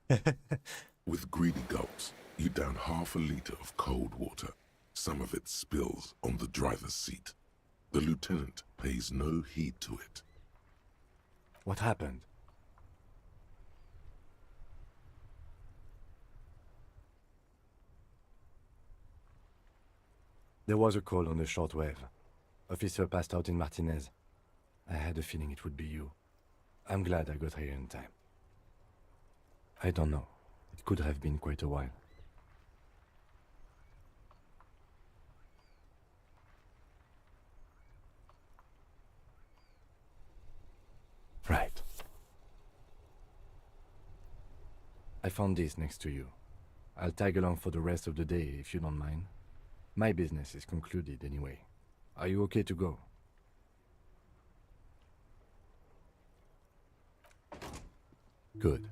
With greedy gulps, you down half a liter of cold water. Some of it spills on the driver's seat. The lieutenant pays no heed to it. What happened? There was a call on the shortwave. Officer passed out in Martinez. I had a feeling it would be you. I'm glad I got here in time. I don't know. It could have been quite a while. Right. I found this next to you. I'll tag along for the rest of the day if you don't mind. My business is concluded anyway. Are you okay to go? Good.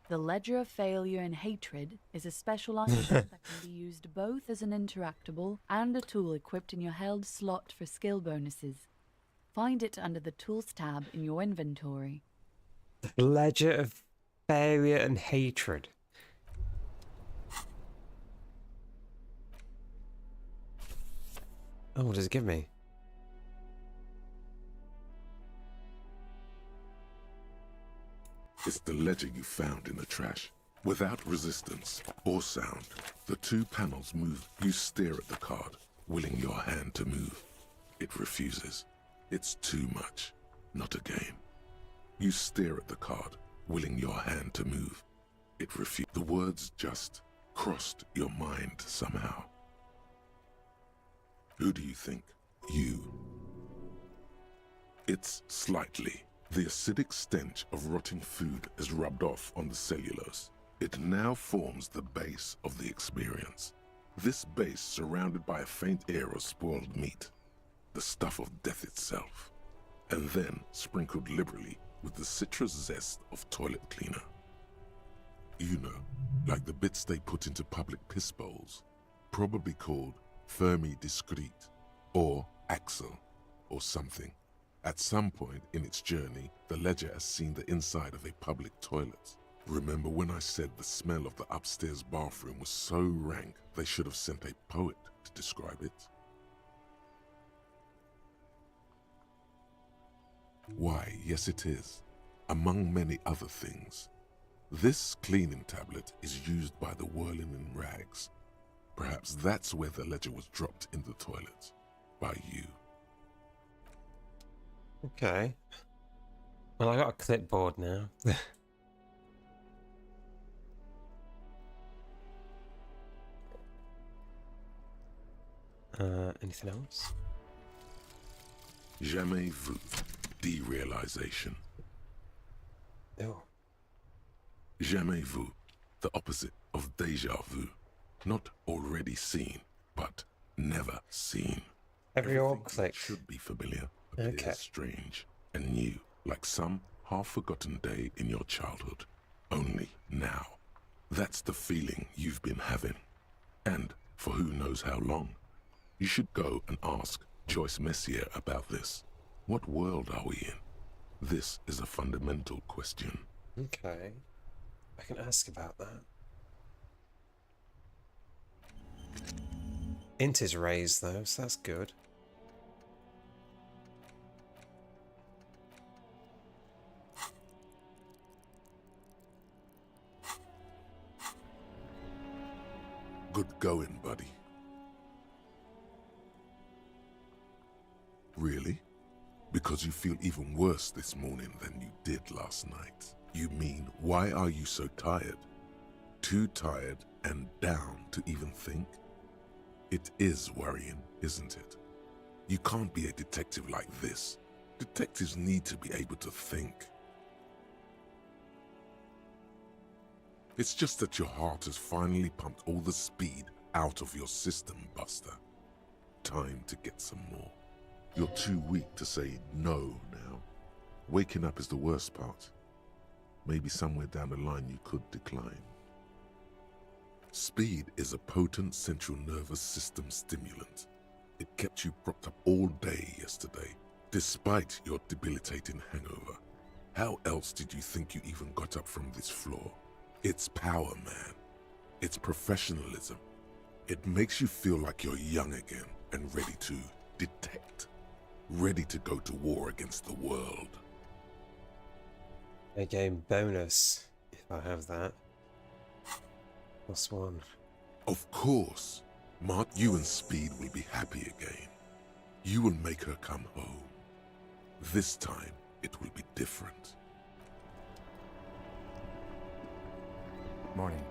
The Ledger of Failure and Hatred is a special item that can be used both as an interactable and a tool equipped in your held slot for skill bonuses. Find it under the Tools tab in your inventory. Ledger of Failure and Hatred. Oh, what does it give me? It's the ledger you found in the trash. Without resistance or sound, the two panels move. You stare at the card, willing your hand to move. It refuses. It's too much. Not a game. You stare at the card, willing your hand to move. It refuses. The words just crossed your mind somehow. Who do you think? You. It's slightly. The acidic stench of rotting food is rubbed off on the cellulose. It now forms the base of the experience. This base surrounded by a faint air of spoiled meat, the stuff of death itself, and then sprinkled liberally with the citrus zest of toilet cleaner. You know, like the bits they put into public piss bowls, probably called Fermi Discrete, or Axel, or something. At some point in its journey, the ledger has seen the inside of a public toilet. Remember when I said the smell of the upstairs bathroom was so rank they should have sent a poet to describe it? Why, yes it is. Among many other things. This cleaning tablet is used by the whirling in rags. Perhaps that's where the ledger was dropped in the toilet. By you. Okay. Well, I got a clipboard now. Anything else? Jamais vu. Derealization. Oh. Jamais vu. The opposite of déjà vu. Not already seen, but never seen. Every org click should be familiar. Appears strange and new, like some half-forgotten day in your childhood. Only now. That's the feeling you've been having. And for who knows how long. You should go and ask Joyce Messier about this. What world are we in? This is a fundamental question. Okay. I can ask about that. Int is raised though, so that's good. Good going, buddy. Really? Because you feel even worse this morning than you did last night. You mean, why are you so tired? Too tired and down to even think? It is worrying, isn't it? You can't be a detective like this. Detectives need to be able to think. It's just that your heart has finally pumped all the speed out of your system, Buster. Time to get some more. You're too weak to say no now. Waking up is the worst part. Maybe somewhere down the line you could decline. Speed is a potent central nervous system stimulant. It kept you propped up all day yesterday, despite your debilitating hangover. How else did you think you even got up from this floor? It's power, man. It's professionalism. It makes you feel like you're young again and ready to detect. Ready to go to war against the world. A game bonus, if I have that. +1. Of course. Mart, you and Speed will be happy again. You will make her come home. This time, it will be different. Morning.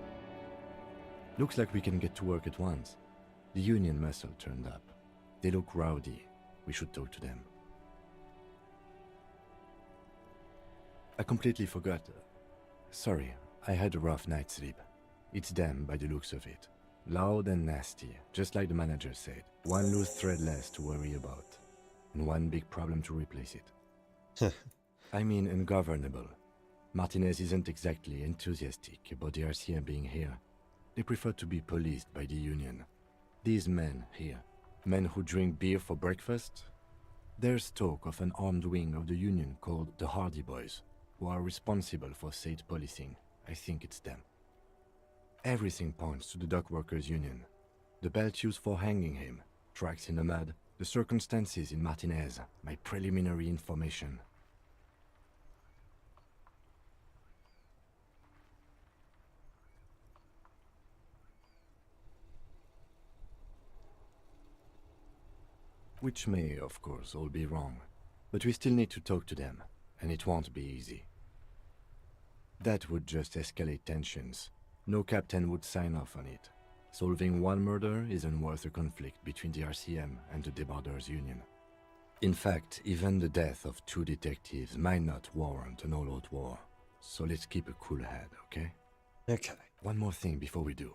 Looks like we can get to work at once. The Union muscle turned up. They look rowdy. We should talk to them. I completely forgot. Sorry, I had a rough night's sleep. It's them by the looks of it. Loud and nasty, just like the manager said. One loose thread less to worry about. And one big problem to replace it. I mean ungovernable. Martinez isn't exactly enthusiastic about the RCM being here. They prefer to be policed by the Union. These men here, men who drink beer for breakfast, there's talk of an armed wing of the Union called the Hardy Boys, who are responsible for state policing. I think it's them. Everything points to the Dock Workers Union. The belt used for hanging him, tracks in the mud, the circumstances in Martinez, my preliminary information. Which may, of course, all be wrong. But we still need to talk to them, and it won't be easy. That would just escalate tensions. No captain would sign off on it. Solving one murder isn't worth a conflict between the RCM and the Debarders Union. In fact, even the death of 2 detectives might not warrant an all-out war. So let's keep a cool head, okay? Okay. One more thing before we do.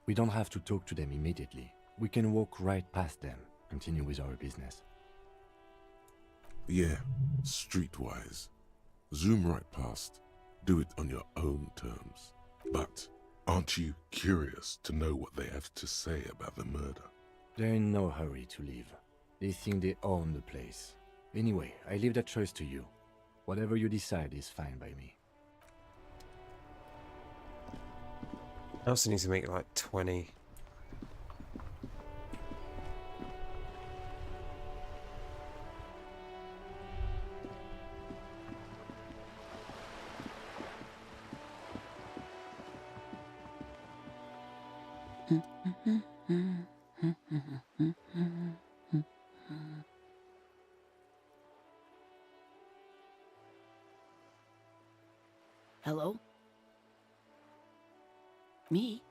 We don't have to talk to them immediately. We can walk right past them, continue with our business. Yeah, streetwise. Zoom right past. Do it on your own terms. But aren't you curious to know what they have to say about the murder? They're in no hurry to leave. They think they own the place. Anyway, I leave that choice to you. Whatever you decide is fine by me. I also need to make like 20. Hello? Me?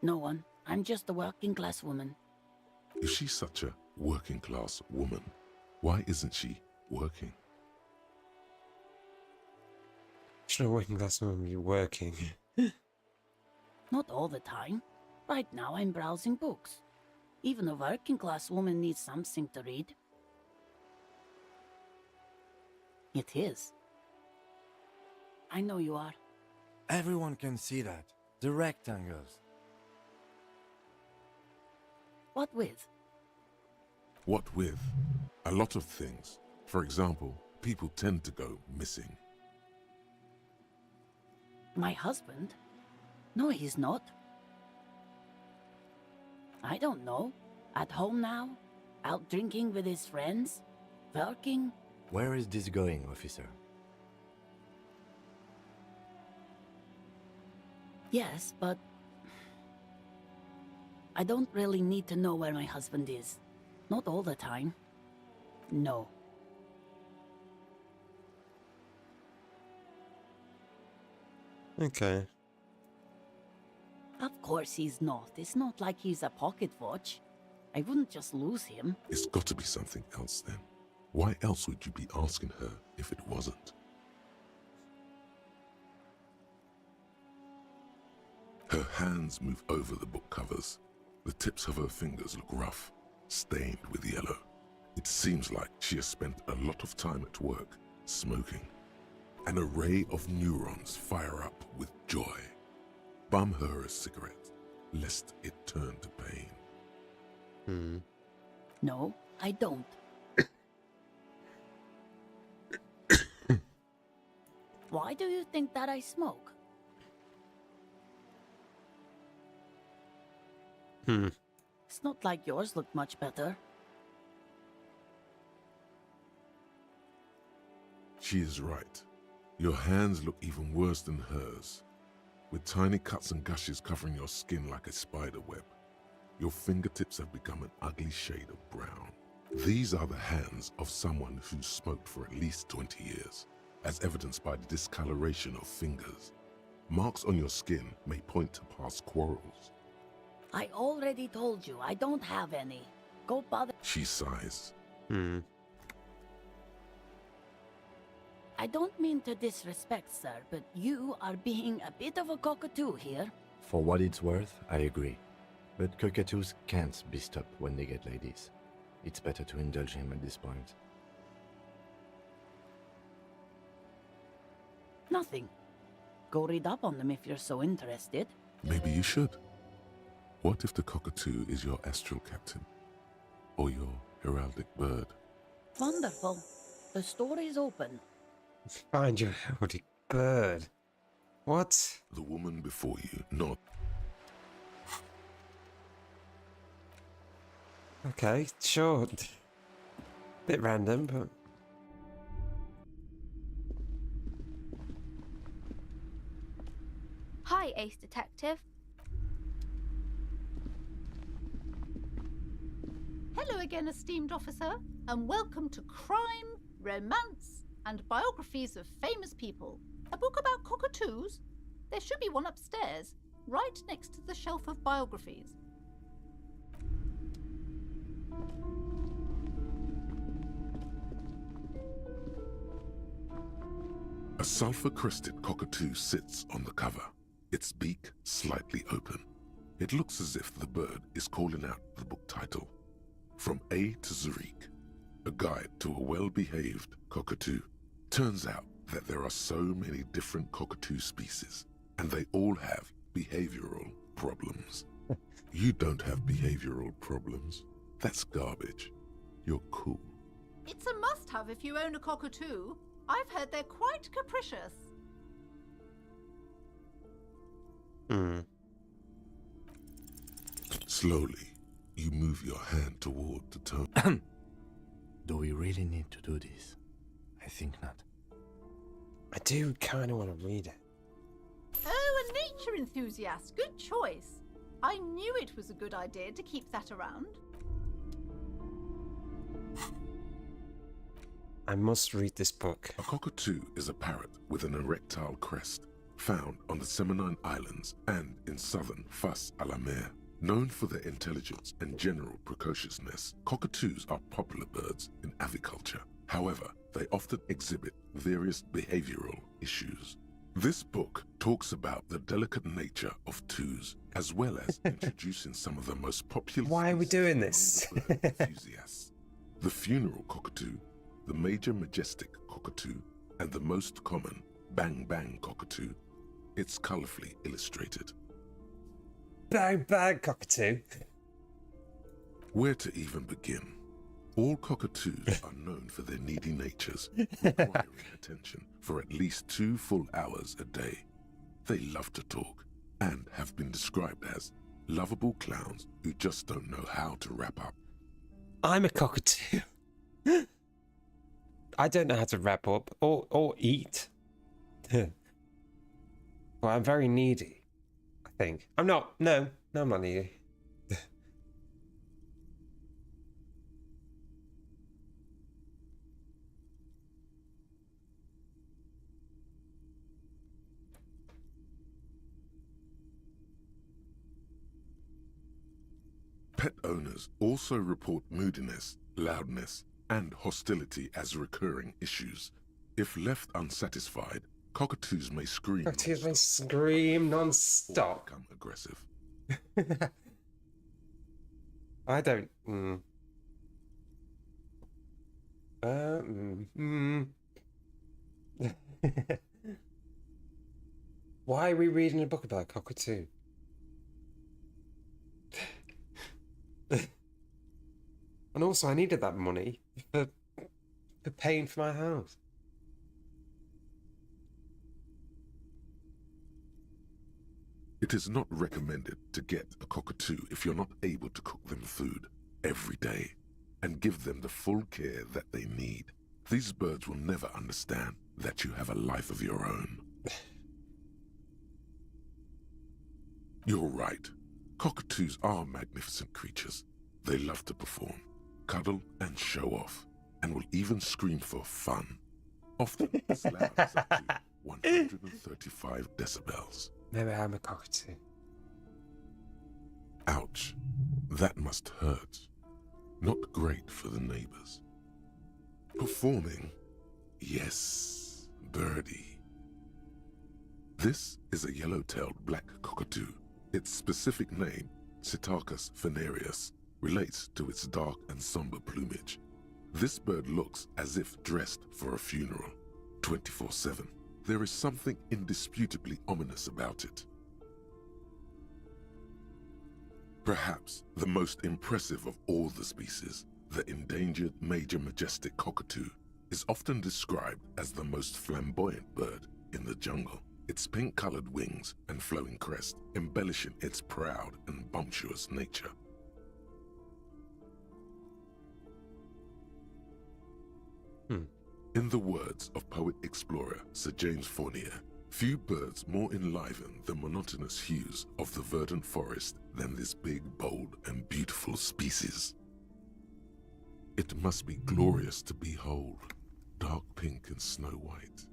No one. I'm just a working class woman. If she's such a working class woman, why isn't she working? Should a working class woman be working? Not all the time. Right now I'm browsing books. Even a working class woman needs something to read. It is. I know you are. Everyone can see that. The rectangles. What with? What with? A lot of things. For example, people tend to go missing. My husband? No, he's not. I don't know. At home now? Out drinking with his friends? Working? Where is this going, officer? Yes, but I don't really need to know where my husband is. Not all the time. No. Okay. Of course he's not. It's not like he's a pocket watch. I wouldn't just lose him. It's got to be something else then. Why else would you be asking her if it wasn't? Her hands move over the book covers. The tips of her fingers look rough, stained with yellow. It seems like she has spent a lot of time at work, smoking. An array of neurons fire up with joy. Bum her a cigarette, lest it turn to pain. No, I don't. Why do you think that I smoke? It's not like yours look much better. She is right. Your hands look even worse than hers, with tiny cuts and gushes covering your skin like a spider web. Your fingertips have become an ugly shade of brown. These are the hands of someone who's smoked for at least 20 years, as evidenced by the discoloration of fingers. Marks on your skin may point to past quarrels. I already told you, I don't have any. Go bother. She sighs. I don't mean to disrespect, sir, but you are being a bit of a cockatoo here. For what it's worth, I agree. But cockatoos can't be stopped when they get like this. It's better to indulge him at this point. Nothing. Go read up on them if you're so interested. Maybe you should. What if the cockatoo is your astral captain? Or your heraldic bird? Wonderful. The story's open. Find your heraldic bird. What? The woman before you nods. Okay, sure. Bit random, but... Hi, Ace Detective. Hello again, esteemed officer, and welcome to Crime, Romance, and Biographies of Famous People. A book about cockatoos? There should be one upstairs, right next to the shelf of biographies. A sulfur-crested cockatoo sits on the cover, its beak slightly open. It looks as if the bird is calling out the book title, From A to Zurich, a guide to a well-behaved cockatoo. Turns out that there are so many different cockatoo species, and they all have behavioral problems. You don't have behavioral problems. That's garbage. You're cool. It's a must-have if you own a cockatoo. I've heard they're quite capricious. Slowly, you move your hand toward the tone. Do we really need to do this? I think not. I do kind of want to read it. Oh, a nature enthusiast. Good choice. I knew it was a good idea to keep that around. I must read this book. A cockatoo is a parrot with an erectile crest, found on the Seminine Islands and in southern Fas a la Mer. Known for their intelligence and general precociousness, cockatoos are popular birds in aviculture. However, they often exhibit various behavioral issues. This book talks about the delicate nature of twos, as well as introducing some of the most popular. Why are we doing this? Enthusiasts. The funeral cockatoo, the major majestic cockatoo, and the most common bang bang cockatoo. It's colorfully illustrated. Bang bang cockatoo. Where to even begin? All cockatoos are known for their needy natures, requiring attention for at least 2 full hours a day. They love to talk and have been described as lovable clowns who just don't know how to wrap up. I'm a cockatoo. I don't know how to wrap up or eat. Well, I'm very needy, I think. I'm not. No, I'm not needy. Pet owners also report moodiness, loudness, and hostility as recurring issues. If left unsatisfied, cockatoos may scream. Cockatoos may scream non-stop. Become aggressive. I don't. Why are we reading a book about a cockatoo? And also, I needed that money for paying for my house. It is not recommended to get a cockatoo if you're not able to cook them food every day and give them the full care that they need. These birds will never understand that you have a life of your own. You're right. Cockatoos are magnificent creatures. They love to perform, cuddle and show off, and will even scream for fun. Often as loud as up to 135 decibels. Maybe I'm a cockatoo. Ouch. That must hurt. Not great for the neighbors. Performing? Yes, birdie. This is a yellow-tailed black cockatoo. Its specific name, Psittacus venereus, relates to its dark and somber plumage. This bird looks as if dressed for a funeral, 24/7. There is something indisputably ominous about it. Perhaps the most impressive of all the species, the endangered major majestic cockatoo, is often described as the most flamboyant bird in the jungle. Its pink-colored wings and flowing crest embellishing its proud and bumptious nature. In the words of poet-explorer Sir James Fournier, few birds more enliven the monotonous hues of the verdant forest than this big, bold, and beautiful species. It must be glorious to behold, dark pink and snow white.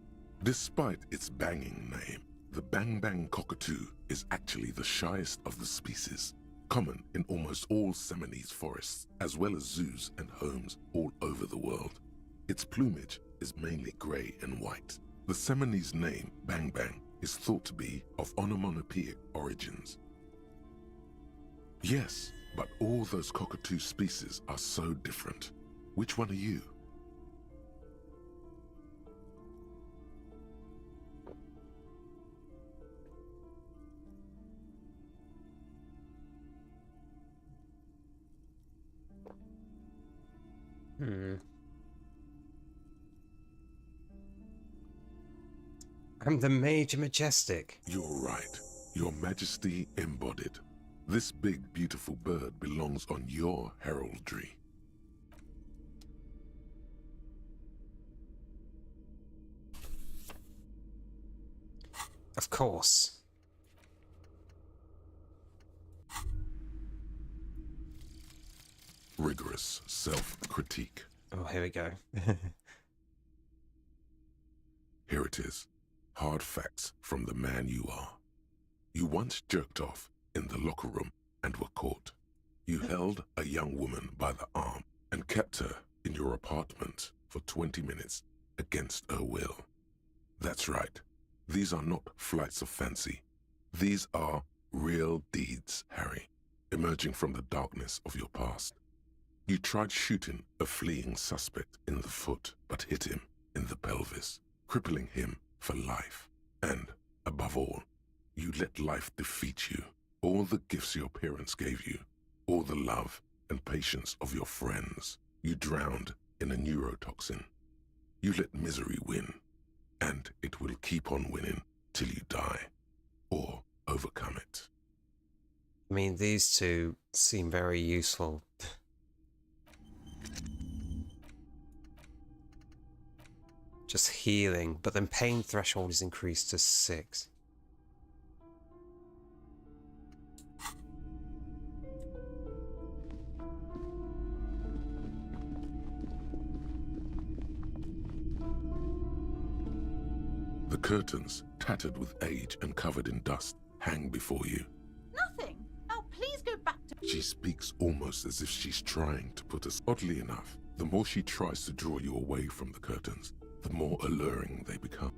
Despite its banging name, the bang-bang cockatoo is actually the shyest of the species, common in almost all Seminoese forests, as well as zoos and homes all over the world. Its plumage is mainly grey and white. The Seminoese name, Bang Bang, is thought to be of onomatopoeic origins. Yes, but all those cockatoo species are so different. Which one are you? I'm the Major Majestic. You're right. Your Majesty embodied. This big, beautiful bird belongs on your heraldry. Of course. Rigorous self-critique. Oh, here we go. Here it is. Hard facts from the man you are. You once jerked off in the locker room and were caught. You held a young woman by the arm and kept her in your apartment for 20 minutes against her will. That's right. These are not flights of fancy. These are real deeds, Harry, emerging from the darkness of your past. You tried shooting a fleeing suspect in the foot, but hit him in the pelvis, crippling him for life. And, above all, you let life defeat you. All the gifts your parents gave you, all the love and patience of your friends, you drowned in a neurotoxin. You let misery win, and it will keep on winning till you die, or overcome it. I mean, these two seem very useful. Just healing, but then pain threshold is increased to 6. The curtains, tattered with age and covered in dust, hang before you. Nothing. Now please go back to... She speaks almost as if she's trying to put us. Oddly enough, the more she tries to draw you away from the curtains, the more alluring they become.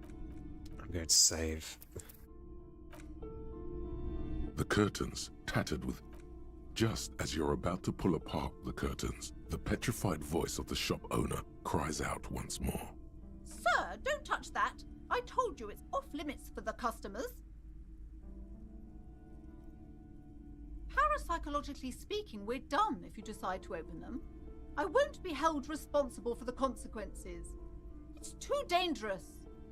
I'm going to save. The curtains, tattered with... Just as you're about to pull apart the curtains, the petrified voice of the shop owner cries out once more. Sir, don't touch that. I told you it's off limits for the customers. Parapsychologically speaking, we're done if you decide to open them. I won't be held responsible for the consequences. It's too dangerous.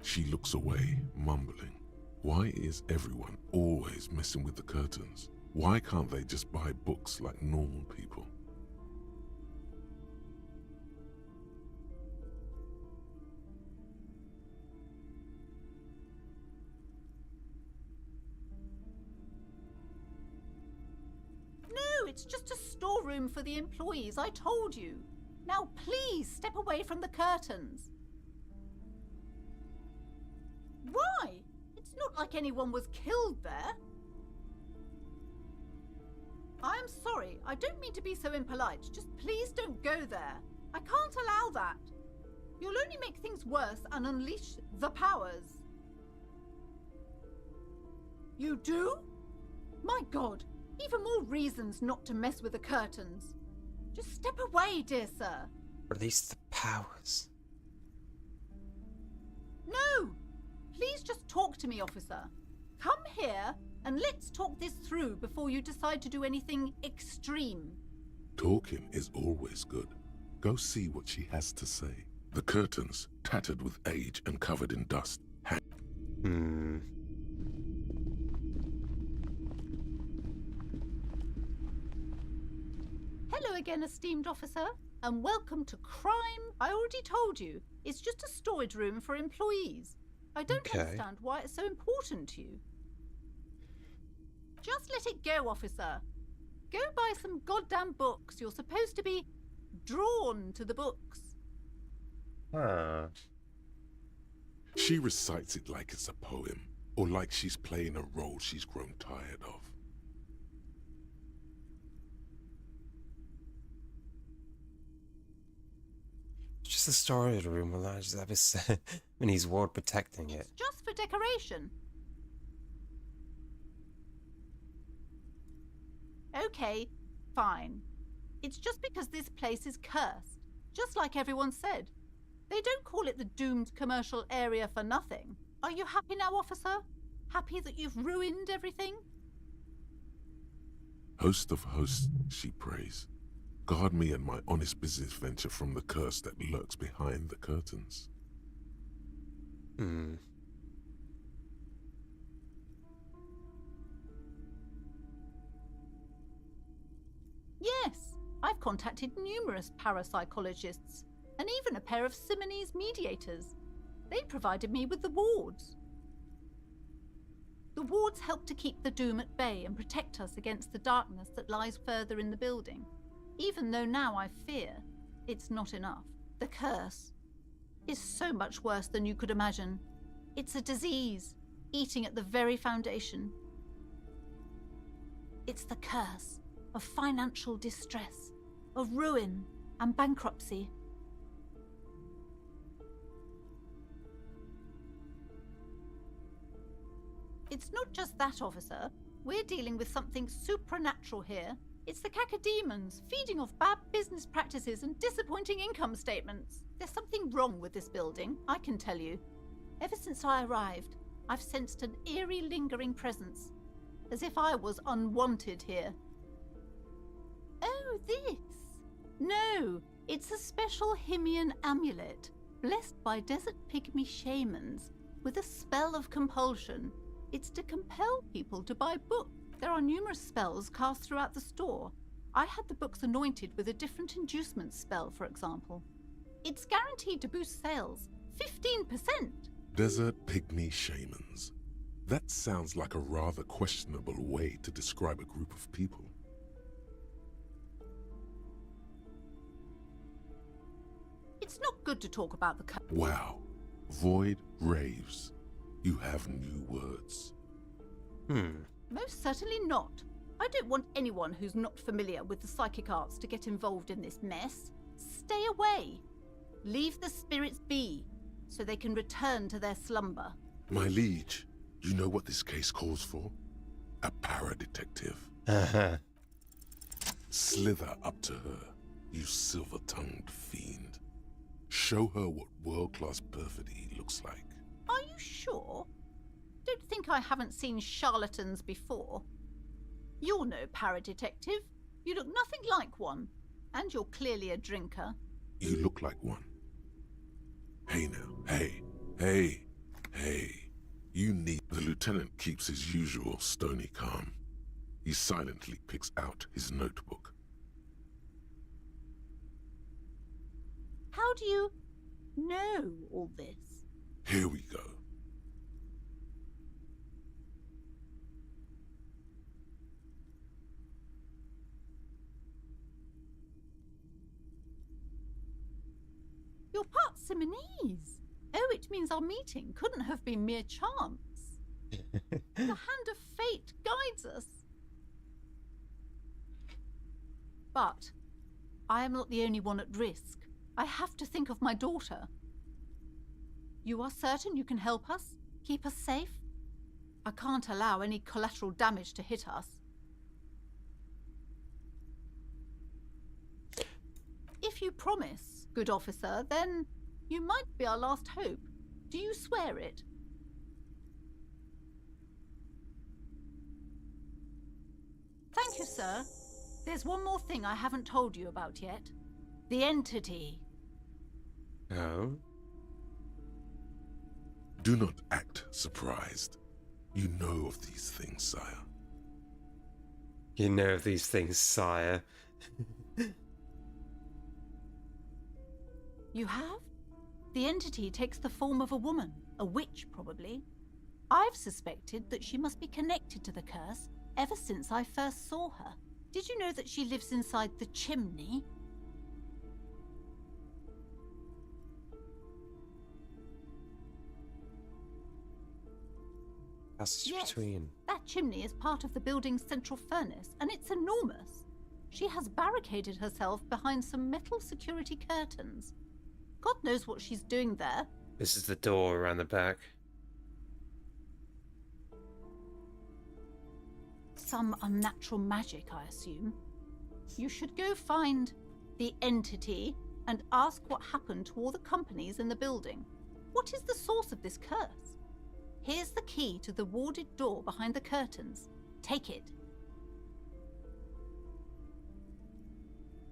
She looks away, mumbling. Why is everyone always messing with the curtains? Why can't they just buy books like normal people? it's just a storeroom for the employees, I told you. Now please step away from the curtains. Why? It's not like anyone was killed there. I am sorry, I don't mean to be so impolite. Just please don't go there. I can't allow that. You'll only make things worse and unleash the powers. You do? My God, even more reasons not to mess with the curtains. Just step away, dear sir. Release the powers. No! Please just talk to me, officer. Come here and let's talk this through before you decide to do anything extreme. Talking is always good. Go see what she has to say. The curtains, tattered with age and covered in dust, hang. Hello again, esteemed officer, and welcome to Crime. I already told you, it's just a storage room for employees. I don't understand why it's so important to you. Just let it go, officer. Go buy some goddamn books. You're supposed to be drawn to the books. She recites it like it's a poem, or like she's playing a role she's grown tired of. It's just a storage room. Well, I just have his and he's ward protecting it. Just for decoration. Okay, fine. It's just because this place is cursed, just like everyone said. They don't call it the doomed commercial area for nothing. Are you happy now, officer? Happy that you've ruined everything? Host of hosts, she prays. Guard me and my honest business venture from the curse that lurks behind the curtains. Yes, I've contacted numerous parapsychologists and even a pair of Simonese mediators. They provided me with the wards. The wards help to keep the doom at bay and protect us against the darkness that lies further in the building. Even though now I fear it's not enough. The curse is so much worse than you could imagine. It's a disease, eating at the very foundation. It's the curse of financial distress, of ruin and bankruptcy. It's not just that, officer. We're dealing with something supernatural here. It's the cacodemons feeding off bad business practices and disappointing income statements. There's something wrong with this building, I can tell you. Ever since I arrived, I've sensed an eerie lingering presence, as if I was unwanted here. Oh, this? No, it's a special Himian amulet, blessed by desert pygmy shamans, with a spell of compulsion. It's to compel people to buy books. There are numerous spells cast throughout the store. I had the books anointed with a different inducement spell, for example. It's guaranteed to boost sales 15%. Desert pygmy shamans. That sounds like a rather questionable way to describe a group of people. It's not good to talk about the Wow. Void raves. You have new words. Most certainly not. I don't want anyone who's not familiar with the psychic arts to get involved in this mess. Stay away. Leave the spirits be, so they can return to their slumber. My liege, you know what this case calls for? A para-detective. Slither up to her, you silver-tongued fiend. Show her what world-class perfidy looks like. Are you sure? Don't think I haven't seen charlatans before. You're no para-detective. You look nothing like one. And you're clearly a drinker. You look like one. Hey now, hey. You need... The lieutenant keeps his usual stony calm. He silently picks out his notebook. How do you know all this? Here we go. Simonese. Oh, it means our meeting couldn't have been mere chance. The hand of fate guides us. But I am not the only one at risk. I have to think of my daughter. You are certain you can help us? Keep us safe? I can't allow any collateral damage to hit us. If you promise, good officer, then you might be our last hope. Do you swear it? Thank you, sir. There's one more thing I haven't told you about yet. The entity. Oh? Do not act surprised. You know of these things, sire. You know of these things, sire. You have? The entity takes the form of a woman, a witch probably. I've suspected that she must be connected to the curse ever since I first saw her. Did you know that she lives inside the chimney? Passage Yes, between. that chimney is part of the building's central furnace, and it's enormous. She has barricaded herself behind some metal security curtains. God knows what she's doing there. This is the door around the back. Some unnatural magic, I assume. You should go find the entity and ask what happened to all the companies in the building. What is the source of this curse? Here's the key to the warded door behind the curtains. Take it.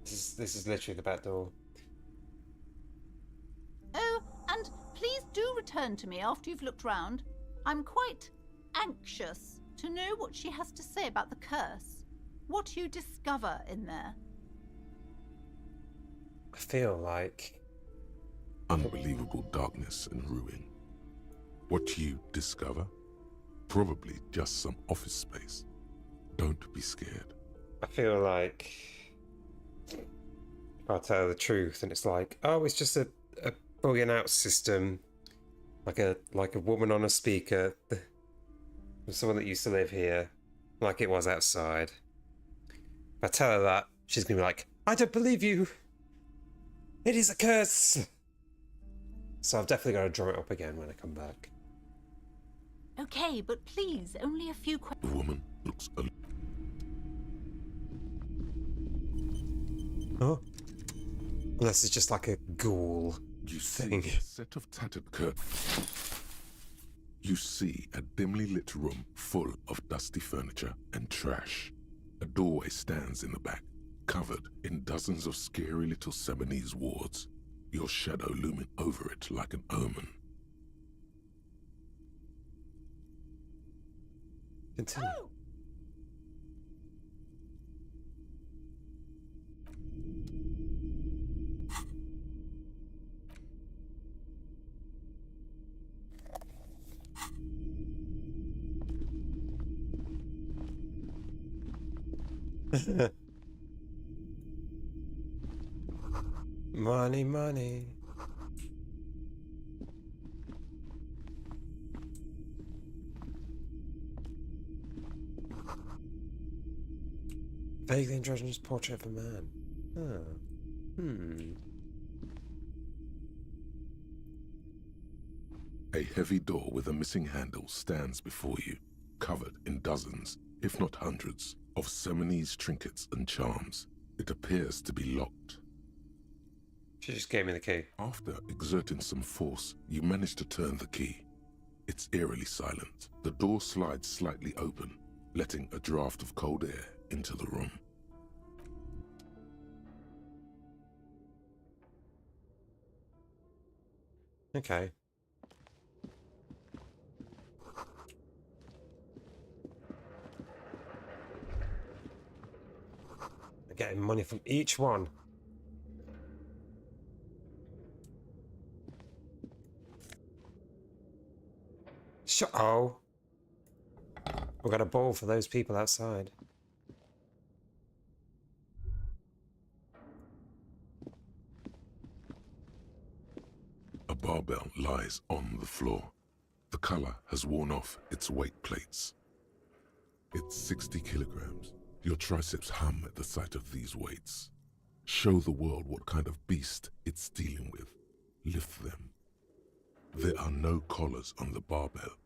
This is literally the back door. Oh, and please do return to me after you've looked round. I'm quite anxious to know what she has to say about the curse. What you discover in there. I feel like... Unbelievable darkness and ruin. What you discover? Probably just some office space. Don't be scared. I feel like... I'll tell the truth, and it's like, oh, it's just a bugging out system. Like a woman on a speaker. Someone that used to live here. Like it was outside. If I tell her that, she's going to be like, I don't believe you. It is a curse. So I've definitely got to drum it up again when I come back. Okay, but please, only a few questions. The woman looks Oh? Unless it's just like a ghoul You thing. see a set of tattered curtains. You see a dimly lit room full of dusty furniture and trash. A doorway stands in the back, covered in dozens of scary little Simonese wards, your shadow looming over it like an omen. Continue. Oh! Money, money. Vaguely androgynous portrait of a man. A heavy door with a missing handle stands before you, covered in dozens, if not hundreds, of Simonese trinkets and charms. It appears to be locked. She just gave me the key. After exerting some force, you manage to turn the key. It's eerily silent. The door slides slightly open, letting a draft of cold air into the room. Okay. I'm getting money from each one. Oh. We've got a bowl for those people outside. barbell lies on the floor. The color has worn off its weight plates. It's 60 kilograms. Your triceps hum at the sight of these weights. Show the world what kind of beast it's dealing with. Lift them. There are no collars on the barbell.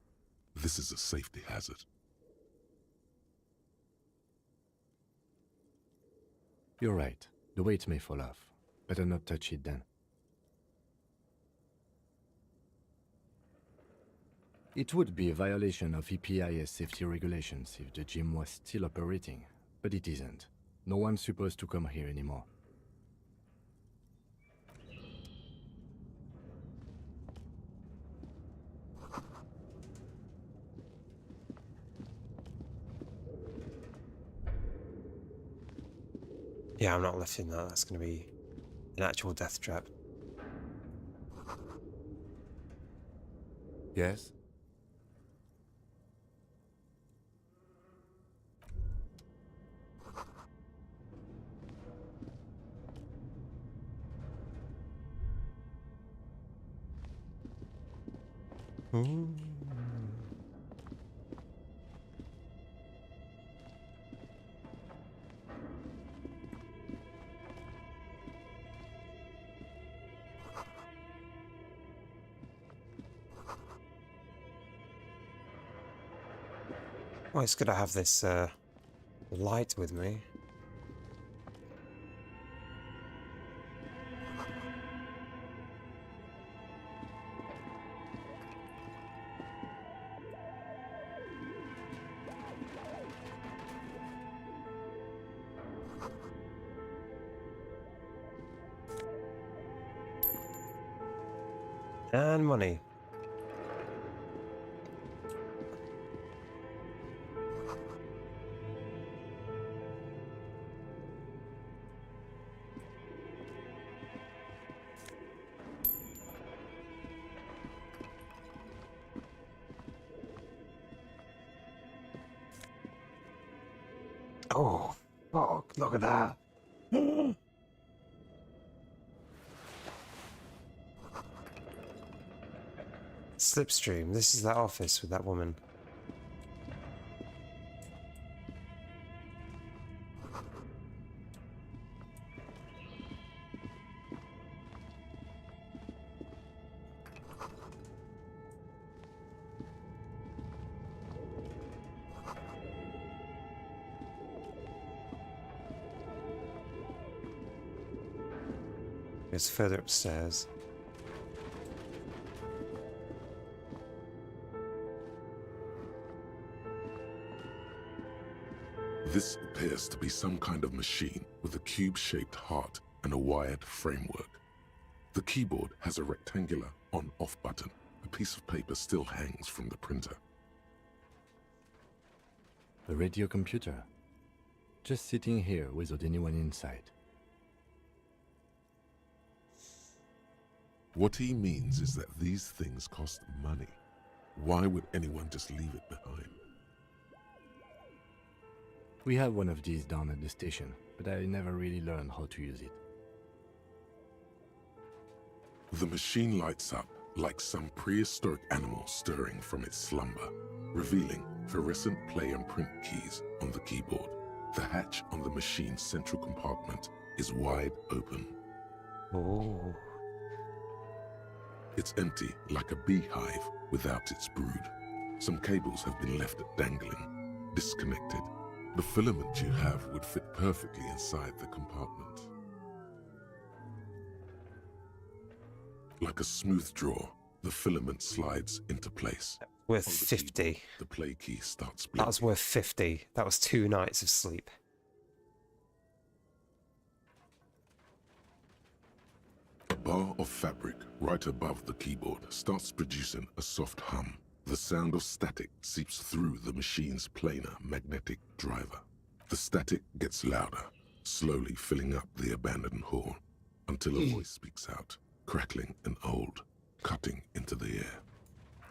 This is a safety hazard. You're right. The weight may fall off. Better not touch it then. It would be a violation of EPIS safety regulations if the gym was still operating, but it isn't. No one's supposed to come here anymore. Yeah, I'm not lifting that. That's going to be an actual death trap. Yes? Ooh. Well, it's good to have this light with me. And money. Oh, fuck, look at that. Slipstream, this is that office with that woman. It's further upstairs. This appears to be some kind of machine with a cube-shaped heart and a wired framework. The keyboard has a rectangular on-off button. A piece of paper still hangs from the printer. A radio computer. Just sitting here without anyone inside. What he means is that these things cost money. Why would anyone just leave it behind? We have one of these down at the station, but I never really learned how to use it. The machine lights up like some prehistoric animal stirring from its slumber, revealing fluorescent play and print keys on the keyboard. The hatch on the machine's central compartment is wide open. Oh. It's empty like a beehive without its brood. Some cables have been left dangling, disconnected. The filament you have would fit perfectly inside the compartment. Like a smooth draw, the filament slides into place. Worth 50. The play key starts blinking. That was worth 50. That was 2 nights of sleep. A bar of fabric right above the keyboard starts producing a soft hum. The sound of static seeps through the machine's planar magnetic driver. The static gets louder, slowly filling up the abandoned hall, until a voice speaks out, crackling and old, cutting into the air.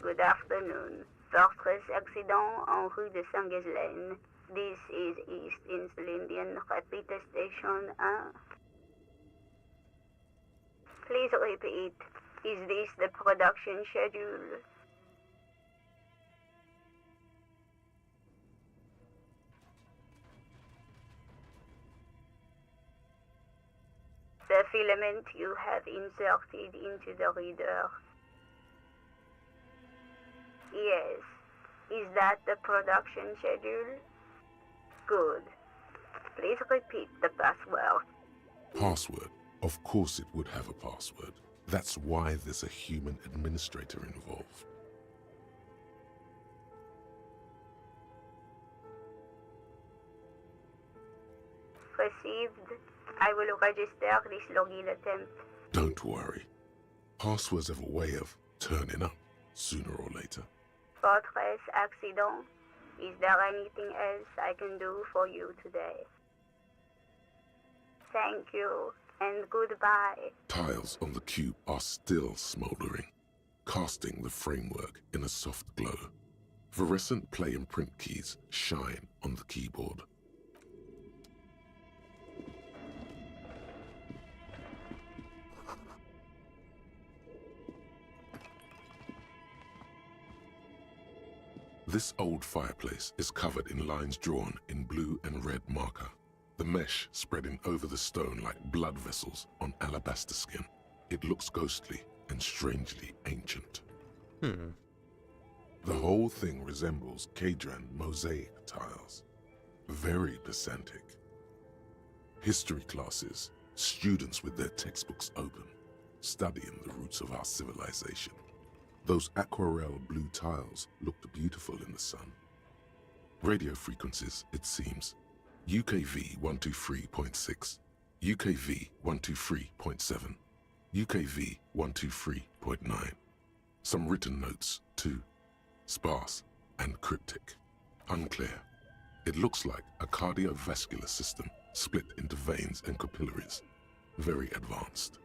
Good afternoon. Fortress accident en rue de Saint-Ghislaine. This is East Insulindian Repeat Station 1. Please repeat. Is this the production schedule? The filament you have inserted into the reader. Yes. Is that the production schedule? Good. Please repeat the password. Password? Of course it would have a password. That's why there's a human administrator involved. Received. I will register this login attempt. Don't worry. Passwords have a way of turning up sooner or later. Fortress accident. Is there anything else I can do for you today? Thank you, and goodbye. Tiles on the cube are still smoldering, casting the framework in a soft glow. Fluorescent play and print keys shine on the keyboard. This old fireplace is covered in lines drawn in blue and red marker, the mesh spreading over the stone like blood vessels on alabaster skin. It looks ghostly and strangely ancient. The whole thing resembles Kadran mosaic tiles. Very pedantic. History classes, students with their textbooks open, studying the roots of our civilization. Those aquarelle blue tiles looked beautiful in the sun. Radio frequencies, it seems. UKV 123.6, UKV 123.7, UKV 123.9. Some written notes, too. Sparse and cryptic. Unclear. It looks like a cardiovascular system split into veins and capillaries. Very advanced.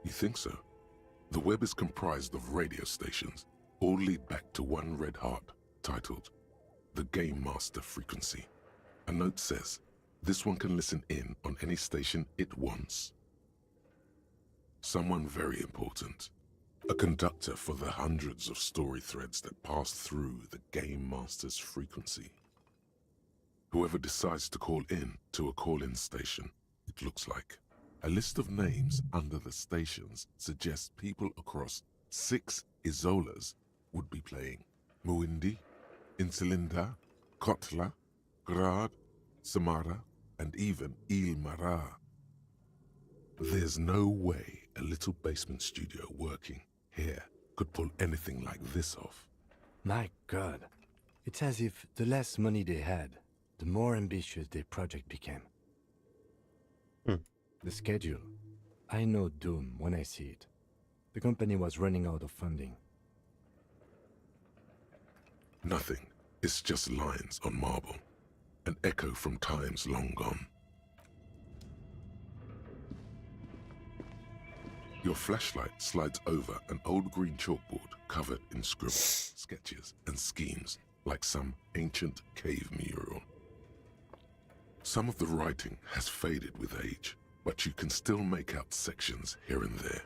You think so? The web is comprised of radio stations, all lead back to one red heart, titled The Game Master Frequency. A note says, this one can listen in on any station it wants. Someone very important. A conductor for the hundreds of story threads that pass through the Game Master's frequency. Whoever decides to call in to a call-in station, it looks like. A list of names under the stations suggests people across 6 Isolas would be playing. Muindi, Insulinda, Kotla, Grad, Samara, and even Ilmara. There's no way a little basement studio working here could pull anything like this off. My God. It's as if the less money they had, the more ambitious their project became. The schedule. I know doom when I see it. The company was running out of funding. Nothing. It's just lines on marble. An echo from times long gone. Your flashlight slides over an old green chalkboard covered in scribbles, sketches, and schemes like some ancient cave mural. Some of the writing has faded with age, but you can still make out sections here and there.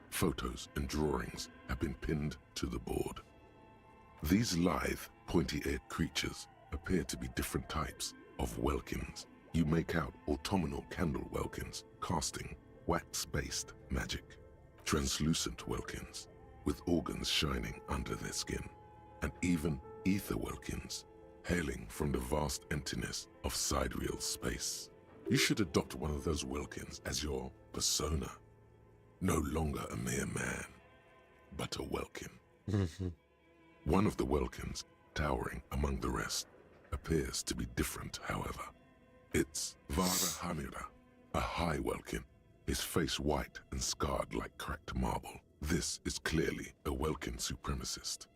Photos and drawings have been pinned to the board. These lithe, pointy-eared creatures appear to be different types of welkins. You make out autumnal candle welkins casting wax-based magic. Translucent welkins with organs shining under their skin. And even ether welkins hailing from the vast emptiness of sidereal space. You should adopt one of those welkins as your persona. No longer a mere man, but a welkin. One of the welkins, towering among the rest, appears to be different, however. It's Vara Hamira, a high welkin, his face white and scarred like cracked marble. This is clearly a welkin supremacist.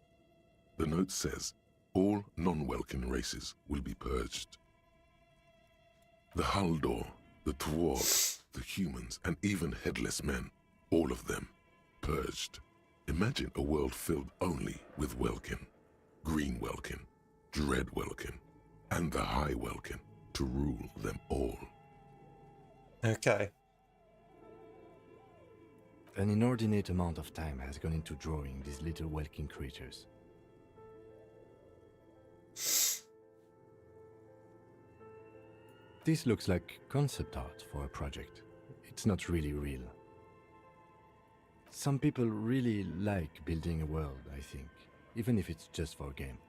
The note says, all non-welkin races will be purged. The Haldor, the Dwarves, the humans, and even headless men, all of them, purged. Imagine a world filled only with welkin. Green welkin, dread welkin, and the high welkin, to to rule them all. Okay. An inordinate amount of time has gone into drawing these little welkin creatures. This looks like concept art for a project. It's not really real. Some people really like building a world, I think, even if it's just for a game.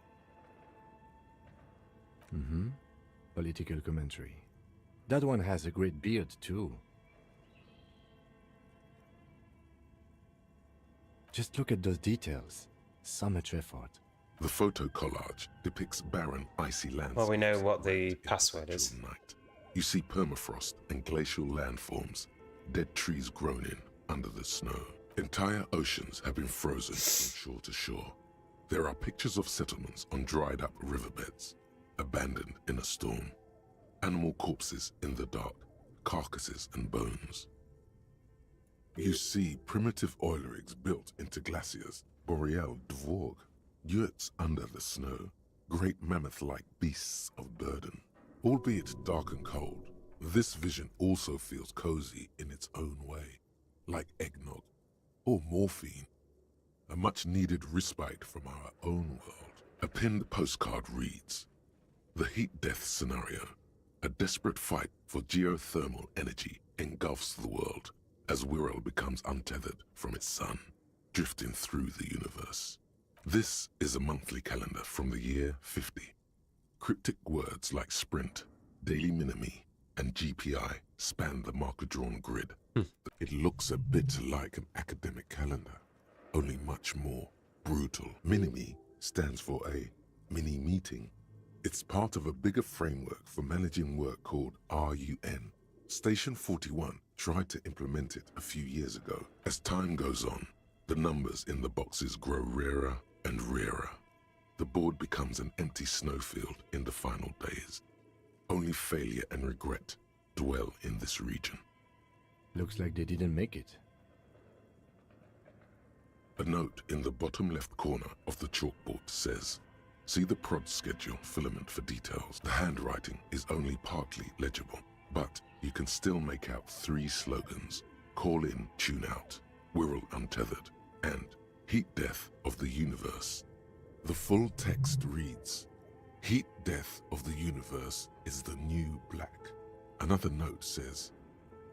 Political commentary. That one has a great beard, too. Just look at those details. So much effort. The photo collage depicts barren, icy landscapes. Well, we know what the password is. Night. You see permafrost and glacial landforms, dead trees grown in under the snow. Entire oceans have been frozen from shore to shore. There are pictures of settlements on dried up riverbeds, abandoned in a storm. Animal corpses in the dark, carcasses and bones. You see primitive oil rigs built into glaciers, boreal dvorg, yurts under the snow, great mammoth-like beasts of burden. Albeit dark and cold, this vision also feels cozy in its own way, like eggnog or morphine, a much-needed respite from our own world. A pinned postcard reads, "The heat death scenario, a desperate fight for geothermal energy engulfs the world as Wirral becomes untethered from its sun, drifting through the universe." This is a monthly calendar from the year 50. Cryptic words like sprint, daily minimi, and GPI span the marker-drawn grid. It looks a bit like an academic calendar, only much more brutal. Minimi stands for a mini-meeting. It's part of a bigger framework for managing work called RUN. Station 41 tried to implement it a few years ago. As time goes on, the numbers in the boxes grow rarer and rarer. The board becomes an empty snowfield in the final days. Only failure and regret dwell in this region. Looks like they didn't make it. A note in the bottom left corner of the chalkboard says, "See the prod schedule filament for details." The handwriting is only partly legible, but you can still make out 3 slogans: "Call in, tune out," "Wirral untethered," and "Heat death of the universe." The full text reads, "Heat death of the universe is the new black." Another note says,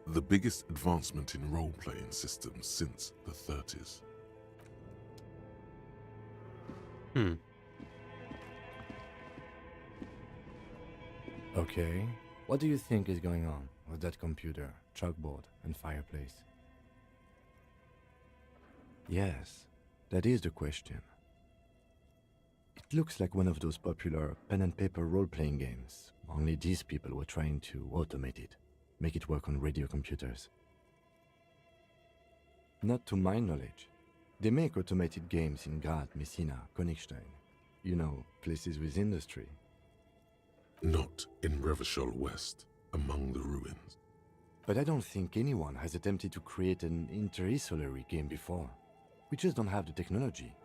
"The biggest advancement in role-playing systems since the 30s. Okay, what do you think is going on with that computer, chalkboard, and fireplace? Yes, that is the question. It looks like one of those popular pen and paper role-playing games, only these people were trying to automate it, make it work on radio computers. Not to my knowledge. They make automated games in Graz, Messina, Königstein. You know, places with industry. Not in Revachol West, among the ruins. But I don't think anyone has attempted to create an inter-isolary game before. We just don't have the technology.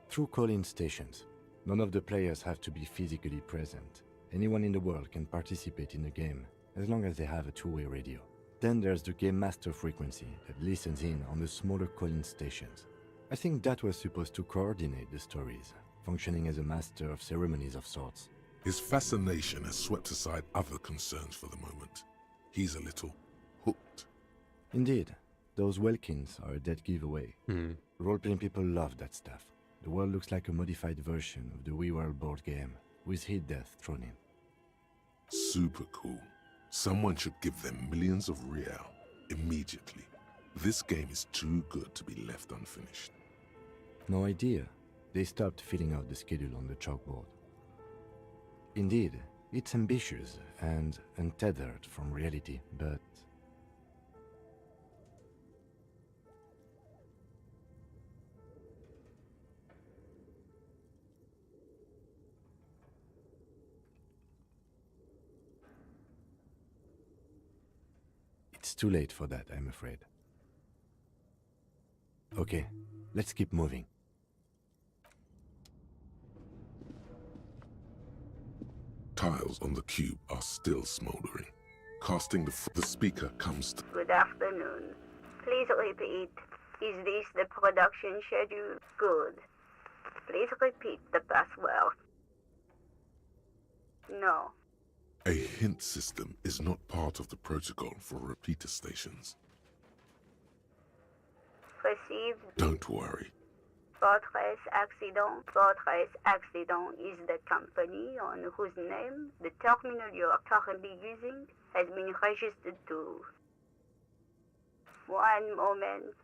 Through call-in stations, none of the players have to be physically present. Anyone in the world can participate in the game, as long as they have a two-way radio. Then there's the Game Master frequency that listens in on the smaller call-in stations. I think that was supposed to coordinate the stories, functioning as a master of ceremonies of sorts. His fascination has swept aside other concerns for the moment. He's a little hooked. Indeed, those Welkins are a dead giveaway. Role-playing people love that stuff. The world looks like a modified version of the WeWorld board game, with heat death thrown in. Super cool. Someone should give them millions of real immediately. This game is too good to be left unfinished. No idea. They stopped filling out the schedule on the chalkboard. Indeed, it's ambitious and untethered from reality, but... It's too late for that, I'm afraid. Okay, let's keep moving. Tiles on the cube are still smoldering. Casting the speaker comes to... Good afternoon. Please repeat. Is this the production schedule? Good. Please repeat the password. No. A hint system is not part of the protocol for repeater stations. Received. Don't worry. Fortress Accident. Fortress Accident is the company on whose name the terminal you are currently using has been registered to. One moment.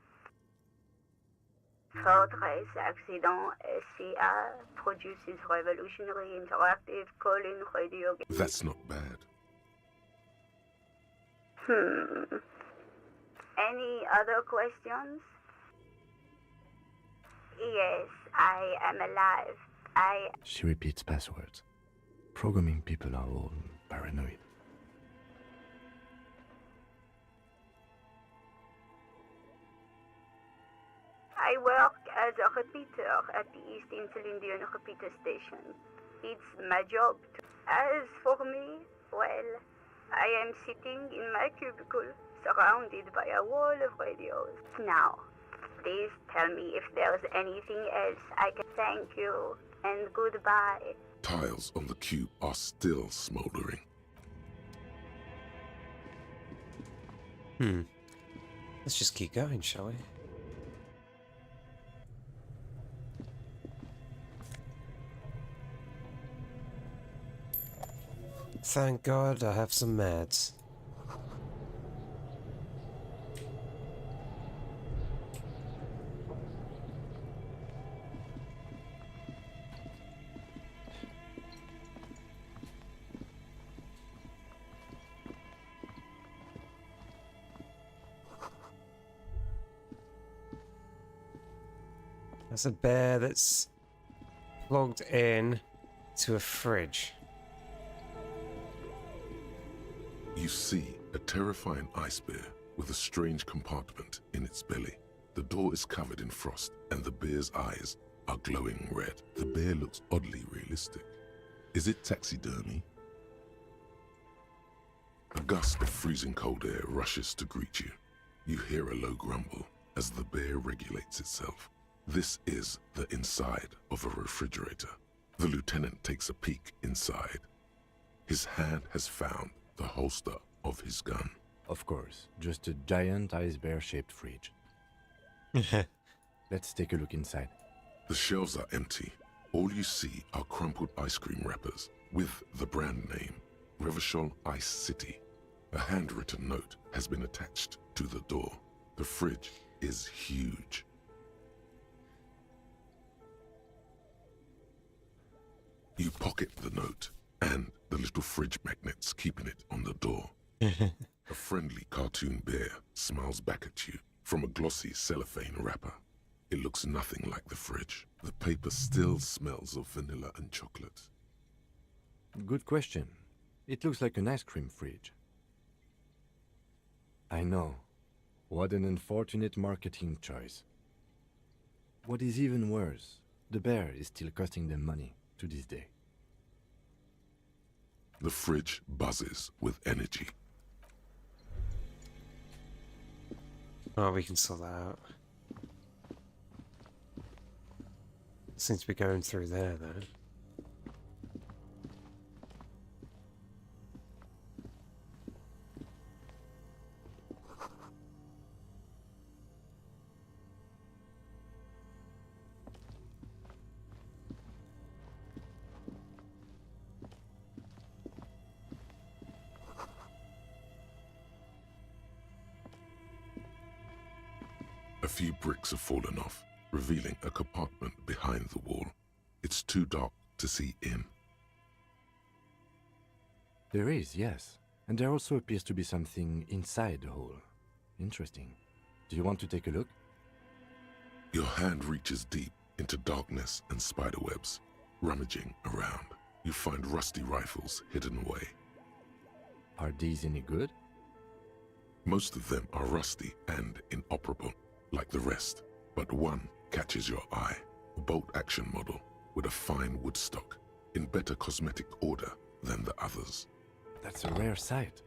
Fortress Accident SCA produces revolutionary interactive call-in radio games. That's not bad. Any other questions? Yes, I am alive. She repeats passwords. Programming people are all paranoid. I work as a repeater at the East Insulindian repeater station. It's my job to... As for me, well, I am sitting in my cubicle, surrounded by a wall of radios. Now, please tell me if there's anything else I can... Thank you, and goodbye. Tiles on the cube are still smoldering. Let's just keep going, shall we? Thank God I have some meds. There's a bear that's plugged in to a fridge. You see a terrifying ice bear with a strange compartment in its belly. The door is covered in frost and the bear's eyes are glowing red. The bear looks oddly realistic. Is it taxidermy? A gust of freezing cold air rushes to greet you. You hear a low grumble as the bear regulates itself. This is the inside of a refrigerator. The lieutenant takes a peek inside. His hand has found the holster of his gun. Of course, just a giant ice bear-shaped fridge. Let's take a look inside. The shelves are empty. All you see are crumpled ice cream wrappers with the brand name, Revachol Ice City. A handwritten note has been attached to the door. The fridge is huge. You pocket the note and the little fridge magnets keeping it on the door. A friendly cartoon bear smiles back at you from a glossy cellophane wrapper. It looks nothing like the fridge. The paper still smells of vanilla and chocolate. Good question. It looks like an ice cream fridge. I know. What an unfortunate marketing choice. What is even worse, the bear is still costing them money to this day. The fridge buzzes with energy. Oh, we can sort that out. Seems to be going through there, though. A few bricks have fallen off, revealing a compartment behind the wall. It's too dark to see in. There is, yes. And there also appears to be something inside the hole. Interesting. Do you want to take a look? Your hand reaches deep into darkness and spiderwebs. Rummaging around, you find rusty rifles hidden away. Are these any good? Most of them are rusty and inoperable, like the rest, but one catches your eye. A bolt-action model with a fine wood stock, in better cosmetic order than the others. That's a rare sight.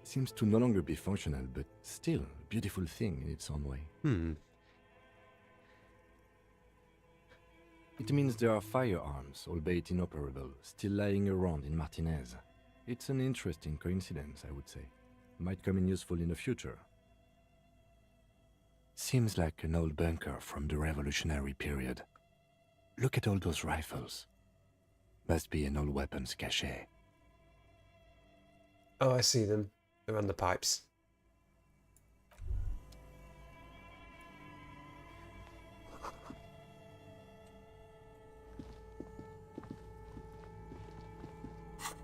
Seems to no longer be functional, but still a beautiful thing in its own way. It means there are firearms, albeit inoperable, still lying around in Martinez. It's an interesting coincidence, I would say. Might come in useful in the future. Seems like an old bunker from the revolutionary period. Look at all those rifles. Must be an old weapons cache. Oh, I see them. They're on the pipes.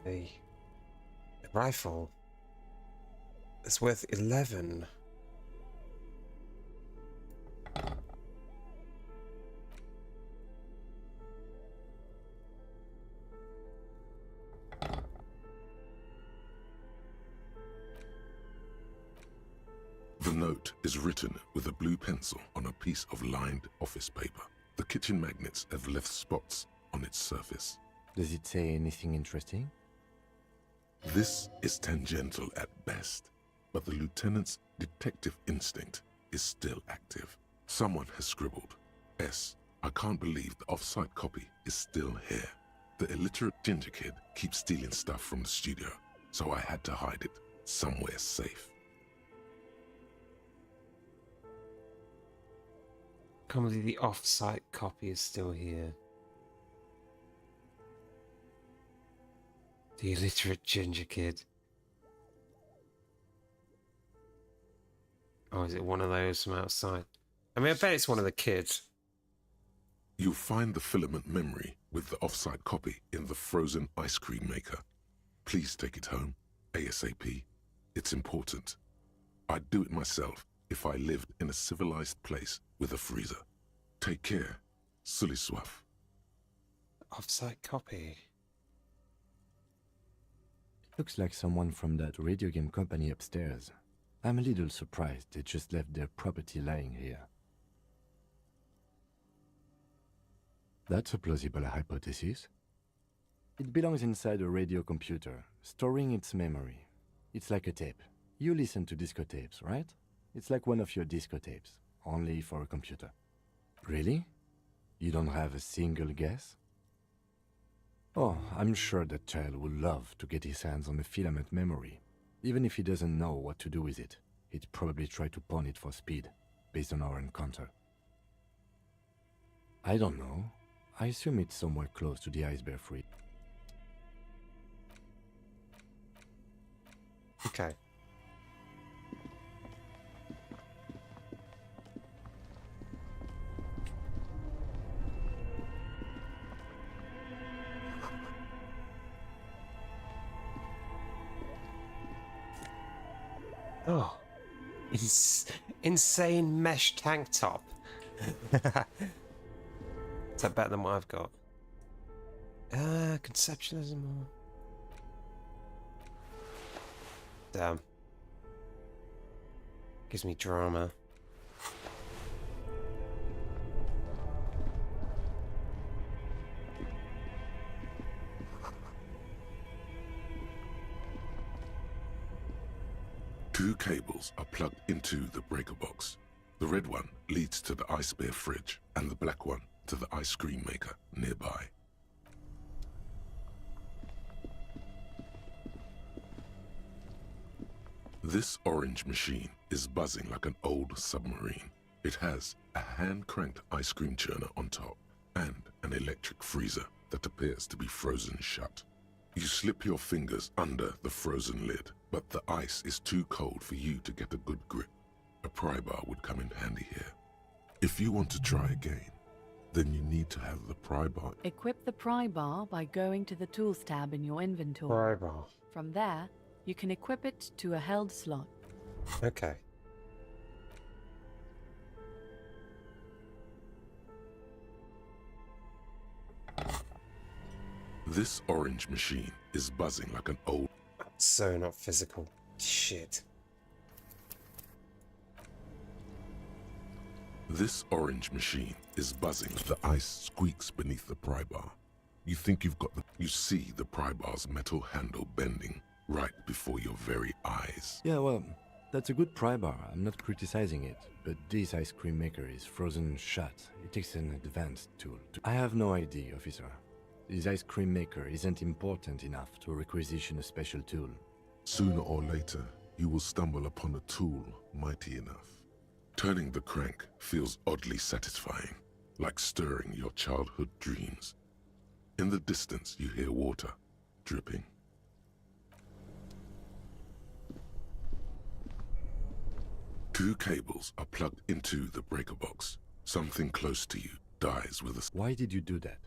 The rifle is worth 11. The note is written with a blue pencil on a piece of lined office paper. The kitchen magnets have left spots on its surface. Does it say anything interesting? This is tangential at best, but the lieutenant's detective instinct is still active. Someone has scribbled, S. I can't believe the off-site copy is still here. The illiterate ginger kid keeps stealing stuff from the studio, so I had to hide it somewhere safe. Can't believe the off-site copy is still here. The illiterate ginger kid. Oh, is it one of those from outside? I mean, I bet it's one of the kids. You'll find the filament memory with the off-site copy in the frozen ice cream maker. Please take it home, ASAP. It's important. I'd do it myself if I lived in a civilized place with a freezer. Take care, Sully Swaff. Off-site copy. Looks like someone from that radio game company upstairs. I'm a little surprised they just left their property lying here. That's a plausible hypothesis. It belongs inside a radio computer, storing its memory. It's like a tape. You listen to disco tapes, right? It's like one of your disco tapes, only for a computer. Really? You don't have a single guess? Oh, I'm sure that child would love to get his hands on a filament memory. Even if he doesn't know what to do with it, he'd probably try to pawn it for speed, based on our encounter. I don't know. I assume it's somewhere close to the iceberg free. Okay. Oh, insane mesh tank top. Is that better than what I've got? Conceptualism. Damn. Gives me drama. Two cables are plugged into the breaker box. The red one leads to the ice bear fridge, and the black one to the ice cream maker nearby. This orange machine is buzzing like an old submarine. It has a hand-cranked ice cream churner on top and an electric freezer that appears to be frozen shut. You slip your fingers under the frozen lid, but the ice is too cold for you to get a good grip. A pry bar would come in handy here. If you want to try again, then you need to have the pry bar. Equip the pry bar by going to the Tools tab in your inventory. Pry bar. From there, you can equip it to a held slot. Okay. This orange machine is buzzing like an old... So not physical. Shit. This orange machine is buzzing. The ice squeaks beneath the pry bar. You think you've got the... You see the pry bar's metal handle bending right before your very eyes. Yeah, well, that's a good pry bar. I'm not criticizing it. But this ice cream maker is frozen shut. It takes an advanced tool. I have no idea, officer. This ice cream maker isn't important enough to requisition a special tool. Sooner or later, you will stumble upon a tool mighty enough. Turning the crank feels oddly satisfying, like stirring your childhood dreams. In the distance, you hear water dripping. Two cables are plugged into the breaker box. Something close to you dies with a... Why did you do that?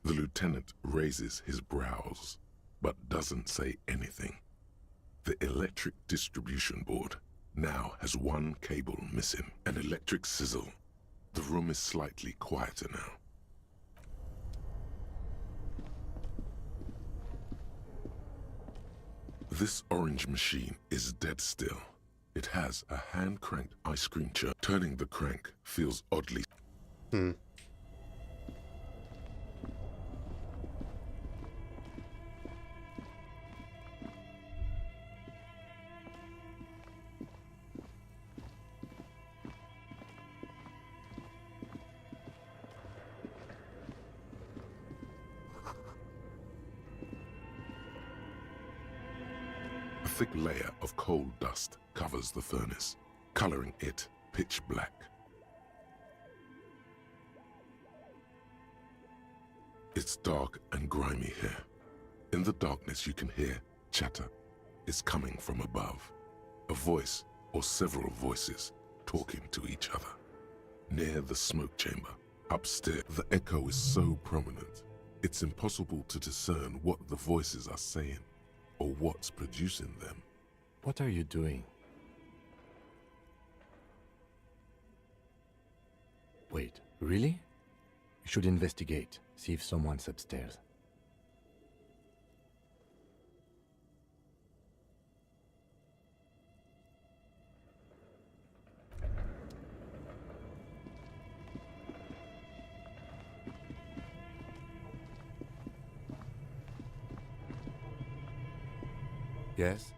The lieutenant raises his brows, but doesn't say anything. The electric distribution board now has one cable missing, an electric sizzle. The room is slightly quieter now. This orange machine is dead still. It has a hand-cranked ice cream churn. Turning the crank feels oddly... A thick layer of coal dust covers the furnace, coloring it pitch black. It's dark and grimy here. In the darkness you can hear chatter. It's coming from above. A voice or several voices talking to each other. Near the smoke chamber, upstairs, the echo is so prominent, it's impossible to discern what the voices are saying or what's producing them. What are you doing? Wait, really? You should investigate, see if someone's upstairs. Yes?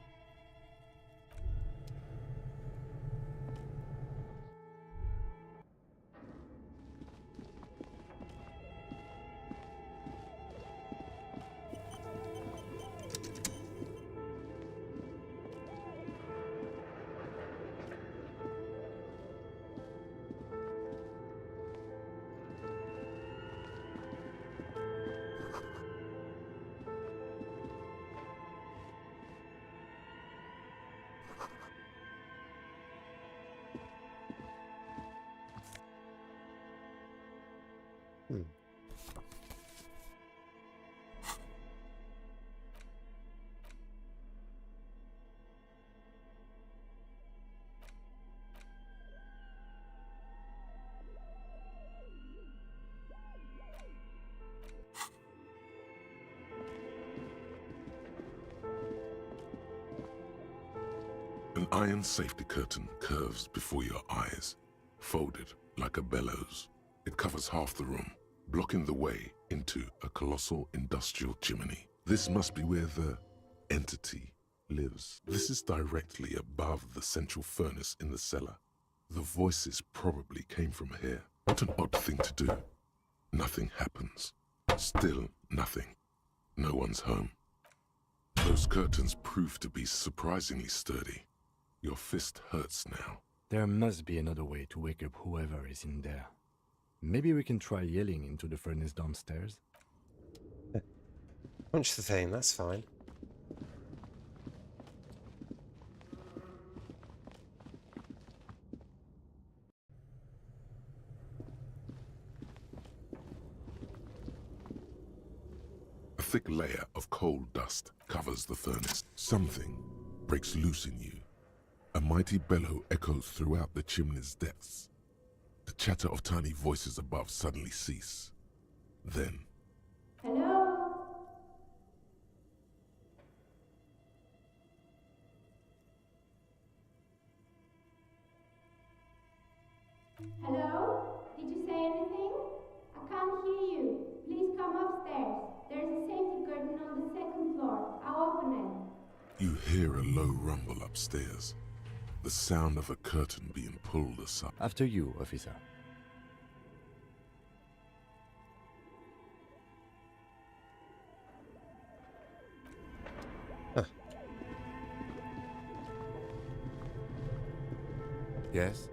An iron safety curtain curves before your eyes, folded like a bellows. It covers half the room, blocking the way into a colossal industrial chimney. This must be where the entity lives. This is directly above the central furnace in the cellar. The voices probably came from here. What an odd thing to do. Nothing happens. Still nothing. No one's home. Those curtains prove to be surprisingly sturdy. Your fist hurts now. There must be another way to wake up whoever is in there. Maybe we can try yelling into the furnace downstairs. Punch the thing, that's fine. A thick layer of coal dust covers the furnace. Something breaks loose in you. A mighty bellow echoes throughout the chimney's depths. The chatter of tiny voices above suddenly cease. Then, Hello? Did you say anything? I can't hear you. Please come upstairs. There's a safety curtain on the second floor. I'll open it. You hear a low rumble upstairs. The sound of a curtain being pulled aside. After you, officer. Yes?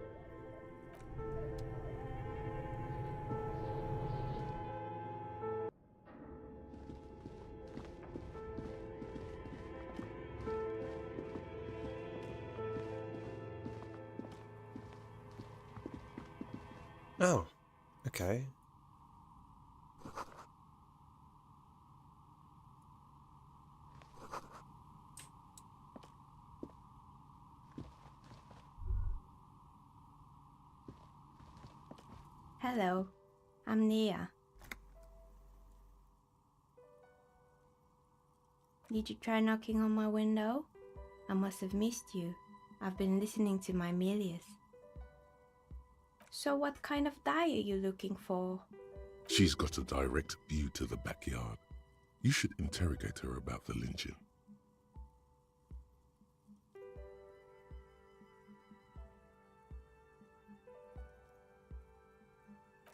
Oh, okay. Hello, I'm Nia. Did you try knocking on my window? I must have missed you. I've been listening to my Melius. So what kind of dye are you looking for? She's got a direct view to the backyard. You should interrogate her about the lynching.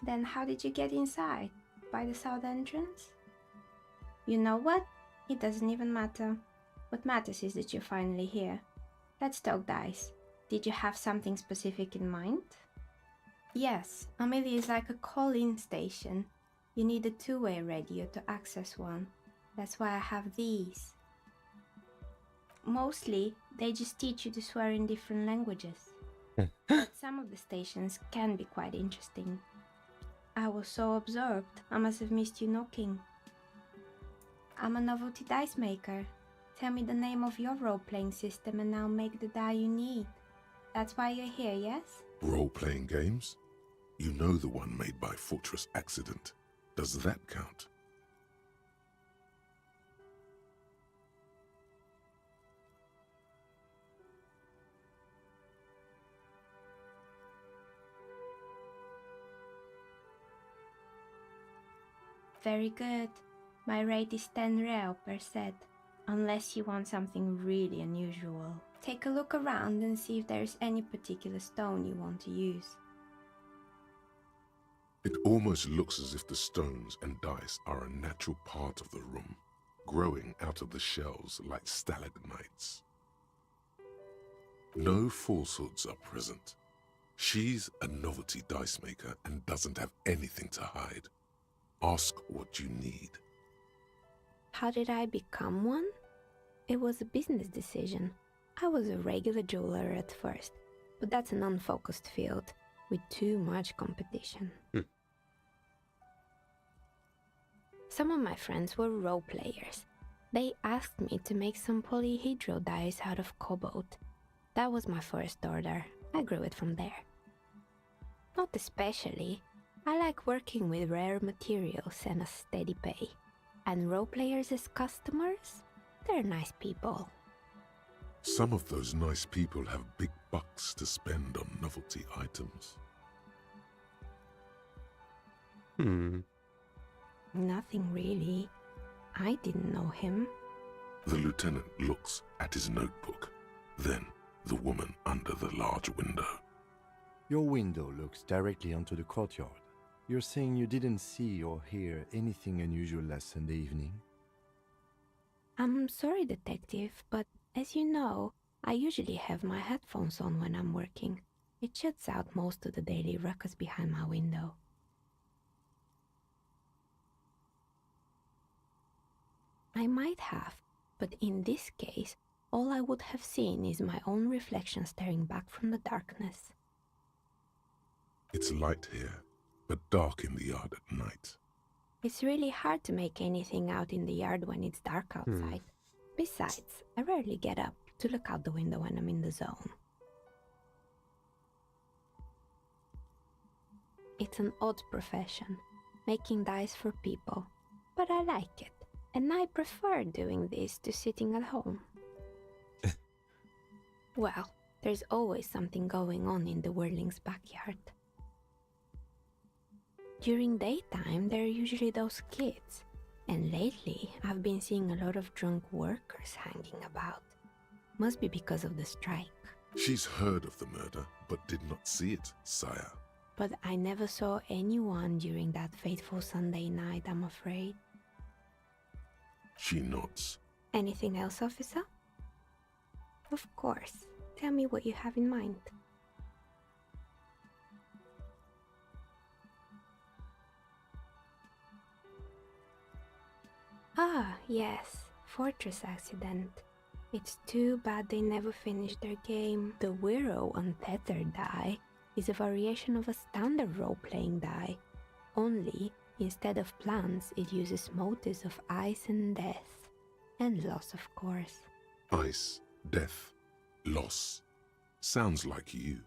Then how did you get inside? By the south entrance? You know what? It doesn't even matter. What matters is that you're finally here. Let's talk dice. Did you have something specific in mind? Yes, Amelia is like a call-in station. You need a two-way radio to access one. That's why I have these. Mostly, they just teach you to swear in different languages. But some of the stations can be quite interesting. I was so absorbed, I must have missed you knocking. I'm a novelty dice maker. Tell me the name of your role-playing system and I'll make the die you need. That's why you're here, yes? Role-playing games? You know the one made by Fortress Accident. Does that count? Very good. My rate is 10 real per set, unless you want something really unusual. Take a look around and see if there's any particular stone you want to use. It almost looks as if the stones and dice are a natural part of the room, growing out of the shells like stalagmites. No falsehoods are present. She's a novelty dice maker and doesn't have anything to hide. Ask what you need. How did I become one? It was a business decision. I was a regular jeweler at first, but that's an unfocused field with too much competition. Some of my friends were role players. They asked me to make some polyhedral dice out of cobalt. That was my first order. I grew it from there. Not especially. I like working with rare materials and a steady pay. And role players as customers? They're nice people. Some of those nice people have big bucks to spend on novelty items. Nothing really. I didn't know him. The lieutenant looks at his notebook, then the woman under the large window. Your window looks directly onto the courtyard. You're saying you didn't see or hear anything unusual last Sunday evening? I'm sorry, detective, but as you know, I usually have my headphones on when I'm working. It shuts out most of the daily ruckus behind my window. I might have, but in this case, all I would have seen is my own reflection staring back from the darkness. It's light here, but dark in the yard at night. It's really hard to make anything out in the yard when it's dark outside. Besides, I rarely get up to look out the window when I'm in the zone. It's an odd profession, making dice for people, but I like it, and I prefer doing this to sitting at home. Well, there's always something going on in the Whirling's backyard. During daytime, there are usually those kids. And lately, I've been seeing a lot of drunk workers hanging about. Must be because of the strike. She's heard of the murder, but did not see it, sire. But I never saw anyone during that fateful Sunday night, I'm afraid. She nods. Anything else, officer? Of course. Tell me what you have in mind. Ah, yes. Fortress accident. It's too bad they never finished their game. The Wiro Untethered die is a variation of a standard role-playing die. Only, instead of plants, it uses motives of ice and death. And loss, of course. Ice, death, loss. Sounds like you.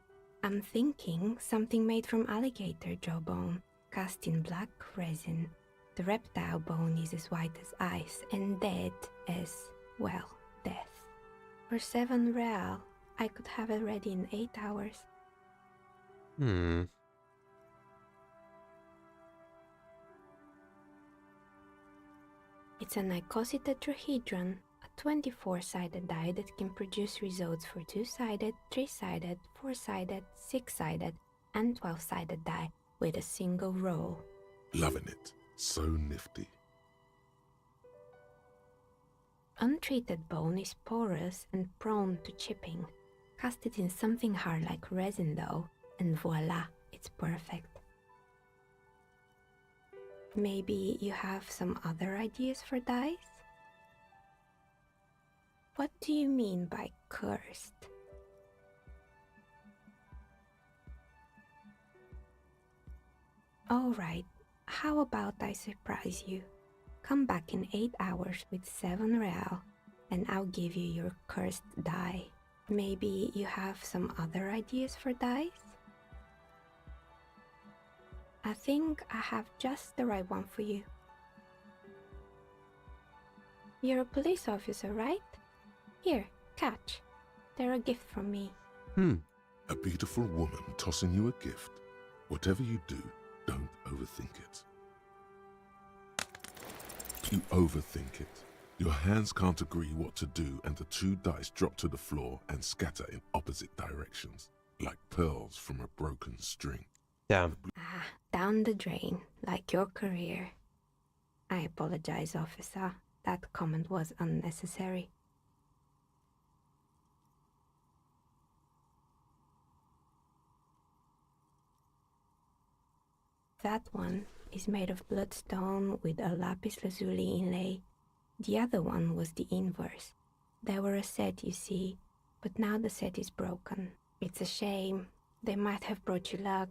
I'm thinking something made from alligator jawbone, cast in black resin. The reptile bone is as white as ice and dead as, well, death. For 7 real, I could have it ready in 8 hours. It's an icositetrahedron, a 24-sided die that can produce results for 2-sided, 3-sided, 4-sided, 6-sided, and 12-sided die with a single roll. Loving it. So nifty. Untreated bone is porous and prone to chipping. Cast it in something hard like resin though, and voila, it's perfect. Maybe you have some other ideas for dice? What do you mean by cursed? Alright, how about I surprise you? Come back in 8 hours with 7 real, and I'll give you your cursed die. Maybe you have some other ideas for dice? I think I have just the right one for you. You're a police officer, right? Here, catch. They're a gift from me. A beautiful woman tossing you a gift. Whatever you do, don't overthink it. You overthink it. Your hands can't agree what to do, and the 2 dice drop to the floor and scatter in opposite directions, like pearls from a broken string. Damn. Down the drain, like your career. I apologize, officer. That comment was unnecessary. That one is made of bloodstone with a lapis lazuli inlay. The other one was the inverse. They were a set, you see, but now the set is broken. It's a shame. They might have brought you luck.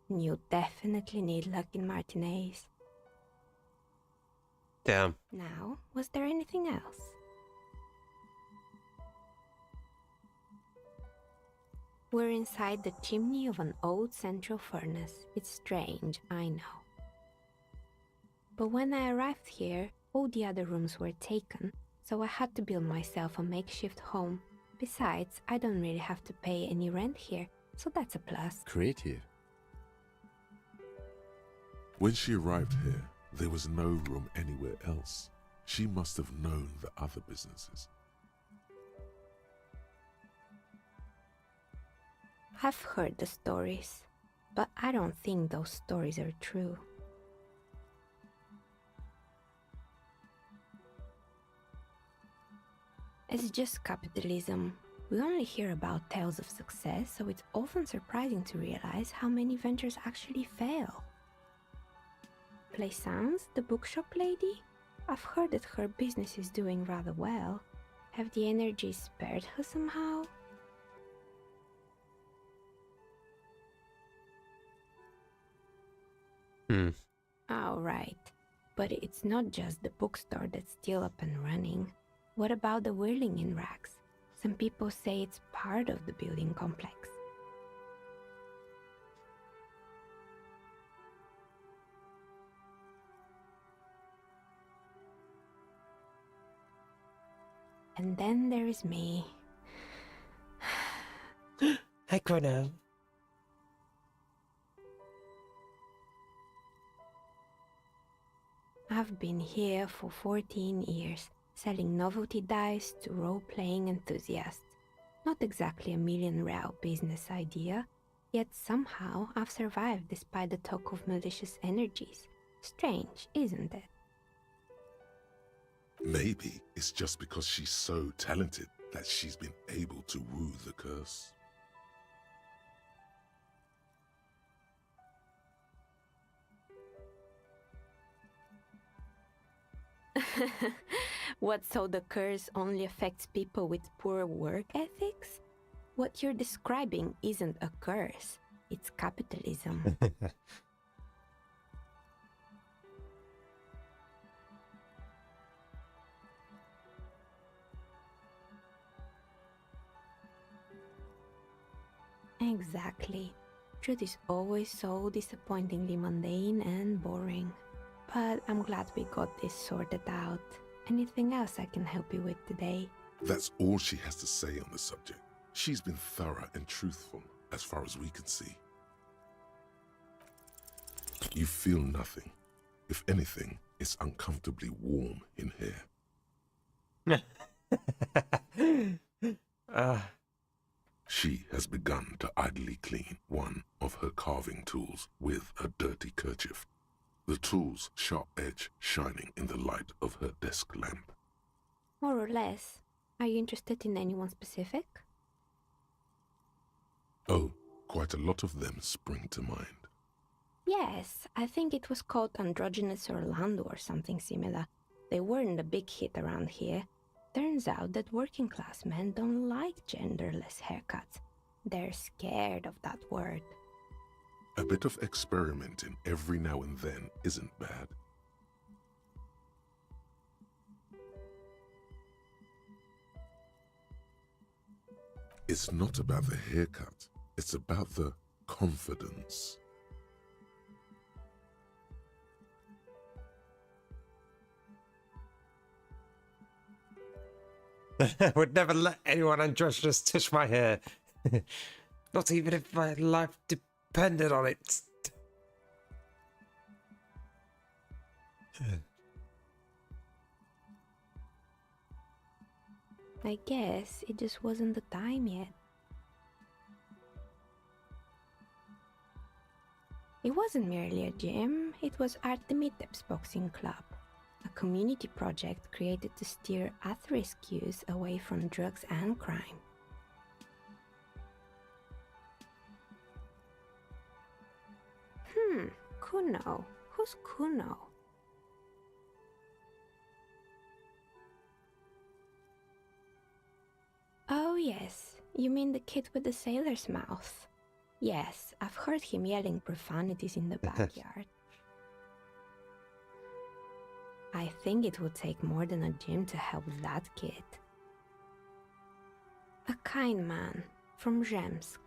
And you definitely need luck in Martinez. Damn. Now, was there anything else? We're inside the chimney of an old central furnace. It's strange, I know. But when I arrived here, all the other rooms were taken, so I had to build myself a makeshift home. Besides, I don't really have to pay any rent here, so that's a plus. Creative. When she arrived here, there was no room anywhere else. She must have known the other businesses. I've heard the stories, but I don't think those stories are true. It's just capitalism. We only hear about tales of success, so it's often surprising to realize how many ventures actually fail. Pleasssee, the bookshop lady? I've heard that her business is doing rather well. Have the energy spared her somehow? Alright, but it's not just the bookstore that's still up and running. What about the whirling in rags? Some people say it's part of the building complex. And then there is me. Hey, Chrono. I've been here for 14 years, selling novelty dice to role-playing enthusiasts. Not exactly a million-real business idea, yet somehow I've survived despite the talk of malicious energies. Strange, isn't it? Maybe it's just because she's so talented that she's been able to woo the curse. What, so the curse only affects people with poor work ethics? What you're describing isn't a curse, it's capitalism. Exactly. Truth is always so disappointingly mundane and boring. But I'm glad we got this sorted out. Anything else I can help you with today? That's all she has to say on the subject. She's been thorough and truthful, as far as we can see. You feel nothing. If anything, it's uncomfortably warm in here. She has begun to idly clean one of her carving tools with a dirty kerchief. The tool's sharp edge shining in the light of her desk lamp. More or less. Are you interested in anyone specific? Oh, quite a lot of them spring to mind. Yes, I think it was called Androgynous Orlando or something similar. They weren't a big hit around here. Turns out that working class men don't like genderless haircuts. They're scared of that word. A bit of experimenting every now and then isn't bad. It's not about the haircut, it's about the confidence. I would never let anyone androgynous touch my hair. Not even if my life depended on it. I guess it just wasn't the time yet. It wasn't merely a gym, it was Artemitep's boxing club, a community project created to steer at-risk youth away from drugs and crime. Kuno. Who's Kuno? Oh yes, you mean the kid with the sailor's mouth. Yes, I've heard him yelling profanities in the backyard. I think it would take more than a gym to help that kid. A kind man, from Zemsk.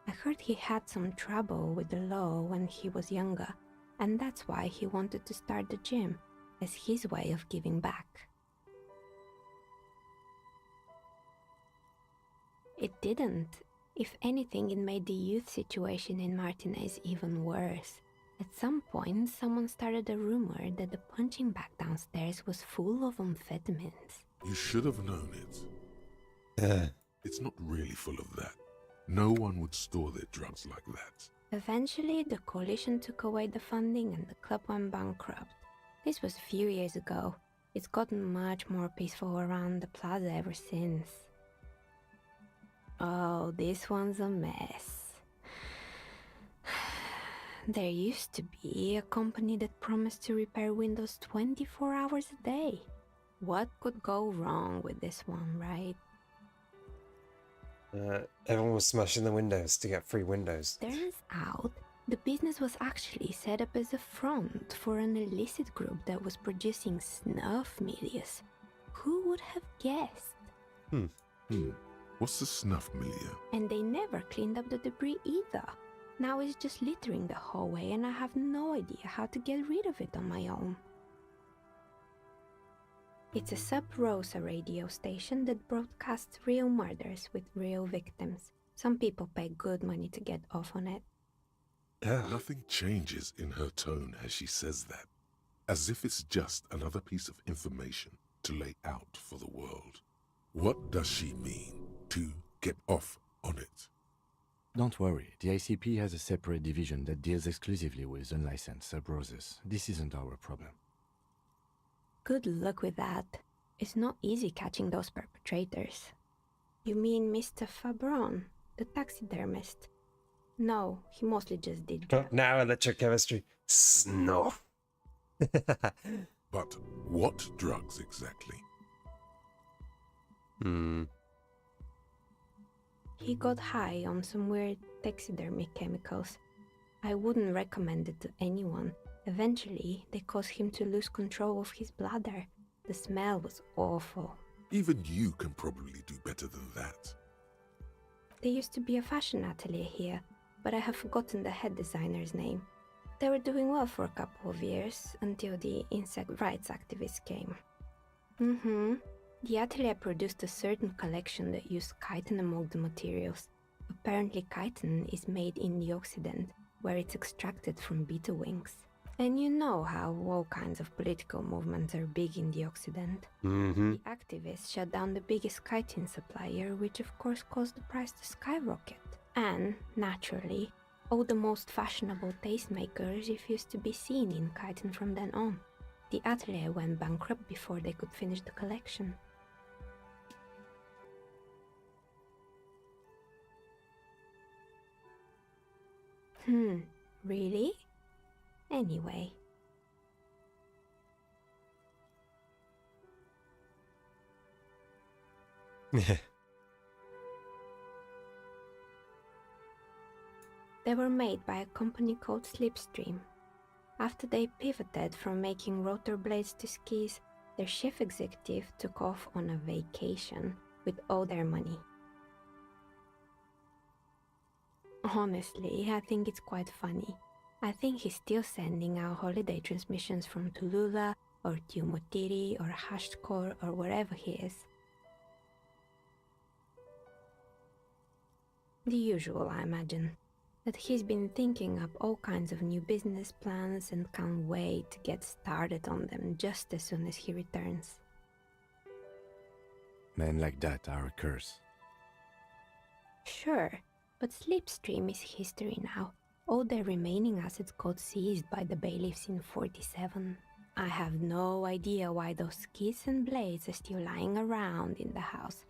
I heard he had some trouble with the law when he was younger, and that's why he wanted to start the gym, as his way of giving back. It didn't. If anything, it made the youth situation in Martinez even worse. At some point, someone started a rumor that the punching bag downstairs was full of amphetamines. You should have known it. It's not really full of that. No one would store their drugs like that. Eventually, the coalition took away the funding and the club went bankrupt. This was a few years ago. It's gotten much more peaceful around the plaza ever since. Oh, this one's a mess. There used to be a company that promised to repair windows 24 hours a day. What could go wrong with this one, right? Everyone was smashing the windows to get free windows. Turns out, the business was actually set up as a front for an illicit group that was producing snuff milias. Who would have guessed? What's the snuff milieu? And they never cleaned up the debris either. Now it's just littering the hallway and I have no idea how to get rid of it on my own. It's a sub-Rosa radio station that broadcasts real murders with real victims. Some people pay good money to get off on it. Nothing changes in her tone as she says that. as if it's just another piece of information to lay out for the world. What does she mean to get off on it? Don't worry, the ICP has a separate division that deals exclusively with unlicensed sub-roses. This isn't our problem. Good luck with that. It's not easy catching those perpetrators. You mean Mr. Fabron, the taxidermist? No, he mostly just did drugs. Now electrochemistry. Snuff. But what drugs exactly? He got high on some weird taxidermy chemicals. I wouldn't recommend it to anyone. Eventually, they caused him to lose control of his bladder. The smell was awful. Even you can probably do better than that. There used to be a fashion atelier here, but I have forgotten the head designer's name. They were doing well for a couple of years, until the insect rights activists came. The atelier produced a certain collection that used chitin among the materials. Apparently chitin is made in the Occident, where it's extracted from beetle wings. And you know how all kinds of political movements are big in the Occident. The activists shut down the biggest chitin supplier, which of course caused the price to skyrocket. And, naturally, all the most fashionable tastemakers refused to be seen in chitin from then on. The atelier went bankrupt before they could finish the collection. Really? Anyway. They were made by a company called Slipstream. After they pivoted from making rotor blades to skis, their chief executive took off on a vacation with all their money. Honestly, I think it's quite funny. I think he's still sending out holiday transmissions from Tulula or Tiumotiri or Hashtkor or wherever he is. The usual, I imagine. That he's been thinking up all kinds of new business plans and can't wait to get started on them just as soon as he returns. Men like that are a curse. Sure, but Slipstream is history now. All their remaining assets got seized by the bailiffs in 47. I have no idea why those skis and blades are still lying around in the house.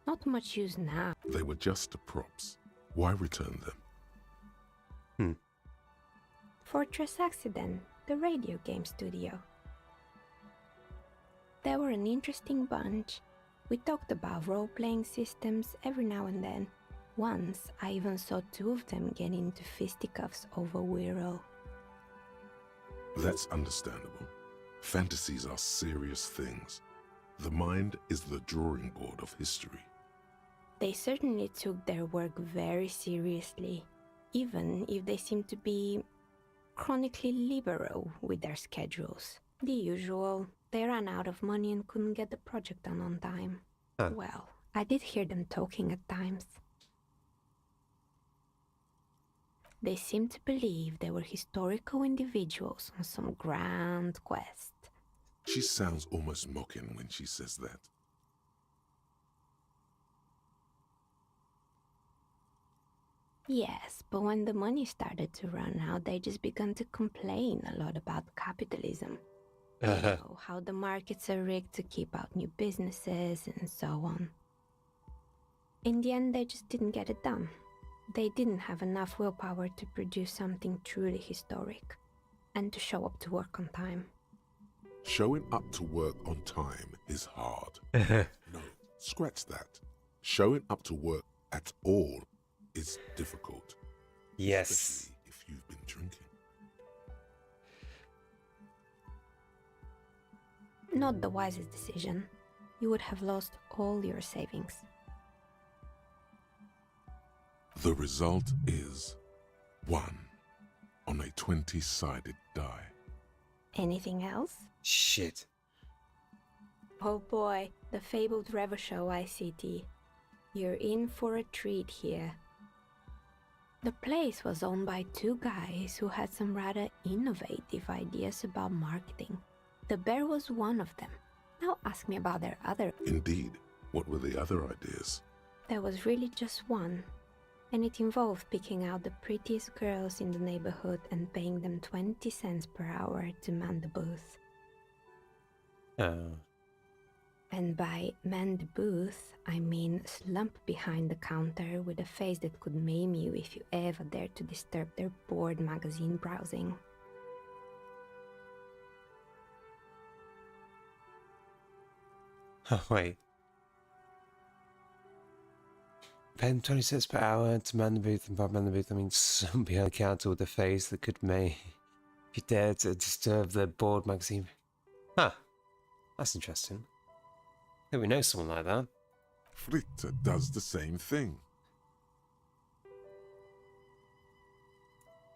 Not much use now. They were just props. Why return them? Fortress Accident, the radio game studio. They were an interesting bunch. We talked about role-playing systems every now and then. Once, I even saw two of them get into fisticuffs over Wirral. That's understandable. Fantasies are serious things. The mind is the drawing board of history. They certainly took their work very seriously, even if they seemed to be chronically liberal with their schedules. The usual, they ran out of money and couldn't get the project done on time. Well, I did hear them talking at times. They seemed to believe they were historical individuals on some grand quest. She sounds almost mocking when she says that. Yes, but when the money started to run out, they just began to complain a lot about capitalism. You know, how the markets are rigged to keep out new businesses and so on. In the end, they just didn't get it done. They didn't have enough willpower to produce something truly historic, and to show up to work on time. Showing up to work on time is hard. No, scratch that. Showing up to work at all is difficult. Yes. Especially if you've been drinking. Not the wisest decision. You would have lost all your savings. The result is 1 on a 20-sided die. Anything else? Shit. Oh boy, the fabled Revo Show ICT. You're in for a treat here. The place was owned by two guys who had some rather innovative ideas about marketing. The bear was one of them. Now ask me about their other. Indeed. What were the other ideas? There was really just one, and it involved picking out the prettiest girls in the neighborhood and paying them 20 cents per hour to man the booth. Oh. And by man the booth, I mean slump behind the counter with a face that could maim you if you ever dared to disturb their bored magazine browsing. Oh, wait. Pay them 20 cents per hour to man the booth, and by man the booth, I mean some behind the counter with a face that could make if you dared to disturb their bored magazine. Huh. That's interesting. I think we know someone like that. Fritta does the same thing.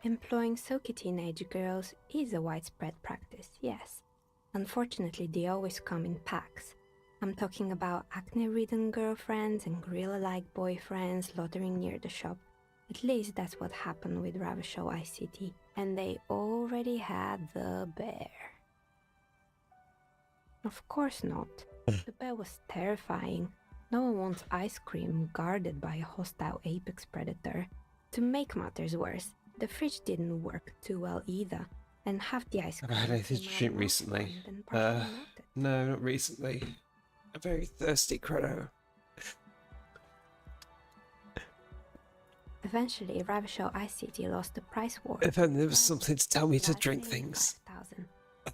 Employing silky teenage girls is a widespread practice, yes. Unfortunately, they always come in packs. I'm talking about acne-ridden girlfriends and gorilla-like boyfriends loitering near the shop. At least that's what happened with Ravenshaw ICT, and they already had the bear. Of course not. The bear was terrifying. No one wants ice cream guarded by a hostile apex predator. To make matters worse, the fridge didn't work too well either, and half the ice cream... Have I had anything to drink recently? No, not recently. I'm very thirsty, Credo. Eventually, Ravenshaw ICT lost the price war. If only there was something to tell me to drink things. 5,000.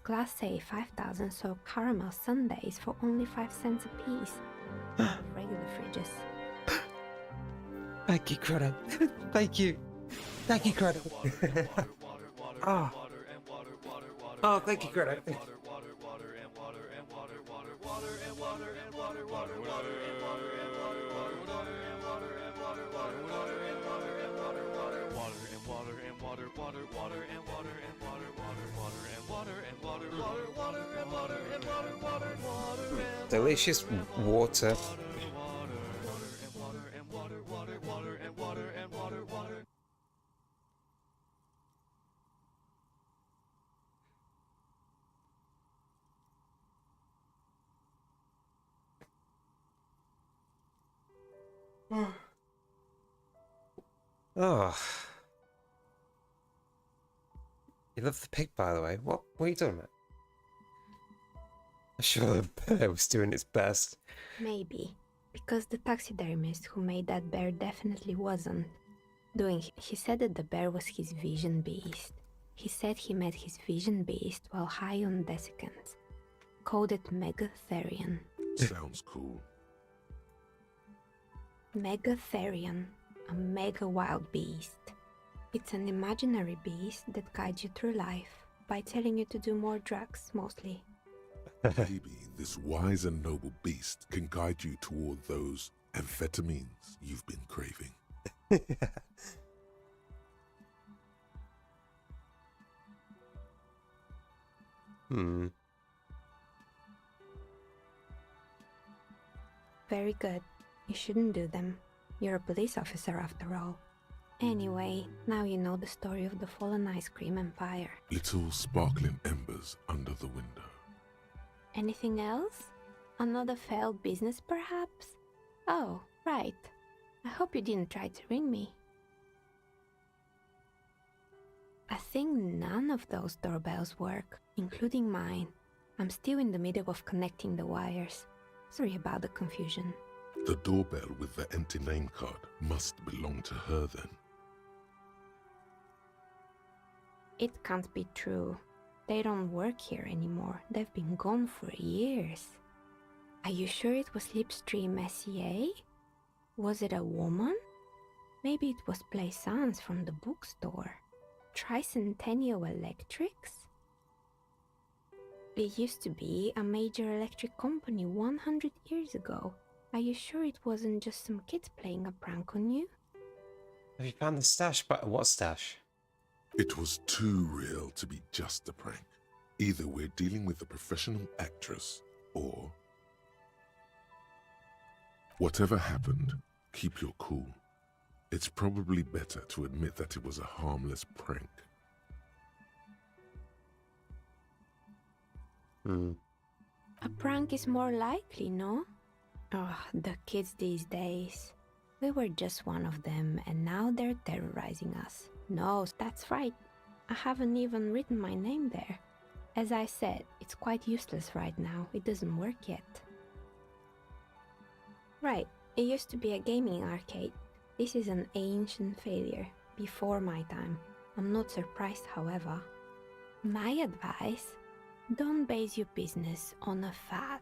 Class A 5,000 sold caramel sundaes for only 5 cents a piece. Regular fridges. Thank you, Credo. Thank you. Thank you, Credo. Oh. Oh, thank you, Credo. Delicious water. Oh. You love the pig, by the way. What are you talking about? I'm sure the bear was doing its best. Maybe. Because the taxidermist who made that bear definitely wasn't. He said that the bear was his vision beast. He said he met his vision beast while high on desiccants. Called it Megatherion. Sounds cool. Megatherion, a mega wild beast. It's an imaginary beast that guides you through life by telling you to do more drugs, mostly. Maybe this wise and noble beast can guide you toward those amphetamines you've been craving. Very good. You shouldn't do them. You're a police officer after all. Anyway, now you know the story of the fallen ice cream empire. Little sparkling embers under the window. Anything else? Another failed business, perhaps? Oh, right. I hope you didn't try to ring me. I think none of those doorbells work, including mine. I'm still in the middle of connecting the wires. Sorry about the confusion. The doorbell with the empty name card must belong to her then. It can't be true. They don't work here anymore. They've been gone for years. Are you sure it was Slipstream SEA? Was it a woman? Maybe it was Pleasssee from the bookstore. Tricentennial Electrics? It used to be a major electric company 100 years ago. Are you sure it wasn't just some kids playing a prank on you? Have you found the stash? But what stash? It was too real to be just a prank. Either we're dealing with a professional actress, or... Whatever happened, keep your cool. It's probably better to admit that it was a harmless prank. A prank is more likely, no? Oh, the kids these days. We were just one of them, and now they're terrorizing us. No, that's right. I haven't even written my name there. As I said, it's quite useless right now. It doesn't work yet. Right, it used to be a gaming arcade. This is an ancient failure, before my time. I'm not surprised, however. My advice? Don't base your business on a fad.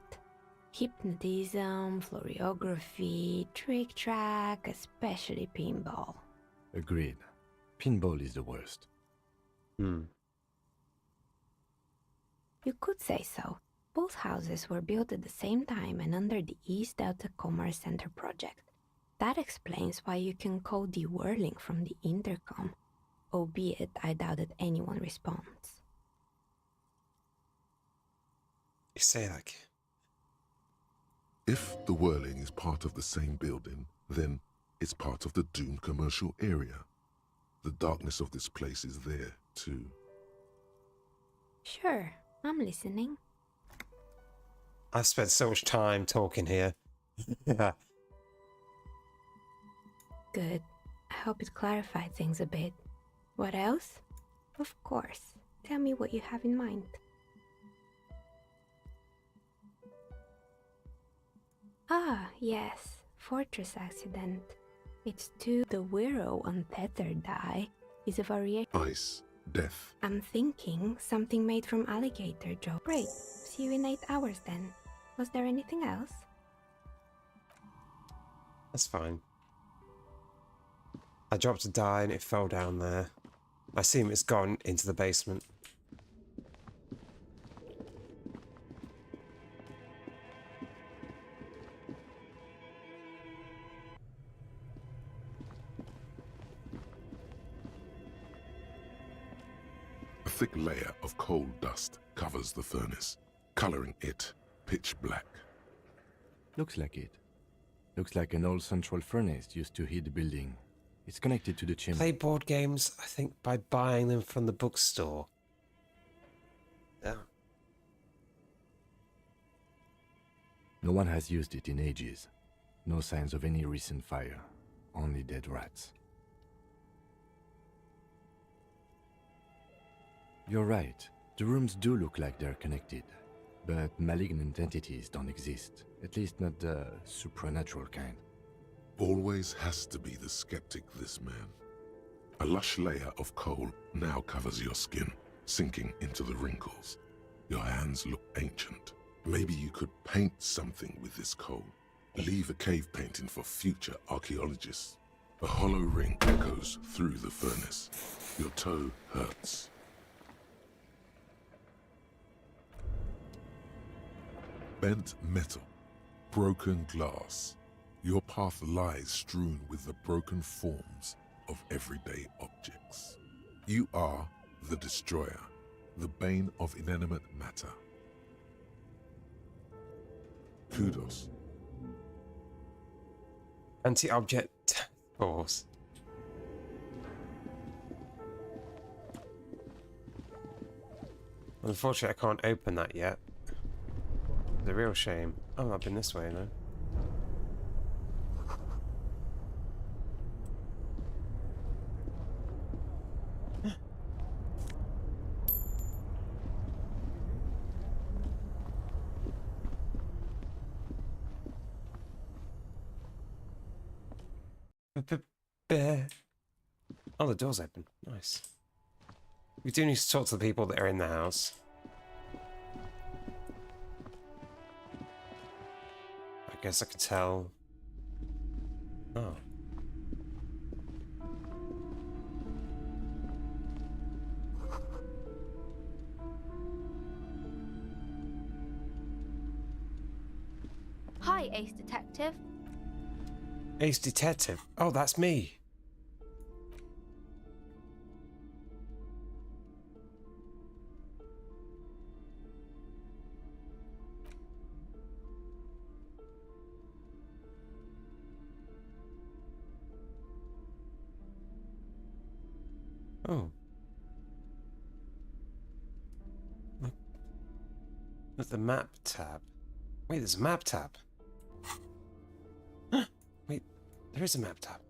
Hypnotism, floriography, trick-track, especially pinball. Agreed. Pinball is the worst. You could say so. Both houses were built at the same time and under the East Delta Commerce Center project. That explains why you can code the whirling from the intercom, albeit I doubt that anyone responds. You say that. If the whirling is part of the same building, then it's part of the doomed commercial area. The darkness of this place is there, too. Sure, I'm listening. I've spent so much time talking here. Yeah. Good. I hope it clarified things a bit. What else? Of course. Tell me what you have in mind. Ah, yes. Fortress accident. It's too... The Wiro untethered die is a variation... Ice. Death. I'm thinking something made from alligator jaw. Great. See you in 8 hours then. Was there anything else? That's fine. I dropped a die and it fell down there. I assume it's gone into the basement. A thick layer of coal dust covers the furnace, coloring it pitch black. Looks like it. Looks like an old central furnace used to heat the building. It's connected to the chimney. Play board games, I think, by buying them from the bookstore. Yeah. No one has used it in ages. No signs of any recent fire. Only dead rats. You're right. The rooms do look like they're connected. But malignant entities don't exist. At least not the supernatural kind. Always has to be the skeptic, this man. A lush layer of coal now covers your skin, sinking into the wrinkles. Your hands look ancient. Maybe you could paint something with this coal. Leave a cave painting for future archaeologists. A hollow ring echoes through the furnace. Your toe hurts. Bent metal, broken glass. Your path lies strewn with the broken forms of everyday objects. You are the destroyer, the bane of inanimate matter. Kudos. Anti-object force. Unfortunately, I can't open that yet. The real shame. Oh, I've been this way, no? Oh, the door's open. Nice. We do need to talk to the people that are in the house. I guess I could tell. Oh. Hi, Ace Detective. Ace Detective. Oh, that's me. Oh. Look. Look, the map tab. Wait, there's a map tab. Wait, there is a map tab.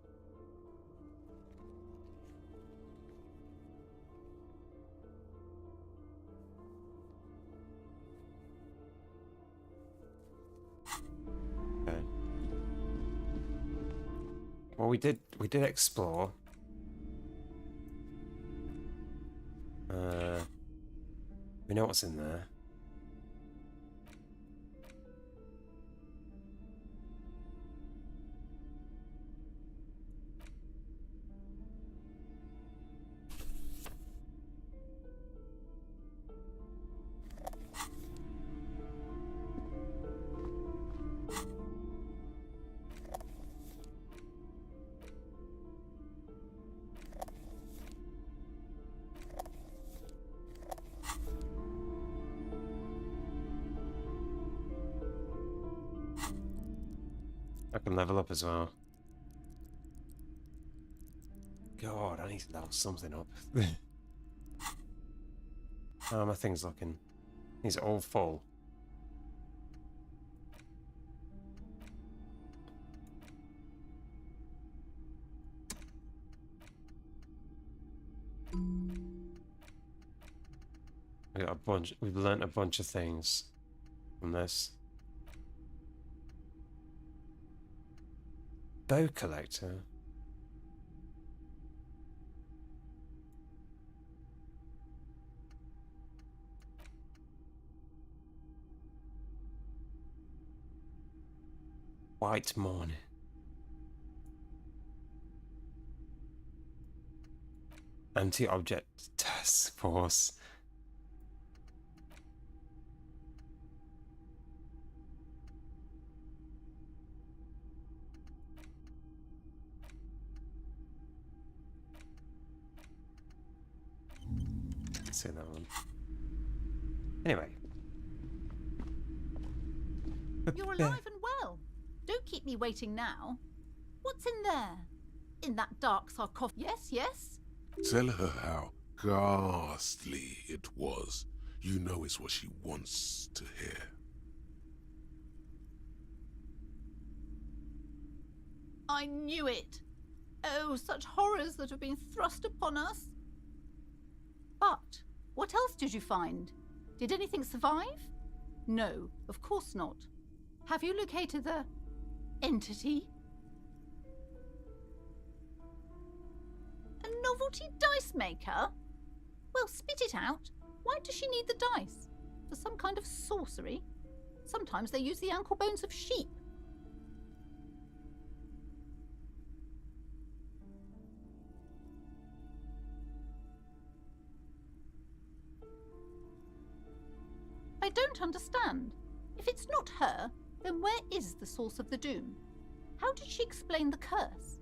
Okay. Well, we did explore. We know what's in there. I can level up as well. God, I need to level something up. How are my things looking? These are all full. We got a bunch. We've learnt a bunch of things from this. Bow collector. White morning. Anti-object task force. Let's see that one. Anyway. You're alive and well. Don't keep me waiting now. What's in there? In that dark sarcophagus? Yes, yes? Tell her how ghastly it was. You know it's what she wants to hear. I knew it. Oh, such horrors that have been thrust upon us. But what else did you find? Did anything survive? No, of course not. Have you located the entity? A novelty dice maker? Well, spit it out. Why does she need the dice? For some kind of sorcery? Sometimes they use the ankle bones of sheep. I don't understand. If it's not her, then where is the source of the doom? How did she explain the curse?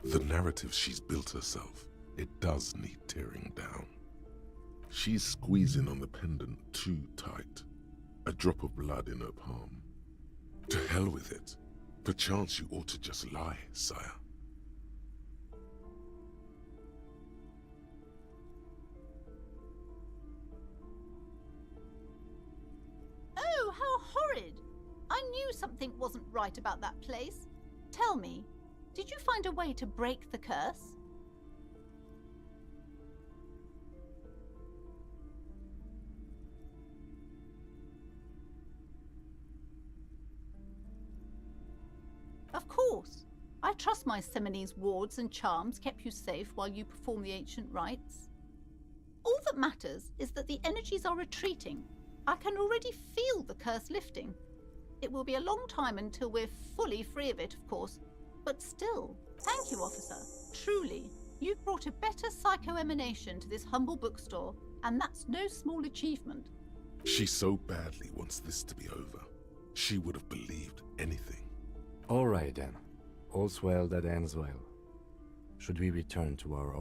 The narrative she's built herself, it does need tearing down. She's squeezing on the pendant too tight. A drop of blood in her palm. To hell with it. Perchance you ought to just lie, sire. Oh, how horrid! I knew something wasn't right about that place. Tell me, did you find a way to break the curse? Of course. I trust my Seminole's wards and charms kept you safe while you perform the ancient rites. All that matters is that the energies are retreating. I can already feel the curse lifting. It will be a long time until we're fully free of it, of course. But still, thank you, officer. Truly, you've brought a better psycho-emanation to this humble bookstore, and that's no small achievement. She so badly wants this to be over. She would have believed anything. All right then. All's well that ends well. Should we return to our